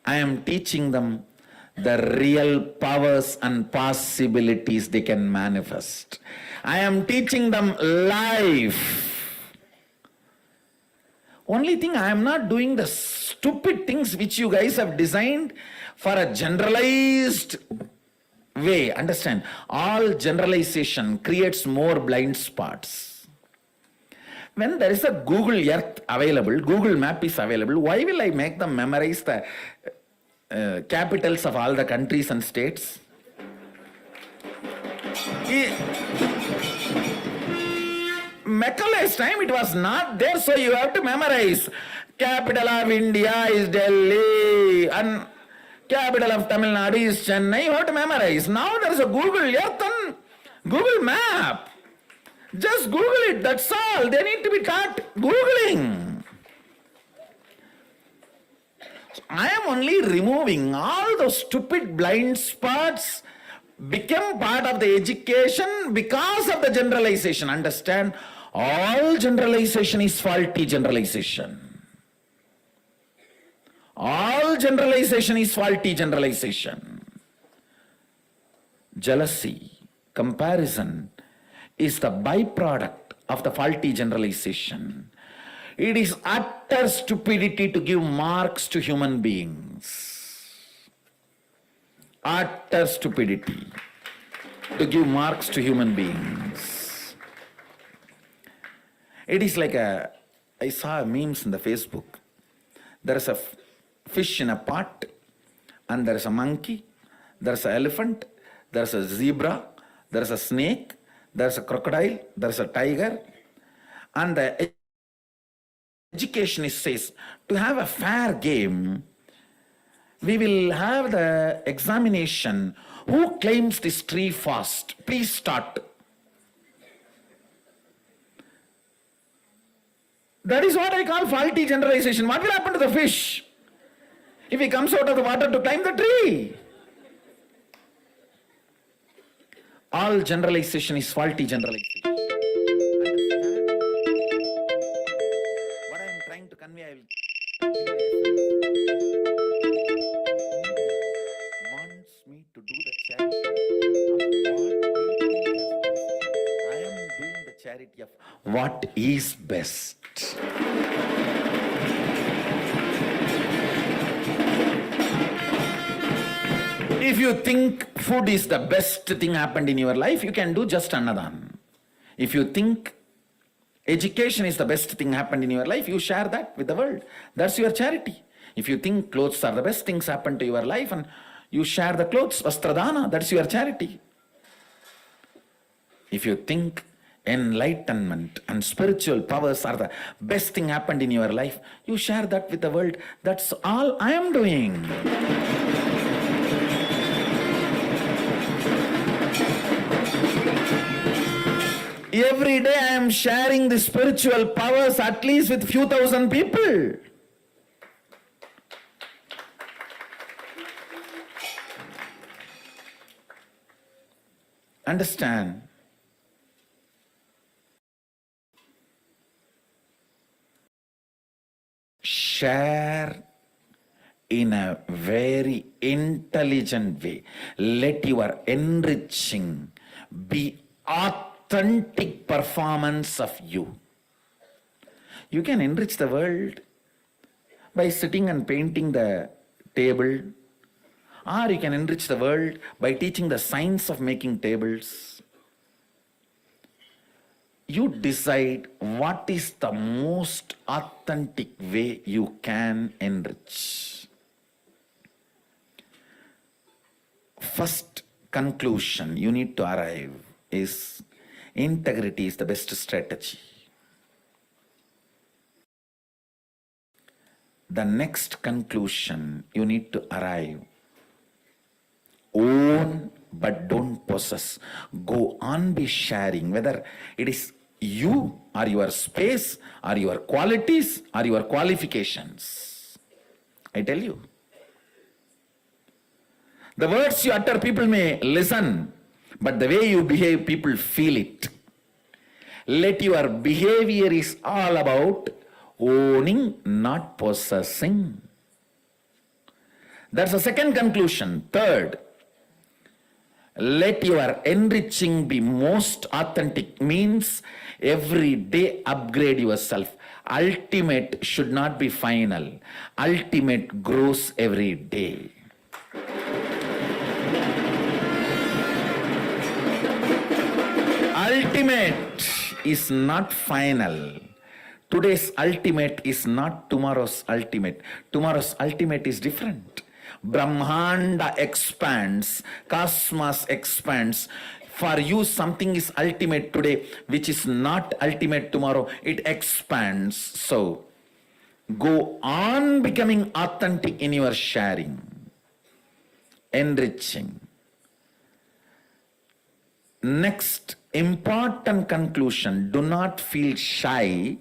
I am teaching them the real powers and possibilities they can manifest. I am teaching them life. Only thing, I am not doing the stupid things which you guys have designed for a generalized way. Understand? All generalization creates more blind spots. When there is a Google Earth available, Google Map is available, why will I make them memorize the capitals of all the countries and states? Macaulay's time it was not there, so you have to memorize. Capital of India is Delhi and capital of Tamil Nadu is Chennai. You have to memorize. Now there is a Google Earth and Google Map. Just Google it, that's all. They need to be taught Googling. So I am only removing all those stupid blind spots become part of the education because of the generalization. Understand? All generalization is faulty generalization. All generalization is faulty generalization. Jealousy, comparison is the byproduct of the faulty generalization. It is utter stupidity to give marks to human beings. Utter stupidity to give marks to human beings. It is like I saw memes in the Facebook. There is a fish in a pot, and there is a monkey, there is an elephant, there is a zebra, there is a snake, there is a crocodile, there is a tiger, and the educationist says, to have a fair game, we will have the examination. Who claims this tree first? Please start. That is what I call faulty generalization. What will happen to the fish if he comes out of the water to climb the tree? All generalization is faulty generalization. What I am trying to convey, I will wants me to do the charity of what I am doing the charity of what is best. If you think food is the best thing happened in your life, you can do just annadan. If you think education is the best thing happened in your life, you share that with the world. That's your charity. If you think clothes are the best things happened to your life and you share the clothes, vastradana, that's your charity. If you think enlightenment and spiritual powers are the best thing happened in your life, you share that with the world. That's all I am doing. Every day I am sharing the spiritual powers at least with few thousand people. Understand? Share in a very intelligent way. Let your enriching be authentic performance of you. You can enrich the world by sitting and painting the table, or you can enrich the world by teaching the science of making tables. You decide what is the most authentic way you can enrich. First conclusion you need to arrive is integrity is the best strategy. The next conclusion you need to arrive: own but don't possess. Go on be sharing, whether it is you or your space or your qualities or your qualifications. I tell you, the words you utter people may listen, but the way you behave people feel it. Let your behavior is all about owning, not possessing. That's the second conclusion. Third, let your enriching be most authentic, means every day upgrade yourself. Ultimate should not be final. Ultimate grows every day. Ultimate is not final. Today's ultimate is not tomorrow's ultimate. Tomorrow's ultimate is different. Brahmanda expands, cosmos expands. For you, something is ultimate today, which is not ultimate tomorrow. It expands. So, go on becoming authentic in your sharing, enriching. Next important conclusion: do not feel shy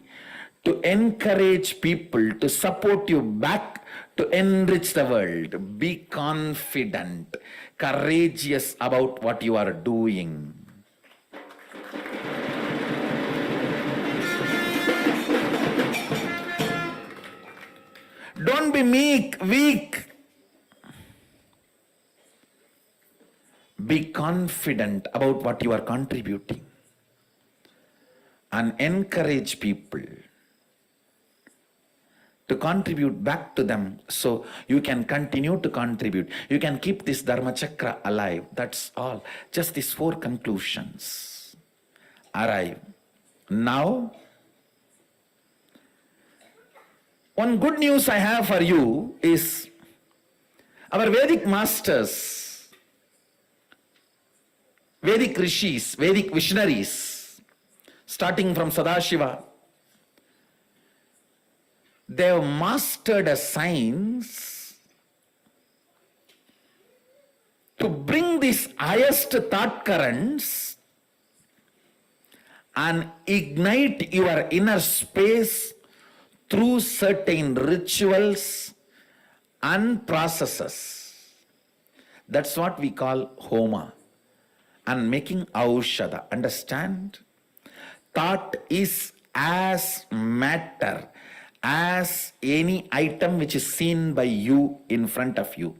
to encourage people to support you back to enrich the world. Be confident, courageous about what you are doing. Don't be meek, weak. Be confident about what you are contributing and encourage people to contribute back to them, so you can continue to contribute. You can keep this Dharma Chakra alive. That's all. Just these 4 conclusions arrive. Now, one good news I have for you is our Vedic masters, Vedic rishis, Vedic visionaries, starting from Sadashiva, they have mastered a science to bring these highest thought currents and ignite your inner space through certain rituals and processes. That's what we call homa and making aushadha. Understand? Thought is as matter as any item which is seen by you in front of you.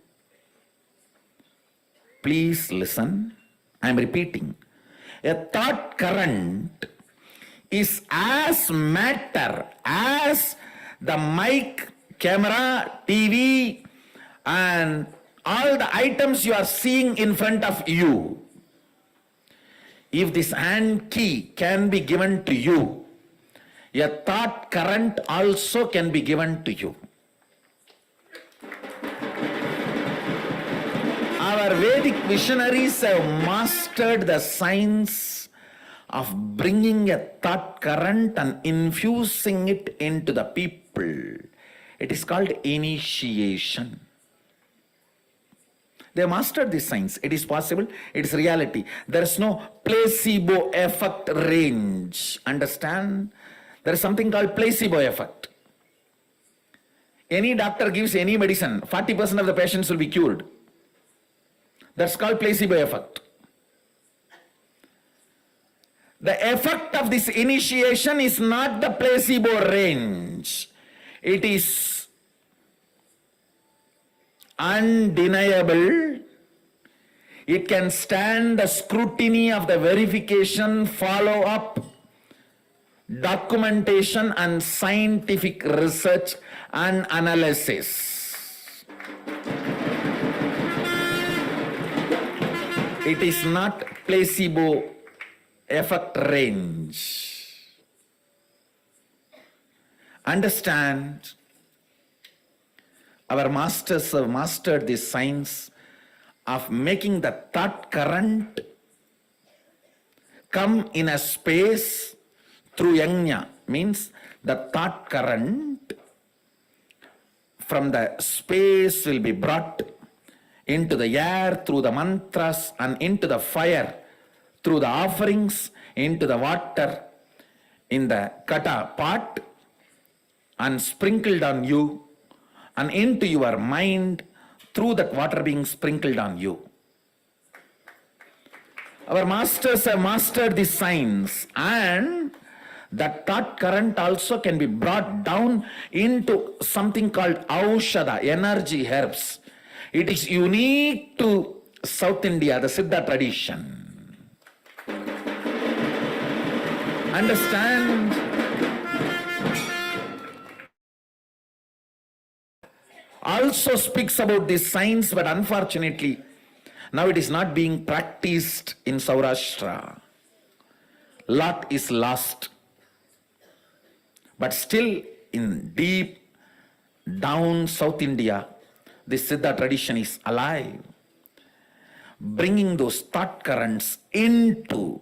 Please listen. I am repeating. A thought current is as matter as the mic, camera, TV, and all the items you are seeing in front of you. If this hand key can be given to you, a thought current also can be given to you. Our Vedic visionaries have mastered the science of bringing a thought current and infusing it into the people. It is called initiation. They mastered this science. It is possible. It is reality. There is no placebo effect range. Understand? There is something called placebo effect. Any doctor gives any medicine, 40% of the patients will be cured. That's called placebo effect. The effect of this initiation is not the placebo range. It is undeniable. It can stand the scrutiny of the verification, follow-up, documentation and scientific research and analysis. It is not placebo effect range. Understand, our masters have mastered this science of making the thought current come in a space through yajna, means the thought current from the space will be brought into the air through the mantras and into the fire through the offerings, into the water in the kata pot and sprinkled on you and into your mind through that water being sprinkled on you. Our masters have mastered this science, and that thought current also can be brought down into something called aushadha, energy herbs. It is unique to South India, the Siddha tradition. Understand? Also speaks about this science, but unfortunately, now it is not being practiced in Saurashtra. Lot is lost. But still in deep down South India, this Siddha tradition is alive, bringing those thought currents into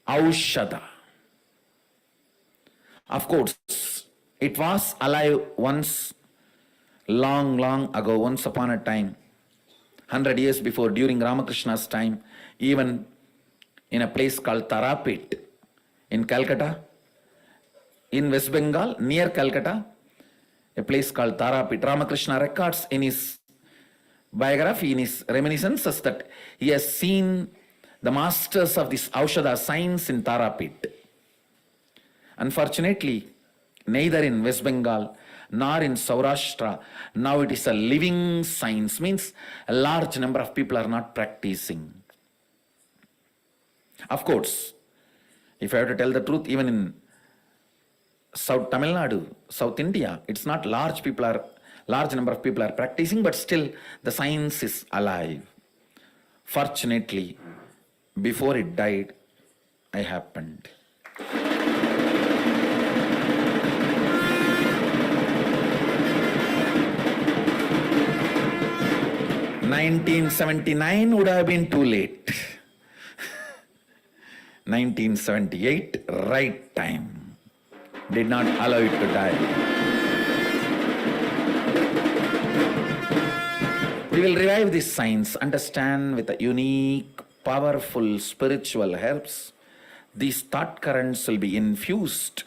aushadha. Of course, it was alive once, long ago, once upon a time, 100 years before, during Ramakrishna's time, even in a place called Tarapet in Calcutta, in West Bengal, near Calcutta, a place called Tarapet. Ramakrishna records in his biography, in his reminiscences, that he has seen the masters of this Aushadha science in Tarapet. Unfortunately, neither in West Bengal nor in Saurashtra, now it is a living science, means a large number of people are not practicing. Of course, if I have to tell the truth, even in South Tamil Nadu, South India, it's not large number of people are practicing, but still the science is alive. Fortunately, before it died, I happened. 1979 would have been too late. 1978, right time. Did not allow it to die. We will revive this science, understand with a unique, powerful spiritual herbs. These thought currents will be infused.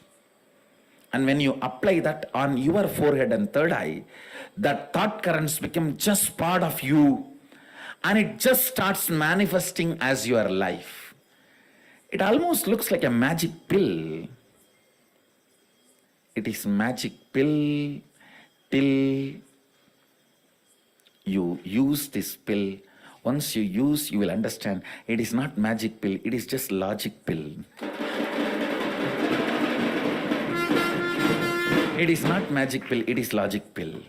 And when you apply that on your forehead and third eye, that thought currents become just part of you, and it just starts manifesting as your life. It almost looks like a magic pill. It is magic pill till you use this pill. Once you use, you will understand it is not magic pill, it is just logic pill. It is not magic pill, it is logic pill.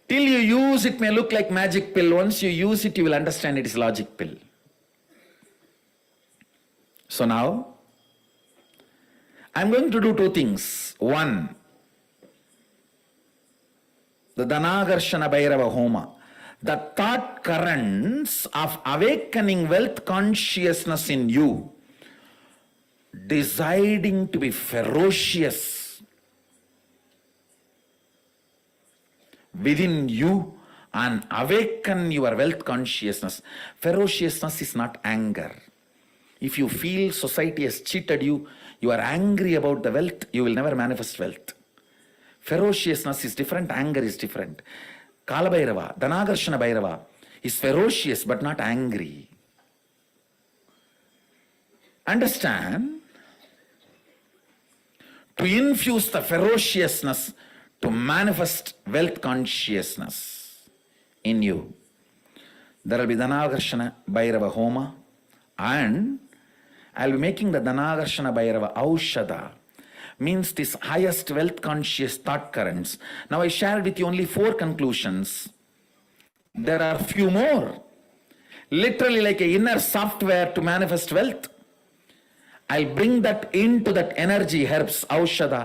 Till you use, it may look like magic pill. Once you use it, you will understand it is logic pill. So now, I'm going to do two things. One, the Dhanagarshana Bhairava Homa, the thought currents of awakening wealth consciousness in you, deciding to be ferocious within you and awaken your wealth consciousness. Ferociousness is not anger. If you feel society has cheated you, you are angry about the wealth, you will never manifest wealth. Ferociousness is different, anger is different. Kala Bhairava, Dhanagarshana Bhairava is ferocious but not angry. Understand? To infuse the ferociousness to manifest wealth consciousness in you, there will be Dhanagarshana Bhairava Homa, and I will be making the Dhanagarshana Bhairava Aushada, means this highest wealth conscious thought currents. Now I shared with you only 4 conclusions. There are few more. Literally like an inner software to manifest wealth. I'll bring that into that energy, herbs, Aushada,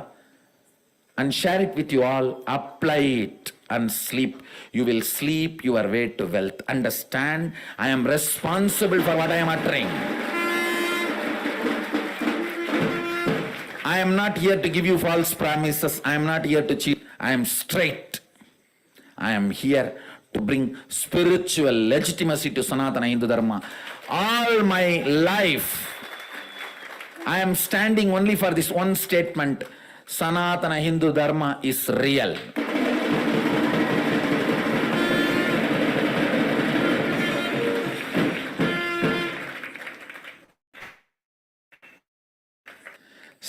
and share it with you all. Apply it and sleep. You will sleep your way to wealth. Understand, I am responsible for what I am uttering. I am not here to give you false promises. I am not here to cheat. I am straight. I am here to bring spiritual legitimacy to Sanatana Hindu Dharma. All my life, I am standing only for this one statement: Sanatana Hindu Dharma is real.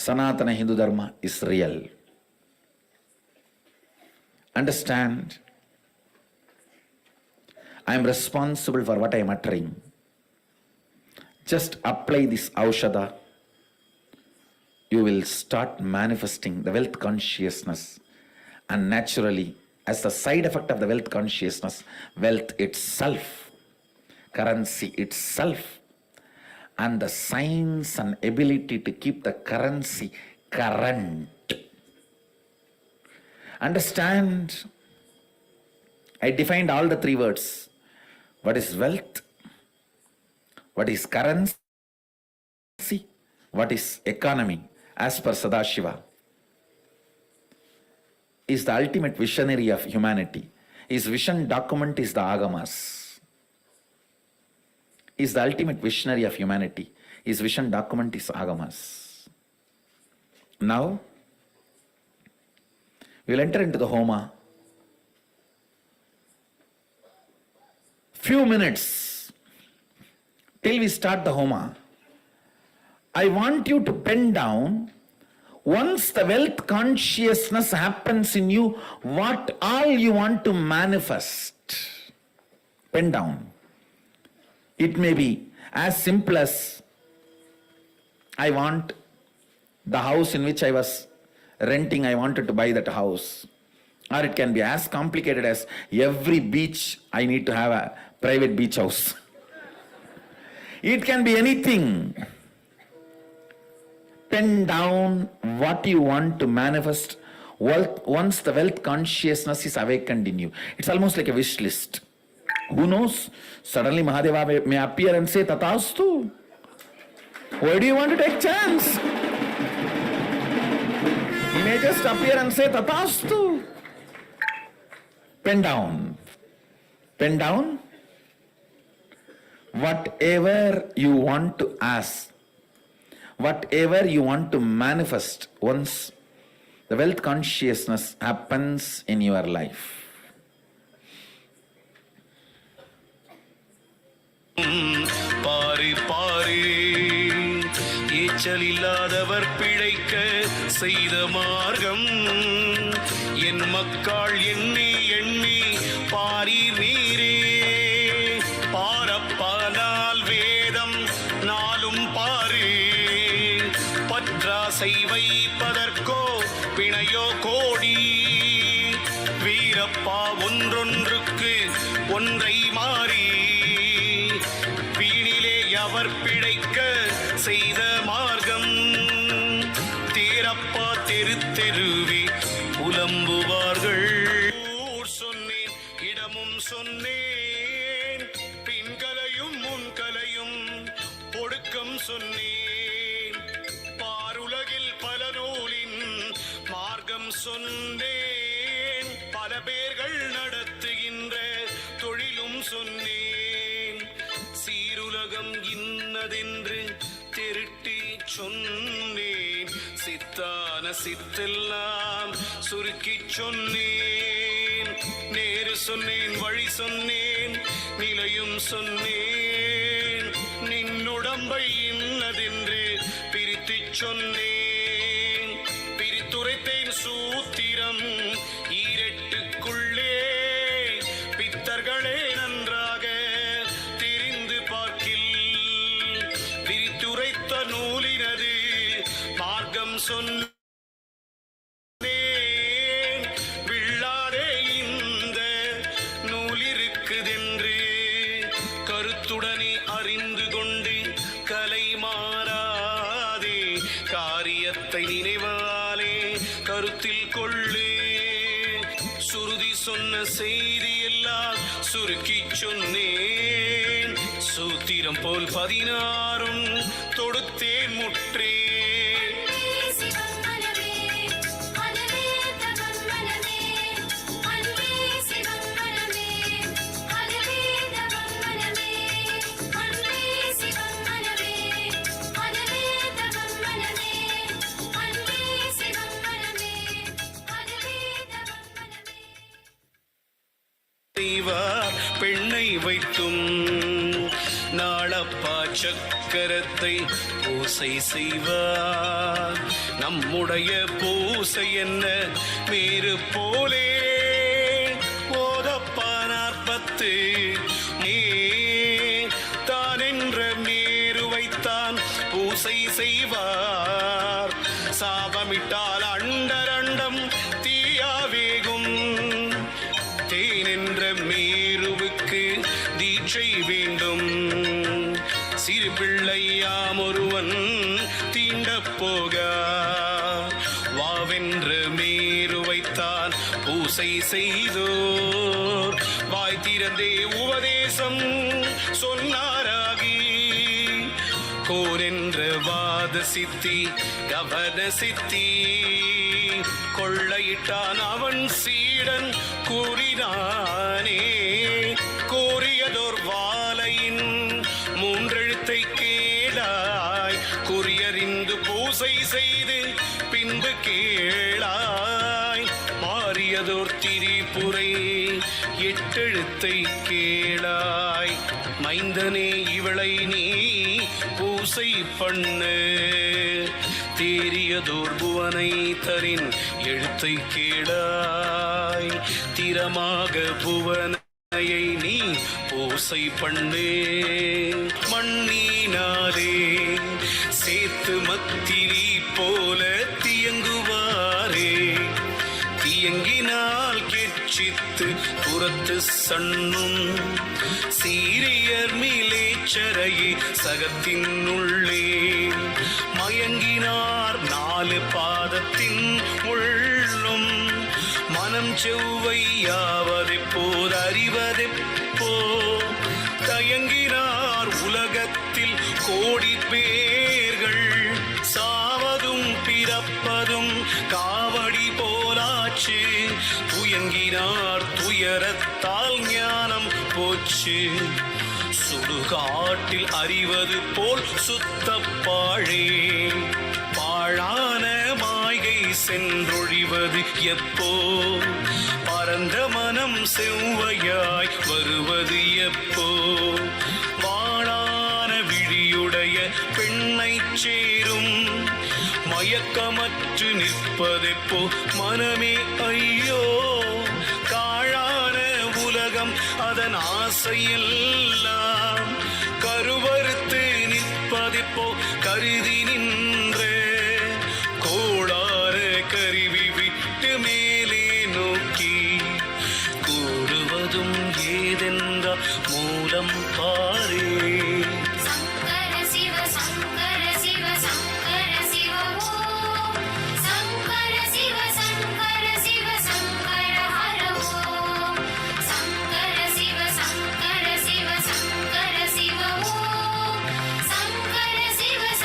Sanatana Hindu Dharma is real. Understand? I am responsible for what I am uttering. Just apply this Aushada. You will start manifesting the wealth consciousness, and naturally, as the side effect of the wealth consciousness, wealth itself, currency itself, and the science and ability to keep the currency current. Understand? I defined all the 3 words. What is wealth? What is currency? What is economy? As per Sadashiva, is the ultimate visionary of humanity. His vision document is the Agamas. Is the ultimate visionary of humanity. His vision document is Agamas. Now, we will enter into the Homa. Few minutes till we start the Homa. I want you to pen down, once the wealth consciousness happens in you, what all you want to manifest. Pen down. It may be as simple as, I want the house in which I was renting, I wanted to buy that house. Or it can be as complicated as, every beach I need to have a private beach house. It can be anything. Pen down what you want to manifest once the wealth consciousness is awakened in you. It's almost like a wish list. Who knows? Suddenly Mahadeva may appear and say, Tatastu. Why do you want to take chance? He may just appear and say, Tatastu. Pen down. Pen down. Whatever you want to ask, whatever you want to manifest once the wealth consciousness happens in your life. Pari Pari ஏச்சல் இல்லாதவர் பிழைக்க செய்த மார்க்கம் என் மக்கள் எண்ணி எண்ணி பாரி நீரே பாரப்பானால் வேதம் நாளும் பாரு பற்றாசை வைப்பதற்கோ பிணையோ கோடி வீரப்பா ஒன்றொன்றுக்கு ஒன்றை மாறி வீணிலே அவர் பிழைக்க செய்த மார்க்கம் தேரப்பா தெரு தெருவே புலம்புவார்கள். ஊர் சொன்னேன், இடமும் சொன்னேன், பின்கலையும் முன்கலையும் ஒடுக்கம் சொன்னேன், பாருலகில் பல நூலின் மார்க்கம் சொன்னேன், பல பேர்கள் நடத்துகின்ற சொன்னேன். சீருலகம் இன்னதென்று திருட்டி சொன்னேன். சித்தான சித்தெல்லாம் சுருக்கி சொன்னேன். நேரு சொன்னேன், வழி சொன்னேன், நிலையும் சொன்னேன். நின்னுடம்பை இன்னதென்று பிரித்து சொன்னேன். பிரித்துரைத்தேன் சூத்திரம் ஈரெட்டுக்குள்ளே. பித்தர்களே நன்றாக தெரிந்து பார்க்கில். விரித்துரைத்த நூலினது மார்க்கம் சொன்னேன். விழாதே இந்த நூலிருக்குதென்று கருத்துடனே அறிந்து கொண்டு கலை மாறாதே. காரியத்தை நினைவாலே கருத்தில் கொள்ளு. சுருதி சொன்ன செய்தி எல்லாம் சுருக்கி சொன்னேன். சூத்திரம் போல் 16 தொடுத்தேன் முற்றே. பெண்ணை வைத்தும் நாளப்பா சக்கரத்தை பூசை செய்வார். நம்முடைய பூசை என்ன மேரு போலே. போதப்பா 40 தான் என்ற மேரு வைத்தான் பூசை செய்வார். சாபமிட்டால் அண்டரண்டம் தீயாவேகும். தேன் என்ற மேருவுக்கு தீட்சை வேண்டும். சிறு பிள்ளையாம் ஒருவன் தீண்டப் போக. வாவென்ற மேருவைத்தான் பூசை செய்தோர். வாய் திறந்தே உபதேசம் சொன்னாராகி. கோரென்ற வாத சித்தி கவன சித்தி. கொள்ளையிட்டான் அவன் சீடன் கூறினானே. கோரியதோர் வாலையின் 3 எழுத்தை கேளாய். குறியறிந்து பூசை செய்து பின்பு கேளாய். மாறியதோர் திரிபுரை 8 எழுத்தை கேளாய். மைந்தனே இவளை நீ பூசை பண்ணு. தேரியதோர் புவனை தரின் எழுத்தை கேளாய். திறமாக புவனையை நீ பூசை பண்ணு. மண்ணினாலே சேர்த்து மத்திரி போல தியங்குவாரே. தியங்கினால் கெச்சித்து புறத்து சண்ணும். சீரியர் மிலேச்சரையே சகத்தின் உள்ளே. மயங்கினார் 4 பாதத்தின் உள்ளும். மனம் செவ்வையாவதெப்போது அறிவதெப்போ. தயங்கினார் உலகத்தில் கோடி பேர்கள். சாவதும் பிறப்பதும் காவடி போலாச்சு. துயங்கினார் துயரத்தால் ஞானம் போச்சு. சுடுகாட்டில் அறிவது போல் சுத்தப்பாழே. பாழான மாய்கை சென்றொழிவது எப்போ. பரந்த மனம் செவ்வையாய் வருவது எப்போ. வாழான விழியுடைய பெண்ணை சேரும். மயக்கமற்று நிற்பதெப்போ மனமே ஐயோ. காழான உலகம் அதன் ஆசையெல்லாம். கருவறுத்து நிற்பதெப்போ கருதி நின்ற. கோளார கருவி விட்டு மேலே நோக்கி. கூறுவதும் ஏதென்ற மூலம் பாரே. Shivas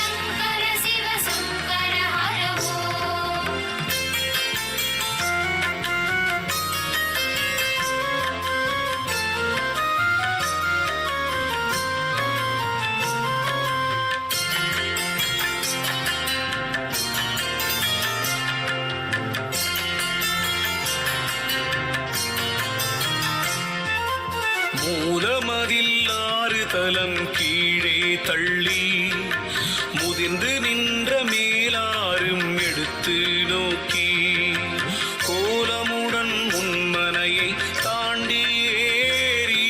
மூலமதில் 6 தலம் கீழே தள்ளி முதிர்ந்து நின்ற மேலாரும் எடுத்து நோக்கி கோலமுடன் முன்மனையை தாண்டி ஏறி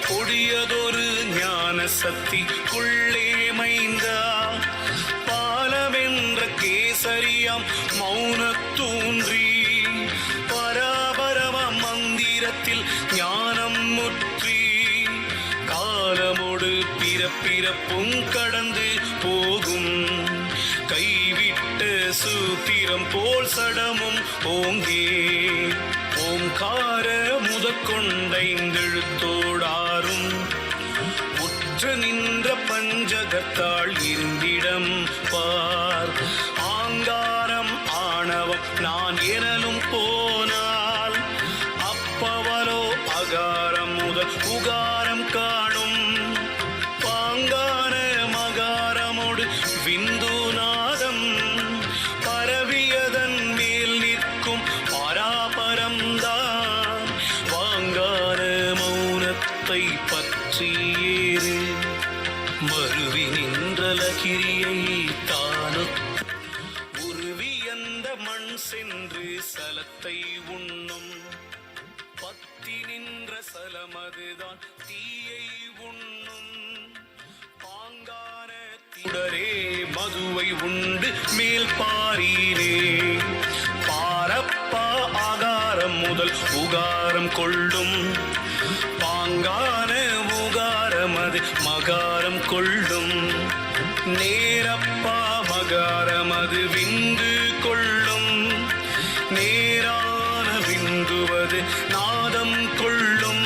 கொடியதொரு ஞான சக்திக்குள்ளே மைந்தா பாலமென்ற கேசரியாம் மௌனத்தூன்றி பராபரம மந்திரத்தில் ஞானம் முற்றி காலமோடு பிறப்பும் கடந்து போகும் கைவிட்ட சூத்திரம் போல் சடமும் ஓங்கே ஓங்கார முதற்கொண்டைந்தெழுத்தோடாரும் உற்று நின்ற பஞ்சகத்தாள் இருந்திடம் பார் ஆங்காரம் ஆணவம் நான் எனலும் போனால் அப்பவலோ அகாரம் முதல் உகாரம் காணும் பாங்கான மகாரமோடு விந்துநாதம் பரவியதன் மேல் நிற்கும் பராபரம்தான் வாங்கான மௌனத்தை பற்றியேறு மருவி நின்ற லகிரியை தானு உருவி அந்த மண் சென்று சலத்தை உண்ணும் பத்தி நின்ற சலமதுதான் தீயை உண்ணும் பாங்கான திடரே மதுவை உண்டு மேல் பாரினே பாரப்பா ஆகாரம் முதல் உகாரம் கொள்ளும் பாங்கான உகாரம் அது மகாரம் கொள்ளும் நேரப்பா மகாரம் அது விந்து கொள்ளும் நேரான விந்துவது நாதம் கொள்ளும்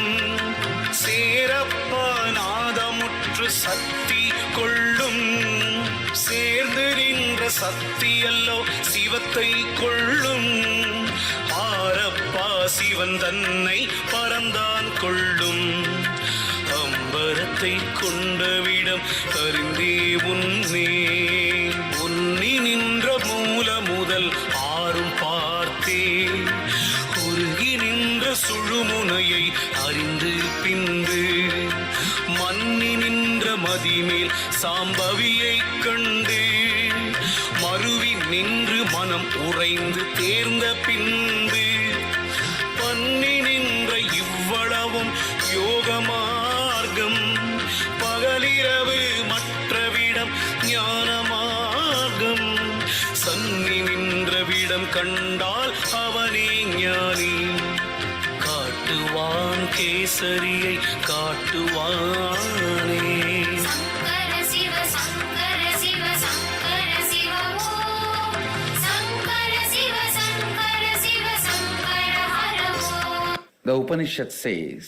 சேரப்பா நாதமுற்று சக்தி கொள்ளும் சேர்ந்து நின்ற சக்தியல்லோ சிவத்தை கொள்ளும் ஆரப்பா சிவன் தன்னை பரந்தான் கொள்ளும் அம்பரத்தை கொண்டவிடம் அறிந்தே உன்னே உன்னி நின்ற மூல முதல் ஆறும் பார்த்தே உருகி நின்ற சுழுமுனையை அறிந்து பின்பு மன்னி நின்ற மதிமேல் சாம்பவியை கண்டு மருவி நின்று மனம் உறைந்து தேர்ந்த பின்பு பன்னி நின்ற இவ்வளவும் யோக மார்க்கம் பகலிரவு மற்றவிடம் ஞான மார்க்கம் சன்னி நின்றவிடம் கண்டால் அவனே ஞானி காட்டுவான் கேசரியை காட்டுவானே. The Upanishad says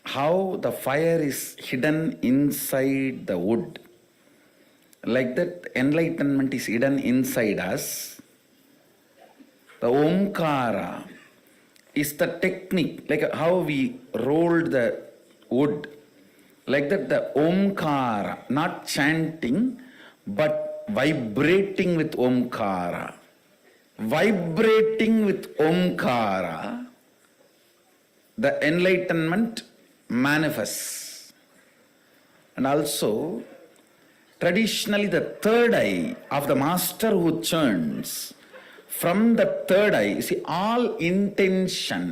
how the fire is hidden inside the wood. Like that, enlightenment is hidden inside us. The Omkara is the technique, like how we rolled the wood. Like that, the Omkara, not chanting, but vibrating with Omkara. Vibrating with Omkara, the enlightenment manifests. And also, traditionally, the third eye of the master who churns, from the third eye, you see, all intention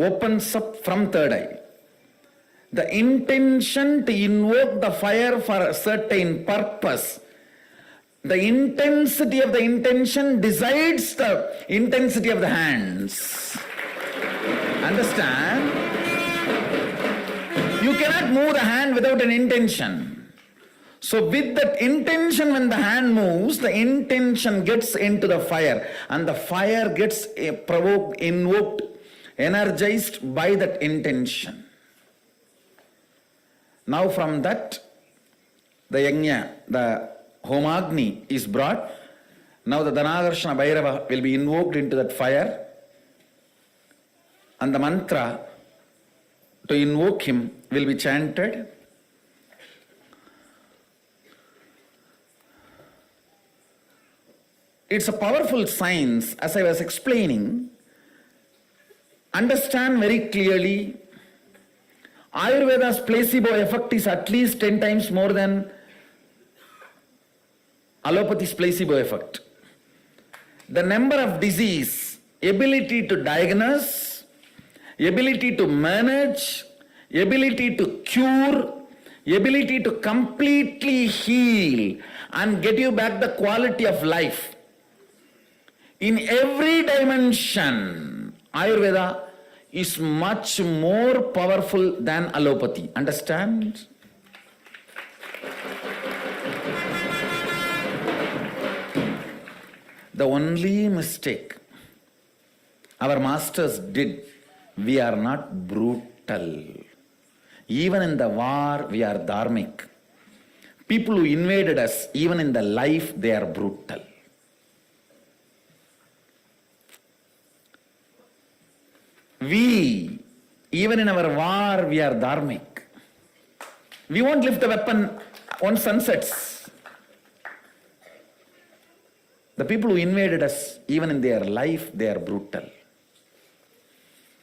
opens up from third eye. The intention to invoke the fire for a certain purpose, the intensity of the intention decides the intensity of the hands. Understand? You cannot move the hand without an intention. So with that intention, when the hand moves, the intention gets into the fire and the fire gets provoked, invoked, energized by that intention. Now from that, the yajna, the Homagni is brought. Now the Dhanadarshana Bhairava will be invoked into that fire. And the mantra to invoke him will be chanted. It's a powerful science, as I was explaining. understand very clearly, Ayurveda's placebo effect is at least 10 times more than allopathy's placebo effect. The number of disease, ability to diagnose, ability to manage, ability to cure, ability to completely heal and get you back the quality of life. In every dimension, Ayurveda is much more powerful than allopathy. Understand? The only mistake our masters did, we are not brutal. Even in the war, we are dharmic. People who invaded us, even in the life, they are brutal. We, even in our war, we are dharmic. We won't lift the weapon on sunsets. The people who invaded us, even in their life, they are brutal.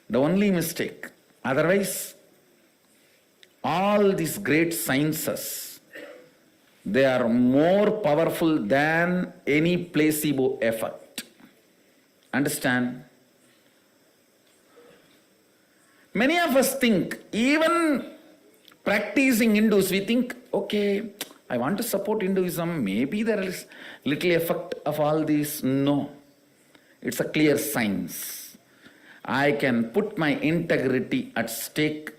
The only mistake. Otherwise, all these great sciences, they are more powerful than any placebo effect. Understand? Many of us think, even practicing Hindus, we think, okay, I want to support Hinduism, maybe there is little effect of all this. No, it's a clear science. I can put my integrity at stake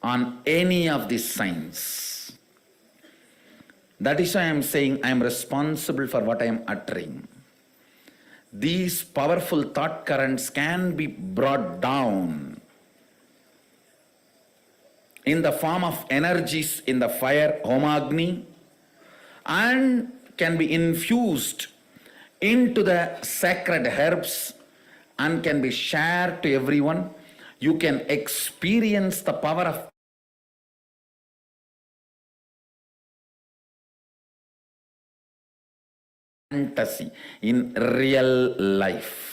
on any of these signs. That is why I am saying I am responsible for what I am uttering. These powerful thought currents can be brought down in the form of energies in the fire, Homagni, and can be infused into the sacred herbs and can be shared to everyone. You can experience the power of fantasy in real life.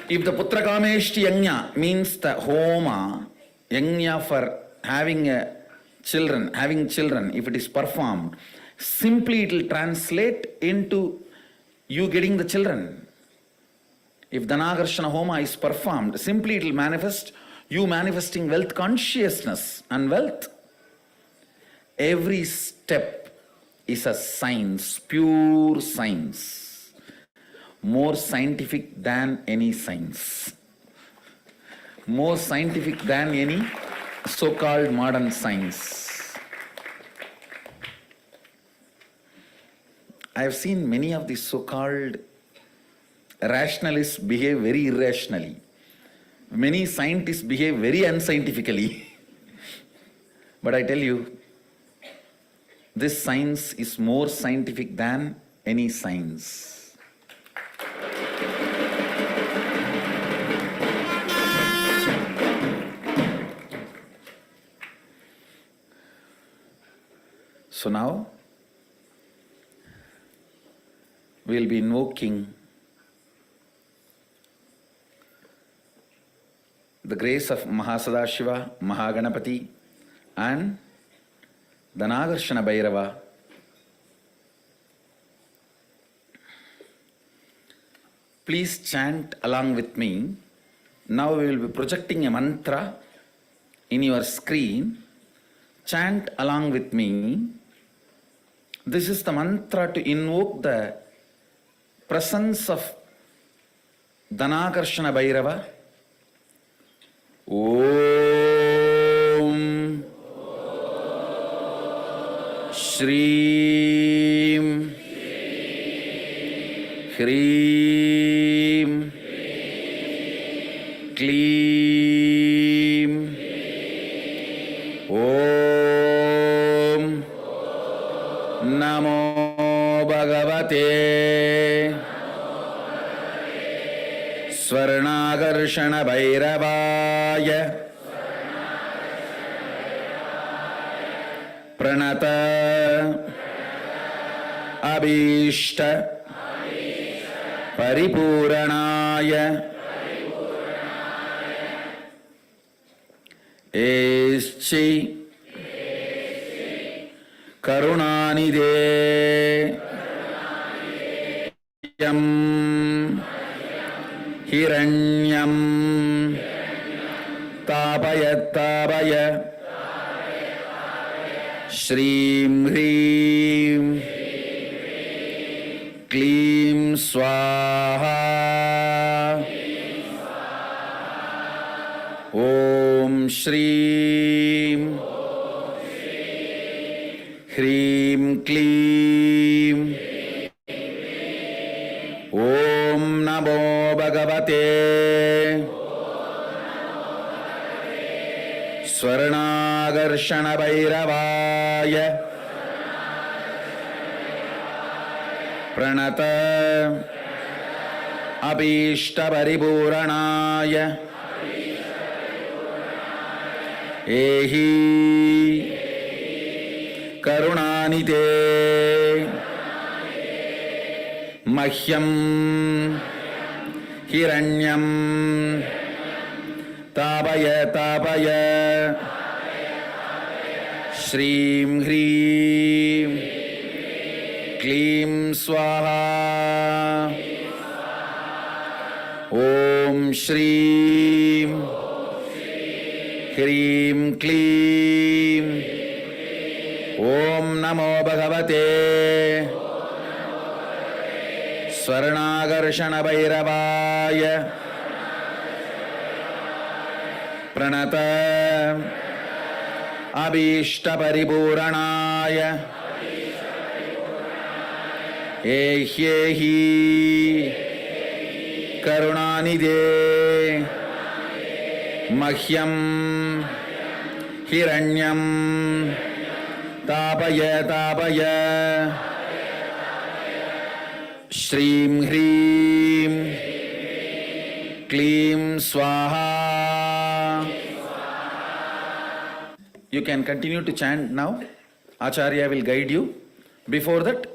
If the Putrakameshti Yajna means the Homa, Yajna for having children, if it is performed, simply it will translate into you getting the children. If Dhanakarshana Homa is performed, simply it will manifest you manifesting wealth consciousness and wealth. Every step is a science, pure science. More scientific than any science. More scientific than any so-called modern science. I have seen many of these so-called rationalists behave very irrationally. Many scientists behave very unscientifically. But I tell you, this science is more scientific than any science. So now, we will be invoking the grace of Mahasadashiva, Mahaganapati and Dhanakarshana Bhairava. Please chant along with me. Now we will be projecting a mantra in your screen. Chant along with me. This is the mantra to invoke the presence of Dhanakarshana Bhairava. Om Shreem Hreem Kleem Om Namo Bhagavate Swarnakarshana Bhairavaya Pranata Abhishta परिपूरणाय एश्चि करुणानिधे यं हिरण्यं तापय तापय श्रीं ह्रीं क्लीं स्वाहा ॐ श्रीं ह्रीं क्लीं ॐ नमो भगवते स्वर्णाकर्षणभैरवाय प्रणत अभीष्टपरिपूरणाय एहि करुणानिधे मह्यं हिरण्यं तापय तापय श्रीं ह्रीं क्लीं स्वाहा ॐ श्रीं ह्रीं क्लीं ॐ नमो भगवते स्वर्णाकर्षणभैरवाय प्रणत अभीष्टपरिपूरणाय एह्येहि करुणानिधे मह्यं हिरण्यं तापय तापय श्रीं ह्रीं क्लीं स्वाहा. You can continue to chant now. Acharya will guide you. Before that,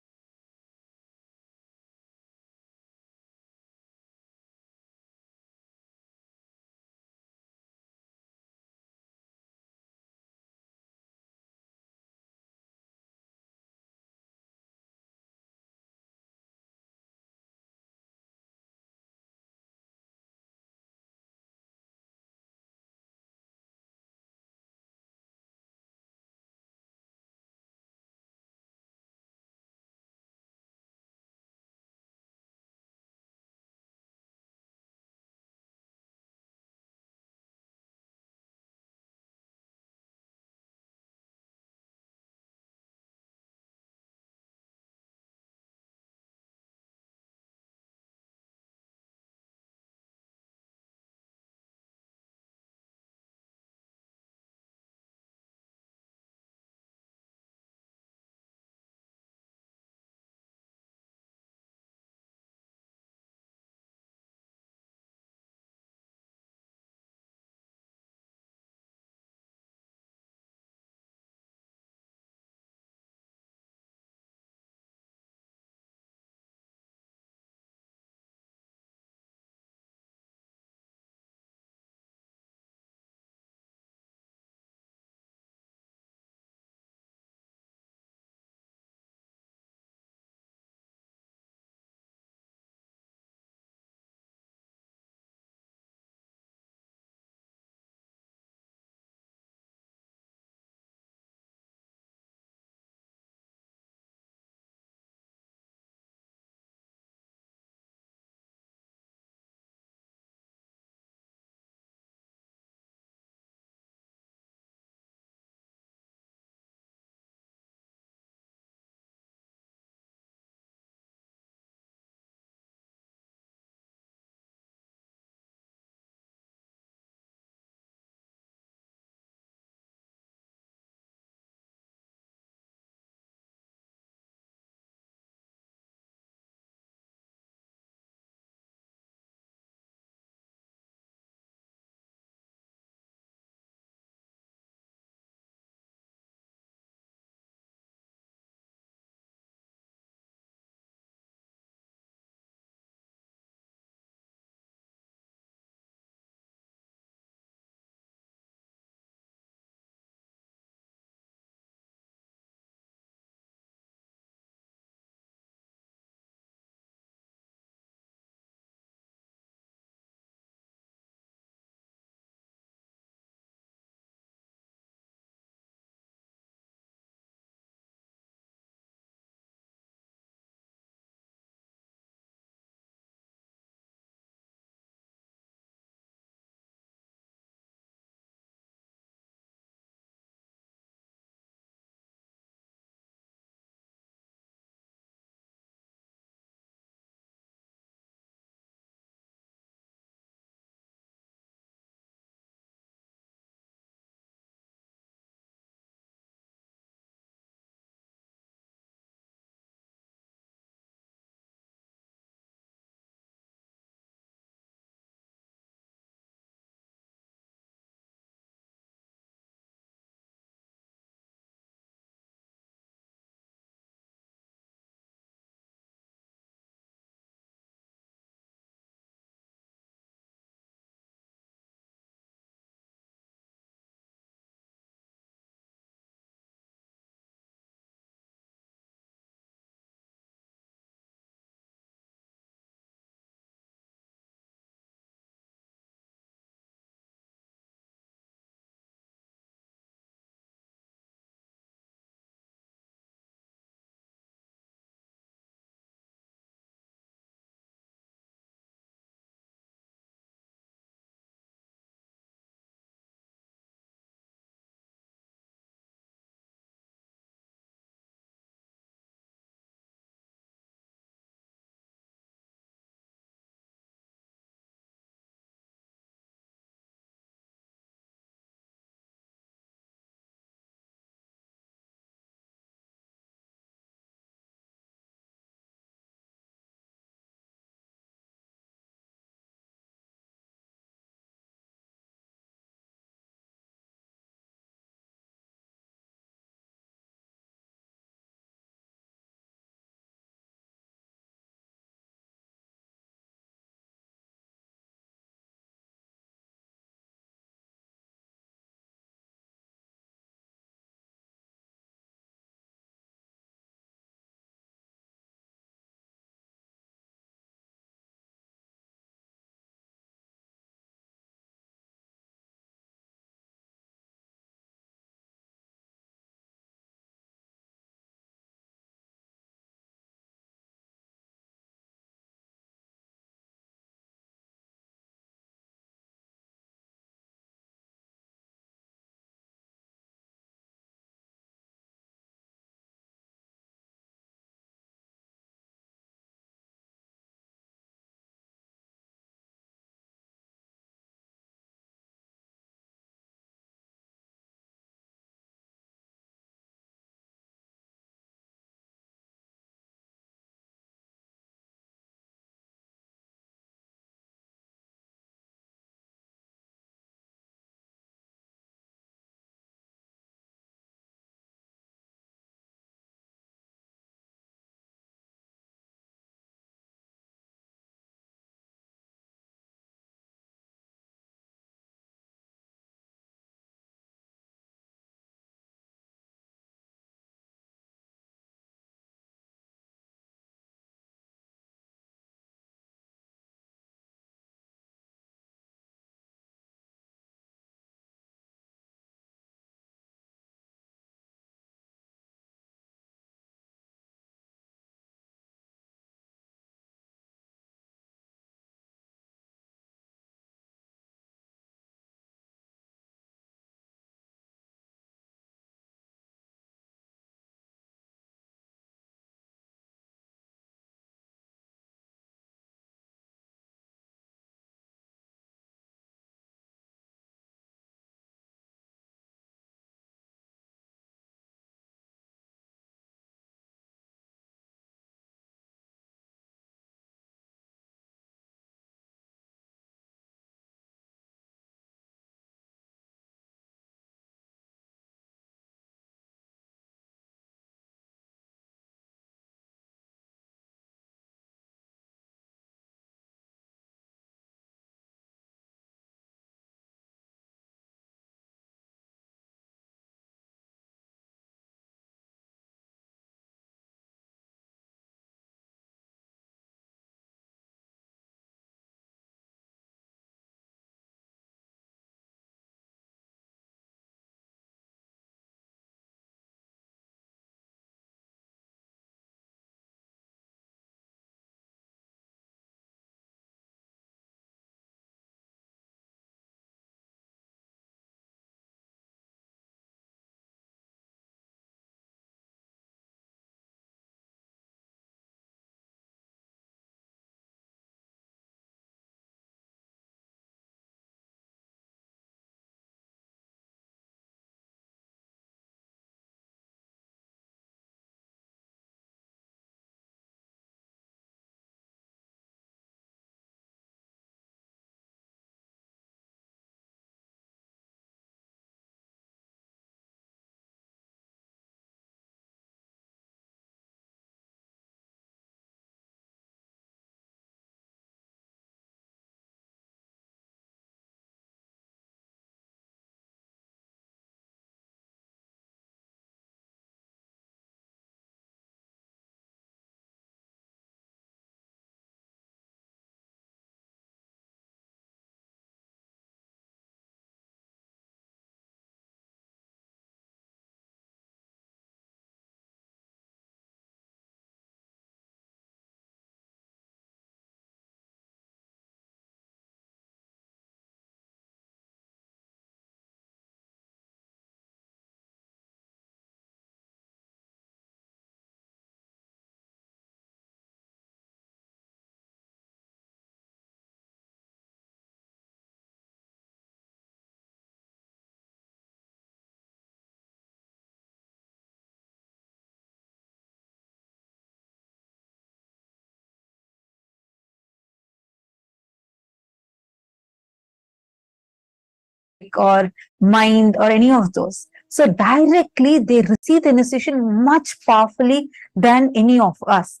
logic or mind or any of those. So directly they receive the initiation much powerfully than any of us.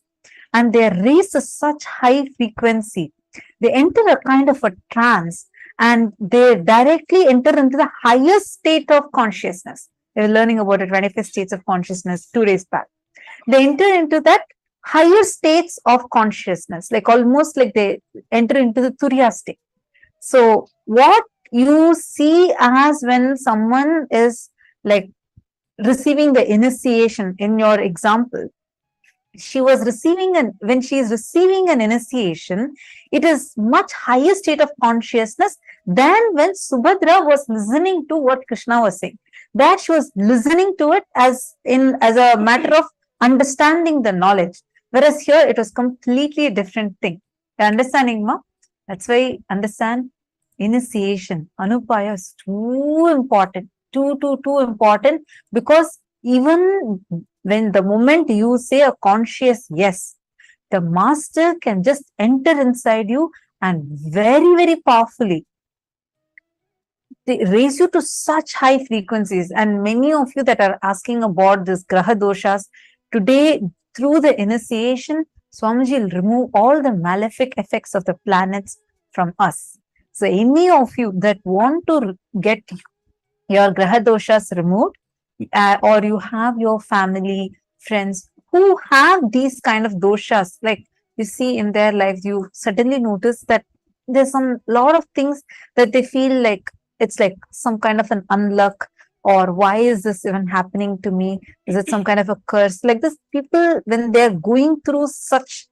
And they raise to such high frequency. They enter a kind of a trance and they directly enter into the highest state of consciousness. They were learning about the 25 states of consciousness 2 days back. They enter into that higher states of consciousness, like almost like they enter into the Turiya state. So what you see as when someone is like receiving the initiation in your example, when she is receiving an initiation, it is much higher state of consciousness than when Subhadra was listening to what Krishna was saying. That she was listening to it as a matter of understanding the knowledge. Whereas here it was completely a different thing. The understanding, ma? That's why understand initiation, Anupaya is too important, too important, because even when the moment you say a conscious yes, the master can just enter inside you and very, very powerfully they raise you to such high frequencies. And many of you that are asking about this graha doshas, today through the initiation, Swamiji will remove all the malefic effects of the planets from us. So any of you that want to get your graha doshas removed, or you have your family, friends who have these kind of doshas, like you see in their lives, you suddenly notice that there's some lot of things that they feel like it's like some kind of an unluck, or why is this even happening to me? Is it some kind of a curse? Like this, people, when they're going through such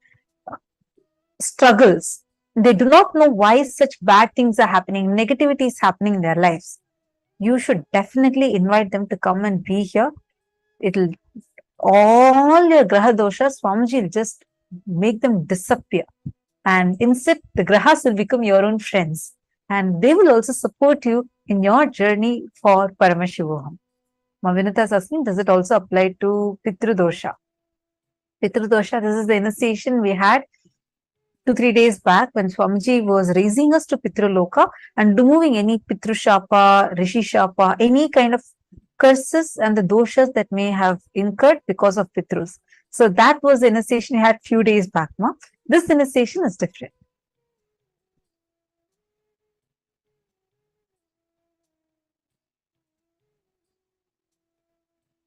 struggles, they do not know why such bad things are happening, negativity is happening in their lives. You should definitely invite them to come and be here. It'll all your graha doshas, Swamiji will just make them disappear. And instead, the grahas will become your own friends. And they will also support you in your journey for Paramashivoham. Mavinata is asking, does it also apply to Pitru Dosha? Pitru Dosha, this is the initiation we had 2-3 days back when Swamiji was raising us to Pitru Loka and removing any Pitru Shapa, Rishi Shapa, any kind of curses and the doshas that may have incurred because of Pitrus. So that was the initiation we had few days back. Ma? This initiation is different.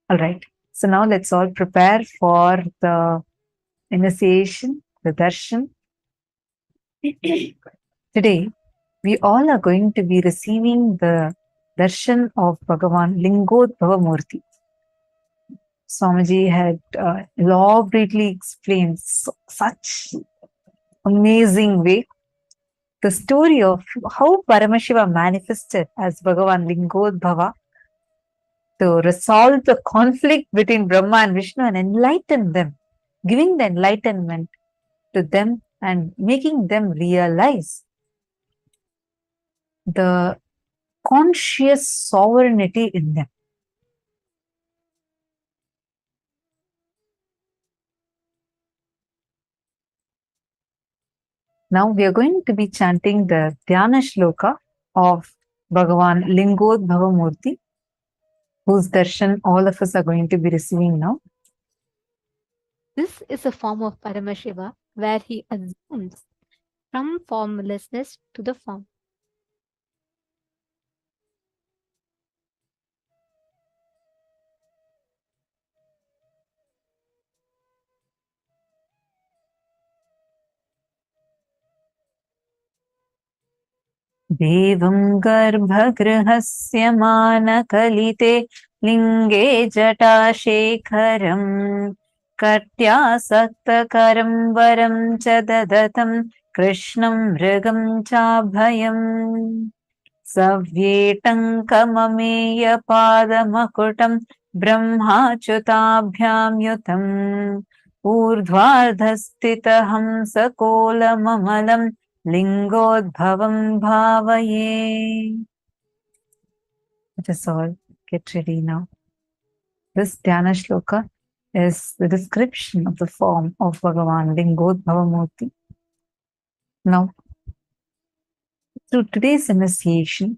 All right. So now let's all prepare for the initiation, the darshan. Today, we all are going to be receiving the darshan of Bhagavan Lingodhbava Murti. Swamiji had elaborately explained such amazing way the story of how Paramashiva manifested as Bhagavan Lingodhbava to resolve the conflict between Brahma and Vishnu and enlighten them, giving the enlightenment to them and making them realize the conscious sovereignty in them. Now we are going to be chanting the Dhyana Shloka of Bhagavan Lingodhbava Murti, whose darshan all of us are going to be receiving now. This is a form of Paramashiva where he assumes from formlessness to the form. Devam garbhagrahasya manakalite linge jatashekharam katyasakta varam cha dadatam krishnam mrigam chabhayam savyetam kamameya padamakutam brahmachutabhyam yutam urdhvardhastitaham sakolamamalam Lingodhbavam bhavaye. Let us all get ready now. This Dhyana Shloka is the description of the form of Bhagavan Lingodhbava Murti. Now, through today's initiation,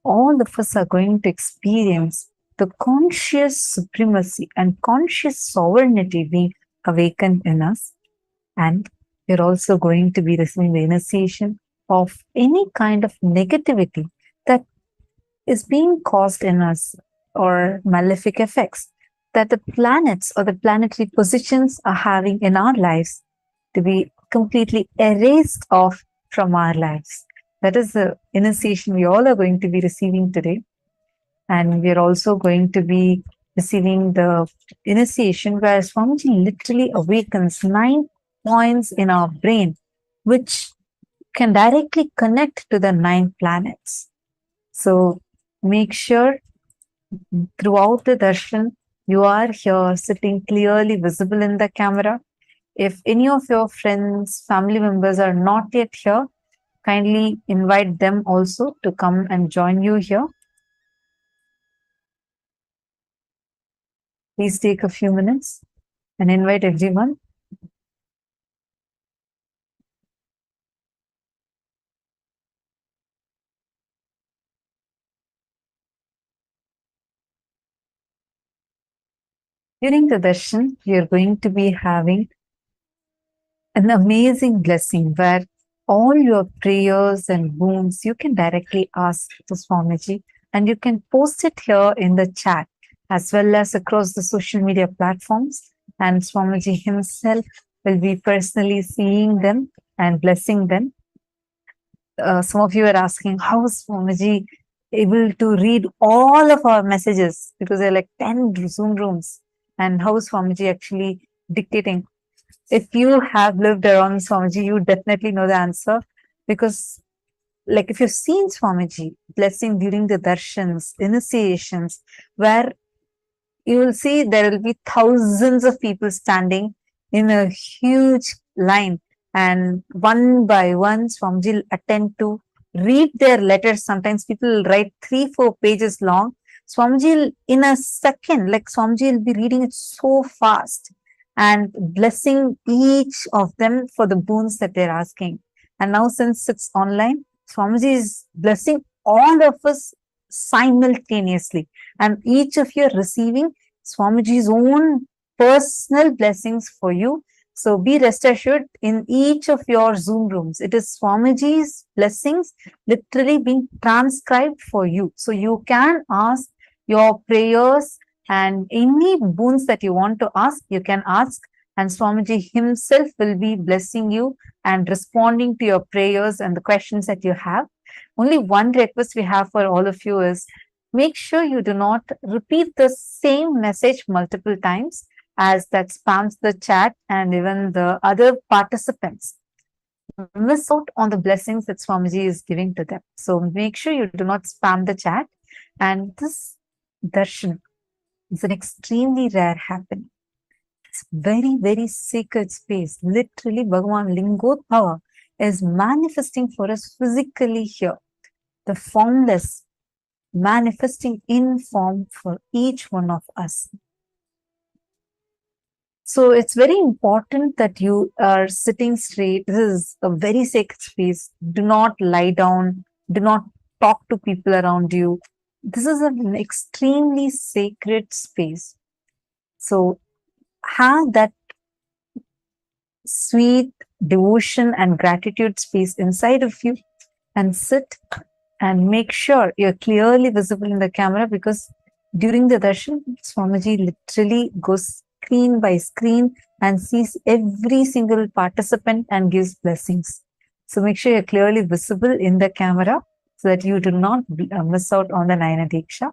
all of us are going to experience the conscious supremacy and conscious sovereignty being awakened in us. And we're also going to be receiving the initiation of any kind of negativity that is being caused in us, or malefic effects that the planets or the planetary positions are having in our lives, to be completely erased off from our lives. That is the initiation we all are going to be receiving today. And we're also going to be receiving the initiation where Swamiji literally awakens 9 points in our brain, which can directly connect to the 9 planets. So make sure throughout the darshan, you are here sitting clearly visible in the camera. If any of your friends, family members are not yet here, kindly invite them also to come and join you here. Please take a few minutes and invite everyone. During the darshan, we are going to be having an amazing blessing where all your prayers and boons you can directly ask to Swamiji, and you can post it here in the chat as well as across the social media platforms, and Swamiji himself will be personally seeing them and blessing them. Some of you are asking, how is Swamiji able to read all of our messages, because there are like 10 Zoom rooms, and how is Swamiji actually dictating? If you have lived around Swamiji, you definitely know the answer, because like if you've seen Swamiji blessing during the darshans, initiations, where you will see there will be thousands of people standing in a huge line, and one by one Swamiji will attend to read their letters. Sometimes people will write 3-4 pages long. Swamiji will, in a second, like Swamiji will be reading it so fast and blessing each of them for the boons that they're asking. And now since it's online, Swamiji is blessing all of us simultaneously, and each of you are receiving Swamiji's own personal blessings for you. So be rest assured, in each of your Zoom rooms, it is Swamiji's blessings literally being transcribed for you. So you can ask your prayers and any boons that you want to ask, you can ask, and Swamiji himself will be blessing you and responding to your prayers and the questions that you have. Only one request we have for all of you is, make sure you do not repeat the same message multiple times, as that spams the chat and even the other participants miss out on the blessings that Swamiji is giving to them. So make sure you do not spam the chat. And this darshan is an extremely rare happening. It's very, very sacred space. Literally, Bhagavan Lingodhbava is manifesting for us physically here. The formless manifesting in form for each one of us. So it's very important that you are sitting straight. This is a very sacred space. Do not lie down. Do not talk to people around you. This is an extremely sacred space. So have that sweet devotion and gratitude space inside of you, and sit and make sure you're clearly visible in the camera, because during the darshan, Swamiji literally goes screen by screen and sees every single participant and gives blessings. So make sure you're clearly visible in the camera so that you do not miss out on the Nayana Diksha.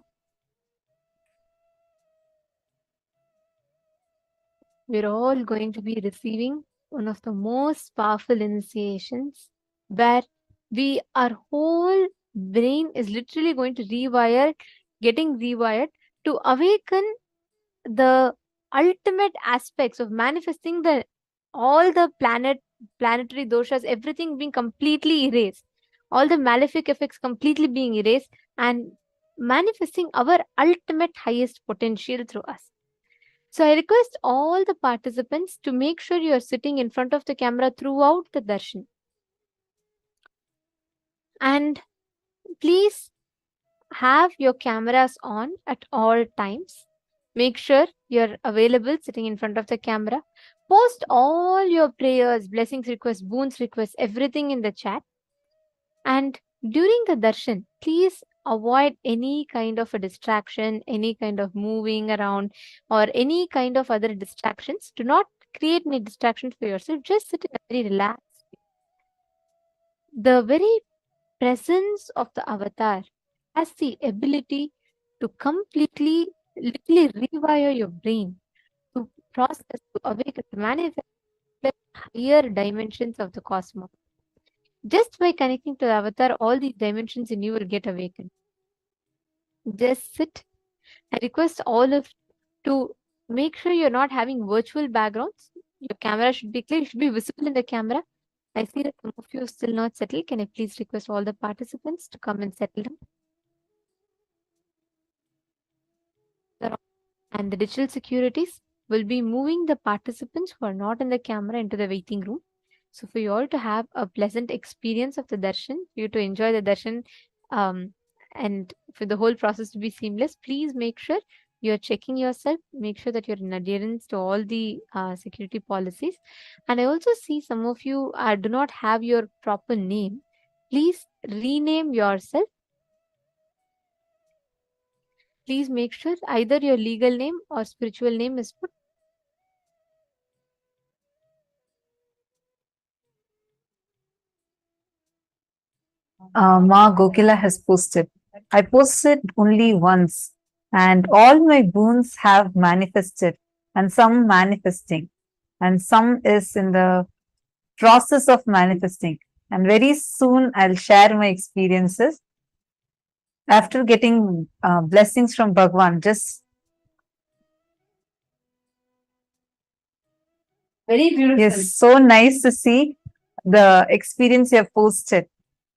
We're all going to be receiving one of the most powerful initiations, where our whole brain is literally going to getting rewired to awaken the ultimate aspects of manifesting all the planetary doshas, everything being completely erased, all the malefic effects completely being erased, and manifesting our ultimate highest potential through us. So I request all the participants to make sure you are sitting in front of the camera throughout the darshan. And please have your cameras on at all times. Make sure you're available sitting in front of the camera. Post all your prayers, blessings requests, boons requests, everything in the chat. And during the darshan, please avoid any kind of a distraction, any kind of moving around, or any kind of other distractions. Do not create any distractions for yourself. Just sit in a very relaxed. The very presence of the avatar has the ability to completely, literally rewire your brain, to process, to awaken, to manifest the higher dimensions of the cosmos. Just by connecting to the avatar, all these dimensions in you will get awakened. Just sit. I request all of you to make sure you're not having virtual backgrounds. Your camera should be clear, you should be visible in the camera. I see that some of you are still not settled. Can I please request all the participants to come and settle down? And the digital securities will be moving the participants who are not in the camera into the waiting room. So for you all to have a pleasant experience of the darshan, for you to enjoy the darshan, and for the whole process to be seamless, please make sure you're checking yourself, make sure that you're in adherence to all the security policies. And I also see some of you do not have your proper name. Please rename yourself. Please make sure either your legal name or spiritual name is put. Ma Gokila has posted. I posted only once, and all my boons have manifested, and some manifesting, and some is in the process of manifesting. And very soon I'll share my experiences after getting blessings from Bhagwan. Just very beautiful. Yes, so nice to see the experience you have posted,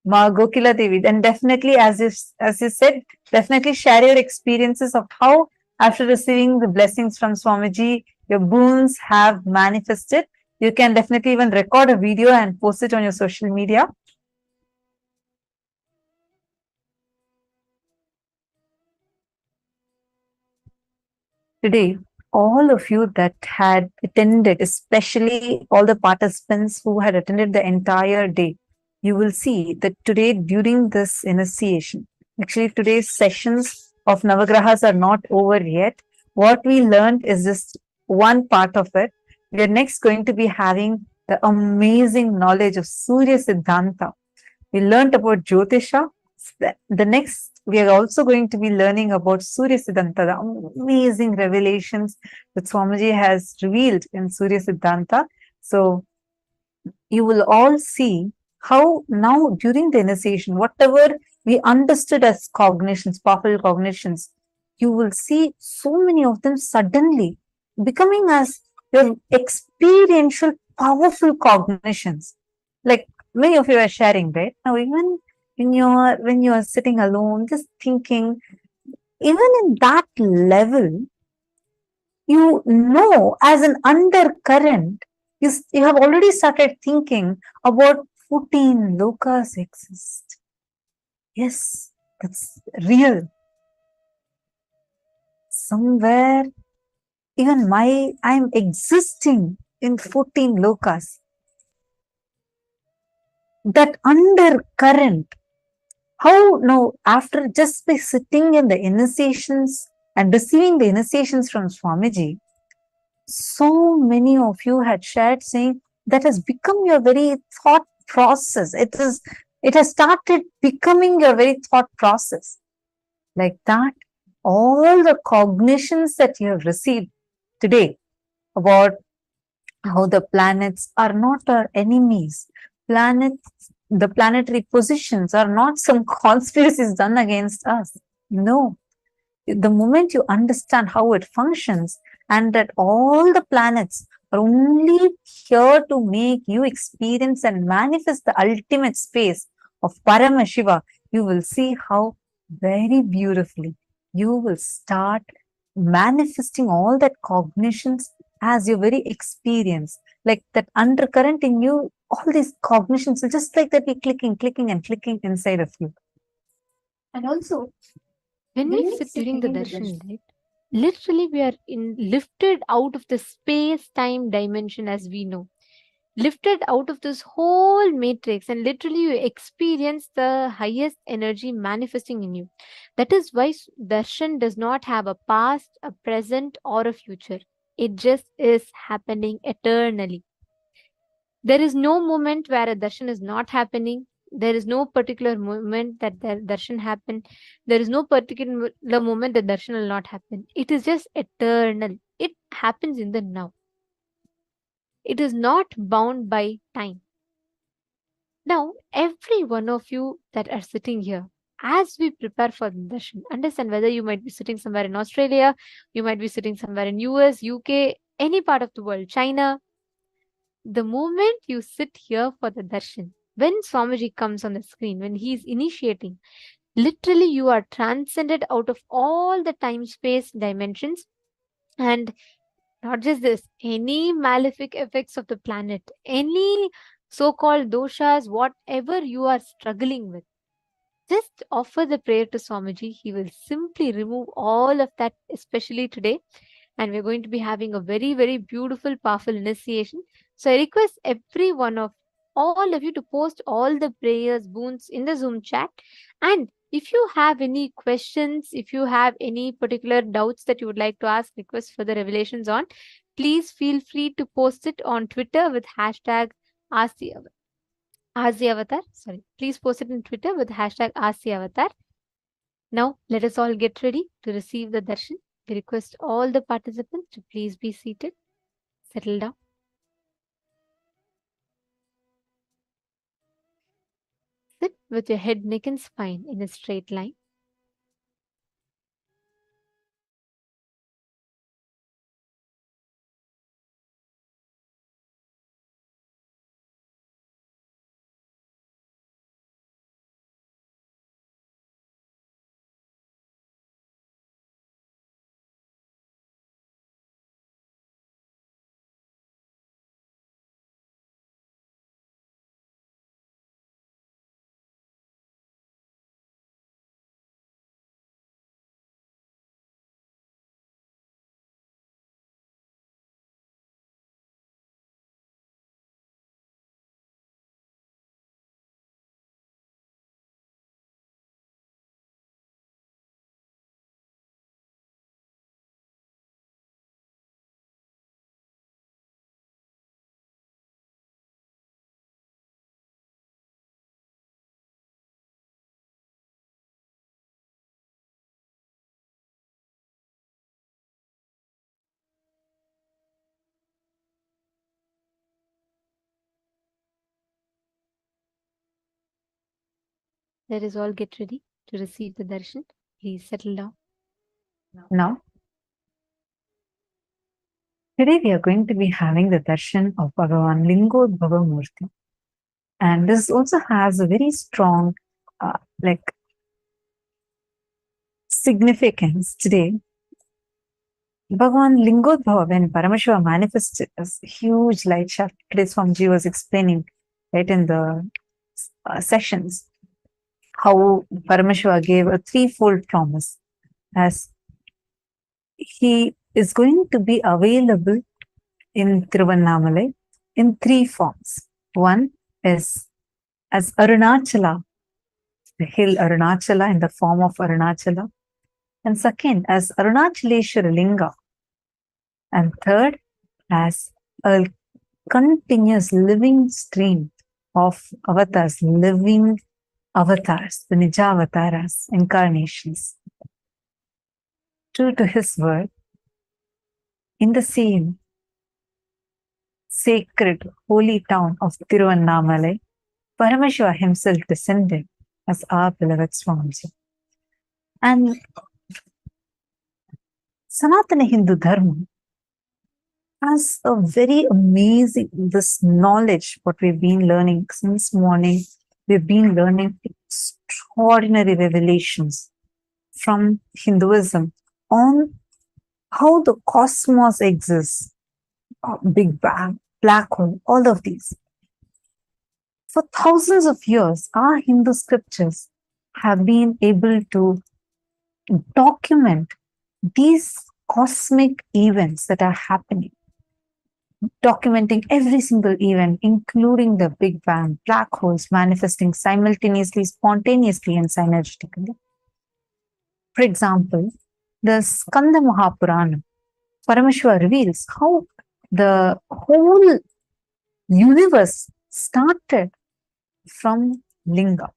Ma Gokila Devi. And definitely, as you said, definitely share your experiences of how, after receiving the blessings from Swamiji, your boons have manifested. You can definitely even record a video and post it on your social media. Today, all of you that had attended, especially all the participants who had attended the entire day, you will see that today, during this initiation, actually today's sessions of Navagrahas are not over yet. What we learned is just one part of it. We are next going to be having the amazing knowledge of Surya Siddhanta. We learned about Jyotisha. The next, we are also going to be learning about Surya Siddhanta, the amazing revelations that Swamiji has revealed in Surya Siddhanta. So you will all see how now during the initiation, whatever we understood as cognitions, powerful cognitions, you will see so many of them suddenly becoming as your experiential, powerful cognitions. Like many of you are sharing, right? Now, even when you are sitting alone, just thinking, even in that level, you know, as an undercurrent, you have already started thinking about 14 lokas exist. Yes, that's real. Somewhere, even I'm existing in 14 lokas. That undercurrent, how now, after just by sitting in the initiations and receiving the initiations from Swamiji, so many of you had shared saying that has become your very thought process. It has started becoming your very thought process. Like that, all the cognitions that you have received today about how the planets are not our enemies. The planetary positions are not some conspiracies done against us. No. The moment you understand how it functions and that all the planets are only here to make you experience and manifest the ultimate space of Paramashiva, you will see how very beautifully you will start manifesting all that cognitions as your very experience. Like that undercurrent in you, all these cognitions will just like that be clicking and clicking inside of you. And also, When we sit during the darshan, right, literally we are lifted out of the space-time dimension as we know, lifted out of this whole matrix, and literally you experience the highest energy manifesting in you. That is why darshan does not have a past, a present, or a future. It just is happening eternally. There is no moment where a darshan is not happening. There is no particular moment that the darshan happen. There is no particular moment that darshan will not happen. It is just eternal. It happens in the now. It is not bound by time. Now, every one of you that are sitting here, as we prepare for the darshan, understand whether you might be sitting somewhere in Australia, you might be sitting somewhere in US, UK, any part of the world, China. The moment you sit here for the darshan, when Swamiji comes on the screen, when he is initiating, literally you are transcended out of all the time-space dimensions. And not just this, any malefic effects of the planet, any so-called doshas, whatever you are struggling with, just offer the prayer to Swamiji. He will simply remove all of that, especially today. And we're going to be having a very, very beautiful, powerful initiation. So I request every one of all of you to post all the prayers, boons in the Zoom chat. And if you have any questions, if you have any particular doubts that you would like to ask, request for the revelations on, please feel free to post it on Twitter with hashtag #AskTheAvatar. Sorry, please post it on Twitter with hashtag #AskTheAvatar. Now, let us all get ready to receive the darshan. We request all the participants to please be seated, settle down. Sit with your head, neck and spine in a straight line. Let us all get ready to receive the darshan. Please settle down. Now, today we are going to be having the darshan of Bhagavan Lingodhbava Murti. And this also has a very strong significance today. Bhagavan Lingodhbava, when Paramashiva manifested as a huge light shaft, today Swamiji was explaining right in the sessions how Paramashiva gave a threefold promise as he is going to be available in Tiruvannamalai in three forms. One is as Arunachala, the hill Arunachala in the form of Arunachala. And second, as Arunachaleshwara Linga. And third, as a continuous living stream of avatars, living avatars, the Nijavataras, incarnations. True to his word, in the same sacred, holy town of Tiruvannamalai, Paramashiva himself descended as our beloved Swamiji. And Sanatana Hindu Dharma has a very amazing, this knowledge, what we've been learning since morning. We've been learning extraordinary revelations from Hinduism on how the cosmos exists, Big Bang, black hole, all of these. For thousands of years, our Hindu scriptures have been able to document these cosmic events that are happening, documenting every single event, including the Big Bang, black holes manifesting simultaneously, spontaneously, and synergistically. For example, the Skanda Mahapurana, Paramashiva reveals how the whole universe started from Linga.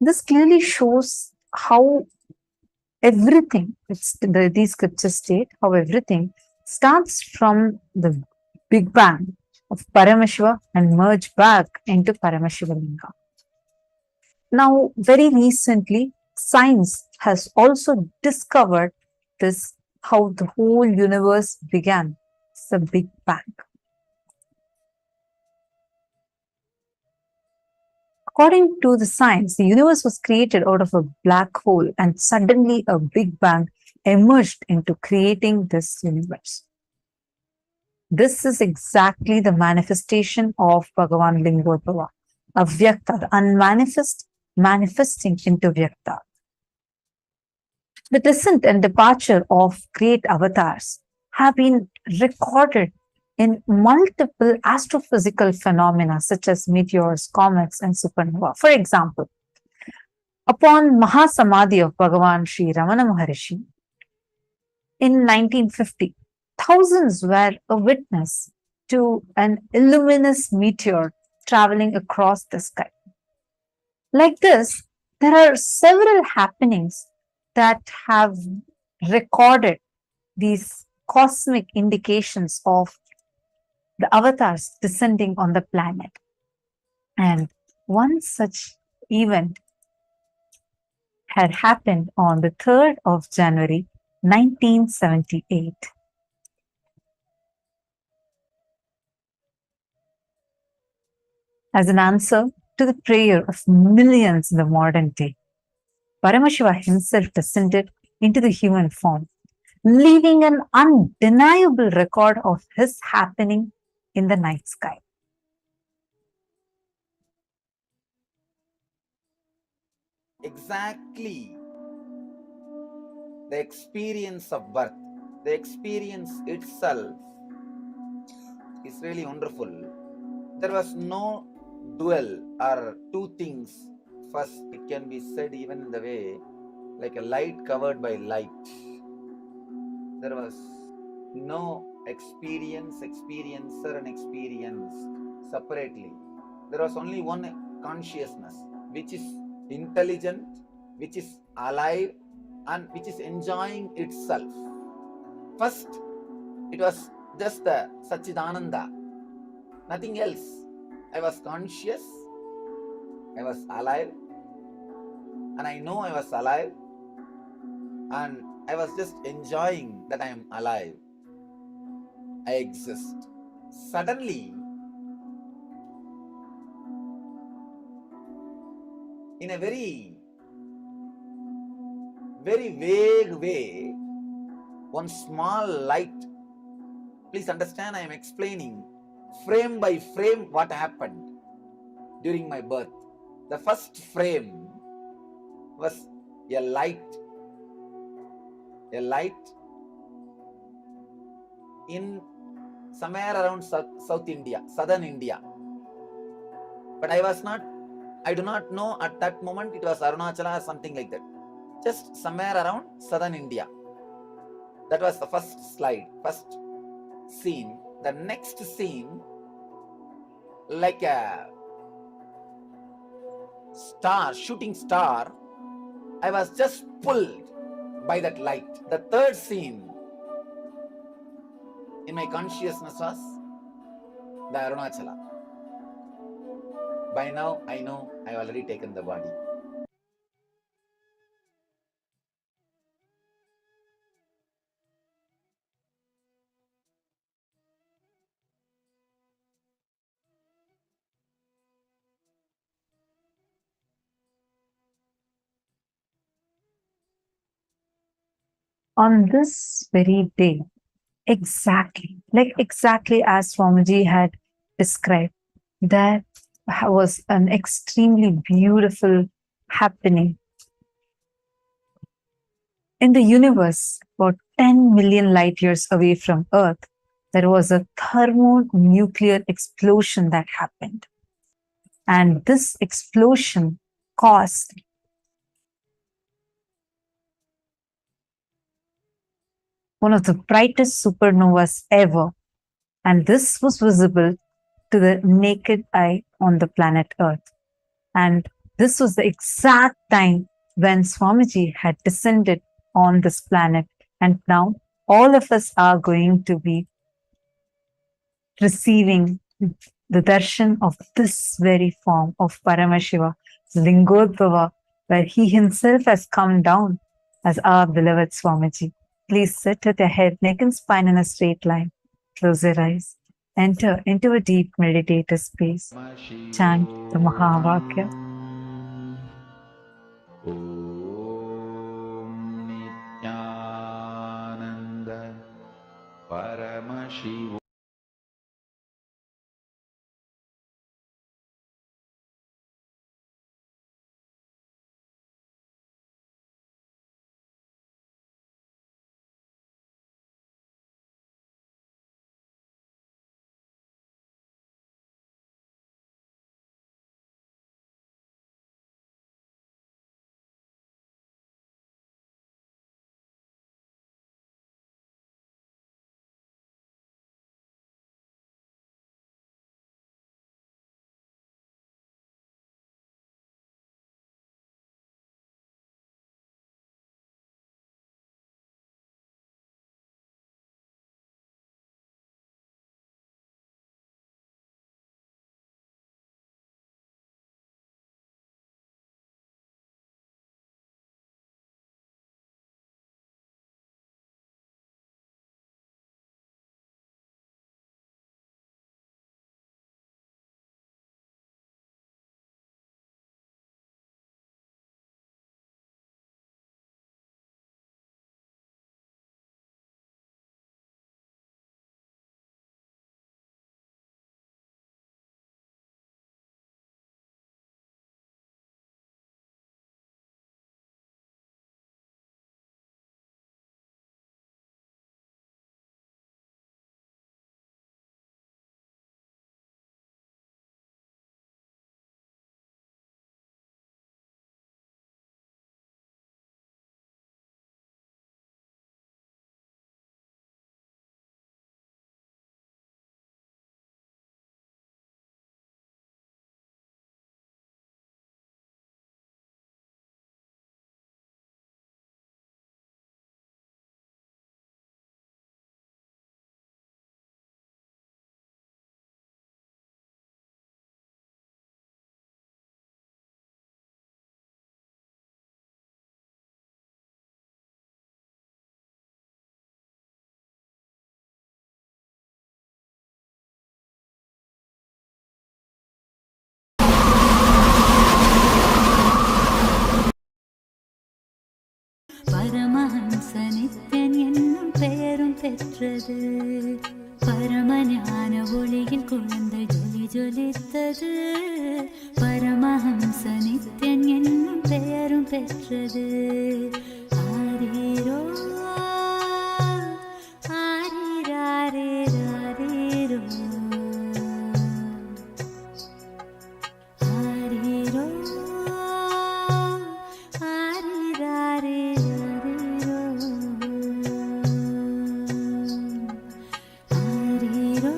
This clearly shows how everything, these scriptures state how everything starts from the Big Bang of Paramashiva and merge back into Paramashiva Linga. Now, very recently, science has also discovered this, how the whole universe began. It's the Big Bang. According to the science, the universe was created out of a black hole and suddenly a Big Bang emerged into creating this universe. This is exactly the manifestation of Bhagavan Lingodhbava, Avyakta, the unmanifest manifesting into Vyakta. The descent and departure of great avatars have been recorded in multiple astrophysical phenomena such as meteors, comets, and supernova. For example, upon Mahasamadhi of Bhagavan Sri Ramana Maharishi in 1950, thousands were a witness to an luminous meteor traveling across the sky. Like this, there are several happenings that have recorded these cosmic indications of the avatars descending on the planet. And one such event had happened on the 3rd of January, 1978. As an answer to the prayer of millions in the modern day, Paramashiva himself descended into the human form, leaving an undeniable record of his happening in the night sky. Exactly the experience of birth, the experience itself is really wonderful. There was no dual or two things. First, it can be said even in the way like a light covered by light. There was no experiencer and experienced separately. There was only one consciousness, which is intelligent, which is alive, and which is enjoying itself. First, it was just the Satchidananda, nothing else. I was conscious, I was alive, and I know I was alive, and I was just enjoying that I am alive. I exist. Suddenly, in a very vague way, one small light, please understand, I am explaining frame by frame what happened during my birth. The first frame was a light in somewhere around South India, southern India. But I do not know at that moment it was Arunachala or something like that. Just somewhere around southern India. That was the first slide, first scene. The next scene, like a star, shooting star, I was just pulled by that light. The third scene in my consciousness was the Arunachala. By now, I know I already taken the body. On this very day, exactly as Swamiji had described, that was an extremely beautiful happening. In the universe, about 10 million light years away from Earth, there was a thermonuclear explosion that happened. And this explosion caused one of the brightest supernovas ever. And this was visible to the naked eye on the planet Earth. And this was the exact time when Swamiji had descended on this planet. And now all of us are going to be receiving the darshan of this very form of Paramashiva, Lingodhbava, where he himself has come down as our beloved Swamiji. Please sit with your head, neck and spine in a straight line. Close your eyes. Enter into a deep meditative space. Chant the Mahavakya. Om Nithyananda Paramashivam. Paramahamsa Nithyan என்னும் பெயரும் பெற்றது. பரமஞான ஒளியின் குழந்தை ஜொலி ஜொலித்தது. பரமஹம்ச நித்யன் என்னும் பெயரும் பெற்றது. ஆரீரோ ஆரீராரீராரீரோ ஆரீரோ ஆரீராரீராரீரோ ஆரீரோ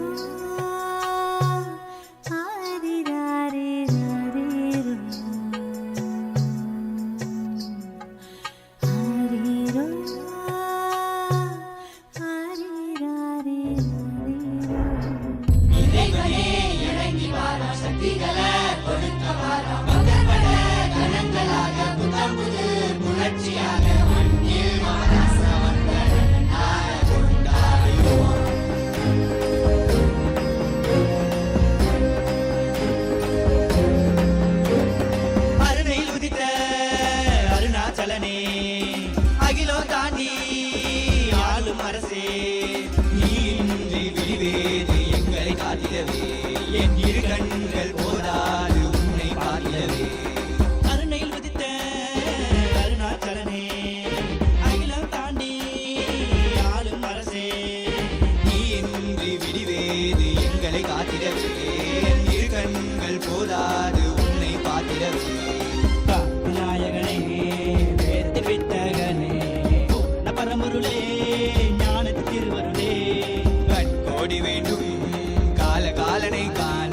பரம்பொருளே ஞானத்து திருவருளே கோடி வேண்டும் கால காலனை காண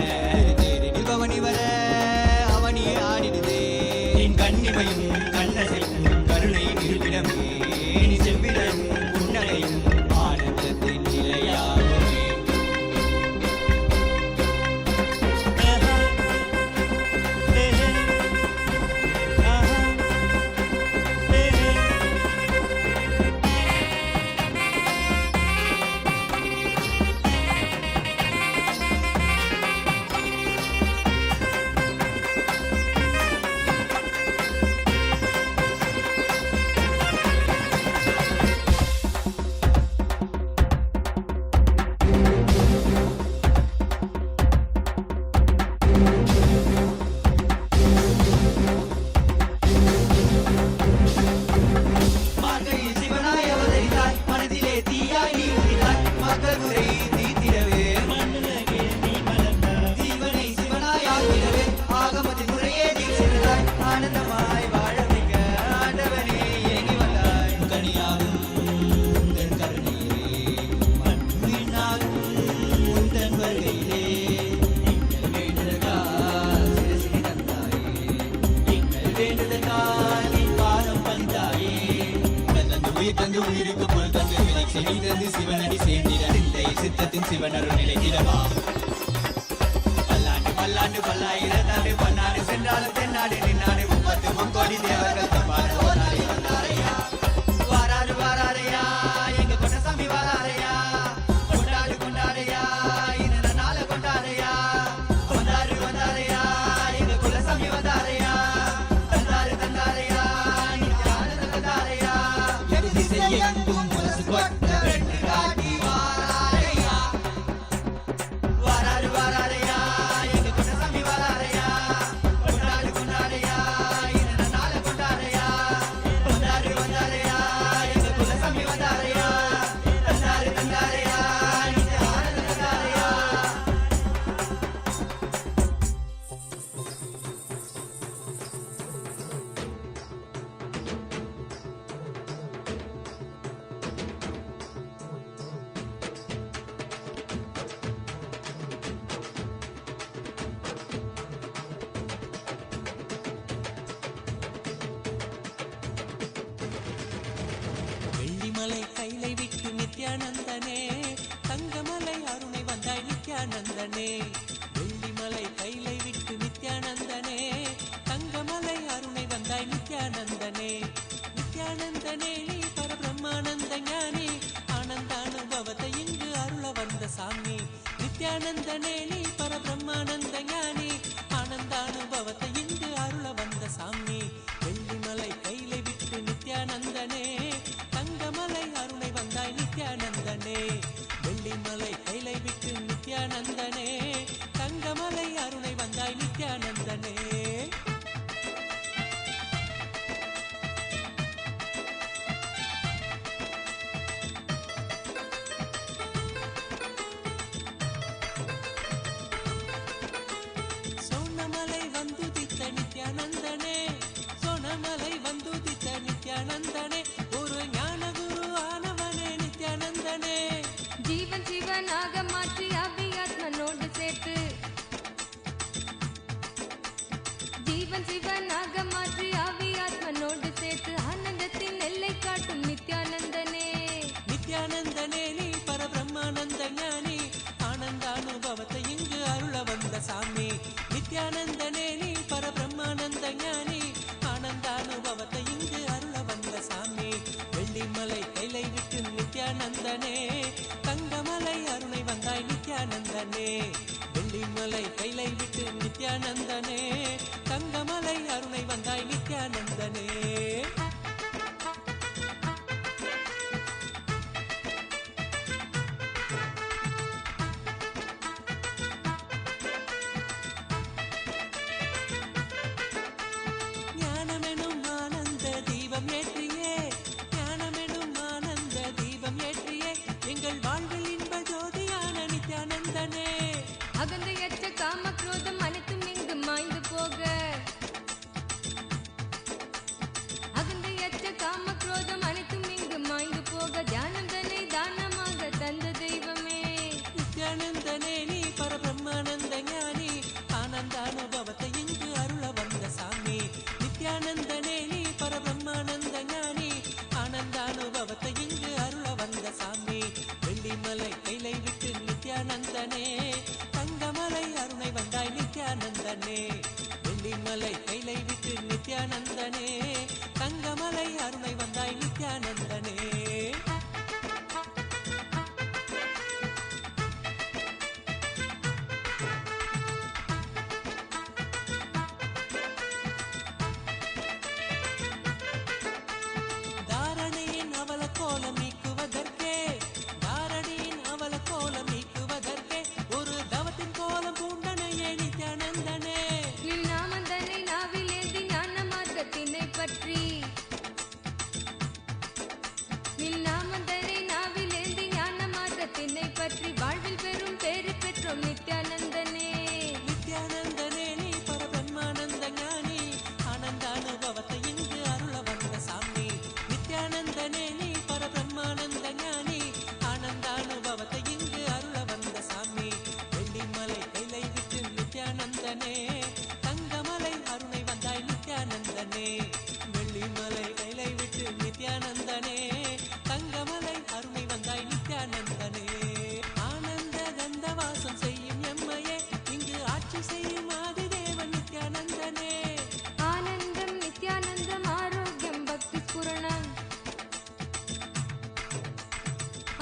தேடி பவனி வர அவனியே ஆடிடுதே என் கண்ணிமையும் கண்ணசையும் கருணையின் இருப்பிடமே செவ்விடம் புன்னகையும் ஆனந்தத்தின் நிலையாகவே சிவனடி சேர்ந்திட சித்தத்தின் சிவனருள் நிலைத்திடவா பல்லாண்டு பல்லாண்டு பல்லாயிரத்தாண்டு பன்னாடு சென்றாலும் தென்னாடு நின்னாடு 30 கோடி தேவர்கள் வந்தாரையா வாராரு வாராரையா எங்க கொண்டசாமி வாராரையா கொண்டாடு கொண்டாடையா இந்த நாள கொண்டாடையா வந்தாரு வந்தாரையா எங்க குலசாமி வந்தாரையா தந்தாரு தந்தாரையா நித்யானந்த தந்தாரையா எது திசையெங்கும் முரசு கொட்ட வெட்டு காட்டி வாராரையா வாராரு வாராரையா எங்க கொண்டசாமி வாராரையா கொண்டாடு கொண்டாடையா இந்த நாள கொண்டாடையா வந்தாரு வந்தாரையா எங்க குலசாமி வந்தாரையா தந்தாரு தந்தாரையா நித்யானந்த தந்தாரையா வெள்ளிமலை கைலை விட்டு நித்யானந்தனே தங்கமலை அருணை வந்தாய் நித்யானந்தனே வெள்ளிமலை கைலை விட்டு நித்யானந்தனே தங்கமலை அருணை வந்தாய் நித்யானந்தனே நித்யானந்தனே நீ பரபிரம்மானந்த ஞானி ஆனந்தானுபவத்தை இங்கு அருள வந்த சாமி நித்யானந்தனே நீ பரபிரம்மானந்த ஞானி ஆனந்தானுபவத்தை இங்கு அருள வந்த சாமி வெள்ளிமலை கைலை விட்டு நித்யானந்தனே தங்கமலை அருணை வந்தாய் நித்யானந்தனே வெள்ளிமலை கைலை விட்டு நித்யானந்தனே தங்கமலை அருணை வந்தாய் நித்யானந்தனே சோனமலை வந்துதித்த நித்யானந்தனே சோனமலை வந்துதித்த நித்யானந்தனே ஒரு ஞான குரு ஆனவனே நித்யானந்தனே ஜீவன் சிவனாக மாற்றி அபியாத்மனோடு சேர்த்து ஜீவன் சிவனாக மாற்றி அபியாத்மனோடு சேர்த்து ஆனந்தத்தின் எல்லை காட்டும் நித்யானந்தனே நித்யானந்தனே நீ பரபிரம்மானந்த ஞானி ஆனந்தானுபவத்தை இங்கு அருள வந்த சாமி நித்யானந்தனே நீ பரபிரம்மானந்த ஞானி ஆனந்தானுபவத்தை இங்கு அருள வந்த சாமி வெள்ளிமலை கைலை விட்டு நித்யானந்தனே தங்கமலை அருணை வந்தாய் நித்யானந்தனே வெள்ளிமலை கைலை விட்டு நித்யானந்தனே தங்கமலை அருணை வந்தாய் நித்யானந்தனே ஞானமெனும் ஆனந்த தீபம் ஏற்றியே ஞானமெனும் ஆனந்த தீபம் ஏற்றியே எங்கள் வாழ்வில் இன்ப ஜோதியான நித்யானந்தனே அகந்தையற்ற காம குரோதம் அனைத்தும் இங்கு மாய்ந்து போக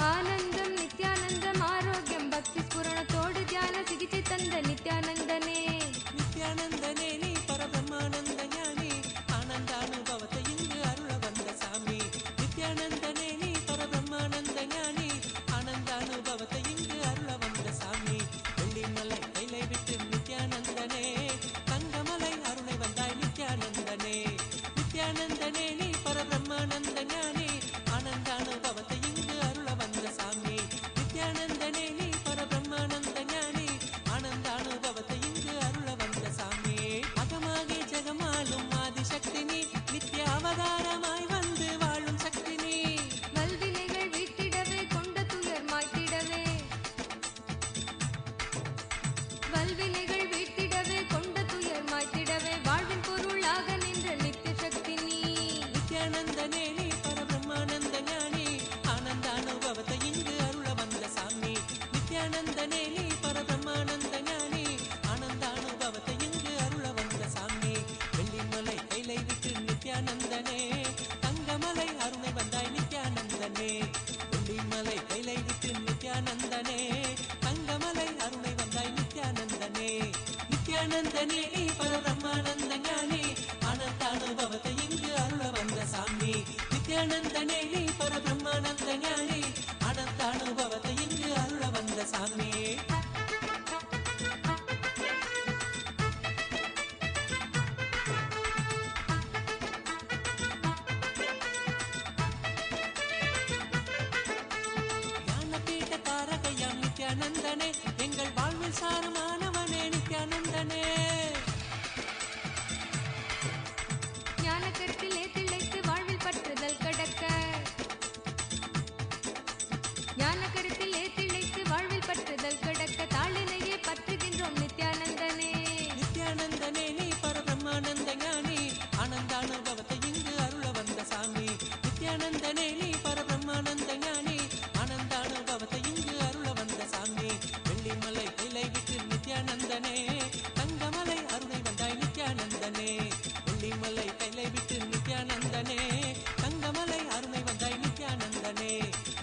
ஆனந்தம் நித்யானந்தம் ஆரோக்கியம் பக்தி ஸ்புரணத்தோடு தியான சிகிச்சை தந்த நித்யானந்தனே. நித்யானந்தனே நீ பரபிரம்மானந்த ஞானி ஆனந்த அனுபவத்தை இங்கு அருள வந்த சாமி. நித்யானந்தனே நீ பரபிரம்மானந்த ஞானி ஆனந்த அனுபவத்தை இங்கு அருள வந்த சாமி. வெள்ளிமலை கைலை விட்டு நித்யானந்தனே தங்கமலை அருளை வந்தாய் நித்யானந்தனே. நித்யானந்தனே நீ பரபிரம்மானந்த ஞானி ஆனந்த அனுபவத்தை இங்கு அருள வந்த சாமி. நித்யானந்தனே நீ பரபிரம்மானந்த ஞானி ஆனந்த அனுபவத்தை இங்கு அருள வந்த சாமி. அகமாகி ஜெகமாலும் ஆதிசக்தி நீ நித்ய அவதாரமாய் வந்து வாழும் சக்தி நீ. வல்வினைகள் வீட்டிடவே கொண்ட துயர் மாய்த்திடவே வல்வினைகள் வீட்டிடவே கொண்ட துயர் மாய்த்திடவே வாழ்வின் பொருளாக நின்ற நித்திய சக்தி நீ. நித்யானந்தனே நீ பரபிரம்மானந்த ஞானி ஆனந்த அனுபவத்தை இங்கு அருள வந்த சாமி. நித்யானந்தனே நீ பரபிரம்மானந்த ஞானி ஆனந்த அனுபவத்தை இங்கு அருள வந்த சாமி. வெள்ளிமலை கைலை விட்டு நித்யானந்தனே தங்கமலை அருணை வந்தாய் நித்யானந்தனே. வெள்ளிமலை கைலை விட்டு நித்யானந்தனே தங்கமலை அருணை வந்தாய் நித்யானந்தனே. நித்யானந்தனே நீ பரபிரம்மானந்த ஞானி ஆனந்த அனுபவத்தை இங்கு அருள வந்த சாமி. நித்யானந்தனே நீ பரபிரம்மானந்த ஞானி ஆனந்த அனுபவத்தை இங்கு அருள வந்த சாமி. ஞானபீட தாரகையாம் நித்யானந்தனே எங்கள் வாழ்வில் சாரமானவனே நித்யானந்தனே. ஞான கருத்திலே திளைத்து வாழ்வில் பற்றுதல் கடக்க ஞான கருத்திலே திளைத்து வாழ்வில் பற்றுதல் கடக்க தாளினையே பற்றுகின்றோம் நித்யானந்தனே. நித்யானந்தனே நீ பரபிரம்மானந்த ஞானி ஆனந்த அனுபவத்தை இங்கு அருள வந்த சாமி. நித்யானந்தனே நீ பரபிரம்மானந்த ஞானி ஆனந்த அனுபவத்தை இங்கு அருள வந்த சாமி. வெள்ளிமலை கைலை விட்டு நித்யானந்தனே தங்கமலை அருணை வந்தாய் நித்யானந்தனே. வெள்ளிமலை கைலை விட்டு நித்யானந்தனே தங்கமலை அருணை வந்தாய் நித்யானந்தனே.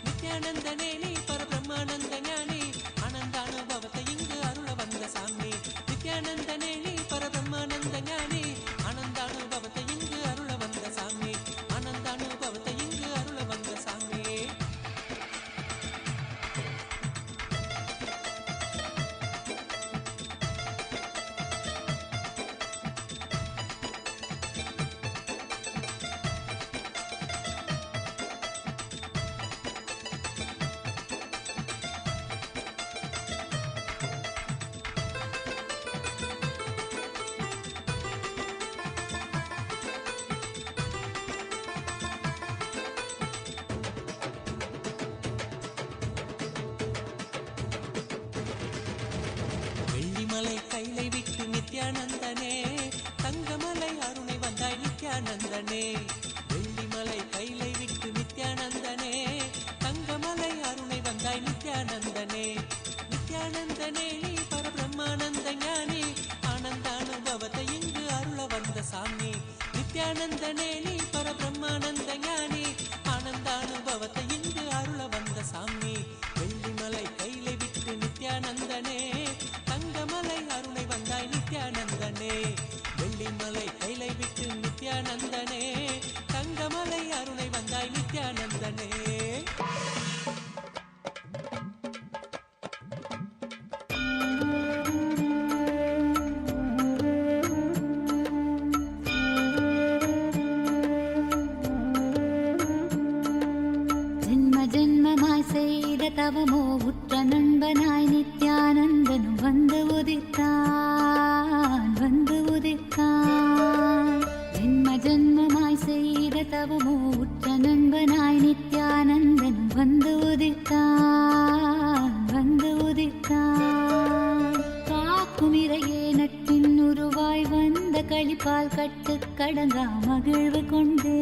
நித்யானந்தனே நீ பரபிரம்மானந்த ஞானி ஆனந்த அனுபவத்தை இங்கு அருள வந்த சாமி. நித்யானந்தனே நீ பரபிரம்மானந்த ஞானி ஆனந்த அனுபவத்தை இங்கு அருள வந்த சாமி. ஆனந்த அனுபவத்தை இங்கு அருள வந்த சாமி. வெள்ளிமலை கைலை விட்டு நித்யானந்தனே தங்கமலை அருணை வந்தாய் நித்யானந்தனே. வெள்ளிமலை கைலை விட்டு நித்யானந்தனே தங்கமலை அருணை வந்தாய் நித்யானந்தனே. நித்யானந்தனே நீ பரபிரம்மானந்த ஞானி ஆனந்த அனுபவத்தை இங்கு அருள வந்த சாமி. நித்யானந்தனே நீ பரபிரம்மானந்த ஞானி ஆனந்த அனுபவத்தை இங்கு அருள வந்த சாமி. வெள்ளிமலை கைலை விட்டு நித்யானந்தனே தங்கமலை அருணை வந்தாய் நித்யானந்தனே. வெள்ளிமலை கைலை விட்டு நித்யானந்தனே தங்கமலை அருணை வந்தாய் நித்யானந்தனே. ஜென்மமாய் செய்த தவமோ உற்ற நண்பனாய் நித்யானந்தனும் வந்து உதித்தான் ஜென்மமாய் செய்த தவமோ உற்ற நண்பனாய் நித்யானந்தனும் வந்து உதித்தான் காக்கும் இறையே நட்பின் உருவாய் வந்த களிப்பால் கட்டு கடங்கா மகிழ்வு கொண்டேன்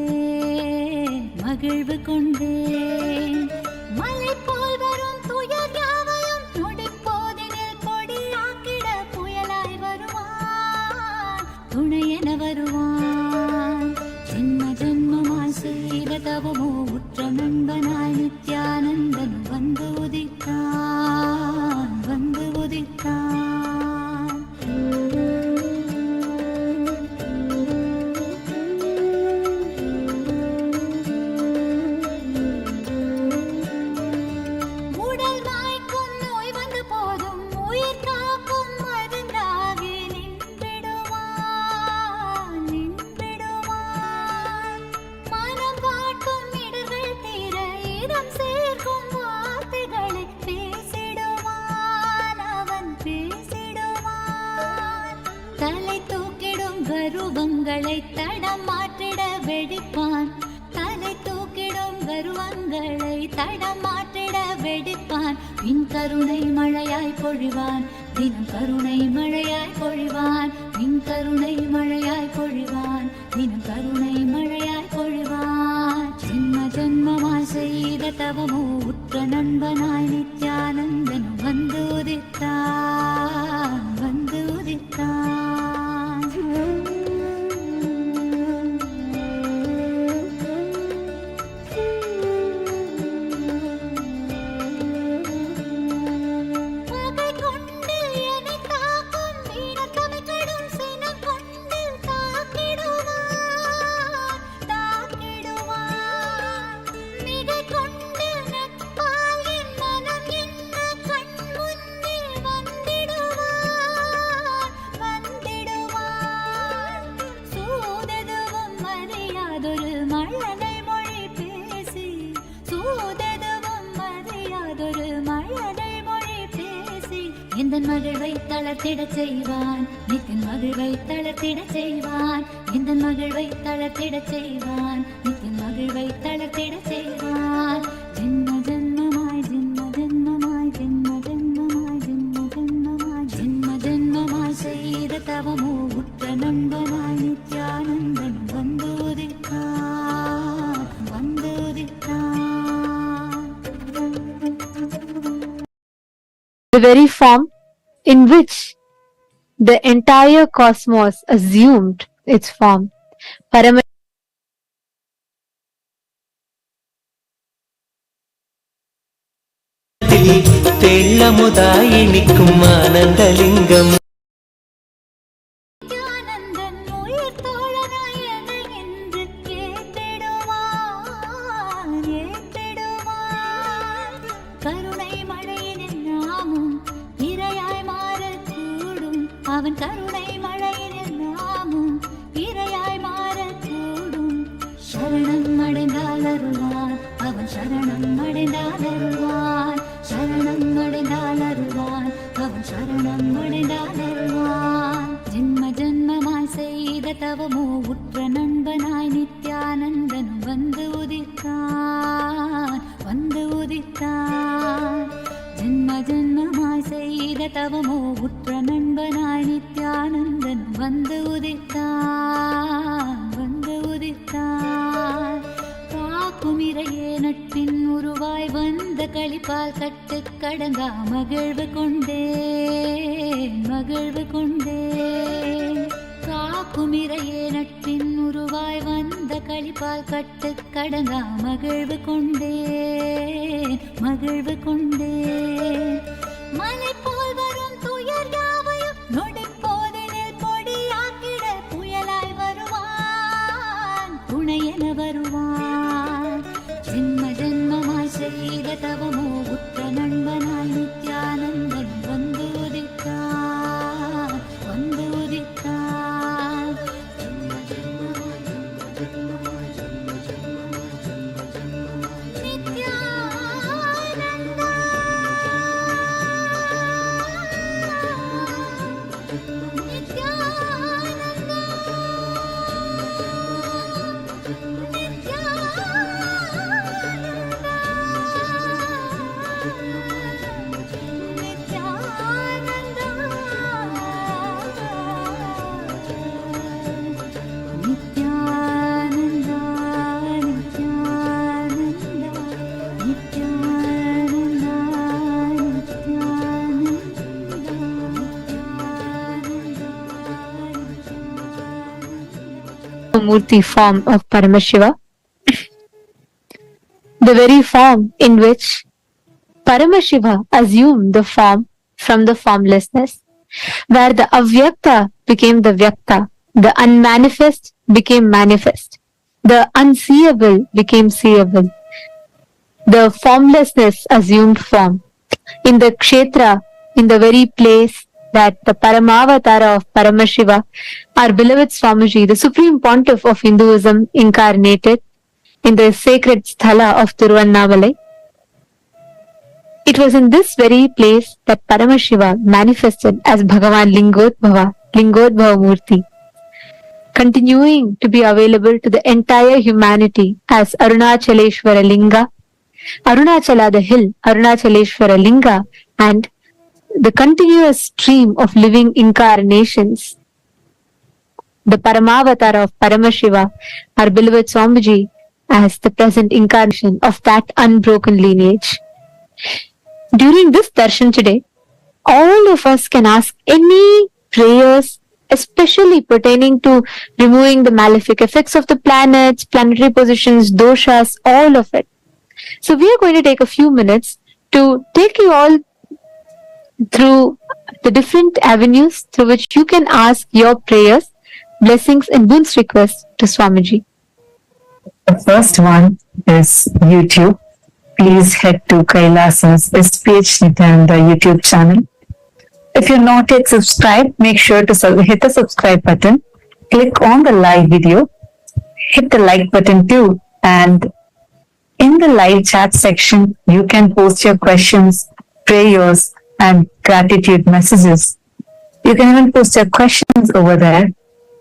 மலை போல் வரும் துயர் யாவையும் நொடிப்போதினில் கொடியாக்கிட புயலாய் வருவான் துணையென வருவான். ஜென்மமாய் செய்த தவமோ உற்ற நண்பனாய் நித்யானந்தனும் நித்யானந்தன் வந்து உதித்தான் வந்து உதித்தான். உடல் வாய்க்கும் நோய் வந்து போதும் உயிர் காக்கும் மருந்தாகி நின்றிடுவான் நின்றிடுவான். மனம் வாட்டும் இடர்கள் தீர இதம் சேர்க்கும் வார்த்தைகளை பேசிடுவான் அவன் பேசிடுவான். தலை தூக்கிடும் கருவங்களை தடம் மாற்றிட வெடிப்பான். தலை தூக்கிடும் கருவங்களை தடம் மாற்றிட வெடிப்பான். பின் கருணை மழையாய் பொழிவான் தினம் கருணை மழையாய் பொழிவான். பின் கருணை மழையாய் பொழிவான் தினம் கருணை மழையாய் பொழிவான். ஜென்ம ஜென்மமாய் செய்த தவமோ உற்ற நண்பனாய் நித்யானந்தன் வந்து உதித்தான் வந்து உதித்தான். பகை கொண்டு என்னை தாக்கும் வீணத்தமை கடும் சினம் கொண்டு தாக்கிடுவான் தாக்கிடுவான். மிகை கொண்டு நட்பால் என் மனம் என்ன கண் முன்னே வந்திடுவான் வந்திடுவான். சூதெதுவும் அறியாதொரு மழலை மொழி பேசி சூதெதுவும் அறியாதொரு மழலை மொழி பேசி எந்தன் மகிழ்வை தளர்த்திடச் செய்வான். நித்தின் மகிழ்வை தளர்த்திடச் செய்வான். எந்தன் மகிழ்வை தளர்த்திடச் செய்வான். நித்தின் மகிழ்வை தளர்த்திடச் செய்வான். ஜென்ம ஜென்மமாய் ஜென்ம ஜென்மமாய் ஜென்ம ஜென்மமாய் ஜென்ம ஜென்மமாய் ஜென்ம ஜென்மமாய் செய்த தவமோ உற்ற நண்பனாய் நித்யானந்தன் வந்து உதித்தான் வந்து உதித்தான். The very form in which the entire cosmos assumed its form. தெள்ளமுதாய் நிற்கும் ஆனந்தலிங்கம். நித்யானந்தன் உயிர் தோழனாய் என்னை என்று ஏத்திடுவான் ஏத்திடுவான். கருணை மழையின் நாமும் இரையாய் மாறக்கூடும். அவன் கருணை மழையின் நாமும் இரையாய் மாறக்கூடும். சரணம் அடைந்தால் அருள்வான் அவன் சரணம் அடைந்தால் அருள்வான். சரணம் அடைந்தால் அருள்வான் அவன் சரணம் அடைந்தால் அருள்வான். ஜென்ம ஜென்மமாய் செய்த தவமோ உற்ற நண்பனாய் நித்யானந்தன் வந்து உதித்தான் வந்து உதித்தான். ஜென்ம ஜென்மமாய் செய்த தவமோ உற்ற நண்பனாய் நித்யானந்தன் வந்து உதித்தான் வந்து உதித்தான். காக்கும் இறையே நட்பின் உருவாய் வந்த களிப்பால் கட்டு கடங்கா மகிழ்வு கொண்டேன் மகிழ்வு கொண்டேன். காக்கும் இறையே நட்பின் உருவாய் வந்த களிப்பால் கட்டு கடங்கா மகிழ்வு கொண்டேன் மகிழ்வு கொண்டேன். மலை போல் வரும் துயர் யாவையும் நொடி போதினில் பொடியாக்கிட புயலாய் வருவான் துணையென வருவான். ஜென்ம ஜென்மமாய் செய்த தவமோ உற்ற நண்பனாய் நித்யானந்தன் வந்து உதித்தான் வந்து உதித்தான். ஜென்ம ஜென்மமாய் ஜென்ம ஜென்மமாய் ஜென்ம ஜென்மமாய் ஜென்ம ஜென்மமாய் Nithyananda Murti form of Paramashiva. the very form in which Paramashiva assumed the form from the formlessness, where the avyakta became the vyakta, the unmanifest became manifest, the unseeable became seeable, the formlessness assumed form. In the kshetra, in the very place that the Paramavatara of Paramashiva, our beloved Swamiji, the supreme pontiff of Hinduism, incarnated in the sacred sthala of Tiruvannamalai. It was in this very place that Paramashiva manifested as Bhagavan Lingodhbava, Lingodhbava Murti, continuing to be available to the entire humanity as Arunachaleshwara Linga, Arunachala the hill, Arunachaleshwara Linga, and the continuous stream of living incarnations. The Paramavatara of Paramashiva, our beloved Swamiji, as the present incarnation of that unbroken lineage. During this darshan today, all of us can ask any prayers, especially pertaining to removing the malefic effects of the planets, planetary positions, doshas, all of it. So we are going to take a few minutes to take you all through the different avenues through which you can ask your prayers, blessings and boons requests to Swamiji. The first one is YouTube. Please head to KAILASA's SPH Nithyananda YouTube channel. If you're not yet subscribed, make sure to hit the subscribe button, click on the live video, hit the like button too, and in the live chat section, you can post your questions, prayers, and gratitude messages. You can even post your questions over there,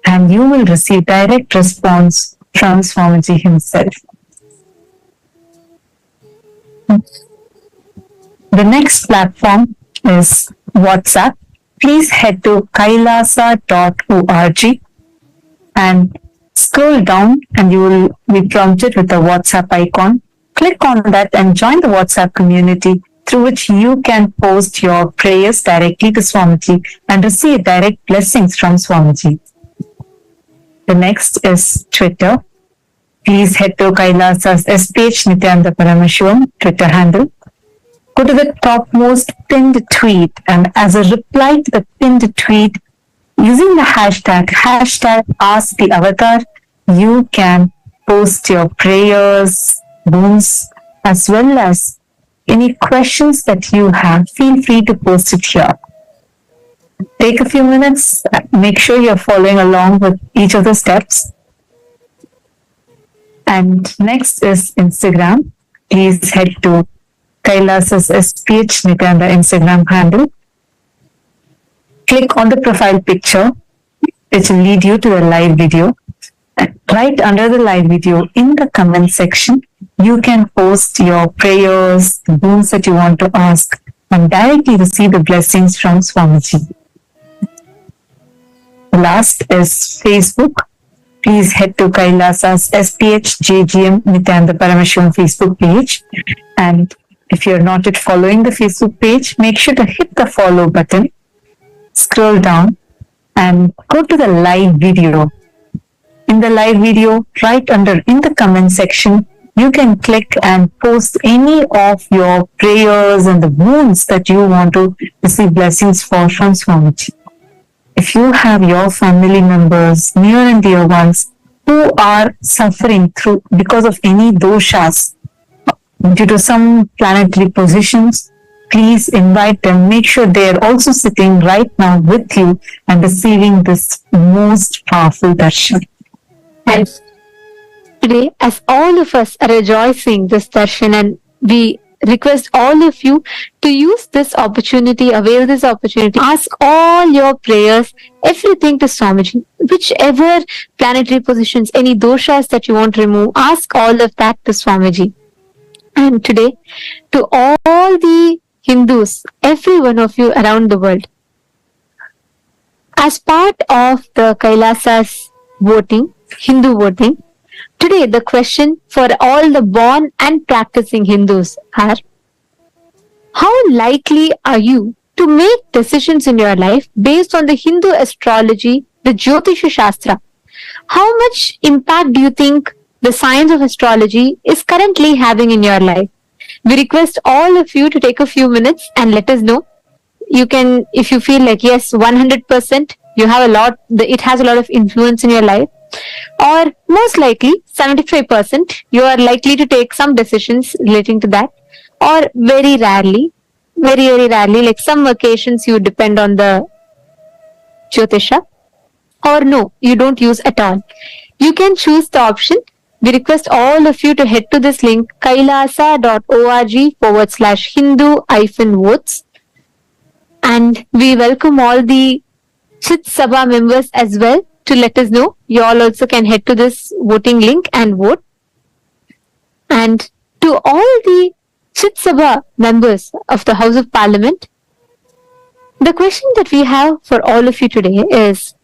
and you will receive direct response from Swamiji himself. The next platform is WhatsApp. Please head to kailasa.org and scroll down and you will be prompted with the WhatsApp icon. Click on that and join the WhatsApp community through which you can post your prayers directly to Swamiji and receive direct blessings from Swamiji. The next is Twitter. Please head to KAILASA's SPH Nithyananda Paramashivam Twitter handle. Go to the topmost pinned tweet and as a reply to the pinned tweet, using the hashtag #AskTheAvatar, you can post your prayers, boons, as well as any questions that you have. Feel free to post it here. Take a few minutes, make sure you're following along with each of the steps. And next is Instagram. Please head to KAILASA's SPH Nithyananda Instagram handle. Click on the profile picture, which will lead you to the live video. And right under the live video, in the comment section, you can post your prayers, the boons that you want to ask, and directly receive the blessings from Swamiji. Last is Facebook. Please head to KAILASA's SPH JGM Nithyananda Paramashivam Facebook page. And if you're not yet following the Facebook page, make sure to hit the follow button, scroll down and go to the live video. In the live video, right under in the comment section, you can click and post any of your prayers and the boons that you want to receive blessings for from Swamiji. If you have your family members, near and dear ones, who are suffering through because of any doshas, due to some planetary positions, please invite them. Make sure they are also sitting right now with you and receiving this most powerful darshan. And today, as all of us are rejoicing this darshan, and we request all of you to use this opportunity, avail this opportunity, ask all your prayers, everything to Swamiji, whichever planetary positions, any doshas that you want to remove, ask all of that to Swamiji. And today, to all the Hindus, every one of you around the world, as part of the KAILASA's voting, Hindu voting, today the question for all the born and practicing Hindus are, how likely are you to make decisions in your life based on the Hindu astrology, the Jyotisha Shastra? How much impact do you think the science of astrology is currently having in your life. We request all of you to take a few minutes and let us know. You can, if you feel like, yes, 100%, you have a lot, it has a lot of influence in your life, or most likely 75%, you are likely to take some decisions relating to that, or very rarely, very rarely, like some occasions you depend on the Jyotisha, or no, you don't use at all. You can choose the option. We request all of you to head to this link, kailasa.org/Hindu-votes. And we welcome all the Chit Sabha members as well to let us know. You all also can head to this voting link and vote. And to all the Chit Sabha members of the House of Parliament, the question that we have for all of you today is,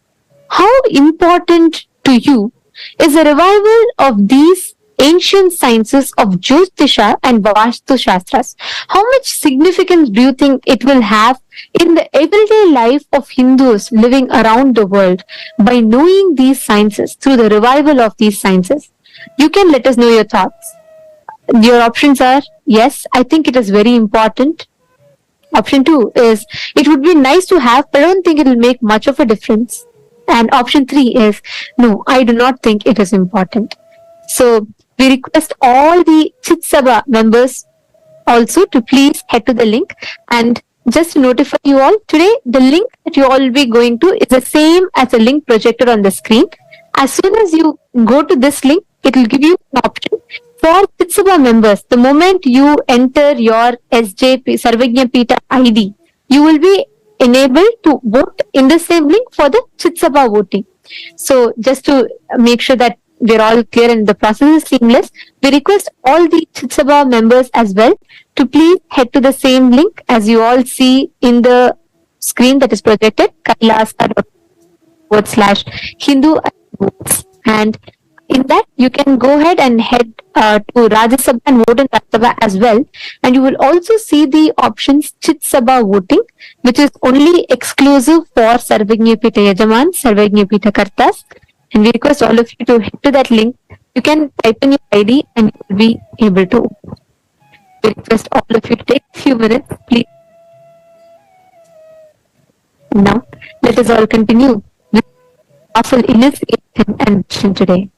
how important to you is the revival of these ancient sciences of Jyotisha and Vastu Shastras? How much significance do you think it will have in the everyday life of Hindus living around the world by knowing these sciences, through the revival of these sciences? You can let us know your thoughts. Your options are, yes, I think it is very important. Option 2 is, it would be nice to have, but I don't think it will make much of a difference. And option 3 is, no, I do not think it is important. So we request all the Chit Sabha members also to please head to the link. And just to notify you all, today the link that you all will be going to is the same as the link projected on the screen. As soon as you go to this link, it will give you an option for Chit Sabha members. The moment you enter your SJP Sarvagnya Pita ID, you will be enabled to vote in the same link for the Chit Sabha voting. So just to make sure that we're all clear and the process is seamless, we request all the Chit Sabha members as well to please head to the same link as you all see in the screen that is projected, kailasa.org/Hindu votes. And in that, you can go ahead and head to Rajya Sabha and vote in Rajya Sabha as well. And you will also see the options Chit Sabha voting, which is only exclusive for Sarvagnya Pita Yajaman, Sarvagnya Pita Kartas. And we request all of you to head to that link. You can type in your ID and you will be able to. We request all of you to take a few minutes, please. Now, let us all continue with powerful initiation and mission today.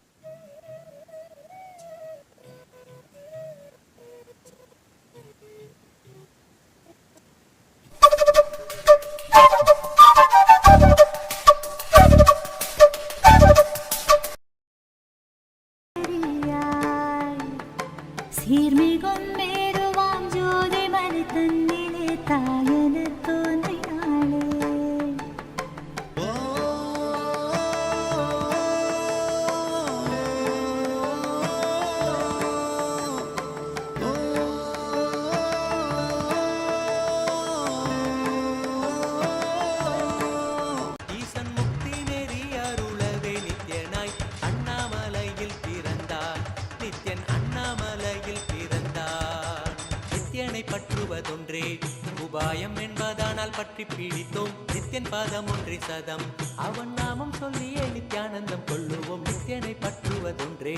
உபாயம் என்பதானால் பற்றி பீடித்தோம் நித்யன் பாதம் ஒன்றே சதம் அவன் நாமம் சொல்லியே நித்யானந்தம் கொள்ளுவோம் நித்யனை பற்றுவதொன்றே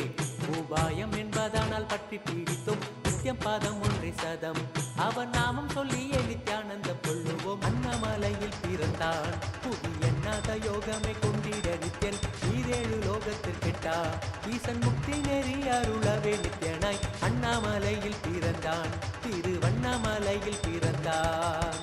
உபாயம் என்பதானால் பற்றி பீடித்தோம் நித்யம் பாதம் ஒன்றே சதம் அவன் நாமம் சொல்லியே நித்யானந்தம் கொள்ளுவோம் அண்ணாமலையில் பிறந்தான் புவி எண்ணாத யோகமே கொண்டிட நித்யன் ஈரேழு லோகத்தில் கெட்டா ஈசன் முக்தி நெறி அருளவே நித்யனாய் அண்ணாமலையில் பிறந்தான் திருவண்ணாமலையில் பிறந்தான்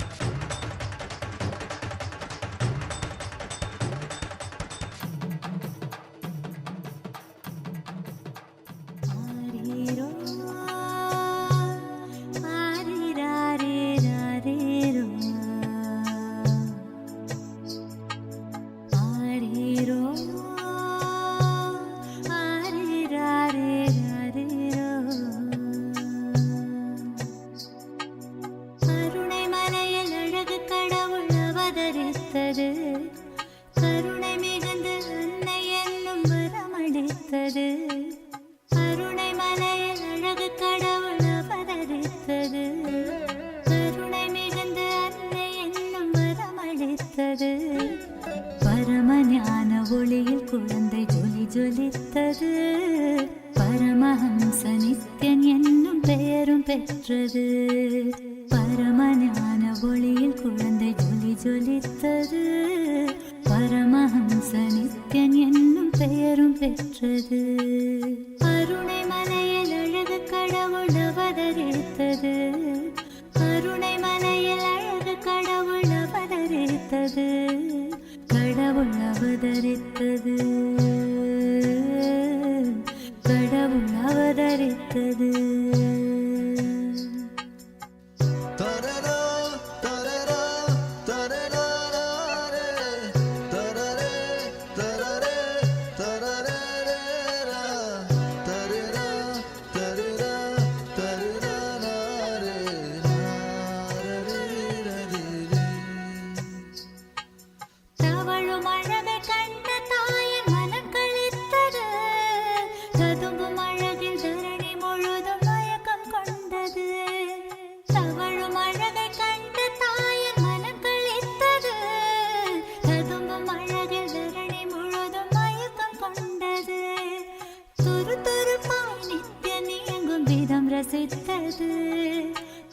பரமஞான ஒளியில் குழந்தை ஜொலி ஜொலித்தது பரமஹம்ச நித்யன் என்னும் பெயரும் பெற்றது. பரமஞான ஒளியில் குழந்தை ஜொலி ஜொலித்தது. பரமஹம்ச நித்யன் என்னும் பெயரும் பெற்றது. அருணை மலையில் அழகு கடவுள் அவதரித்தது. அருணை மலையில் அழகு கடவுள் அவதரித்தது. கடவுள் அவதரித்தது. கடவுள் அவதரித்தது.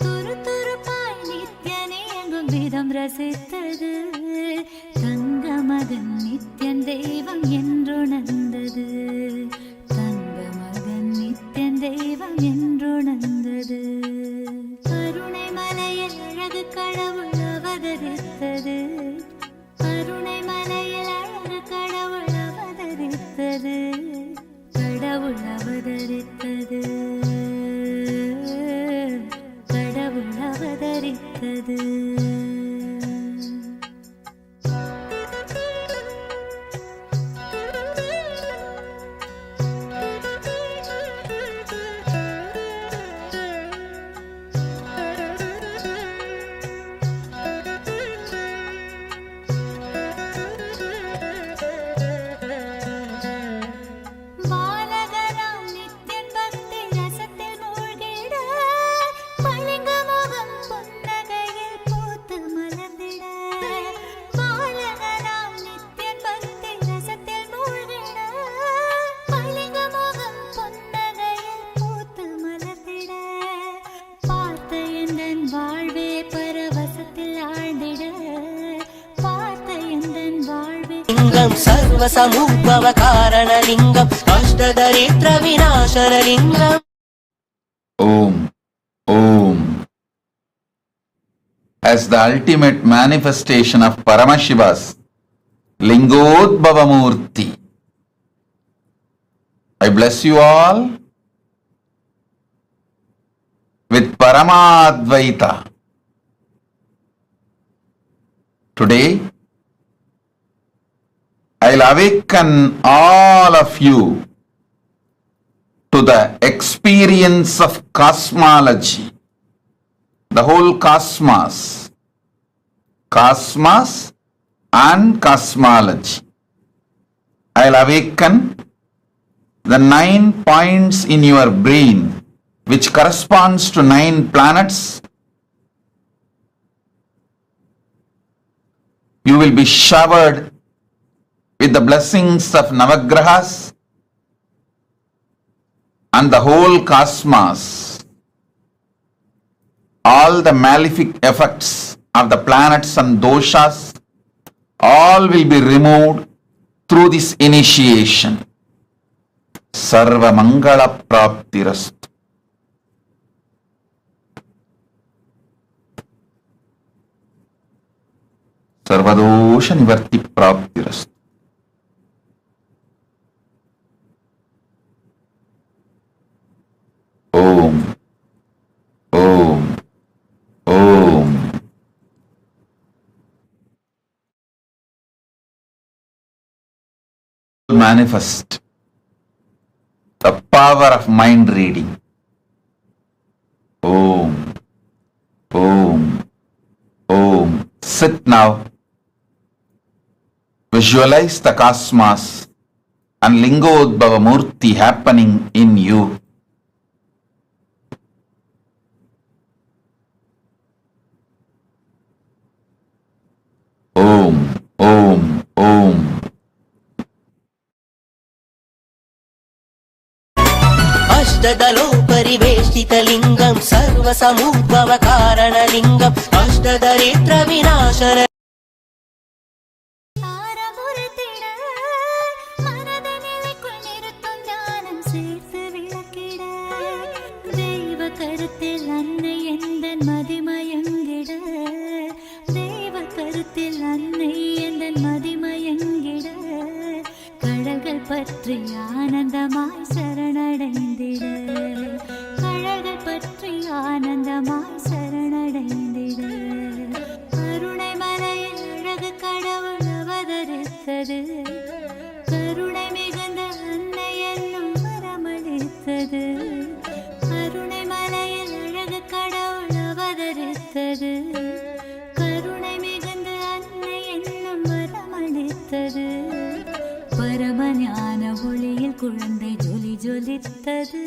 துருதுருப்பாய் நித்யனே எங்கும் விதம் ரசித்தது. தங்க மகன் நித்யன் தெய்வம் என்றுணர்ந்தது. தங்க மகன் நித்யன் தெய்வம் என்றுணர்ந்தது. கருணை மலையில் அழகு கடவுள் அவதரித்தது. கருணை மலையில் அழகு கடவுள் அவதரித்தது. கடவுள் அவதரித்தது. கடவுள் அவதரித்தது. சர்வசமுத்பவ காரணலிங்கம் அஷ்டதரித்ர விநாசனலிங்கம். Om. Om. As the ultimate manifestation of Paramashiva's Lingodhbava Murti, I bless you all with Paramadvaita. Today, I'll awaken all of you to the experience of cosmology, the whole cosmos and cosmology. I'll awaken the 9 points in your brain which corresponds to 9 planets. You will be showered with the blessings of Navagrahas and the whole cosmos. All the malefic effects of the planets and doshas, all will be removed through this initiation. Sarva Mangala Praptirastu. Sarvadosha Nivarti Praptirastu. Om. Om. Om. Manifest the power of mind reading. Om. Om. Om. Sit now. Visualize the cosmos and Lingodhbava Murti happening in you. Om, Om, Om. अष्टदलो परिवेष्टितलिङ्गं सर्वसमुद्भवकारणलिङ्गम् अष्टदरिद्रविनाशन கருத்தில் அன்னை எந்தன் மதிமயங்கிட தெய்வ கருத்தில் அன்னை எந்தன் மதிமயங்கிட கடல்கள் பற்றி ஆனந்தமாய் சரணடைந்திட கடல்கள் பற்றி ஆனந்தமாய் சரணடைந்திட கருணை மலையில் அழகு கடவுள் அவதரித்தது கருணை மிகுந்த அன்னை என்னும் வரமளித்தது கருணை மலையில் அழகு கடவுள் அவதரித்தது கருணை மிகுந்த அன்னை என்னும் வரமளித்தது பரமஞான ஒளியில் குழந்தை ஜொலி ஜொலித்தது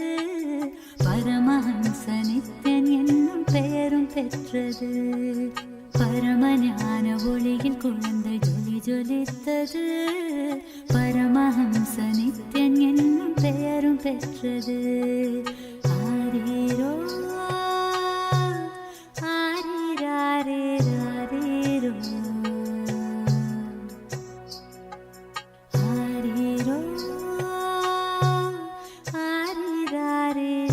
பரமஹம்ச நித்யன் என்னும் பெயரும் பெற்றது பரமஞான ஒளியில் குழந்தை ஜொலி ஜொலித்தது பரமஹம்ச நித்யன் என்னும் பெயரும் பெற்றது ஆரீரோ ஆரீராரீராரீரோ ஆரீரோ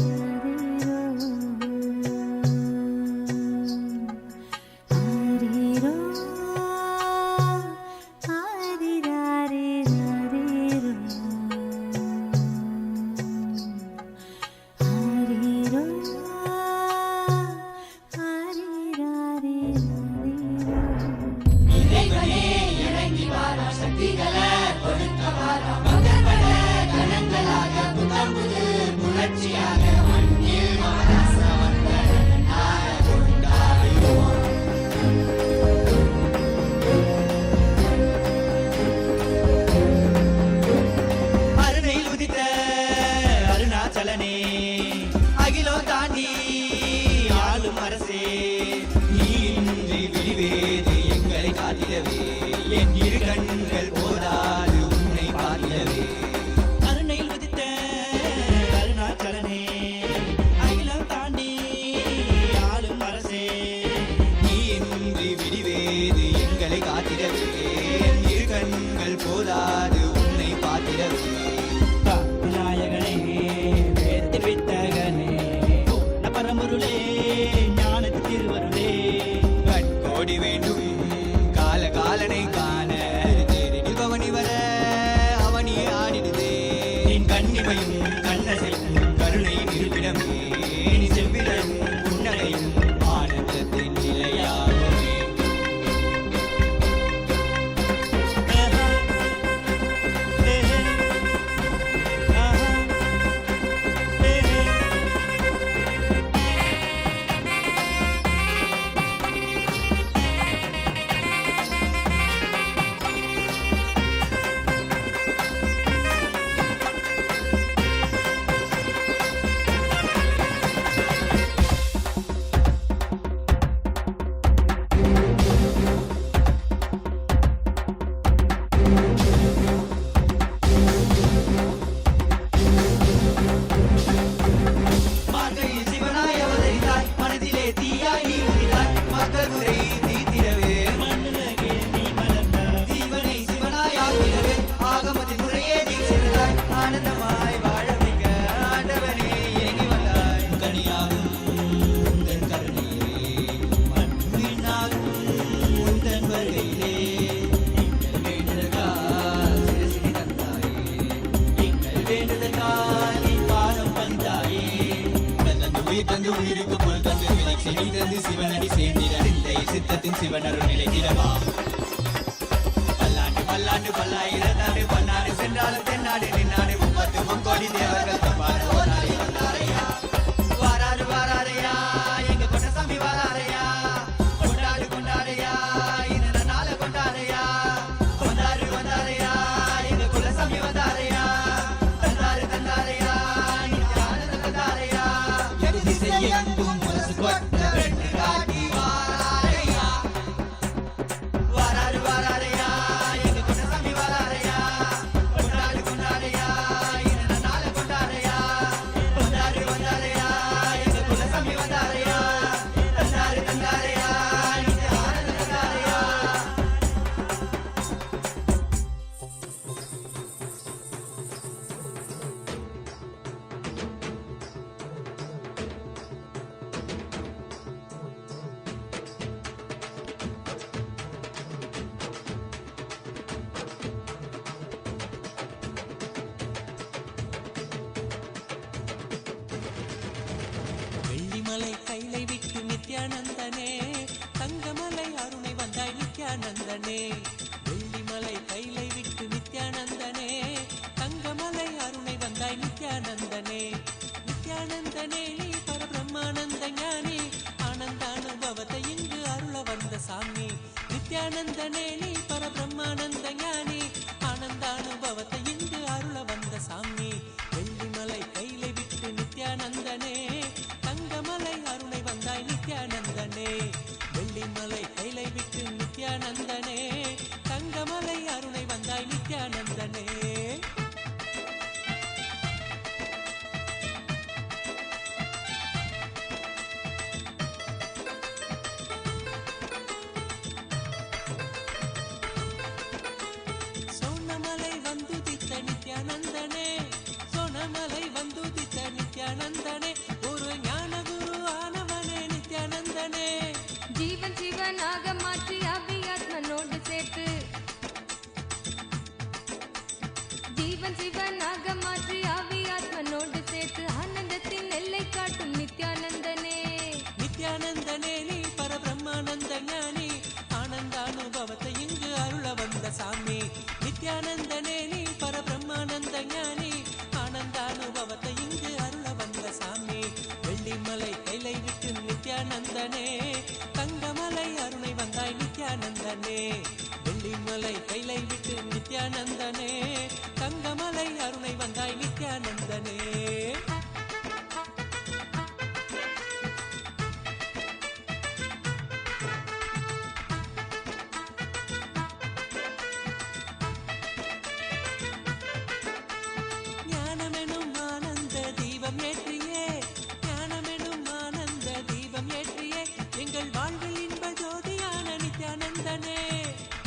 ஆரீராரீராரீரோ ஆரீரோ ஆரீராரீராரீரோ அருணையில் உதித்த அருணாச்சலனே அகிலோ தாண்டி ஆளும் அரசே நீ இன்றி விழிவேது எங்களை காத்திடவே என் இரு கண்கள் போதாது உன்னை பார்த்திடவே அருணையில் உதித்த அருணாச்சலனே அகிலம் தாண்டி ஆளும் அரசே நீ இன்றி விழிவேது எங்களை காத்திடவே என் இரு கண்கள் போதாது உன்னை பார்த்திடவே நாயகனே வேதத்தின் வித்தகனே பரமுருளே ஞானத்து திருவருளே கட்கோடி வேண்டும் கால காலனை காண தேரில் பவனி வர அவனியே ஆடிடுதே என் கண்ணிமையும் கண்ணசையும் கருணை நிருபிடமே நீ செவ்விடம் புன்னகையும் ஆனந்தத்தின் நிலையாகவே தந்து உயிருக்கு புல் தந்து விலட்சினி தந்து சிவனடி சேர்ந்திட சித்தத்தின் சிவனருள் நிலைத்திடவா பல்லாண்டு பல்லாண்டு பல்லாயிரத்தாண்டு பன்னாடு சென்றாலும் தென்னாடு நின்னாடு 30 கோடி தேவர்கள் தப்பாடு வந்தாரையா வாராரு வாராரையா எங்க கொண்டசாமி வாராரையா கொண்டாடு கொண்டாரையா இந்த நாள கொண்டாரையா வந்தாரு வந்தாரையா எங்க குலசாமி வந்தாரையா தந்தாரு தந்தாரையா ஆனந்த தந்தாரையா திசையெங்கும் முரசு கொட்ட வெட்டு காட்டி வாராரையா வாராரு வாராரையா எங்க கொண்டசாமி வாராரையா கொண்டாடு கொண்டாரையா இந்த நாள கொண்டாரையா வெள்ளிமலை கைலை விட்டு நித்யானந்தனே தங்கமலை அருணை வந்தாய் நித்யானந்தனே வெள்ளிமலை கைலை விட்டு நித்யானந்தனே தங்கமலை அருணை வந்தாய் நித்யானந்தனே நித்யானந்தனே நீ பரபிரம்மானந்த ஞானி ஆனந்தானுபவத்தை இங்கு அருள வந்த சாமி நித்யானந்தனே நீ பரபிரம்மானந்த ஞானி ஆனந்தானுபவத்தை இங்கு அருள வந்த சாமி வெள்ளிமலை கைலை விட்டு நித்யானந்தனே தங்கமலை அருணை வந்தாய் நித்யானந்தனே வெள்ளிமலை கைலை விட்டு நித்யானந்தனே தங்கமலை அருணை வந்தாய் நித்யானந்தனே நித்யானந்தனே சோனமலை வந்துதித்த நித்யானந்தனே ஒரு ஞான குரு ஆனவனே நித்யானந்தனே ஜீவன் சிவனாக மாற்றி அபியாத்மனோடு சேர்த்து ஜீவன் சிவனாக மாற்றி அபியாத்மனோடு சேர்த்து ஆனந்தத்தின் எல்லை காட்டும் நித்யானந்தனே நித்யானந்தனே நீ பரபிரம்மானந்த ஞானி ஆனந்தானுபவத்தை இங்கு அருள வந்த சாமி நித்யானந்தனே நீ பரபிரம்மானந்த ஞானி ஆனந்தானுபவத்தை இங்கு அருள வந்த சாமி வெள்ளிமலை கைலை விட்டு நித்யானந்தனே தங்கமலை அருணை வந்தாய் நித்யானந்தனே வெள்ளிமலை கைலை விட்டு நித்யானந்தனே தங்கமலை அருணை வந்தாய் நித்யானந்தனே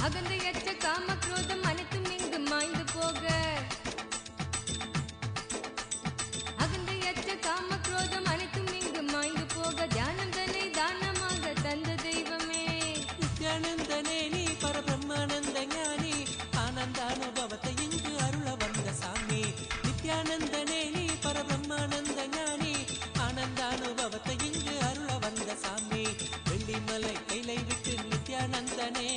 அகந்தையற்ற காம குரோதம் அனைத்தும் இங்கு மாய்ந்து போக அகந்தையற்ற காம குரோதம் அனைத்தும் இங்கு மாய்ந்து போக தியானந்தனை தானமாக தந்த தெய்வமே நித்யானந்தனே நீ பரபிரம்மானந்த ஞானி ஆனந்தானுபவத்தை இங்கு அருள வந்த சாமி நித்யானந்தனே நீ பரபிரம்மானந்த ஞானி ஆனந்தானுபவத்தை இங்கு அருள வந்த சாமி வெள்ளிமலை கைலை விட்டு நித்யானந்தனே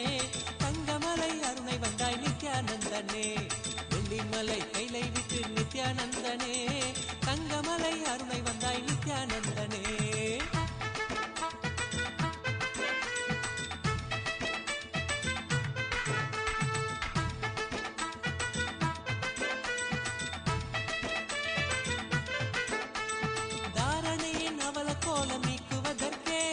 தங்கமலை அருணை வந்தாய் நித்யானந்தனே வெள்ளிமலை கைலை விட்டு நித்யானந்தனே தங்கமலை அருணை வந்தாய் நித்யானந்தனே தாரணியின் அவல கோலம் நீக்குவதற்கே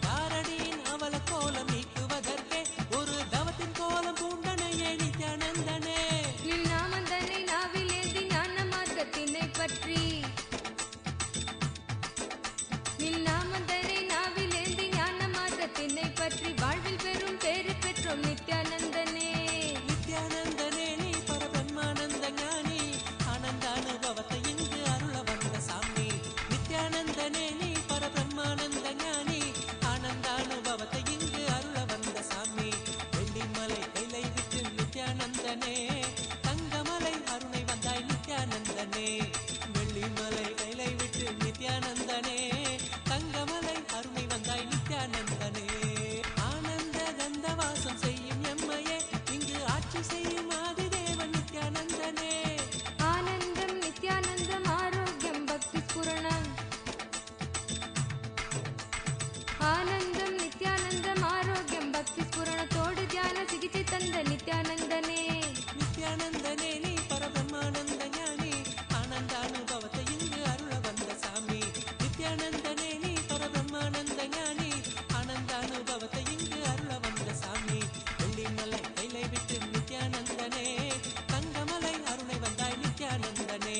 தாரணியின் அவல கோலம் நீக்குவதற்கே ஒரு தவத்தின் கோலம் பூண்டனையே நித்யானந்தனே நின் நாமந்தனை நாவில் ஏந்தி ஞான மார்க்கத்தினை பற்றி நின் நாமந்தனை நாவில் ஏந்தி ஞான மார்க்கத்தினை பற்றி வாழ்வில் பெரும் பேறு பெற்றோம் நித்யானந்தனே நித்யானந்தனே நீ பரபிரம்மானந்த ஞானி ஆனந்தானுபவத்தை இங்கு அருள வந்த சாமி நித்யானந்தனே நீ பரபிரம்மானந்த ஞானி ஆனந்தானுபவத்தை இங்கு அருள வந்த சாமி வெள்ளிமலை கைலை விட்டு நித்யானந்தனே தங்கமலை அருணை வந்தாய் நித்யானந்தனே வெள்ளிமலை கைலை விட்டு நித்யானந்தனே தங்கமலை அருணை வந்தாய் நித்யானந்தனே ஆனந்த கந்தவாசம் செய்யும் எம்மையே இங்கு ஆட்சி செய்யும் ஆதிதேவன் நித்யானந்தனே ஆனந்தம் நித்யானந்தம் ஆரோக்கியம் பக்தி ஸ்புரணம் ஆனந்தம் நித்யானந்தம் ஆரோக்கியம் பக்தி ஸ்புரணத்தோடு தியான சிகிச்சை தந்த நித்யானந்தனே நித்யானந்தனே நீ பரபிரம்மானந்த ஞானி ஆனந்தானுபவத்தை இங்கு அருள வந்த சாமி நித்யானந்தனே நீ பரபிரம்மானந்த ஞானி ஆனந்தானுபவத்தை இங்கு அருள வந்த சாமி வெள்ளிமலை கைலை விட்டு நித்யானந்தனே தங்கமலை அருணை வந்தாய் நித்யானந்தனே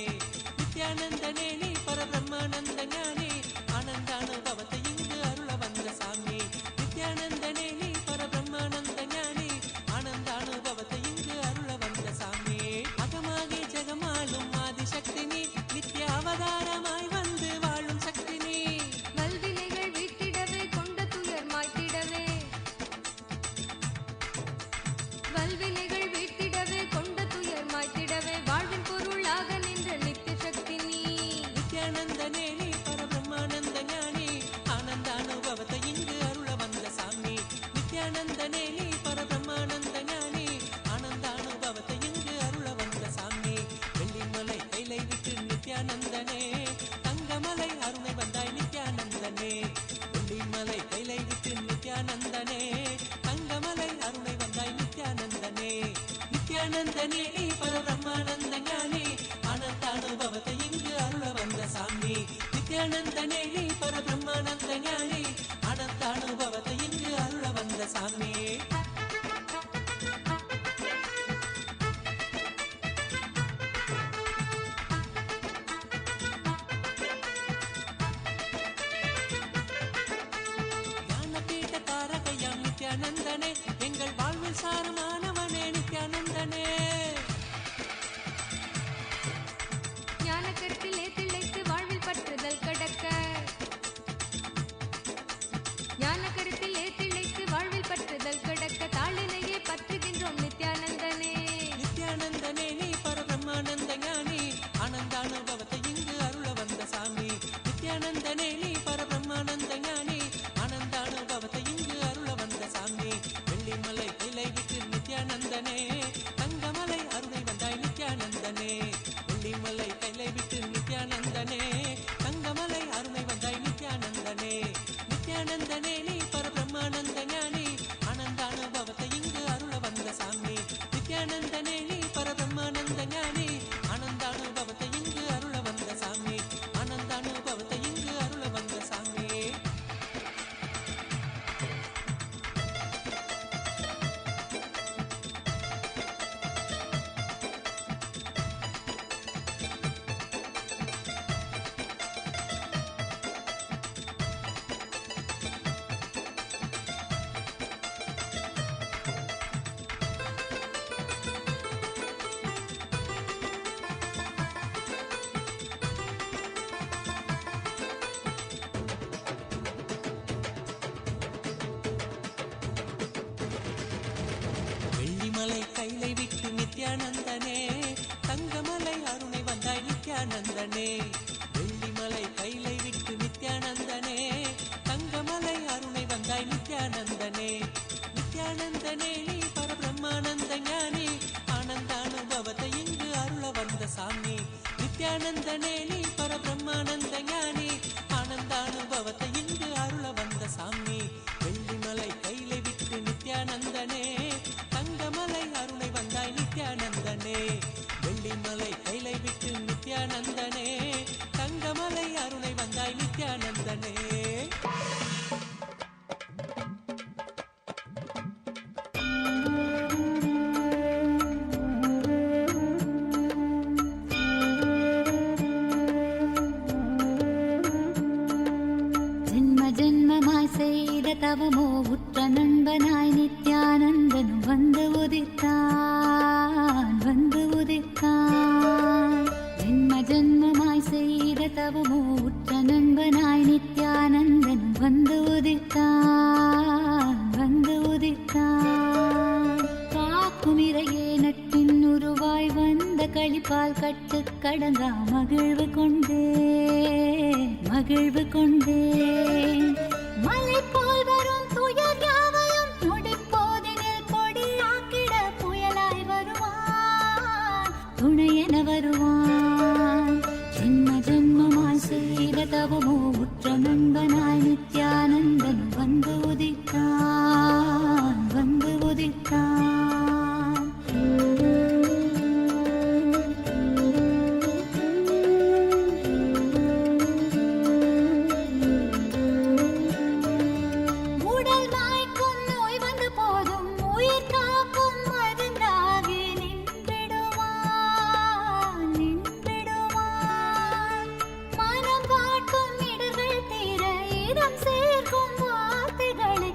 நித்யானந்தனே நீ பரபிரம்மானந்த ஞானி ஆனந்தானுபவத்தை இங்கு அருள வந்த சாமி நித்யானந்தனே நீ பரபிரம்மானந்த நித்யானந்தனே பரபிரம்மானந்த ஞானி அனந்தானுபவத்தை இங்கு அருள வந்த சாமி நித்யானந்தனே பரபிரம்மானந்த ஞானி அனந்தானுபவத்தை இங்கு அருள வந்த சாமி நித்யானந்தனே எங்கள் வாழ்வில் சாரமானவனே நித்யானந்தனே ஞான கருத்திலே திளைத்து வாழ்வில் பற்றுதல் கடக்க ஞான கருத்திலே திளைத்து வாழ்வில் பற்றுதல் கடக்க தாளினையே பற்றுகின்றோம் நித்யானந்தனே நித்யானந்தனே நீ பரபிரம்மானந்த ஞானி ஆனந்தானுபவத்தை இங்கு அருள வந்த சாமி நித்யானந்தனே நீ பரபிரம்மானந்த ஞானி ஆனந்தானுபவத்தை இங்கு அருள வந்த சாமி வெள்ளிமலை கிளை விட்டு நித்யானந்தனே தங்கமலை அருளை வந்தாய் நித்யானந்தனே வெள்ளிமலை கைலை விட்டு நித்யானந்தனே தங்கமலை அருளை வந்தாய் நித்யானந்தனே நித்யானந்தனே நீ பரபிரம்மானந்த ஞானி ஆனந்தானுபவத்தை இங்கு அருள வந்த சாமி நித்யானந்தனே நீ பரபிரம்மானந்த ஞானி ஆனந்தானுபவத்தை இங்கு அருள வந்த சாமி ஆனந்தானுபவத்தை இங்கு அருள வந்த சாமி வெள்ளிமலை கைலை விட்டு நித்யானந்தனே தங்கமலை அருணை வந்தாய் நித்யானந்தனே வெள்ளிமலை கைலை விட்டு நித்யானந்தனே தங்கமலை அருணை வந்தாய் நித்யானந்தனே நித்யானந்தனே நீ பரபிரம்மானந்த ஞானி ஆனந்தானுபவத்தை இங்கு அருள வந்த சாமி நித்யானந்தனே நீ பரபிரம்மானந்த ஞானி ஆனந்தானுபவத்தை இங்கு அருள வந்த சாமி வெள்ளிமலை கைலை விட்டு நித்யானந்தனே தங்கமலை அருணை வந்தாய் நித்யானந்தனே வெள்ளிமலை கைலை விட்டு நித்யானந்தனே தங்கமலை அருணை வந்தாய் நித்யானந்தனே ஜென்மமாய் செய்த தவமோ உற்ற நண்பனாய் நித்யானந்தனும் வந்து உதித்தான் ஜென்மமாய் செய்த தவமோ உற்ற நண்பனாய் நித்யானந்தனும் வந்து உதித்தான் காக்குமிரையே நட்பின் உருவாய் வந்த களிப்பால் கட்டு கடங்கா மகிழ்வு கொண்டே மலை போல் வரும் துயர் யாவையும் நொடிப்போதினில் பொடியாக்கிட புயலாய் வருவான் துணையென வருவான் ஜென்மமாய் செய்த தவமோ உற்ற நண்பனாய் நித்யானந்தன் வந்து உதித்தான் உடல் மாய்க்கும் நோய் வந்த போதும் உயிர் காக்கும் மருந்தாகி நின்றிடுவான் மனம் காட்டும் இடர்கள் தீர இடம் சேர்க்கும் வார்த்தைகளை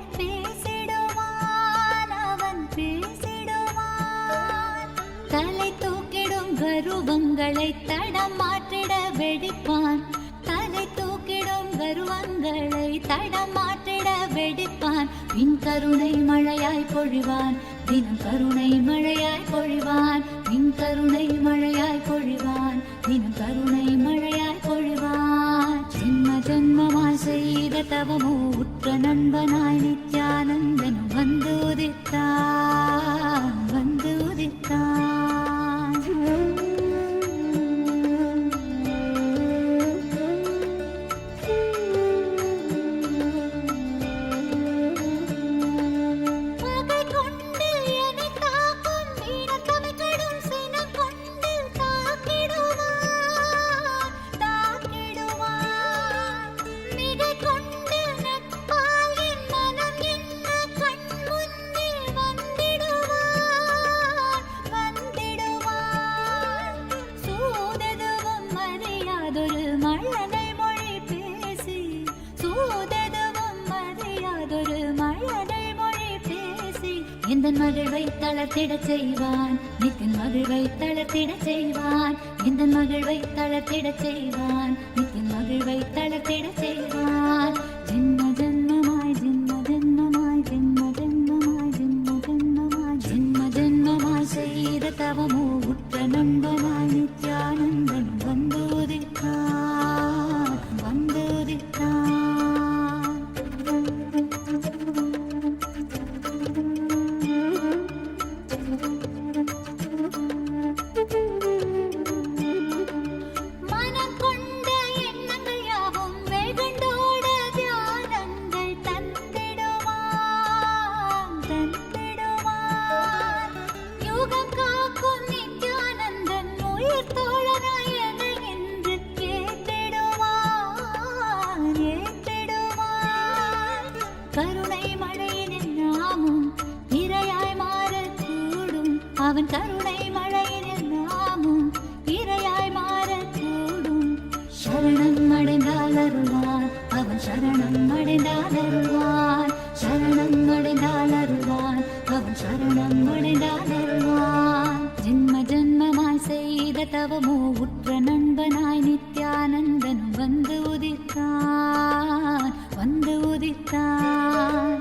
அவன் பேசிடுவான் தலை தூக்கிடும் கருவங்களை தடம் மாற்றிட வெடிப்பான் பின் கருணை மழையாய் பொழிவான் தினம் கருணை மழையாய் பொழிவான் பின் கருணை மழையாய் பொழிவான் தினம் கருணை மழையாய் பொழிவான் ஜென்மமாய் செய்த தவமோ உற்ற நண்பனாய் நித்யானந்தனும் வந்து உதித்தான் மகை கொண்டு என்னை காக்கும் வீணத்தமை கடும் எந்தன் மகிழ்வை தளர்த்திடச் செய்வான். நித்தின் மகிழ்வை தளர்த்திடச் செய்வான். எந்தன் மகிழ்வை தளர்த்திடச் செய்வான். நித்தின் மகிழ்வை தளர்த்திடச் செய்வான். ஜென்ம ஜென்மமாய் ஜென்ம ஜென்மமாய் ஜென்ம ஜென்மமாய் ஜென்ம ஜென்மமாய் ஜென்ம ஜென்மமாய் செய்த தவமோ உற்ற நண்பனாய் நித்யானந்தன் வந்து உதித்தான் வந்து உதித்தான். அவன் கருணை மழையினில் நாமும் இரையாய் மாறக்கூடும். சரணம் அடைந்தால் அருள்வான் அவன் சரணம் அடைந்தால் அருள்வான். சரணம் அடைந்தால் அருள்வான் அவன் சரணம் அடைந்தால் அருள்வான். ஜென்ம ஜென்மமாய் செய்த தவமோ உற்ற நண்பனாய் நித்யானந்தனும் வந்து உதித்தான் வந்து உதித்தான்.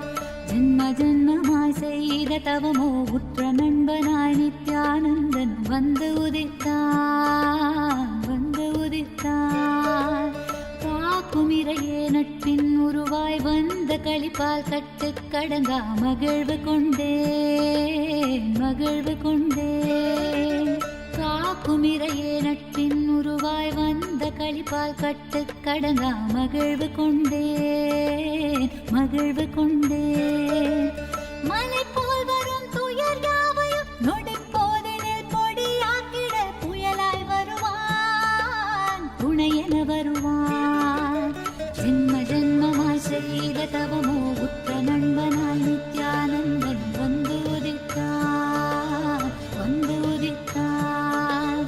ஜென்ம ஜென்மமாய் செய்த தவமோ உற்ற நண்பனாய் நித்யானந்தன் வந்து உதித்தான் வந்து உதித்தான். காக்கும் இறையே நட்பின் உருவாய் வந்த களிப்பால் கட்டு கடங்கா மகிழ்வு கொண்டேன் மகிழ்வு கொண்டேன். காக்கும் இறையே நட்பின் உருவாய் வந்த களிப்பால் கட்டு கடங்கா மகிழ்வு கொண்டேன் மகிழ்வு கொண்டேன். மலை போல் வரும் துயர் யாவையும் நொடிப்போதினில் பொடியாக்கிட புயலாய் வருவான் துணையென வருவான். ஜென்ம ஜென்மமாய் செய்த தவமோ உற்ற நண்பனாய் நித்யானந்தன் வந்து உதித்தான் வந்து உதித்தான்.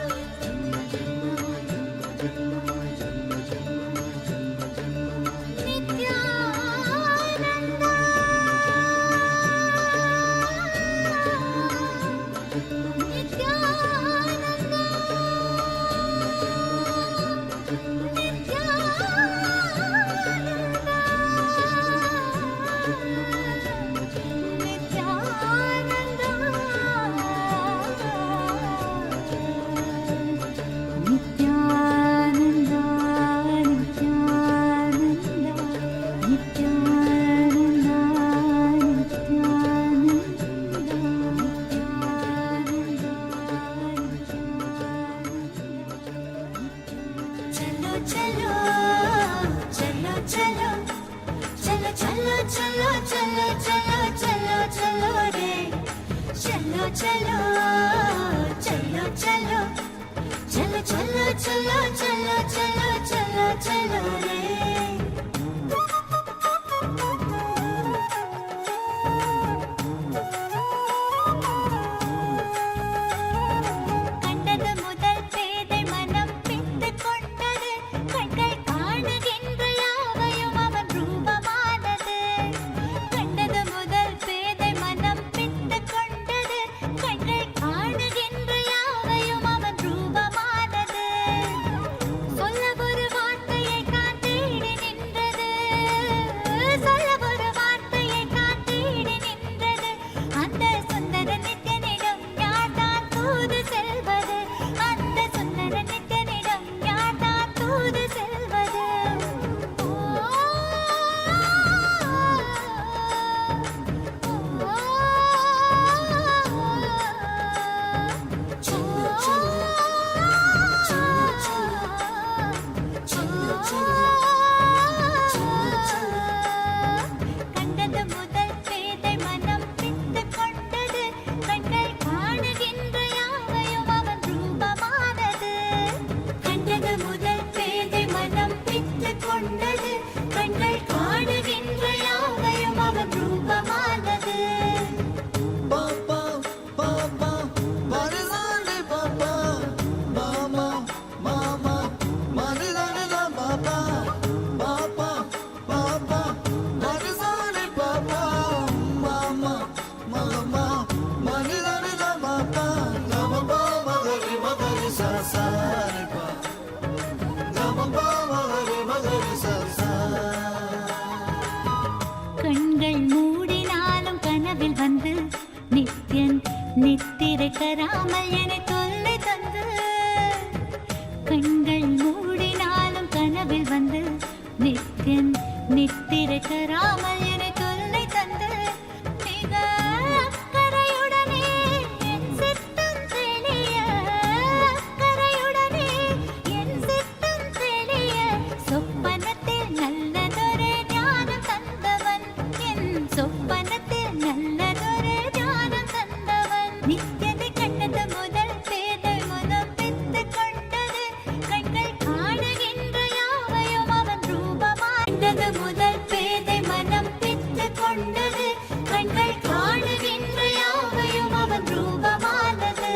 சொல்ல ஒரு வார்த்தையை காத்தேடி கனவில் வந்து நித்யன் நித்திரை தராமல் என தொல்லை தந்து கண்கள் மூடினாலும் கனவில் வந்து நித்யன் நித்திரை தராமல் என தொல்லை தந்து மிக அக்கறையுடனே என் சித்தம் தெளிய அக்கறையுடனே என் சித்தம் தெளிய சொப்பனத்தில் நல்லதொரு ஞானம் தந்தவன் என் சொப்பனத்தில் நல்லதொரு ஞானம் தந்தவன் நித்யனை கண்டது முதல் பேதை மனம் பித்து கொண்டது கண்கள் காணுகின்ற யாவையும் அவன் ரூபமாண்டது முதல் பேதை மனம் பித்து கொண்டது கண்கள் காணுகின்ற யாவையும் அவன் ரூபமானது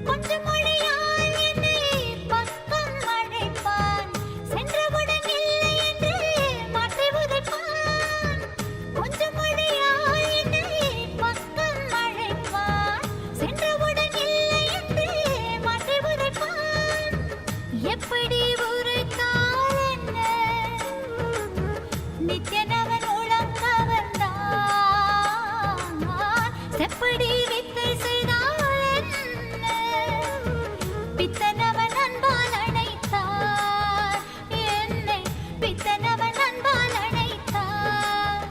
கொஞ்சம் மொழியால் என்னை பக்கம் அழைப்பான் சென்றவுடன் இல்லை என்று மாற்றி உதைப்பான் கொஞ்சம் மொழியால் என்னை பக்கம் அழைப்பான் சென்றவுடன் இல்லை என்று மாற்றி உதைப்பான் எப்படி உரைத்தால் என்ன நித்யனவன் உளம் கவர்ந்தான் செப்படி வித்தை செய்தால் என்ன பித்தனவன் அன்பால் அணைத்தான் என்னை பித்தனவன் அன்பால் அணைத்தான்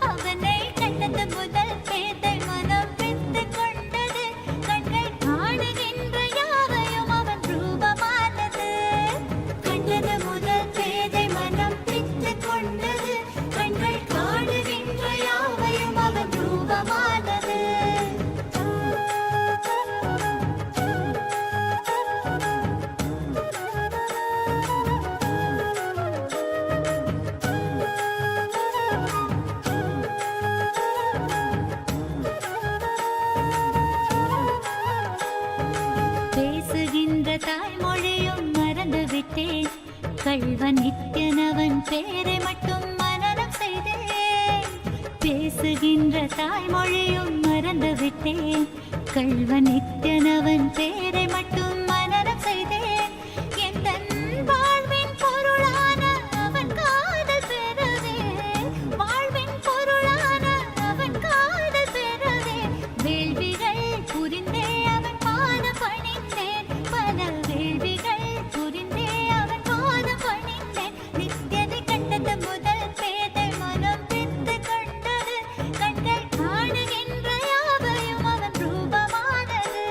அவனை கண்டது முதல் பேதை மனம் பித்து கொண்டது கண்கள் காணுகின்ற யாவையும் அவன் ரூபமானது கண்டது முதல் பேதை மனம் பித்து கொண்டது கண்கள் காணுகின்ற யாவையும் அவன் ரூபமானது பேசுகின்ற தாய்மொழியும் மறந்து விட்டேன் கள்வன் நித்யனவன் பேரை மட்டும் மனனம் செய்தேன் பேசுகின்ற தாய்மொழியும் மறந்து விட்டேன் கள்வன் நித்யனவன் பேரை மட்டும் மனனம் செய்தேன் என் தன் வாழ்வின் பொருளான அவன் காதல் பெறவே வாழ்வின் பொருளான அவன் காதல் பெறவே வேள்விகள் புரிந்தே அவன் பாதம் பணிந்தேன் பல வேள்விகள் புரிந்தே அவன் பாதம் பணிந்தேன் நித்யனை கண்டது முதல் பேதை மனம் பித்து கொண்டது கண்கள் காணுகின்ற யாவையும் அவன் ரூபமானது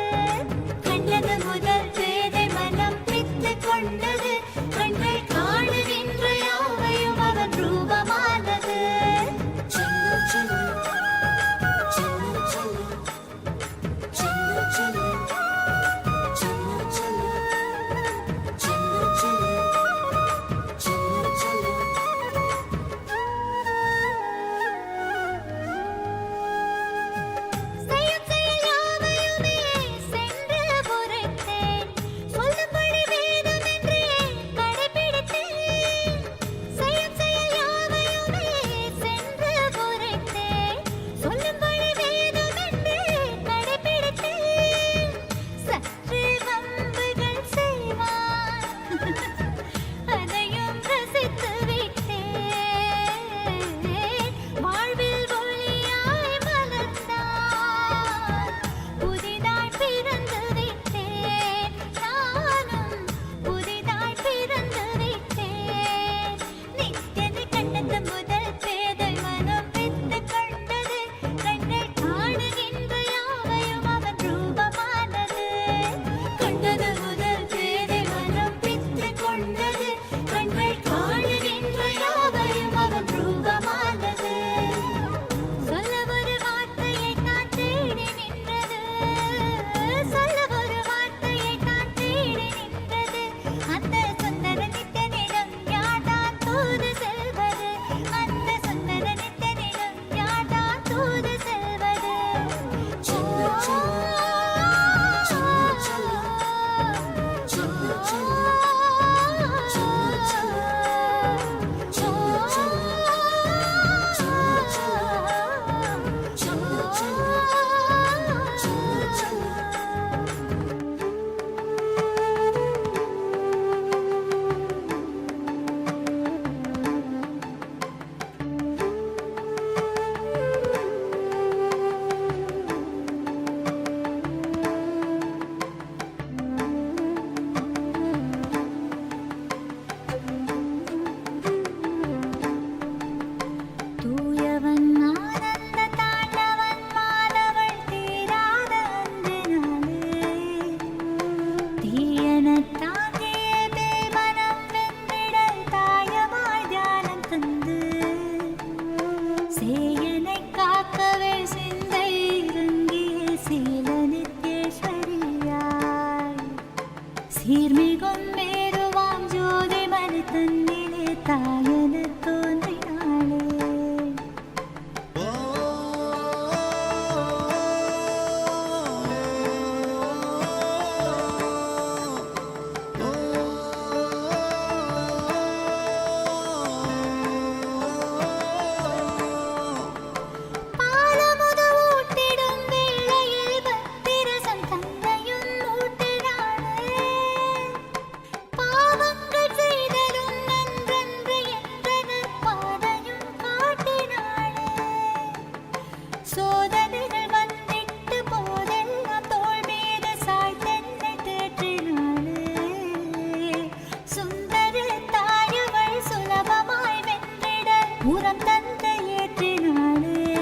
உரம் தந்த ஏற்றினாளே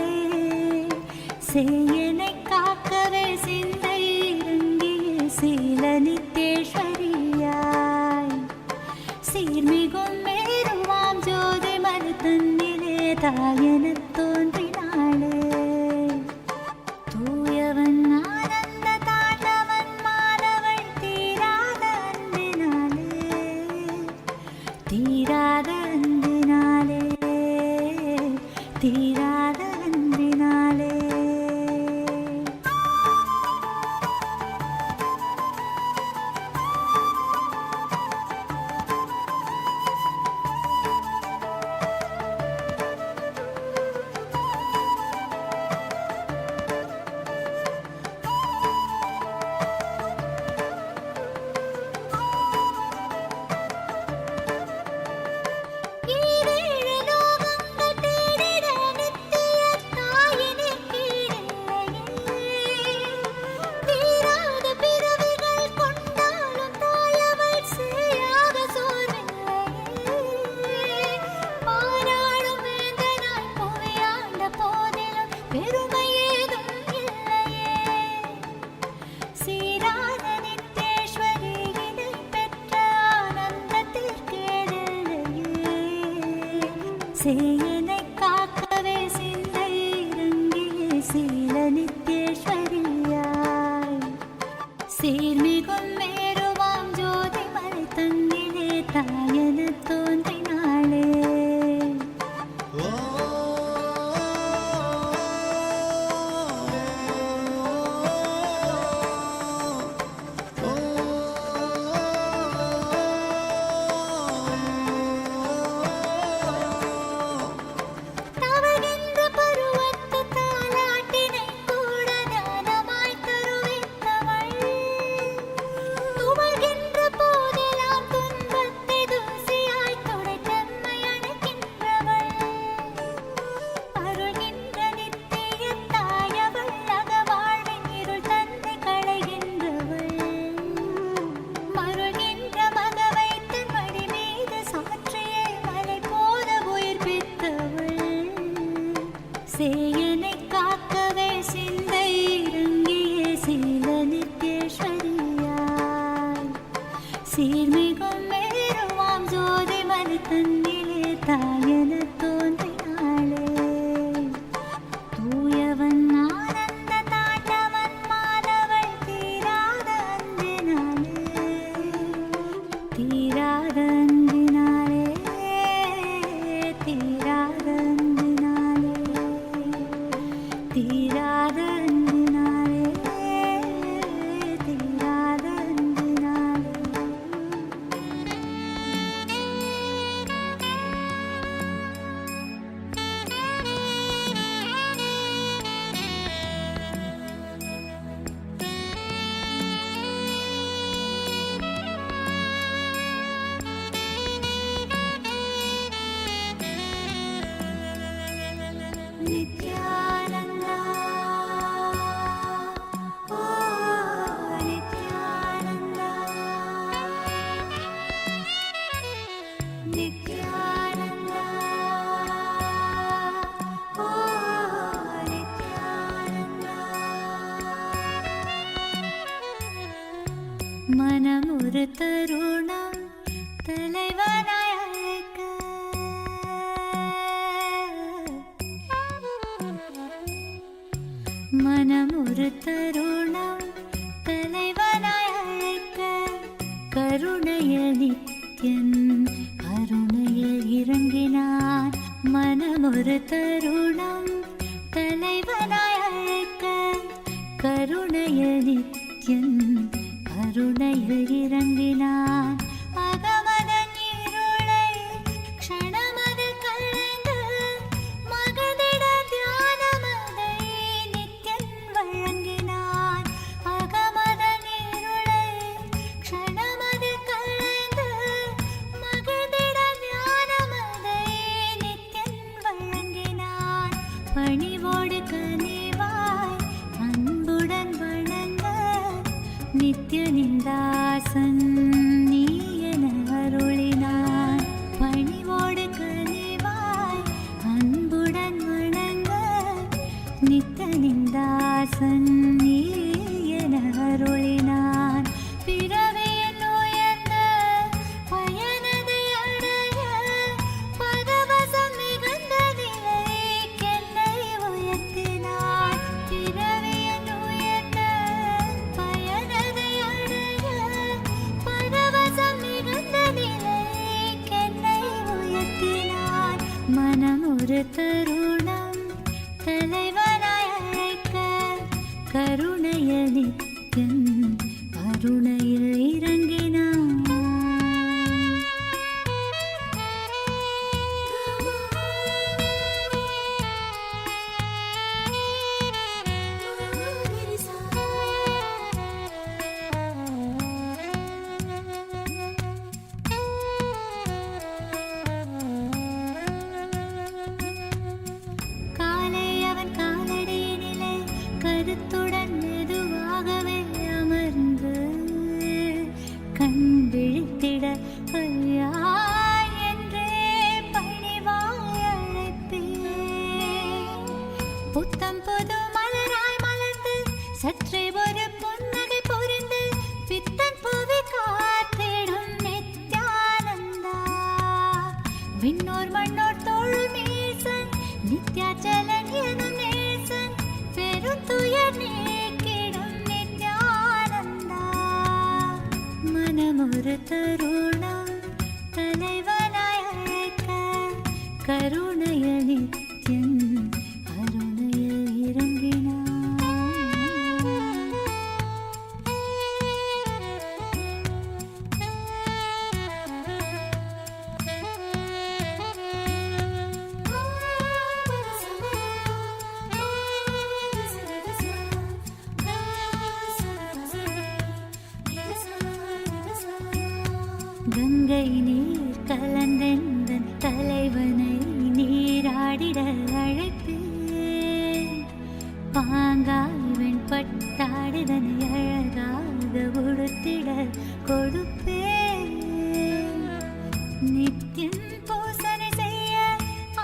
சேயனை காக்கவே சிந்தை இறங்கிய சீல நித்தேஸ்வரியாய் சீர்மிகும் மேருவாம் ஜோதி மனு தன்னிலே தாயன தோன்றினாளே தூயவன் ஆனந்த தாண்டவன் மாதவள் தீராத அன்பினாலே தீராத அன்பினாலே தீராத அன்பினாலே சேயனை காக்கவே சிந்தை இறங்கிய சீல நித்தேஸ்வரியாய் சீர்மிகும் மேருவாம் ஜோதி மலை தங்கிலே தாயன தோன்றினாளே சேயனை காக்கவே சிந்தை இறங்கிய சீல நித்தேஸ்வரியாய் சீர்மிகும் மேருவாம் ஜோதி மனு தன்னிலே தாயன தோன்றினாளே தூயவன் ஆனந்த தாண்டவன் மாதவள் தீராத அன்பினாலே தீராத அன்பினாலே தீராத அன்பினாலே தீராத அன்பினாலே தீராத அன்பினாலே நித்யானந்தா ஓ நித்யானந்தா நித்யானந்தா ஓ நித்யானந்தா மனம் ஒரு தருணம் தலைவனாய் அழைக்க மனம் ஒரு தருணம் தலைவனாய் அழைக்க கருணையில் நித்யன் கருணையில் இறங்கினான் மனம் ஒரு தருணம் தலைவனாய் அழைக்க கருணையில் நித்யன் கருணையில் இறங்கினான் அகமதன் இருளை க்ஷணமதில் கலைந்து மகதிட தியானமதை நித்யன் வழங்கினான் அகமதன் இருளை க்ஷணமதில் கலைந்து மகதிட தியானமதை நித்யன் வழங்கினான் பணிவோடு கனிவாய் அன்புடன் வணங்க நித்யனின் தாசன் நீ என அருளினான் பணிவோடு கனிவாய் தாசன் நீ என அருளினான். பிறவியின் உயர்ந்த பயனதை அடைய பரவசம் மிகுந்த நிலைக்கென்னை உயர்த்தினான். பிறவியின் உயர்ந்த பயனதை அடைய பரவசம் மிகுந்த நிலைக்கென்னை உயர்த்தினான். மனம் ஒரு தருணம் தலைவனாய் அழைக்க கருணைய நித்யம் அருணையில் இறங்கினான். காலை அவன் காலடியினிலே கருத்துடன் மெதுவாகவே அமர்ந்து கண் விழித்திட ஐயா என்றே பணிவாய் அழைப்பேன். புத்தம் புது மலராய் மலர்ந்து சற்றே ஒரு புன்னகை பொறிந்து பித்தன் புவி காத்திடும் நித்யானந்தா. விண்ணோர் மண்ணோர் தோழும் ஈசன் நித்யாச்சலன் எனும் நேசன் பெருந்துயர் நீக்கிடும் நித்யானந்தா. மனமொரு தருணம் தலைவனாய் அழைக்க கருணைய நித்யம் அருணையில் இறங்கினான். கங்கை நீர் கலந்தெந்தன் தலைவனை நீராடிட அழைப்பேன். பாங்காய் வெண்பட்டாடுதனை அழகாக உடுத்திட கொடுப்பேன். நித்தியம் பூசனை செய்ய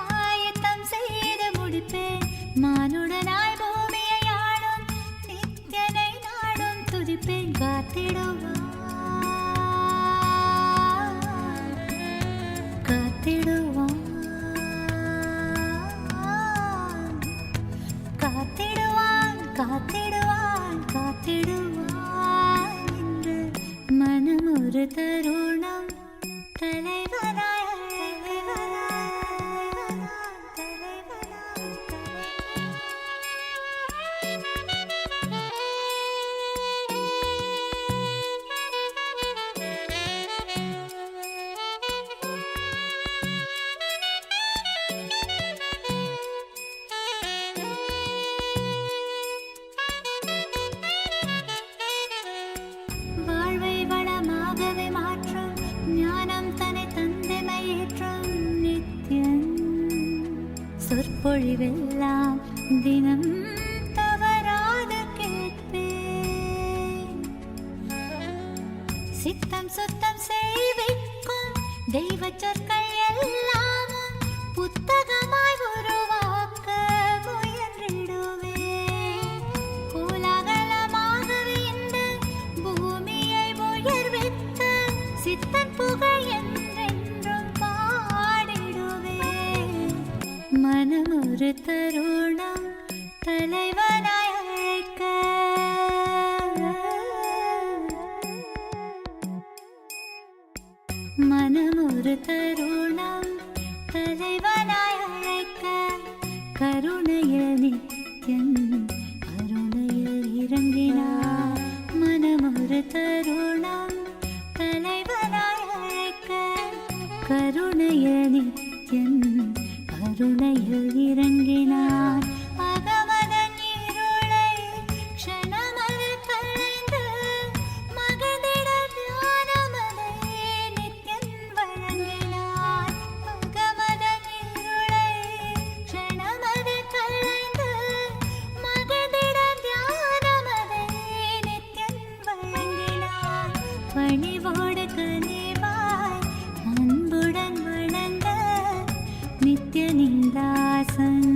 ஆயத்தம் செய்து முடிப்பேன். மானுடனாய் பூமியை ஆளும் நித்யனை நாடும் துதிப்பேன். காத்திடுவான் காத்திடுவான் காத்திடுவான் காத்திடுவான் காத்திடுவான் என்று மனம் ஒரு தருணம் தலைவனாய் வாழ்வை வளமாகவே மாற்றும் ஞானம் தன்னை தந்தைமையேற்றும் நித்யம் சொற்பொழிவெல்லாம் தினம் தவறாது கேட்பேன். சித்தம் சுத்தம் செய்விக்கும் தெய்வ சொற்கள் எல்லாமும் புத்தகமாய் உருவாக்க முயன்றிடுவேன். கோலாகலமாகவே இந்த பூமியை உயர்வித்த சித்தன் புகழ் என்றென்றும் பாடிடுவேன். மனம் ஒரு தருணம் தலைவனாய் அழைக்க மனம் ஒரு தருணம் தலைவனாய் அழைக்க கருணைய நித்யம் அருணையில் இறங்கினார். மனம் ஒரு தருணம் தலைவனாய் அழைக்க கருணைய நித்யம் அருணையில் இறங்கினார். அகமதன் இருளை க்ஷணமது களைந்து மகிழ்ந்திட ஞானமதை நித்யன் வழங்கினார். அகமதன் இருளை க்ஷணமது களைந்து மகிழ்ந்திட ஞானமதை நித்யன் வழங்கினார். பணிவோடு கனிவாய் அன்புடன் வணங்க நித்யனின் தாசன்